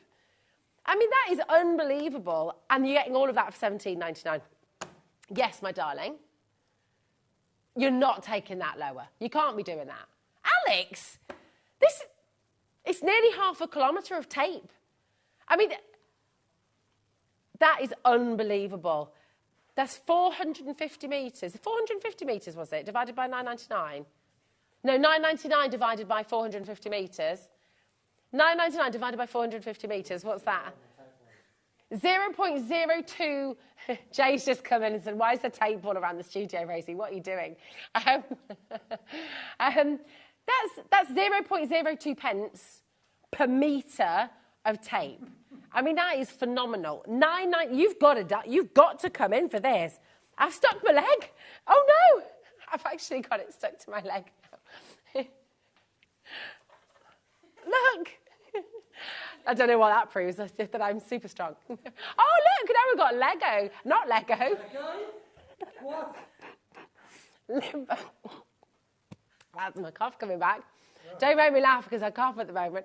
I mean, that is unbelievable. And you're getting all of that for £17.99. Yes, my darling. You're not taking that lower. You can't be doing that. Alex, it's nearly half a kilometre of tape. I mean, that is unbelievable. That's 450 metres. 450 metres, was it, divided by 9.99? No, 9.99 divided by 450 metres. 9.99 divided by 450 metres, what's that? 0.02. Jay's just come in and said, why is there tape all around the studio, Rosie? What are you doing? That's 0.02 pence per metre of tape. I mean, that is phenomenal. You've got to come in for this. I've stuck my leg. Oh, no. I've actually got it stuck to my leg now. Look. I don't know what that proves, that I'm super strong. Oh, look, now we've got Lego. Not Lego.
What?
Limbo. That's my cough coming back. Don't make me laugh because I cough at the moment.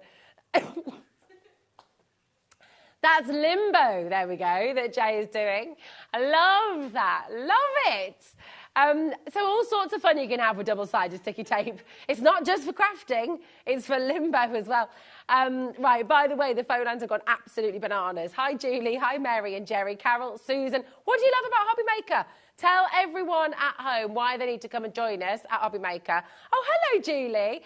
That's Limbo, there we go, that Jay is doing. I love that, love it. So all sorts of fun you can have with double-sided sticky tape. It's not just for crafting, it's for Limbo as well. Right, by the way, the phone lines have gone absolutely bananas. Hi, Julie, hi, Mary and Jerry, Carol, Susan. What do you love about HobbyMaker? Tell everyone at home why they need to come and join us at HobbyMaker. Oh, hello, Julie.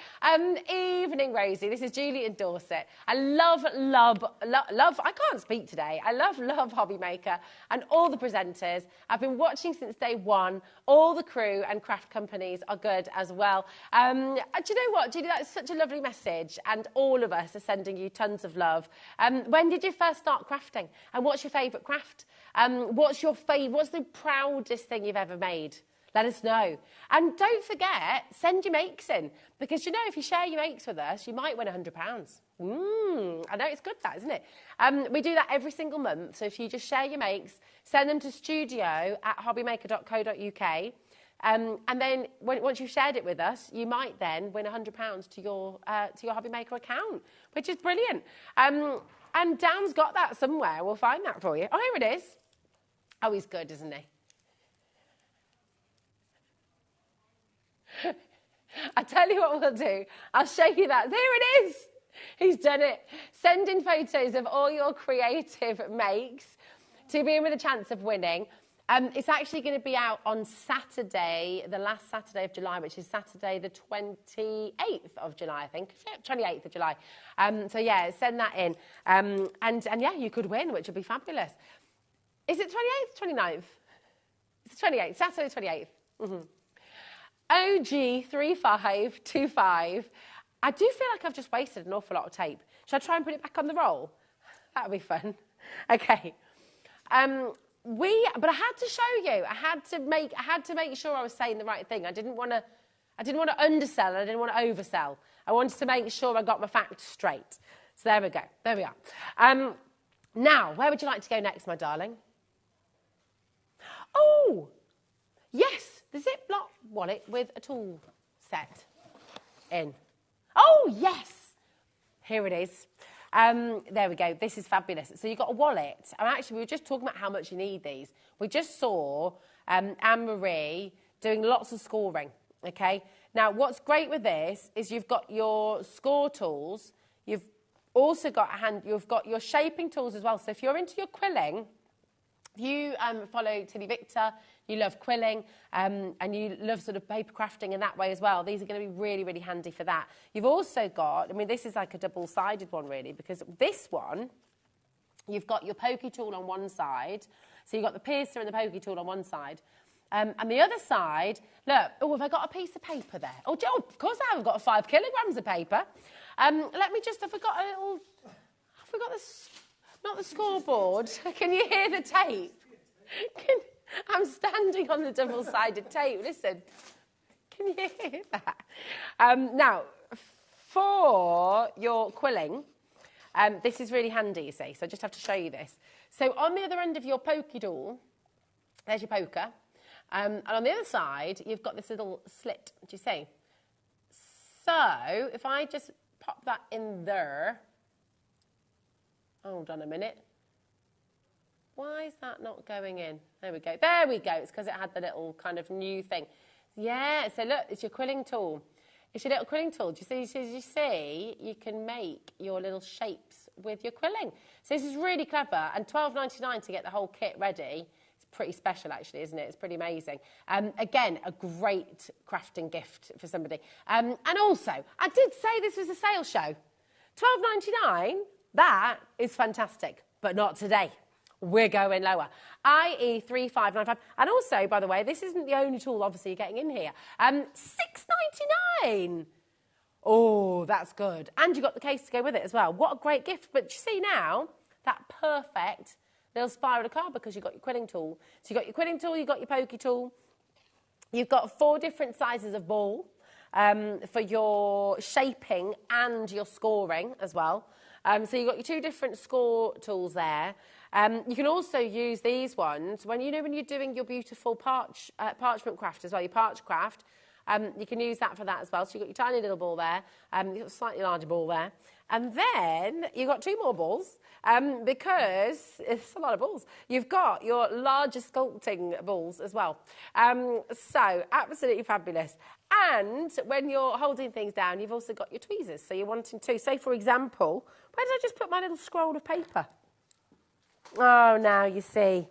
Evening, Rosie. This is Julie in Dorset. I love, I can't speak today. I love HobbyMaker and all the presenters. I've been watching since day one. All the crew and craft companies are good as well. Do you know what, Julie? That's such a lovely message, and all of us are sending you tons of love. When did you first start crafting? And what's your favourite craft? What's the proudest thing you've ever made? Let us know. And don't forget, send your makes in, because you know, if you share your makes with us, you might win £100. I know, it's good, that, isn't it? We do that every single month, so if you just share your makes, send them to studio@hobbymaker.co.uk, and then once you've shared it with us, you might then win £100 to your HobbyMaker account, which is brilliant. And Dan's got that somewhere. We'll find that for you. Oh, here it is. Oh, he's good, isn't he? I tell you what we'll do. I'll show you that. There it is. He's done it. Send in photos of all your creative makes to be in with a chance of winning. It's actually going to be out on Saturday, the last Saturday of July, which is Saturday the 28th of July, I think. 28th of July. So, yeah, send that in. And yeah, you could win, which would be fabulous. Is it 28th, 29th? It's 28th, Saturday 28th. OG3525. I do feel like I've just wasted an awful lot of tape. Should I try and put it back on the roll? That'll be fun. Okay. But I had to show you. I had to make sure I was saying the right thing. I didn't want to undersell and I didn't want to oversell. I wanted to make sure I got my facts straight. So there we go. There we are. Now, where would you like to go next, my darling? Oh, yes, the Ziploc wallet with a tool set in. Oh, yes. Here it is. There we go. This is fabulous. So you've got a wallet. And actually, we were just talking about how much you need these. We just saw Anne-Marie doing lots of scoring, okay? Now, what's great with this is you've got your score tools. You've also got you've got your shaping tools as well. So if you're into your quilling, if you follow Tilly Victor, you love quilling, and you love sort of paper crafting in that way as well, these are going to be really, really handy for that. You've also got, I mean, this is like a double-sided one, really, because this one, you've got your pokey tool on one side, so you've got the piercer and the pokey tool on one side, and the other side, look, oh, have I got a piece of paper there? Oh, of course I have. I've got 5 kilograms of paper. Let me just, I forgot this. Not the scoreboard. Can you hear the tape? I'm standing on the double-sided tape. Listen, can you hear that? Now, for your quilling, this is really handy, you see. So I just have to show you this. So on the other end of your pokey tool, there's your poker. And on the other side, you've got this little slit, do you see? So if I just pop that in there... Hold on a minute. Why is that not going in? There we go. There we go. It's because it had the little kind of new thing. Yeah, so look, it's your quilling tool. It's your little quilling tool. Do you see, you can make your little shapes with your quilling. So this is really clever. And $12.99 to get the whole kit ready. It's pretty special, actually, isn't it? It's pretty amazing. Again, a great crafting gift for somebody. And also, I did say this was a sales show. $12.99. That is fantastic, but not today. We're going lower. IE 3595. And also, by the way, this isn't the only tool, obviously, you're getting in here. $6.99. Oh, that's good. And you got the case to go with it as well. What a great gift. But you see now, that perfect little spiral card because you've got your quilling tool. So you've got your quilling tool, you've got your pokey tool. You've got 4 different sizes of ball for your shaping and your scoring as well. So you've got your 2 different score tools there. You can also use these ones when you're doing your beautiful parchment craft as well, your parch craft. You can use that for that as well. So you've got your tiny little ball there, you've got a slightly larger ball there. And then you've got 2 more balls because it's a lot of balls. You've got your larger sculpting balls as well. So absolutely fabulous. And when you're holding things down, you've also got your tweezers. So you're wanting to, say for example, where did I just put my little scroll of paper? Oh, now you see.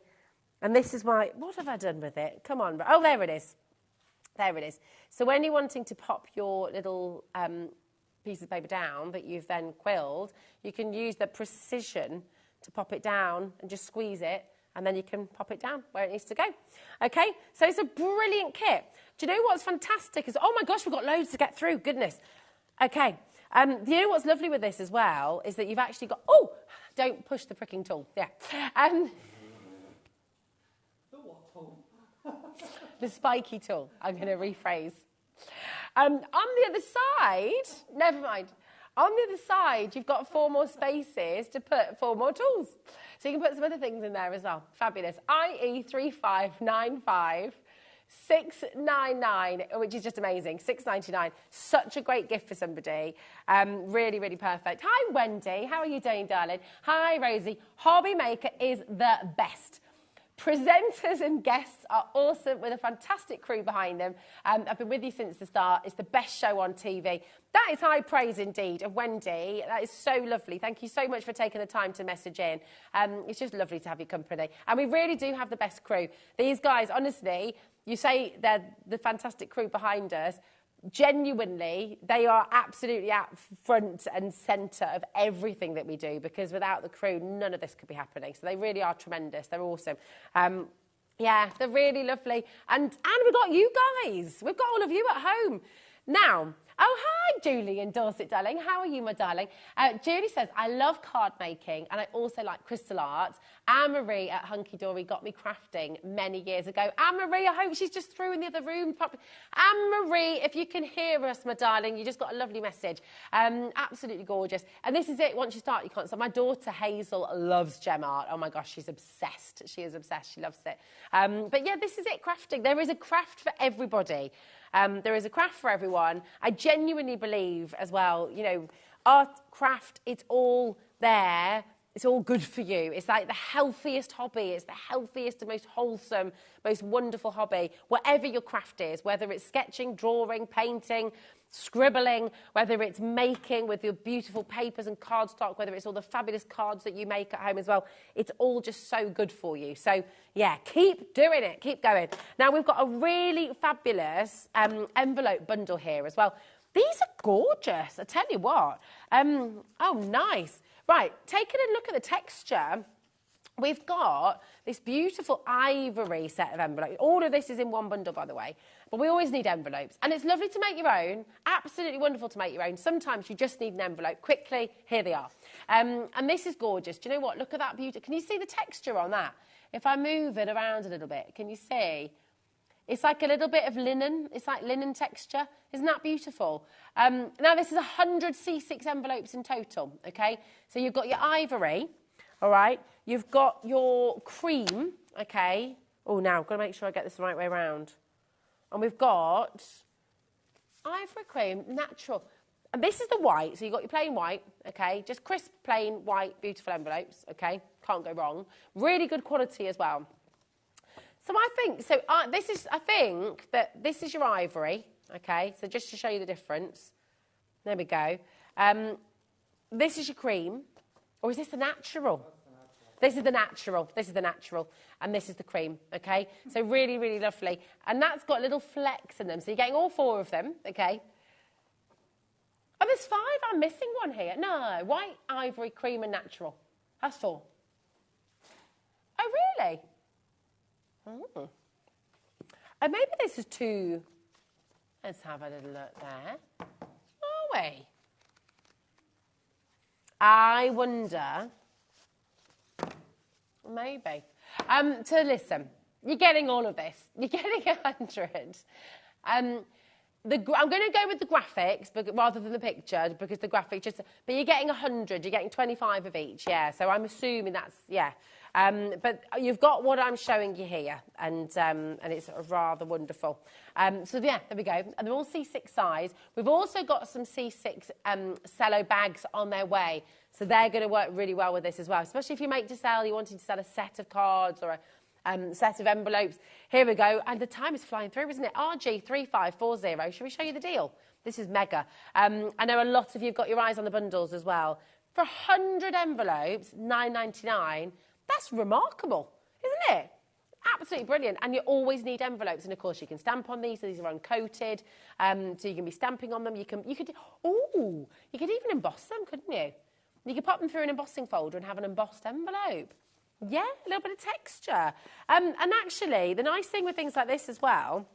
And this is why, what have I done with it? Come on. Oh, there it is. There it is. So when you're wanting to pop your little piece of paper down that you've then quilled, you can use the precision to pop it down and just squeeze it, and then you can pop it down where it needs to go. Okay, so it's a brilliant kit. Do you know what's fantastic is, oh my gosh, we've got loads to get through, goodness. Okay, you know what's lovely with this as well is that you've actually got, oh, don't push the pricking tool, yeah.
The what tool?
The spiky tool, I'm going to rephrase. On the other side, never mind. On the other side, you've got 4 more spaces to put 4 more tools. So you can put some other things in there as well. Fabulous. IE 3595 699, which is just amazing. $6.99. Such a great gift for somebody. Really, really perfect. Hi, Wendy. How are you doing, darling? Hi, Rosie. HobbyMaker is the best. Presenters and guests are awesome with a fantastic crew behind them. I've been with you since the start. It's the best show on TV. That is high praise indeed of Wendy. That is so lovely. Thank you so much for taking the time to message in. It's just lovely to have your company. And we really do have the best crew. These guys, honestly, you say they're the fantastic crew behind us. Genuinely, they are absolutely at front and centre of everything that we do, because without the crew, none of this could be happening. So they really are tremendous. They're awesome. Yeah, they're really lovely. And we've got you guys. We've got all of you at home. Now, oh, hi, Julie in Dorset, darling. How are you, my darling? Julie says, I love card making and I also like crystal art. Anne-Marie at Hunky Dory got me crafting many years ago. Anne-Marie, I hope she's just through in the other room. Anne-Marie, if you can hear us, my darling, you just got a lovely message. Absolutely gorgeous. And this is it. Once you start, you can't stop. My daughter, Hazel, loves gem art. Oh, my gosh, she's obsessed. She is obsessed. She loves it. But, yeah, this is it, crafting. There is a craft for everybody. There is a craft for everyone. I genuinely believe as well, you know, art, craft, it's all there. It's all good for you. It's like the healthiest hobby. It's the healthiest and most wholesome, most wonderful hobby. Whatever your craft is, whether it's sketching, drawing, painting, scribbling, whether it's making with your beautiful papers and cardstock, whether it's all the fabulous cards that you make at home as well, it's all just so good for you. So, yeah, keep doing it. Keep going. Now, we've got a really fabulous envelope bundle here as well. These are gorgeous, I tell you what. Oh, nice. Right, taking a look at the texture, we've got this beautiful ivory set of envelopes. All of this is in one bundle, by the way. But we always need envelopes. And it's lovely to make your own. Absolutely wonderful to make your own. Sometimes you just need an envelope. Quickly, here they are. And this is gorgeous. Do you know what? Look at that beauty. Can you see the texture on that? If I move it around a little bit, can you see? It's like a little bit of linen. It's like linen texture. Isn't that beautiful? Now, this is 100 C6 envelopes in total, okay? So you've got your ivory, all right? You've got your cream, okay? Oh, now, I've got to make sure I get this the right way around. And we've got ivory cream, natural. And this is the white, so you've got your plain white, okay? Just crisp, plain, white, beautiful envelopes, okay? Can't go wrong. Really good quality as well. So I think, I think that this is your ivory, okay? So just to show you the difference. There we go. This is your cream. Or is this the natural? This is the natural. This is the natural. And this is the cream, okay? So really, really lovely. And that's got little flecks in them. So you're getting all 4 of them, okay? Oh, there's 5. I'm missing one here. No, white, ivory, cream and natural. That's 4. Oh, really? Oh. And maybe this is 2. Let's have a little look there. Are we? I wonder. Maybe. So listen, you're getting all of this. You're getting 100. I'm going to go with the graphics rather than the picture, because the graphic just... But you're getting 100, you're getting 25 of each, yeah. So I'm assuming that's, yeah. But you've got what I'm showing you here, and it's rather wonderful. So, yeah, there we go. And they're all C6 size. We've also got some C6 cello bags on their way, so they're going to work really well with this as well, especially if you make to sell, you're wanting to sell a set of cards or a set of envelopes. Here we go. And the time is flying through, isn't it? RG3540. Shall we show you the deal? This is mega. I know a lot of you have got your eyes on the bundles as well. For 100 envelopes, $9.99, that's remarkable, isn't it? Absolutely brilliant. And you always need envelopes. And, of course, you can stamp on these. So these are uncoated. So you can be stamping on them. You could even emboss them, couldn't you? You could pop them through an embossing folder and have an embossed envelope. Yeah, a little bit of texture. And actually, the nice thing with things like this as well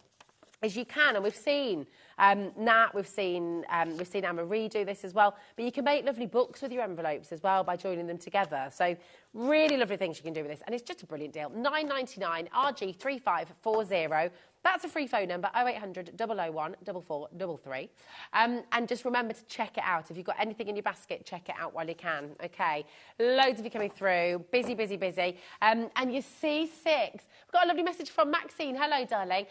is you can, and we've seen Nat, we've seen Anne-Marie do this as well, but you can make lovely books with your envelopes as well by joining them together. So really lovely things you can do with this, and it's just a brilliant deal. $9.99, RG3540. That's a free phone number, 0800 001 4433. And just remember to check it out. If you've got anything in your basket, check it out while you can. Okay, loads of you coming through. Busy, busy, busy. And you see six. We've got a lovely message from Maxine. Hello, darling.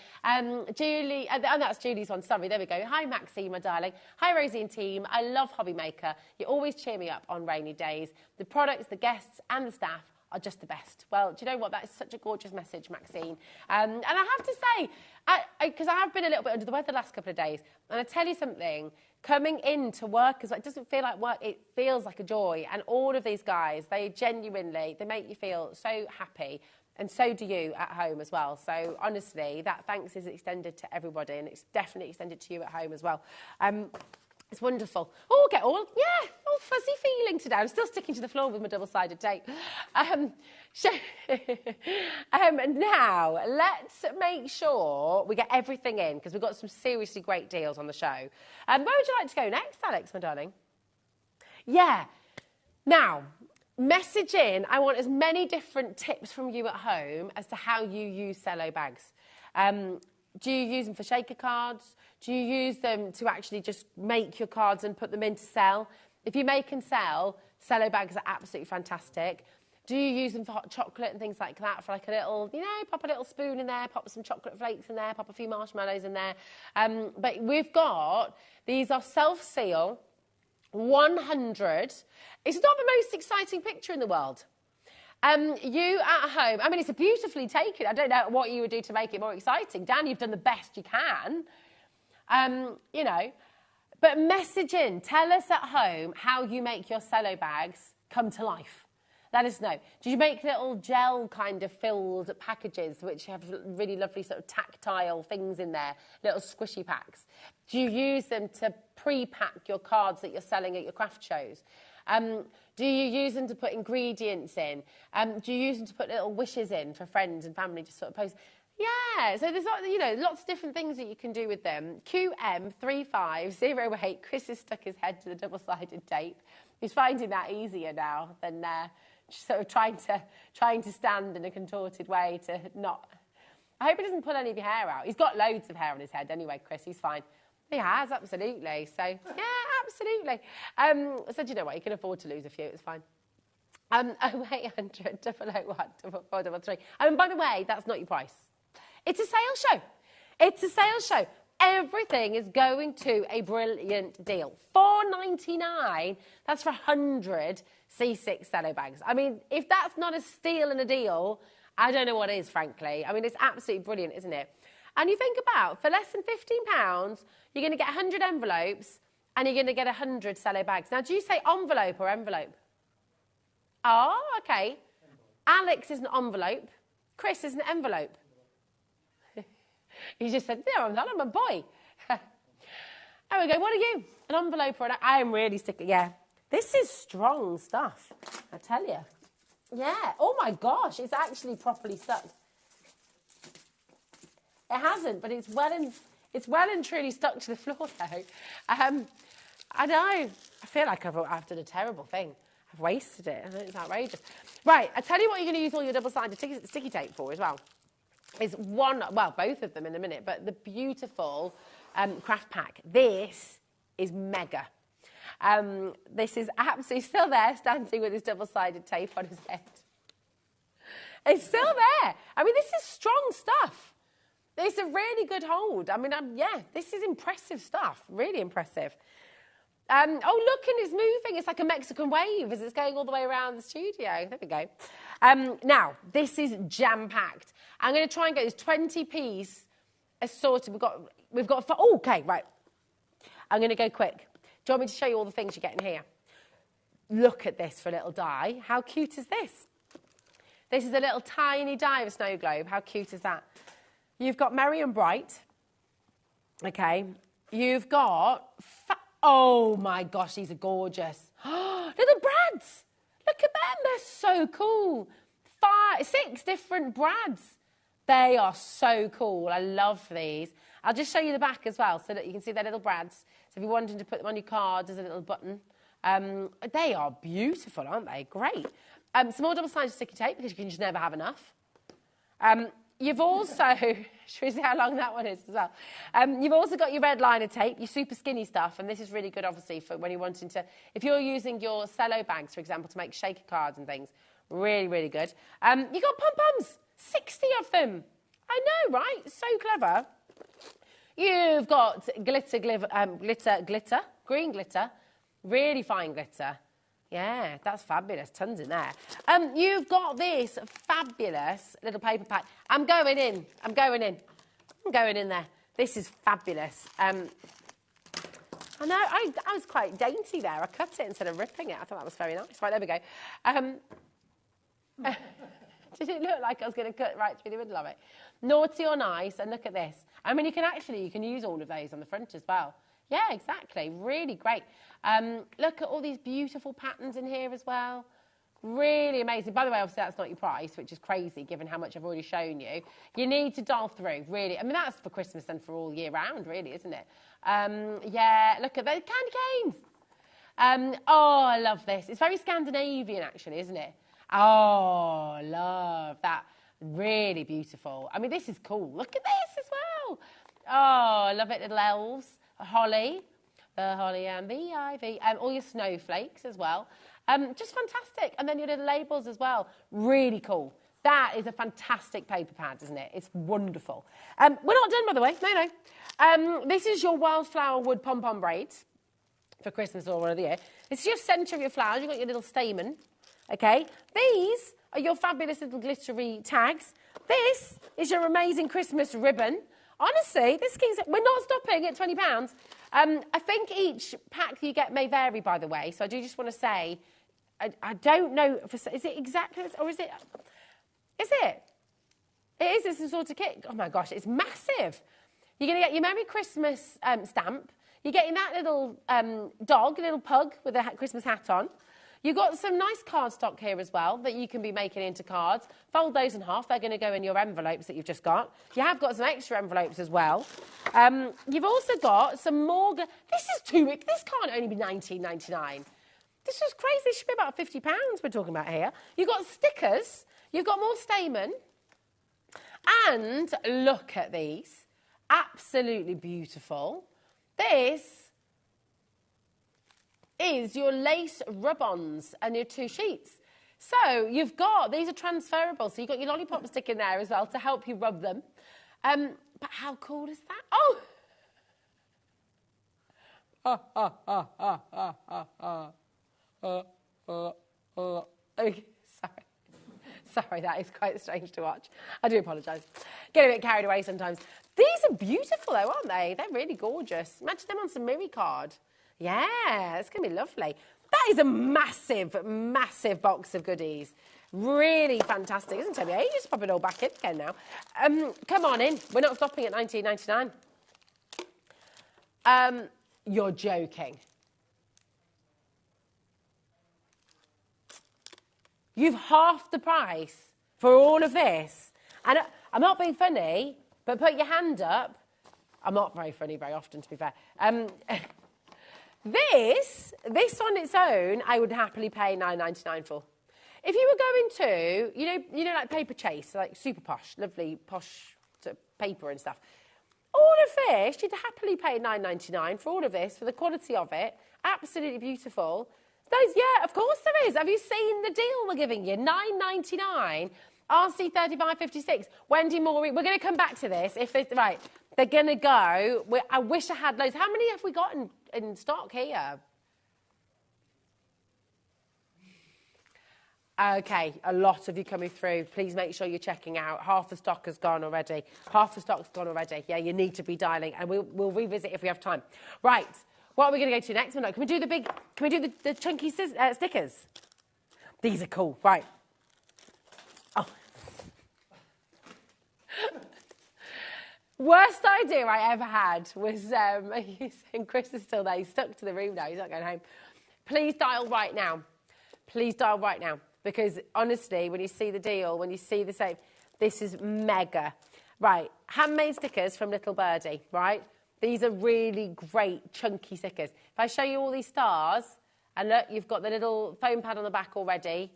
Julie, that's Julie's one. Sorry, there we go. Hi, Maxine, my darling. Hi, Rosie and team. I love HobbyMaker. You always cheer me up on rainy days. The products, the guests and the staff are just the best. Well, do you know what? That is such a gorgeous message, Maxine. And I have to say, because I have been a little bit under the weather the last couple of days, and I tell you something, coming into work as well, it doesn't feel like work, it feels like a joy. And all of these guys, they make you feel so happy. And so do you at home as well. So honestly, that thanks is extended to everybody, and it's definitely extended to you at home as well. It's wonderful. Oh, get all fuzzy feeling today. I'm still sticking to the floor with my double-sided tape. Now, let's make sure we get everything in, because we've got some seriously great deals on the show. Where would you like to go next, Alex, my darling? Yeah. Now, message in. I want as many different tips from you at home as to how you use cello bags. Do you use them for shaker cards? Do you use them to actually just make your cards and put them in to sell? If you make and sell, cello bags are absolutely fantastic. Do you use them for hot chocolate and things like that, for like a little, pop a little spoon in there, pop some chocolate flakes in there, pop a few marshmallows in there. But we've got, these are self-seal, 100. It's not the most exciting picture in the world. You at home, I mean, it's beautifully taken. I don't know what you would do to make it more exciting. Dan, you've done the best you can. But message in. Tell us at home how you make your cello bags come to life. Let us know. Do you make little gel kind of filled packages which have really lovely sort of tactile things in there, little squishy packs? Do you use them to pre-pack your cards that you're selling at your craft shows? Do you use them to put ingredients in? Do you use them to put little wishes in for friends and family to sort of post? Yeah, so there's lots of different things that you can do with them. QM3508, Chris has stuck his head to the double-sided tape. He's finding that easier now than sort of trying to stand in a contorted way to not... I hope he doesn't pull any of your hair out. He's got loads of hair on his head anyway, Chris, he's fine. He has, absolutely. So, yeah, absolutely. So, do you know what? You can afford to lose a few. It's fine. 0800 001 4433. And by the way, that's not your price. It's a sales show. It's a sales show. Everything is going to a brilliant deal. $4.99. That's for 100 C6 cello bags. I mean, if that's not a steal and a deal, I don't know what is, frankly. I mean, it's absolutely brilliant, isn't it? And you think about, for less than £15, you're going to get 100 envelopes and you're going to get 100 cello bags. Now, do you say envelope or envelope? Oh, OK. Alex is an envelope. Chris is an envelope. He just said, no, I'm not, I'm a boy. There we go. What are you? An envelope or I am really sticking. Yeah. This is strong stuff, I tell you. Yeah. Oh, my gosh. It's actually properly stuck. It hasn't, but it's well and truly stuck to the floor, though. I know. I feel like I've done a terrible thing. I've wasted it. I know, it's outrageous. Right, I tell you what you're going to use all your double-sided sticky tape for as well. Is both of them in a minute, but the beautiful craft pack. This is mega. This is absolutely still there, standing with his double-sided tape on his head. It's still there. I mean, this is strong stuff. It's a really good hold. I mean, yeah, this is impressive stuff. Really impressive. Oh, look, and it's moving. It's like a Mexican wave as it's going all the way around the studio. There we go. Now, this is jam-packed. I'm going to try and get this 20-piece assorted. We've got. Oh, okay, right. I'm going to go quick. Do you want me to show you all the things you get in here? Look at this for a little die. How cute is this? This is a little tiny die of a snow globe. How cute is that? You've got Merry and Bright. Okay. You've got... Oh, my gosh, these are gorgeous. Little Brads. Look at them. They're so cool. 6 different Brads. They are so cool. I love these. I'll just show you the back as well so that you can see their little Brads. So if you're wanting to put them on your cards, there's a little button. They are beautiful, aren't they? Great. Some more double-sided sticky tape because you can just never have enough. You've also, should we see how long that one is as well? You've also got your red liner tape, your super skinny stuff, and this is really good, obviously, for when you're wanting to, if you're using your cello bags, for example, to make shaker cards and things. Really, really good. You've got pom-poms, 60 of them. I know, right? So clever. You've got glitter, green glitter, really fine glitter. Yeah, that's fabulous. Tons in there. You've got this fabulous little paper pack. I'm going in there. This is fabulous. I know, I was quite dainty there. I cut it instead of ripping it. I thought that was very nice. Right, there we go. Did it look like I was going to cut right through the middle of it? Naughty or nice, and look at this. I mean, you can use all of those on the front as well. Yeah, exactly. Really great. Look at all these beautiful patterns in here as well. Really amazing. By the way, obviously, that's not your price, which is crazy, given how much I've already shown you. You need to dial through, really. I mean, that's for Christmas and for all year round, really, isn't it? Yeah, look at those candy canes. Oh, I love this. It's very Scandinavian, actually, isn't it? Oh, love that. Really beautiful. I mean, this is cool. Look at this as well. Oh, I love it. Little elves. Holly. The holly and the ivy. All your snowflakes as well. Just fantastic. And then your little labels as well. Really cool. That is a fantastic paper pad, isn't it? It's wonderful. We're not done, by the way. No. This is your wildflower wood pom-pom braids for Christmas or one of the year. This is your centre of your flowers. You've got your little stamen. Okay. These are your fabulous little glittery tags. This is your amazing Christmas ribbon. Honestly, we're not stopping at £20. I think each pack you get may vary, by the way. So I do just want to say, I don't know, is it exactly, or is it? Is it? It is, it's a sort of kit. Oh my gosh, it's massive. You're going to get your Merry Christmas stamp. You're getting that little dog, little pug with a Christmas hat on. You've got some nice cardstock here as well that you can be making into cards. Fold those in half. They're going to go in your envelopes that you've just got. You have got some extra envelopes as well. You've also got some more... This is too big. This can't only be $19.99. This is crazy. This should be about £50 we're talking about here. You've got stickers. You've got more stamen. And look at these. Absolutely beautiful. This is your lace rub-ons and your 2 sheets. So you've got, these are transferable, so you've got your lollipop stick in there as well to help you rub them. But how cool is that? Okay, sorry, that is quite strange to watch. I do apologise. Get a bit carried away sometimes. These are beautiful though, aren't they? They're really gorgeous. Imagine them on some Miri card. Yeah, it's going to be lovely. That is a massive, massive box of goodies. Really fantastic. It doesn't take me ages to pop it all back in again now. Come on in. We're not stopping at $19.99. You're joking. You've halved the price for all of this. And I'm not being funny, but put your hand up. I'm not very funny very often, to be fair. This on its own, I would happily pay $9.99 for. If you were going to, you know, like Paper Chase, like super posh, lovely posh paper and stuff. All of this, you'd happily pay £9.99 for all of this, for the quality of it. Absolutely beautiful. Those, yeah, of course there is. Have you seen the deal we're giving you? £9.99, RC3556. Wendy Morey, we're going to come back to this. Right, they're going to go. I wish I had loads. How many have we got in stock here? Okay, a lot of you coming through. Please make sure you're checking out. Half the stock has gone already. Half the stock's gone already. Yeah, you need to be dialing, and we'll revisit if we have time. Right, what are we going to go to next? Can we do the chunky stickers? These are cool. Right. Oh. Worst idea I ever had was, and Chris is still there. He's stuck to the room now. He's not going home. Please dial right now. Please dial right now. Because, honestly, when you see the deal, when you see the same, this is mega. Right, handmade stickers from Little Birdie, right? These are really great, chunky stickers. If I show you all these stars, and look, you've got the little foam pad on the back already.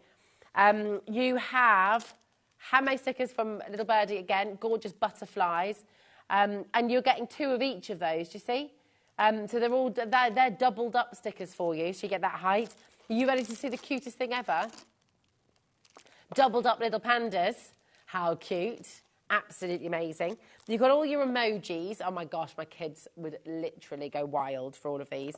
You have handmade stickers from Little Birdie again, gorgeous butterflies. And you're getting 2 of each of those, do you see? So they're doubled up stickers for you, so you get that height. Are you ready to see the cutest thing ever? Doubled up little pandas. How cute. Absolutely amazing. You've got all your emojis. Oh my gosh, my kids would literally go wild for all of these.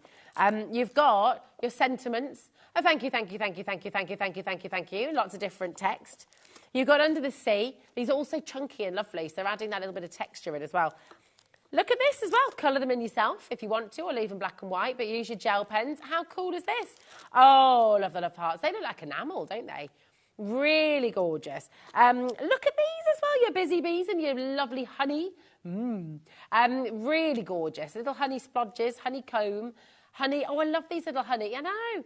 You've got your sentiments. Oh, thank you, thank you, thank you, thank you, thank you, thank you, thank you, thank you. Lots of different text. You've got under the sea. These are also chunky and lovely, so they're adding that little bit of texture in as well. Look at this as well. Colour them in yourself if you want to, or leave them black and white, but use your gel pens. How cool is this? Oh, love the love hearts. They look like enamel, don't they? Really gorgeous. Look at these as well, your busy bees and your lovely honey. Really gorgeous. Little honey splodges, honeycomb, honey. Oh, I love these little honey. I know.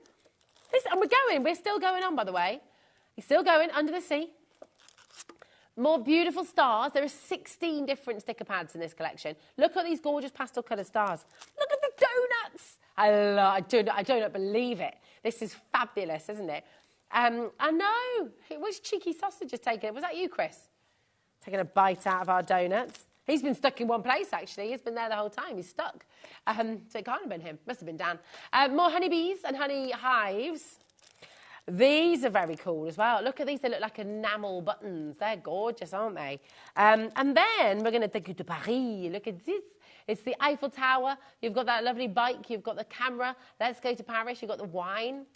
And we're still going on, by the way. We're still going under the sea. More beautiful stars. There are 16 different sticker pads in this collection. Look at these gorgeous pastel coloured stars. Look at the donuts. I do not believe it. This is fabulous, isn't it? I know. It was Cheeky Sausage has taken it. Was that you, Chris? Taking a bite out of our donuts. He's been stuck in one place, actually. He's been there the whole time. He's stuck. So it can't have been him. Must have been Dan. More honeybees and honey hives. These are very cool as well. Look at these. They look like enamel buttons. They're gorgeous, aren't they? And then we're going to take you to Paris. Look at this. It's the Eiffel Tower. You've got that lovely bike. You've got the camera. Let's go to Paris. You've got the wine.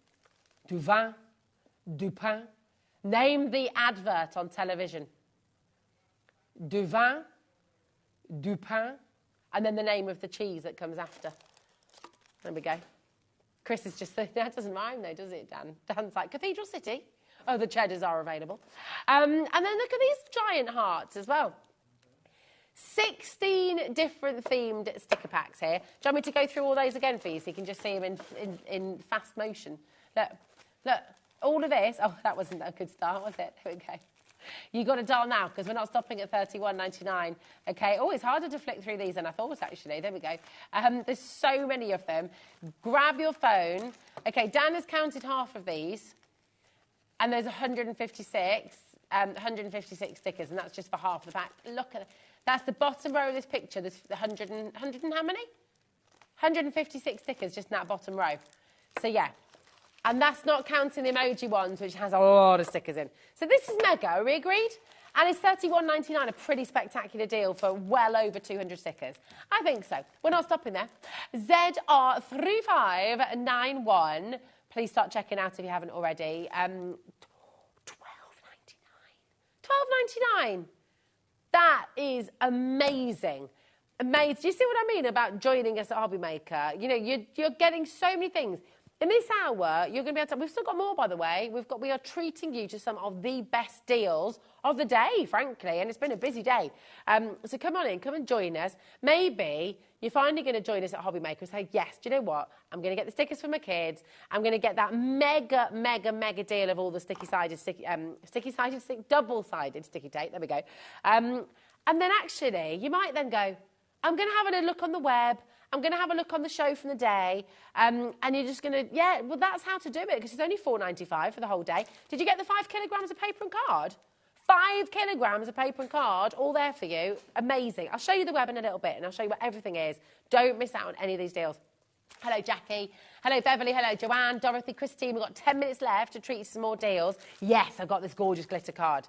Du vin. Du pain. Name the advert on television. Du vin. Du pain. And then the name of the cheese that comes after. There we go. Chris is just, that doesn't rhyme though, does it, Dan? Dan's like, Cathedral City. Oh, the cheddars are available. And then look at these giant hearts as well. 16 different themed sticker packs here. Do you want me to go through all those again for you so you can just see them in fast motion? Look, all of this. Oh, that wasn't a good start, was it? Here we go. You got to dial now because we're not stopping at $31.99. Okay. Oh, it's harder to flick through these than I thought, actually. There we go. There's so many of them. Grab your phone. Okay, Dan has counted half of these. And there's 156 stickers, and that's just for half the pack. Look at it. That's the bottom row of this picture. There's 100 and how many? 156 stickers just in that bottom row. So, yeah. And that's not counting the emoji ones, which has a lot of stickers in. So this is mega, are we agreed? And it's $31.99, a pretty spectacular deal for well over 200 stickers. I think so. We're not stopping there. ZR3591. Please start checking out if you haven't already. $12.99. $12.99. That is amazing. Amazing. Do you see what I mean about joining us at HobbyMaker? You know, you're getting so many things. In this hour, you're going to be able to... We've still got more, by the way. We are treating you to some of the best deals of the day, frankly, and it's been a busy day. So come on in, come and join us. Maybe you're finally going to join us at HobbyMaker and say, yes, do you know what? I'm going to get the stickers for my kids. I'm going to get that mega, mega, mega deal of all the double-sided sticky tape. There we go. And then actually, you might then go, I'm going to have a look on the web. I'm going to have a look on the show from the day. And you're just going to, yeah, well, that's how to do it, because it's only $4.95 for the whole day. Did you get the 5 kilograms of paper and card? 5 kilograms of paper and card, all there for you. Amazing. I'll show you the web in a little bit and I'll show you what everything is. Don't miss out on any of these deals. Hello, Jackie. Hello, Beverly. Hello, Joanne, Dorothy, Christine. We've got 10 minutes left to treat you to some more deals. Yes, I've got this gorgeous glitter card.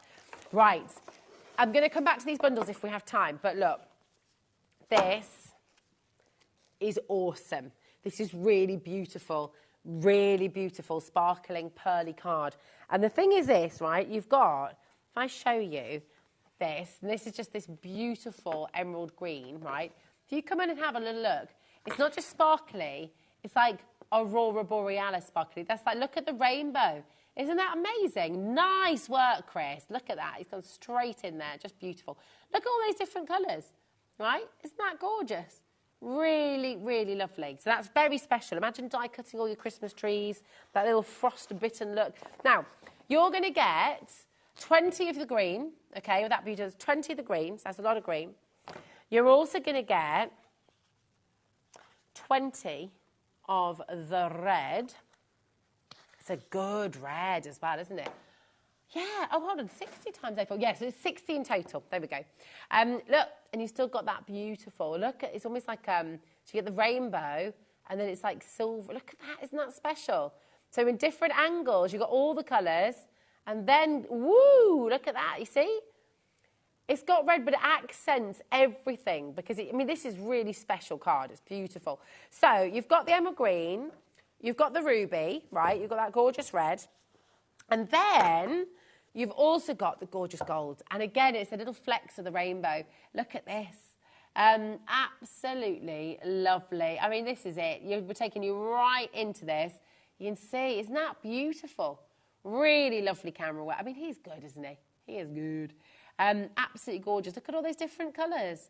Right. I'm going to come back to these bundles if we have time. But look, this is awesome. This is really beautiful, sparkling, pearly card. And the thing is this, right? You've got, if I show you this, and this is just this beautiful emerald green, right? If you come in and have a little look, it's not just sparkly, it's like Aurora Borealis sparkly. That's like, look at the rainbow. Isn't that amazing? Nice work, Chris. Look at that. It's gone straight in there. Just beautiful. Look at all these different colours, right? Isn't that gorgeous? Really, really lovely. So that's very special. Imagine die cutting all your Christmas trees, that little frostbitten look. Now, you're going to get 20 of the green, okay, with that beauty, 20 of the green, so that's a lot of green. You're also going to get 20 of the red. It's a good red as well, isn't it? Yeah, oh, hold on, 60 times A4. Yes, so it's 60 in total. There we go. Look, and you've still got that beautiful. Look, it's almost like, so you get the rainbow, and then it's like silver. Look at that, isn't that special? So in different angles, you've got all the colours, and then, woo, look at that, you see? It's got red, but it accents everything, because, I mean, this is really special card. It's beautiful. So you've got the emerald green, you've got the ruby, right? You've got that gorgeous red. And then you've also got the gorgeous gold. And again, it's a little flecks of the rainbow. Look at this. Absolutely lovely. I mean, this is it. We're taking you right into this. You can see, isn't that beautiful? Really lovely camera work. I mean, he's good, isn't he? He is good. Absolutely gorgeous. Look at all those different colours.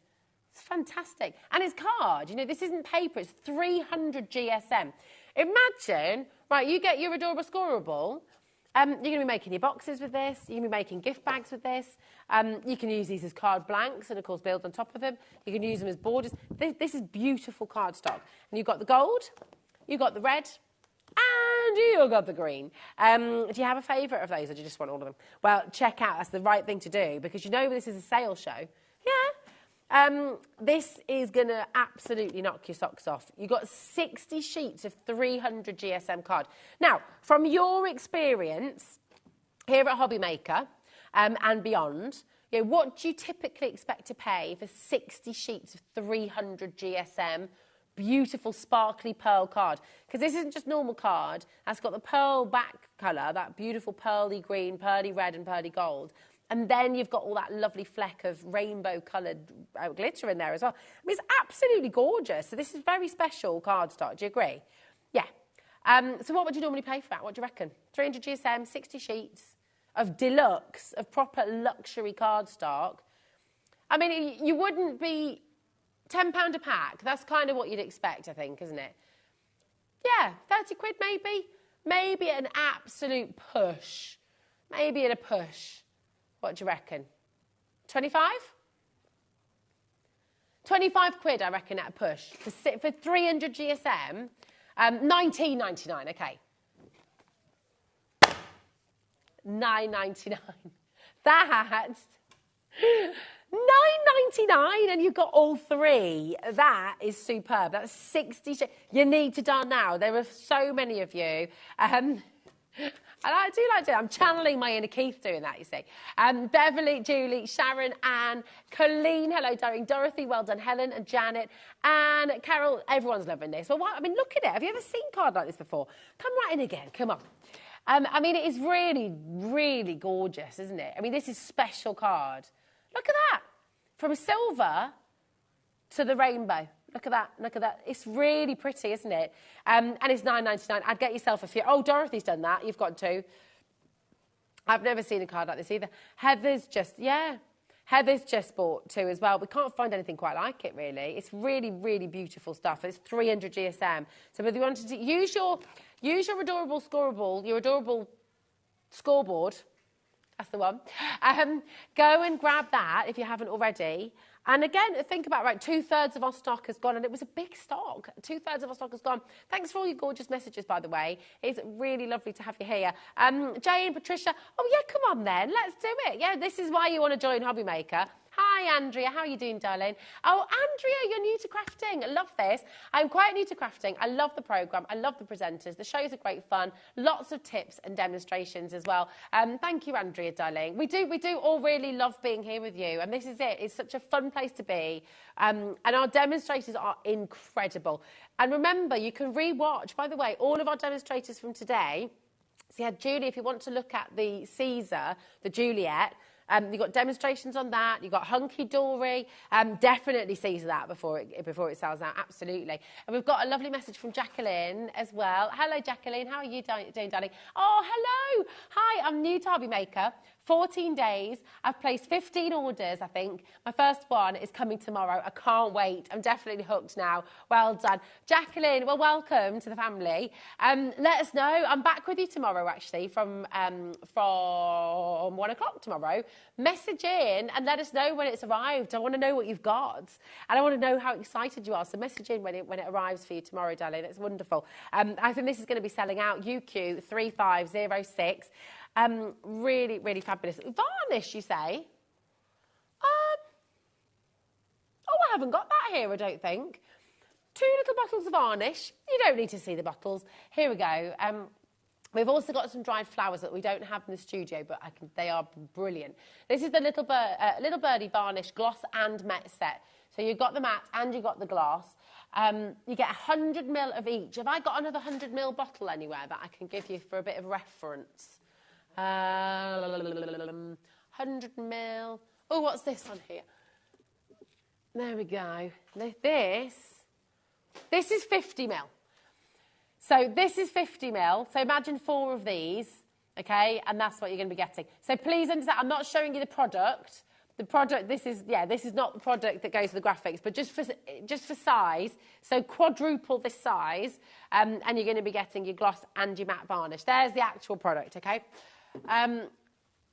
It's fantastic. And his card, you know, this isn't paper. It's 300 GSM. Imagine, right, you get your adorable Scoreboard. You're going to be making your boxes with this. You're going to be making gift bags with this. You can use these as card blanks and, of course, build on top of them. You can use them as borders. This is beautiful cardstock. And you've got the gold, you've got the red, and you've got the green. Do you have a favourite of those, or do you just want all of them? Well, check out. That's the right thing to do, because you know this is a sale show. Yeah. This is going to absolutely knock your socks off. You've got 60 sheets of 300 GSM card. Now, from your experience here at HobbyMaker and beyond, you know, what do you typically expect to pay for 60 sheets of 300 GSM beautiful sparkly pearl card? Because this isn't just normal card. That's got the pearl back colour, that beautiful pearly green, pearly red and pearly gold. And then you've got all that lovely fleck of rainbow-coloured glitter in there as well. I mean, it's absolutely gorgeous. So this is very special cardstock. Do you agree? Yeah. So what would you normally pay for that? What do you reckon? 300 GSM, 60 sheets of deluxe, of proper luxury cardstock. I mean, you wouldn't be £10 a pack. That's kind of what you'd expect, I think, isn't it? Yeah, 30 quid maybe. Maybe an absolute push. Maybe at a push. What do you reckon? 25? 25 quid, I reckon, at a push. For 300 GSM, 19.99, okay. 9.99. That's 9.99, and you've got all three. That is superb. That's 60. You need to darn now. There are so many of you. And I do like to do it. I'm channeling my inner Keith doing that, you see. Beverly, Julie, Sharon, Anne, Colleen, hello, darling, Dorothy, well done, Helen and Janet, and Carol, everyone's loving this. Well, I mean, look at it. Have you ever seen a card like this before? Come right in again, come on. I mean, it is really, really gorgeous, isn't it? I mean, this is special card. Look at that. From silver to the rainbow. Look at that, look at that. It's really pretty, isn't it? And it's $9.99. I'd get yourself a few. Oh, Dorothy's done that. You've got two. I've never seen a card like this either. Heather's just bought two as well. We can't find anything quite like it, really. It's really, really beautiful stuff. It's 300 GSM. So if you wanted to use your adorable Scoreboard, your adorable Scoreboard, that's the one. Go and grab that if you haven't already. And again, think about, right, 2/3 of our stock has gone, and it was a big stock. 2/3 of our stock has gone. Thanks for all your gorgeous messages, by the way. It's really lovely to have you here. Jane, Patricia, oh yeah, come on then, let's do it. Yeah, this is why you want to join HobbyMaker. Hi, Andrea. How are you doing, darling? Oh, Andrea, you're new to crafting. I love this. I'm quite new to crafting. I love the programme. I love the presenters. The shows are great fun. Lots of tips and demonstrations as well. Thank you, Andrea, darling. We do all really love being here with you. And this is it. It's such a fun place to be. And our demonstrators are incredible. And remember, you can re-watch, by the way, all of our demonstrators from today. So you had Julie, if you want to look at the Caesar, the Juliet, you've got demonstrations on that. You've got Hunky Dory. Definitely Caesar that before it sells out, absolutely. And we've got a lovely message from Jacqueline as well. Hello, Jacqueline. How are you doing, darling? Oh, hello. Hi, I'm new to HobbyMaker. 14 days. I've placed 15 orders, I think. My first one is coming tomorrow. I can't wait. I'm definitely hooked now. Well done. Jacqueline, well, welcome to the family. Let us know. I'm back with you tomorrow, actually, from 1 o'clock tomorrow. Message in and let us know when it's arrived. I want to know what you've got. And I want to know how excited you are. So message in when it arrives for you tomorrow, darling. It's wonderful. I think this is going to be selling out. UQ 3506. Really, really fabulous. Varnish, you say? Oh, I haven't got that here, I don't think. 2 little bottles of varnish. You don't need to see the bottles. Here we go. We've also got some dried flowers that we don't have in the studio, but they are brilliant. This is the Little Birdie Varnish Gloss and Matte set. So you've got the matte and you've got the gloss. You get 100 ml of each. Have I got another 100 ml bottle anywhere that I can give you for a bit of reference? 100 ml. Oh, what's this on here? There we go. This is 50 ml. So this is 50 ml. So imagine 4 of these, okay? And that's what you're going to be getting. So please understand, I'm not showing you the product. The product, this is not the product that goes to the graphics, but just for size. So quadruple this size, and you're going to be getting your gloss and your matte varnish. There's the actual product, okay?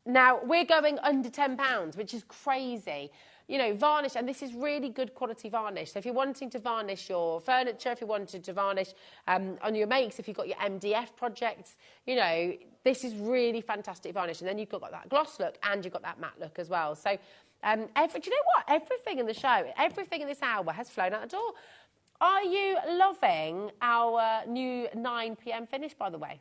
Now, we're going under £10, which is crazy. You know, varnish, and this is really good quality varnish. So if you're wanting to varnish your furniture, if you wanted to varnish on your makes, if you've got your MDF projects, you know, this is really fantastic varnish. And then you've got that gloss look and you've got that matte look as well. So, do you know what? Everything in the show, everything in this hour has flown out the door. Are you loving our new 9 p.m. finish, by the way?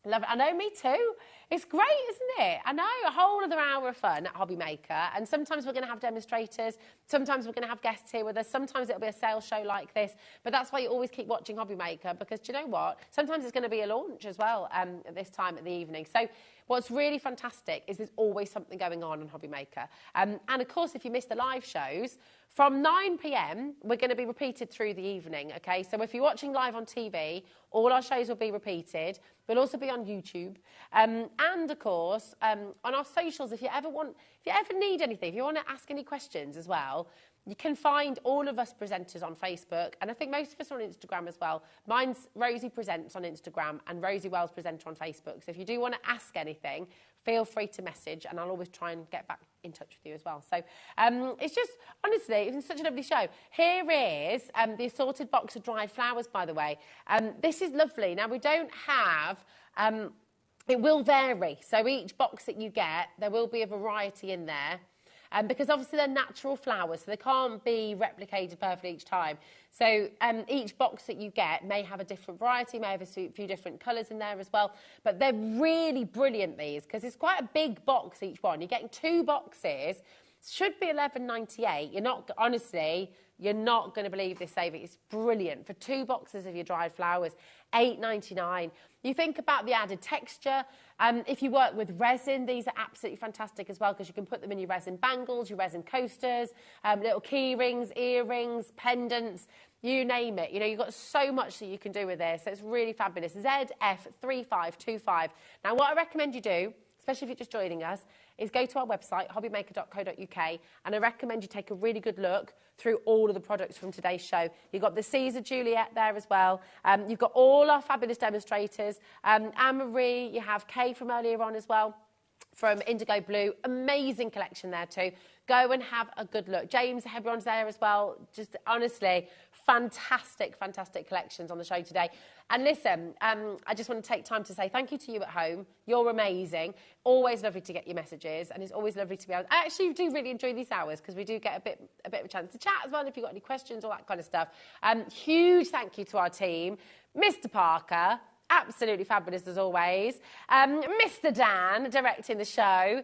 Love it. I know, me too. It's great, isn't it? I know, a whole other hour of fun at HobbyMaker. And sometimes we're going to have demonstrators. Sometimes we're going to have guests here with us. Sometimes it'll be a sales show like this. But that's why you always keep watching HobbyMaker, because do you know what? Sometimes it's going to be a launch as well at this time of the evening. So what's really fantastic is there's always something going on HobbyMaker. And of course, if you miss the live shows, from 9 p.m, we're going to be repeated through the evening, okay? So if you're watching live on TV, all our shows will be repeated. We'll also be on YouTube. And, of course, on our socials, if you ever need anything, if you want to ask any questions as well, you can find all of us presenters on Facebook, and I think most of us are on Instagram as well. Mine's Rosie Presents on Instagram and Rosie Wells Presenter on Facebook. So if you do want to ask anything, feel free to message, and I'll always try and get back in touch with you as well. So it's just, honestly, it's been such a lovely show. Here is the assorted box of dried flowers, by the way. This is lovely. Now, we don't have... it will vary. So each box that you get, there will be a variety in there. Because obviously they're natural flowers, so they can't be replicated perfectly each time. So each box that you get may have a different variety, may have a few different colours in there as well. But they're really brilliant, these, because it's quite a big box, each one. You're getting 2 boxes. Should be $11.98. You're not, honestly, you're not going to believe this saving. It's brilliant. For 2 boxes of your dried flowers, $8.99. You think about the added texture. If you work with resin, these are absolutely fantastic as well, because you can put them in your resin bangles, your resin coasters, little key rings, earrings, pendants, you name it. You know, you've got so much that you can do with this. So it's really fabulous. ZF3525. Now, what I recommend you do, especially if you're just joining us, is go to our website, hobbymaker.co.uk, and I recommend you take a really good look through all of the products from today's show. You've got the Caesar Juliet there as well. You've got all our fabulous demonstrators. Anne-Marie, you have Kay from earlier on as well. from IndigoBlu. Amazing collection there too. Go and have a good look. James Hebron's there as well. Just honestly, fantastic, fantastic collections on the show today. And listen, I just want to take time to say thank you to you at home. You're amazing. Always lovely to get your messages, and it's always lovely to be able. I actually do really enjoy these hours because we do get a bit of a chance to chat as well. If you've got any questions, all that kind of stuff. Huge thank you to our team, Mr. Parker. Absolutely fabulous as always. Mr. Dan, directing the show.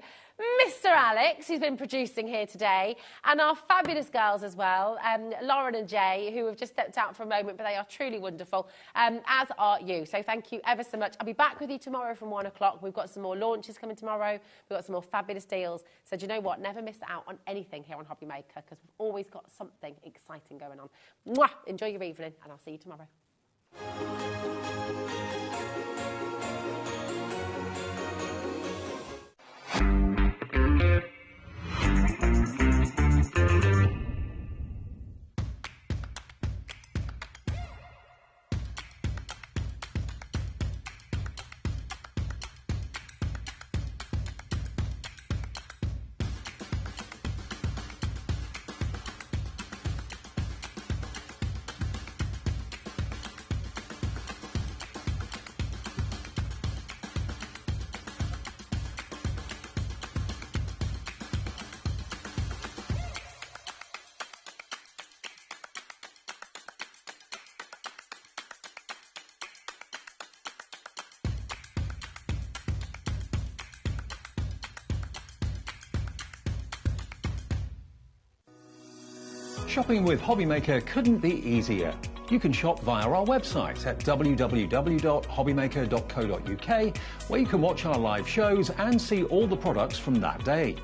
Mr. Alex, who's been producing here today. And our fabulous girls as well, Lauren and Jay, who have just stepped out for a moment, but they are truly wonderful, as are you. So thank you ever so much. I'll be back with you tomorrow from 1 o'clock. We've got some more launches coming tomorrow. We've got some more fabulous deals. So do you know what? Never miss out on anything here on HobbyMaker, because we've always got something exciting going on. Mwah! Enjoy your evening, and I'll see you tomorrow.
Shopping with HobbyMaker couldn't be easier. You can shop via our website at www.hobbymaker.co.uk, where you can watch our live shows and see all the products from that day.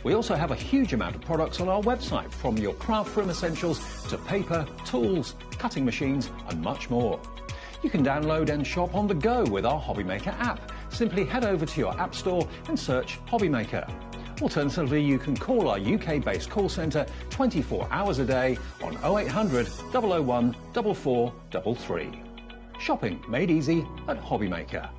We also have a huge amount of products on our website, from your craft room essentials to paper, tools, cutting machines and much more. You can download and shop on the go with our HobbyMaker app. Simply head over to your app store and search HobbyMaker. Alternatively, you can call our UK-based call centre 24 hours a day on 0800 001 4433. Shopping made easy at HobbyMaker.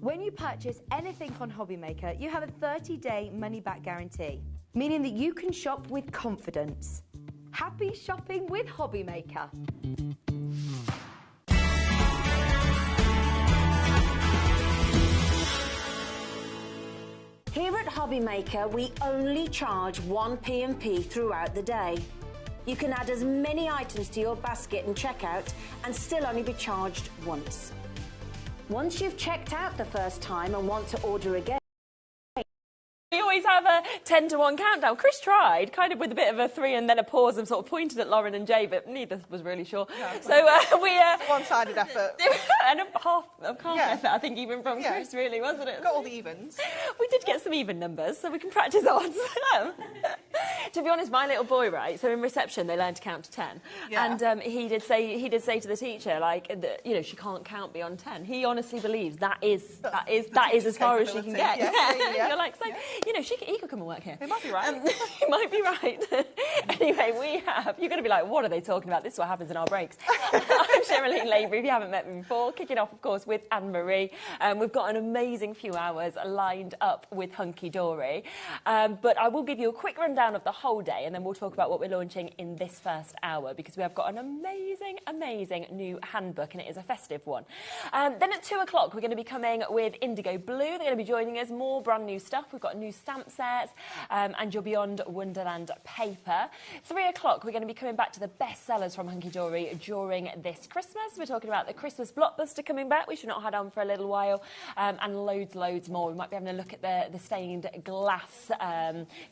When you purchase anything on HobbyMaker, you have a 30-day money-back guarantee, meaning that you can shop with confidence. Happy shopping with HobbyMaker.
Here at HobbyMaker, we only charge one P&P throughout the day. You can add as many items to your basket and checkout and still only be charged once. Once you've checked out the first time and want to order again,
we always have a 10 to 1 countdown. Chris tried, kind of with a bit of a 3 and then a pause, and sort of pointed at Lauren and Jay, but neither was really sure. Yeah, so we...
one-sided effort.
And half effort, I think, even from Chris, really, wasn't it?
Got all the evens.
We did get some even numbers, so we can practice odds. To be honest, my little boy, right, so in reception they learn to count to 10. Yeah. And he did say to the teacher, like, you know, she can't count beyond 10. He honestly believes that is as far as she can get. Yeah. You're like, so... Yeah. You know, he could come and work here.
He might be right.
He might be right. Anyway, you're going to be like, what are they talking about? This is what happens in our breaks. I'm Sherilyn Lavery, if you haven't met me before. Kicking off, of course, with Anne-Marie. We've got an amazing few hours lined up with Hunky Dory. But I will give you a quick rundown of the whole day, and then we'll talk about what we're launching in this first hour, because we have got an amazing new handbook, and it is a festive one. Then at 2 o'clock, we're going to be coming with IndigoBlu. They're going to be joining us. More brand new stuff. We've got new stamp sets and your Beyond Wonderland paper. 3 o'clock, we're going to be coming back to the best sellers from Hunky Dory during this Christmas. We're talking about the Christmas Blockbuster coming back, which we've not had on for a little while, and loads more. We might be having a look at the stained glass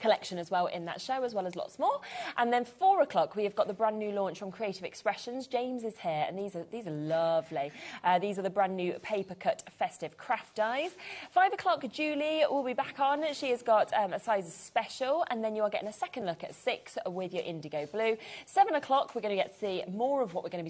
collection as well in that show, as well as lots more. And then 4 o'clock, we have got the brand new launch from Creative Expressions. James is here, and these are lovely. These are the brand new paper cut festive craft dies. 5 o'clock, Julie will be back on. She has got a size special, and then you are getting a second look at 6 with your IndigoBlu. 7 o'clock, we're going to get to see more of what we're going to be